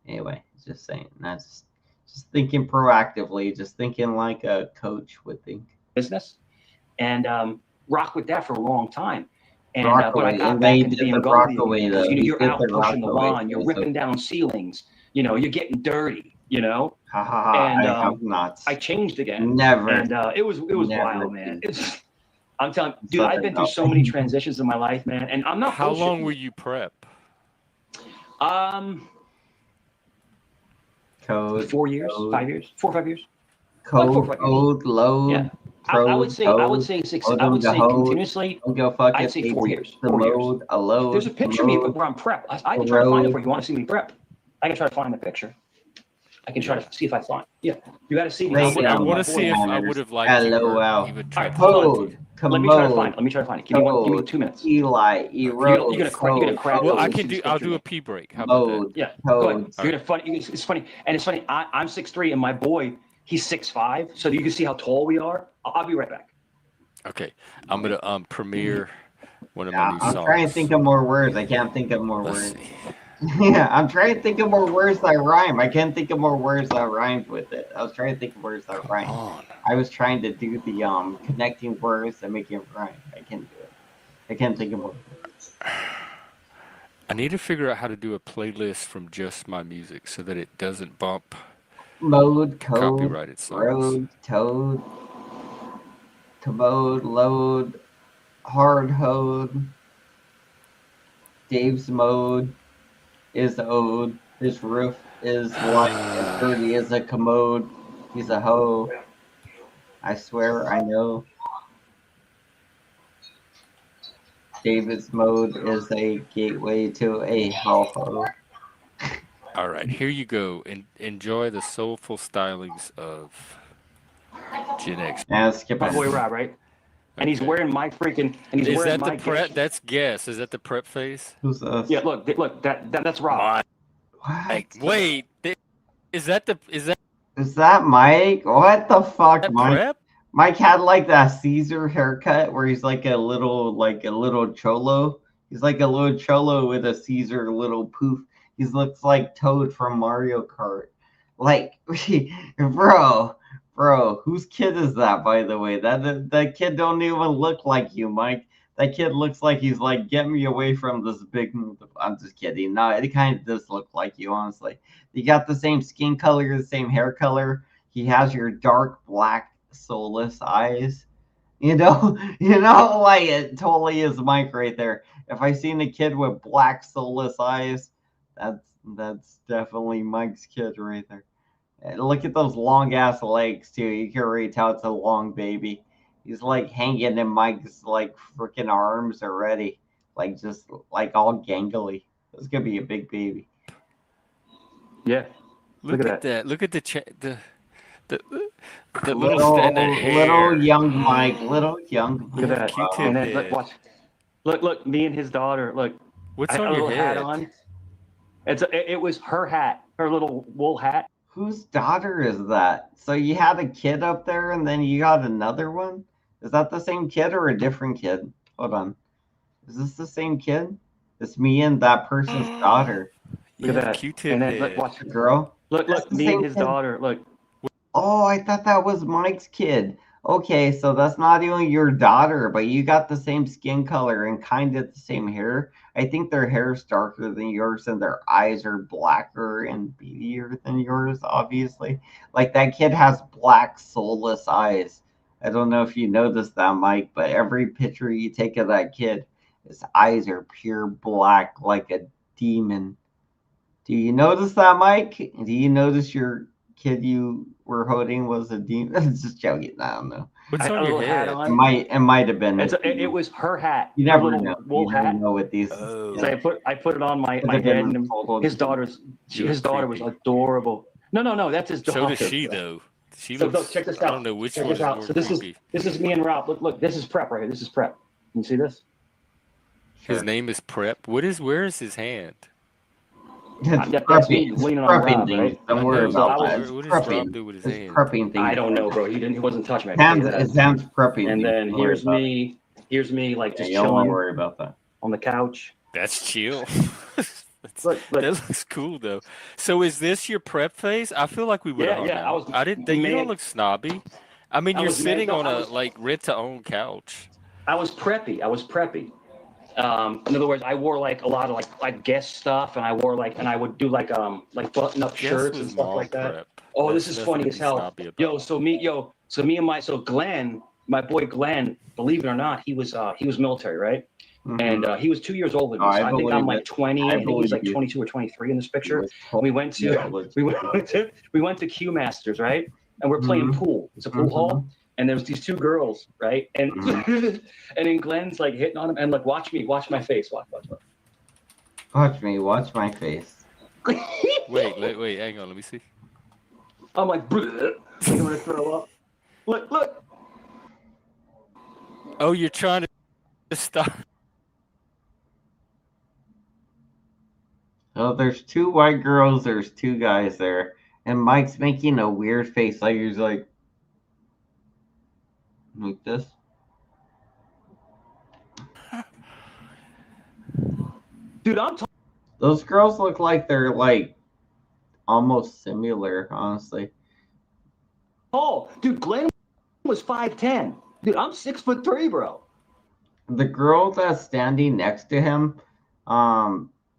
Anyway, just saying. That's just thinking proactively, just thinking like a coach would think. Business, and rock with that for a long time. And but I got back into BMW. You're out pushing the lawn, you're ripping down ceilings, you're getting dirty, and I have not. I changed again. Never. And it was wild, man. I'm telling you, dude, I've been through so many transitions in my life, man, and I'm not. How long were you prep? Code. 4 years, 5 years, 4 or 5 years. Code, load. Yeah. I would say 6. I would say continuously. I'd say 4 years. 4 years. There's a picture of me where I'm prep. I can try to find it for you. You want to see me prep? I can try to find the picture. I can try to see if I find. Yeah, you got to see me. I want to see if I would have liked you. Code. Let me try to find it. Give me 2 minutes. Eli, you're gonna crack. Well, I'll do a pee break. How about that? Yeah, go ahead. You're gonna funny. It's funny, and it's funny. I'm 6'3", and my boy, he's 6'5", so you can see how tall we are. I'll be right back. Okay, I'm gonna premiere one of my new songs. I'm trying to think of more words. I can't think of more words. Yeah, I'm trying to think of more words that rhyme. I can't think of more words that rhymed with it. I was trying to think of words that rhyme. I was trying to do the connecting words and making it rhyme. I can't do it. I can't think of more words. I need to figure out how to do a playlist from just my music so that it doesn't bump mode, code, copyrighted songs. Road, toad, commode, load, hard hode, Dave's mode. Is owed. His roof is like as dirty as a commode. He's a hoe. I swear I know. David's mode is a gateway to a ho-ho. All right, here you go. Enjoy the soulful stylings of Gen X. My boy Rob, right? And he's wearing my freaking. And he's is wearing that my the prep? That's guess. Is that the prep face? Who's that? Yeah, look. That's Rob. Wait. Is that Mike? What the fuck, that Mike? Prep? Mike had like that Caesar haircut where he's like a little cholo. He's like a little cholo with a Caesar little poof. He looks like Toad from Mario Kart. Like, bro, whose kid is that, by the way? That kid don't even look like you, Mike. That kid looks like he's like, get me away from this big move. I'm just kidding. No, it kind of does look like you, honestly. You got the same skin color, the same hair color. He has your dark black soulless eyes. Like it totally is Mike right there. If I seen a kid with black soulless eyes, that's definitely Mike's kid right there. And look at those long ass legs too. You can already tell it's a long baby. He's like hanging in Mike's like freaking arms already, like just like all gangly. It's gonna be a big baby. Yeah, look at that. Look at the little young Mike, little young. Look at that. And then, look, watch. Look, me and his daughter. Look, what's on your head? Hat on. It was her hat, her little wool hat. Whose daughter is that? So you had a kid up there and then you got another one? Is that the same kid or a different kid? Hold on. Is this the same kid? It's me and that person's daughter. Look at that. Q-tip and then look, watch the girl. Look, me and his daughter. Look. Oh, I thought that was Mike's kid. Okay, so that's not even your daughter, but you got the same skin color and kind of the same hair. I think their hair is darker than yours and their eyes are blacker and beadier than yours, obviously. Like that kid has black, soulless eyes. I don't know if you noticed that, Mike, but every picture you take of that kid, his eyes are pure black like a demon. Do you notice that, Mike? Do you notice your kid you were holding was a demon? Just joking. I don't know. What's on your head? It might have been. It was her hat. You her never little know. wool You never hat. know with these. So I put it on my head, and his daughter was adorable. No, that's his daughter. So does she though. She so looks. look, check this out. I don't know which check one this is out. more So this creepy. is me and Rob. Look, this is Prep right here. This is Prep. Can you see this? His name is Prep. Where is his hand? That's me leaning on Rob, right? Don't worry about that. What does Rob do with his hand? Prepping thing. I don't know, bro. He wasn't touching me. It sounds prepping. And then here's me like just don't chilling. worry about that. On the couch. That's chill. Look. That looks cool though. So is this your prep face? I feel like we would have. Yeah. I didn't think you don't look snobby. I mean, you're sitting on a rent to own couch. I was preppy. In other words, I wore like a lot of like guest stuff, and I would do like button up shirts and stuff like that. Prep. Oh, this is funny as hell. So Glenn, my boy Glenn, believe it or not, he was military, right? Mm-hmm. And he was 2 years older than me. So I think I'm like 20. I think he's like 22 or 23 in this picture. We went to Q Masters, right? And we're playing pool. It's a pool hall. And there was these two girls, right? And and then Glenn's like hitting on him, and like, watch my face. Watch. Watch me, watch my face. wait, hang on, let me see. I'm like, I'm gonna throw up. Look. Oh, you're trying to stop. Oh, there's two white girls, there's two guys there. And Mike's making a weird face, like he's like this. Dude, those girls look like they're like almost similar, honestly. Oh, dude, Glenn was 5'10". Dude, I'm 6'3", bro. The girl that's standing next to him,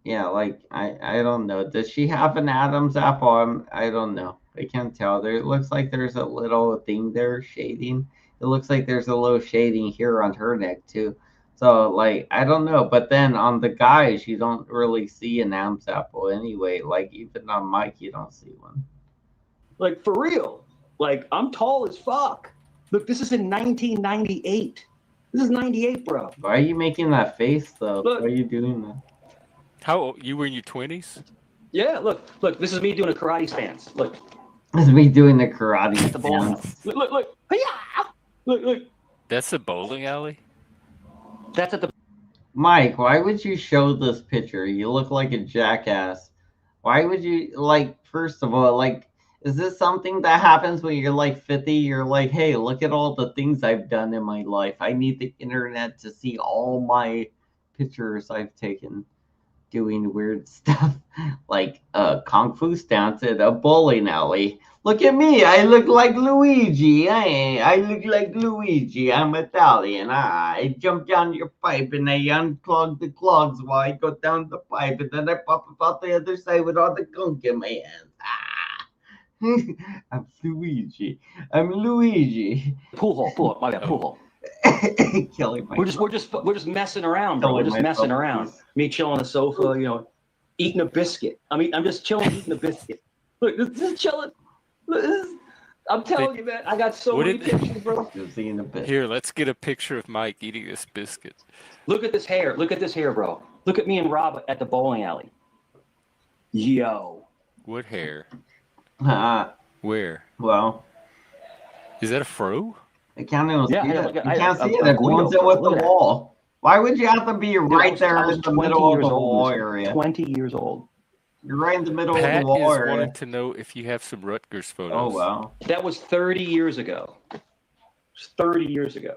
yeah, like I don't know. Does she have an Adam's apple? I don't know. I can't tell. It looks like there's a little thing there shading. It looks like there's a little shading here on her neck too. So like I don't know. But then on the guys, you don't really see an Adam's apple anyway. Like even on Mike, you don't see one. Like for real. Like I'm tall as fuck. Look, this is in 1998. This is 98, bro. Why are you making that face though? Look. Why are you doing that? How old? You were in your 20s? Yeah, look. This is me doing a karate stance. Look. This is me doing the karate stance. Look. Hi-ya! Look. That's a bowling alley? That's at the... Mike, why would you show this picture? You look like a jackass. Why would you, like, first of all, like, is this something that happens when you're like 50? You're like, hey, look at all the things I've done in my life. I need the internet to see all my pictures I've taken doing weird stuff like a kung fu stance at a bowling alley. Look at me. I look like Luigi. I look like Luigi. I'm Italian. I jump down your pipe and I unclog the clogs while I go down the pipe, and then I pop up out the other side with all the gunk in my hands. I'm Luigi. Pool hall. My bad, pool hall. Killing my We're just messing around, bro. We're just messing around. Me chilling on the sofa, eating a biscuit. I mean, I'm just chilling, eating a biscuit. Look, this is chilling. I'm telling you, man, I got so many pictures, bro. Here, let's get a picture of Mike eating this biscuit. Look at this hair. Look at this hair, bro. Look at me and Rob at the bowling alley. Yo. What hair? Where? Well. Is that a fro? I can't even see it. You can't see it. A It blends in with the wall. Why would you have to be right there in the middle of the wall area? 20 years old. You're right in the middle Pat of the wall is area. wanting to know if you have some Rutgers photos. Oh, wow. That was 30 years ago. 30 years ago.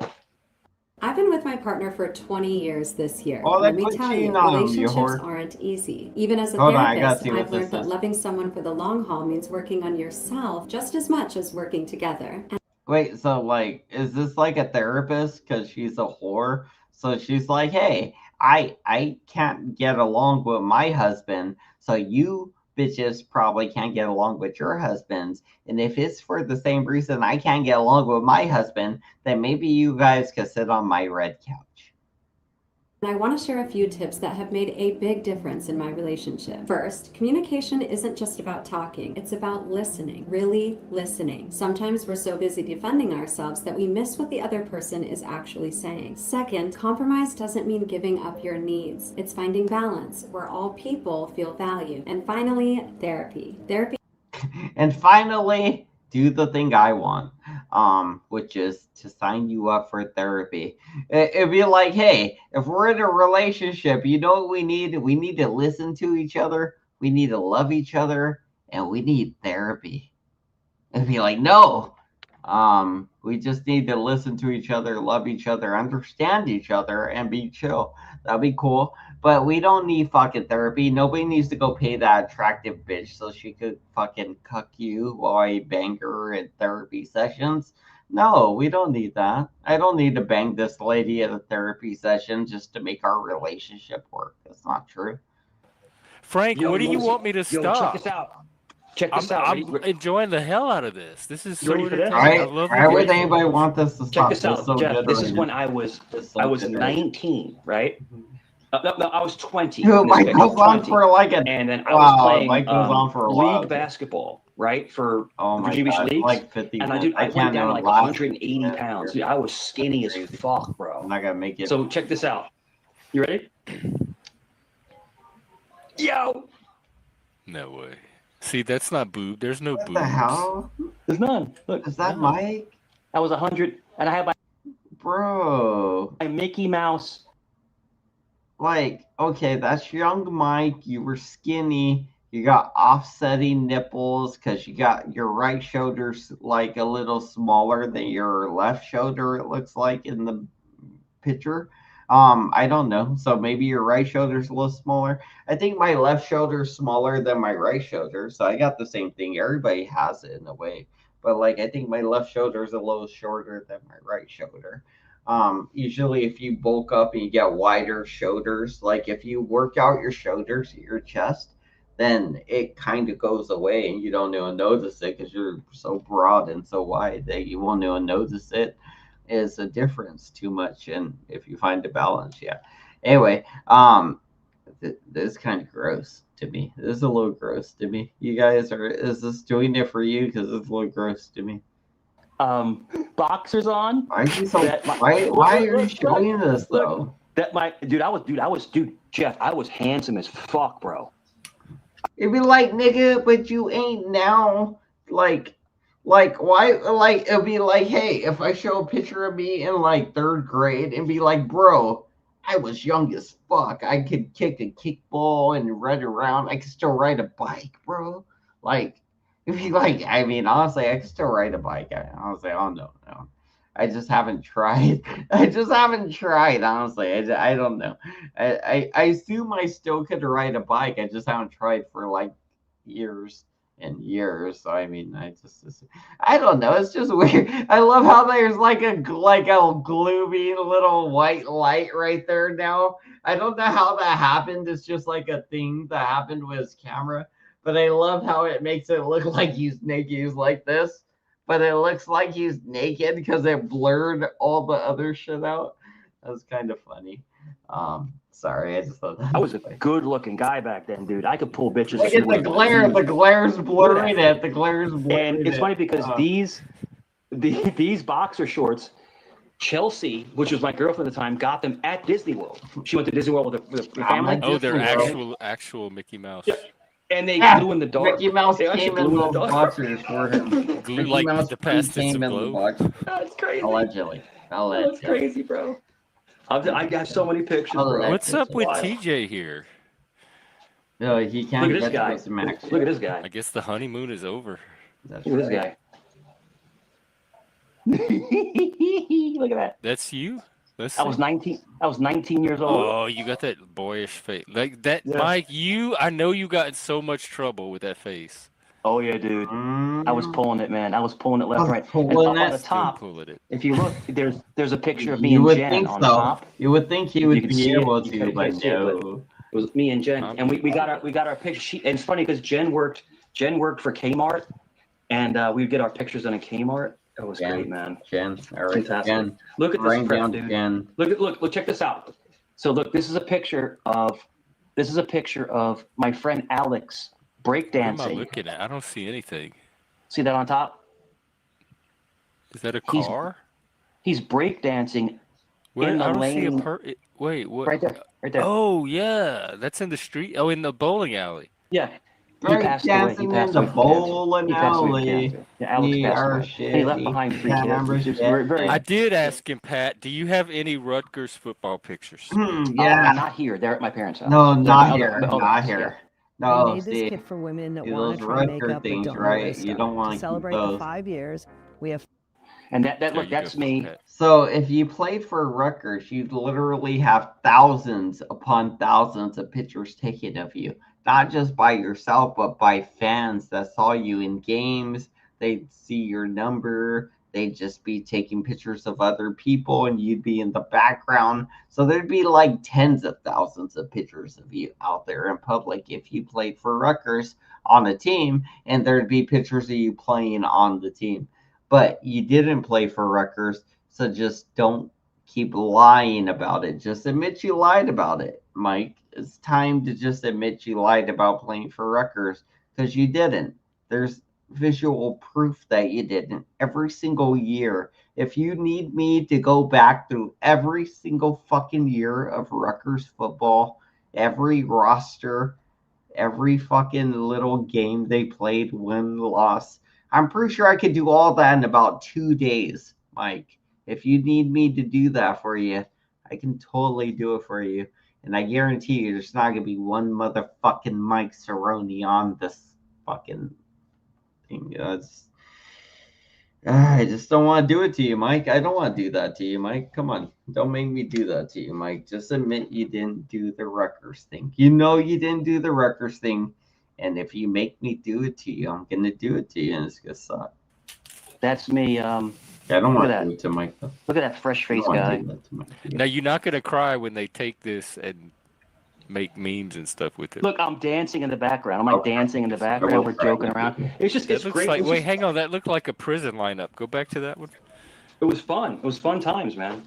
I've been with my partner for 20 years this year. Oh, Let me tell you, relationships aren't easy. Even as a therapist, I've learned that loving someone for the long haul means working on yourself just as much as working together. Wait, so like, is this like a therapist? Because she's a whore. So she's like, hey, I can't get along with my husband. So you bitches probably can't get along with your husbands. And if it's for the same reason I can't get along with my husband, then maybe you guys could sit on my red couch. I want to share a few tips that have made a big difference in my relationship. First, communication isn't just about talking, it's about listening, really listening. Sometimes we're so busy defending ourselves that we miss what the other person is actually saying. Second, compromise doesn't mean giving up your needs. It's finding balance where all people feel valued. And finally, therapy. And finally, do the thing I want, which is to sign you up for therapy. It'd be like, hey, if we're in a relationship, you know what we need? We need to listen to each other, we need to love each other, and we need therapy. It'd be like, no, we just need to listen to each other, love each other, understand each other, and be chill. That'd be cool. But we don't need fucking therapy. Nobody needs to go pay that attractive bitch so she could fucking cuck you while I bang her in therapy sessions. No, we don't need that. I don't need to bang this lady at a therapy session just to make our relationship work. That's not true. Frank, what do you want me to stop? Check this out. Check this out. I'm enjoying the hell out of this. This is so ready for this? entertaining. I love Why would anybody want this to stop? Check this out, so Jeff. This is when I was 19, right? No, I was 20. Dude, Mike goes on for like a... And then I was playing Mike goes on for a while. league basketball, right? For my Virginia Beach God, Leagues. like 50 and minutes. I went down to like 180 pounds. Dude, I was skinny as fuck, bro. I'm not going to make it. So check this out. You ready? Yo! No way. See, that's not boob. There's no boobs. What the hell? There's none. Look. Is that Mike? I was 100, and I had my... Bro. My Mickey Mouse... Like, okay, that's young Mike. You were skinny. You got offsetting nipples because you got your right shoulder's like a little smaller than your left shoulder, it looks like in the picture. I don't know. So maybe your right shoulder's a little smaller. I think my left shoulder's smaller than my right shoulder. So I got the same thing. Everybody has it in a way. But like, I think my left shoulder is a little shorter than my right shoulder. Usually if you bulk up and you get wider shoulders, like if you work out your shoulders, your chest, then it kind of goes away and you don't even notice it because you're so broad and so wide that you won't even notice it is a difference too much. And if you find a balance, yeah. Anyway, this is kind of gross to me. This is a little gross to me. You guys is this doing it for you? Because it's a little gross to me. Boxers on. Why are you so? Why are you showing this though? Jeff, I was handsome as fuck, bro. It'd be like, nigga, but you ain't now. Like why? Like it'd be like, hey, if I show a picture of me in like 3rd grade and be like, bro, I was young as fuck. I could kick a kickball and run around. I could still ride a bike, bro. Like. If you like, I mean, honestly, I can still ride a bike. Honestly, oh no. I just haven't tried. Honestly, I don't know. I assume I still could ride a bike. I just haven't tried for like years and years. So I mean, I don't know. It's just weird. I love how there's like a gloomy little white light right there now. I don't know how that happened. It's just like a thing that happened with his camera. But I love how it makes it look like he's naked. He's like this, but it looks like he's naked because it blurred all the other shit out. That was kind of funny. Sorry, I just thought that I was a good-looking guy back then, dude. I could pull bitches. Look at the glare. The glare's blurring it. The glare's blurring it. And it's funny because these boxer shorts, Chelsea, which was my girlfriend at the time, got them at Disney World. She went to Disney World with her family. Oh, they're actual Mickey Mouse. Yeah. And they glue in the dark. Mickey Mouse came in those boxers for him. Glue like the past came in the box. That's crazy. Allegedly. That's crazy, bro. I got so many pictures, bro. What's up with TJ here? No, he can't get this max. Look at this guy. I guess the honeymoon is over. That's Look at this guy. Look at that. That's you? I was 19. I was 19 years old. Oh, you got that boyish face. Like that, yeah. Mike, I know you got in so much trouble with that face. Oh, yeah, dude. I was pulling it, man. I was pulling it left and right. And up on the top, if you look, there's a picture of me and Jen on top. You would think he would be able to, but no. It was me and Jen, and we got our picture. And it's funny because Jen worked for Kmart, and we would get our pictures in a Kmart. That was great, man. Jen, all right. Fantastic. Jen. Look at this prep, dude. Jen. Look, check this out. So look, this is a picture of my friend Alex What am I breakdancing. looking at? I don't see anything. See that on top? Is that a car? He's breakdancing Where? in the I don't see a lane. Wait, what? Right there. Right there. Oh, yeah. That's in the street. Oh, in the bowling alley. Yeah. He Break passed away. He dancing in passed the away from cancer. bowling He passed away from alley. cancer. Yeah, Alex We passed are away. And he left shitty. behind 3 kids. Camera It's just very I did ask him, Pat, do you have any Rutgers football pictures? Yeah. Not here. They're at my parents' house. No, They're not at here. the other Not house, here. yeah. We No, made this see, kit for women that see want those to try Rutger makeup but things, don't know where to right? You start. don't want To to keep celebrate the those. 5 years, we have. And that's me. So if you played for Rutgers, you'd literally have thousands upon thousands of pictures taken of you, not just by yourself, but by fans that saw you in games. They'd see your number. They'd just be taking pictures of other people, and you'd be in the background. So there'd be like tens of thousands of pictures of you out there in public if you played for Rutgers on a team, and there'd be pictures of you playing on the team. But you didn't play for Rutgers, so just don't keep lying about it. Just admit you lied about it, Mike. It's time to just admit you lied about playing for Rutgers, because you didn't. There's visual proof that you didn't every single year. If you need me to go back through every single fucking year of Rutgers football, every roster, every fucking little game they played, win, loss, I'm pretty sure I could do all that in about 2 days, Mike. If you need me to do that for you, I can totally do it for you. And I guarantee you there's not going to be one motherfucking Mike Cerrone on this fucking thing. I just don't want to do it to you, Mike. I don't want to do that to you, Mike. Come on. Don't make me do that to you, Mike. Just admit you didn't do the Rutgers thing. You know you didn't do the Rutgers thing. And if you make me do it to you, I'm going to do it to you, and it's going to suck. That's me. I don't want to do it to Mike, though. Look at that fresh face guy. Now, you're not going to cry when they take this and make memes and stuff with it. Look, I'm dancing in the background. I'm like dancing in the background. We're joking around. It's just, it's great. Like, wait, hang on. That looked like a prison lineup. Go back to that one. It was fun. It was fun times, man.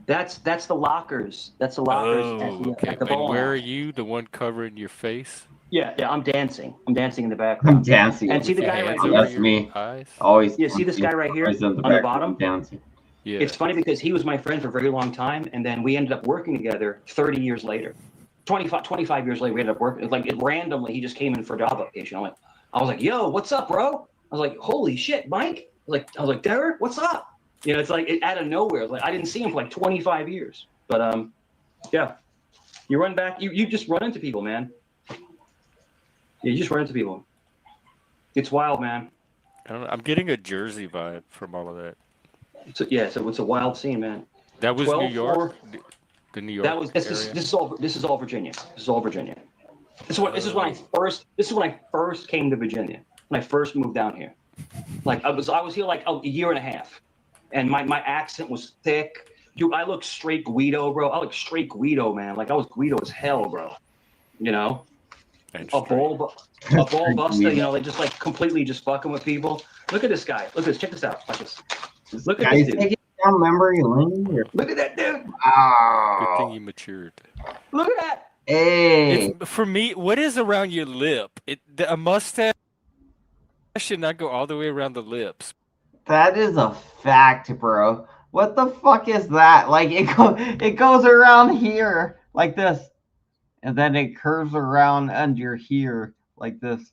That's the lockers. That's the lockers at the ball. And where are you? The one covering your face? Yeah, I'm dancing. I'm dancing in the background. I'm dancing. And see the guy right here? That's me. Always. Yeah, see this guy right here on the bottom? Dancing. Yeah. It's funny because he was my friend for a very long time, and then we ended up working together 30 years later. 25 years later, we ended up working. Like, randomly, he just came in for a job application. I was like, yo, what's up, bro? I was like, holy shit, Mike. I was like, Derek, what's up? You know, it's like out of nowhere. Like, I didn't see him for like 25 years. But yeah, you run back. You just run into people, man. You just run into people. It's wild, man. I don't know, I'm getting a Jersey vibe from all of that. So it's a wild scene, man. That was New York. The New York. That was this is all Virginia. This is all Virginia. This is when I first came to Virginia. When I first moved down here. Like I was here like a year and a half, and my accent was thick. Dude, I look straight Guido, bro. I look straight Guido, man. Like I was Guido as hell, bro. You know. A ball buster, you know, like just like completely just fucking with people. Look at this guy. Look at this. Check this out. Watch this. Look at this dude. Taking down memory lane. Look at that dude. Oh. Good thing you matured. Look at that. Hey. For me, what is around your lip? A mustache should not go all the way around the lips. That is a fact, bro. What the fuck is that? Like it goes around here like this. And then it curves around under here like this.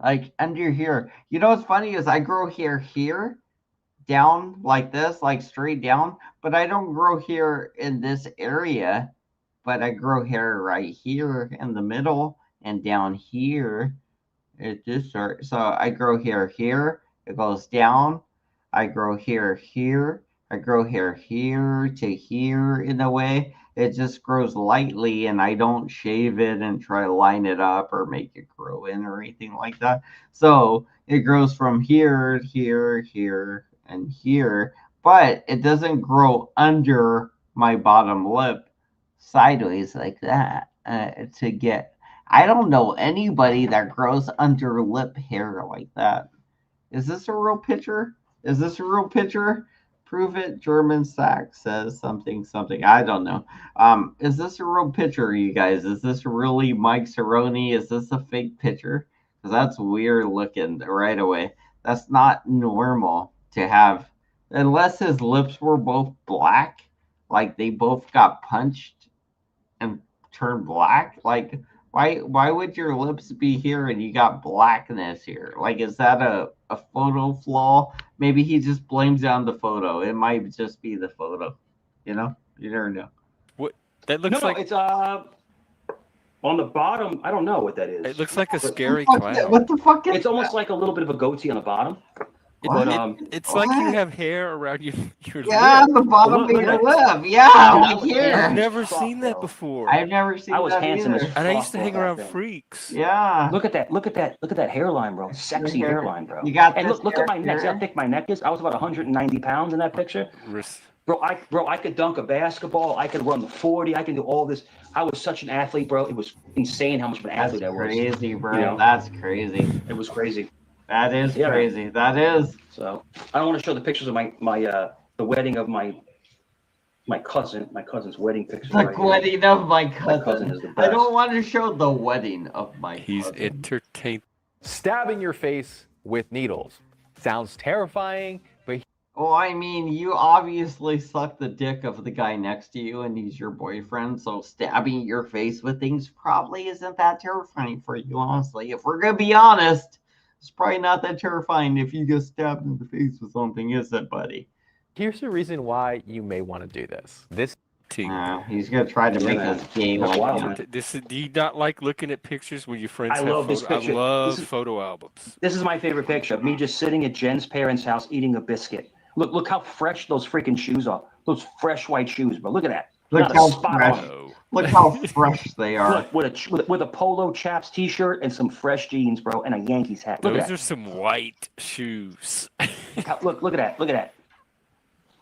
Like under here. You know what's funny is I grow hair here down like this, like straight down, but I don't grow hair in this area. But I grow hair right here in the middle and down here. It just so I grow hair here. It goes down. I grow hair here. I grow hair here to here in a way. It just grows lightly, and I don't shave it and try to line it up or make it grow in or anything like that. So it grows from here, here, here, and here, but it doesn't grow under my bottom lip sideways like that to get. I don't know anybody that grows under lip hair like that. Is this a real picture? Is this a real picture? Prove it. German sack says something. I don't know. Is this a real picture, you guys? Is this really Mike Cerrone? Is this a fake picture? Because that's weird looking right away. That's not normal to have, unless his lips were both black, like they both got punched and turned black. Like, why would your lips be here and you got blackness here? Like, is that a photo flaw? Maybe he just blames it on the photo. It might just be the photo. You know? You never know. What that looks like? It's on the bottom. I don't know what that is. It looks like a scary clown. What the fuck is It's almost like a little bit of a goatee on the bottom. It's like you have hair around your Yeah, lip. the bottom of your lip. Yeah, like here. I've never seen that before. I've never seen I was that handsome either. as And I used to fuck hang back around then. freaks. Yeah. Look at that hairline, bro. Sexy hairline, bro. You got and this look at my neck. See hair. how thick my neck is? I was about 190 pounds in that picture. Bro, I could dunk a basketball. I could run the 40. I can do all this. I was such an athlete, bro. It was insane how much of an athlete I was. Crazy, bro. You know? That's crazy. It was crazy. That is Yeah, crazy. That is. So I don't want to show the pictures of the wedding of my cousin's wedding pictures. The right here. wedding of my cousin. My cousin is the best. I don't want to show the wedding of my He's cousin. entertained. Stabbing your face with needles. Sounds terrifying, but Well, I mean, you obviously suck the dick of the guy next to you and he's your boyfriend, so stabbing your face with things probably isn't that terrifying for you, honestly. If we're going to be honest, it's probably not that terrifying if you get stabbed in the face with something, is it, buddy? here's the reason why you may want to do this. This He's going to try to make us gay. That's wild, like man. Do you not like looking at pictures when your friends I have love this photo- picture. I love This is- photo albums. This is my favorite picture of me just sitting at Jen's parents' house eating a biscuit. Look how fresh those freaking shoes are. Those fresh white shoes, bro. Look at that. Look Not a how spot fresh. on it. Look how fresh they are. Look, with a polo chaps t-shirt and some fresh jeans, bro, and a Yankees hat. Look Those at are some white shoes. that. Look at that. Look at that.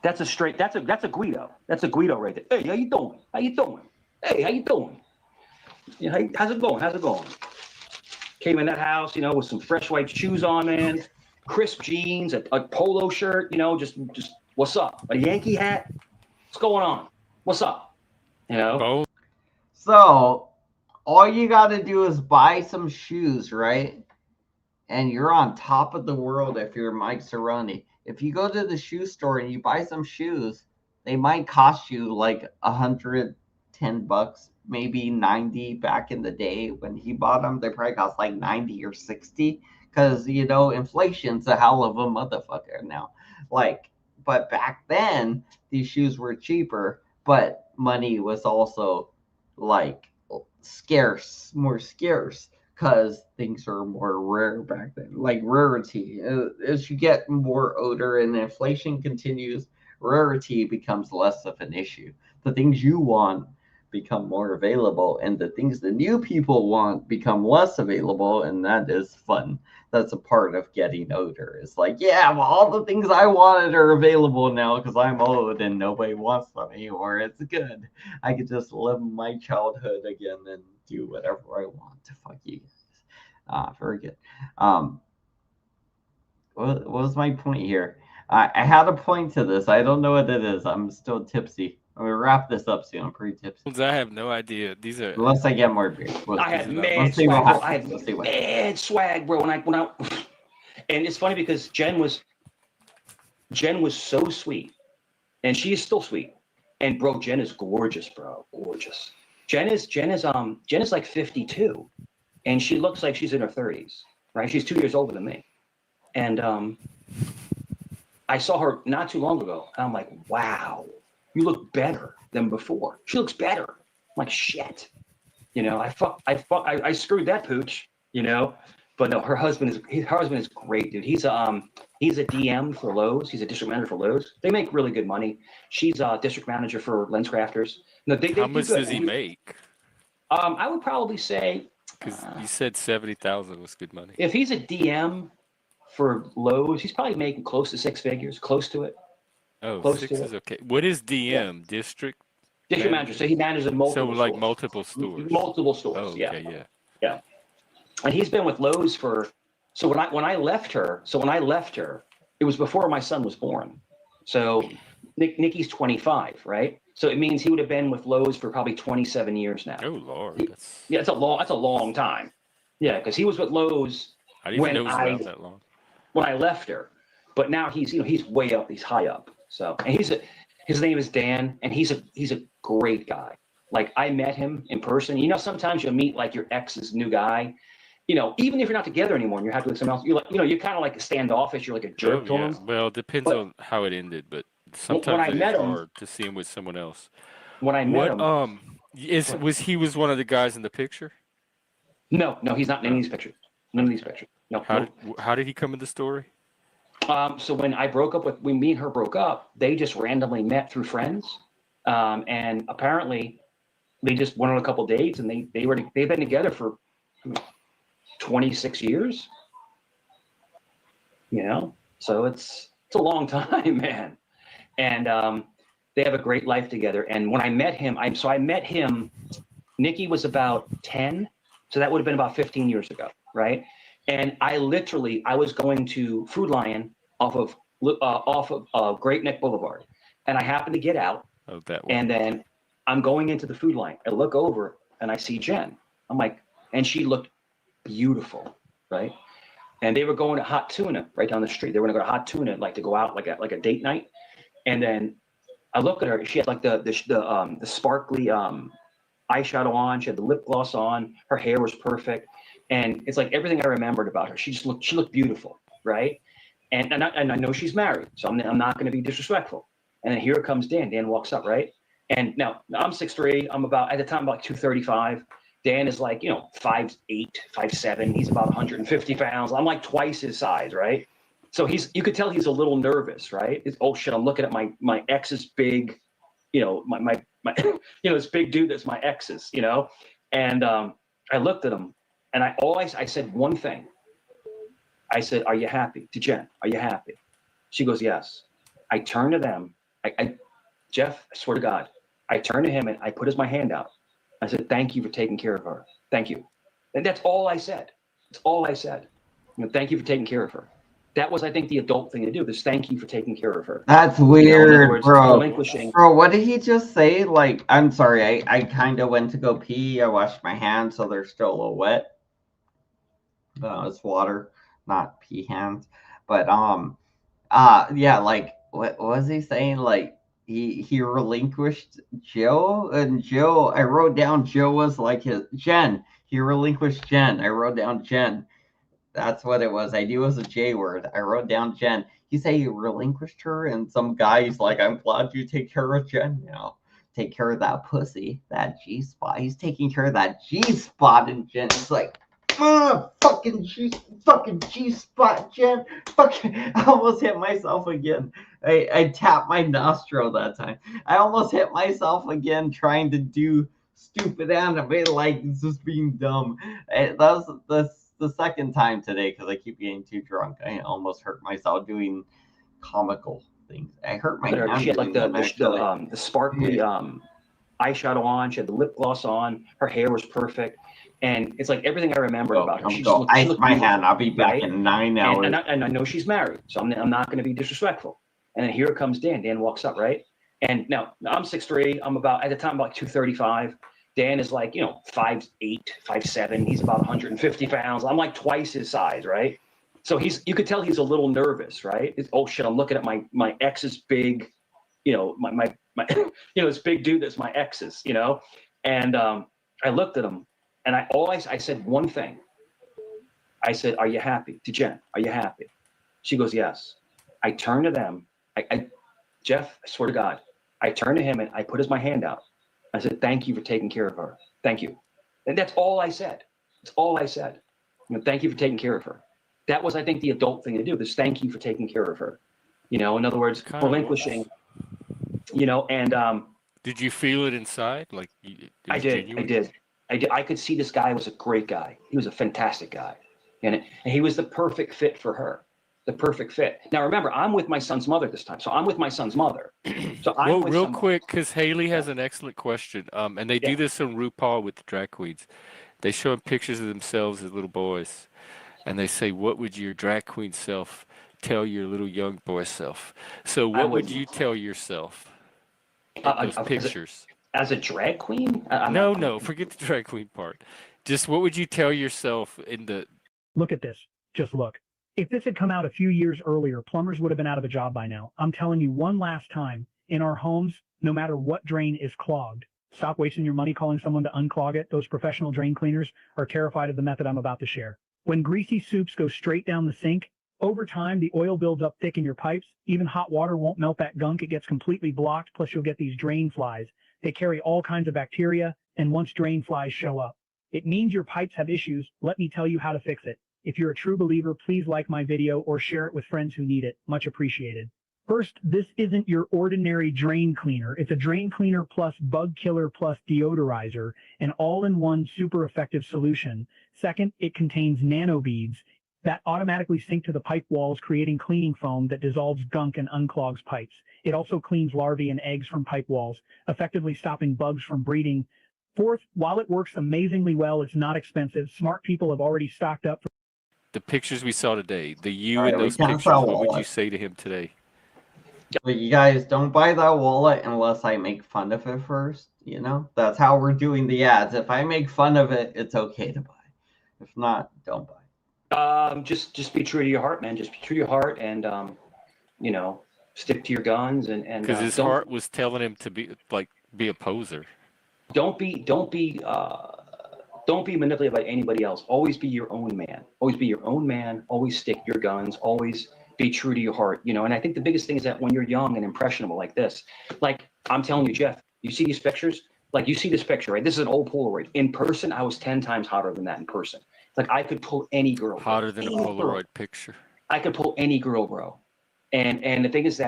That's a Guido. That's a Guido right there. Hey, how you doing? How you doing? Hey, how you doing? Yeah, how's it going? How's it going? Came in that house, with some fresh white shoes on, man. Crisp jeans, a polo shirt, just what's up? A Yankee hat? What's going on? What's up? So, all you got to do is buy some shoes, right? And you're on top of the world if you're Mike Cerrone. If you go to the shoe store and you buy some shoes, they might cost you like $110, maybe 90 back in the day when he bought them. They probably cost like 90 or 60 because, inflation's a hell of a motherfucker now. But back then, these shoes were cheaper, but money was also more scarce because things are more rare back then, like rarity. As you get more odor and inflation continues, rarity becomes less of an issue. The things you want become more available, and the things the new people want become less available, and that is fun. That's a part of getting older. It's like, yeah, well, all the things I wanted are available now because I'm old and nobody wants them anymore. It's good. I could just live my childhood again and do whatever I want. Fuck you. Very good. What was my point here? I had a point to this. I don't know what it is. I'm still tipsy. I'm gonna wrap this up soon. I'm pretty tipsy. I have no idea. These are Unless I get more beer. I had mad swag, bro. I had mad swag, bro. When I and it's funny because Jen was so sweet, and she is still sweet. And bro, Jen is gorgeous, bro. Gorgeous. Jen is like 52, and she looks like she's in her 30s. Right? She's 2 years older than me. And I saw her not too long ago, and I'm like, wow, you look better than before. She looks better. I'm like, shit. I screwed that pooch, But no, her husband is great, dude. He's a DM for Lowe's. He's a district manager for Lowe's. They make really good money. She's a district manager for Lens Crafters. No, how much does he make? I would probably say, because you said 70,000 was good money. If he's a DM for Lowe's, he's probably making close to six figures, close to it. Oh, close six to is it. okay. What is DM? District manager. So he manages multiple. So like stores. multiple stores. Multiple stores. Oh, okay, yeah. And he's been with Lowe's for. So when I left her, it was before my son was born. So Nikki's 25, right? So it means he would have been with Lowe's for probably 27 years now. Oh Lord, Yeah, that's a long time. Yeah, because he was with Lowe's I didn't even know it was around that long. when I left her. But now he's way up, he's high up. So and his name is Dan, and he's a great guy. Like I met him in person. You know, sometimes you'll meet like your ex's new guy. You know, even if you're not together anymore and you're happy with someone else, you're kind of like standoffish. You're like a jerk to him. Well, it depends on how it ended, but sometimes it is hard to see him with someone else. When I met him, he was one of the guys in the picture? No, he's not in any of these pictures. None of these pictures. No. How did he come in the story? So when me and her broke up, they just randomly met through friends, and apparently they just went on a couple dates, and they've been together for 26 years. You know, so it's a long time, man. And they have a great life together. And when I met him, I met him. Nikki was about 10, so that would have been about 15 years ago, right? And I was going to Food Lion off of Great Neck Boulevard, and I happened to get out. Oh, that one. And then I'm going into the Food Lion. I look over and I see Jen. I'm like, and she looked beautiful, right? And they were going to Hot Tuna right down the street. They were going to go to Hot Tuna, like to go out like a date night. And then I look at her. She had like the sparkly eyeshadow on. She had the lip gloss on. Her hair was perfect. And it's like everything I remembered about her. She looked beautiful, right? And I know she's married, so I'm not going to be disrespectful. And then here comes Dan. Dan walks up, right? And now I'm 6'3". I'm about, at the time, about 235. Dan is like, 5'8", 5'7". He's about 150 pounds. I'm like twice his size, right? So you could tell he's a little nervous, right? Oh shit, I'm looking at my ex's big, my this big dude that's my ex's, And I looked at him, and I said one thing. I said, "Are you happy?" To Jen, "Are you happy?" She goes, "Yes." I turned to them. Jeff, I swear to God, I turned to him and I put my hand out. I said, "Thank you for taking care of her. Thank you." And that's all I said. That's all I said. Thank you for taking care of her. That was, I think, the adult thing to do. Is thank you for taking care of her. That's weird, in other words, bro. Relinquishing. Bro, what did he just say? Like, I'm sorry, I kind of went to go pee. I washed my hands, so they're still a little wet. It's water, not pee hands. But yeah, like, what was he saying? Like, he relinquished Joe, and Joe, I wrote down Joe was like his Jen. He relinquished Jen. I wrote down Jen. That's what it was. I knew it was a J word. I wrote down Jen. He said he relinquished her, and some guy's like, "I'm glad you take care of Jen now. Take care of that pussy, that G spot." He's taking care of that G spot, and Jen's like, fucking G spot, Jen. Fucking, I almost hit myself again. I tapped my nostril that time. I almost hit myself again trying to do stupid anime, like just being dumb. That was the second time today because I keep getting too drunk. I almost hurt myself doing comical things. I hurt my hand. She had like the sparkly eyeshadow on. She had the lip gloss on. Her hair was perfect. And it's like everything I remembered about her. She looked my hand. I'll be back in 9 hours. And I know she's married, so I'm not going to be disrespectful. And then here comes Dan. Dan walks up, right? And now I'm 6'3". I'm about, at the time, about 235. Dan is like, 5'8", 5'7". He's about 150 pounds. I'm like twice his size, right? So you could tell he's a little nervous, right? Oh shit, I'm looking at my ex's big, my this big dude that's my ex's, And I looked at him. And I said one thing. I said, "Are you happy?" To Jen, "Are you happy?" She goes, "Yes." I turned to them. Jeff, I swear to God, I turned to him and I put my hand out. I said, "Thank you for taking care of her. Thank you." And that's all I said. That's all I said. Thank you for taking care of her. That was, I think, the adult thing to do. Is thank you for taking care of her. In other words, relinquishing. And did you feel it inside? Like I did. I could see this guy was a great guy. He was a fantastic guy. And he was the perfect fit for her. The perfect fit. Now, remember, I'm with my son's mother this time. So I'm with my son's mother. So well, real quick, because Haley has an excellent question. And they do this on RuPaul with the drag queens. They show them pictures of themselves as little boys. And they say, what would your drag queen self tell your little young boy self? So what would you tell yourself in those pictures? As a drag queen? No, forget the drag queen part. Just what would you tell yourself in the... Look at this. Just look. If this had come out a few years earlier, plumbers would have been out of a job by now. I'm telling you one last time, in our homes, no matter what drain is clogged, stop wasting your money calling someone to unclog it. Those professional drain cleaners are terrified of the method I'm about to share. When greasy soups go straight down the sink, over time, the oil builds up thick in your pipes. Even hot water won't melt that gunk. It gets completely blocked. Plus, you'll get these drain flies. They carry all kinds of bacteria, and once drain flies show up, it means your pipes have issues. Let me tell you how to fix it. If you're a true believer, please like my video or share it with friends who need it. Much appreciated. First, this isn't your ordinary drain cleaner. It's a drain cleaner plus bug killer plus deodorizer, an all-in-one super effective solution. Second, it contains nano beads that automatically sink to the pipe walls, creating cleaning foam that dissolves gunk and unclogs pipes. It also cleans larvae and eggs from pipe walls, effectively stopping bugs from breeding. Fourth, while it works amazingly well, it's not expensive. Smart people have already stocked up. The pictures we saw today, the you All right, in we those can't pictures, sell what would you wallet. say to him today? But you guys don't buy that wallet unless I make fun of it first. You know, that's how we're doing the ads. If I make fun of it, it's okay to buy. If not, don't buy. Just be true to your heart, man. Just be true to your heart, and you know, stick to your guns, and Because his heart was telling him to be a poser. Don't be manipulated by anybody else. Always be your own man. Always be your own man. Always stick your guns. Always be true to your heart. You know, and I think the biggest thing is that when you're young and impressionable like this, like I'm telling you, Jeff, you see these pictures? Like you see this picture, right? This is an old Polaroid. In person, I was 10 times hotter than that in person. Like I could pull any girl. Hotter than a Polaroid picture. I could pull any girl, bro. And the thing is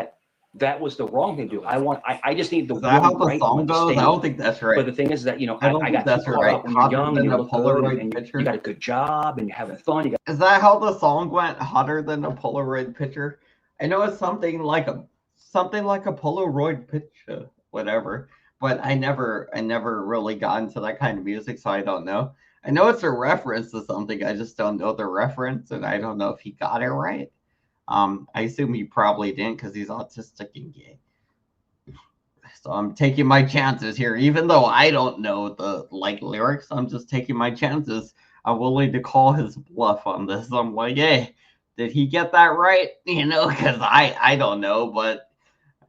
that was the wrong thing to do. I just need the Is that how the right song goes? I don't think that's right. But the thing is that, you know, I don't I think got that's too caught right. up when you're Hotter young and than you a look good Polaroid and picture. you got a good job and you're having fun. Is that how the song went? Hotter than a Polaroid picture? I know it's something like a Polaroid picture, whatever. But I never really got into that kind of music, so I don't know. I know it's a reference to something. I just don't know the reference, and I don't know if he got it right. I assume he probably didn't because he's autistic and gay. So I'm taking my chances here, even though I don't know the lyrics. I'm just taking my chances. I'm willing to call his bluff on this. I'm like, hey, did he get that right? You know, because I don't know, but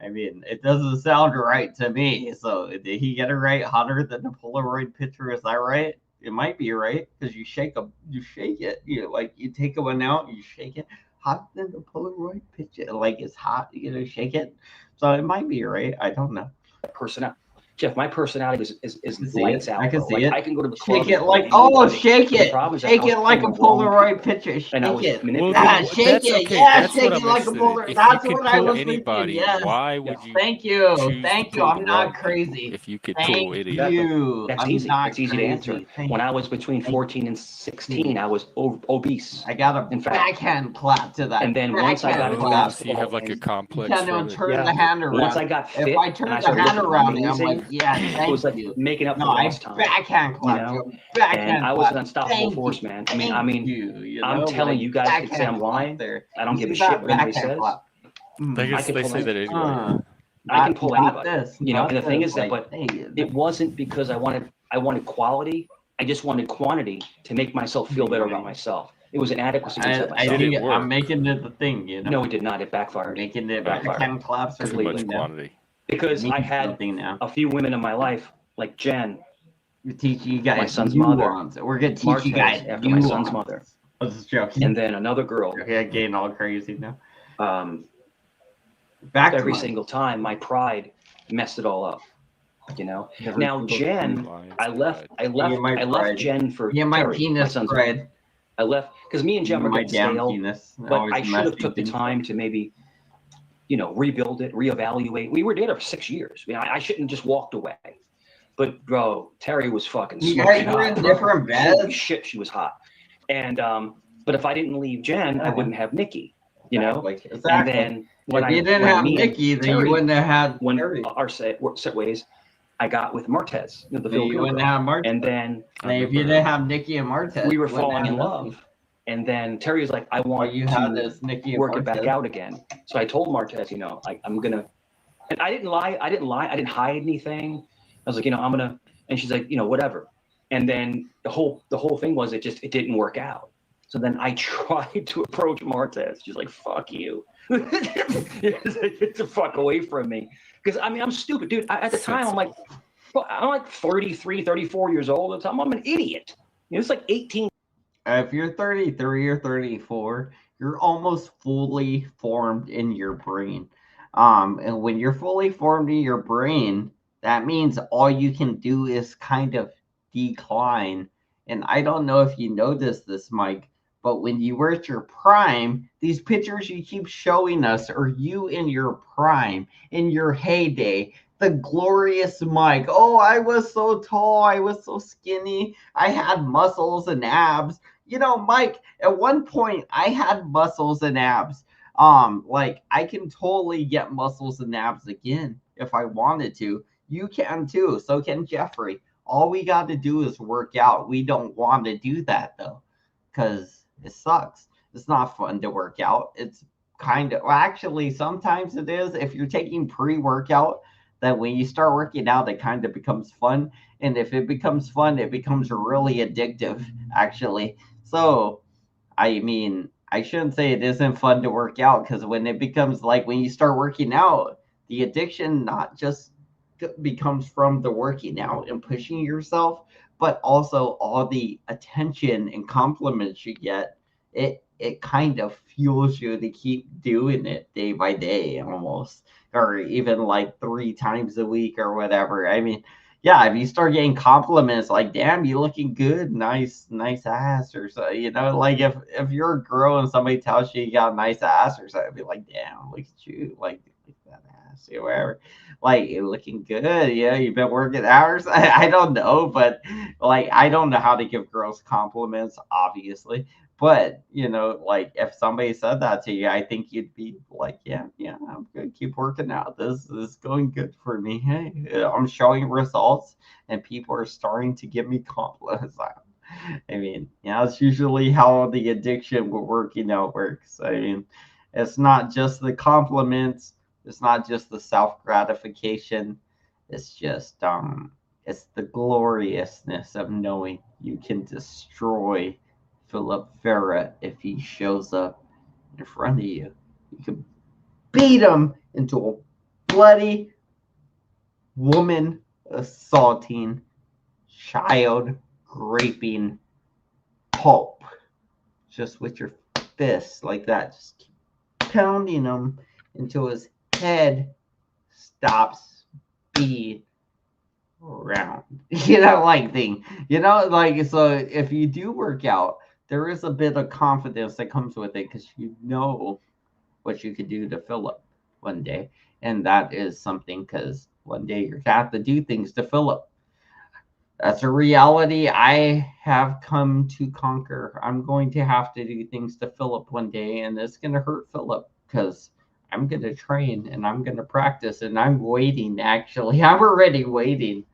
I mean, it doesn't sound right to me. So did he get it right? Hotter than a Polaroid picture? Is that right? It might be right because you shake it. You take one out, you shake it. Hotter than a Polaroid picture, like it's hot. You shake it. So it might be right. I don't know. Personality. Jeff, my personality is See lights it. out. I can bro. see Like, it. I can go to the club. Shake it and like shake it. Shake it like a Polaroid picture. Shake it. Yeah, shake it. Yeah, shake it like a Polaroid. That's what I was thinking. Yes. Why would you? Thank you. choose Thank to you. pull I'm the not wrong crazy. If you could Thank pull idiot. you. That's I'm easy. not That's easy to answer. crazy. When I was between 14 and 16, I was obese. I got a backhand clap to that. And then once I got into So you have like a complex. You can't turn the hand around. Once I got fit, if I turn and I the started hand looking around, I'm amazing, like, yeah, it was thank like you. making up for No, I lost time. backhand clap. You know? Backhand And I was an clap. unstoppable Thank force, you. man. Thank I mean, you I'm know, telling like, you guys could say I'm backhand lying. clap there. I don't You give a see shit that what anybody backhand says. clap? I guess they say that anyway. I can pull not anybody. this, You know, not and the thing this, is that, like, but hey, it wasn't because I wanted quality. I just wanted quantity to make myself feel better about myself. It was inadequacy inside myself. I'm making it the thing, you know. No, it did not. It backfired. Making it Backfired. backhand claps are Too much completely quantity. Because I had something now. a few women in my life, like Jen, We're teaching you guys my son's nuance. mother. We're gonna teach Martez, you guys after my son's nuance. mother. I was just joking. And then another girl. Okay, getting all crazy now. Every single time, my pride messed it all up. You know. Now Jen, I left Jen for Terry, my son's mother. I left because me and Jen were getting stale. But I should have took the time to maybe, you know, rebuild it, reevaluate. We were together for 6 years. You know, I shouldn't have just walked away. But bro, Terry was fucking. You guys were in different beds. Holy shit, she was hot. And but if I didn't leave Jen, I wouldn't have Nikki. You know. Exactly. And then when if you didn't have Nikki, then you wouldn't have had when Terry. our set ways. I got with Martez, the You Filipino wouldn't girl. have Martez. And then if you didn't have Nikki and Martez, we were you wouldn't falling have in nothing. love. And then Terry was like, I want you to had this Nikki work it back Marquez. out again. So I told Martez, I'm gonna, and I didn't lie. I didn't hide anything. I was like, I'm gonna, and she's like, whatever. And then the whole thing was it didn't work out. So then I tried to approach Martez. She's like, fuck you. Get the fuck away from me. Because I'm stupid, dude. At the time, I'm like 33, 34 years old. At the time, I'm an idiot. It's like 18. If you're 33 or 34, you're almost fully formed in your brain. And when you're fully formed in your brain, that means all you can do is kind of decline. And I don't know if you noticed this, Mike, but when you were at your prime, these pictures you keep showing us are you in your prime, in your heyday, the glorious Mike. Oh, I was so tall, I was so skinny, I had muscles and abs. Mike, at one point I had muscles and abs. Like I can totally get muscles and abs again if I wanted to. You can too. So can Jeffrey. All we got to do is work out. We don't want to do that though, because it sucks. It's not fun to work out. It's actually, sometimes it is. If you're taking pre-workout, that when you start working out, it kind of becomes fun. And if it becomes fun, it becomes really addictive, actually. So, I mean, I shouldn't say it isn't fun to work out, because when it becomes like when you start working out, the addiction not just becomes from the working out and pushing yourself, but also all the attention and compliments you get. It kind of fuels you to keep doing it day by day almost, or even like 3 times a week or whatever. I mean, yeah, if you start getting compliments like, damn, you looking good, nice ass, or so, like if you're a girl and somebody tells you you got a nice ass or something, be like, damn, look at you, like that ass or whatever, like you're looking good. Yeah, you've been working hours. I don't know, but like I don't know how to give girls compliments, obviously. But like if somebody said that to you, I think you'd be like, yeah, I'm gonna keep working out. This is going good for me. Hey, I'm showing results, and people are starting to give me compliments. I mean, it's usually how the addiction with working out works. I mean, it's not just the compliments. It's not just the self gratification. It's just it's the gloriousness of knowing you can destroy Philip Farah if he shows up in front of you. You can beat him into a bloody, woman assaulting, child raping pulp. Just with your fists like that. Just keep pounding him until his head stops being round. Like thing. Like, so if you do work out, there is a bit of confidence that comes with it, because you know what you could do to Philip one day. And that is something, because one day you're going to have to do things to Philip. That's a reality I have come to conquer. I'm going to have to do things to Philip one day, and it's going to hurt Philip, because I'm going to train and I'm going to practice, and I'm waiting, actually. I'm already waiting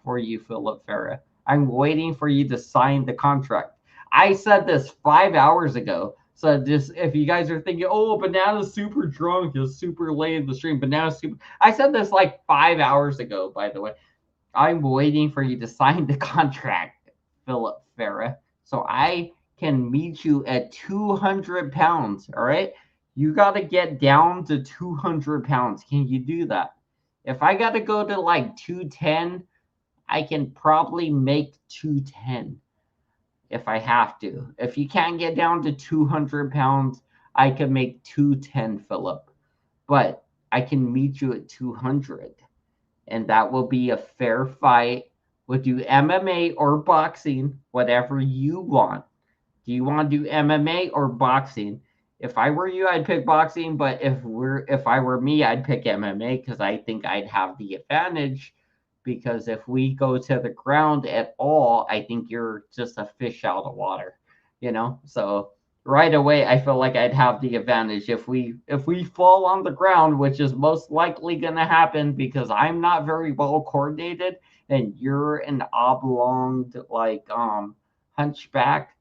for you, Philip Farah. I'm waiting for you to sign the contract. I said this 5 hours ago. So just if you guys are thinking, oh, Banana's super drunk, is super late in the stream, Banana's super. I said this like 5 hours ago, by the way. I'm waiting for you to sign the contract, Philip Farah, so I can meet you at 200 pounds. All right. You got to get down to 200 pounds. Can you do that? If I got to go to like 210, I can probably make 210 if I have to. If you can't get down to 200 pounds, I can make 210, Philip. But I can meet you at 200. And that will be a fair fight. We'll do MMA or boxing, whatever you want. Do you want to do MMA or boxing? If I were you, I'd pick boxing, but if I were me, I'd pick MMA, because I think I'd have the advantage, because if we go to the ground at all, I think you're just a fish out of water, So right away, I feel like I'd have the advantage if we fall on the ground, which is most likely going to happen, because I'm not very well coordinated, and you're an oblong, like hunchback.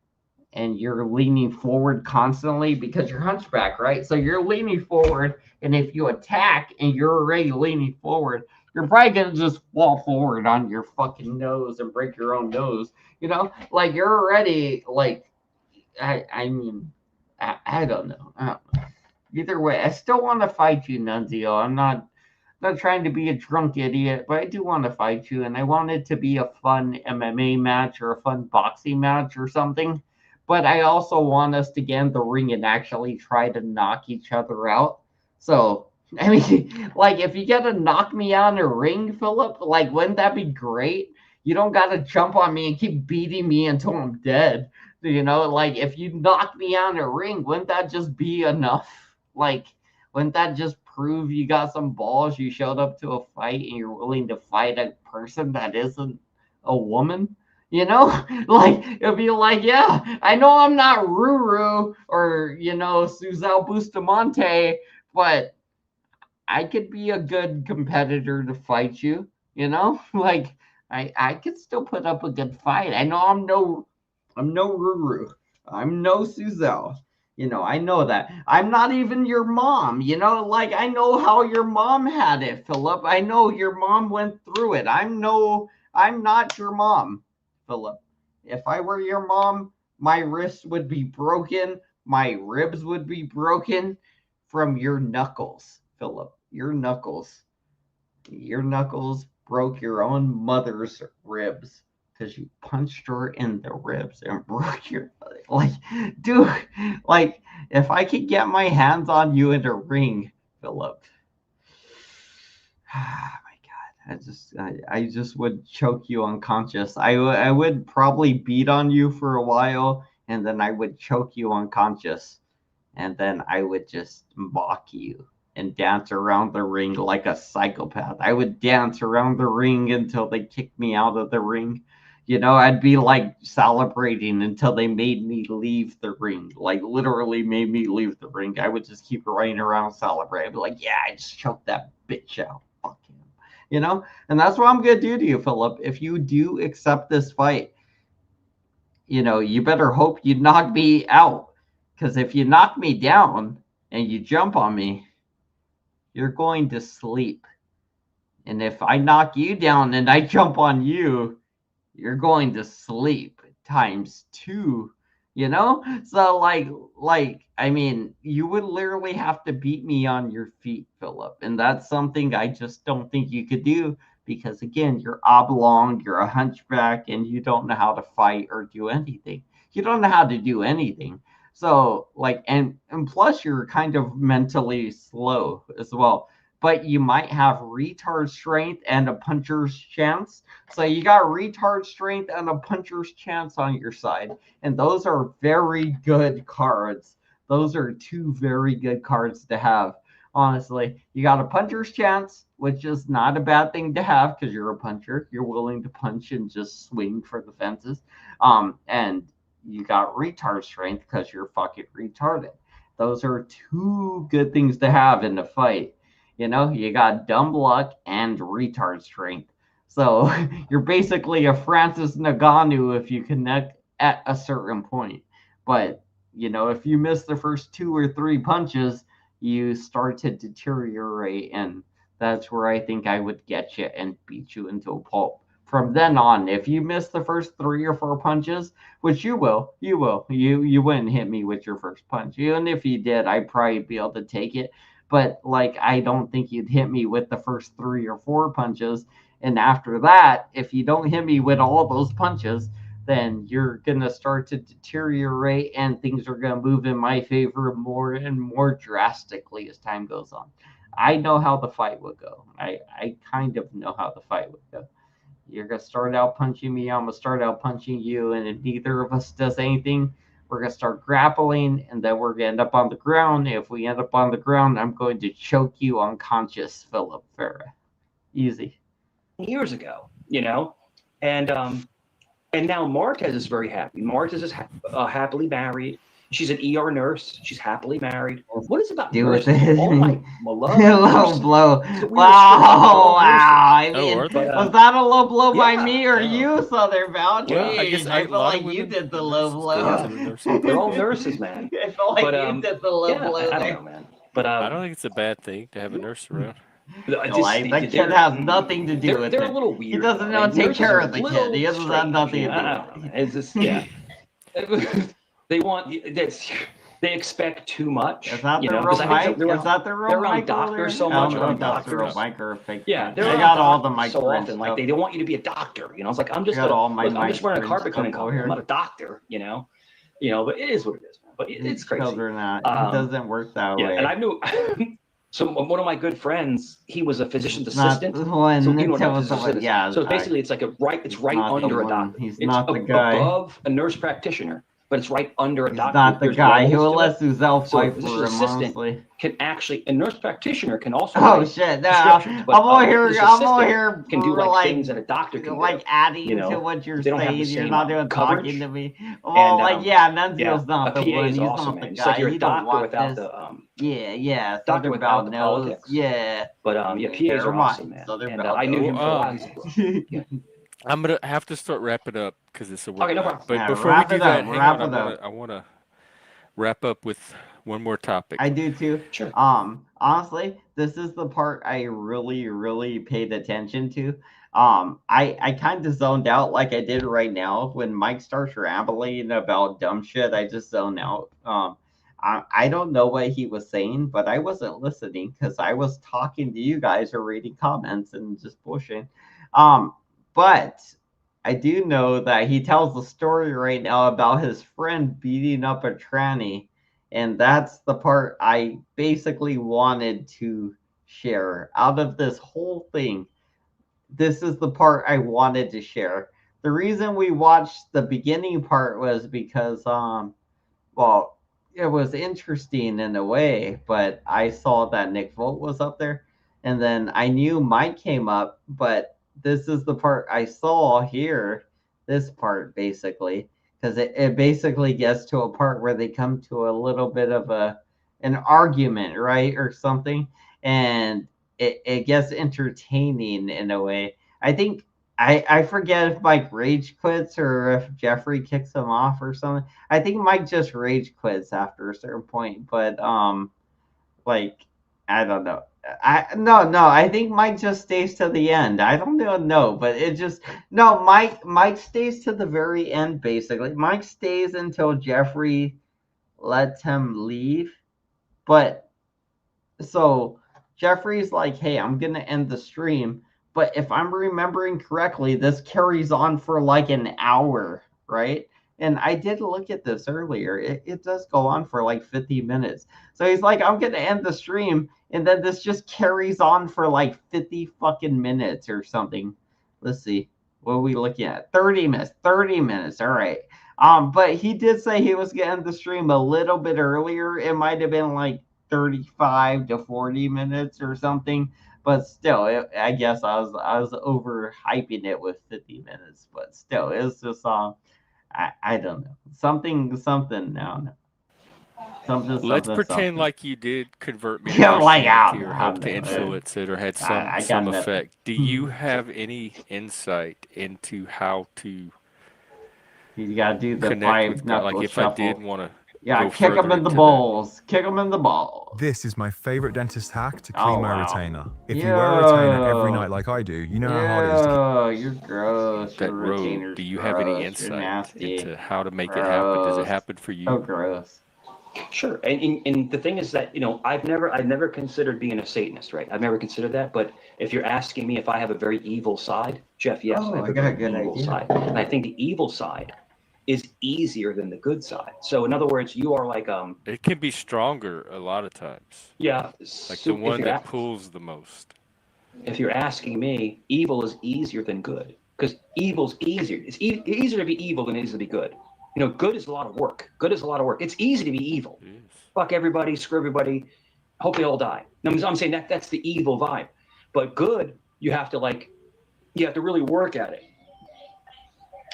and you're leaning forward constantly because you're hunchback, right? So you're leaning forward, and if you attack and you're already leaning forward, you're probably gonna just fall forward on your fucking nose and break your own nose. Like you're already like, I mean, I don't know. Either way, I still want to fight you, Nunzio. I'm not trying to be a drunk idiot, but I do want to fight you, and I want it to be a fun MMA match or a fun boxing match or something. But I also want us to get in the ring and actually try to knock each other out. So, I mean, like, if you get to knock me out in a ring, Philip, like, wouldn't that be great? You don't got to jump on me and keep beating me until I'm dead. Like, if you knock me out in a ring, wouldn't that just be enough? Like, wouldn't that just prove you got some balls? You showed up to a fight and you're willing to fight a person that isn't a woman? Like, it'd be like, yeah, I know I'm not Ruru or, Suzelle Bustamante, but I could be a good competitor to fight you, Like, I could still put up a good fight. I know I'm no Ruru. I'm no Suzelle. I know that. I'm not even your mom, like I know how your mom had it, Philip. I know your mom went through it. I'm not your mom, Philip. If I were your mom, my wrists would be broken, my ribs would be broken from your knuckles, Philip. Your knuckles broke your own mother's ribs because you punched her in the ribs and broke your, like, dude, like, if I could get my hands on you in a ring, Philip, oh my God, I just would choke you unconscious. I would probably beat on you for a while, and then I would choke you unconscious, and then I would just mock you and dance around the ring like a psychopath. I would dance around the ring until they kicked me out of the ring. I'd be like celebrating until they made me leave the ring, like literally made me leave the ring. I would just keep running around celebrating. I'd be like, yeah, I just choked that bitch out. Fuck him. And that's what I'm going to do to you, Philip. If you do accept this fight, you better hope you knock me out. Because if you knock me down and you jump on me, you're going to sleep. And if I knock you down and I jump on you, you're going to sleep times 2, So I mean, you would literally have to beat me on your feet, Philip. And that's something I just don't think you could do because, again, you're oblong, you're a hunchback, and you don't know how to fight or do anything. You don't know how to do anything. So, like, and plus you're kind of mentally slow as well. But you might have retard strength and a puncher's chance. So you got retard strength and a puncher's chance on your side. And those are very good cards. Those are 2 very good cards to have. Honestly, you got a puncher's chance, which is not a bad thing to have because you're a puncher. You're willing to punch and just swing for the fences. And you got retard strength because you're fucking retarded. Those are 2 good things to have in a fight. You got dumb luck and retard strength. So you're basically a Francis Ngannou if you connect at a certain point. But, if you miss the first 2 or 3 punches, you start to deteriorate. And that's where I think I would get you and beat you into a pulp. From then on, if you miss the first 3 or 4 punches, which you will, you wouldn't hit me with your first punch. Even if you did, I'd probably be able to take it. But, like, I don't think you'd hit me with the first 3 or 4 punches. And after that, if you don't hit me with all those punches, then you're going to start to deteriorate and things are going to move in my favor more and more drastically as time goes on. I know how the fight would go. I kind of know how the fight would go. You're going to start out punching me. I'm going to start out punching you. And if neither of us does anything, we're going to start grappling, and then we're going to end up on the ground. If we end up on the ground, I'm going to choke you unconscious, Philip Farah. Easy. Years ago, and now Marquez is very happy. Marquez is happily married. She's an ER nurse. She's happily married. What is it about Do with nurses? it. All my love Low nurses. blow. It's a weird Wow, stereotype. wow. I Oh, mean, are they? was that a low blow by yeah. me or you, Southern Belle? Well, I Jeez, guess I a feel lot like of you women did the and low nurses go blow. into the nursing They're all program. nurses, man. I feel like you did the low yeah, blow I there. don't know, man. But I don't think it's a bad thing to have a nurse around. Like, that kid has nothing to do with they're it. a little weird. He doesn't though. know And take nurses care are of the little kid. He doesn't have strange, nothing you to know? do I with don't know, man. It's just yeah. They expect too much. Is that you the know, real 'cause I think mic? they're Is that the real they're around mic over doctors there? so I much. don't know Around if that's the real doctors. mic or a fake Yeah, mic. they're I around got all the doctors mic so prints often. Like up. they don't want you to be a doctor. You know, it's like I'm just got all my look, I'm just mic wearing a prints carpet cleaning up over company. I'm here. not a doctor. You know, but it is what it is. Man. But it's crazy. Children, it doesn't work that way. And I knew. So one of my good friends, he was a physician's It's not assistant. the one So you know that what a was the physician's one. assistant is. Yeah, So basically, it's like it's right not the under a one. doctor. He's It's not the guy. above a nurse practitioner, but it's right under a He's doctor. not the There's guy who levels will to let it. Suzelle So a fight physician's for him, assistant honestly. can actually, a nurse practitioner can also Oh write shit! No, prescriptions, but I'm over here. this I'm over assistant here can do for like like things that a doctor can like do. adding You know, to what you're they don't have the saying. You're same not doing coverage. talking to me. Well, And like Nunzio's yeah, not a the PA one. is He's awesome, not the man. It's like guy. you're a You don't doctor want without this. the Yeah. doctor Southern without Belle the knows. politics. Yeah. But yeah, PAs Never are mind. awesome, man. Southern And Belle I knew knows. him for a while. He's yeah. I'm gonna have to start wrapping up because it's a work Okay, no night. problem. But Yeah, before we wrap do it that, up, hang wrap on. it up. I wanna wrap up with one more topic. I do too. Sure. Honestly, this is the part I really, really paid attention to. I kind of zoned out like I did right now when Mike starts rambling about dumb shit. I just zone out. I don't know what he was saying, but I wasn't listening because I was talking to you guys or reading comments and just pushing. But I do know that he tells the story right now about his friend beating up a tranny. And that's the part I basically wanted to share out of this whole thing. This is the part I wanted to share. The reason we watched the beginning part was because, well, it was interesting in a way, but I saw that Nick Volt was up there. And then I knew Mike came up, but this is the part I saw here. This part basically, because it basically gets to a part where they come to a little bit of an argument, right, or something, and it gets entertaining in a way. I think I forget if Mike rage quits or if Jeffrey kicks him off or something. I think Mike just rage quits after a certain point, but like I don't know. I think Mike just stays to the end. I don't know, but it just no. Mike stays to the very end. Basically, Mike stays until Jeffrey lets him leave. But so Jeffrey's like, "Hey, I'm gonna end the stream." But if I'm remembering correctly, this carries on for like an hour, right? And I did look at this earlier. It does go on for like 50 minutes. So he's like, I'm going to end the stream. And then this just carries on for like 50 fucking minutes or something. Let's see. What are we looking at? 30 minutes. 30 minutes. All right. But he did say he was going to end the stream a little bit earlier. It might have been like 35 to 40 minutes or something. But still, I guess I was overhyping it with 50 minutes. But still, it's just I don't know. Something now. Something. Let's pretend like you did convert me to Yeah, like, Christianity or help to influence it or had some effect. Do you have any insight into how to you gotta do the connect with God? five-knuckle Like if shuffle. I did want to kick them in the balls. Kick them in the balls. This is my favorite dentist hack to clean my retainer. If you Yo. wear a retainer every night like I do, you know how hard it is to Oh, you're gross. that Your road? retainer's Do you have any gross. You're insight nasty. into how to make it happen? Does it Gross. happen for you? Oh, gross. Sure, and the thing is that I've never considered being a Satanist, right? I've never considered that. But if you're asking me if I have a very evil side, Jeff, yes, Oh, I have I a got a very good evil idea. side, and I think the evil side is easier than the good side. So in other words, you are like It can be stronger a lot of times. yeah, Like so the if one you're that a- pulls the most. If you're asking me, evil is easier than good because evil's easier. It's easier to be evil than it is to be good. Good is a lot of work. Good is a lot of work. It's easy to be evil. Fuck everybody, screw everybody. Hope they all die. No, I'm saying that's the evil vibe. But good, you have to really work at it.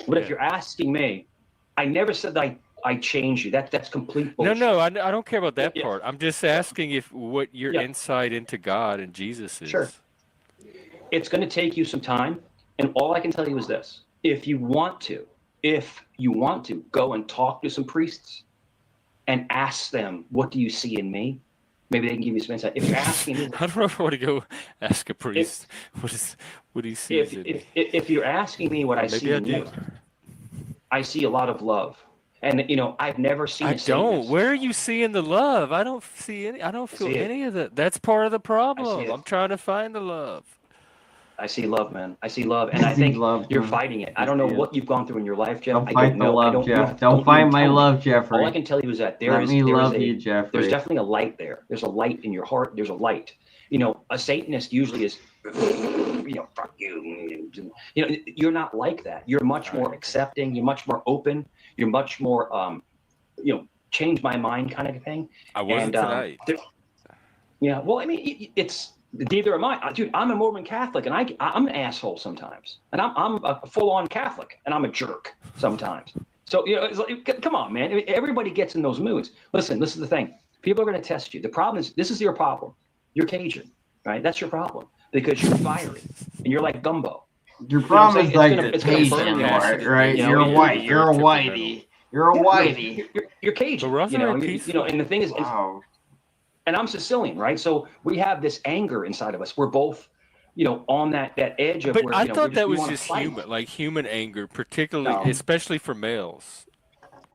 But if you're asking me, I never said that I change you. That's complete No, bullshit. no, I don't care about that Yeah. part. I'm just asking if what your insight into God and Jesus is. Sure. It's going to take you some time, and all I can tell you is this: if you want to, go and talk to some priests and ask them, "What do you see in me?" Maybe they can give you some insight. If you're asking me, I don't know if I want to go ask a priest what he sees in me. If you're asking me what I see in you, I see a lot of love. And I've never seen. I don't. Where are you seeing the love? I don't see any. I don't feel any of that. That's part of the problem. I'm trying to find the love. I see love, man. I see love, and I think you're fighting it. I don't know what you've gone through in your life, Jeff. Don't fight the love, Jeff. Don't fight my love, Jeffrey. All I can tell you is that Let me love you, Jeffrey. There's definitely a light there. There's a light in your heart. There's a light. A Satanist usually is, fuck you. You're not like that. You're much more accepting. You're much more open. You're much more, change my mind kind of thing. I wasn't tonight. Yeah. Well, I mean, it's. Neither am I, dude. I'm a Mormon Catholic, and I'm an asshole sometimes, and I'm a full-on Catholic, and I'm a jerk sometimes. So it's like, come on, man. Everybody gets in those moods. Listen, this is the thing. People are going to test you. The problem is, this is your problem. You're Cajun, right? That's your problem because you're fiery and you're like gumbo. Your problem is like the Cajun part, right? You're white. You're a whitey. You're a whitey. You're Cajun. And the thing is. Wow. And I'm Sicilian, right? So we have this anger inside of us. We're both, on that edge of. But I thought that was just human, like human anger, particularly, especially for males.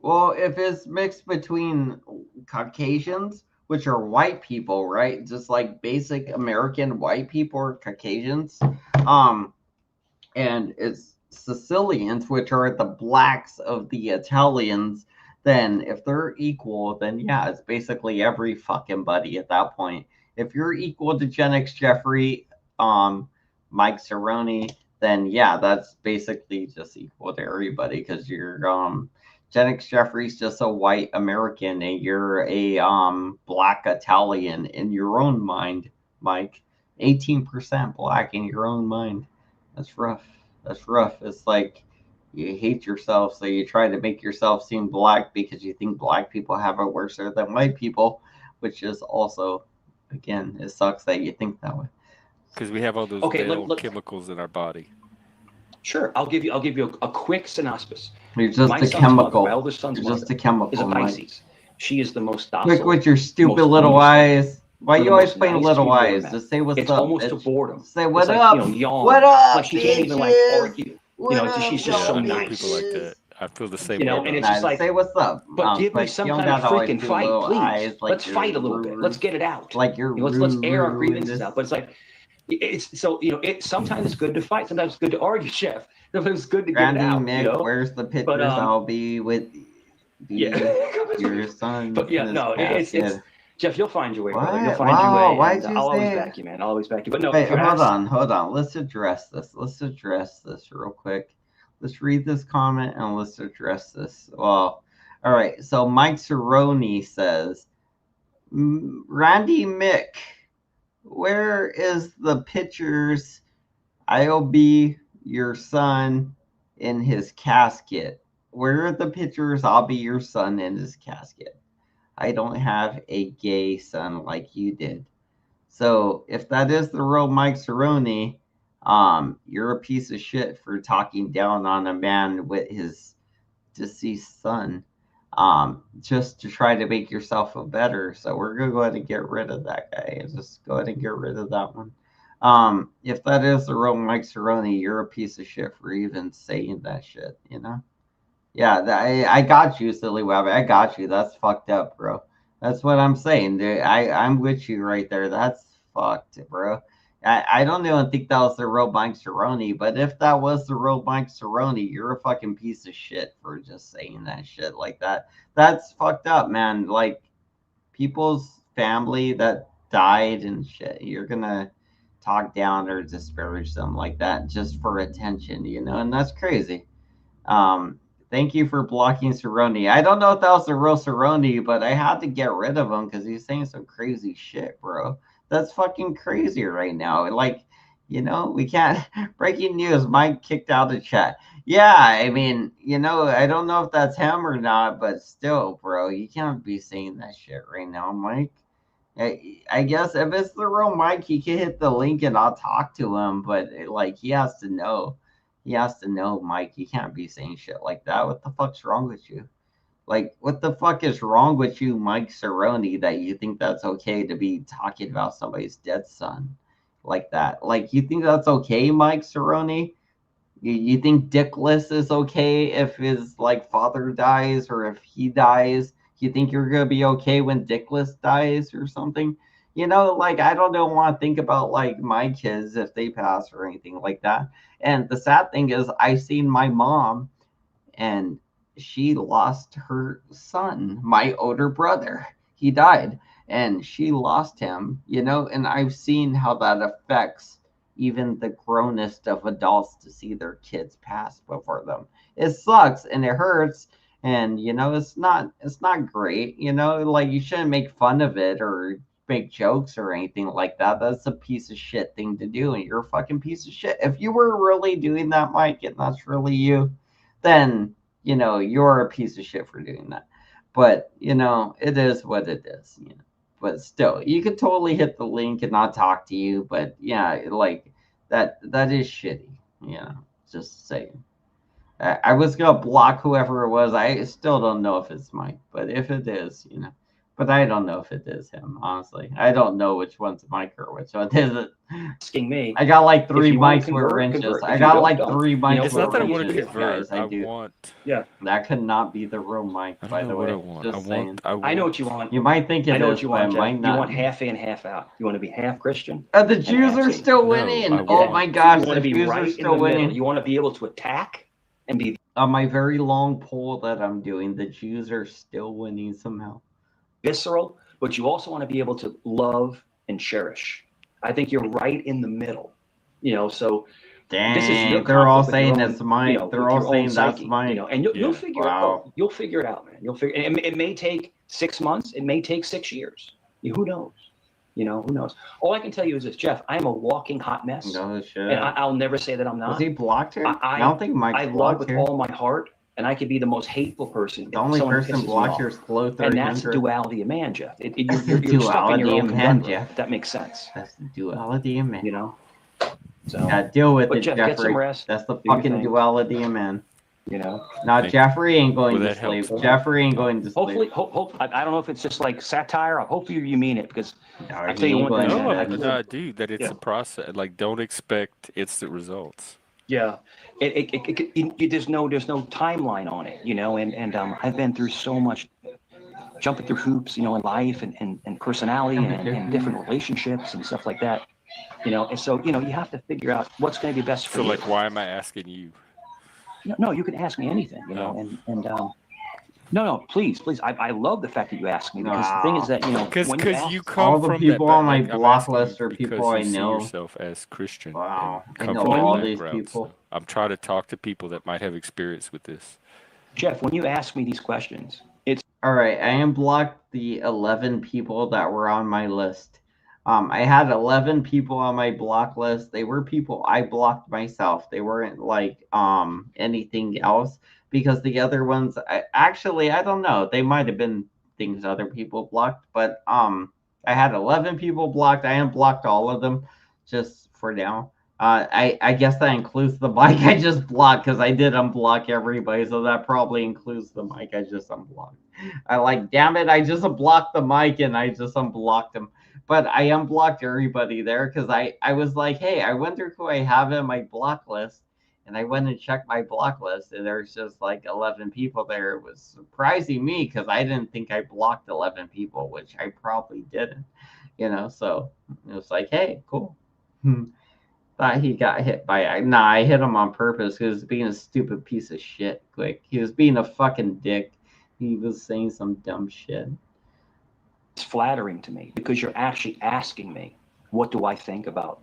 Well, if it's mixed between Caucasians, which are white people, right? Just like basic American white people are Caucasians, and it's Sicilians, which are the blacks of the Italians. Then if they're equal, then yeah, it's basically every fucking buddy at that point. If you're equal to Gen X Jeffrey, Mike Cerrone, then yeah, that's basically just equal to everybody because you're Gen X Jeffrey's just a white American and you're a black Italian in your own mind, Mike. 18% black in your own mind. That's rough. That's rough. It's like you hate yourself, so you try to make yourself seem black because you think black people have it worse than white people, which is also, again, it sucks that you think that way. Because we have all those chemicals in our body. Sure, I'll give you a quick synopsis. You're just my a son's chemical. Mother, my eldest son's You're mother just a chemical. is a Pisces. Mike. She is the most docile. Quick with your stupid little eyes. Why you always playing little eyes? Just say what's up. It's almost a boredom. Say what it's up. Like, yawn. What up? Like she can't even like argue. She's just so nice. People like that. I feel the same. And it's just like, say what's up. But give me some kind of freaking fight, please. Let's fight a little bit. Let's get it out. Like you're let's air our grievances out. But it's like, it's so sometimes it's good to fight. Sometimes it's good to argue, Chef. Sometimes it's good to get it out. Mick, where's the pictures? I'll be with your son. But yeah, no, it's Jeff, you'll find your way, brother. You'll find your way. Why'd you I'll always say back you, man. I'll always back you. But no, wait, hold on. Let's address this. Real quick. Let's read this comment and let's address this. Well, all right. So Mike Cerrone says, Randy Mick, where is the pictures? I'll be your son in his casket. Where are the pictures? I'll be your son in his casket. I don't have a gay son like you did. So if that is the real Mike Cerrone, you're a piece of shit for talking down on a man with his deceased son, just to try to make yourself feel better. So we're gonna go ahead and get rid of that guy. Just go ahead and get rid of that one. If that is the real Mike Cerrone, you're a piece of shit for even saying that shit, Yeah, I got you, Silly Web. I got you. That's fucked up, bro. That's what I'm saying, dude. I'm with you right there. That's fucked, bro. I don't even think that was the real Mike Cerrone, but if that was the real Mike Cerrone, you're a fucking piece of shit for just saying that shit like that. That's fucked up, man. Like, people's family that died and shit, you're gonna talk down or disparage them like that just for attention, and that's crazy. Thank you for blocking Cerrone. I don't know if that was the real Cerrone, but I had to get rid of him because he's saying some crazy shit, bro. That's fucking crazy right now. Like, we can't. Breaking news, Mike kicked out of chat. Yeah, I mean, I don't know if that's him or not, but still, bro, you can't be saying that shit right now, Mike. I guess if it's the real Mike, he can hit the link and I'll talk to him, but like he has to know. He has to know, Mike, you can't be saying shit like that. What the fuck's wrong with you? Like, what the fuck is wrong with you, Mike Cerrone, that you think that's okay to be talking about somebody's dead son like that? Like, you think that's okay, Mike Cerrone? You think Dickless is okay if his like father dies or if he dies? You think you're gonna be okay when Dickless dies or something? Like I don't want to think about like my kids if they pass or anything like that. And the sad thing is, I seen my mom, and she lost her son, my older brother. He died, and she lost him. And I've seen how that affects even the grownest of adults to see their kids pass before them. It sucks and it hurts, and it's not great. Like you shouldn't make fun of it or make jokes or anything like that. That's a piece of shit thing to do, and you're a fucking piece of shit. If you were really doing that, Mike, and that's really you, then you're a piece of shit for doing that. But it is what it is. But still, you could totally hit the link and not talk to you. But yeah, like that is shitty. Just saying. I was gonna block whoever it was. I still don't know if it's Mike, but if it is, but I don't know if it is him. Honestly, I don't know which one's Mike or which one isn't. Asking me. I got like If 3 you wanna mics with convert, wrenches. convert. I If you got don't, like don't. 3 mics It's with not that I want to wrenches, convert. guys. I do. Want. Yeah. That could not be the real Mike, I don't by know the what way. I want. Just I want. saying. I know what you want. You might think it I know is, what you but it want, might Jeff. You not. want half in, half out. You want to be half Christian. The and Jews half are Satan. still No, winning. I Oh want- my So gosh, you want the to be Jews are right in still the middle. winning. You want to be able to attack and be On my very long poll that I'm doing, the Jews are still winning somehow. visceral, but you also want to be able to love and cherish. I think you're right in the middle. So this is your Dang, they're all conflict with saying your own, it's Mike. They're with all your own saying that's psyche, Mike. and you'll figure it Wow. out. You'll figure it out, man. You'll figure. And it may take 6 months. It may take 6 years. Who knows? Who knows? All I can tell you is this, Jeff. I am a walking hot mess, No shit. and I'll never say that I'm not. Was he blocked here? I don't think Mike's I love blocked with here. all my heart, and I could be the most hateful person. The only person blocked here is Glow 300. And that's the duality of man, Jeff. You're stuck in Duality your own of man, conundrum, Jeff. if that makes sense. That's the duality of man. So Yeah, deal with but it, Jeff, Jeffrey. get some rest. That's the Do your fucking thing. duality of man. Now, Jeffrey ain't going Well, to that sleep. helps. Jeffrey ain't going to sleep. hopefully, I don't know if it's just like satire. Hopefully you mean it, because I he tell you ain't one thing. going to- No, dude, that it's a process. Like, don't expect instant results. Yeah, there's no timeline on it, and I've been through so much, jumping through hoops, in life and personality and different relationships and stuff like that, and so you have to figure out what's going to be best for So, you. like, why am I asking you? No, you can ask me anything, no, please, I love the fact that you ask me, because the thing is that Because you come all the from people that, on my like, I'm block asking list you are because people I you see know. yourself as Christian. Wow, and I come know from all that these background, people. so I'm trying to talk to people that might have experience with this. Jeff, when you ask me these questions, it's all right. I unblocked the 11 people that were on my list. I had 11 people on my block list. They were people I blocked myself. They weren't like anything else, because the other ones, I don't know. They might have been things other people blocked, but I had 11 people blocked. I unblocked all of them just for now. I guess that includes the mic I just blocked, because I did unblock everybody, so that probably includes the mic I just unblocked. Damn it, I just unblocked the mic and I just unblocked him. But I unblocked everybody there because I was like, hey, I wonder who I have in my block list. And I went and checked my block list, and there's just like 11 people there. It was surprising me because I didn't think I blocked 11 people, which I probably didn't, so it was like, hey, cool. Thought he got hit by, I hit him on purpose. He was being a stupid piece of shit. Like, he was being a fucking dick. He was saying some dumb shit. It's flattering to me because you're actually asking me, what do I think about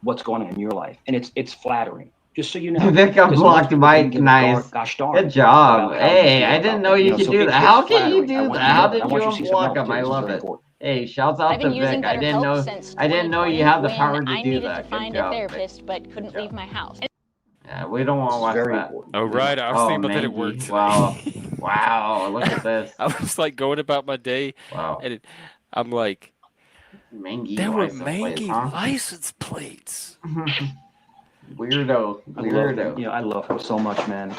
what's going on in your life? And it's flattering, just so you know. Vic unblocked Mike. Nice. Gosh darn. Good job. about how you Hey, feel I didn't about know them. you know, could so do it's- that. it's How can you flattering. I do want that? you to How know that. did I you want you to see something unblock else, him? too. I This is love very it. important. Hey, shouts out I've to been using Vic. I better didn't know. since I didn't know you 2020 had the power when to I do needed that. to find Good a job, Vic. therapist but couldn't leave my house. Yeah, we don't want to watch very that. important. Oh, right. I was thinking about that at Maggie. work today. Wow. Wow. Look at this. I was like going about my day, Wow. and I'm like, Mangy there were license Mangy plates, huh? license plates. Weirdo. I love him. I love him so much, man.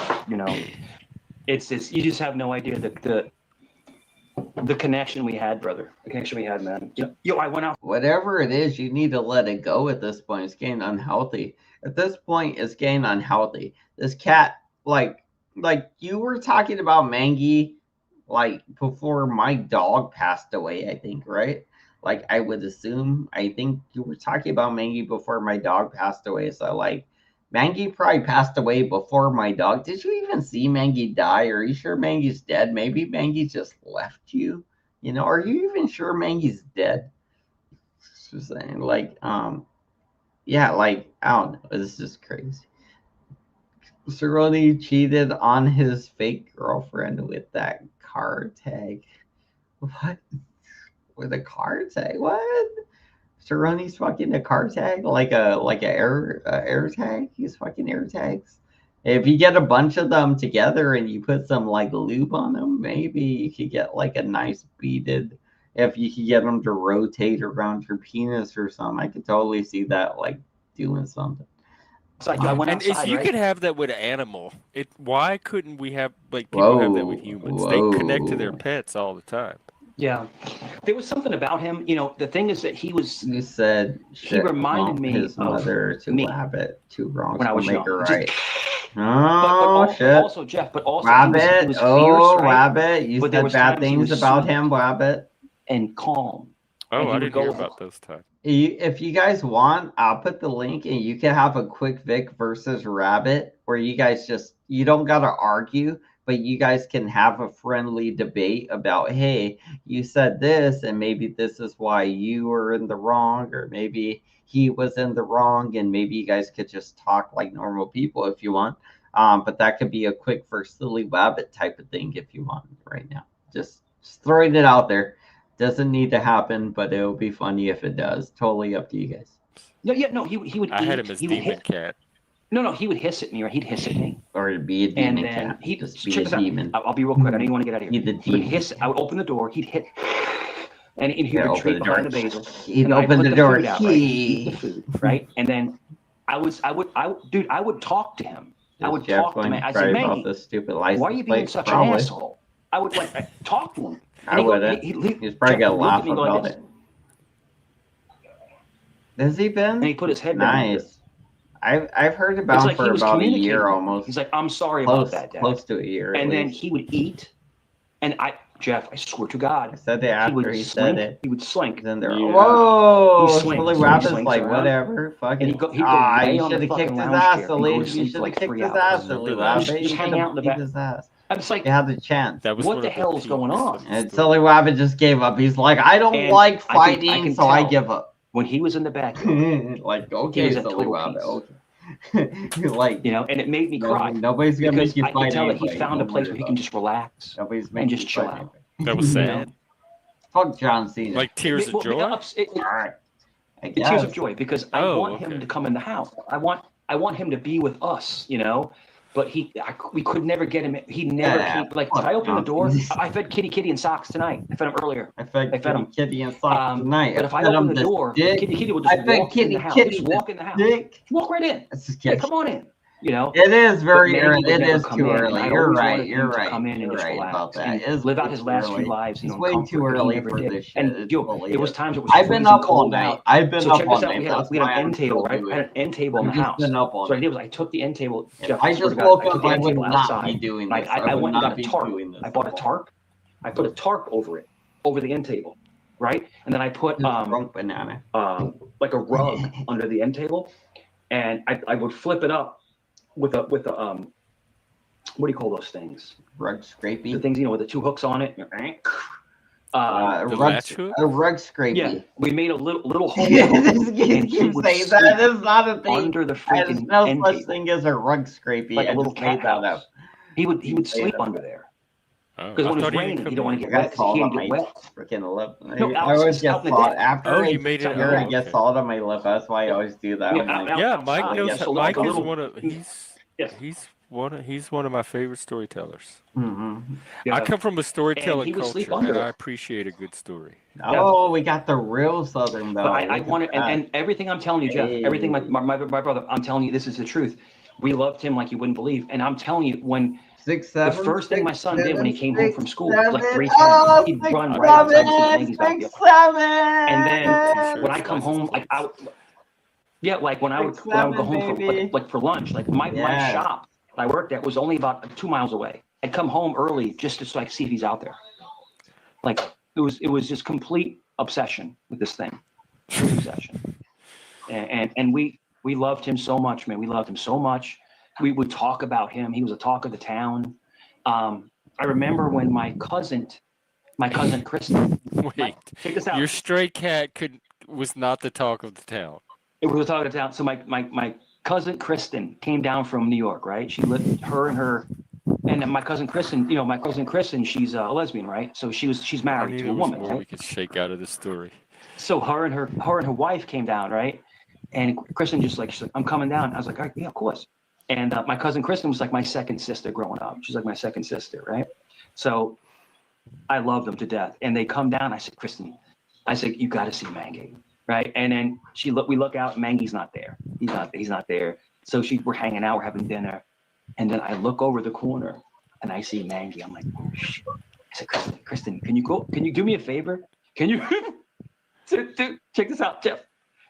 It's you just have no idea the connection we had, brother. The connection we had, man. I went out. Whatever it is, you need to let it go at this point. It's getting unhealthy. At this point, it's getting unhealthy. This cat, like you were talking about Mangy, like before my dog passed away, I think, right? Like I would assume, I think you were talking about Mangy before my dog passed away. So like Mangy probably passed away before my dog. Did you even see Mangy die? Are you sure Mangy's dead? Maybe Mangy just left you. Are you even sure Mangy's dead? Just saying, yeah, like I don't know. This is crazy. Cerrone cheated on his fake girlfriend with that car tag. What? With a car tag? What? Cerrone's fucking a car tag, like a air tag. He's fucking air tags. If you get a bunch of them together and you put some like lube on them, maybe you could get like a nice beaded. If you could get them to rotate around your penis or something, I could totally see that like doing something. I went And outside, if you right? could have that with an animal, why couldn't we have people have that with humans? They connect to their pets all the time. Yeah, there was something about him. The thing is that he was. You said he reminded me his of mother to me Rabbit. Two wrongs when I will was make young. a Just- right. But Oh shit! also Jeff, but also Rabbit. he was Oh, fierce, right? Rabbit! You But there said was bad times he things was about sweet him, Rabbit. and calm. Oh, And he I would didn't go hear with about those times. If you guys want, I'll put the link and you can have a quick Vic versus Rabbit where you guys you don't gotta argue, but you guys can have a friendly debate about, hey, you said this and maybe this is why you were in the wrong, or maybe he was in the wrong, and maybe you guys could just talk like normal people if you want. But that could be a quick for silly Rabbit type of thing if you want right now. Just throwing it out there. Doesn't need to happen, but it'll be funny if it does. Totally up to you guys. No, he would. I had eat, him as he would Demon hit. Cat. No, he would hiss at me, or he'd hiss at me. Or it'd be a demon And then cat. he'd Just be check a this out. demon. I'll be real quick. I know you want to get out of here. He's a He would demon. hiss. I would open the door. He'd hit, and he Yeah, would open retreat the behind door. the basil. He'd and I'd open put the door. Food out, right? Eat the food, right? And then I would talk to him. I would Jeff talk to him. going to I cry said, about Maggie, this stupid license why are you being plate? such an Probably. asshole? I would talk to him. I wouldn't. He's probably Jeff, gonna he'd look laugh at me going about this. it. Has he been? And he put his head down. Nice. I've heard about It's him like for he was about a communicating year with me. almost. He's like, I'm sorry Close, about that, Dad. close to a year. And at then least. he would eat, and Jeff, I swear to God, I said it after he slink, said it. He would slink. Then they're Yeah. whoa. He slinks, Silly so he Rabbit's slinks like around. whatever. Fuck And it. he'd go You lay on should the have fucking kicked his lounge ass, chair and Silly. go to You sleep should for have like kicked 3 his hours. ass, Silly Rabbit. Just You hang should out in the have back. kicked his ass. I'm just like, You had the chance. That was what one the of hell is going on? And Silly Rabbit just gave up. He's like, I don't And like I fighting, can so I tell give up. when he was in the backyard. Like, he okay, was at Silly total Rabbit. peace. Okay. Like, And it made me cry. nobody's gonna because make you I fight could tell that anybody. he found a Don't place worry where he about can it. just relax Nobody's and making just you chill fight out. anybody. That was You know? sad. Fuck John Cena. Like tears of joy. All right. I guess. Tears of joy, because I Oh, want him okay. to come in the house. I want him to be with us, But we could never get him. He never Yeah, came. Like fuck I opened the door. John. I fed Kitty in socks tonight. I fed him earlier. I fed him. Kitty and socks tonight. But if I fed open him the this door, dick. Kitty would I just fed walk in the house. Kitty Just walk in the house. dick. Just walk right in. That's just Hey, kidding. come on in. It is very But early. Maggie would It never is come too in, and early. I'd You're always right. wanted him You're to right. come in and You're just right relax about that. and It is live out his too last few early. lives, It's in way comfort, too but he early never for did. this shit. And It's there believable. was times it was I've been freezing up all cold night. out. I've been So up check all this out. night. We had That's an why end I'm table, still right? I doing had an it. end table in the I've just house. been up all So what I night. did was I took the end table. If Jeff, I swear to just God, woke I took up, the I end would table not outside. be doing Like this. I would went and not got a be tarp. doing this I bought at a all. tarp. I put a tarp over it, over the end table, right? And then I put Drunk banana. like a rug under the end table, and I would flip it up with a what do you call those things? Rug scrapey. The things with the two hooks on it. A rug scrapey. Yeah, we made a little hole. You and he keep would saying that. sleep It's not a thing. under the There's freaking no end such table, thing as a rug scrapey. like I a little just made cat that house. up. He would Made sleep that under up. there Oh, because I when it's thought he didn't raining, come you don't want to in. get I wet got 'cause he salt on can't my get wet. freaking lip. No, I always out get in the salt deck. after Oh, I you made it. after I Oh, get okay. salt on my lip. That's why I always do that. Yeah, I'm like, Yeah, outside. Mike knows. So Mike like a is little. one of. He's Yes. He's one of my favorite storytellers. Mm-hmm. I come from a storytelling he would sleep culture, and under I it. appreciate a good story. Oh, we got the real Southern But Belle. I wanted, and everything I'm telling you, Jeff, everything my brother, I'm telling you, this is the truth. We loved him like you wouldn't believe. And I'm telling you, when the first thing my son did when he came home from school, like 3:10, he'd run right outside to see Maggie's backyard. And then when I come home, like like when I would go home for lunch, like my shop that I worked at was only about 2 miles away. I'd come home early just to like see if he's out there. Like it was just complete obsession with this thing. Obsession. And we loved him so much, man. We loved him so much. We would talk about him. He was a talk of the town. I remember when my cousin Kristen. Wait, check this out. Your stray cat was not the talk of the town. It was the talk of the town. So my cousin Kristen came down from New York, right? She lived and my cousin Kristen, she's a lesbian, right? So she's married to a woman. More we could shake out of this story. So her and her wife came down, right? And Kristen she's like, I'm coming down. I was like, all right, yeah, of course. And my cousin Kristen was like my second sister growing up. She's like my second sister, right? So I loved them to death. And they come down. I said, Kristen, you got to see Mangy, right? And then we look out. Mangy's not there. He's not there. So we're hanging out. We're having dinner. And then I look over the corner and I see Mangy. I'm like, oh shit. I said, Kristen, can you do me a favor? Can you check this out, Jeff?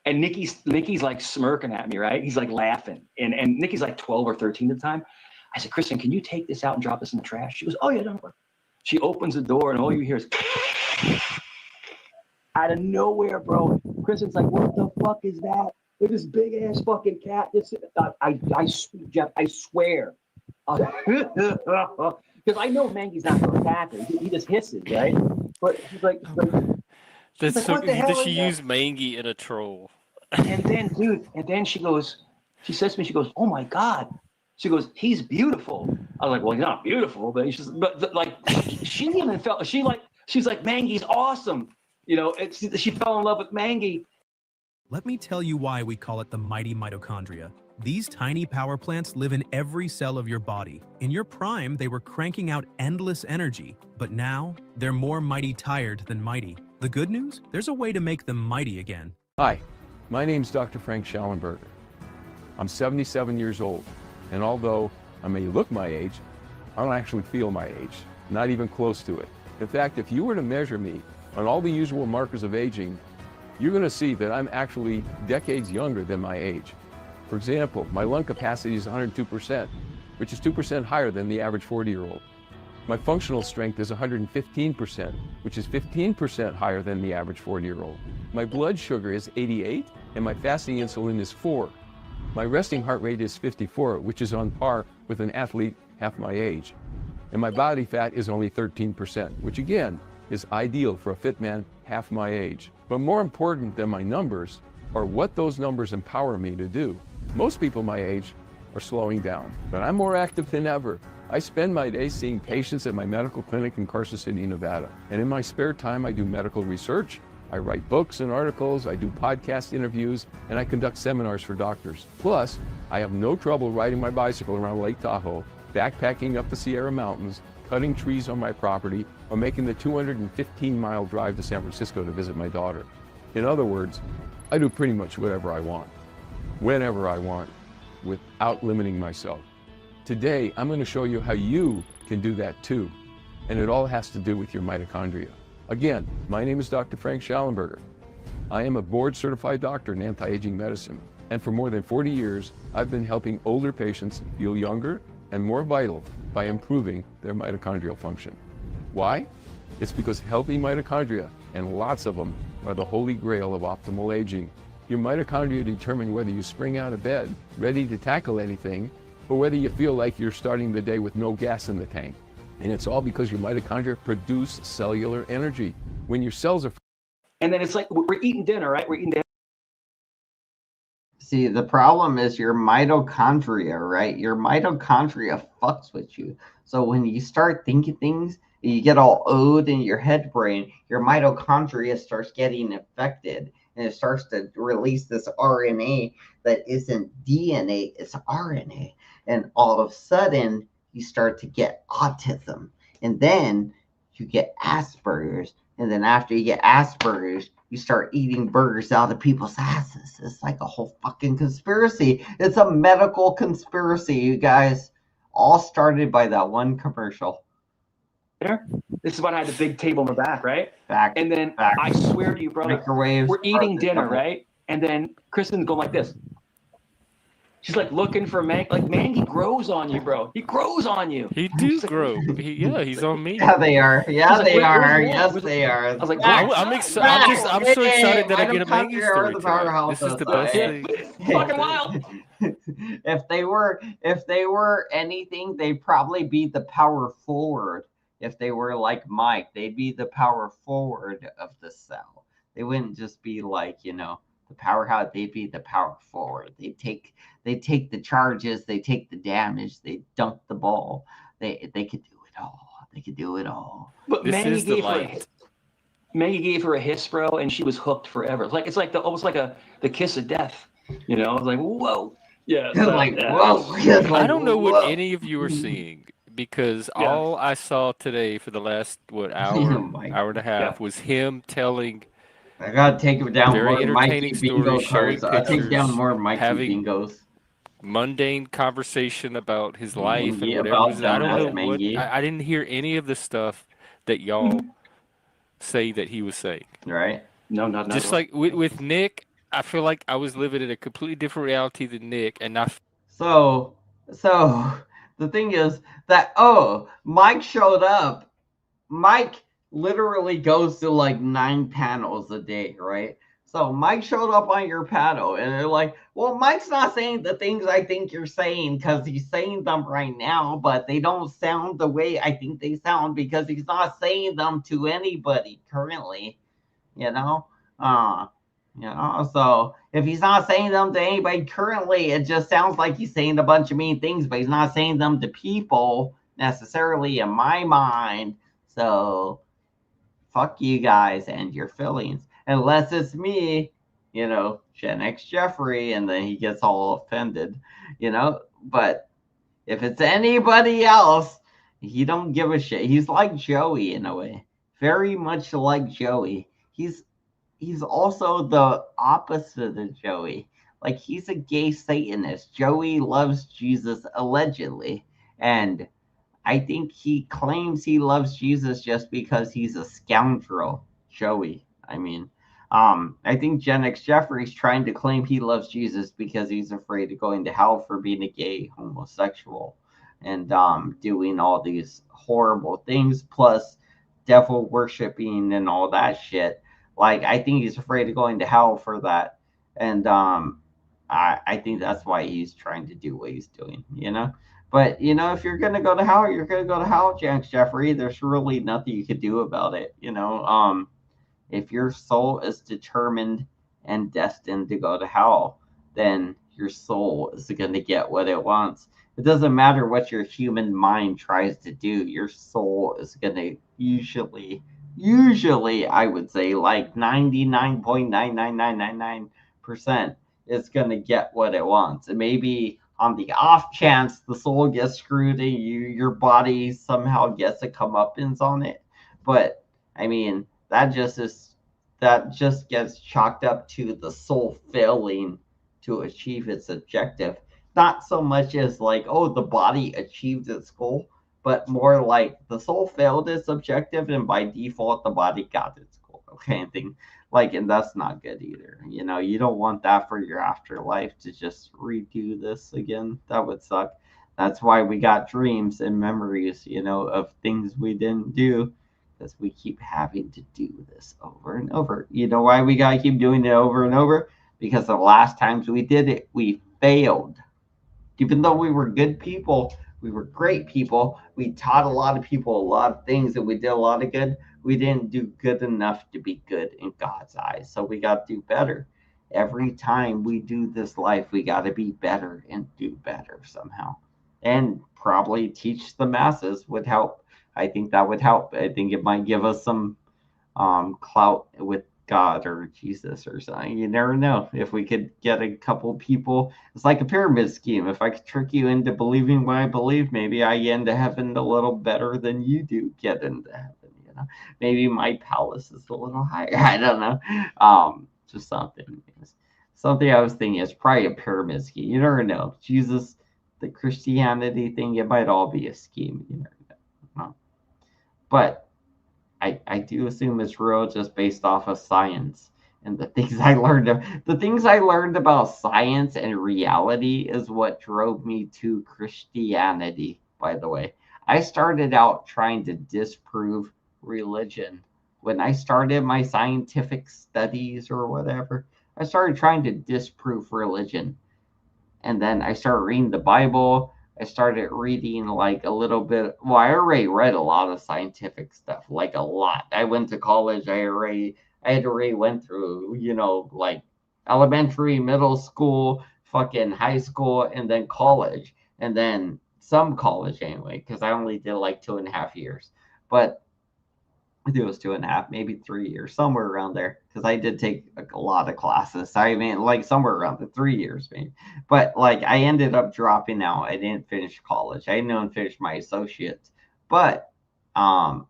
And Nikki's like smirking at me, right? He's like laughing. And Nikki's like 12 or 13 at the time. I said, Kristen, can you take this out and drop this in the trash? She goes, oh yeah, don't worry. She opens the door and all you hear is out of nowhere, bro. Kristen's like, what the fuck is that? Look at this big ass fucking cat. Jeff, I swear. Because I know Mangy's not going to attack her. He just hisses, right? But she's like, That's so. What the hell Did she is that? use Mangy in a troll? And then she says to me, she goes, oh my God. She goes, he's beautiful. I was like, well, he's not beautiful, but like she even felt, she's like, Mangy's awesome. You know, she fell in love with Mangy. Let me tell you why we call it the mighty mitochondria. These tiny power plants live in every cell of your body. In your prime, they were cranking out endless energy, but now they're more mighty tired than mighty. The good news? There's a way to make them mighty again. Hi, my name's Dr. Frank Schallenberger. I'm 77 years old, and although I may look my age, I don't actually feel my age, not even close to it. In fact, if you were to measure me on all the usual markers of aging, you're going to see that I'm actually decades younger than my age. For example, my lung capacity is 102%, which is 2% higher than the average 40-year-old. My functional strength is 115%, which is 15% higher than the average 40-year-old. My blood sugar is 88, and my fasting insulin is 4. My resting heart rate is 54, which is on par with an athlete half my age. And my body fat is only 13%, which again is ideal for a fit man half my age. But more important than my numbers are what those numbers empower me to do. Most people my age are slowing down, but I'm more active than ever. I spend my days seeing patients at my medical clinic in Carson City, Nevada. And in my spare time, I do medical research. I write books and articles, I do podcast interviews, and I conduct seminars for doctors. Plus, I have no trouble riding my bicycle around Lake Tahoe, backpacking up the Sierra Mountains, cutting trees on my property, or making the 215-mile drive to San Francisco to visit my daughter. In other words, I do pretty much whatever I want, whenever I want, without limiting myself. Today, I'm going to show you how you can do that too. And it all has to do with your mitochondria. Again, my name is Dr. Frank Schallenberger. I am a board-certified doctor in anti-aging medicine. And for more than 40 years, I've been helping older patients feel younger and more vital by improving their mitochondrial function. Why? It's because healthy mitochondria, and lots of them, are the holy grail of optimal aging. Your mitochondria determine whether you spring out of bed, ready to tackle anything, or whether you feel like you're starting the day with no gas in the tank. And it's all because your mitochondria produce cellular energy. When your cells are... And then it's like, we're eating dinner, right? We're eating dinner. See, the problem is your mitochondria, right? Your mitochondria fucks with you. So when you start thinking things, you get all old in your head brain, your mitochondria starts getting affected. And it starts to release this RNA that isn't DNA, it's RNA. and all of a sudden you start to get autism, and then you get Asperger's, and then after you get Asperger's, you start eating burgers out of people's asses. It's like a whole fucking conspiracy. It's a medical conspiracy, you guys. All started by that one commercial. This is when I had the big table in the back, right? And then back. I swear to you, brother, Microwaves we're eating are the dinner, devil. right? And then Kristen's going like this. She's like looking for Mangy. Like Mangy grows on you, bro. He grows on you. He do grow. He's on me. Yeah, they are. Yeah, She's like, they are. where's Yes, Walt? they are. I was like, I'm Walt, so excited that I get a Maggie story the tonight. powerhouse This is the outside. best thing. fucking wild. If they were anything, they'd probably be the power forward. If they were like Mike, they'd be the power forward of the cell. They wouldn't just be like, the powerhouse. They'd be the power forward. They take the charges, they take the damage, they dunk the ball. They could do it all. They could do it all. But This Maggie is the gave light. Maggie gave her a hiss, bro, and she was hooked forever. It's like almost like the kiss of death. I was like, whoa. Yeah. It's like, whoa. It's like, I don't know what whoa. any of you are seeing because all I saw today for the last hour and a half was him telling. I gotta take down very more Mikey entertaining bingo stories, showing cards. I take down pictures, more Mikey having bingos. mundane conversation about his life and Yeah, whatever. about I don't know Mangy. what. I didn't hear any of the stuff that y'all say that he was saying. Right? No, not just like with Nick. I feel like I was living in a completely different reality than Nick, and not. So the thing is that Mike showed up. Mike literally goes to like 9 panels a day, right? So Mike showed up on your panel, and they're like, well, Mike's not saying the things I think you're saying because he's saying them right now, but they don't sound the way I think they sound because he's not saying them to anybody currently, So if he's not saying them to anybody currently, it just sounds like he's saying a bunch of mean things, but he's not saying them to people necessarily in my mind. So fuck you guys and your feelings. Unless it's me, Gen X Jeffrey, and then he gets all offended, But if it's anybody else, he don't give a shit. He's like Joey in a way. Very much like Joey. He's also the opposite of Joey. Like, he's a gay Satanist. Joey loves Jesus, allegedly. And I think he claims he loves Jesus just because he's a scoundrel, Joey. I think Gen X Jeffrey's trying to claim he loves Jesus because he's afraid of going to hell for being a gay homosexual and doing all these horrible things, plus devil worshiping and all that shit. Like, I think he's afraid of going to hell for that. And I think that's why he's trying to do what he's doing, But, if you're going to go to hell, you're going to go to hell, Gen X Jeffrey. There's really nothing you could do about it, If your soul is determined and destined to go to hell, then your soul is going to get what it wants. It doesn't matter what your human mind tries to do. Your soul is going to usually, I would say, like 99.99999%, it's going to get what it wants. And maybe on the off chance the soul gets screwed and your body somehow gets a comeuppance on it. But, that just gets chalked up to the soul failing to achieve its objective. Not so much as like, the body achieved its goal, but more like the soul failed its objective and by default the body got its goal. Okay, and that's not good either. You don't want that for your afterlife, to just redo this again. That would suck. That's why we got dreams and memories, of things we didn't do. Because we keep having to do this over and over. You know why we gotta keep doing it over and over? Because the last times we did it, we failed. Even though we were good people, we were great people, we taught a lot of people a lot of things, and we did a lot of good, we didn't do good enough to be good in God's eyes. So we got to do better. Every time we do this life, we got to be better and do better somehow. And probably teach the masses would help. I think that would help. I think it might give us some clout with God or Jesus or something. You never know. If we could get a couple people, it's like a pyramid scheme. If I could trick you into believing what I believe, maybe I get into heaven a little better than you do get into heaven. Maybe my palace is a little higher. I don't know. Just something. Something I was thinking is probably a pyramid scheme. You never know. Jesus, the Christianity thing, it might all be a scheme. You never know. But I do assume it's real just based off of science and the things I learned about science and reality is what drove me to Christianity, by the way. I started out trying to disprove religion. When I started my scientific studies or whatever, I started trying to disprove religion. And then I started reading the Bible. I started reading like a little bit. Well, I already read a lot of scientific stuff, like a lot. I went to college. I had already went through, like elementary, middle school, fucking high school, and then college, and then some college anyway, because I only did like 2.5 years. But I think it was 2.5, maybe 3 years, somewhere around there. Because I did take a lot of classes. I mean, like somewhere around the 3 years, maybe. But like, I ended up dropping out. I didn't finish college. I didn't even finish my associates. But point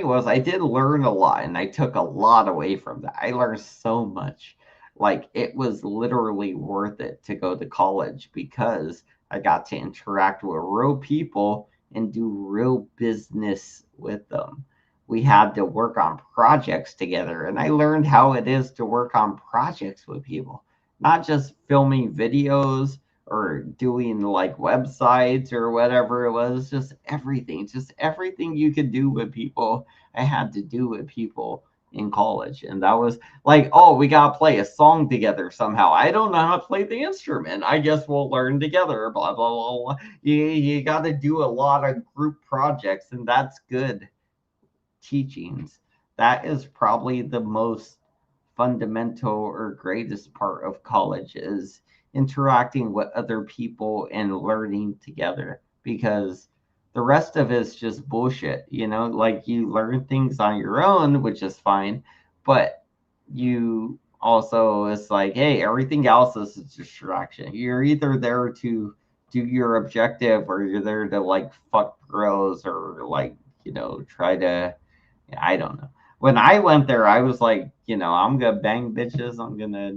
was, I did learn a lot, and I took a lot away from that. I learned so much. Like, it was literally worth it to go to college because I got to interact with real people and do real business with them. We had to work on projects together, and I learned how it is to work on projects with people, not just filming videos or doing like websites or whatever it was, just everything you could do with people. I had to do with people in college, and that was like, oh, we gotta play a song together somehow. I don't know how to play the instrument. I guess we'll learn together. Blah blah blah, blah. You got to do a lot of group projects, and that's good teachings. That is probably the most fundamental or greatest part of college is interacting with other people and learning together, because the rest of it's just bullshit. Like, you learn things on your own, which is fine, but you also, it's like, hey, everything else is a distraction. You're either there to do your objective, or you're there to like fuck girls, or like, try to, I don't know. When I went there, I was like, I'm gonna bang bitches. I'm gonna,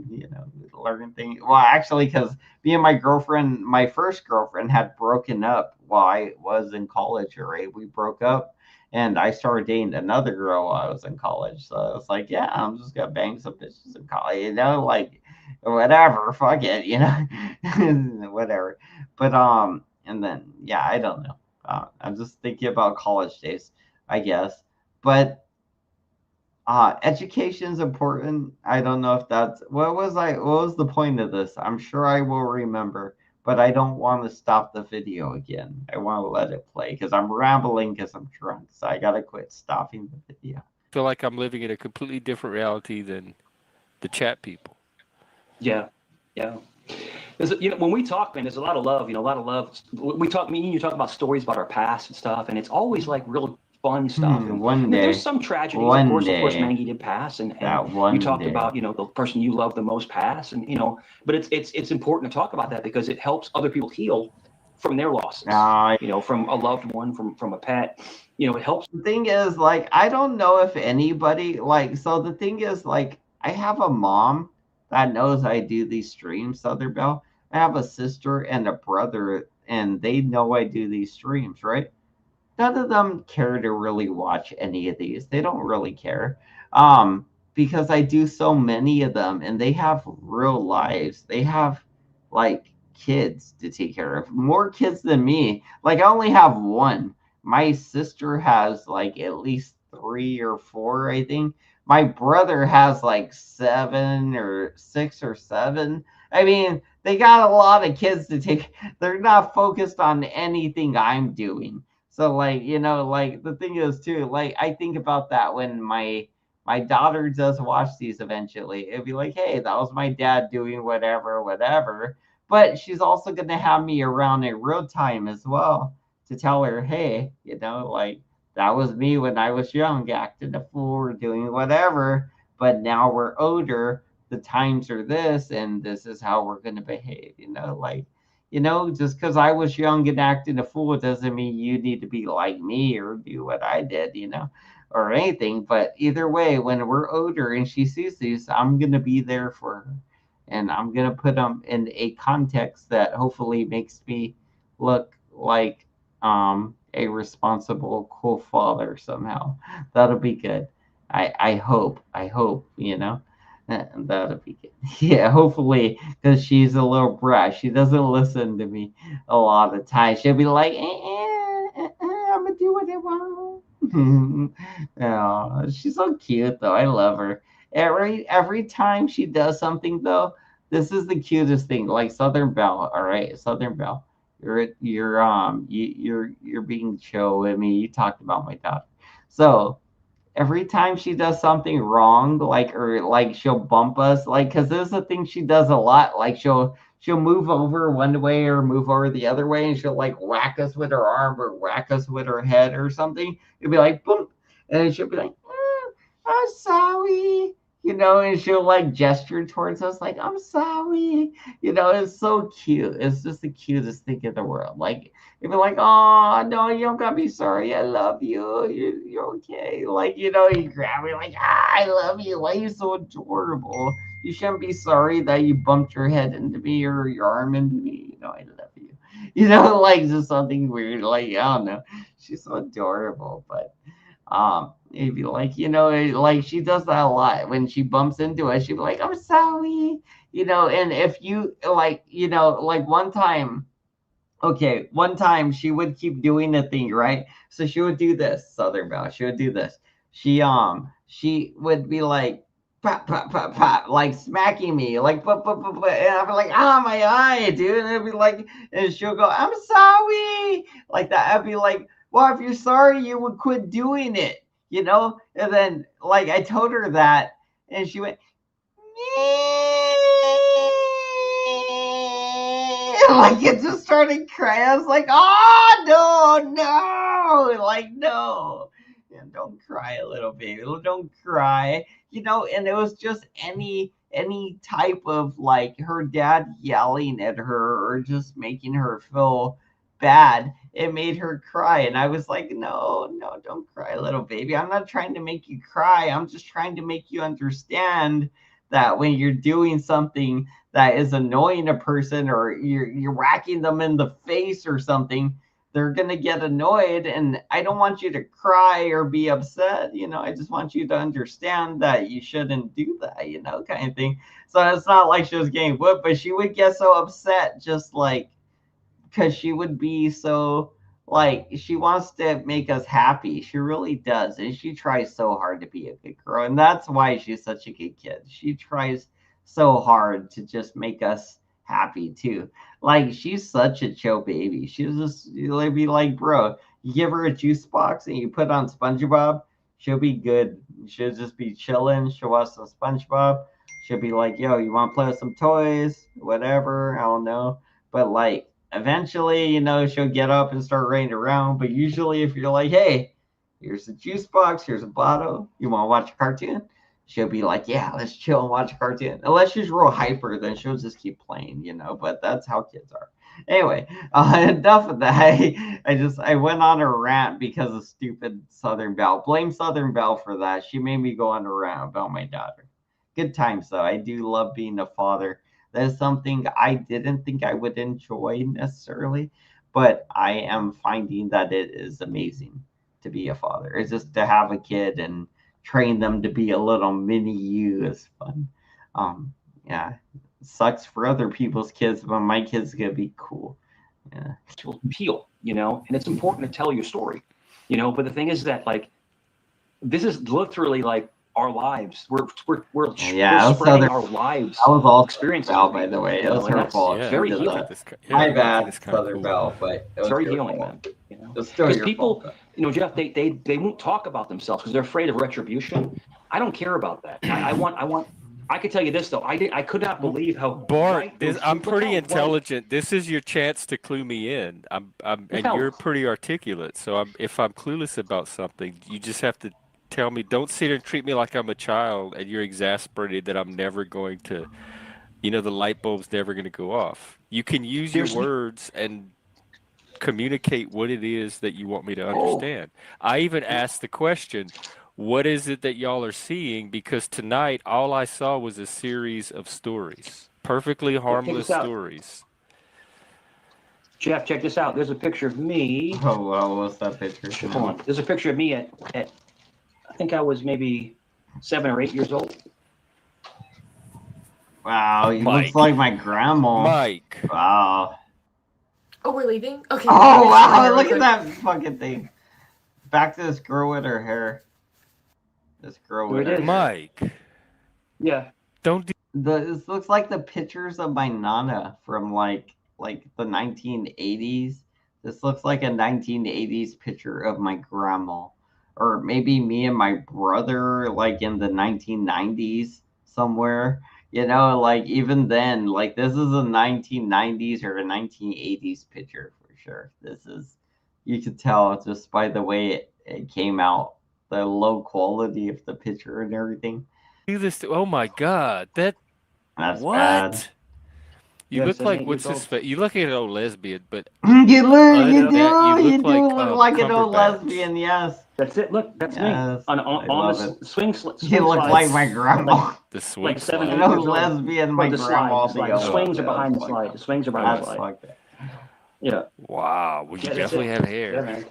learn things. Well, actually, because me and my first girlfriend had broken up while I was in college, right? We broke up, and I started dating another girl while I was in college. So I was like, yeah, I'm just gonna bang some bitches in college, like, whatever, fuck it, whatever. But and then, yeah, I don't know. I'm just thinking about college days, I guess. But education is important. I don't know if that's what was the point of this? I'm sure I will remember, but I don't want to stop the video again. I want to let it play because I'm rambling because I'm drunk. So I gotta quit stopping the video. I feel like I'm living in a completely different reality than the chat people. Yeah. When we talk, man, there's a lot of love. A lot of love. Me and you talk about stories about our past and stuff, and it's always like real fun stuff. And one day, there's some tragedies. Of course, Maggie did pass, and you talked about the person you love the most pass, and but it's important to talk about that because it helps other people heal from their losses. From a loved one, from a pet. It helps. The thing is, like, I don't know if anybody so the thing is, like, I have a mom that knows I do these streams, Southern Belle. I have a sister and a brother, and they know I do these streams, right? None of them care to really watch any of these. They don't really care. Because I do so many of them, and they have real lives. They have like kids to take care of. More kids than me. Like, I only have one. My sister has like at least 3 or 4, I think. My brother has like 7 or 6 or 7. I mean, they got a lot of kids to take. They're not focused on anything I'm doing. So, like, like, the thing is too, like, I think about that when my daughter does watch these eventually. It'd be like, hey, that was my dad doing whatever. But she's also going to have me around in real time as well to tell her, hey, like, that was me when I was young, acting a fool or doing whatever. But now we're older. The times are this, and this is how we're going to behave. Just because I was young and acting a fool doesn't mean you need to be like me or do what I did, or anything. But either way, when we're older and she sees these, I'm going to be there for her. And I'm going to put them in a context that hopefully makes me look like a responsible, cool father somehow. That'll be good. I hope. That'll be good. Yeah, hopefully, because she's a little brat. She doesn't listen to me a lot of times. She'll be like, I'm gonna do what I want. Oh, she's so cute though. I love her. Every time she does something though, this is the cutest thing. Like Southern Belle, all right, Southern Belle. You're being chill with me. You talked about my daughter. So every time she does something wrong, like she'll bump us, because this is the thing she does a lot. Like she'll move over one way or move over the other way, and she'll like whack us with her arm or whack us with her head or something. It'll be like boom, and she'll be like, I'm sorry. And she'll like gesture towards us like, I'm sorry. It's so cute. It's just the cutest thing in the world. Like, you'd be like, oh, no, you don't gotta be sorry. I love you. You're okay. Like, you grab me like, I love you. Why are you so adorable? You shouldn't be sorry that you bumped your head into me or your arm into me. I love you. Like just something weird. Like, I don't know. She's so adorable. But it'd be like, like she does that a lot. When she bumps into us, she'd be like, I'm sorry. And if you like one time, okay, one time she would keep doing the thing, right? So she would do this, Southern Belle. She would do this. She would be like pop, pop, pop, pop, like smacking me, like pop, pop, pop, pop, and I'd be like, my eye, dude. And it'd be like, and she'll go, I'm sorry, like that. I'd be like, well, if you're sorry, you would quit doing it, And then like I told her that, and she went, like it just started crying. I was like, oh no, like no. And don't cry, little baby. Don't cry. And it was just any type of like her dad yelling at her or just making her feel bad. It made her cry. And I was like, no, don't cry, little baby. I'm not trying to make you cry. I'm just trying to make you understand that when you're doing something that is annoying a person or you're whacking them in the face or something, they're going to get annoyed. And I don't want you to cry or be upset. I just want you to understand that you shouldn't do that, kind of thing. So it's not like she was getting whooped, but she would get so upset just like because she would be so like she wants to make us happy. She really does. And she tries so hard to be a good girl. And that's why she's such a good kid. She tries so hard to just make us happy too. Like she's such a chill baby. She's just you'll be like, bro, you give her a juice box and you put on SpongeBob, she'll be good. She'll just be chilling. She'll watch some SpongeBob. She'll be like, yo, you want to play with some toys? Whatever. I don't know. But like eventually, she'll get up and start running around. But usually if you're like, hey, here's a juice box, here's a bottle, you want to watch a cartoon? She'll be like, yeah, let's chill and watch a cartoon. Unless she's real hyper, then she'll just keep playing, but that's how kids are. Anyway, enough of that. I went on a rant because of stupid Southern Belle. Blame Southern Belle for that. She made me go on a rant about my daughter. Good times though. I do love being a father. That is something I didn't think I would enjoy necessarily, but I am finding that it is amazing to be a father. It's just to have a kid and train them to be a little mini you is fun. Yeah, it sucks for other people's kids, but my kid's gonna be cool. Yeah, appeal, and it's important to tell your story, But the thing is that like, this is literally like our lives. We're spreading our lives. I was all experiences. By the way, it was her fault. Yeah, very healing. My bad, Southern Belle, but it's very healing, man. Because people, Jeff, they won't talk about themselves because they're afraid of retribution. I don't care about that. I want I could tell you this though. I could not believe how Bart, I'm look pretty how intelligent. This is your chance to clue me in. And you're pretty articulate. So if I'm clueless about something, you just have to tell me. Don't sit here and treat me like I'm a child, and you're exasperated that I'm never going to, the light bulb's never going to go off. You can use your words and communicate what it is that you want me to understand. I even asked the question, what is it that y'all are seeing? Because tonight, all I saw was a series of stories. Perfectly harmless stories. Jeff, check this out. There's a picture of me. Oh, well, what's that picture? Hold on. There's a picture of me at I think I was maybe 7 or 8 years old. Wow, he looks like my grandma. Mike. Wow. Oh, we're leaving? Okay. Oh, wow, look at that fucking thing. Back to this girl with her hair. This girl with her hair. Mike. Yeah. Don't do this looks like the pictures of my nana from like the 1980s. This looks like a 1980s picture of my grandma. Or maybe me and my brother like in the 1990s somewhere. Like even then, like this is a 1990s or a 1980s picture for sure. You could tell just by the way it came out, the low quality of the picture and everything. Do this. Oh my God, that's what? Bad. You look like what's his face? You look like an old lesbian, but you do look like an old lesbian. Yes, that's it. Look, that's me on the swing. You look like my grandma. The swing. Like 7 an old lesbian. My grandma. The swings are behind the slide. The swings are behind the slide. Yeah. Wow. Well, you definitely have hair.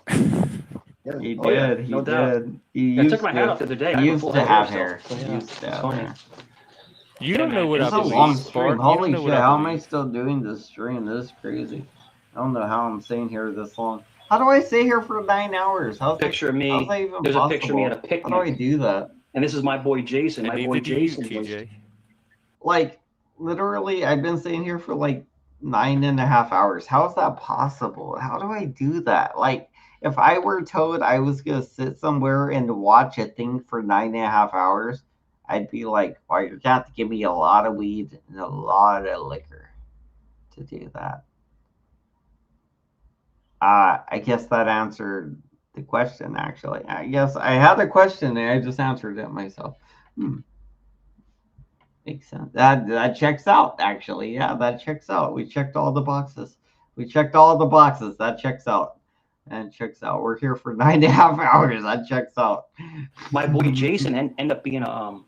He did. He did. I took my hat off the other day. He used to have hair. He used to have hair. You don't know what I believe. It's a long stream. Holy shit! How am I still doing this stream? This is crazy. I don't know how I'm staying here this long. How do I stay here for 9 hours? How's picture of me. There's a picture of me at a picnic. How do I do that? And this is my boy Jason. My boy Jason. TJ. Like literally, I've been staying here for like 9.5 hours. How is that possible? How do I do that? Like, if I were told I was gonna sit somewhere and watch a thing for 9.5 hours, I'd be like, well, you're gonna have to give me a lot of weed and a lot of liquor to do that. I guess that answered the question, actually. I guess I had a question and I just answered it myself. Makes sense. That checks out, actually. Yeah, that checks out. We checked all the boxes. That checks out. And checks out. We're here for 9.5 hours. That checks out. My boy Jason ended up being a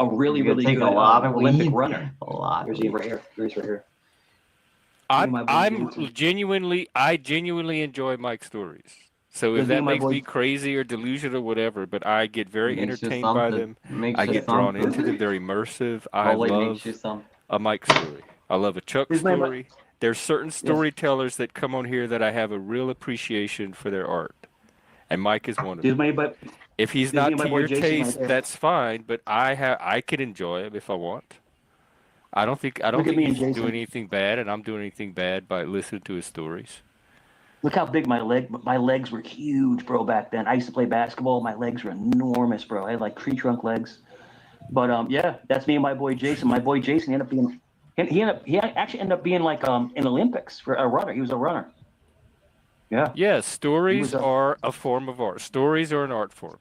really good a lot of Olympic weed. runner. A lot. Here's right here. Here's right here. I genuinely enjoy Mike's stories. So if that makes me crazy or delusional or whatever, but I get very entertained by them. I get drawn into them. They're immersive. I love a Mike story. I love a Chuck story. There's certain storytellers that come on here that I have a real appreciation for their art, and Mike is one of them. If he's not to your taste, that's fine. But I could enjoy him if I want. I don't think he's doing anything bad, and I'm doing anything bad by listening to his stories. Look how big my legs were huge, bro, back then. I used to play basketball. My legs were enormous, bro. I had like tree trunk legs. But yeah, that's me and my boy Jason. My boy Jason ended up being he actually ended up being like in Olympics for a runner. He was a runner. Yeah. Yeah, stories are a form of art. Stories are an art form.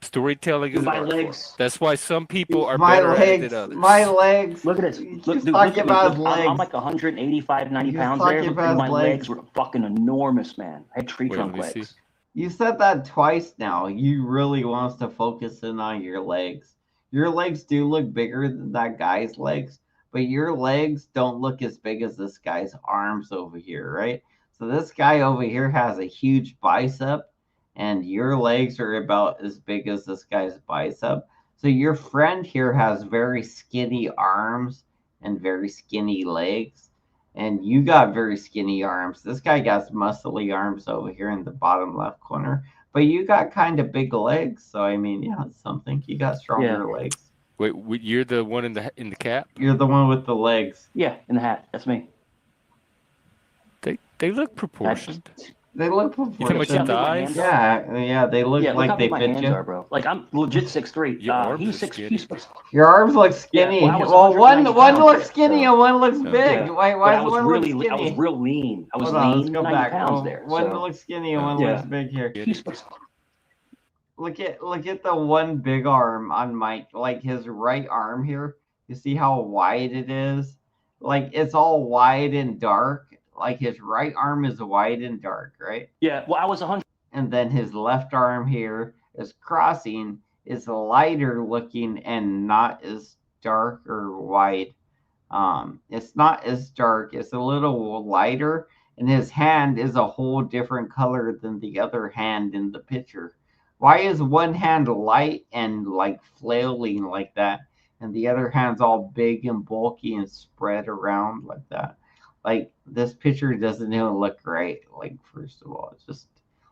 Storytelling is an art form. That's why some people are better at it than others. My legs. Look at this. Look talking about his legs. I'm like 185, 90 pounds there. And my legs were fucking enormous, man. I had tree trunk legs. You said that twice now. You really want us to focus in on your legs. Your legs do look bigger than that guy's legs, but your legs don't look as big as this guy's arms over here, right? So this guy over here has a huge bicep, and your legs are about as big as this guy's bicep. So your friend here has very skinny arms and very skinny legs, and you got very skinny arms. This guy got muscly arms over here in the bottom left corner, but you got kind of big legs. So I mean, yeah, it's something. You got stronger legs. Wait, you're the one in the cap? You're the one with the legs. Yeah, in the hat. That's me. They look proportioned. They look You talking about your thighs? Yeah, they look Yeah, look like how they big my fit hands you. are, bro. Like I'm legit 6'3". Your arms He's are 6 skinny. Your arms look skinny. Yeah, well, I was Well, 190 one pounds looks there, skinny so- and one looks Yeah. big. Yeah. Why But I does was one look really, skinny? I was real lean. I was Hold on, let's lean, go 90 back. pounds Oh, there. one So looks skinny and one yeah. looks big here. He's Look at the one big arm on Mike, like his right arm here. You see how wide it is? Like it's all wide and dark. Like his right arm is wide and dark, right? Yeah, well, I was 100. And then his left arm here is crossing, is lighter looking and not as dark or wide. It's not as dark, it's a little lighter, and his hand is a whole different color than the other hand in the picture. Why is one hand light and like flailing like that, and the other hand's all big and bulky and spread around like that? Like this picture doesn't even look right. Like first of all, it just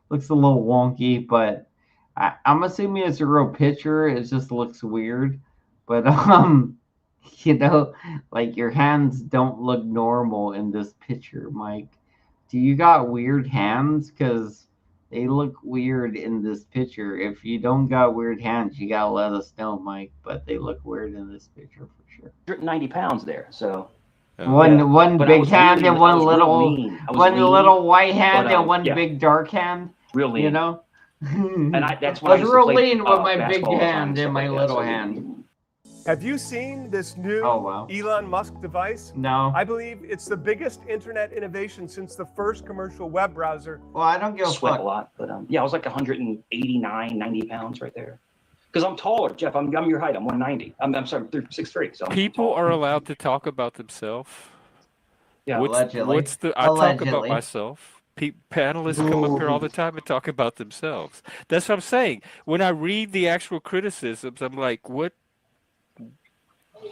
looks a little wonky, but I'm assuming it's a real picture. It just looks weird, but you know, like your hands don't look normal in this picture, Mike. Do you got weird hands? Because they look weird in this picture. If you don't got weird hands, you gotta let us know, Mike. But they look weird in this picture for sure. 90 pounds there. So One But I big was hand really- and I one was real little lean. I was one lean, little white hand but, and one yeah. big dark hand. Real lean. You know. And that's I when I was used to real play, lean with my big basketball all the time hand and and stuff my like that, little so- hand. Have you seen this new Elon Musk device? No. I believe it's the biggest internet innovation since the first commercial web browser. Well, I don't give a Sweat fuck. a lot, but yeah, I was like 189, 90 pounds right there. Because I'm taller, Jeff. I'm your height. I'm 190. I'm sorry, 6'3". So People are allowed to talk about themselves. Yeah, allegedly. What's the? I talk about Allegedly. myself. Panelists come up here all the time and talk about themselves. That's what I'm saying. When I read the actual criticisms, I'm like, what?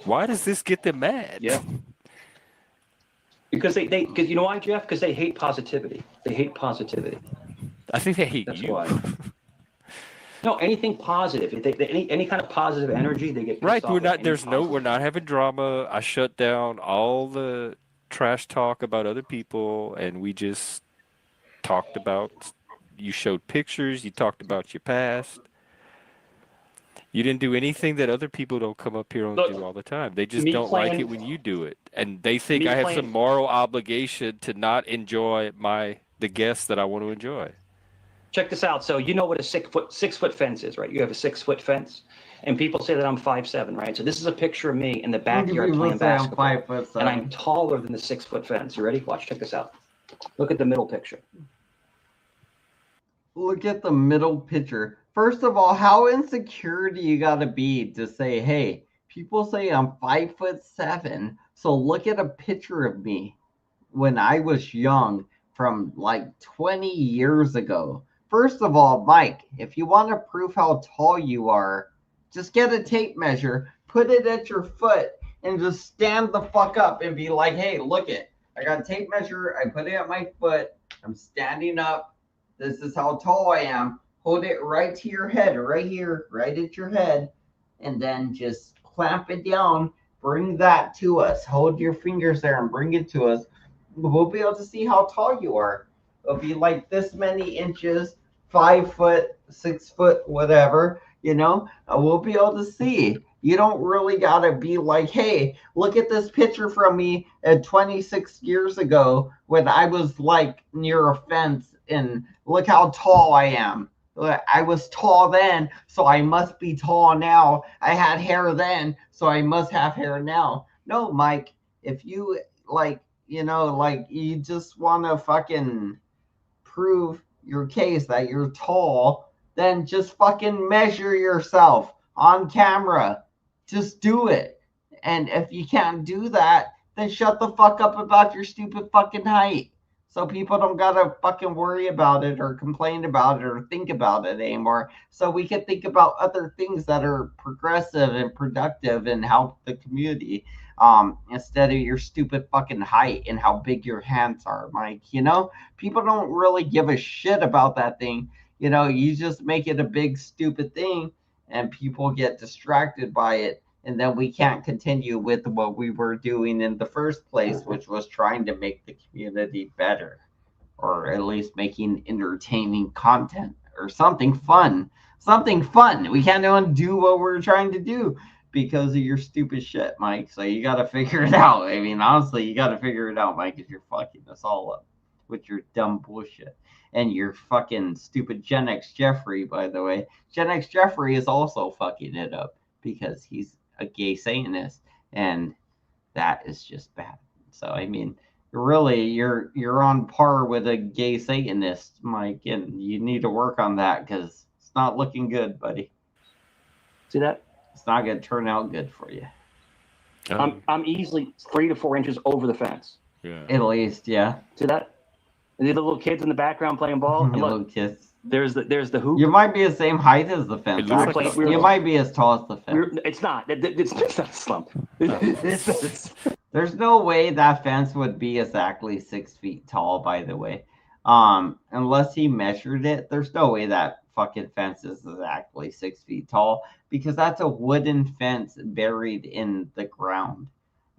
Why does this get them mad? Yeah. Because because you know why, Jeff? Because they hate positivity. They hate positivity. I think they hate That's you. why. No, anything positive. If they any kind of positive energy, they get pissed Right, off we're with not. any There's no. positive. We're not having drama. I shut down all the trash talk about other people, and we just talked about. You showed pictures. You talked about your past. You didn't do anything that other people don't come up here and do all the time. They just me don't like it playing- when you do it, and they think me I have playing- some moral obligation to not enjoy the guests that I want to enjoy. Check this out. So you know what a 6-foot fence is, right? You have a 6-foot fence, and people say that I'm 5'7", right? So this is a picture of me in the backyard People playing say I'm basketball, 5'7". and I'm taller than the 6-foot fence. You ready? Watch. Check this out. Look at the middle picture. Look at the middle picture. First of all, how insecure do you gotta be to say, hey, people say I'm 5'7", so look at a picture of me when I was young from like 20 years ago. First of all, Mike, if you want to prove how tall you are, just get a tape measure, put it at your foot, and just stand the fuck up and be like, hey, look it. I got a tape measure, I put it at my foot, I'm standing up. This is how tall I am. Hold it right to your head, right here, right at your head, and then just clamp it down. Bring that to us. Hold your fingers there and bring it to us. We'll be able to see how tall you are. It'll be like this many inches, 5 foot, 6 foot, whatever, you know, we'll be able to see. You don't really got to be like, hey, look at this picture from me at 26 years ago when I was like near a fence and look how tall I am. I was tall then, so I must be tall now. I had hair then, so I must have hair now. No, Mike, if you like, you know, like you just want to fucking prove your case that you're tall, then just fucking measure yourself on camera. Just do it. And if you can't do that, then shut the fuck up about your stupid fucking height. So people don't gotta fucking worry about it or complain about it or think about it anymore. So we can think about other things that are progressive and productive and help the community. Instead of your stupid fucking height and how big your hands are, Mike. You know, people don't really give a shit about that thing. You know, you just make it a big stupid thing and people get distracted by it. And then we can't continue with what we were doing in the first place, which was trying to make the community better. or at least making entertaining content or something fun. Something fun. We can't even do what we're trying to do because of your stupid shit, Mike. So you got to figure it out. I mean, honestly, you got to figure it out, Mike, if you're fucking us all up with your dumb bullshit. And your fucking stupid Gen X Jeffrey, by the way. Gen X Jeffrey is also fucking it up because he's a gay Satanist, and that is just bad. So I mean, really, you're on par with a gay Satanist, Mike, and you need to work on that because it's not looking good, buddy. See that? It's not gonna turn out good for you. I'm easily 3 to 4 inches over the fence. Yeah. At least, yeah. See that? The little kids in the background playing ball. And Little look, kids. there's the hoop. You might be the same height as the fence. You might be as tall as the fence. It's not. It's not a slump. There's no way that fence would be exactly 6 feet tall, by the way. Unless he measured it, there's no way that fucking fence is exactly 6 feet tall because that's a wooden fence buried in the ground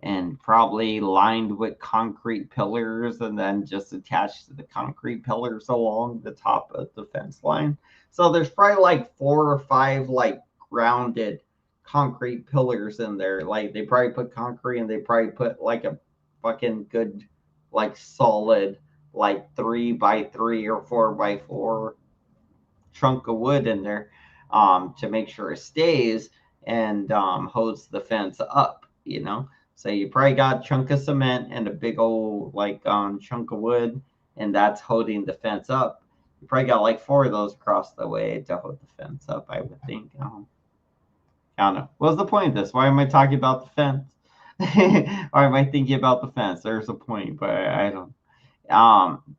and probably lined with concrete pillars and then just attached to the concrete pillars along the top of the fence line. So there's probably like 4 or 5 like grounded concrete pillars in there. Like they probably put concrete and they probably put like a fucking good like solid like 3x3 or 4x4 chunk of wood in there to make sure it stays and holds the fence up, you know. So you probably got a chunk of cement and a big old like chunk of wood, and that's holding the fence up. You probably got like 4 of those across the way to hold the fence up, I would think. I don't know. What's the point of this? Why am I talking about the fence? Why am I thinking about the fence? There's a point, but I don't.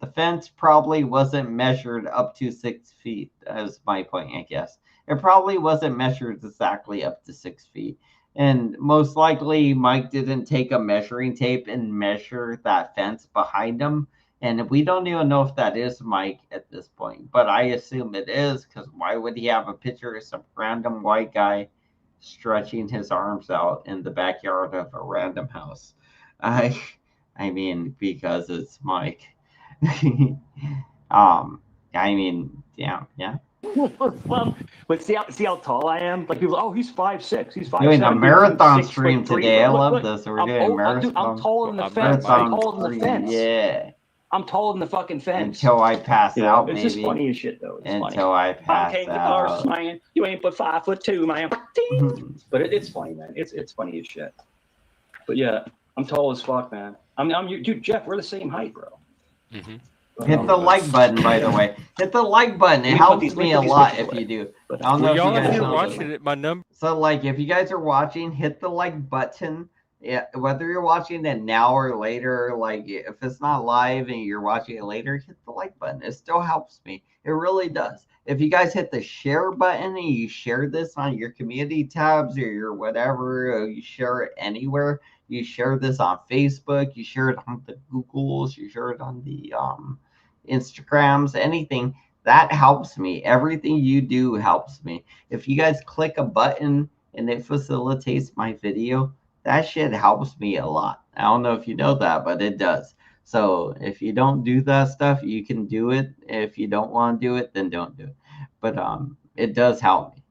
The fence probably wasn't measured up to 6 feet. As my point, I guess. It probably wasn't measured exactly up to 6 feet. And most likely, Mike didn't take a measuring tape and measure that fence behind him. And we don't even know if that is Mike at this point. But I assume it is, because why would he have a picture of some random white guy stretching his arms out in the backyard of a random house? I mean, because it's Mike. I mean, yeah. But see how tall I am? Like people, oh, he's 5'6". He's 5'7". Doing a marathon stream today. I love this. We're doing a marathon. I'm taller than the fence. I'm taller than the fence. Yeah. I'm taller than the fucking fence. Until I pass out, it's maybe. just funny as shit, though. It's Until funny. I pass came out. to man. You ain't but 5'2", man. But it's funny, man. It's funny as shit. But yeah, I'm tall as fuck, man. Dude, Jeff, we're the same height, bro. Mm-hmm. Hit the like button, by the way. Hit the like button. It helps me a lot if you do. I don't know if you guys know watching it. My number. So, like, if you guys are watching, hit the like button. Yeah, whether you're watching it now or later, like if it's not live and you're watching it later, hit the like button. It still helps me. It really does. If you guys hit the share button and you share this on your community tabs or your whatever, or you share it anywhere, you share this on Facebook, you share it on the Googles, you share it on the Instagrams, anything, that helps me. Everything you do helps me. If you guys click a button and it facilitates my video, that shit helps me a lot. I don't know if you know that, but it does. So if you don't do that stuff, you can do it. If you don't want to do it, then don't do it. But it does help me.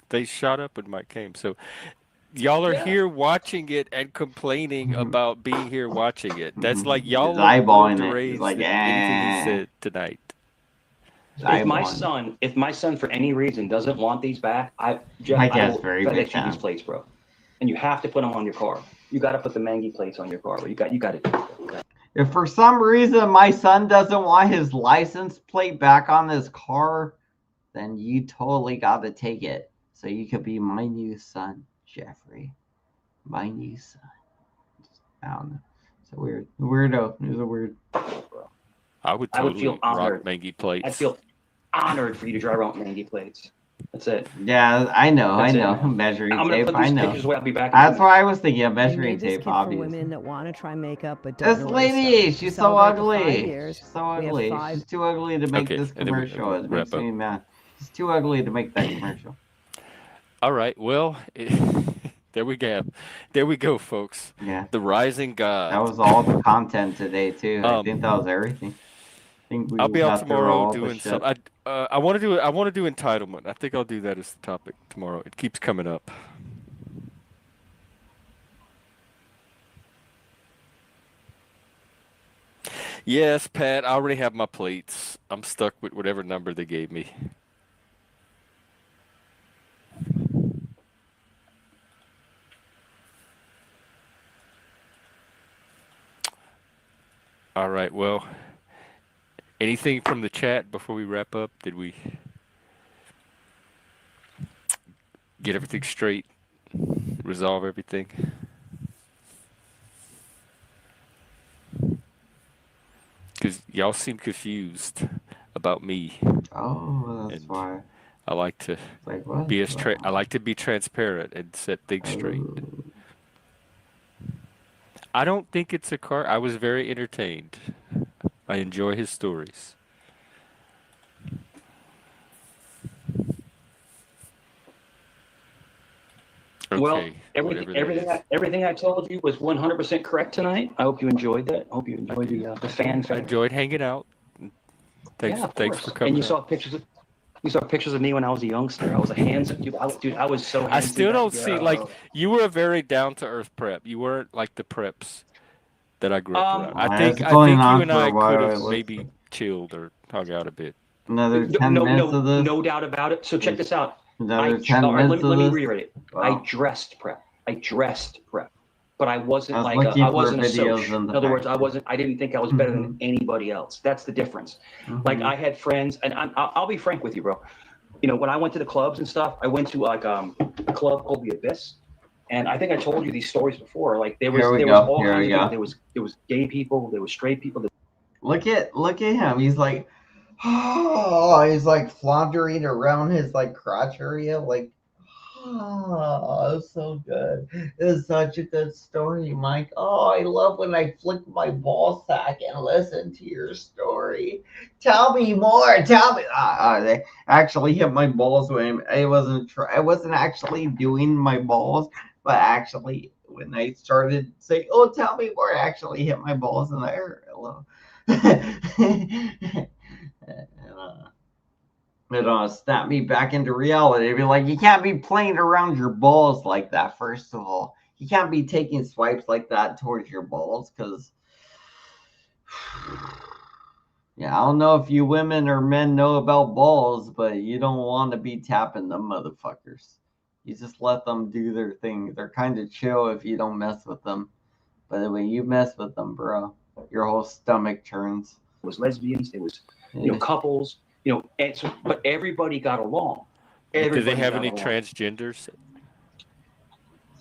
They shot up when Mike came. So y'all are here watching it and complaining about being here watching it. That's like y'all are eyeballing more it. deranged He's like, than anything he said tonight. If my son for any reason doesn't want these back, Jeff, Mike I has will very big FedEx you these plates, bro. And you have to put them on your car. You got to put the Mangy plates on your car, bro. You got to do it. If for some reason my son doesn't want his license plate back on his car, then you totally got to take it. So you could be my new son, Jeffrey. My new son. I don't know. It's a weirdo. It was a weird. I would feel honored. rock Mangy plates. I'd feel honored for you to drive around Mangy plates. That's it. Yeah, I know. That's Measuring I'm gonna tape. put I these know. pictures away. I'll be back. That's why I was thinking of They measuring made this tape. kit for Obviously. women that want to try makeup but don't This know where to lady, start. she's To so celebrate the 5 ugly. years, She's so we have ugly. 5 She's too ugly to make this and then we commercial. It wrap makes up. me mad. She's too ugly to make that commercial. All right. Well, There we go. There we go, folks. Yeah. The rising god. That was all the content today too. I think that was everything. I think we I'll be out got through tomorrow all doing the shit. some. I want to do entitlement. I think I'll do that as the topic tomorrow. It keeps coming up. Yes, Pat. I already have my plates. I'm stuck with whatever number they gave me. All right. Well, anything from the chat before we wrap up? Did we get everything straight? Resolve everything? Because y'all seem confused about me. Oh, that's why. I like to be I like to be transparent and set things straight. I don't think it's a car. I was very entertained. I enjoy his stories. Okay, well, everything I told you was 100% correct tonight. I hope you enjoyed that. I hope you enjoyed the fan. I enjoyed hanging out. Thanks, yeah, thanks for coming. And you saw pictures of me when I was a youngster. I was a handsome dude. I was so handsome. I still don't see you were a very down to earth prep. You weren't like the preps that I grew up around. I think you and I could have maybe chilled or hung out a bit. Another 10 minutes of this? No doubt about it. So check this out. Another 10 minutes let of me this? reiterate it. Wow. I dressed prep. But I wasn't I was like looking I for wasn't a videos social. in the In other words, factory. I didn't think I was better than anybody else. That's the difference. Like I had friends, and I'll be frank with you, bro. You know, when I went to the clubs and stuff, I went to like a club called the Abyss, and I think I told you these stories before. Like there was all kinds of people. There was gay people, there was straight people. Look at him. He's like, oh, he's like floundering around his like crotch area, like, oh, so good. It's such a good story, Mike. Oh, I love when I flick my ball sack and listen to your story. Tell me more. Tell me. They actually hit my balls when I wasn't actually doing my balls, but actually when I started saying, "Oh, tell me more," I actually hit my balls in the air. Hello. It snap me back into reality. It'd be like, you can't be playing around your balls like that. First of all, you can't be taking swipes like that towards your balls, because yeah, I don't know if you women or men know about balls, but you don't want to be tapping them motherfuckers. You just let them do their thing. They're kind of chill if you don't mess with them, but when you mess with them, bro, your whole stomach turns. It was lesbians. It was couples. And so, but everybody got along. Do they have any transgenders?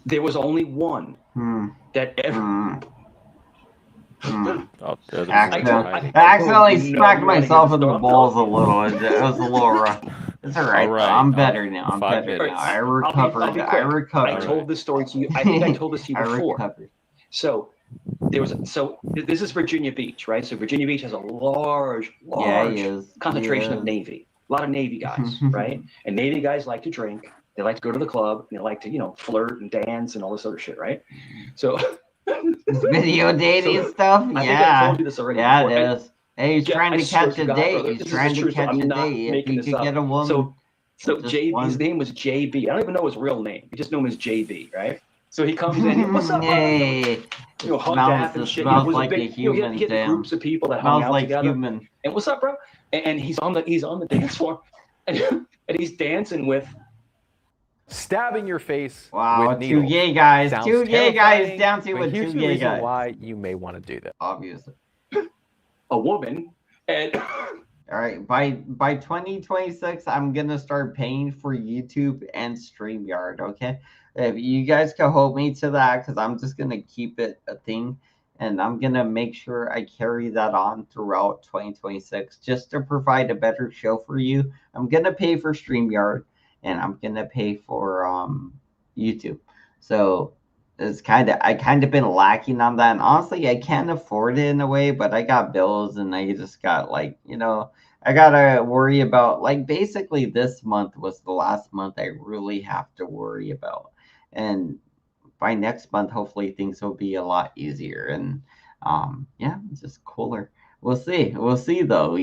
There was only one that ever. I accidentally smacked myself in the balls a little. It was a little rough. It's all right. I'm better now. I'm better now. I recovered. I told this story to you. I think I told this to you before. So this is Virginia Beach, right? So Virginia Beach has a large concentration of Navy. A lot of Navy guys, right? And Navy guys like to drink. They like to go to the club. And they like to, flirt and dance and all this other shit, right? So video dating stuff. I think I told you this already. Yeah, before. it is. Hey, he's trying to catch a date. He's trying to catch a date. If he could get a woman. So his name was JB. I don't even know his real name. You just know him as JB, right? So he comes in. What's up? Hey, hung out and shit. Smells like a human. He had groups of people that hung out like together. Human. And what's up, bro? And he's on the dance floor, and he's dancing with. Stabbing your face. Wow, with needles. Two gay guys. Sounds Two gay guys terrifying, dancing but with here's two the gay reason guys. why you may want to do that. Obviously. A woman and. All right, by 2026, I'm gonna start paying for YouTube and StreamYard. Okay, if you guys can hold me to that, because I'm just gonna keep it a thing, and I'm gonna make sure I carry that on throughout 2026, just to provide a better show for you. I'm gonna pay for StreamYard, and I'm gonna pay for YouTube. So it's I kind of been lacking on that, and honestly, I can't afford it in a way, but I got bills, and I just got I gotta worry about, basically this month was the last month I really have to worry about. And by next month, hopefully things will be a lot easier and yeah, it's just cooler. We'll see. We'll see though.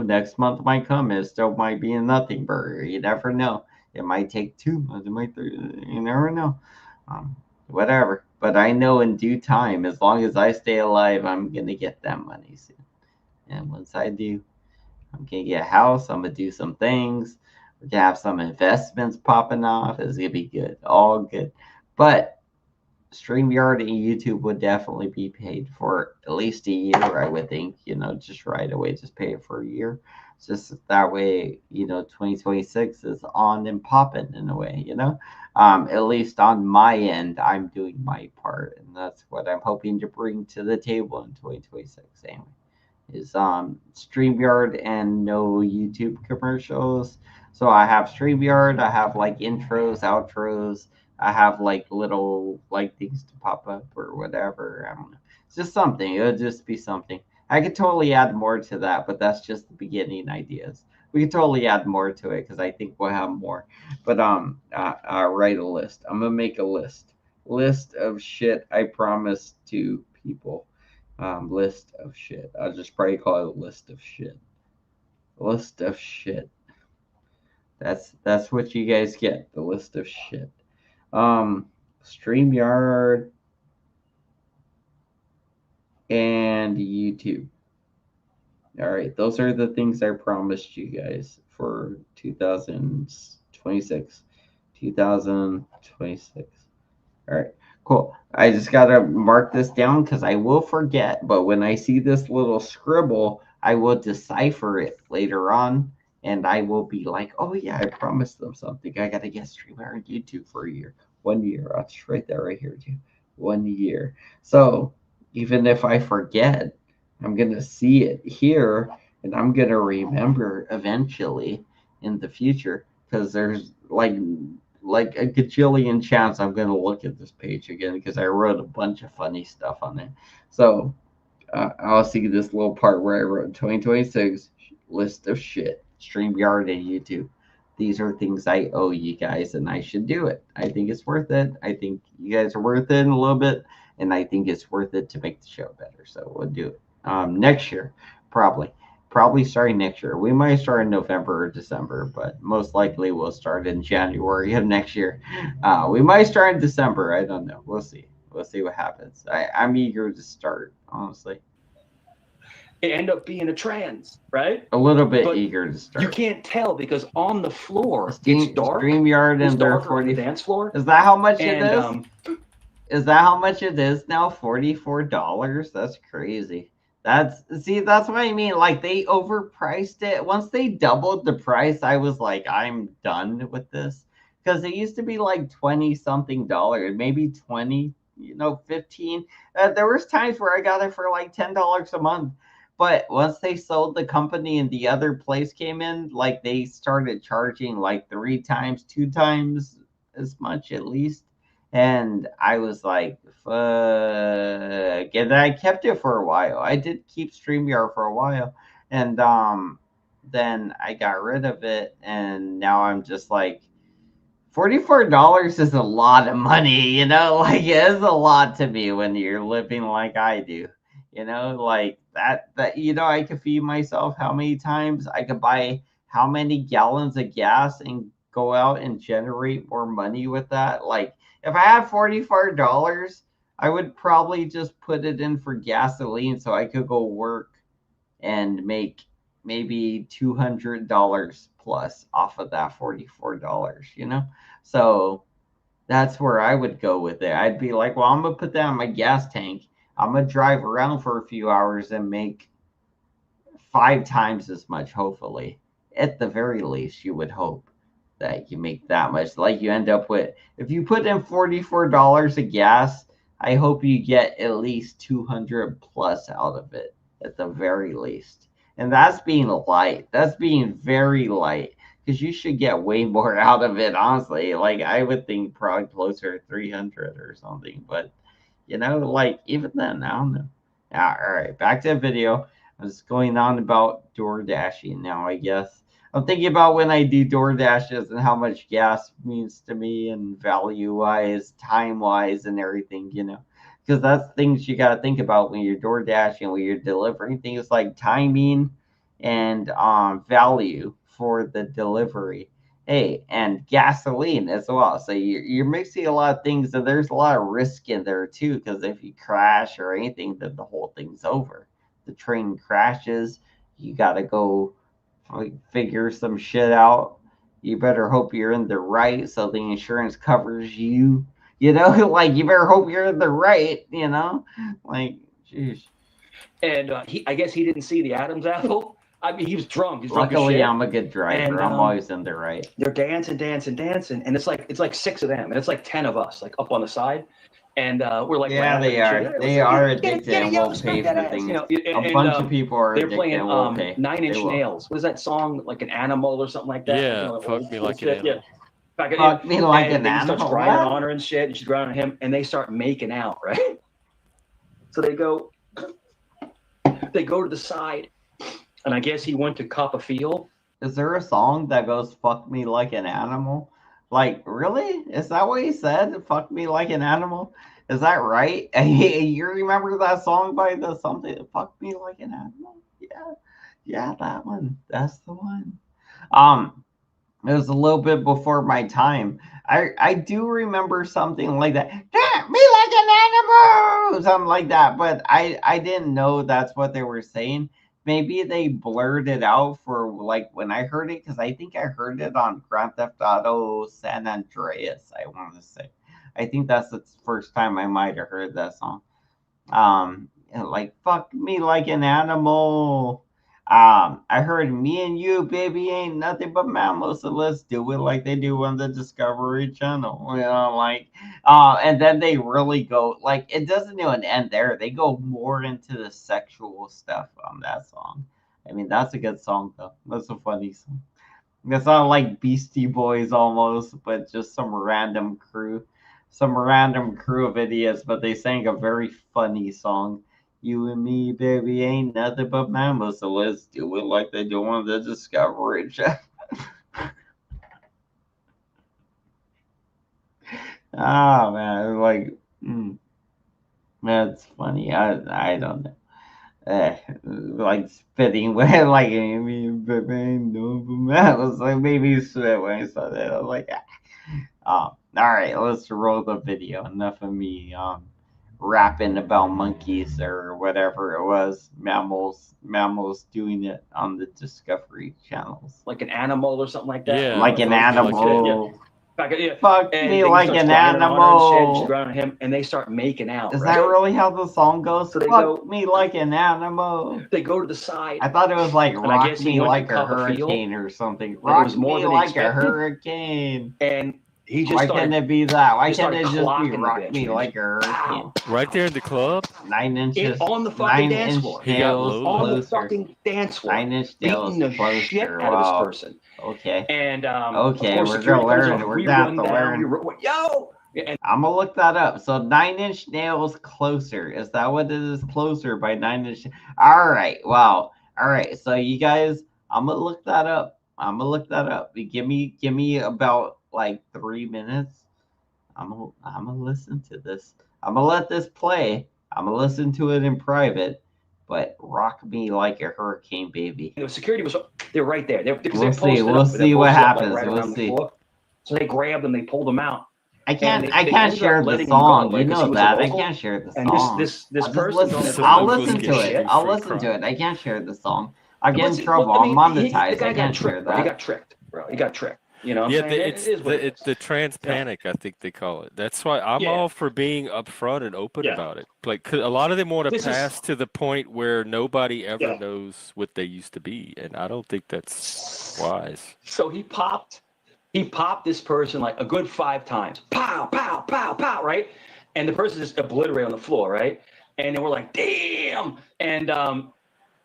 Next month might come. It still might be a nothing burger. You never know. It might take 2 months. It might. You never know. Whatever. But I know in due time, as long as I stay alive, I'm gonna get that money soon. And once I do, I'm gonna get a house. I'm gonna do some things. We're gonna have some investments popping off. It's gonna be good. All good. But StreamYard and YouTube would definitely be paid for at least a year, I would think, just right away, just pay it for a year. Just that way, 2026 is on and popping in a way, at least on my end, I'm doing my part. And that's what I'm hoping to bring to the table in 2026 anyway, is StreamYard and no YouTube commercials. So I have StreamYard, I have like intros, outros, I have like little like things to pop up or whatever. I don't know. It's just something. It'll just be something. I could totally add more to that, but that's just the beginning ideas. We could totally add more to it because I think we'll have more. But write a list. I'm gonna make a list of shit I promised to people. List of shit. I'll just probably call it a list of shit. List of shit. That's what you guys get. The list of shit. StreamYard and YouTube. All right, those are the things I promised you guys for 2026. 2026. All right, cool. I just gotta mark this down because I will forget. But when I see this little scribble, I will decipher it later on, and I will be like, "Oh yeah, I promised them something. I gotta get StreamYard and YouTube for a year, 1 year." I'll just write that right here too. 1 year. So even if I forget, I'm gonna see it here, and I'm gonna remember eventually in the future because there's like a gajillion chance I'm going to look at this page again because I wrote a bunch of funny stuff on it. So I'll see this little part where I wrote 2026 list of shit, StreamYard and YouTube. These are things I owe you guys, and I should do it. I think it's worth it. I think you guys are worth it in a little bit, and I think it's worth it to make the show better. So we'll do it next year, probably. Probably starting next year. We might start in November or December, but most likely we'll start in January of next year. We might start in December. I don't know. We'll see. We'll see what happens. I'm eager to start, honestly. It end up being a trans, right? A little bit eager to start. You can't tell because on the floor it's dark. StreamYard and their 40 dance floor. Is that how much it is? Is that how much it is now? $44? That's crazy. That's what I mean. Like they overpriced it. Once they doubled the price, I was like, I'm done with this. Because it used to be like 20 something dollars, maybe 20, 15. There was times where I got it for like $10 a month. But once they sold the company and the other place came in, like they started charging like 3 times, 2 times as much at least. And I was like, fuck. And I kept it for a while. I did keep StreamYard for a while. And then I got rid of it. And now I'm just like, $44 is a lot of money, like it is a lot to me when you're living like I do. Like that, I could feed myself how many times, I could buy how many gallons of gas and go out and generate more money with that. Like, if I had $44, I would probably just put it in for gasoline so I could go work and make maybe $200 plus off of that $44, So that's where I would go with it. I'd be like, well, I'm going to put that on my gas tank. I'm going to drive around for a few hours and make 5 times as much, hopefully. At the very least, you would hope that you make that much. Like you end up with, if you put in $44 of gas, I hope you get at least 200 plus out of it at the very least. And that's being light. That's being very light because you should get way more out of it, honestly. Like I would think probably closer to 300 or something. But, like even then, I don't know. Yeah, all right, back to the video. I was going on about door dashing now, I guess. I'm thinking about when I do DoorDashes and how much gas means to me and value-wise, time-wise, and everything, you know. Because that's things you got to think about when you're DoorDashing, when you're delivering things like timing and value for the delivery. Hey, and gasoline as well. So you're mixing a lot of things, and there's a lot of risk in there too. Because if you crash or anything, then the whole thing's over. The train crashes, you got to go figure some shit out. You better hope you're in the right so the insurance covers you. You know, like you better hope you're in the right. You know, like, jeez. And I guess he didn't see the Adam's apple. I mean, he was drunk. He's drunk as Luckily, shit. I'm a good driver. And, I'm always in the right. They're dancing, and it's like 6 of them, and it's like 10 of us, like up on the side, and we're like, yeah, they are. Shit. They are addicted and won't pay for things. You know, a bunch of people are they're addicted playing and won't pay. 9 Inch Nails. What is that song? Like an animal or something like that? Yeah, you know, fuck me like an animal. Yeah. Fuck me like an animal. He starts grinding What? on her and shit, and she's grinding on him, and they start making out, right? So they go to the side, and I guess he went to cop a feel. Is there a song that goes "fuck me like an animal"? Like, really? Is that what he said? "Fuck me like an animal"? Is that right? You remember that song by the something? "Fuck me like an animal"? Yeah, that one. That's the one. It was a little bit before my time. I do remember something like that. "Treat me like an animal," something like that. But I didn't know that's what they were saying. Maybe they blurred it out for like when I heard it, because I think I heard it on Grand Theft Auto San Andreas. I want to say, I think that's the first time I might have heard that song. Like "fuck me like an animal." I heard "me and you, baby, ain't nothing but mammals, so let's do it like they do on the Discovery Channel." You know, like, and then they really go, like, it doesn't even end there. They go more into the sexual stuff on that song. I mean, that's a good song, though. That's a funny song. It's not like Beastie Boys almost, but just some random crew of idiots, but they sang a very funny song. "You and me, baby, ain't nothing but mammals, so let's do it like they do on the Discovery Channel." Oh man, like, that's funny. I don't know. Like spitting when like I mean, but man, no, but was like maybe spit when I saw that. I was like, all right, let's roll the video. Enough of me rapping about monkeys or whatever it was, mammals doing it on the Discovery channels, like an animal or something like that. Yeah, like an animal. Fuck me like an animal. She's grinding on him, and they start making out. Is that really how the song goes? So they "Fuck me like an animal." They go to the side. I thought it was like And I "rock guess he me went like to a hurricane" or something. it "Rock was more me than he like a expected. hurricane." And he just Why started, can't it be that? Why he can't started it just be clocking the "rock bitch, me man. like a hurricane"? Right there in the club? 9 inches on the fucking 9 dance inch floor. He got nails loaded. on the closer. fucking dance floor, 9 inch nails beating the shit closer. out of Wow. this person. Okay. And Okay, of course, we're security gonna comes learn. over, We're we gonna have run to down, learn. yo! And I'm gonna look that up. So 9 inch nails closer. Is that what it is? Closer by 9 inch. All right. Wow. All right. So you guys, I'm gonna look that up. Give me about like 3 minutes. I'm gonna listen to this. I'm gonna let this play. I'm gonna listen to it in private. But "rock me like a hurricane, baby." the security was, they're right there. They're We'll see. posted We'll up, they're see what posted up, happens. Like, right We'll around the see. floor. So they grabbed them, they pulled them out. I can't. And I they can't ended share up the letting him song. go, You right, 'cause he know was a that. I local. can't share the And song. this I'll just person's listen. on the I'll ground listen doing to shit. it. I'll listen to it. I can't share the song. I'll get in But trouble. I mean, I'm the monetized. guy I got can't share tricked, bro. He that. got tricked, bro. He got tricked. You know what Yeah, I'm saying? it's It is what it it's is. the trans panic, I think they call it. That's why I'm all for being upfront and open Yeah. about it. Like, 'cause a lot of them want to This is- pass to the point where nobody ever Yeah. knows what they used to be, and I don't think that's wise. So he popped this person like a good 5 times. Pow, pow, pow, pow, right? And the person just obliterated on the floor, right? And then we're like, damn. And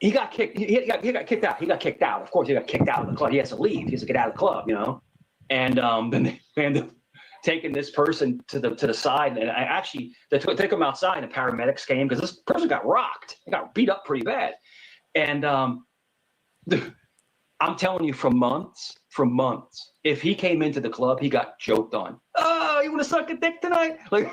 he got kicked. He got kicked out. He got kicked out. Of course, he got kicked out of the club. He has to leave. He has to get out of the club, you know. And then they end up taking this person to the side. And they took him outside. And paramedics came because this person got rocked. He got beat up pretty bad. And I'm telling you, for months, if he came into the club, he got joked on. Oh, you want to suck a dick tonight? Like,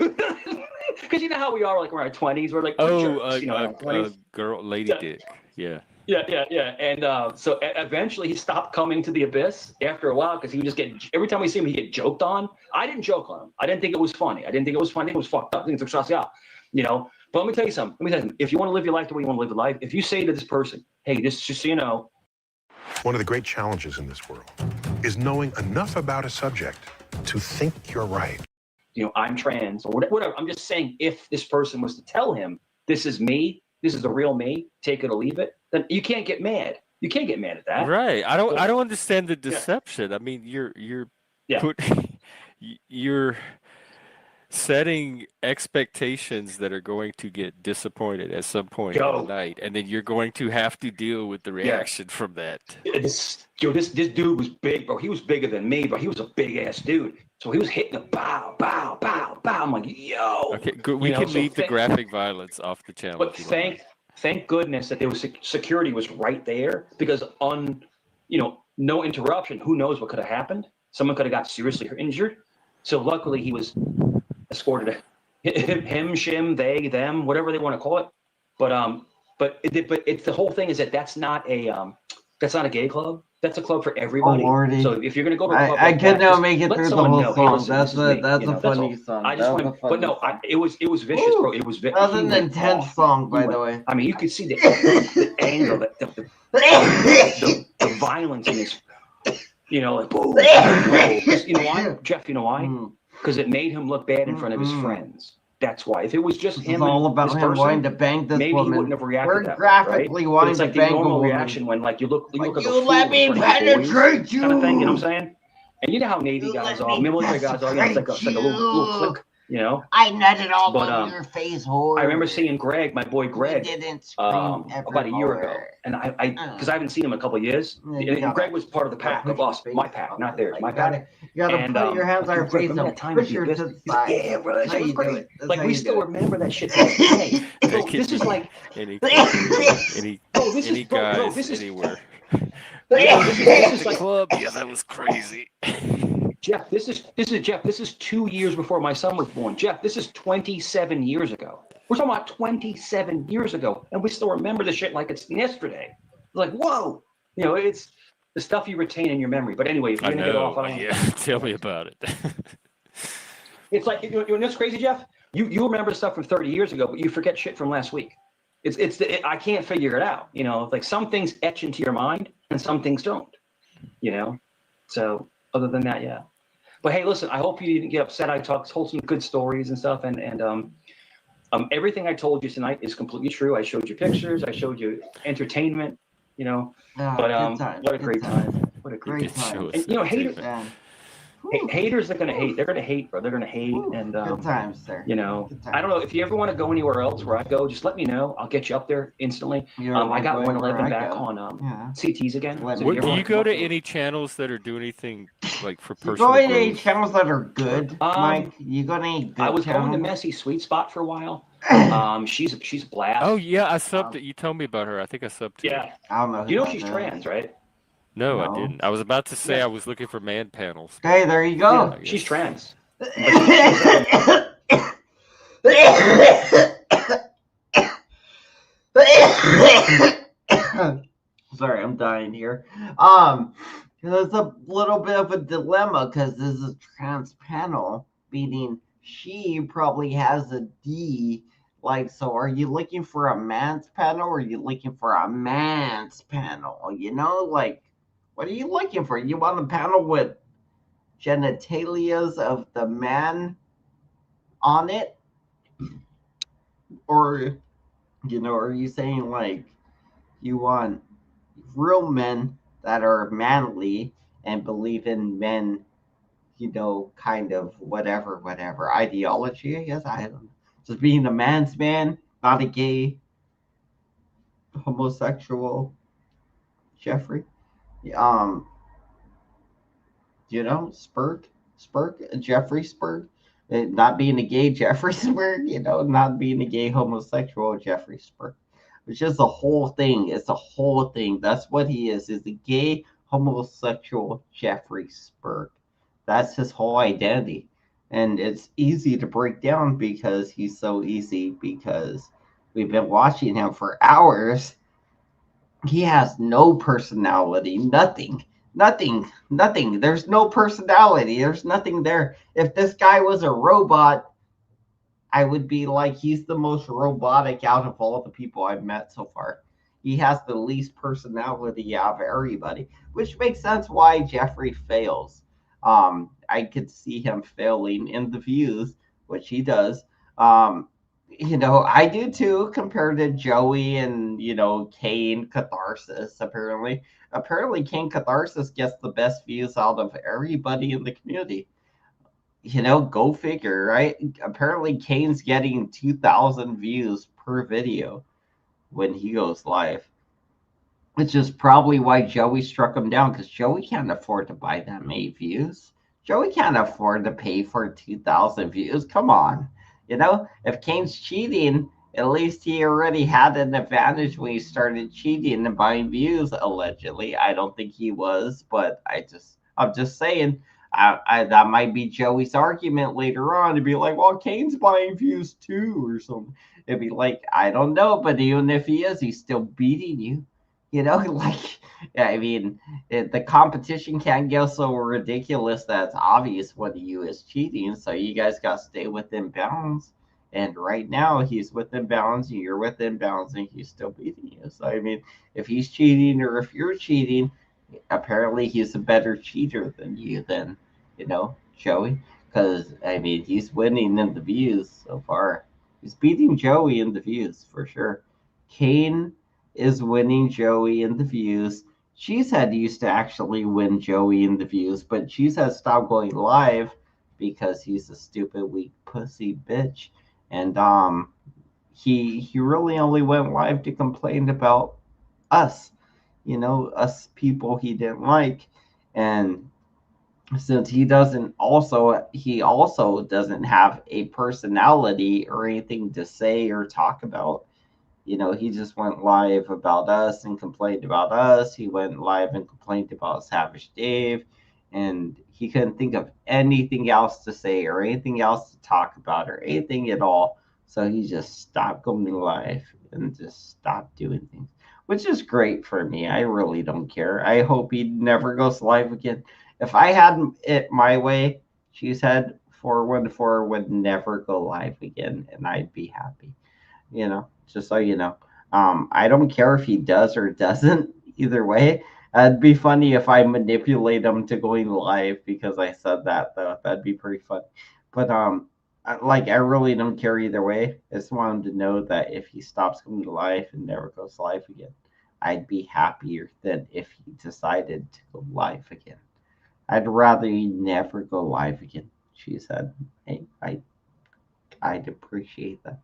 because you know how we are, like, we're in our 20s. We're like, jerks, you know, in our 20s. Girl, lady dick. Yeah. Yeah. And so eventually he stopped coming to the Abyss after a while because he would just get, every time we see him, he get joked on. I didn't joke on him. I didn't think it was funny. I think it was fucked up. I think it's social, you know. But let me tell you something. If you want to live your life the way you want to live your life, if you say to this person, hey, this just so you know. One of the great challenges in this world is knowing enough about a subject to think you're right. You know, I'm trans or whatever. I'm just saying, if this person was to tell him, this is me, this is the real me, take it or leave it, then you can't get mad. You can't get mad at that. Right. I don't understand the deception. I mean, you're you're setting expectations that are going to get disappointed at some point in the night, and then you're going to have to deal with the reaction from that. This dude was big, bro. He was bigger than me, but he was a big ass dude. So he was hitting the bow. I'm like, yo. Okay, good. We can leave the graphic violence off the channel. But thank goodness that there was security was right there, because no interruption. Who knows what could have happened? Someone could have got seriously injured. So luckily he was escorted. Him, shim, they, them, whatever they want to call it. But it's the whole thing is that's not a gay club. That's a club for everybody. So if you're gonna go to a club, I could not make it through the whole song. That's a funny song. I just want, but no, it was vicious, bro. It was vicious. That was an intense song, by the way. I mean, you could see the anger, the violence in his, like boom. You know why, Jeff? You know why? Because it made him look bad in front of his friends. That's why. If it was just him, all about him wanting to bang this maybe woman. He wouldn't have reacted We're that graphically way, right? wanting It's like to bang the normal a woman. reaction when you look Like, at the you let me penetrate you, kind of thing. You know what I'm saying? And you know how Navy guys are, military guys are. It's like a little click. You know, I nutted all over your face, whore. I remember seeing Greg, my boy Greg, about a year ago, and because I haven't seen him in a couple of years. And Greg was part of the pack of us, my pack, not theirs, my pack. You gotta put your hands on your face and push her to the side. Yeah, bro, that shit was great. Like we still remember that shit to this day. Bro, this is like any guys anywhere. This is like club. Yeah, that was crazy. Jeff, this is 2 years before my son was born. Jeff, this is 27 years ago. We're talking about 27 years ago, and we still remember the shit like it's yesterday. Like, whoa, it's the stuff you retain in your memory. But anyway, if you're gonna get off on tell me about it. It's like you know what's crazy, Jeff? You remember stuff from 30 years ago, but you forget shit from last week. I can't figure it out. Like some things etch into your mind and some things don't. So other than that, yeah. But hey, listen, I hope you didn't get upset. I told some good stories and stuff, and everything I told you tonight is completely true. I showed you pictures, I showed you entertainment, but what a great time. What a great time. And haters are gonna hate. They're gonna hate, bro. They're gonna hate. And good times, sir. I don't know if you ever want to go anywhere else where I go. Just let me know. I'll get you up there instantly. I got 111 back on CTs again. Do you go to any channels that are doing anything like for personal? You go to any channels that are good, Mike? You go to any good I was channels? going to Messy Sweet Spot for a while. She's a blast. Oh yeah, I subbed. You told me about her. I think I subbed. Yeah, I don't know. You know she's trans, right? No, I didn't. I was about to say I was looking for man panels. Okay, there you go. Yeah, she's trans. Sorry, I'm dying here. There's a little bit of a dilemma because this is a trans panel, meaning she probably has a D. Like, so are you looking for a man's panel or are you looking for a man's panel? Like, what are you looking for? You want a panel with genitalias of the man on it? Or, are you saying like you want real men that are manly and believe in men, kind of whatever ideology, I guess, I don't know. Just being a man's man, not a gay, homosexual Jeffrey. Jeffrey Spurg, not being a gay Jeffrey Spurg, not being a gay homosexual Jeffrey Spurg. It's just a whole thing. It's a whole thing. That's what he is a gay homosexual Jeffrey Spurk. That's his whole identity. And it's easy to break down because he's so easy, because we've been watching him for hours. He has no personality, nothing. There's no personality. There's nothing there. If this guy was a robot, I would be like, he's the most robotic out of all the people I've met so far. He has the least personality out of everybody, which makes sense why Jeffrey fails. I could see him failing in the views, which he does. I do too, compared to Joey and, Kane Catharsis, apparently. Apparently, Kane Catharsis gets the best views out of everybody in the community. Go figure, right? Apparently, Kane's getting 2,000 views per video when he goes live, which is probably why Joey struck him down, because Joey can't afford to buy that many views. Joey can't afford to pay for 2,000 views. Come on. If Kane's cheating, at least he already had an advantage when he started cheating and buying views, allegedly. I don't think he was, but I'm just saying. That might be Joey's argument later on to be like, well, Kane's buying views too, or something. It'd be like, I don't know, but even if he is, he's still beating you. The competition can't get so ridiculous that it's obvious what you is cheating. So you guys got to stay within bounds. And right now he's within bounds, and you're within bounds, and he's still beating you. So if he's cheating or if you're cheating, apparently he's a better cheater than you, then, Joey, because he's winning in the views so far. He's beating Joey in the views for sure. Kane is winning Joey in the views. Cheesehead used to actually win Joey in the views, but Cheesehead stopped going live because he's a stupid, weak pussy bitch. And he really only went live to complain about us. Us people he didn't like. And since he also doesn't have a personality or anything to say or talk about, he just went live about us and complained about us. He went live and complained about Savage Dave, and he couldn't think of anything else to say or anything else to talk about or anything at all. So he just stopped going live and just stopped doing things, which is great for me. I really don't care. I hope he never goes live again. If I had it my way, Cheesehead 414 would never go live again, and I'd be happy. Just so you know. I don't care if he does or doesn't. Either way, it'd be funny if I manipulate him to going live because I said that, though. That'd be pretty fun. But I really don't care either way. I just want him to know that if he stops going live and never goes live again, I'd be happier than if he decided to go live again. I'd rather he never go live again. She said, hey, I'd appreciate that.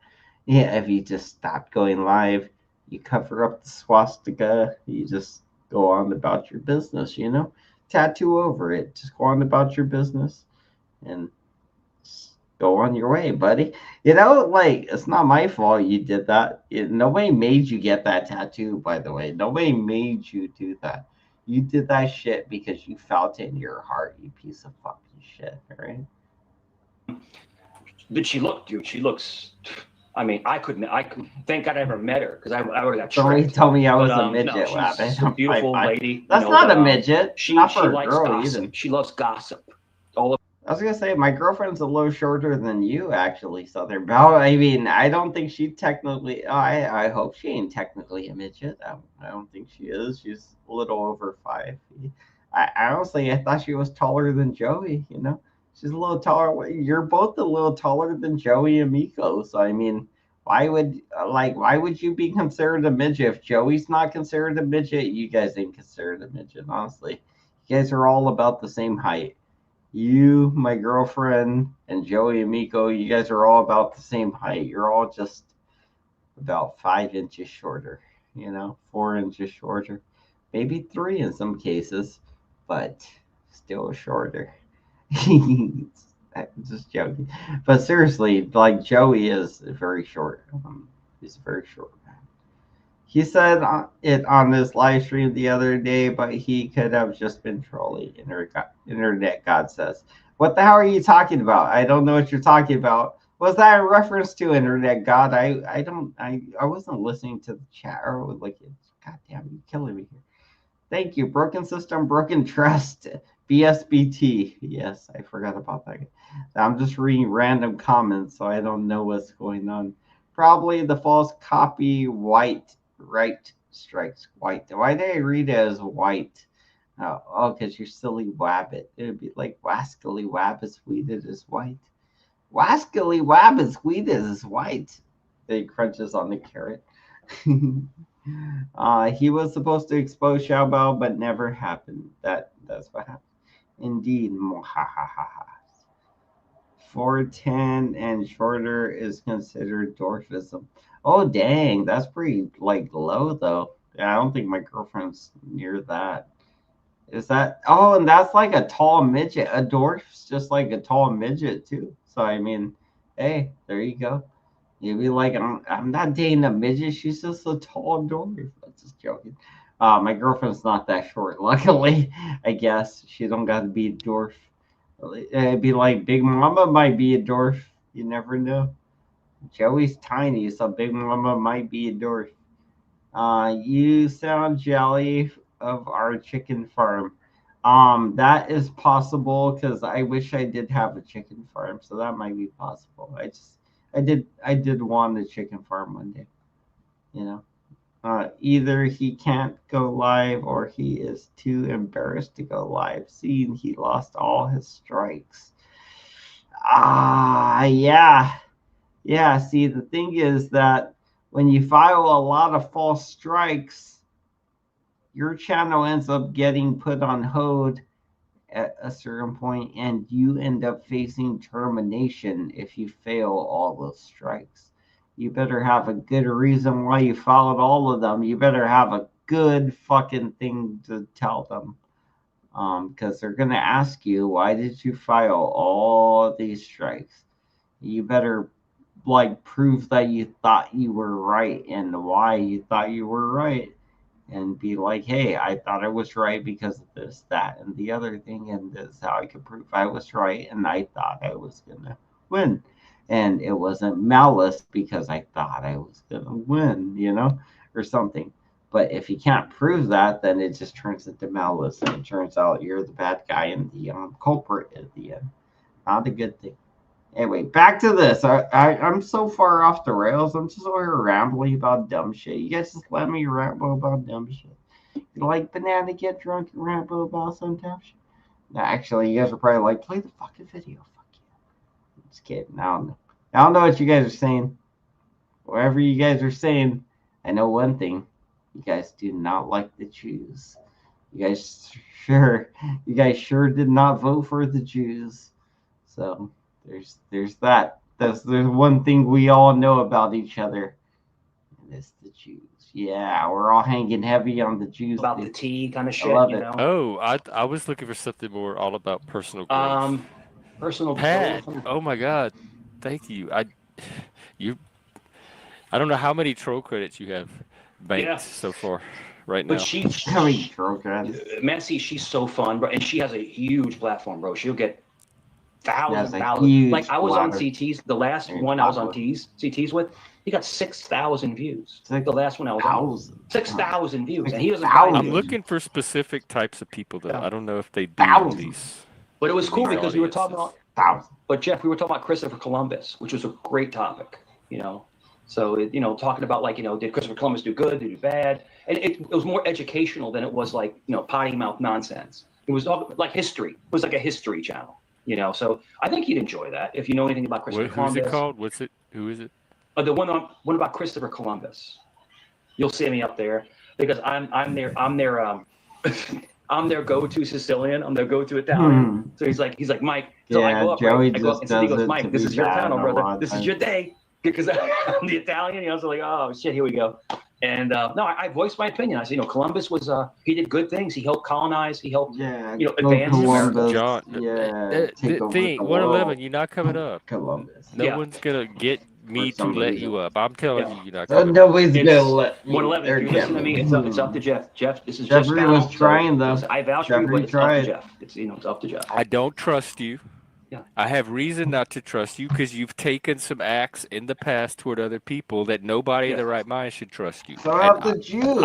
Yeah, if you just stopped going live, you cover up the swastika, you just go on about your business, tattoo over it. Just go on about your business and go on your way, buddy. It's not my fault you did that. Nobody made you get that tattoo, by the way. Nobody made you do that. You did that shit because you felt it in your heart, you piece of fucking shit, right? But she looks. I couldn't. Thank God I never met her because I would have got Somebody tricked. told me I was a midget. No, she's a beautiful lady. That's not a midget. She not for likes a girl gossip. either. She loves gossip. I was gonna say my girlfriend's a little shorter than you, actually, Southern Belle. I don't think she technically. I hope she ain't technically a midget. I don't think she is. She's a little over 5 feet. I honestly, I thought she was taller than Joey. She's a little taller. You're both a little taller than Joey and Amico. So why would you be considered a midget if Joey's not considered a midget? You guys ain't considered a midget, honestly. You guys are all about the same height. You, my girlfriend, and Joey Amico, you guys are all about the same height. You're all just about 5 inches shorter, 4 inches shorter, maybe 3 in some cases, but still shorter. Just joking. But seriously, Joey is very short. He's very short. He said it on this live stream the other day, but he could have just been trolling. Internet God says. What the hell are you talking about? I don't know what you're talking about. Was that a reference to Internet God? I wasn't listening to the chat or like, God damn, you're killing me here. Thank you. Broken system, broken trust. BSBT. Yes, I forgot about that. I'm just reading random comments, so I don't know what's going on. Probably the false copy white. Right strikes white. Why did I read it as white? Oh, because you're silly wabbit. It would be like wascally wab is weeded as white. Wascally wab is weeded as white. He crunches on the carrot. He was supposed to expose Xiaobao, but never happened. That's what happened. Indeed. 4'10" and shorter is considered dwarfism. Oh dang, that's pretty like low though. Yeah, I don't think my girlfriend's near that. Is that? Oh, and that's like a tall midget. A dwarf's just like a tall midget too. So I mean, hey, there you go. You'd be like, I'm not dating a midget. She's just a tall dwarf. I'm just joking. My girlfriend's not that short. Luckily, I guess she don't got to be a dwarf. It'd be like Big Mama might be a dwarf. You never know. Joey's tiny, so Big Mama might be a dwarf. You sound jelly of our chicken farm. That is possible because I wish I did have a chicken farm, so that might be possible. I did want a chicken farm one day. You know. Either he can't go live or he is too embarrassed to go live, seeing he lost all his strikes. Yeah. Yeah, see, the thing is that when you file a lot of false strikes, your channel ends up getting put on hold at a certain point, and you end up facing termination if you fail all those strikes. You better have a good reason why you followed all of them. You better have a good fucking thing to tell them. Because they're going to ask you, why did you file all these strikes? You better like prove that you thought you were right and why you thought you were right. And be like, hey, I thought I was right because of this, that, and the other thing. And this is how I could prove I was right. And I thought I was going to win. And it wasn't malice because I thought I was going to win, you know, or something. But if you can't prove that, then it just turns into malice. And it turns out you're the bad guy and the culprit at the end. Not a good thing. Anyway, back to this. I'm so far off the rails. I'm just over here rambling about dumb shit. You guys just let me ramble about dumb shit. You like banana get drunk and ramble about some dumb shit? No, actually, you guys are probably like, play the fucking video. Fuck you. I'm just kidding. I don't know what you guys are saying. Whatever you guys are saying, I know one thing. You guys do not like the Jews. You guys sure did not vote for the Jews. So there's that. There's one thing we all know about each other. And it's the Jews. Yeah, we're all hanging heavy on the Jews. About the tea kind of shit, you know. Oh, I was looking for something more all about personal growth. Personal Pat, growth. oh my God, thank you. I don't know how many troll credits you have banked so far right now. But she's Messi. She's so fun, bro, and she has a huge platform, bro. She'll get thousands. Like I was on CTs. The last one I was on CTs with, he got 6,000 views. The last one I was on, 6,000 views, and he doesn't. I'm looking for specific types of people though. I don't know if they do these. But it was cool because we were talking about. But Jeff, we were talking about Christopher Columbus, which was a great topic. You know, so talking about like did Christopher Columbus do good? Did he do bad? And it was more educational than it was like potty mouth nonsense. It was all like history. It was like a history channel. So I think you'd enjoy that if you know anything about Christopher Columbus. Who's it called? What's it? Who is it? The one about Christopher Columbus. You'll see me up there because I'm their I'm their go-to Sicilian. I'm their go-to Italian. So he's like Mike. So I go up, Joey I go up and he goes, Mike, this is your channel, brother. This is your day because I'm the Italian. So like, oh shit, here we go. And no, I voiced my opinion. I said, Columbus was he did good things. He helped colonize. He helped advance America. John, thing 111. You're not coming up. Columbus. No one's gonna get me to let you up. I'm telling you, you're not So coming back. nobody's gonna let me. 111. If you listen to me, it's up to Jeff. Jeff, this is just Jeffrey foul, was trying though. I vouch for you, but it's up to Jeff. It's up to Jeff. I don't trust you. Yeah. I have reason not to trust you because you've taken some acts in the past toward other people that nobody in their right mind should trust you. So about the Jews.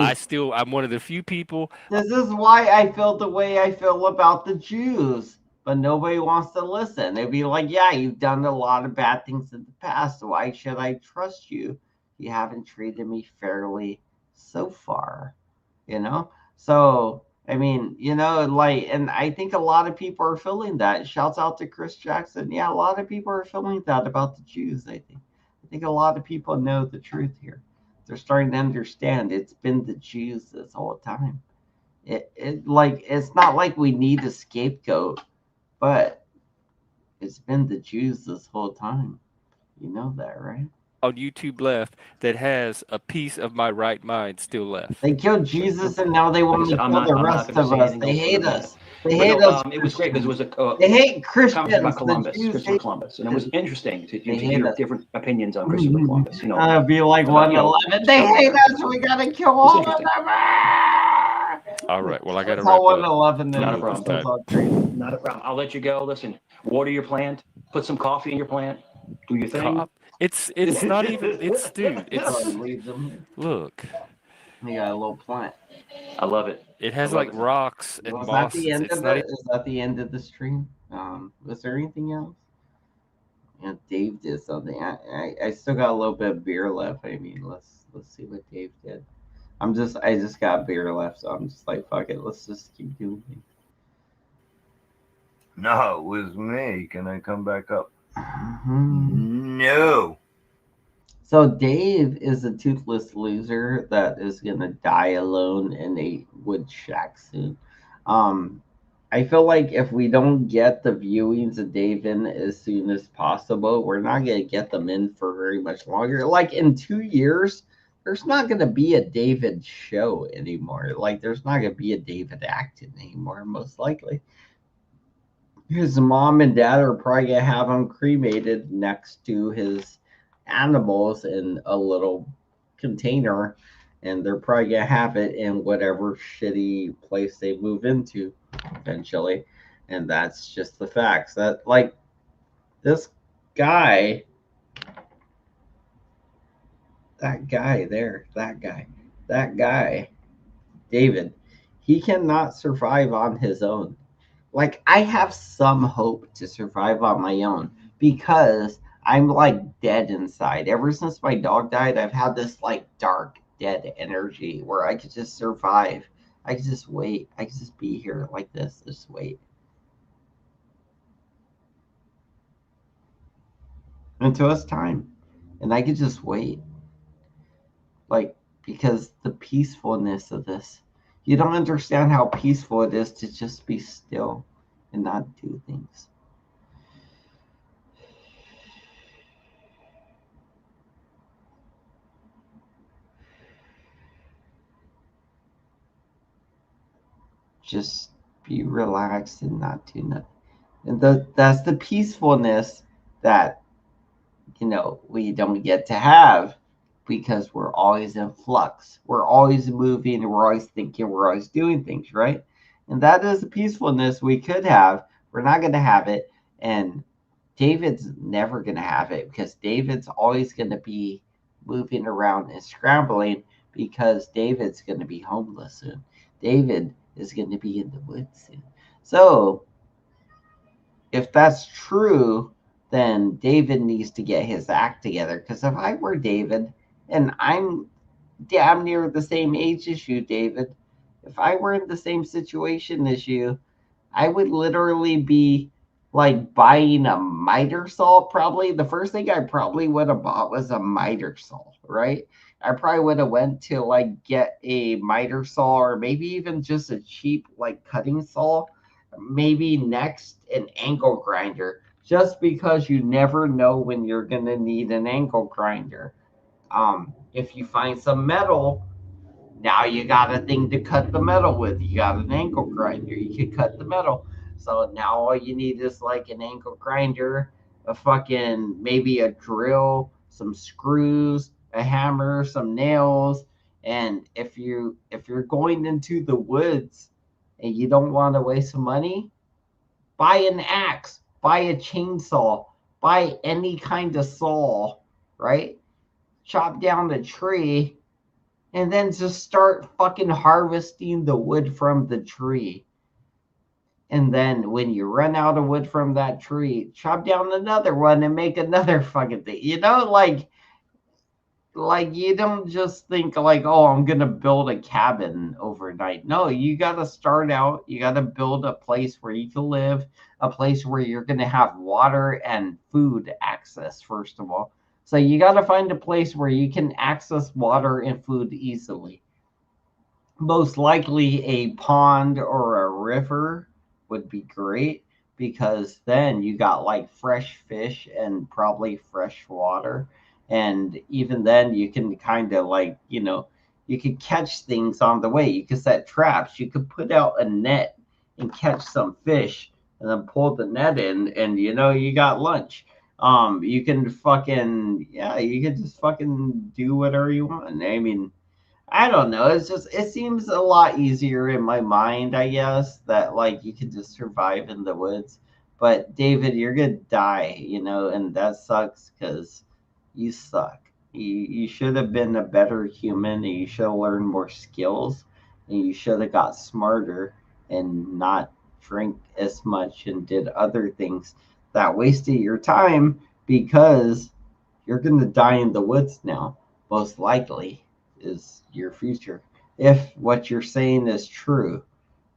I'm one of the few people. This is why I feel the way I feel about the Jews. But nobody wants to listen. They'd be like, yeah, you've done a lot of bad things in the past. Why should I trust you? You haven't treated me fairly so far, So, I mean, and I think a lot of people are feeling that. Shouts out to Chris Jackson. Yeah, a lot of people are feeling that about the Jews, I think. I think a lot of people know the truth here. They're starting to understand it's been the Jews this whole time. It's not like we need a scapegoat. But it's been the Jews this whole time. You know that, right? On YouTube left that has a piece of my right mind still left. They killed Jesus and now they want to kill the rest of us. They hate us. They hate us. It was great because it was a they hate Christians. conversation about Columbus, Christopher Columbus, and it was interesting to hear different opinions on Christopher Columbus. It'd be like 111. They hate us. We gotta kill all of them. All right. Well, I got to That's wrap all up. 111. Not a problem. Not a problem. I'll let you go. Listen, water your plant. Put some coffee in your plant. Do your thing. It's not even. It's dude. It's look. You got a little plant. I love it. It has like rocks and Was moss. that the end It's of not it? Is that the end of the stream? Was there anything else? Yeah, Dave did something. I still got a little bit of beer left. I mean, let's see what Dave did. I just got beer left, so I'm just like, fuck it. Let's just keep doing things. No, it was me. Can I come back up? No. So Dave is a toothless loser that is gonna die alone in a wood shack soon. I feel like if we don't get the viewings of Dave in as soon as possible, we're not gonna get them in for very much longer. Like in 2 years, there's not gonna be a David show anymore. Like there's not gonna be a David Acton anymore, most likely. His mom and dad are probably gonna have him cremated next to his animals in a little container, and they're probably gonna have it in whatever shitty place they move into eventually. And that's just the facts. That like this guy, that guy, David, he cannot survive on his own. Like I have some hope to survive on my own because I'm like dead inside. Ever since my dog died, I've had this like dark, dead energy where I could just survive. I could just wait. I could just be here like this, just wait. Until it's time. And I could just wait. Like, because the peacefulness of this, you don't understand how peaceful it is to just be still and not do things. Just be relaxed and not do nothing. And that's the peacefulness that, we don't get to have because we're always in flux. We're always moving, we're always thinking, we're always doing things, right? And that is the peacefulness we could have. We're not going to have it. And David's never going to have it because David's always going to be moving around and scrambling because David's going to be homeless soon. David is going to be in the woods soon. So if that's true, then David needs to get his act together. Because if I were David, and I'm damn near the same age as you, David, if I were in the same situation as you, I would literally be like buying a miter saw. Probably the first thing I probably would have bought was a miter saw, right? I probably would have went to like get a miter saw or maybe even just a cheap like cutting saw. Maybe next an angle grinder, just because you never know when you're gonna need an angle grinder. If you find some metal, now you got a thing to cut the metal with. You got an angle grinder, you can cut the metal. So now all you need is like an angle grinder, a fucking maybe a drill, some screws, a hammer, some nails, and if you're going into the woods and you don't want to waste money, buy an axe, buy a chainsaw, buy any kind of saw, right? Chop down the tree and then just start fucking harvesting the wood from the tree. And then when you run out of wood from that tree, chop down another one and make another fucking thing. You know, like you don't just think like, oh, I'm gonna build a cabin overnight. No, you gotta start out, you gotta build a place where you can live, a place where you're gonna have water and food access, first of all. So you gotta find a place where you can access water and food easily. Most likely a pond or a river would be great, because then you got like fresh fish and probably fresh water. And even then you can kind of like, you could catch things on the way. You could set traps. You could put out a net and catch some fish and then pull the net in, and you got lunch. You can fucking, yeah, you can just fucking do whatever you want. I mean, I don't know. It seems a lot easier in my mind, I guess, that like you could just survive in the woods. But David, you're gonna die, and that sucks because you suck. You should have been a better human, and you should have learned more skills, and you should have got smarter and not drink as much and did other things that wasted your time, because you're gonna die in the woods now, most likely is your future. If what you're saying is true,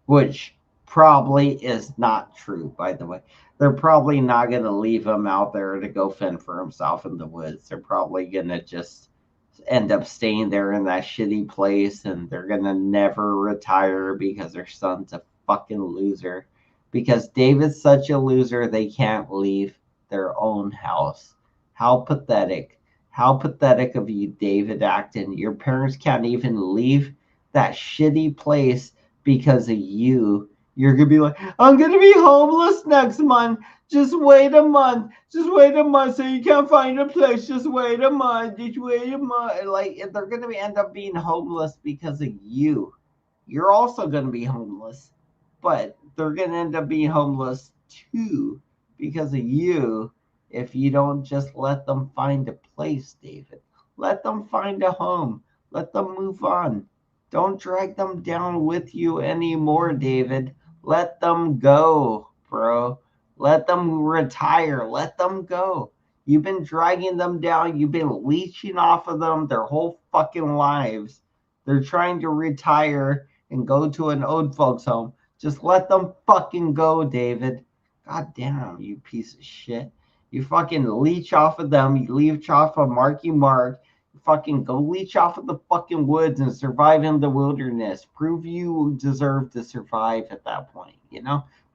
which probably is not true, by the way. They're probably not going to leave him out there to go fend for himself in the woods. They're probably going to just end up staying there in that shitty place, and they're going to never retire because their son's a fucking loser. Because David's such a loser, they can't leave their own house. How pathetic. How pathetic of you, David Acton. Your parents can't even leave that shitty place because of you. You're going to be like, I'm going to be homeless next month. Just wait a month. Just wait a month so you can't find a place. Just wait a month. Just wait a month. Like, they're going to end up being homeless because of you. You're also going to be homeless, but they're going to end up being homeless too because of you. If you don't just let them find a place, David. Let them find a home. Let them move on. Don't drag them down with you anymore, David. Let them go, bro. Let them retire. Let them go. You've been dragging them down. You've been leeching off of them their whole fucking lives. They're trying to retire and go to an old folks home. Just let them fucking go, David. God damn, you piece of shit. You fucking leech off of them. You leech off of Marky Mark. You fucking go leech off of the fucking woods and survive in the wilderness. Prove you deserve to survive at that point,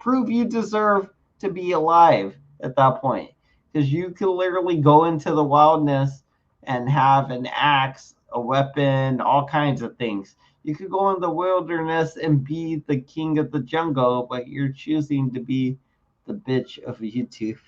Prove you deserve to be alive at that point. Because you could literally go into the wilderness and have an axe, a weapon, all kinds of things. You could go in the wilderness and be the king of the jungle, but you're choosing to be the bitch of YouTube.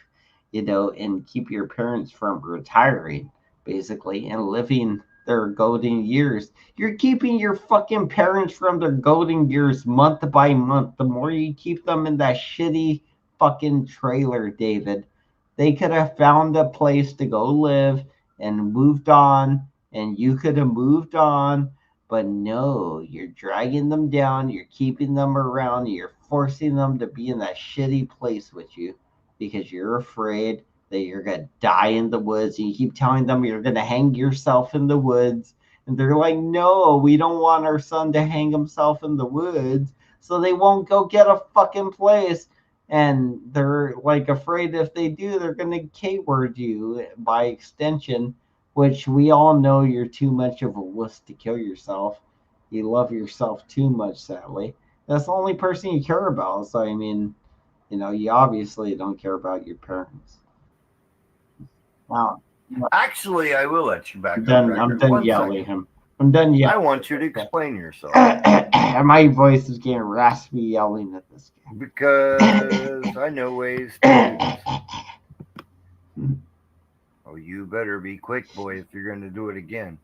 And keep your parents from retiring, basically, and living their golden years. You're keeping your fucking parents from their golden years month by month. The more you keep them in that shitty fucking trailer, David, they could have found a place to go live and moved on, and you could have moved on. But no, you're dragging them down. You're keeping them around. You're forcing them to be in that shitty place with you, because you're afraid that you're going to die in the woods. And you keep telling them you're going to hang yourself in the woods. And they're like, no, we don't want our son to hang himself in the woods. So they won't go get a fucking place. And they're like afraid if they do, they're going to K-word you by extension, which we all know you're too much of a wuss to kill yourself. You love yourself too much, sadly. That's the only person you care about. So, I mean, you obviously don't care about your parents. Wow. Actually, I will let you back. I'm done yelling him. I'm done yelling. I want you to explain yourself. My voice is getting raspy yelling at this guy. Because I know ways to do this. Oh, you better be quick, boy, if you're gonna do it again.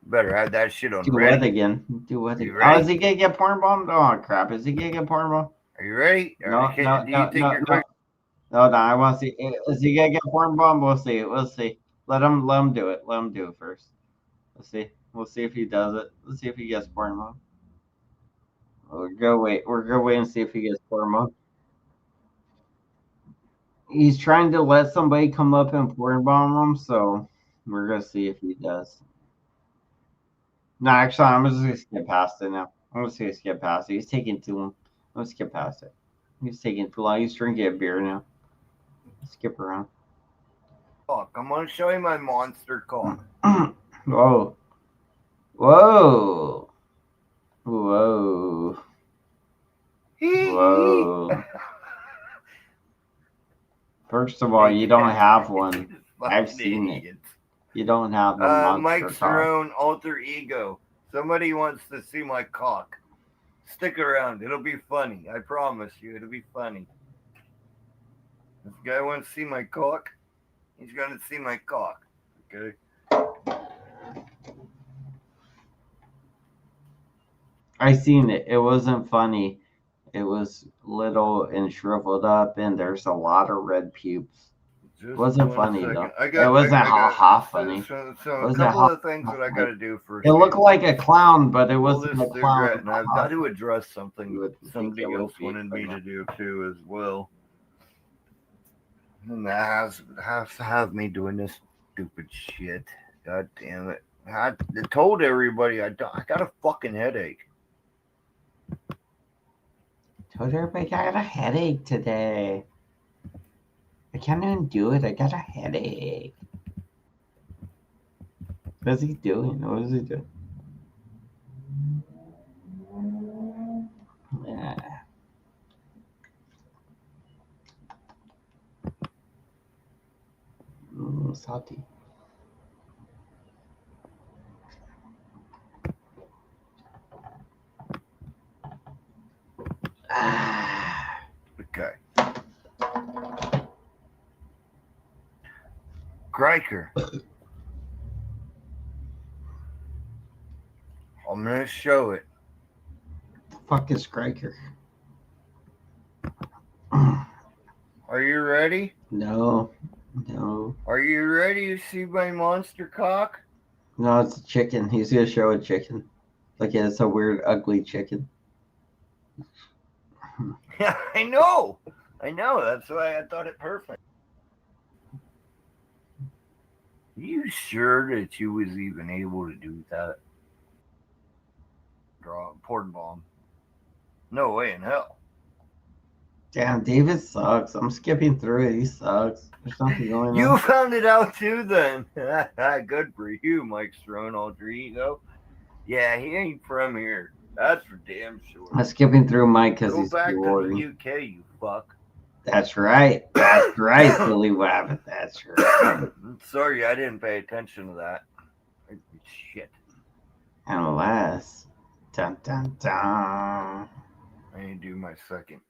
You better have that shit on Do ready. what again? Do what You again? ready? Oh, is he gonna get porn bombed? Oh crap! Is he gonna get porn bombed? Are you ready? No, Okay, no, do no, you think no, you're no. quick? No, no, I want to see. Is he gonna get porn bombed? We'll see. We'll see. Let him do it. Let him do it first. Let's see. We'll see if he does it. Let's see if he gets porn bombed. We're gonna wait. We're gonna wait and see if he gets porn bombed. He's trying to let somebody come up and porn bomb him, so we're gonna see if he does. No, actually, I'm just gonna skip past it now. I'm just gonna skip past it. He's taking too long. Let's skip past it. He's taking too long. He's drinking a beer now. Skip around. Cock. I'm gonna show you my monster cock. Whoa. Whoa. Whoa. Whoa. First of all, you don't have one. I've seen it. You don't have a monster Mike cock. Cerrone, alter ego. Somebody wants to see my cock. Stick around. It'll be funny. I promise you, it'll be funny. This guy wants to see my cock. He's gonna see my cock. Okay. I seen it. It wasn't funny. It was little and shriveled up, and there's a lot of red pubes. It wasn't funny though. It wasn't ha funny. So It a wasn't couple of ha things that I funny. gotta do first. It looked like a clown, but it Pull wasn't this a clown. cigarette, and I've got to address something You would think somebody it would else be, wanted but me no. to do too as well. And that has to have me doing this stupid shit. God damn it. I told everybody I got a fucking headache. Told everybody I got a headache today. I can't even do it. I got a headache. What's he doing? What is he doing? Yeah. Salty. Okay. Greiker. I'm gonna show it. Fuck is Skriker? Are you ready? No. No. Are you ready to see my monster cock? No, it's a chicken. He's gonna show a chicken. Like it's a weird, ugly chicken. Yeah, I know. That's why I thought it perfect. You sure that you was even able to do that? Draw a porn bomb. No way in hell. Damn, David sucks. I'm skipping through it. He sucks. There's nothing going You on. found it out too then. Good for you, Mike Strone, alter ego. Yeah, he ain't from here. That's for damn sure. I'm skipping through Mike because Go he's back to boring. the UK, you fuck. That's right. That's right, Billy Wabbit. That's right. Sorry, I didn't pay attention to that. Shit. Unless. Dun dun dun. I need to do my second.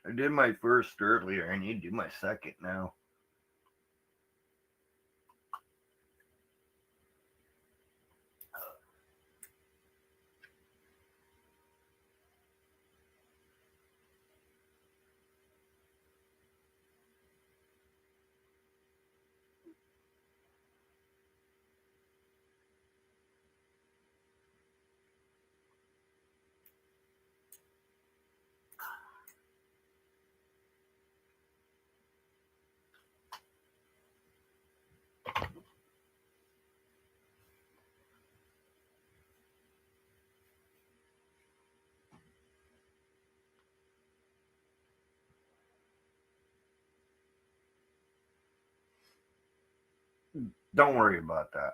I did my first earlier. I need to do my second now. Don't worry about that.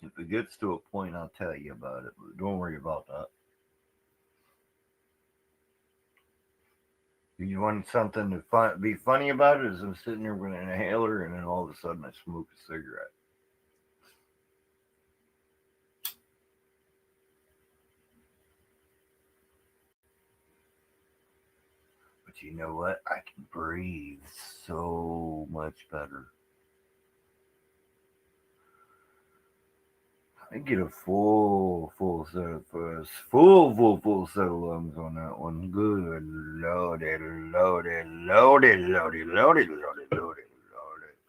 If it gets to a point, I'll tell you about it, but don't worry about that. You want something to be funny about it? Is I'm sitting there with an inhaler and then all of a sudden I smoke a cigarette. But you know what? I can breathe so much better. I get a full set of full set of lungs on that one. Good loaded.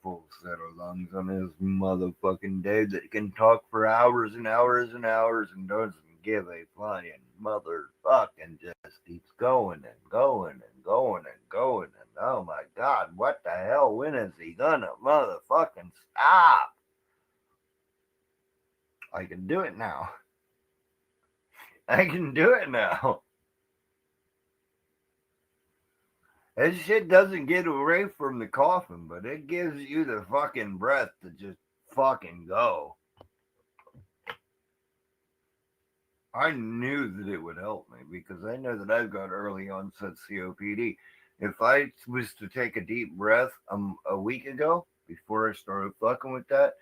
Full set of lungs on this motherfucking dude that can talk for hours and hours and hours and doesn't give a flying motherfucking, just keeps going and going and going and going. And oh my God, what the hell? When is he gonna motherfucking stop? I can do it now. I can do it now. That shit doesn't get away from the coffin, but it gives you the fucking breath to just fucking go. I knew that it would help me because I know that I've got early onset COPD. If I was to take a deep breath a week ago, before I started fucking with that,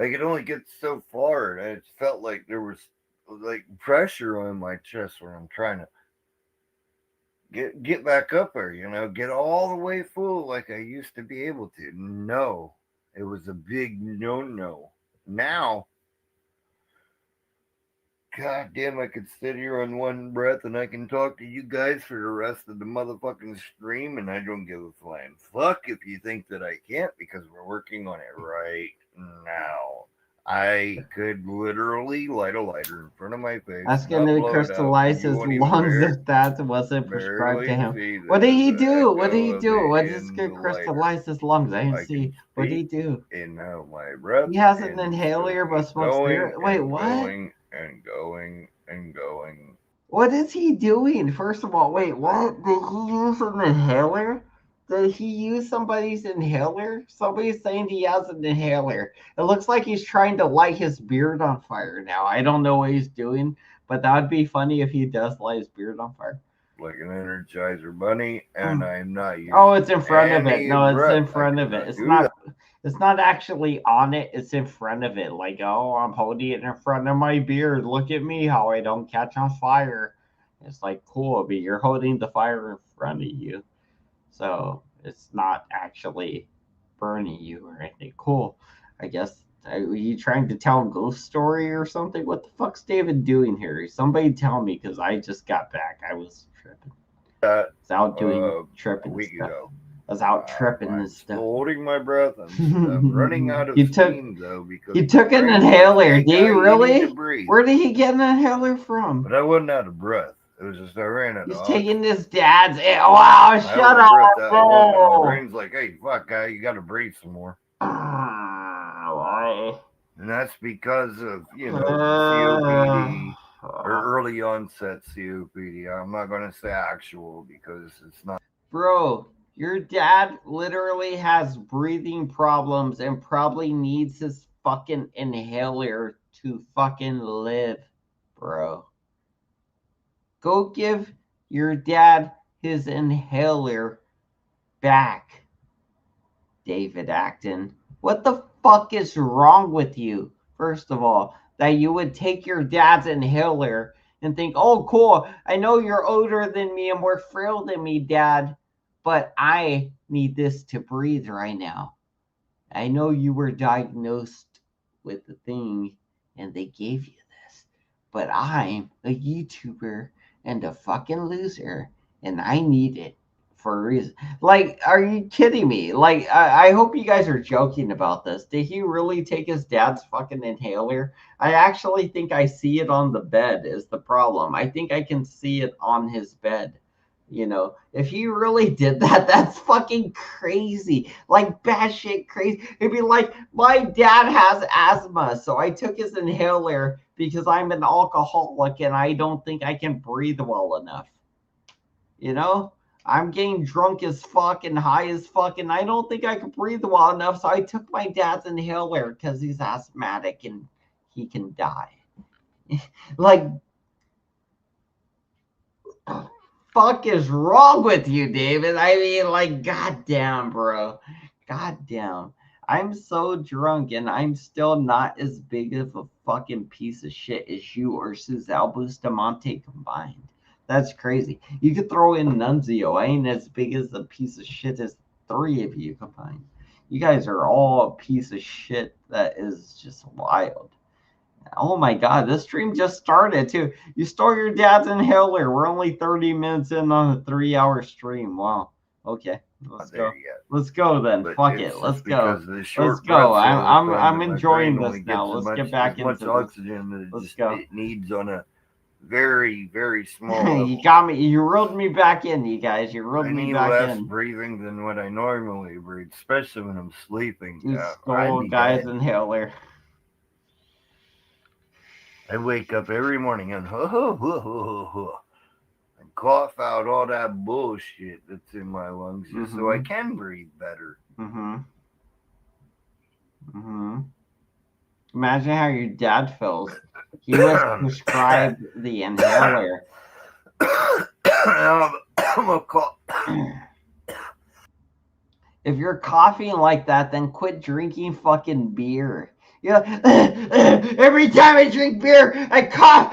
I could only get so far, and it felt like there was like pressure on my chest when I'm trying to get back up there, get all the way full like I used to be able to. No, it was a big no. Now, God damn, I could sit here on one breath and I can talk to you guys for the rest of the motherfucking stream, and I don't give a flying fuck if you think that I can't, because we're working on it right now. I could literally light a lighter in front of my face. That's gonna crystallize his lungs if that wasn't prescribed to him. What did he do? What did he do? What is gonna crystallize his lungs? I didn't see. What did he do? Inhale my breath. He has an inhaler but smokes cigarettes. Wait, what? Going and going and going. What is he doing? First of all, wait, what? Did he use an inhaler? Did he use somebody's inhaler? Somebody's saying he has an inhaler. It looks like he's trying to light his beard on fire now. I don't know what he's doing, but that would be funny if he does light his beard on fire. Like an Energizer bunny, and I'm not using. Oh, it's in front of it. No, it's in front of it. It's not. It's not actually on it. It's in front of it. Like, oh, I'm holding it in front of my beard. Look at me, how I don't catch on fire. It's like, cool, but you're holding the fire in front of you. So it's not actually burning you or anything. Cool. I guess. Are you trying to tell a ghost story or something? What the fuck's David doing here? Somebody tell me, because I just got back. I was tripping. I was out doing tripping stuff. I was out tripping and stuff. Holding my breath. I'm running out of steam, though, because you took an inhaler. Did you really? Where did he get an inhaler from? But I wasn't out of breath. It was just I ran out of He's taking his dad's. Wow, shut up. My brain's like, hey, fuck, guy, you got to breathe some more. Why? And that's because of, COPD or early onset COPD. I'm not going to say actual because it's not. Bro, your dad literally has breathing problems and probably needs his fucking inhaler to fucking live, bro. Go give your dad his inhaler back, David Acton. What the fuck is wrong with you? First of all, that you would take your dad's inhaler and think, oh, cool, I know you're older than me and more frail than me, Dad, but I need this to breathe right now. I know you were diagnosed with the thing and they gave you this, but I'm a YouTuber and a fucking loser and I need it for a reason. Like, are you kidding me? Like, I hope you guys are joking about this. Did he really take his dad's fucking inhaler? I actually think I see it on the bed is the problem. I think I can see it on his bed. If he really did that, that's fucking crazy. Like, batshit crazy. It'd be like, my dad has asthma, so I took his inhaler because I'm an alcoholic and I don't think I can breathe well enough. I'm getting drunk as fuck and high as fuck, and I don't think I can breathe well enough, so I took my dad's inhaler because he's asthmatic and he can die. Like, fuck is wrong with you, David? I mean, like, goddamn, bro. Goddamn. I'm so drunk and I'm still not as big of a fucking piece of shit as you or Suzelle Bustamante combined. That's crazy. You could throw in Nunzio. I ain't as big as a piece of shit as three of you combined. You guys are all a piece of shit that is just wild. Oh my god, this stream just started too. You stole your dad's inhaler. We're only 30 minutes in on a 3-hour stream. Wow. Okay, let's go. Let's go then. Fuck it. Let's go. Let's go. I'm enjoying this now. Let's get back into this. Oxygen Let's go. It needs on a very, very small level. You got me. You reeled me back in, you guys. You reeled me back less in. breathing than what I normally breathe, especially when I'm sleeping. You stole guy's inhaler. I wake up every morning and cough out all that bullshit that's in my lungs just so I can breathe better. Imagine how your dad feels. He was prescribed the inhaler. If you're coughing like that, then quit drinking fucking beer. Yeah, every time I drink beer, I cough.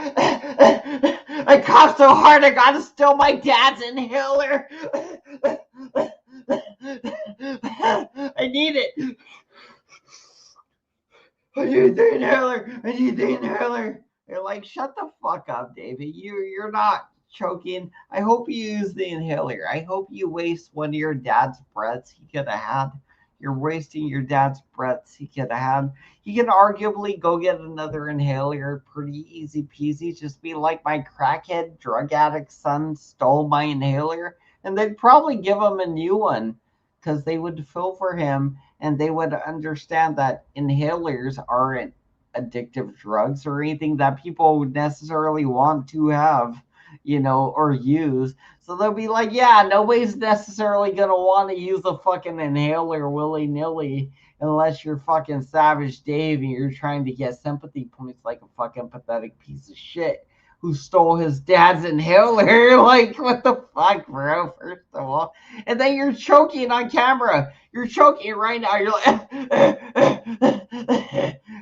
I cough so hard I gotta steal my dad's inhaler. I need it. I need the inhaler. I need the inhaler. You're like, shut the fuck up, David. You're not choking. I hope you use the inhaler. I hope you waste one of your dad's breaths he could have had. You're wasting your dad's breaths he could have had. He can arguably go get another inhaler pretty easy peasy. Just be like, my crackhead drug addict son stole my inhaler. And they'd probably give him a new one because they would feel for him and they would understand that inhalers aren't addictive drugs or anything that people would necessarily want to have, or use. So they'll be like, yeah, nobody's necessarily going to want to use a fucking inhaler willy-nilly unless you're fucking Savage Dave and you're trying to get sympathy points like a fucking pathetic piece of shit who stole his dad's inhaler. Like, what the fuck, bro? First of all. And then you're choking on camera. You're choking right now. You're like,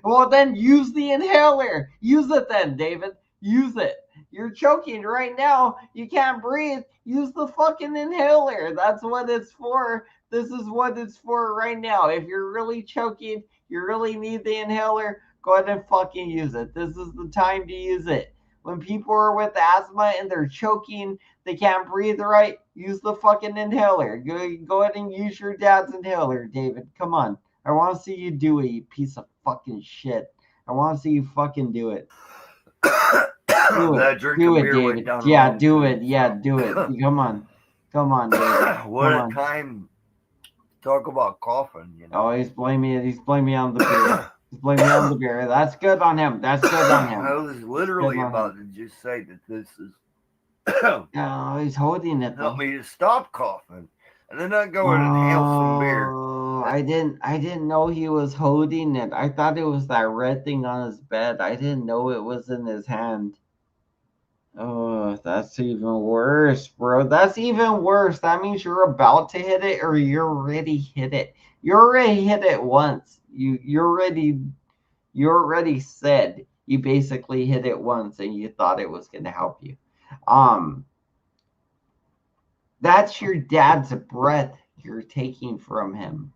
well, then use the inhaler. Use it then, David. Use it. You're choking right now. You can't breathe. Use the fucking inhaler. That's what it's for. This is what it's for right now. If you're really choking, you really need the inhaler, go ahead and fucking use it. This is the time to use it. When people are with asthma and they're choking, they can't breathe right, use the fucking inhaler. Go ahead and use your dad's inhaler, David. Come on. I want to see you do it, you piece of fucking shit. I want to see you fucking do it. Do it, David. Yeah, do it. Yeah, do it. Come on, David. What a time! Talk about coughing. Oh, he's blaming on the beer. He's blaming on the beer. That's good on him. That's good on him. I was literally about to just say that this is. Oh, he's holding it. Help me to stop coughing, and then I go and inhale some beer. I didn't know he was holding it. I thought it was that red thing on his bed. I didn't know it was in his hand. Oh, that's even worse, bro. That's even worse. That means you're about to hit it or you already hit it. You already hit it once. You already said you basically hit it once and you thought it was going to help you. That's your dad's breath you're taking from him.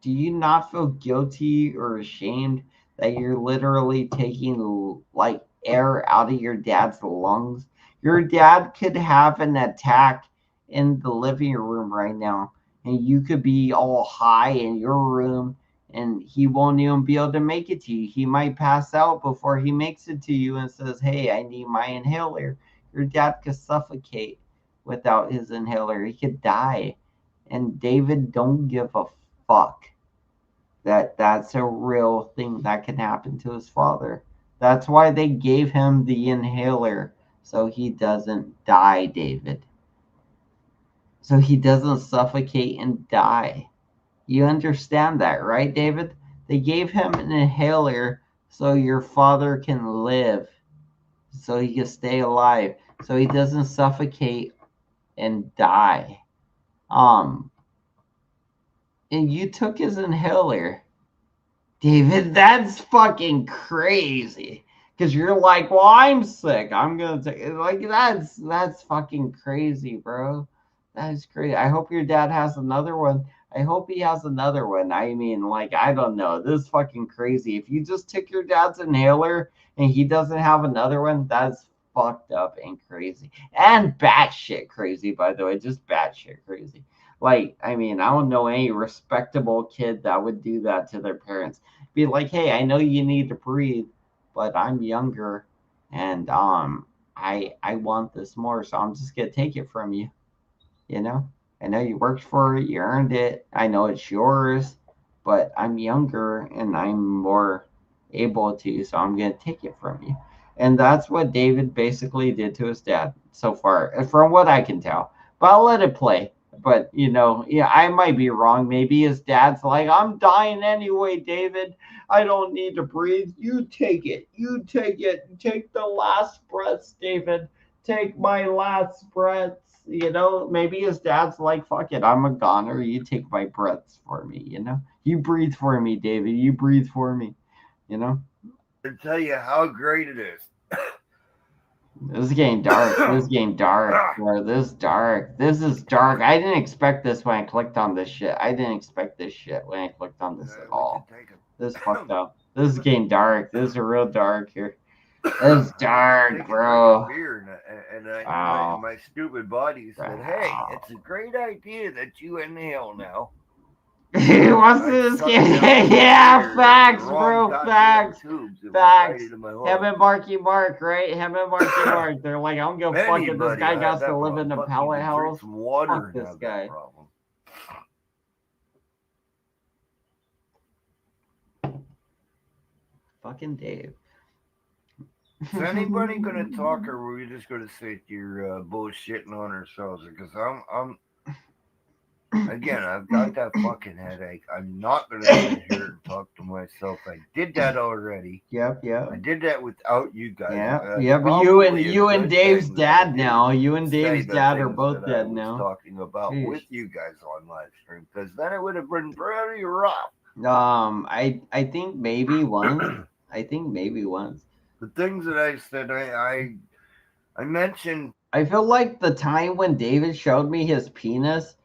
Do you not feel guilty or ashamed that you're literally taking like air out of your dad's lungs? Your dad could have an attack in the living room right now and you could be all high in your room and he won't even be able to make it to you. He might pass out before he makes it to you and says, hey, I need my inhaler. Your dad could suffocate without his inhaler. He could die. And David don't give a fuck that that's a real thing that can happen to his father. That's why they gave him the inhaler, so he doesn't die, David. So he doesn't suffocate and die. You understand that, right, David? They gave him an inhaler so your father can live, so he can stay alive. so he doesn't suffocate and die. And you took his inhaler. David, that's fucking crazy. Because you're like, well, I'm sick. I'm gonna take it. Like that's fucking crazy, bro. That is crazy. I hope your dad has another one. I hope he has another one. I mean, like, I don't know. This is fucking crazy. If you just took your dad's inhaler and he doesn't have another one, that's fucked up and crazy. And batshit crazy, by the way. Just batshit crazy. Like, I mean, I don't know any respectable kid that would do that to their parents. Be like, hey, I know you need to breathe, but I'm younger and I want this more, so I'm just gonna take it from you. You know? I know you worked for it, you earned it. I know it's yours, but I'm younger and I'm more able to, so I'm gonna take it from you. And that's what David basically did to his dad so far, from what I can tell. But I'll let it play. But yeah, I might be wrong. Maybe his dad's like, I'm dying anyway, David. I don't need to breathe. You take it. You take it. Take the last breaths, David. Take my last breaths. Maybe his dad's like, fuck it, I'm a goner. You take my breaths for me, You breathe for me, David. You breathe for me, To tell you how great it is. This is getting dark. This is getting dark, bro. This is dark. This is dark. I didn't expect this when I clicked on this shit. I didn't expect this shit when I clicked on this at all. This is fucked up. This is getting dark. This is real dark here. This is dark, bro. Wow. My stupid body said, hey, it's a great idea that you inhale now. He wants to escape. Yeah, facts, bro. Facts. Facts. Him and Marky Mark, right? Him and Marky Mark. They're like, I'm gonna fuck it. This guy got to live in a pallet house. Fuck this guy. Fucking Dave. Is anybody gonna talk, or were we just gonna sit here bullshitting on ourselves? Because Again, I've got that fucking headache. I'm not going to sit here and talk to myself. I did that already. Yep. I did that without you guys. Yeah, but you and Dave's dad now. You and Dave's dad are both dead now. Talking about with you guys on live stream, because then it would have been pretty rough. I think maybe once. The things that I said, I mentioned. I feel like the time when David showed me his penis.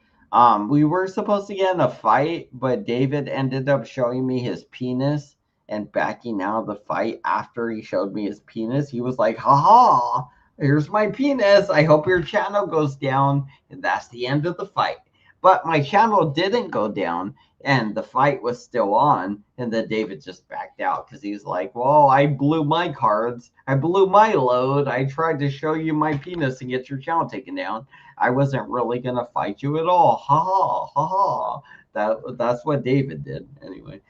We were supposed to get in a fight, but David ended up showing me his penis and backing out of the fight after he showed me his penis. He was like, haha, here's my penis. I hope your channel goes down. And that's the end of the fight. But my channel didn't go down and the fight was still on. And then David just backed out because he's like, well, I blew my cards. I blew my load. I tried to show you my penis and get your channel taken down. I wasn't really going to fight you at all. Ha ha, ha ha. That's what David did anyway.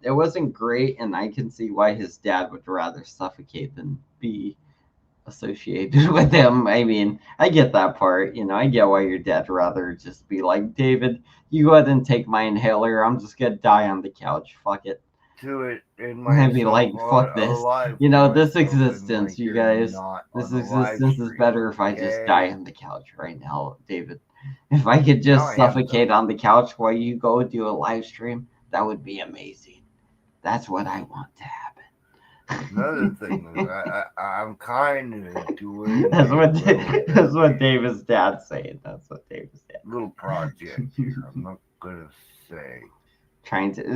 It wasn't great, and I can see why his dad would rather suffocate than be associated with him. I mean, I get that part. I get why your dad would rather just be like, David, you go ahead and take my inhaler. I'm just going to die on the couch. Fuck it. To it in my be like, fuck this. This existence, you guys. This existence is better if I just die on the couch right now, David. If I could just suffocate on the couch while you go do a live stream, that would be amazing. That's what I want to happen. Another thing is I'm kind of doing. That's what David's dad's saying. That's what David's dad. Little project here. I'm not gonna say.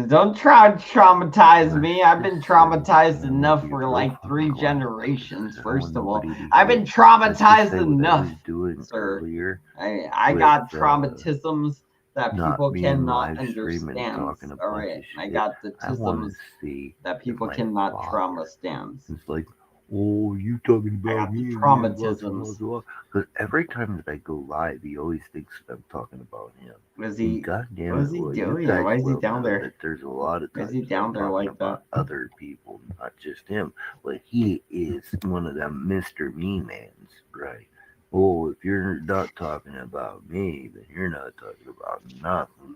Don't try to traumatize me. I've been traumatized enough for like 3 generations. First of all, I've been traumatized enough, sir. I got traumatisms that people cannot understand. All right, I got the tisms that people cannot trauma stand. It's like, oh, you talking about me? Traumatisms. Because every time that I go live, he always thinks that I'm talking about him. What is he doing? Why is he down there? There's a lot of times. Is he down there like that? Other people, not just him. But he is one of them Mr. Me-Mans, right? Oh, if you're not talking about me, then you're not talking about nothing.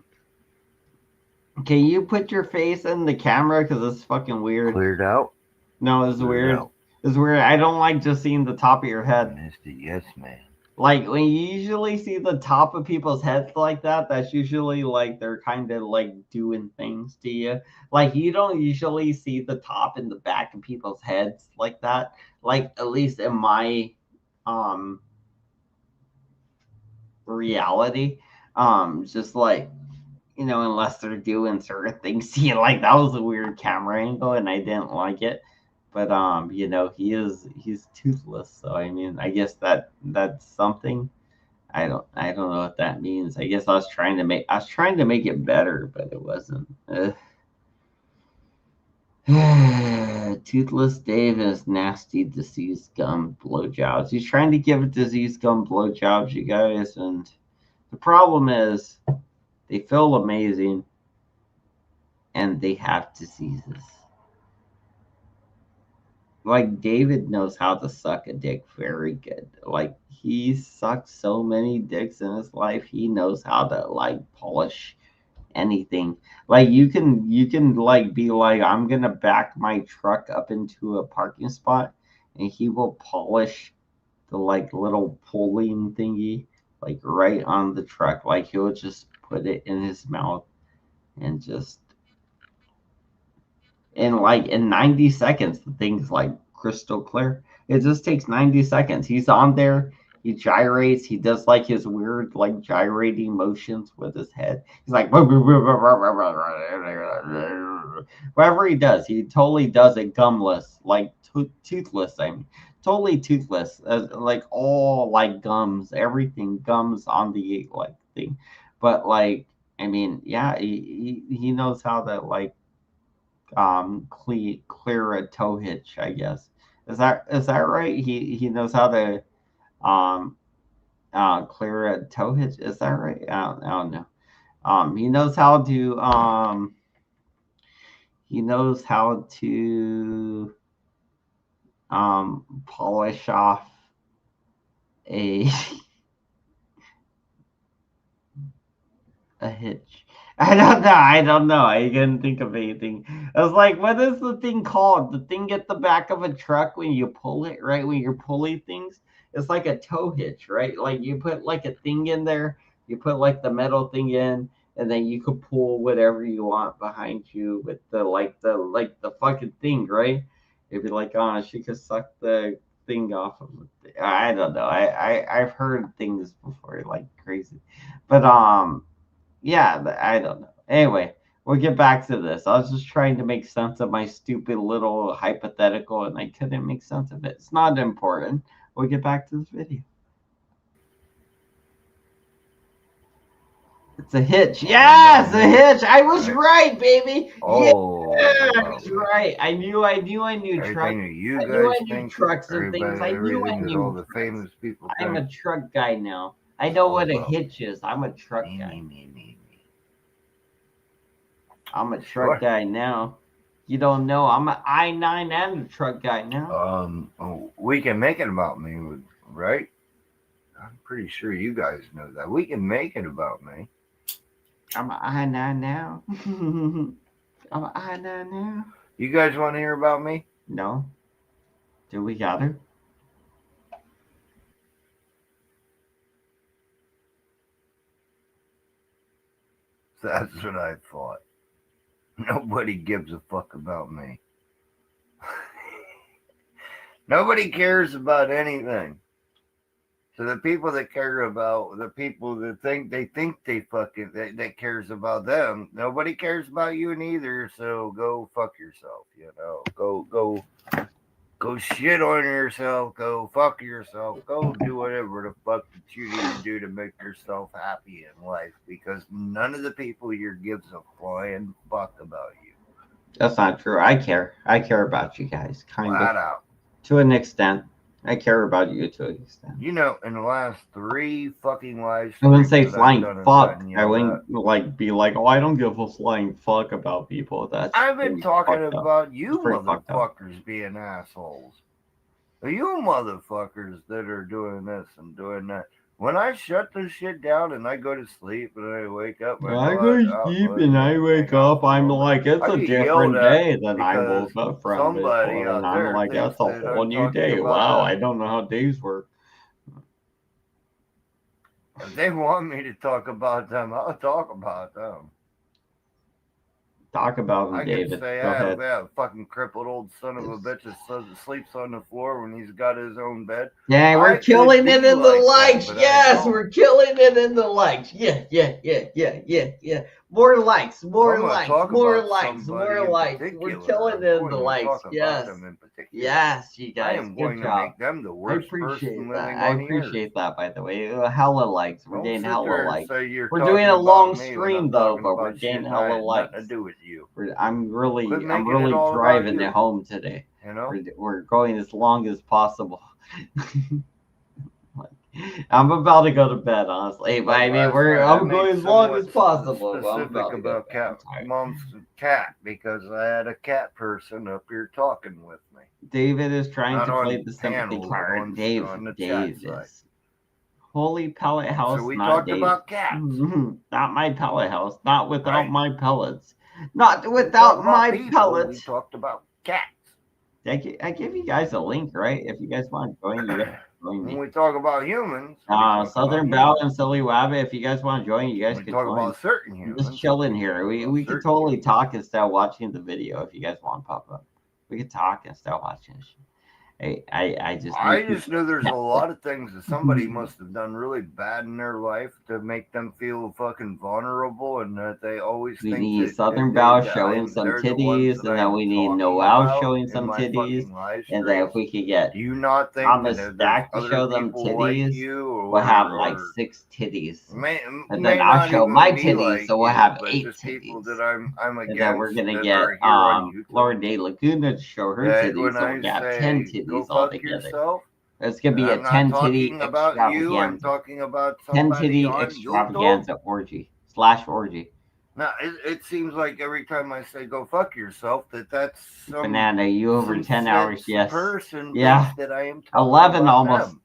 Can you put your face in the camera? Because it's fucking weird. Cleared out? No, it's weird. It's weird. I don't like just seeing the top of your head. Mr. Yes Man. Like when you usually see the top of people's heads like that, that's usually like they're kind of like doing things to you. Like you don't usually see the top and the back of people's heads like that. Like at least in my reality. Just like, you know, unless they're doing certain things to you. Like that was a weird camera angle and I didn't like it. But you know, he's toothless, so I mean I guess that's something. I don't know what that means. I guess I was trying to make it better, but it wasn't. Toothless Dave is nasty diseased gum blowjobs. He's trying to give diseased gum blowjobs, you guys, and the problem is they feel amazing and they have diseases. Like David knows how to suck a dick very good. Like he sucked so many dicks in his life. He knows how to like polish anything. Like you can like be like, I'm gonna back my truck up into a parking spot and he will polish the like little pulling thingy like right on the truck. Like he'll just put it in his mouth and just in 90 seconds the thing's like crystal clear. It just takes 90 seconds. He's on there, he gyrates, he does like his weird like gyrating motions with his head. He's like whatever he does, he totally does it gumless, like toothless. I mean totally toothless, like all like gums, everything gums on the like thing. But like I mean yeah, he knows how to like clear a toe hitch, I guess. Is that right? He knows how to clear a toe hitch. Is that right? I don't know. He knows how to polish off a a hitch. I don't know. I don't know. I couldn't think of anything. I was like, what is the thing called? The thing at the back of a truck when you pull it, right? When you're pulling things, it's like a tow hitch, right? Like you put like a thing in there, you put like the metal thing in, and then you could pull whatever you want behind you with the fucking thing, right? It'd be like, oh, she could suck the thing off of it. I don't know. I've heard things before like crazy, but yeah, I don't know. Anyway, we'll get back to this. I was just trying to make sense of my stupid little hypothetical and I couldn't make sense of it. It's not important. We'll get back to this video. It's a hitch. Yes, a hitch. I was right, baby. Oh, yeah, I was right. I knew trucks. You I guys knew I knew think trucks and things. I knew I everything that knew all the trucks. famous people I'm a think. truck guy now. I know what a hitch is. I'm a truck guy. I'm a truck guy now. You don't know. I'm an I-9 and a truck guy now. We can make it about me, right? I'm pretty sure you guys know that. We can make it about me. I'm an I-9 now. I'm an I-9 now. You guys want to hear about me? No. Do we got her? That's what I thought. Nobody gives a fuck about me. Nobody cares about anything. So the people that care about the people that think they fucking that cares about them, nobody cares about you neither. So go fuck yourself, you know. Go shit on yourself. Go fuck yourself. Go do whatever the fuck that you need to do to make yourself happy in life. Because none of the people here gives a flying fuck about you. That's not true. I care. I care about you guys, kind Flat of. out. To an extent. I care about you to an extent. You know, in the last 3 fucking lives, I wouldn't say flying fuck. I wouldn't like be like, oh, I don't give a flying fuck about people. That's I've been talking about you fucked up. motherfuckers being assholes. You motherfuckers that are doing this and doing that. When I shut this shit down and I go to sleep and I wake up, I go to sleep and I wake up, I'm like, it's a different day than I woke up from somebody before. And out I'm there like, thinks that's a that whole I'm new talking day. about Wow, them. I don't know how days work. If they want me to talk about them, I'll talk about them. Talk about them, I David. could say Go I have ahead. that fucking crippled old son of a bitch that sleeps on the floor when he's got his own bed. Yeah, we're I killing could it be in the like that, likes. but I Yes, don't. we're killing it in the likes. Yeah. More likes, more I'm gonna likes, talk more about likes, somebody more in likes. We're particular. killing I'm it in going the to likes. talk about Yes. them in particular. Yes, you I guys. am Good going to job. make them the I worst appreciate person that. living I on the earth. appreciate that, by the way. Hella likes. We're Don't getting sit hella there and likes. say you're We're doing a talking long about me when stream I'm though, talking but we're about getting shit that hella had likes. nothing to do with you. I'm really Quit making it all about driving you. it home today. You know? We're going as long as possible. I'm about to go to bed, honestly. But I mean, I'm going as long as possible. But I'm Specific about to go to about bed. cat, mom's cat, because I had a cat person up here talking with me. David is trying Not to on play the sympathy panel, card. on the chat side. Davis. Holy pellet house. So we not talked Davis. about cats. Not my pellet house. Not without Right. my pellets. Not We without talked my about people, pellets. We talked about cats. I give you guys a link, right? If you guys want to join, you guys join me. When we talk about humans, we talk Southern about Belle humans. and Silly Wabbit, if you guys want to join, you guys We could talk join. about certain I'm humans. just chilling here. We could totally talk instead of watching the video if you guys want to pop up. We could talk instead of watching it. I just know there's a lot of things that somebody must have done really bad in their life to make them feel fucking vulnerable, and that they always we think need that Southern Belle showing some titties, and then we need Noel showing some titties, and then if we could get do you not think Thomas that Stack to other show them people like titties, you, we'll have like 6 titties, and then I'll show my titties, so we'll have 8 just titties. people that I'm against, And then we're gonna that get are here on YouTube. Lauren De Laguna to show her That titties, when so I we're gonna have say, 10 go titties fuck altogether. yourself, It's gonna be a I'm not 10 titty talking about you. I'm extravaganza. talking about 10 somebody titty on YouTube. extravaganza orgy / orgy. Now it seems like every time I say "go fuck yourself," that's some Banana, you over some 10 hours? Yes. person Yeah. thinks that I am talking 11 about almost. them.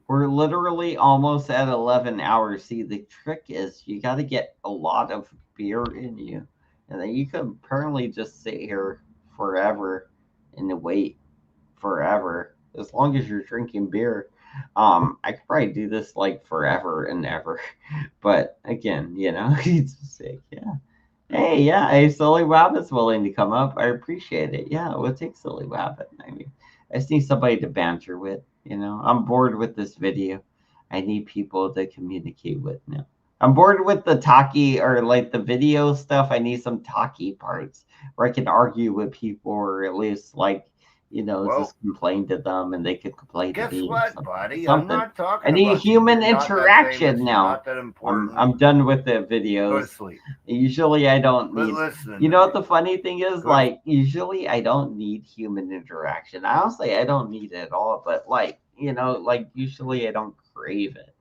We're literally almost at 11 hours. See, the trick is you got to get a lot of beer in you, and then you can apparently just sit here forever and wait forever as long as you're drinking beer. I could probably do this like forever and ever, but again, it's sick. Yeah. Hey, Silly Wabbit's willing to come up. I appreciate it. Yeah, we'll take Silly Wabbit. I mean, I just need somebody to banter with. I'm bored with this video. I need people to communicate with now. I'm bored with the talkie or like the video stuff. I need some talkie parts where I can argue with people, or at least just complain to them and they could complain to me. Guess what, buddy? Something. I'm not talking I need about human you. You're not that interaction famous, now. You're not that important. I'm done with the videos. Go to sleep. Usually I don't But need. listen You to know what me. the funny thing is? Usually I don't need human interaction. Honestly, I don't need it at all. But usually I don't crave it.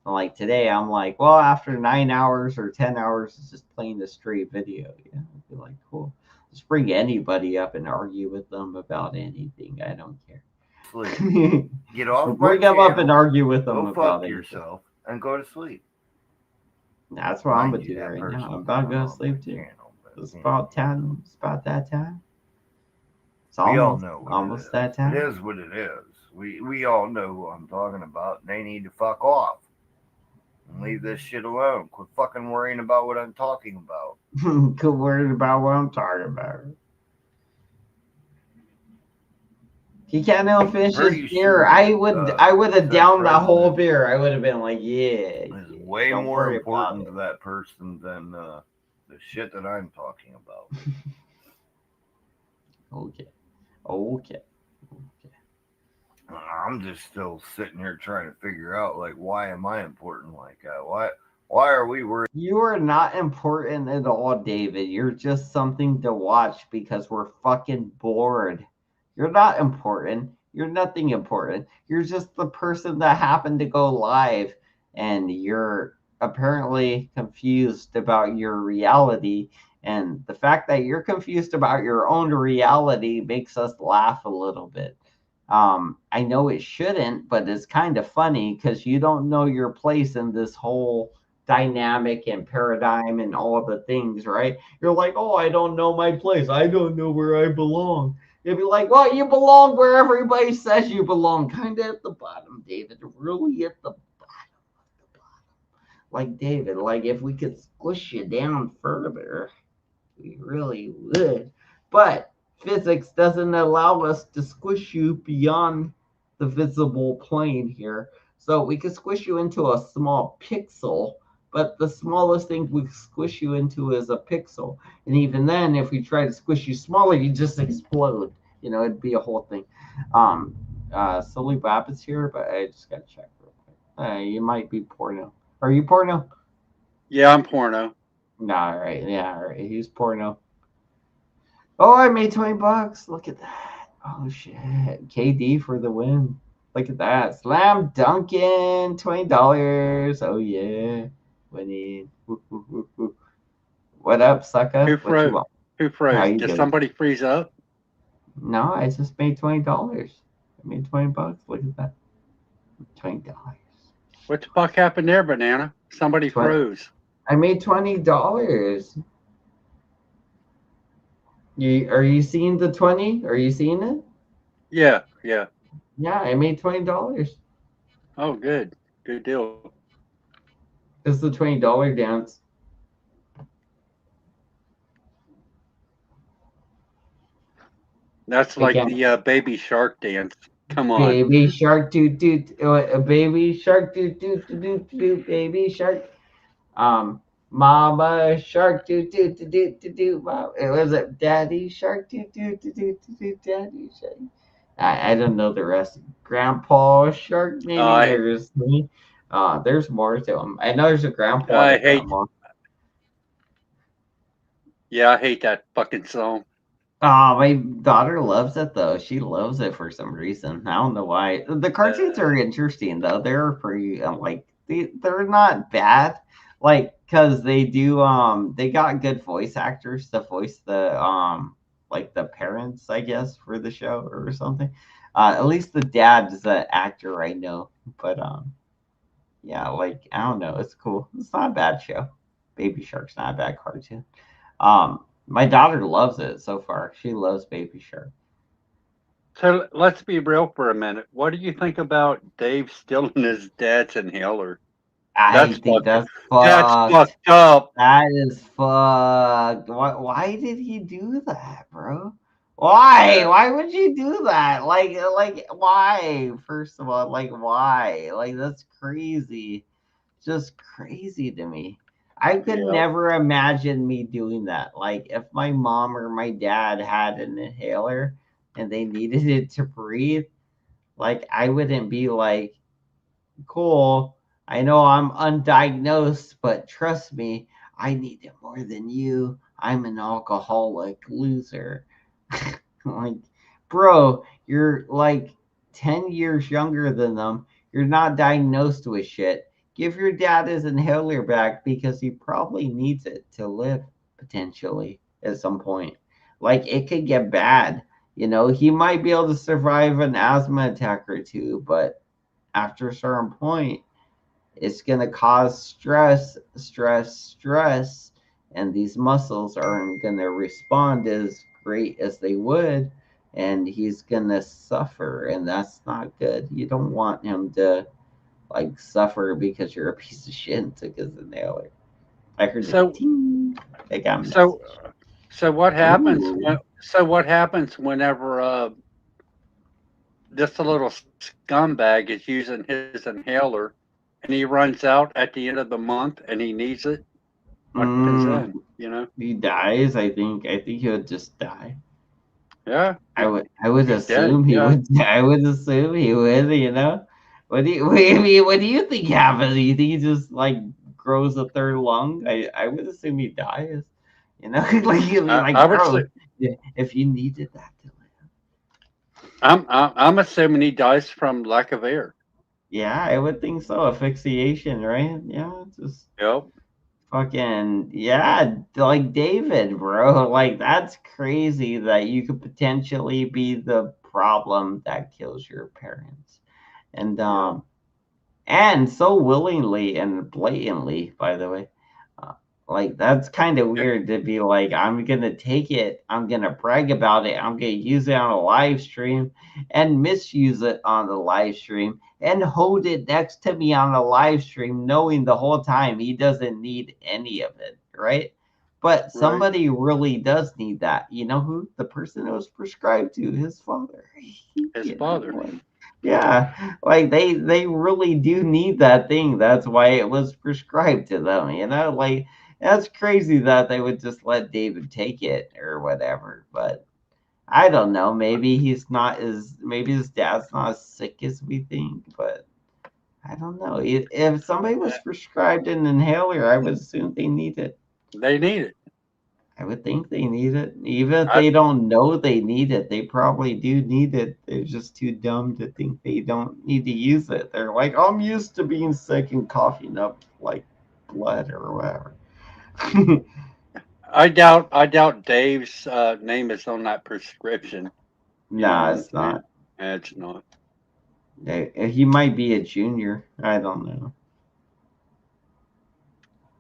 And like today, I'm like, well, after 9 hours or 10 hours, it's just playing a straight video. Yeah, I'd be like, cool. Just bring anybody up and argue with them about anything. I don't care. Sleep. Get off Bring my them up and channel, argue with them go about fuck anything. yourself and go to sleep. That's what I'm Mind gonna you, do that right person now. I'm about to go to sleep too. It's about time. It's about that time. It's We all almost, know what almost it is. that time. It is what it is. We all know who I'm talking about. They need to fuck off and leave this shit alone. Quit fucking worrying about what I'm talking about. Quit worrying about what I'm talking about. He can't even finish his Pretty beer. sure, I would have downed the whole president beer. I would have been like, yeah. Is way don't more worry about important to that person than the shit that I'm talking about. Okay. I'm just still sitting here trying to figure out, like, why am I important like that? Why are we worried? You are not important at all, David. You're just something to watch because we're fucking bored. You're not important. You're nothing important. You're just the person that happened to go live, and you're apparently confused about your reality. And the fact that you're confused about your own reality makes us laugh a little bit. I know it shouldn't, but it's kind of funny because you don't know your place in this whole dynamic and paradigm and all of the things, right? You're like, oh, I don't know my place. I don't know where I belong. You'd be like, well, you belong where everybody says you belong, kind of at the bottom, David. Really at the like David, like if we could squish you down further, we really would. But physics doesn't allow us to squish you beyond the visible plane here. So we could squish you into a small pixel, but the smallest thing we squish you into is a pixel. And even then, if we try to squish you smaller, you just explode. You know, it'd be a whole thing. Silly Babbitt's here, but I just gotta check real quick. You might be porno. Are you porno? Yeah, I'm porno. Nah, right. Yeah, all right. He's porno. Oh, I made $20. Look at that. Oh shit. KD for the win. Look at that. Slam dunking. $20. Oh yeah. Winning. What up, sucker? Who What you froze? want? Who How froze? you Did doing? somebody freeze up? No, I just made $20. I made $20. Look at that. $20. What the fuck happened there, Banana? Somebody froze. I made $20. Are you seeing the 20? Are you seeing it? Yeah, yeah. Yeah, I made $20. Oh, good. Good deal. It's the $20 dance. That's like the baby shark dance. Come on. Baby shark doo doo, baby shark doo doo doo doo doo, baby shark. Mama shark doo doo doo doo doo doo. It was a daddy shark doo doo doo doo doo doo, daddy shark. I don't know the rest. Grandpa shark, maybe there's me. There's more to them. I know there's a grandpa and a grandma. Yeah, I hate that fucking song. Oh, my daughter loves it though. She loves it for some reason. I don't know why. The cartoons are interesting though. They're pretty like they're not bad. Like because they do they got good voice actors to voice the like the parents, I guess, for the show or something. At least the dad is an actor I know. But yeah, like I don't know. It's cool. It's not a bad show. Baby Shark's not a bad cartoon. My daughter loves it so far. She loves Baby Shark. So let's be real for a minute. What do you think about Dave stealing his dad's inhaler? I think that's fucked. That's fucked up. That is fucked. Why did he do that, bro? Why? Why would you do that? Like, why? First of all, like, why? Like, that's crazy. Just crazy to me. I could never imagine me doing that. Like, if my mom or my dad had an inhaler and they needed it to breathe, like, I wouldn't be like, cool. I know I'm undiagnosed, but trust me, I need it more than you. I'm an alcoholic loser. Like, bro, you're like 10 years younger than them. You're not diagnosed with shit. Give your dad his inhaler back because he probably needs it to live potentially at some point. Like, it could get bad. You know, he might be able to survive an asthma attack or two, but after a certain point, it's going to cause stress, and these muscles aren't going to respond as great as they would, and he's going to suffer, and that's not good. You don't want him to like suffer because you're a piece of shit and took his inhaler. I heard they got so what happens what happens whenever this little scumbag is using his inhaler and he runs out at the end of the month and he needs it? What happens then? You know? He dies, I think. I think he would just die. Yeah. I would assume he would. I would assume he would, you know. What do you think happens? You think he just like grows a third lung? I would assume he dies. You know, like you'd be like, bro, if you needed that to live. I'm assuming he dies from lack of air. Yeah, I would think so. Asphyxiation, right? Yeah, just fucking like David, bro. Like that's crazy that you could potentially be the problem that kills your parents. And so willingly and blatantly, by the way. Like, that's kind of weird to be like, I'm gonna take it, I'm gonna brag about it, I'm gonna use it on a live stream and misuse it on the live stream and hold it next to me on a live stream, knowing the whole time he doesn't need any of it, right? But somebody really does need that. You know who? The person it was prescribed to, his father. His father. Yeah, like they really do need that thing. That's why it was prescribed to them, like that's crazy that they would just let David take it or whatever. But I don't know, maybe maybe his dad's not as sick as we think, but I don't know. If somebody was prescribed an inhaler, I would assume they need it. They need it. I would think they need it. Even if they don't know they need it, they probably do need it. They're just too dumb to think they don't need to use it. They're like, I'm used to being sick and coughing up like blood or whatever. I doubt Dave's name is on that prescription. Nah, it's not. It's not. He might be a junior. I don't know.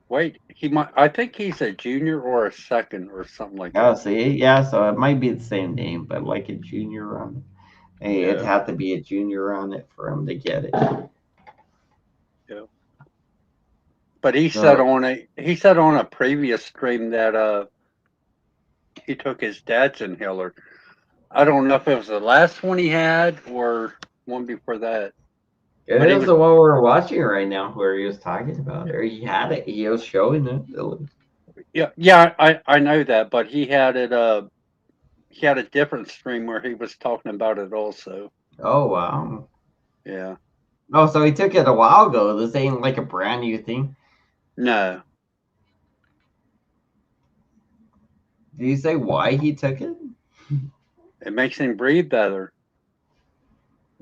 Wait, he might. I think he's a junior or a second or something like Oh, that. see, yeah, so it might be the same name, but like a junior on it. Hey, it'd have to be a junior on it for him to get it. Yeah. But he said on a previous stream that he took his dad's inhaler. I don't know if it was the last one he had or one before that. It is the one we're watching right now, where he was talking about it. Or he had it. He was showing it. Yeah, I know that, but he had it. He had a different stream where he was talking about it also. Oh wow. Yeah. Oh, so he took it a while ago. This ain't like a brand new thing. No. Did you say why he took it? It makes him breathe better.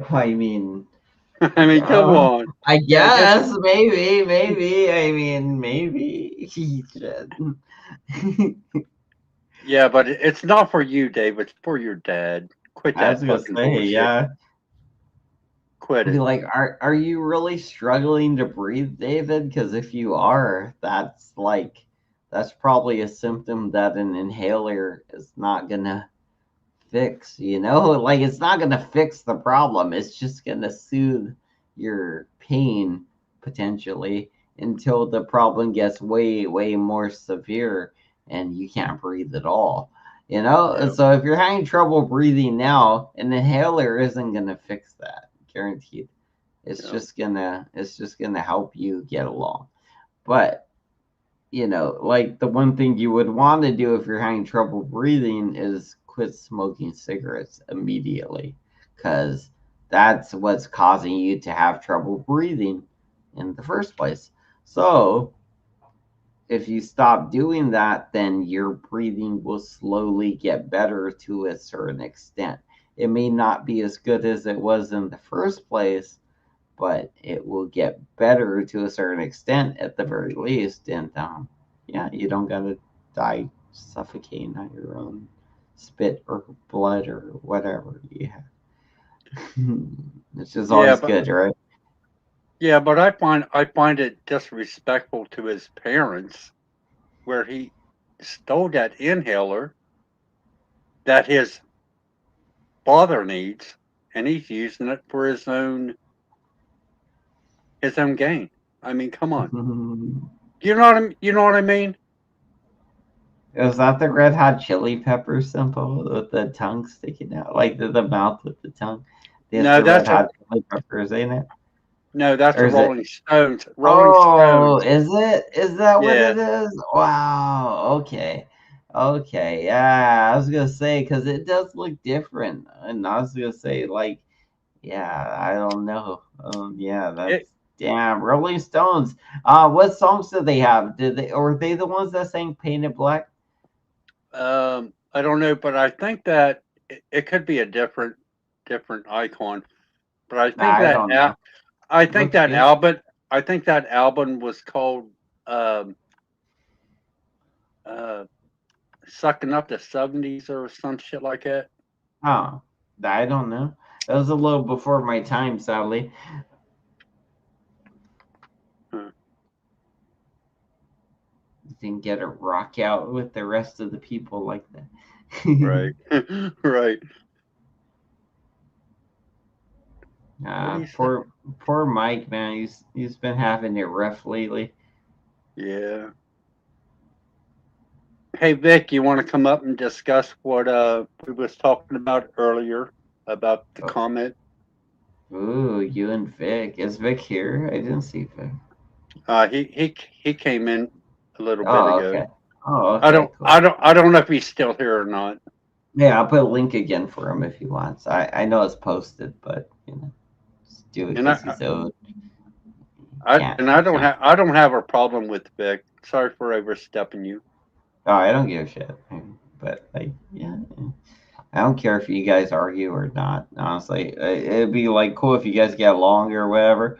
I mean, come on. I guess maybe. I mean, maybe he should. Yeah, but it's not for you, Dave. It's for your dad. Quit that I was gonna fucking say, bullshit. yeah. Quit it. Like, are you really struggling to breathe, David? Because if you are, that's probably a symptom that an inhaler is not gonna fix. Like, it's not gonna fix the problem. It's just gonna soothe your pain potentially until the problem gets way more severe and you can't breathe at all. So if you're having trouble breathing now, an inhaler isn't gonna fix that, guaranteed. It's just gonna help you get along. But like, the one thing you would want to do if you're having trouble breathing is quit smoking cigarettes immediately, because that's what's causing you to have trouble breathing in the first place. So if you stop doing that, then your breathing will slowly get better to a certain extent. It may not be as good as it was in the first place, but it will get better to a certain extent at the very least. And yeah, you don't gotta die suffocating on your own spit or blood or whatever you have. It's just always good, right? Yeah, but I find it disrespectful to his parents, where he stole that inhaler that his father needs, and he's using it for his own gain. I mean, come on. You know what I mean? Is that the Red Hot Chili Pepper symbol with the tongue sticking out, like the mouth with the tongue? No, that's Red Hot Chili Peppers, ain't it? No, that's the Rolling Stones. Stones. Is it? Is that what Yeah. it is? Wow. Okay. Yeah, I was gonna say, because it does look different, and I was gonna say, like, yeah, I don't know. Yeah, that's damn Rolling Stones. What songs did they have? Were they the ones that sang "Painted Black"? I don't know, but I think that it could be a different icon. But I think I think that album was called Sucking Up the 70s or some shit like that. Oh, I don't know. That was a little before my time, sadly. Didn't get to rock out with the rest of the people like that. Right. Right. Poor Mike, man. He's been having it rough lately. Yeah. Hey Vic, you want to come up and discuss what we was talking about earlier about the comment? Ooh, you and Vic. Is Vic here? I didn't see Vic. He came in a little bit Oh, ago. okay. Oh, okay. Cool. I don't know if he's still here or not. Yeah, I'll put a link again for him if he wants. I know it's posted, but just do it because he's owed. I don't have a problem with Vic. Sorry for overstepping you. Oh, I don't give a shit. But yeah. I don't care if you guys argue or not. Honestly, it'd be like cool if you guys get along or whatever.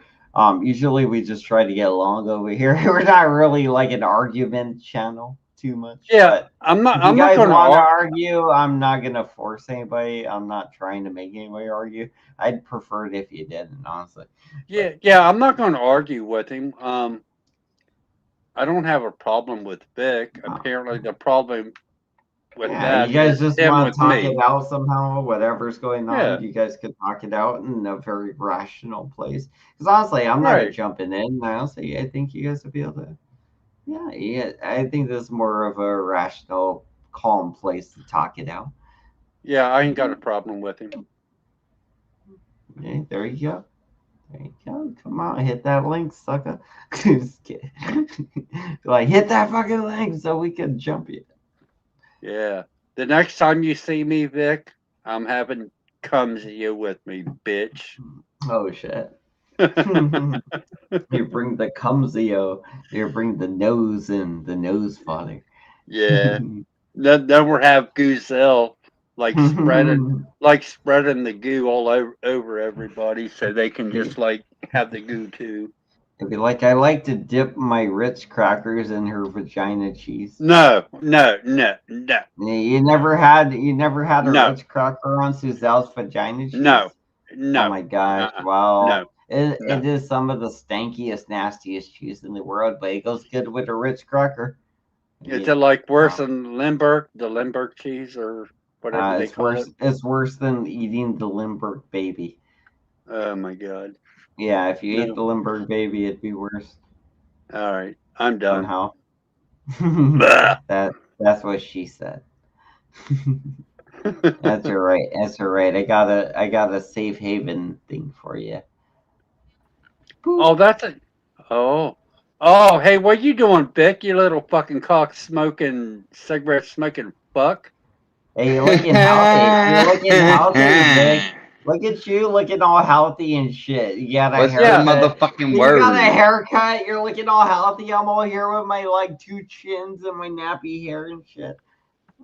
Usually we just try to get along over here. We're not really like an argument channel too much. Yeah, but I'm not. If you I'm guys not going to want to argue, I'm not gonna force anybody. I'm not trying to make anybody argue. I'd prefer it if you didn't, honestly. Yeah, I'm not going to argue with him. I don't have a problem with Vic. Apparently, the problem with that you guys is just him want with to talk me. it out somehow. Whatever's going on, Yeah. you guys could talk it out in a very rational place. Because honestly, I'm not Right. jumping in. Honestly, I think you guys would be able to. Yeah. I think this is more of a rational, calm place to talk it out. Yeah, I ain't got a problem with him. Okay, there you go. There you go. Come on, hit that link, sucker. Just kidding. Like, hit that fucking link so we can jump you. Yeah. The next time you see me, Vic, I'm having comes you with me, bitch. Oh shit. You bring the cumsio. You bring the nose in, the nose father. Yeah. Then we'll have Goozell like spreading the goo all over everybody so they can just like have the goo too. It'd be like, I like to dip my Ritz crackers in her vagina cheese. No. You never had a No. Ritz cracker on Suzelle's vagina cheese? No. Oh my gosh! Wow. No. It is some of the stankiest, nastiest cheese in the world, but it goes good with a Ritz cracker. Is it like worse than Limburg, the Limburg cheese or whatever they call it? It's worse than eating the Limburg baby. Oh my god. Yeah, if you ate the Limburg baby, it'd be worse. All right, I'm done. Somehow. That's what she said. That's all right. That's all right. I got a safe haven thing for you. Oh, that's it. Oh, hey, what you doing, Vic? You little fucking cock smoking, cigarette smoking fuck. Hey, you're looking healthy. You're looking healthy, Vic. Look at you looking all healthy and shit. You got a What's haircut. the motherfucking You word? got a haircut. You're looking all healthy. I'm all here with my like 2 chins and my nappy hair and shit.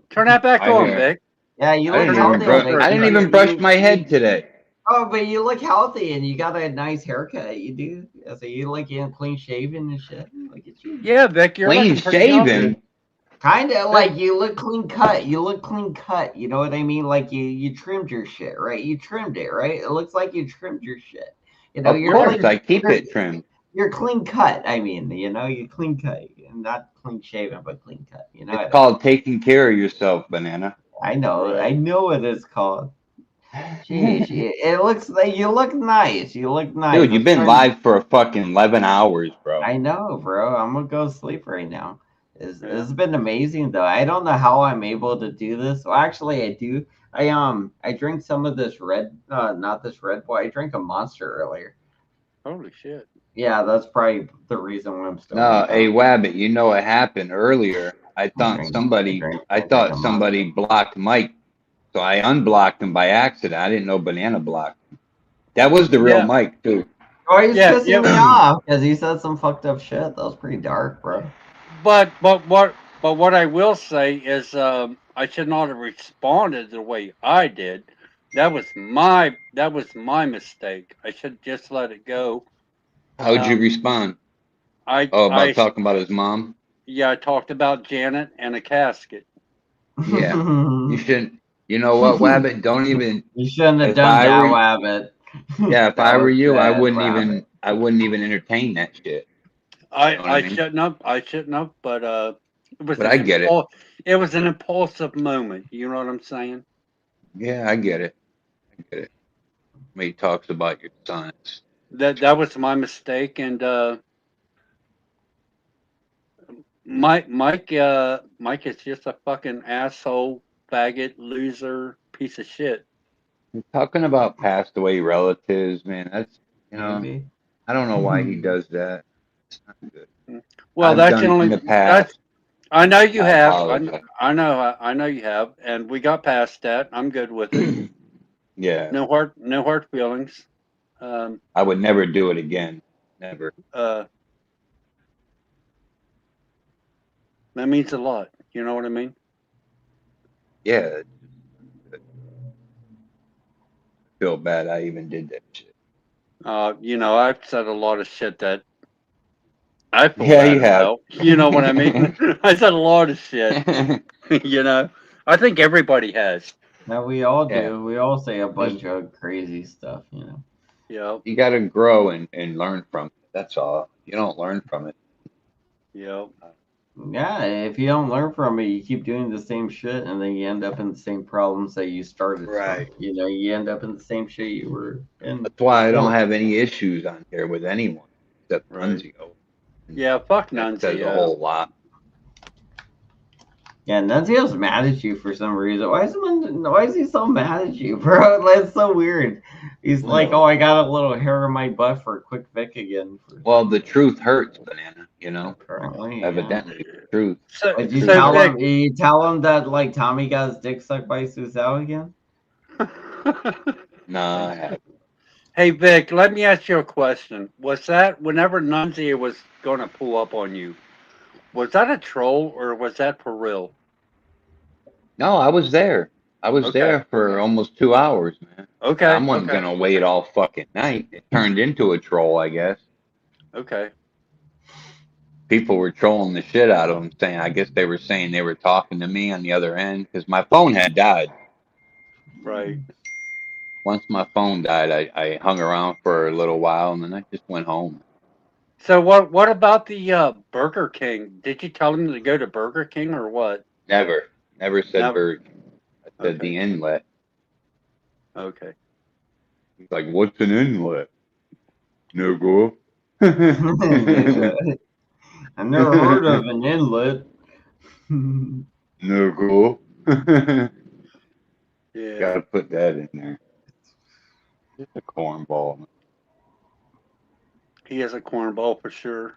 Turn that back on, Vic. Yeah, you I look didn't healthy. even brush my head today. Oh, but you look healthy and you got a nice haircut. You do. So you like clean shaven and shit. Look at you. Yeah, Vic, you're Clean looking pretty healthy. shaven. Kind of like you look clean cut. You look clean cut. You know what I mean? Like you trimmed your shit, right? You trimmed it, right? It looks like you trimmed your shit. You know, Of course, I keep it trimmed. You're clean cut. I mean, you know, you clean cut, not clean shaven, but clean cut. You know, It's called taking care of yourself, Banana. I know. Right. I know what it's called. Jeez, it looks like you look nice. You look nice. Dude, you've been live for a fucking 11 hours, bro. I know, bro. I'm gonna go sleep right now. It's been amazing though. I don't know how I'm able to do this. Well, actually, I do. I drank some of this not this Red Bull. I drank a Monster earlier. Holy shit. Yeah, that's probably the reason why I'm still. No, hey Wabbit, you know what happened earlier? I thought somebody blocked Mike, so I unblocked him by accident. I didn't know Banana blocked him. That was the real Mike too. Oh, he's pissing me off because he said some fucked up shit. That was pretty dark, bro. But what I will say is I should not have responded the way I did. That was my mistake. I should just let it go. How'd you respond? Talking about his mom? Yeah, I talked about Janet and a casket. Yeah, you shouldn't. You know what, Wabbit? Don't even. You shouldn't have If done I that, were, Wabbit. yeah, if That I were was you, I bad, wouldn't Wabbit. even. I wouldn't even entertain that shit. You know what I I mean? shouldn't have. I shouldn't have. But But I get it. It was an impulsive moment. You know what I'm saying? Yeah, I get it. I get it. When he talks about your sons. That was my mistake, and Mike is just a fucking asshole, faggot, loser, piece of shit. Talking about passed away relatives, man. That's Maybe. I don't know why he does that. It's not good. Well, I've that's done it in the past. I know you I have. apologize. I know you have, and we got past that. I'm good with it. Yeah. No hard feelings. I would never do it again. Never. That means a lot. You know what I mean? Yeah. I feel bad I even did that shit. You know, I've said a lot of shit that I feel Yeah, bad you have. about. You know what I mean? I said a lot of shit. You know, I think everybody has. Now we all do. Yeah. We all say a bunch of crazy stuff, Yeah. You got to grow and learn from it. That's all. You don't learn from it. Yeah. Yeah, if you don't learn from it, you keep doing the same shit, and then you end up in the same problems that you started Right. from. You end up in the same shit you were in. That's why I don't before. have any issues on here with anyone except Nunzio. Yeah, fuck That says a Nunzio. whole lot. Yeah, Nunzio's mad at you for some reason. Why is he so mad at you, bro? That's so weird. He's like, Well, oh, I got a little hair in my butt for a quick Vic again. Well, the truth hurts, Banana. You know, Apparently, evidently, the truth. Did you tell him? You tell him that like Tommy got his dick sucked by Suzelle again? Nah, I haven't. Hey Vic, let me ask you a question. Was that whenever Nunzio was going to pull up on you? Was that a troll or was that for real? No, I was there. I was Okay. there for almost 2 hours, man. Okay. I wasn't gonna wait all fucking night. It turned into a troll, I guess. Okay. People were trolling the shit out of him, saying, I guess they were saying they were talking to me on the other end because my phone had died. Right. Once my phone died, I hung around for a little while and then I just went home. So what about the Burger King? Did you tell him to go to Burger King or what? Never said Never. Burger King. I said the inlet. Okay. He's like, what's an inlet? Nigga. I've never heard of an inlet. Nigga. Yeah. Gotta put that in there. Just a cornball. He is a cornball for sure.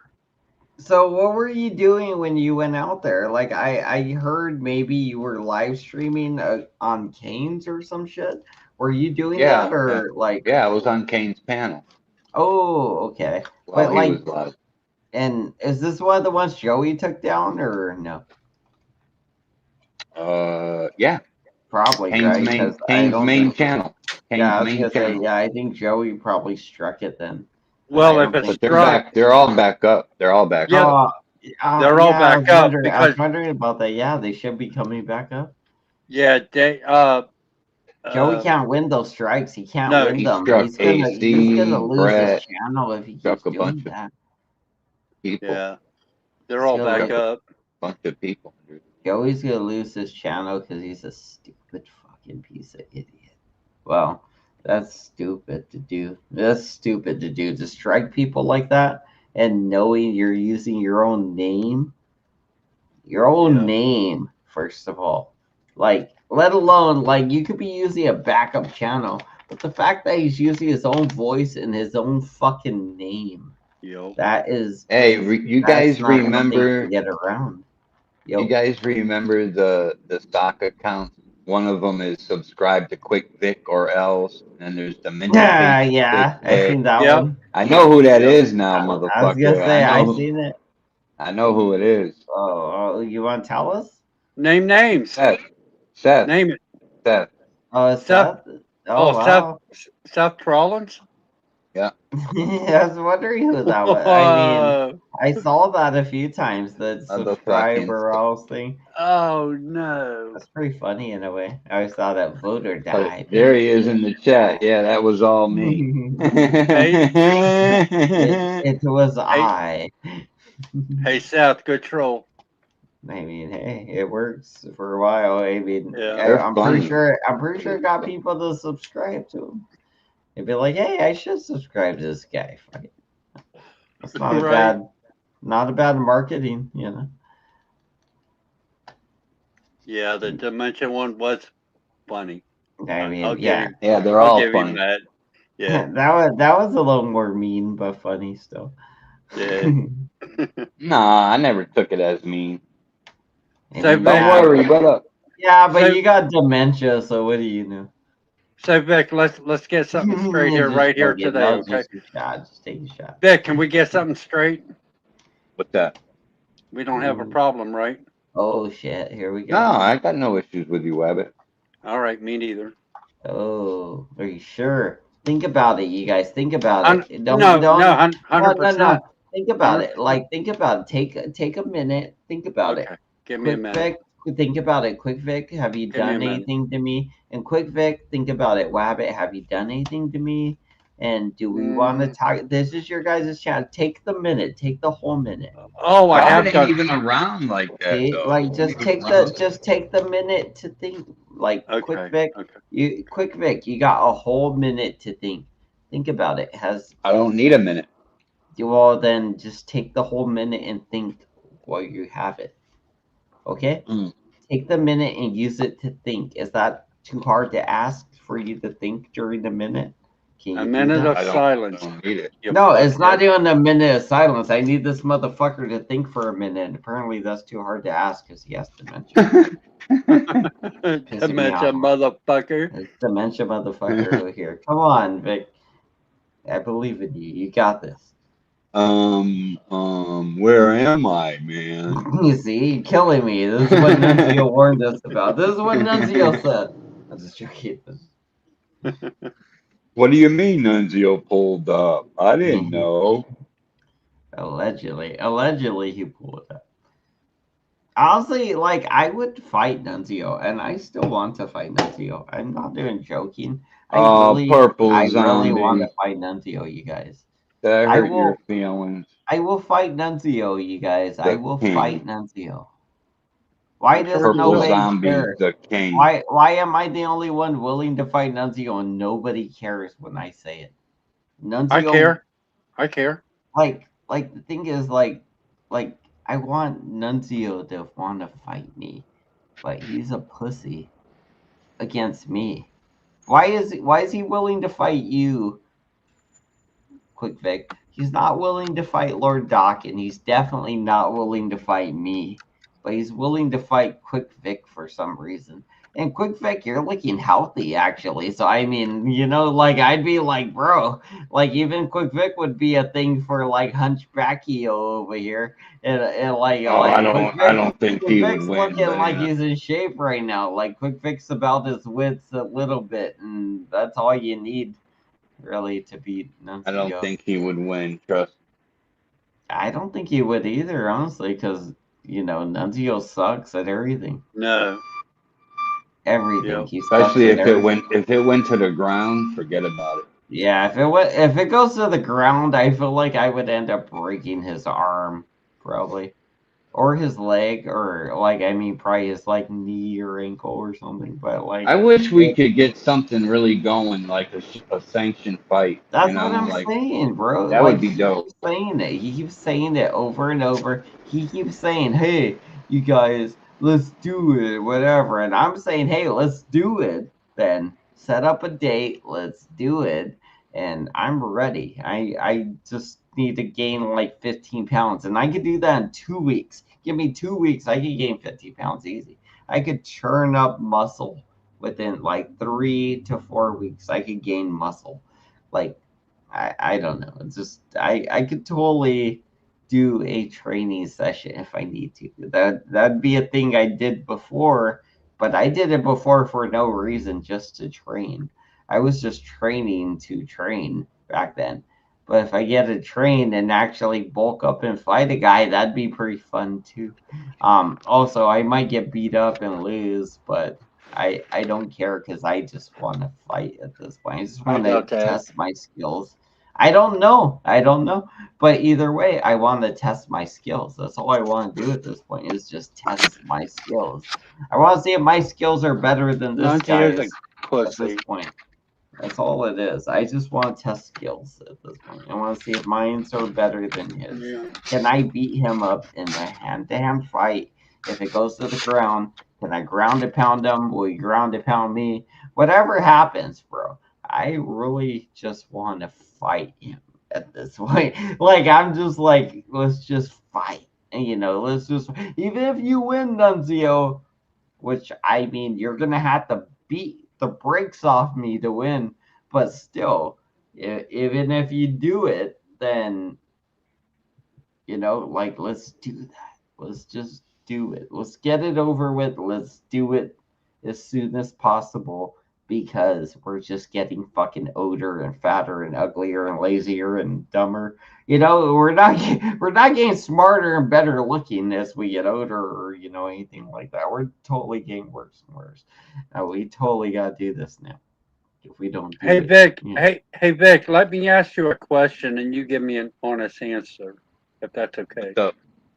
So what were you doing when you went out there? Like I heard maybe you were live streaming on Kane's or some shit. Were you doing that or like? Yeah, I was on Kane's panel. Oh, okay. While But he like, was live. and is this one of the ones Joey took down or no? Yeah. Probably, Kane's right? main 'Cause I Kane's don't main think. channel. Kane's Yeah, I was main gonna say, channel. yeah, I think Joey probably struck it then. Well, I if don't it's think. They're back. They're all back up. They're all back Yeah, up. they're all Yeah, I back was up wondering. I because was wondering about that. Yeah, they should be coming back up. yeah, they Joey can't win those strikes. He can't no, win He them. struck He's gonna AC, lose his Brett, channel if he struck keeps a doing bunch of that. people. Yeah. They're He's all gonna back lose. up. Bunch of people. Dude. Joey's gonna lose his channel because he's a stupid fucking piece of idiot. Well, that's stupid to do. That's stupid to do. To strike people like that and knowing you're using your own name. Your own name, first of all. Like, let alone, like, you could be using a backup channel. But the fact that he's using his own voice and his own fucking name. Yep. That is. Hey, you that's guys not something remember? to get around. You guys remember the stock accounts? One of them is subscribe to Quick Vic or else, and there's the Minty Yeah, Face. yeah, I seen that Yep. one. I know who that is now, I was motherfucker. gonna say I know. seen it. I know who it is. Oh, you want to tell us? Name names. Seth. Name it. Seth. Oh, Seth. Oh, wow. Seth Rollins. Yeah. I was wondering who that was. I mean, I saw that a few times. The Motherfucking subscriber else thing. Oh no. That's pretty funny in a way. I always saw that vote or die. There he is in the chat. Yeah, that was all me. it was I. Hey, South, good troll. I mean, hey, it works for a while. I mean, They're I'm funny. pretty sure it got people to subscribe to him. They'd be like, hey, I should subscribe to this guy. Fuck it. That's not a Right. not a bad marketing, you know. Yeah, the Dimension one was funny. I mean, I'll give yeah. him. Yeah, they're I'll all give him funny. that. Yeah. that was a little more mean, but funny still. Yeah. Nah, I never took it as mean. So Don't Vic, worry, what up? Yeah, but So- you got dementia, so what do you know? So Vic, let's get something straight here, Just right here take it. today, No, okay? just a shot. Just take a shot. Vic, can we get something straight? What's that? We don't have a problem, right? Oh shit! Here we go. No, I got no issues with you, Wabbit. All right, me neither. Oh, are you sure? Think about it, you guys. Think about it. No, Don't. 100%. Think about it. Like, think about it. Take a minute. Think about it. Okay, give me a Quick minute. Vic, think about it. Quick Vic, have you Give me a done minute. anything to me? And Quick Vic, think about it. Wabbit, have you done anything to me? And do we want to talk? This is your guys' chance. Take the minute. Take the whole minute. Oh, I have Wabbit done. ain't even around like that, See, though. like just take the minute to think. Like Quick Okay. Vic, Okay. Quick Vic, you got a whole minute to think. Think about it. I don't need a minute. Well, then just take the whole minute and think while you have it. Okay? Take the minute and use it to think. Is that too hard to ask for you to think during the minute? Can you A do minute that? of silence. I don't need it. You No, it's not fuckhead. even a minute of silence. I need this motherfucker to think for a minute. And apparently that's too hard to ask because he has dementia. Pissing me Dementia, off. motherfucker. It's dementia motherfucker over here. Come on, Vic. I believe in you. You got this. Where am I, man? You see, you're killing me. This is what Nunzio warned us about. This is what Nunzio said. I'm just joking. What do you mean Nunzio pulled up? I didn't know. Allegedly he pulled it up. Honestly, like, I would fight Nunzio, and I still want to fight Nunzio. I'm not even joking. Purple I really zombie. want to fight Nunzio, you guys. That I hurt will- your feelings. I will fight Nunzio, you guys. I The will king. fight Nunzio. Why does Purple nobody zombie, care? the king. Why am I the only one willing to fight Nunzio and nobody cares when I say it? Nunzio, I care. I care. Like the thing is, like I want Nunzio to want to fight me, but he's a pussy against me. Why is he willing to fight you, Quick Vic? He's not willing to fight Lord Doc, and he's definitely not willing to fight me. But he's willing to fight Quick Vic for some reason. And Quick Vic, you're looking healthy, actually. So, I mean, you know, like, I'd be like, bro, like, even Quick Vic would be a thing for, like, Hunchbackio over here. And like, I Quick don't think Vic, he Vic's would win. looking But, like he's in shape right now. Like, Quick Vic's about his wits a little bit, and that's all you need, really, to beat Nunzio. I don't think he would win. Trust. I don't think he would either, honestly, because, you know, Nunzio sucks at everything. No. Everything. Yep. He sucks Especially at if it everything. went to the ground, forget about it. Yeah, if it goes to the ground, I feel like I would end up breaking his arm, probably, or his leg, or like, I mean, probably his like knee or ankle or something. But like, I wish we could get something really going, like a sanctioned fight. That's You know, what I'm like saying, bro. that Like, would be dope. He keeps saying it. He keeps saying it over and over. He keeps saying, "Hey, you guys, let's do it," whatever. And I'm saying, "Hey, let's do it." Then set up a date. Let's do it. And I'm ready. I just need to gain like 15 pounds, and I could do that in 2 weeks. Give me 2 weeks, I could gain 50 pounds easy. I could churn up muscle within like 3 to 4 weeks. I could gain muscle. Like, I don't know. It's just I could totally do a training session if I need to. That'd be a thing I did before, but I did it before for no reason, just to train. I was just training to train back then. But if I get to train and actually bulk up and fight a guy, that'd be pretty fun too. Also, I might get beat up and lose, but I don't care because I just want to fight at this point. I just I want to doubt that. test my skills. I don't know. But either way, I want to test my skills. That's all I want to do at this point is just test my skills. I want to see if my skills are better than this Nancy is guy's a at this pussy. point. That's all it is. I just want to test skills at this point. I want to see if mines are better than his. Yeah. Can I beat him up in a hand-to-hand fight? If it goes to the ground, can I ground and pound him? Will he ground and pound me? Whatever happens, bro. I really just want to fight him at this point. Like, I'm just like, let's just fight. Let's just, even if you win, Nunzio, which I mean, you're going to have to beat the brakes off me to win. But still, even if you do it, then, like, let's do that. Let's just do it. Let's get it over with. Let's do it as soon as possible because we're just getting fucking older and fatter and uglier and lazier and dumber. We're not getting smarter and better looking as we get older or anything like that. We're totally getting worse and worse. We totally got to do this now. If we don't do Hey it, Vic, hey Vic, let me ask you a question and you give me an honest answer, if that's okay.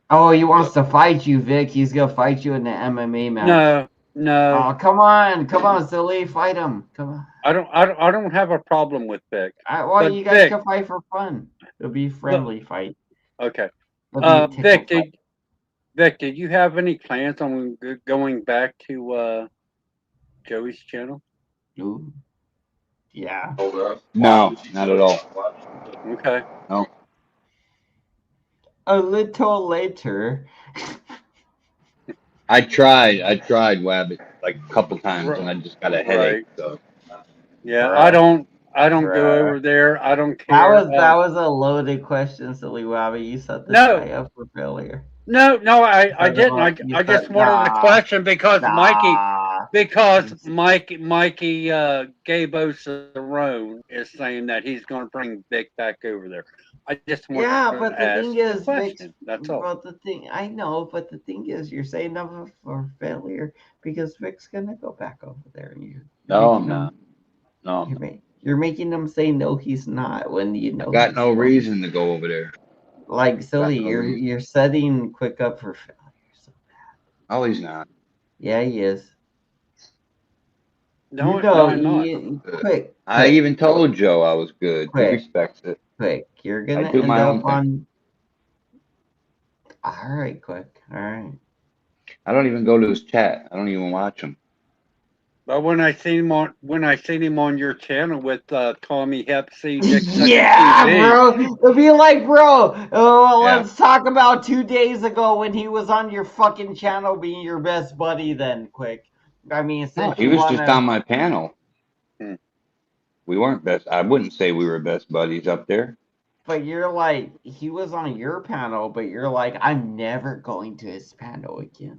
Oh, he wants to fight you, Vic. He's gonna fight you in the MMA match. No. Oh, come on, silly, fight him. Come on. I don't have a problem with Vic. Well, you guys can fight for fun. It'll be friendly fight. Okay. Vic, did you have any plans on going back to Joey's channel? Ooh. Yeah. No, not at all. Okay. No. A little later. I tried Wabbit like a couple times and I just got a headache. So yeah, I don't go over there. I don't care. That was a loaded question, silly Wabby. You set this guy up for failure. No, I didn't. I just wanted a question because Mikey Gabo is saying that he's going to bring Vic back over there. I just want but to the ask thing is, question. That's all. But the thing I know, but the thing is, you're saying that for failure because Vic's gonna go back over there, and no, I'm not. No, you're making them say no, he's not when you know. I got no reason to go over there. Like silly, you're setting Quick up for failure. So bad. Oh, he's not. Yeah, he is. No, Quick. I even told Joe I was good. He respects it. Quick, you're gonna do end my up own thing. on. All right, Quick. All right. I don't even go to his chat. I don't even watch him. But when I seen him on your channel with Tommy Hepsey, bro, it'd be like, bro. Let's talk about 2 days ago when he was on your fucking channel being your best buddy. Then, Quick. I mean, He was just on my panel. We weren't best. I wouldn't say we were best buddies up there. But you're like, he was on your panel, but you're like, I'm never going to his panel again.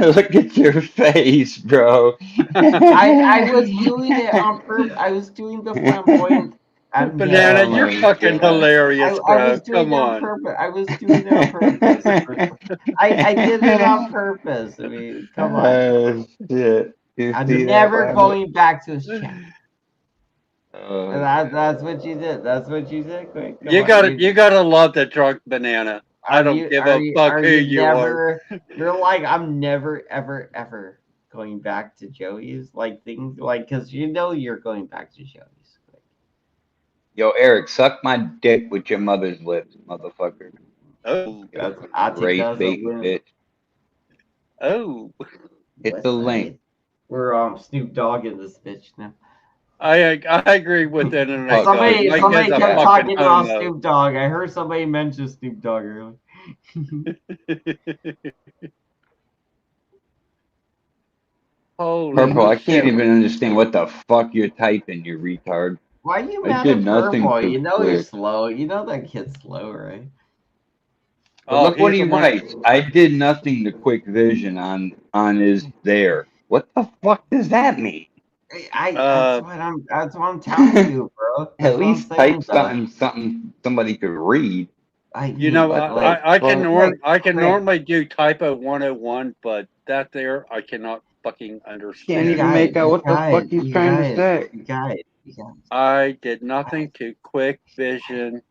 Look at your face, bro. I was doing it on purpose. I was doing the flamboyant. Banana, you're fucking hilarious, bro. I was doing Come it on. on purpose. I was doing it on purpose. I did it on purpose. I mean, come on. Shit. I'm never going back to his channel. That's what you did. That's what you did. Quick. You gotta love the drunk banana. I don't give a fuck who you are. You're like, I'm never, ever, ever going back to Joey's. Like things like, because you're going back to Joey's. Yo, Eric, suck my dick with your mother's lips, motherfucker. Oh, great bait, bitch. Oh, hit the link. We're Snoop Dogg in this bitch now. I agree with that. Somebody kept talking about Snoop Dogg. I heard somebody mention Snoop Dogg earlier. Holy Purple, I can't even understand what the fuck you're typing, you retard. Why are you mad at Purple? You know he's slow. You know that kid's slow, right? But look what he writes. I did nothing to Quick Vision on his there. What the fuck does that mean? That's what I'm telling you, bro. That's At what I'm least saying, type though. something somebody could read. I You mean, know, but like, I can Craig, normally do typo 101, but that there I cannot fucking Can't you even understand. guys, make out what the fuck he's trying to say. you guys, I did nothing to quick vision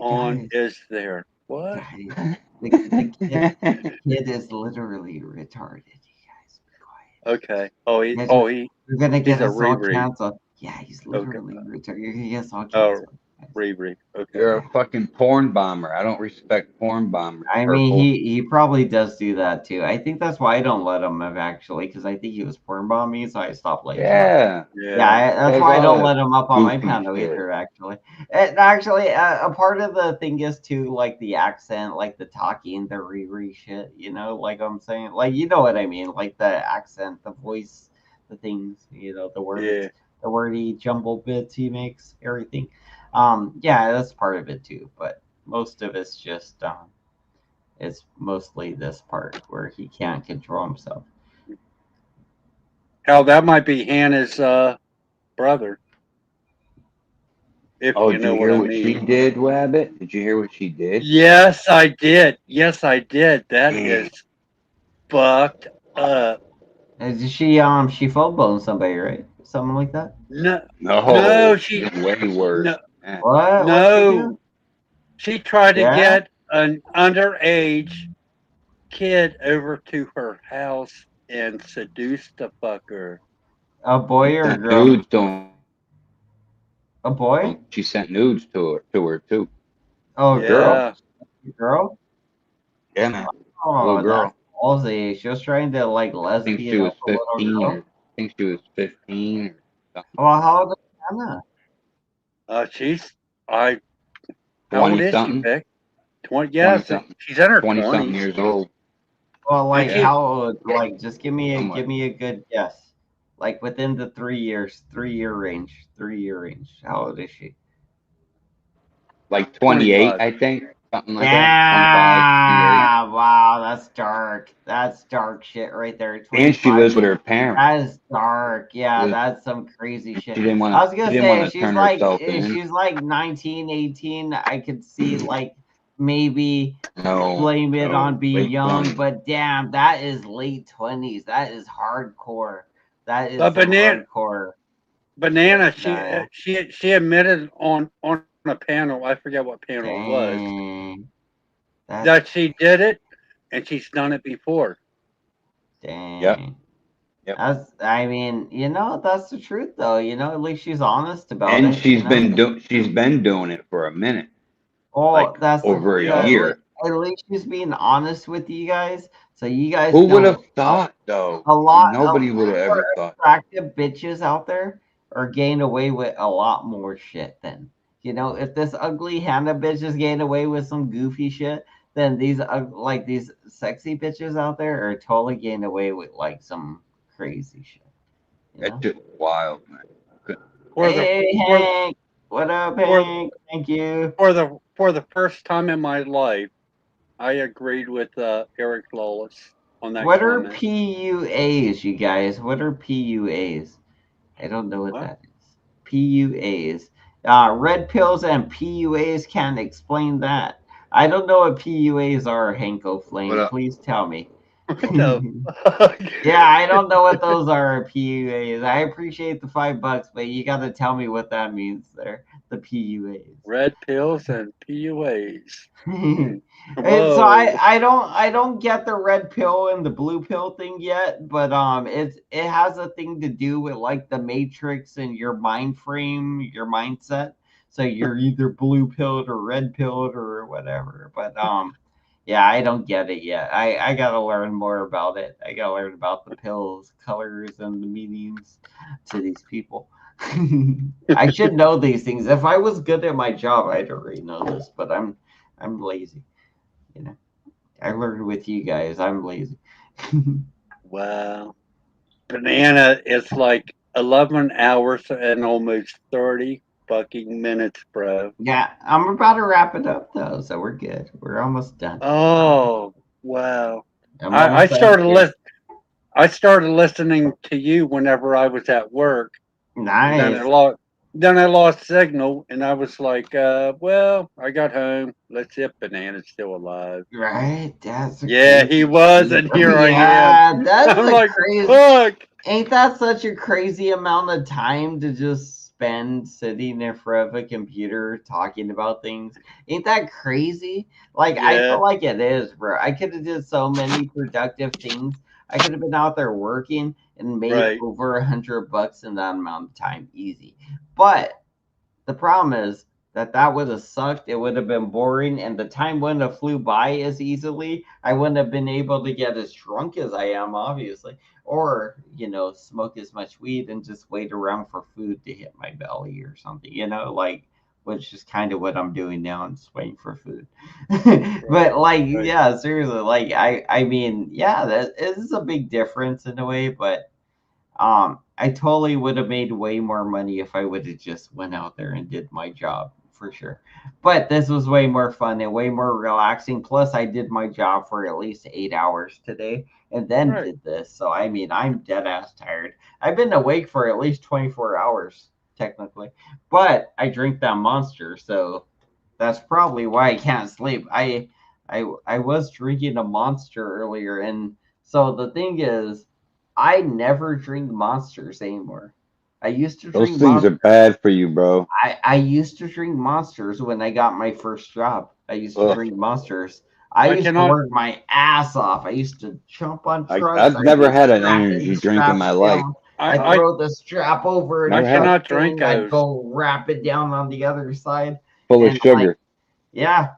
on guys, is there. What? guys. The kid is literally retarded. Okay. Guys, you're gonna He's get a us all Riri. canceled. Yeah, he's Okay. literally retarded. You're gonna get us all Oh, canceled. Riri. Okay. You're a fucking porn bomber. I don't respect porn bombers. I mean, Purple. he probably does do that too. I think that's why I don't let him have actually, because I think he was porn bombing me, so I stopped letting him up. Yeah. That's Does why I all don't that let him up on my goofy panel shit. either. Actually, and actually, a part of the thing is too, like the accent, like the talking, the Riri shit. You know, like I'm saying, like you know what I mean, like the accent, the voice, the things. You know, the words, the wordy jumble bits he makes, everything. Yeah, that's part of it too, but most of it's just it's mostly this part where he can't control himself. Hell, that might be Hannah's brother. If Oh, you did you know what hear I what she mean. did, Wabbit? Did you hear what she did? Yes, I did. Yes, I did. That Damn. is fucked up. She full blown somebody, right? Something like that. No, No, she it's way worse. no, Yeah. What'd she do? she tried to Yeah, get an underage kid over to her house and seduce the fucker. a boy or a Sent girl? nudes to A boy? him. She sent nudes to her too. Oh, a girl? Yeah. Girl? Yeah, man. Little Oh, that's girl. ballsy. She was trying to like I think she lesbian was up a little 15 girl. or I think she was 15 or something. Well, how old is Hannah? She's how old 20 is she, something. Vic? 20. 20 Yeah, something. she's in her 20 something 20s. years old. Well, like Yeah. how old? Like, just give me I'm like, a good guess. Like within the 3 years, 3 year range, 3 year range. How old is she? like 28, 25. I think. Something like that. 25, 28. Yeah, wow, that's dark. That's dark shit right there. And she 25. lives with her parents. That is dark. Yeah, She that's some crazy shit. didn't want I was to. gonna She didn't say want to turn herself in. she's like 19, 18. I could see like maybe No, blame it on being late young, 20s. but damn, that is late 20s. That is hardcore. That is But some hardcore. Banana, Nah, she admitted on a panel, I forget what panel it was, dang. that she did it and she's done it before. Dang. Yep. That's, I mean, that's the truth though. At least she's honest about And it. she's been doing it for a minute, Oh, like that's the over thing. a year. At least she's being honest with you guys. So you guys Who would know have thought, though? a lot Nobody would have more ever thought. attractive bitches out there are getting away with a lot more shit than. If this ugly Hannah bitch is getting away with some goofy shit, then these these sexy bitches out there are totally getting away with like some crazy shit. That's just wild, man. Hey, Hank. What up, Hank? Thank you. For the first time in my life, I agreed with Eric Lawless on that What are comment. PUAs, you guys? What are PUAs? I don't know what that is. PUAs. Red pills and PUAs can't explain that. I don't know what PUAs are, Hanko Flame. Please tell me. Yeah, I don't know what those are, PUAs. I appreciate the $5, but you got to tell me what that means there. The PUAs. Red pills and PUAs. And so I don't get the red pill and the blue pill thing yet, but it has a thing to do with like the matrix and your mind frame, your mindset. So you're either blue pilled or red pilled or whatever. But yeah, I don't get it yet. I gotta learn more about it. I gotta learn about the pills, colors, and the meanings to these people. I should know these things. If I was good at my job, I'd already know this, but I'm lazy. I learned with you guys. I'm lazy. Wow. Banana is like 11 hours and almost 30 fucking minutes, bro. Yeah, I'm about to wrap it up though, so we're good. We're almost done. Oh, wow. I'm I almost done started here. I started listening to you whenever I was at work, Nice. Then I lost signal, and I was like, well, I got home. Let's see if Banana's still alive. Right? That's Yeah, he was, and here I yeah, am. that's I'm a like, crazy. fuck. Ain't that such a crazy amount of time to just spend sitting in front of a computer talking about things? Ain't that crazy? Like, I Yeah. feel like it is, bro. I could have did so many productive things. I could have been out there working and made Right. over $100 in that amount of time, easy. But the problem is that would have sucked. It would have been boring, and the time wouldn't have flew by as easily. I wouldn't have been able to get as drunk as I am, obviously, or smoke as much weed and just wait around for food to hit my belly or something. Like which is kind of what I'm doing now. I'm just waiting for food. But like, yeah, seriously, like I mean, yeah, that is a big difference in a way, but I totally would have made way more money if I would have just went out there and did my job for sure. But this was way more fun and way more relaxing. Plus, I did my job for at least 8 hours today and then did this. So I mean, I'm dead ass tired. I've been awake for at least 24 hours technically, but I drink that monster, so that's probably why I can't sleep. I was drinking a monster earlier, and so the thing is, I never drink monsters anymore. I used to Those drink things are bad for you, bro. I used to drink monsters when I got my first job. I used to Ugh. drink monsters. I used to work my ass off. I used to jump on trucks. I've I'd never be had an strapping energy drink in my straps life. down. I'd throw the strap over Never a have. truck thing. I'd go wrap it down on the other side. Full of And sugar. yeah,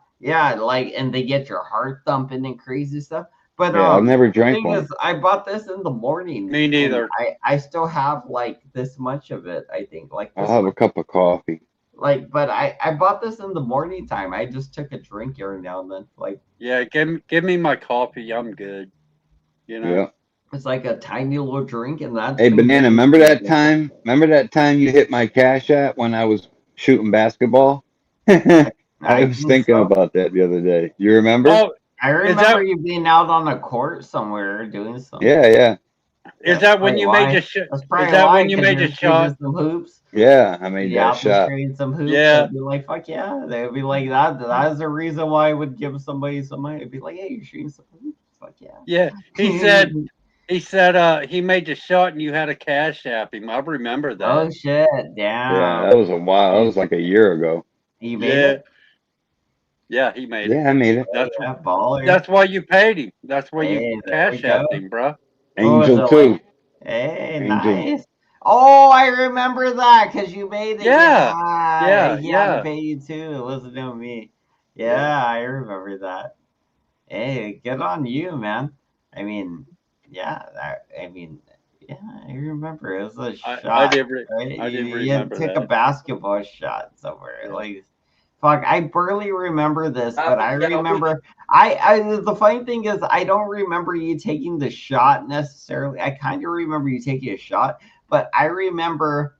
like, and they get your heart thumping and crazy stuff. But Yeah, I've never the drank thing one. is, I bought this in the morning. Me neither. I still have like this much of it. I think like I'll this have much. a cup of coffee. Like, but I bought this in the morning time. I just took a drink every now and then. Like, Yeah, give me my coffee. I'm good. Yeah. it's like a tiny little drink, and that's Hey, been Banana, good. remember that time? Remember that time you hit my cash app when I was shooting basketball? I I was think thinking so. about that the other day. You remember? Oh, I remember you being out on a court somewhere doing something. Yeah. Is that when you made the shot? That's Is probably that why, when you 'cause made you're the shooting shot? some hoops. Yeah, I made Be that out there shot. shooting some hoops. Yeah. I'd be like, fuck yeah. They would be like that. That's the reason why I would give somebody some money. It'd be like, hey, you're shooting some hoops. Fuck yeah. Yeah. He said he made the shot and you had a cash app him. I remember that. Oh shit! Yeah, Damn. that was a while. That was like a year ago. You made Yeah. it. Yeah, he made it. Yeah, I made it. Yeah, baller. That's why you paid him. That's why Hey, you there we cash go. apped him, bro. What was Angel it too. like? Hey, Angel. nice. Oh, I remember that because you made it. Yeah. Yeah, he had to Yeah. pay you too. It wasn't on me. Yeah, I remember that. Hey, good on you, man. I mean, yeah, yeah, I remember it was a shot, I did right? I did You remember took a that. basketball shot somewhere. Like, fuck, I barely remember this, but I remember. The funny thing is, I don't remember you taking the shot necessarily. I kind of remember you taking a shot, but I remember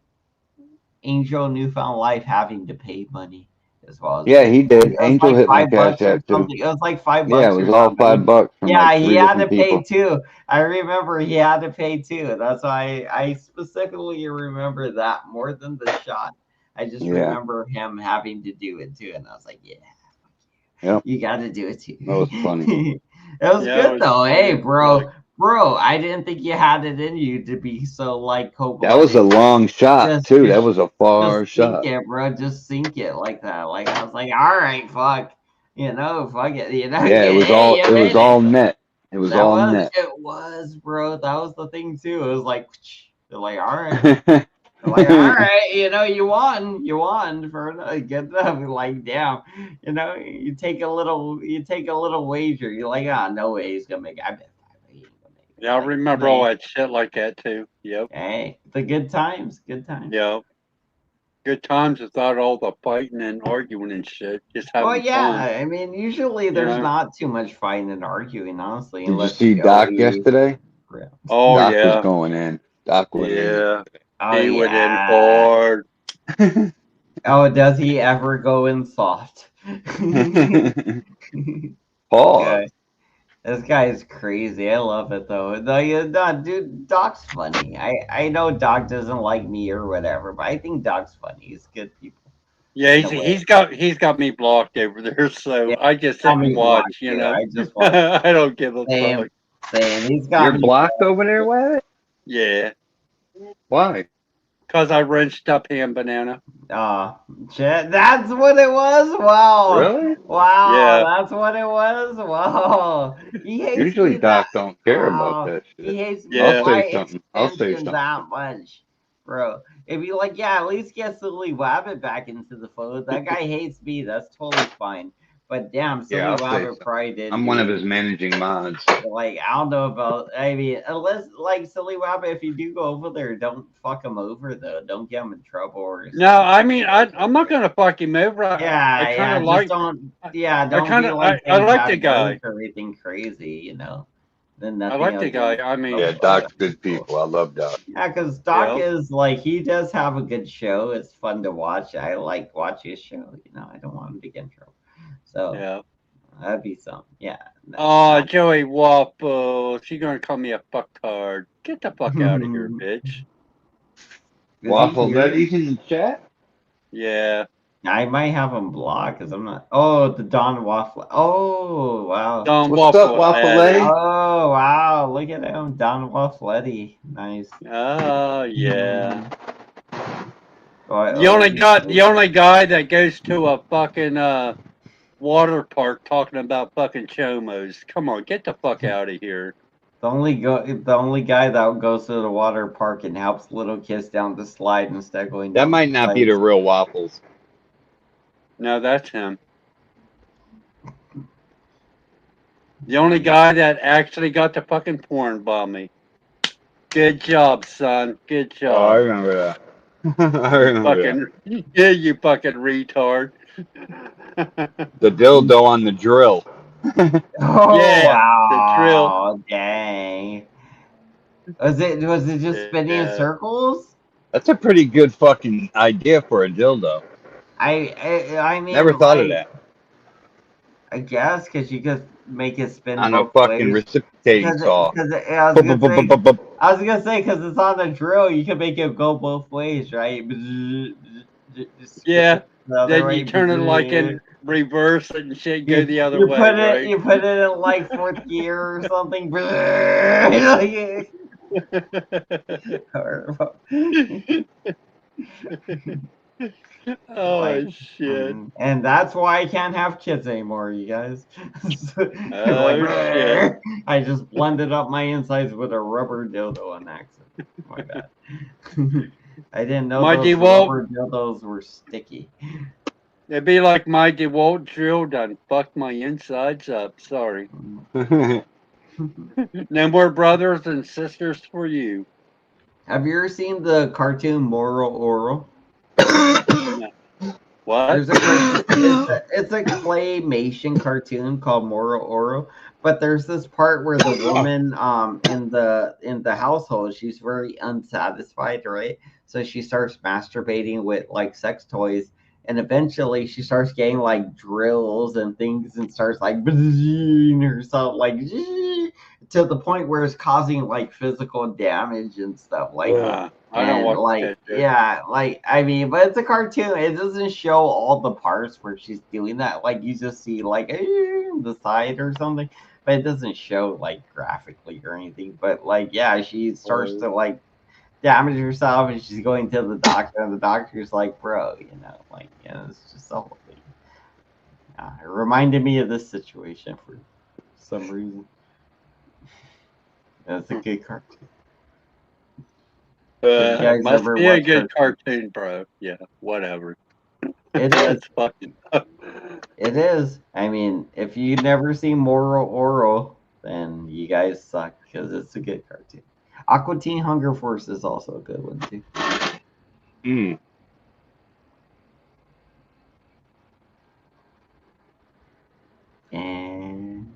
Angel Newfound Life having to pay money as well as Yeah, me. he did. It was Angel like hit my $5 cash or app too. something. It was like $5 Yeah, it or was all something. $5 from Yeah, like he 3 had to different pay people. too. I remember he had to pay too. That's why I specifically remember that more than the shot. I just Yeah. remember him having to do it too, and I was like, yeah, Yep. you got to do it too. That was funny. It was Yeah, good it was though. Hey, funny. bro, I didn't think you had it in you to be so like That was a cold-blooded. long shot too. That was a far Just sink shot. it, bro. Just sink it like that. Like I was like, all right, fuck. Fuck it. Yeah, it was hey, all you it was made all net. It was all net. it was, bro. That was the thing too. It was like, they're like, all right. They're like, all right, you won for good enough. Like, damn, you take a little wager. You're like, no way he's gonna make it. I bet 5 he ain't gonna make it. Yeah, I remember all that shit like that too. Yep. Hey, the good times. Yep. Good times without all the fighting and arguing and shit. Just having Well, yeah. fun. I mean, usually there's not too much fighting and arguing, honestly, Did you unless see Doc yesterday? Oh Doc was yeah. going in. Doc went in. Yeah. Oh, He went in yeah. hard. Oh, does he ever go in soft? Pause. This guy is crazy. I love it though. No, dude, Doc's funny. I know Doc doesn't like me or whatever, but I think Doc's funny. He's good people. Yeah, in a way. he's got me blocked over there, so Yeah, I just sit got me and blocked watch. You too. know, I just watch. I don't give a Same, fuck. same. He's got You're me blocked over there, Wabbit? Yeah, Why? because I wrenched up him banana. Shit, that's what it was? Wow. Really? Wow, Yeah. that's what it was? Wow. He hates Usually me that Doc don't care about that he shit. hates me I'll Yeah. by say something. I'll say extension something. that much. Bro. If you like, yeah, at least get Silly Wabbit back into the fold. That guy hates me. That's totally fine. But damn, Silly Yeah, I'll say Wabbit something. probably didn't I'm do one of it. his managing mods. Like, I don't know about. I mean, unless like Silly Wabbit, if you do go over there, don't fuck him over though. Don't get him in trouble or No, I mean I'm not gonna fuck him over. I kind yeah, of just like. don't. I Don't kind be of like I saying like the bad guy. words or anything crazy, you know. Then I nothing like else. the guy. I mean, Yeah, Doc's good people. I love Doc. Yeah, because Doc Yeah. is like he does have a good show. It's fun to watch. I like watching his show. You know, I don't want him to get in trouble. So Yeah. that'd be something. Yeah. Oh, Joey Waffle. She's gonna call me a fucktard. Get the fuck out of here, bitch. Waffle Letty's in the chat? Yeah. I might have him blocked because I'm not. Oh, the Don Waffle. Oh, wow. Don What's up, Waffle Letty? Oh, wow. Look at him. Don Waffletti. Nice. Oh yeah. Oh, The only guy that goes to a fucking water park talking about fucking chomos. Come on, get the fuck out of here. The only guy that goes to the water park and helps little kids down the slide instead of going That down might the not be slide. the real Waffles. No, that's him. The only guy that actually got the fucking porn bomb me. Good job, son. Good job. Oh, I remember that. I remember Fucking yeah, you fucking retard. The dildo on the drill. Oh, Yeah, the drill. wow. Dang. Was it just spinning in circles? That's a pretty good fucking idea for a dildo. I mean, Never thought of that. I guess because you could make it spin On a both fucking ways. reciprocating saw. I was gonna say because it's on a drill, you can make it go both ways, right? Yeah. The other Then way. you turn it like in reverse and shit go the other way, right? You put it in like fourth gear or something. Oh shit. And that's why I can't have kids anymore, you guys. Oh shit. I just blended up my insides with a rubber dildo on accident. My bad. I didn't know My those DeWalt- rubber dildos were sticky. It'd be like my DeWalt drill done fucked my insides up. Sorry. No more brothers and sisters for you. Have you ever seen the cartoon Moral Oral? What? It's a claymation cartoon called Moral Oral, but there's this part where the woman in the household, she's very unsatisfied, right? So she starts masturbating with like sex toys, and eventually she starts getting like drills and things and starts like herself like to the point where it's causing like physical damage and stuff like I don't want like that shit. yeah, like I mean, but it's a cartoon. It doesn't show all the parts where she's doing that. Like you just see like the side or something, but it doesn't show like graphically or anything. But like yeah, she starts to like damage herself, and she's going to the doctor, and the doctor's like, bro, you know, like yeah, it's just the whole thing. It reminded me of this situation for some reason. It's a good cartoon. It must be a good cartoon, bro. Yeah, whatever. It is. That's fucking. It is. I mean, if you never seen Moral Oral, then you guys suck because it's a good cartoon. Aqua Teen Hunger Force is also a good one too. And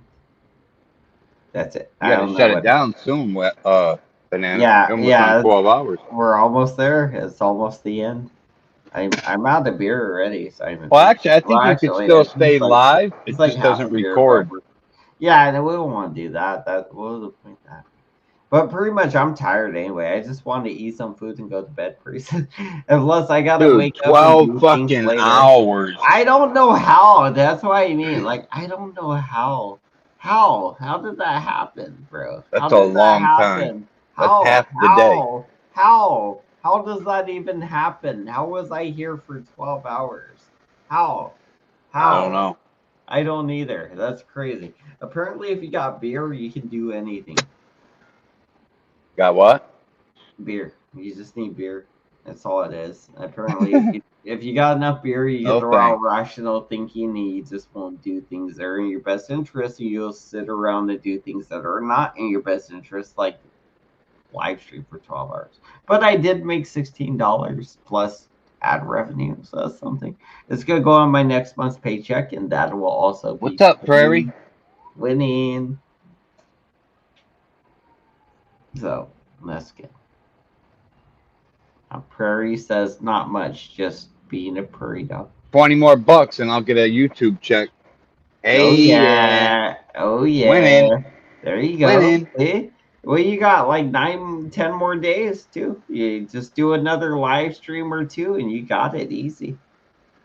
that's it. You gotta shut it down soon, Banana. Almost on 12 hours. We're almost there. It's almost the end. I'm out of beer already, Simon. Well, actually, I think you could still stay live. It just doesn't record. Yeah, and we don't want to do that. What was the point of that? But pretty much, I'm tired anyway. I just want to eat some food and go to bed pretty soon. Unless I gotta Dude, wake up and 12 do things fucking later. hours. I don't know how. That's what I mean. Like, I don't know how. How did that happen, bro? How That's a did that long time. happen? That's How? half the day. How does that even happen? How was I here for 12 hours? How? I don't know. I don't either. That's crazy. Apparently, if you got beer, you can do anything. Got what? Beer. You just need beer. That's all it is. Apparently, if you got enough beer, you can No throw out thanks. rational thinking, and you just won't do things that are in your best interest. And you'll sit around and do things that are not in your best interest, like live stream for 12 hours. But I did make $16 plus ad revenue, so that's something. It's gonna go on my next month's paycheck, and that will also be What's up, Prairie? winning. So that's good. Prairie says not much, just being a prairie dog. 20 more bucks and I'll get a YouTube check. Hey, Oh yeah. Oh yeah. Winning. There you go. Winning. See? Well, you got like 9, 10 more days too. You just do another live stream or two, and you got it easy.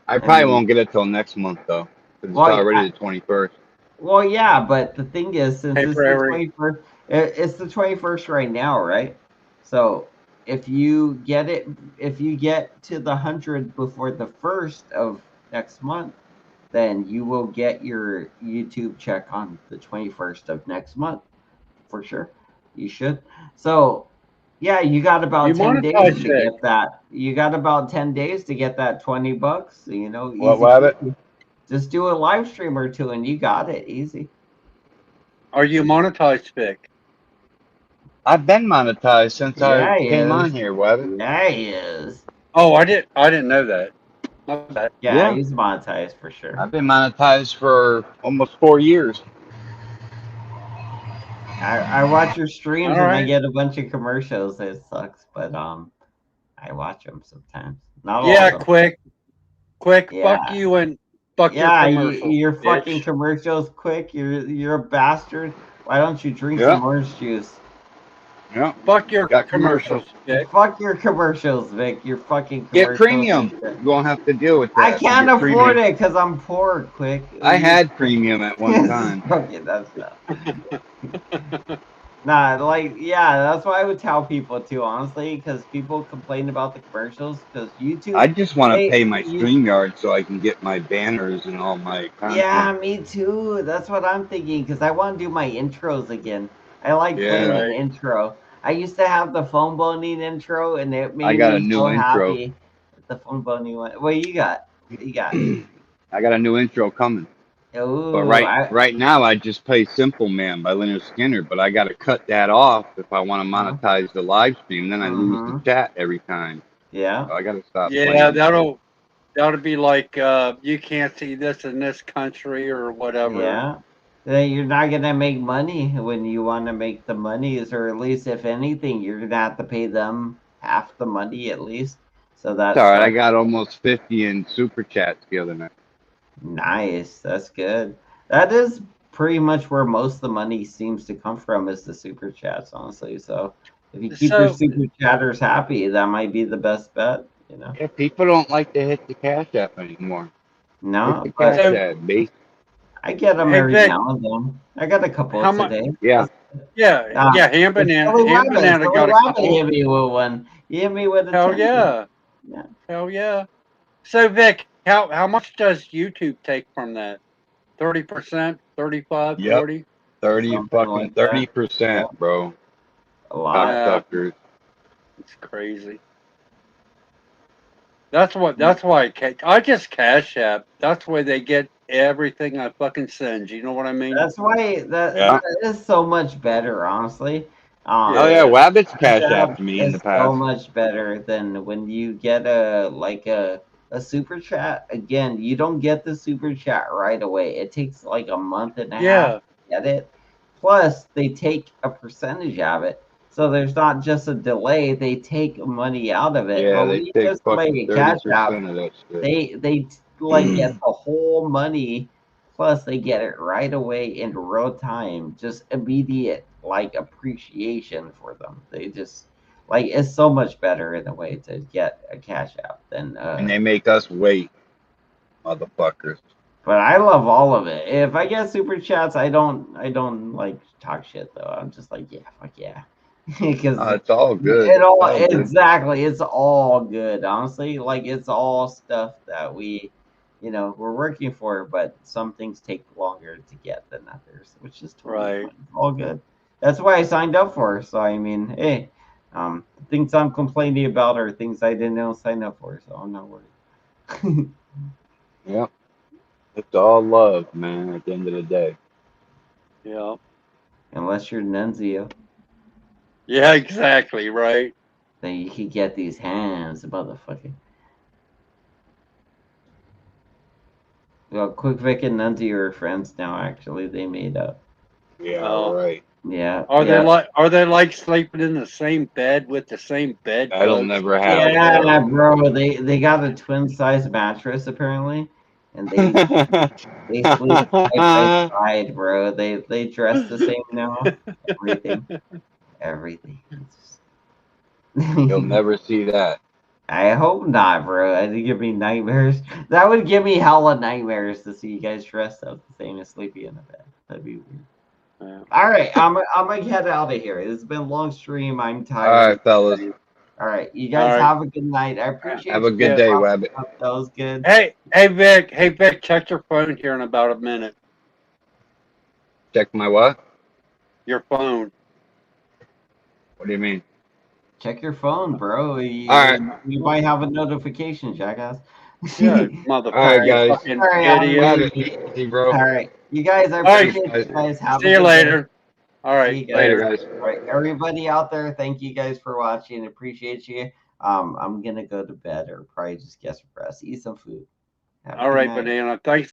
I probably won't get it till next month though, because Well, it's already the 21st. Well, yeah, but the thing is, since Hey, it's Prairie. the 21st, it's the 21st right now, right? So if you get to the 100 before the 1st of next month, then you will get your YouTube check on the 21st of next month for sure. You should. So yeah, you got about You 10 days monetize to it. get that. You got about 10 days to get that $20. You know, What, easy. Wabbit? Just do a live stream or two, and you got it easy. Are you monetized, Vic? I've been monetized since Yeah, I he came is. on here, Wabbit. Yeah, he is. Oh, I didn't know that. My bad. Yeah, he's monetized for sure. I've been monetized for almost 4 years. I watch your streams All and I right. get a bunch of commercials. It sucks, but I watch them sometimes. Not all Yeah, of them. quick. Yeah. Fuck you and fuck your Yeah, commercials. your bitch. fucking commercials quick. You're a bastard. Why don't you drink Yeah. some orange juice? Yeah. Fuck your Got commercials, Vic. Fuck your commercials, Vic. Your fucking Get commercials. premium. You won't have to deal with that. I can't Get afford premium. it because I'm poor. Quick. I had premium at one time. Okay, that's enough. Nah, like, yeah, that's what I would tell people too, honestly, because people complain about the commercials because YouTube. I just want to pay my you- StreamYard so I can get my banners and all my content. Yeah, me too. That's what I'm thinking because I want to do my intros again. I like Yeah. playing an Right. intro. I used to have the phone boning intro, and it made I got me a new so intro. happy. The phone boning one. What you got? What you got? I got a new intro coming. Oh, But right now I just play Simple Man by Leonard Skinner, but I got to cut that off if I want to monetize the live stream. Then I lose the chat every time. Yeah. So I got to stop Yeah, playing. that'll be like you can't see this in this country or whatever. Yeah. Then you're not gonna make money when you want to make the monies, or at least if anything, you're gonna have to pay them half the money at least. So that's It's all right. I got almost 50 in super chats the other night. nice. That's good. That is pretty much where most of the money seems to come from is the super chats, honestly. So if you keep your super chatters happy, that might be the best bet. You know. Yeah, people don't like to hit the Cash App anymore. No, Hit the but Cash App, B. I get them Hey, every Vic. now and then. I got a couple How much? today. Yeah. Ham Banana got a couple. Hit me with one. You hit me with a Hell 10. yeah. Yeah. Hell yeah. So Vic, how much does YouTube take from that? 30%, 35, Yep. 40? 30%, bro. A lot. Cocksuckers. It's crazy. That's why I just Cash App. That's why they get everything I fucking send. You know what I mean? That's why that is so much better, honestly. Oh yeah, Wabbit's Cash App to me in the It's so past. much better than when you get a super chat. Again, you don't get the super chat right away. It takes like a month and a half to get it. Plus, they take a percentage of it. So there's not just a delay; they take money out of it. Yeah, but they when you take just play fucking a Cash App, 30% of that shit. they like get the whole money Plus, they get it right away in real time, just immediate like appreciation for them. They just like it's so much better in a way to get a cash app than. And they make us wait, motherfuckers. But I love all of it. If I get super chats, I don't like talk shit though. I'm just like, yeah, fuck yeah, because It's all good. it all It's all good. exactly. It's all good. Honestly, like it's all stuff that we, we're working for. But some things take longer to get than others, which is totally fine. All good. That's why I signed up for. So I mean, hey, things I'm complaining about are things I didn't sign up for. So I'm not worried. Yeah. It's all love, man, at the end of the day. Yeah. Unless you're Nunzio. Yeah, exactly, right. Then you can get these hands, motherfucker. Well, Quick Vic and Nunzio are friends now, actually. They made up. Yeah, Oh. right. Yeah. Are they like sleeping in the same bed with the same bed? That'll never happen. Yeah, bro. They got a twin size mattress apparently. And they sleep side by side, bro. They dress the same now. Everything. You'll never see that. I hope not, bro. That'd give me nightmares. That would give me hella nightmares to see you guys dressed up the same and sleepy in the bed. That'd be weird. All right, I'm gonna get out of here. It's been a long stream. I'm tired. All right, fellas. All right, you guys have a good night. I appreciate. Have a good day, Wabbit. That was good. Hey, Vic, check your phone here in about a minute. Check my what? Your phone. What do you mean? Check your phone, bro. You might have a notification, jackass. Yeah, motherfucker. All right, guys. Fucking idiot. Easy, bro. All right, you guys. I All right, appreciate you guys. Have see a you good later. day. All right, later, guys. All right, everybody out there, thank you guys for watching. Appreciate you. I'm gonna go to bed or probably just get some rest, eat some food. All right, Banana. Thanks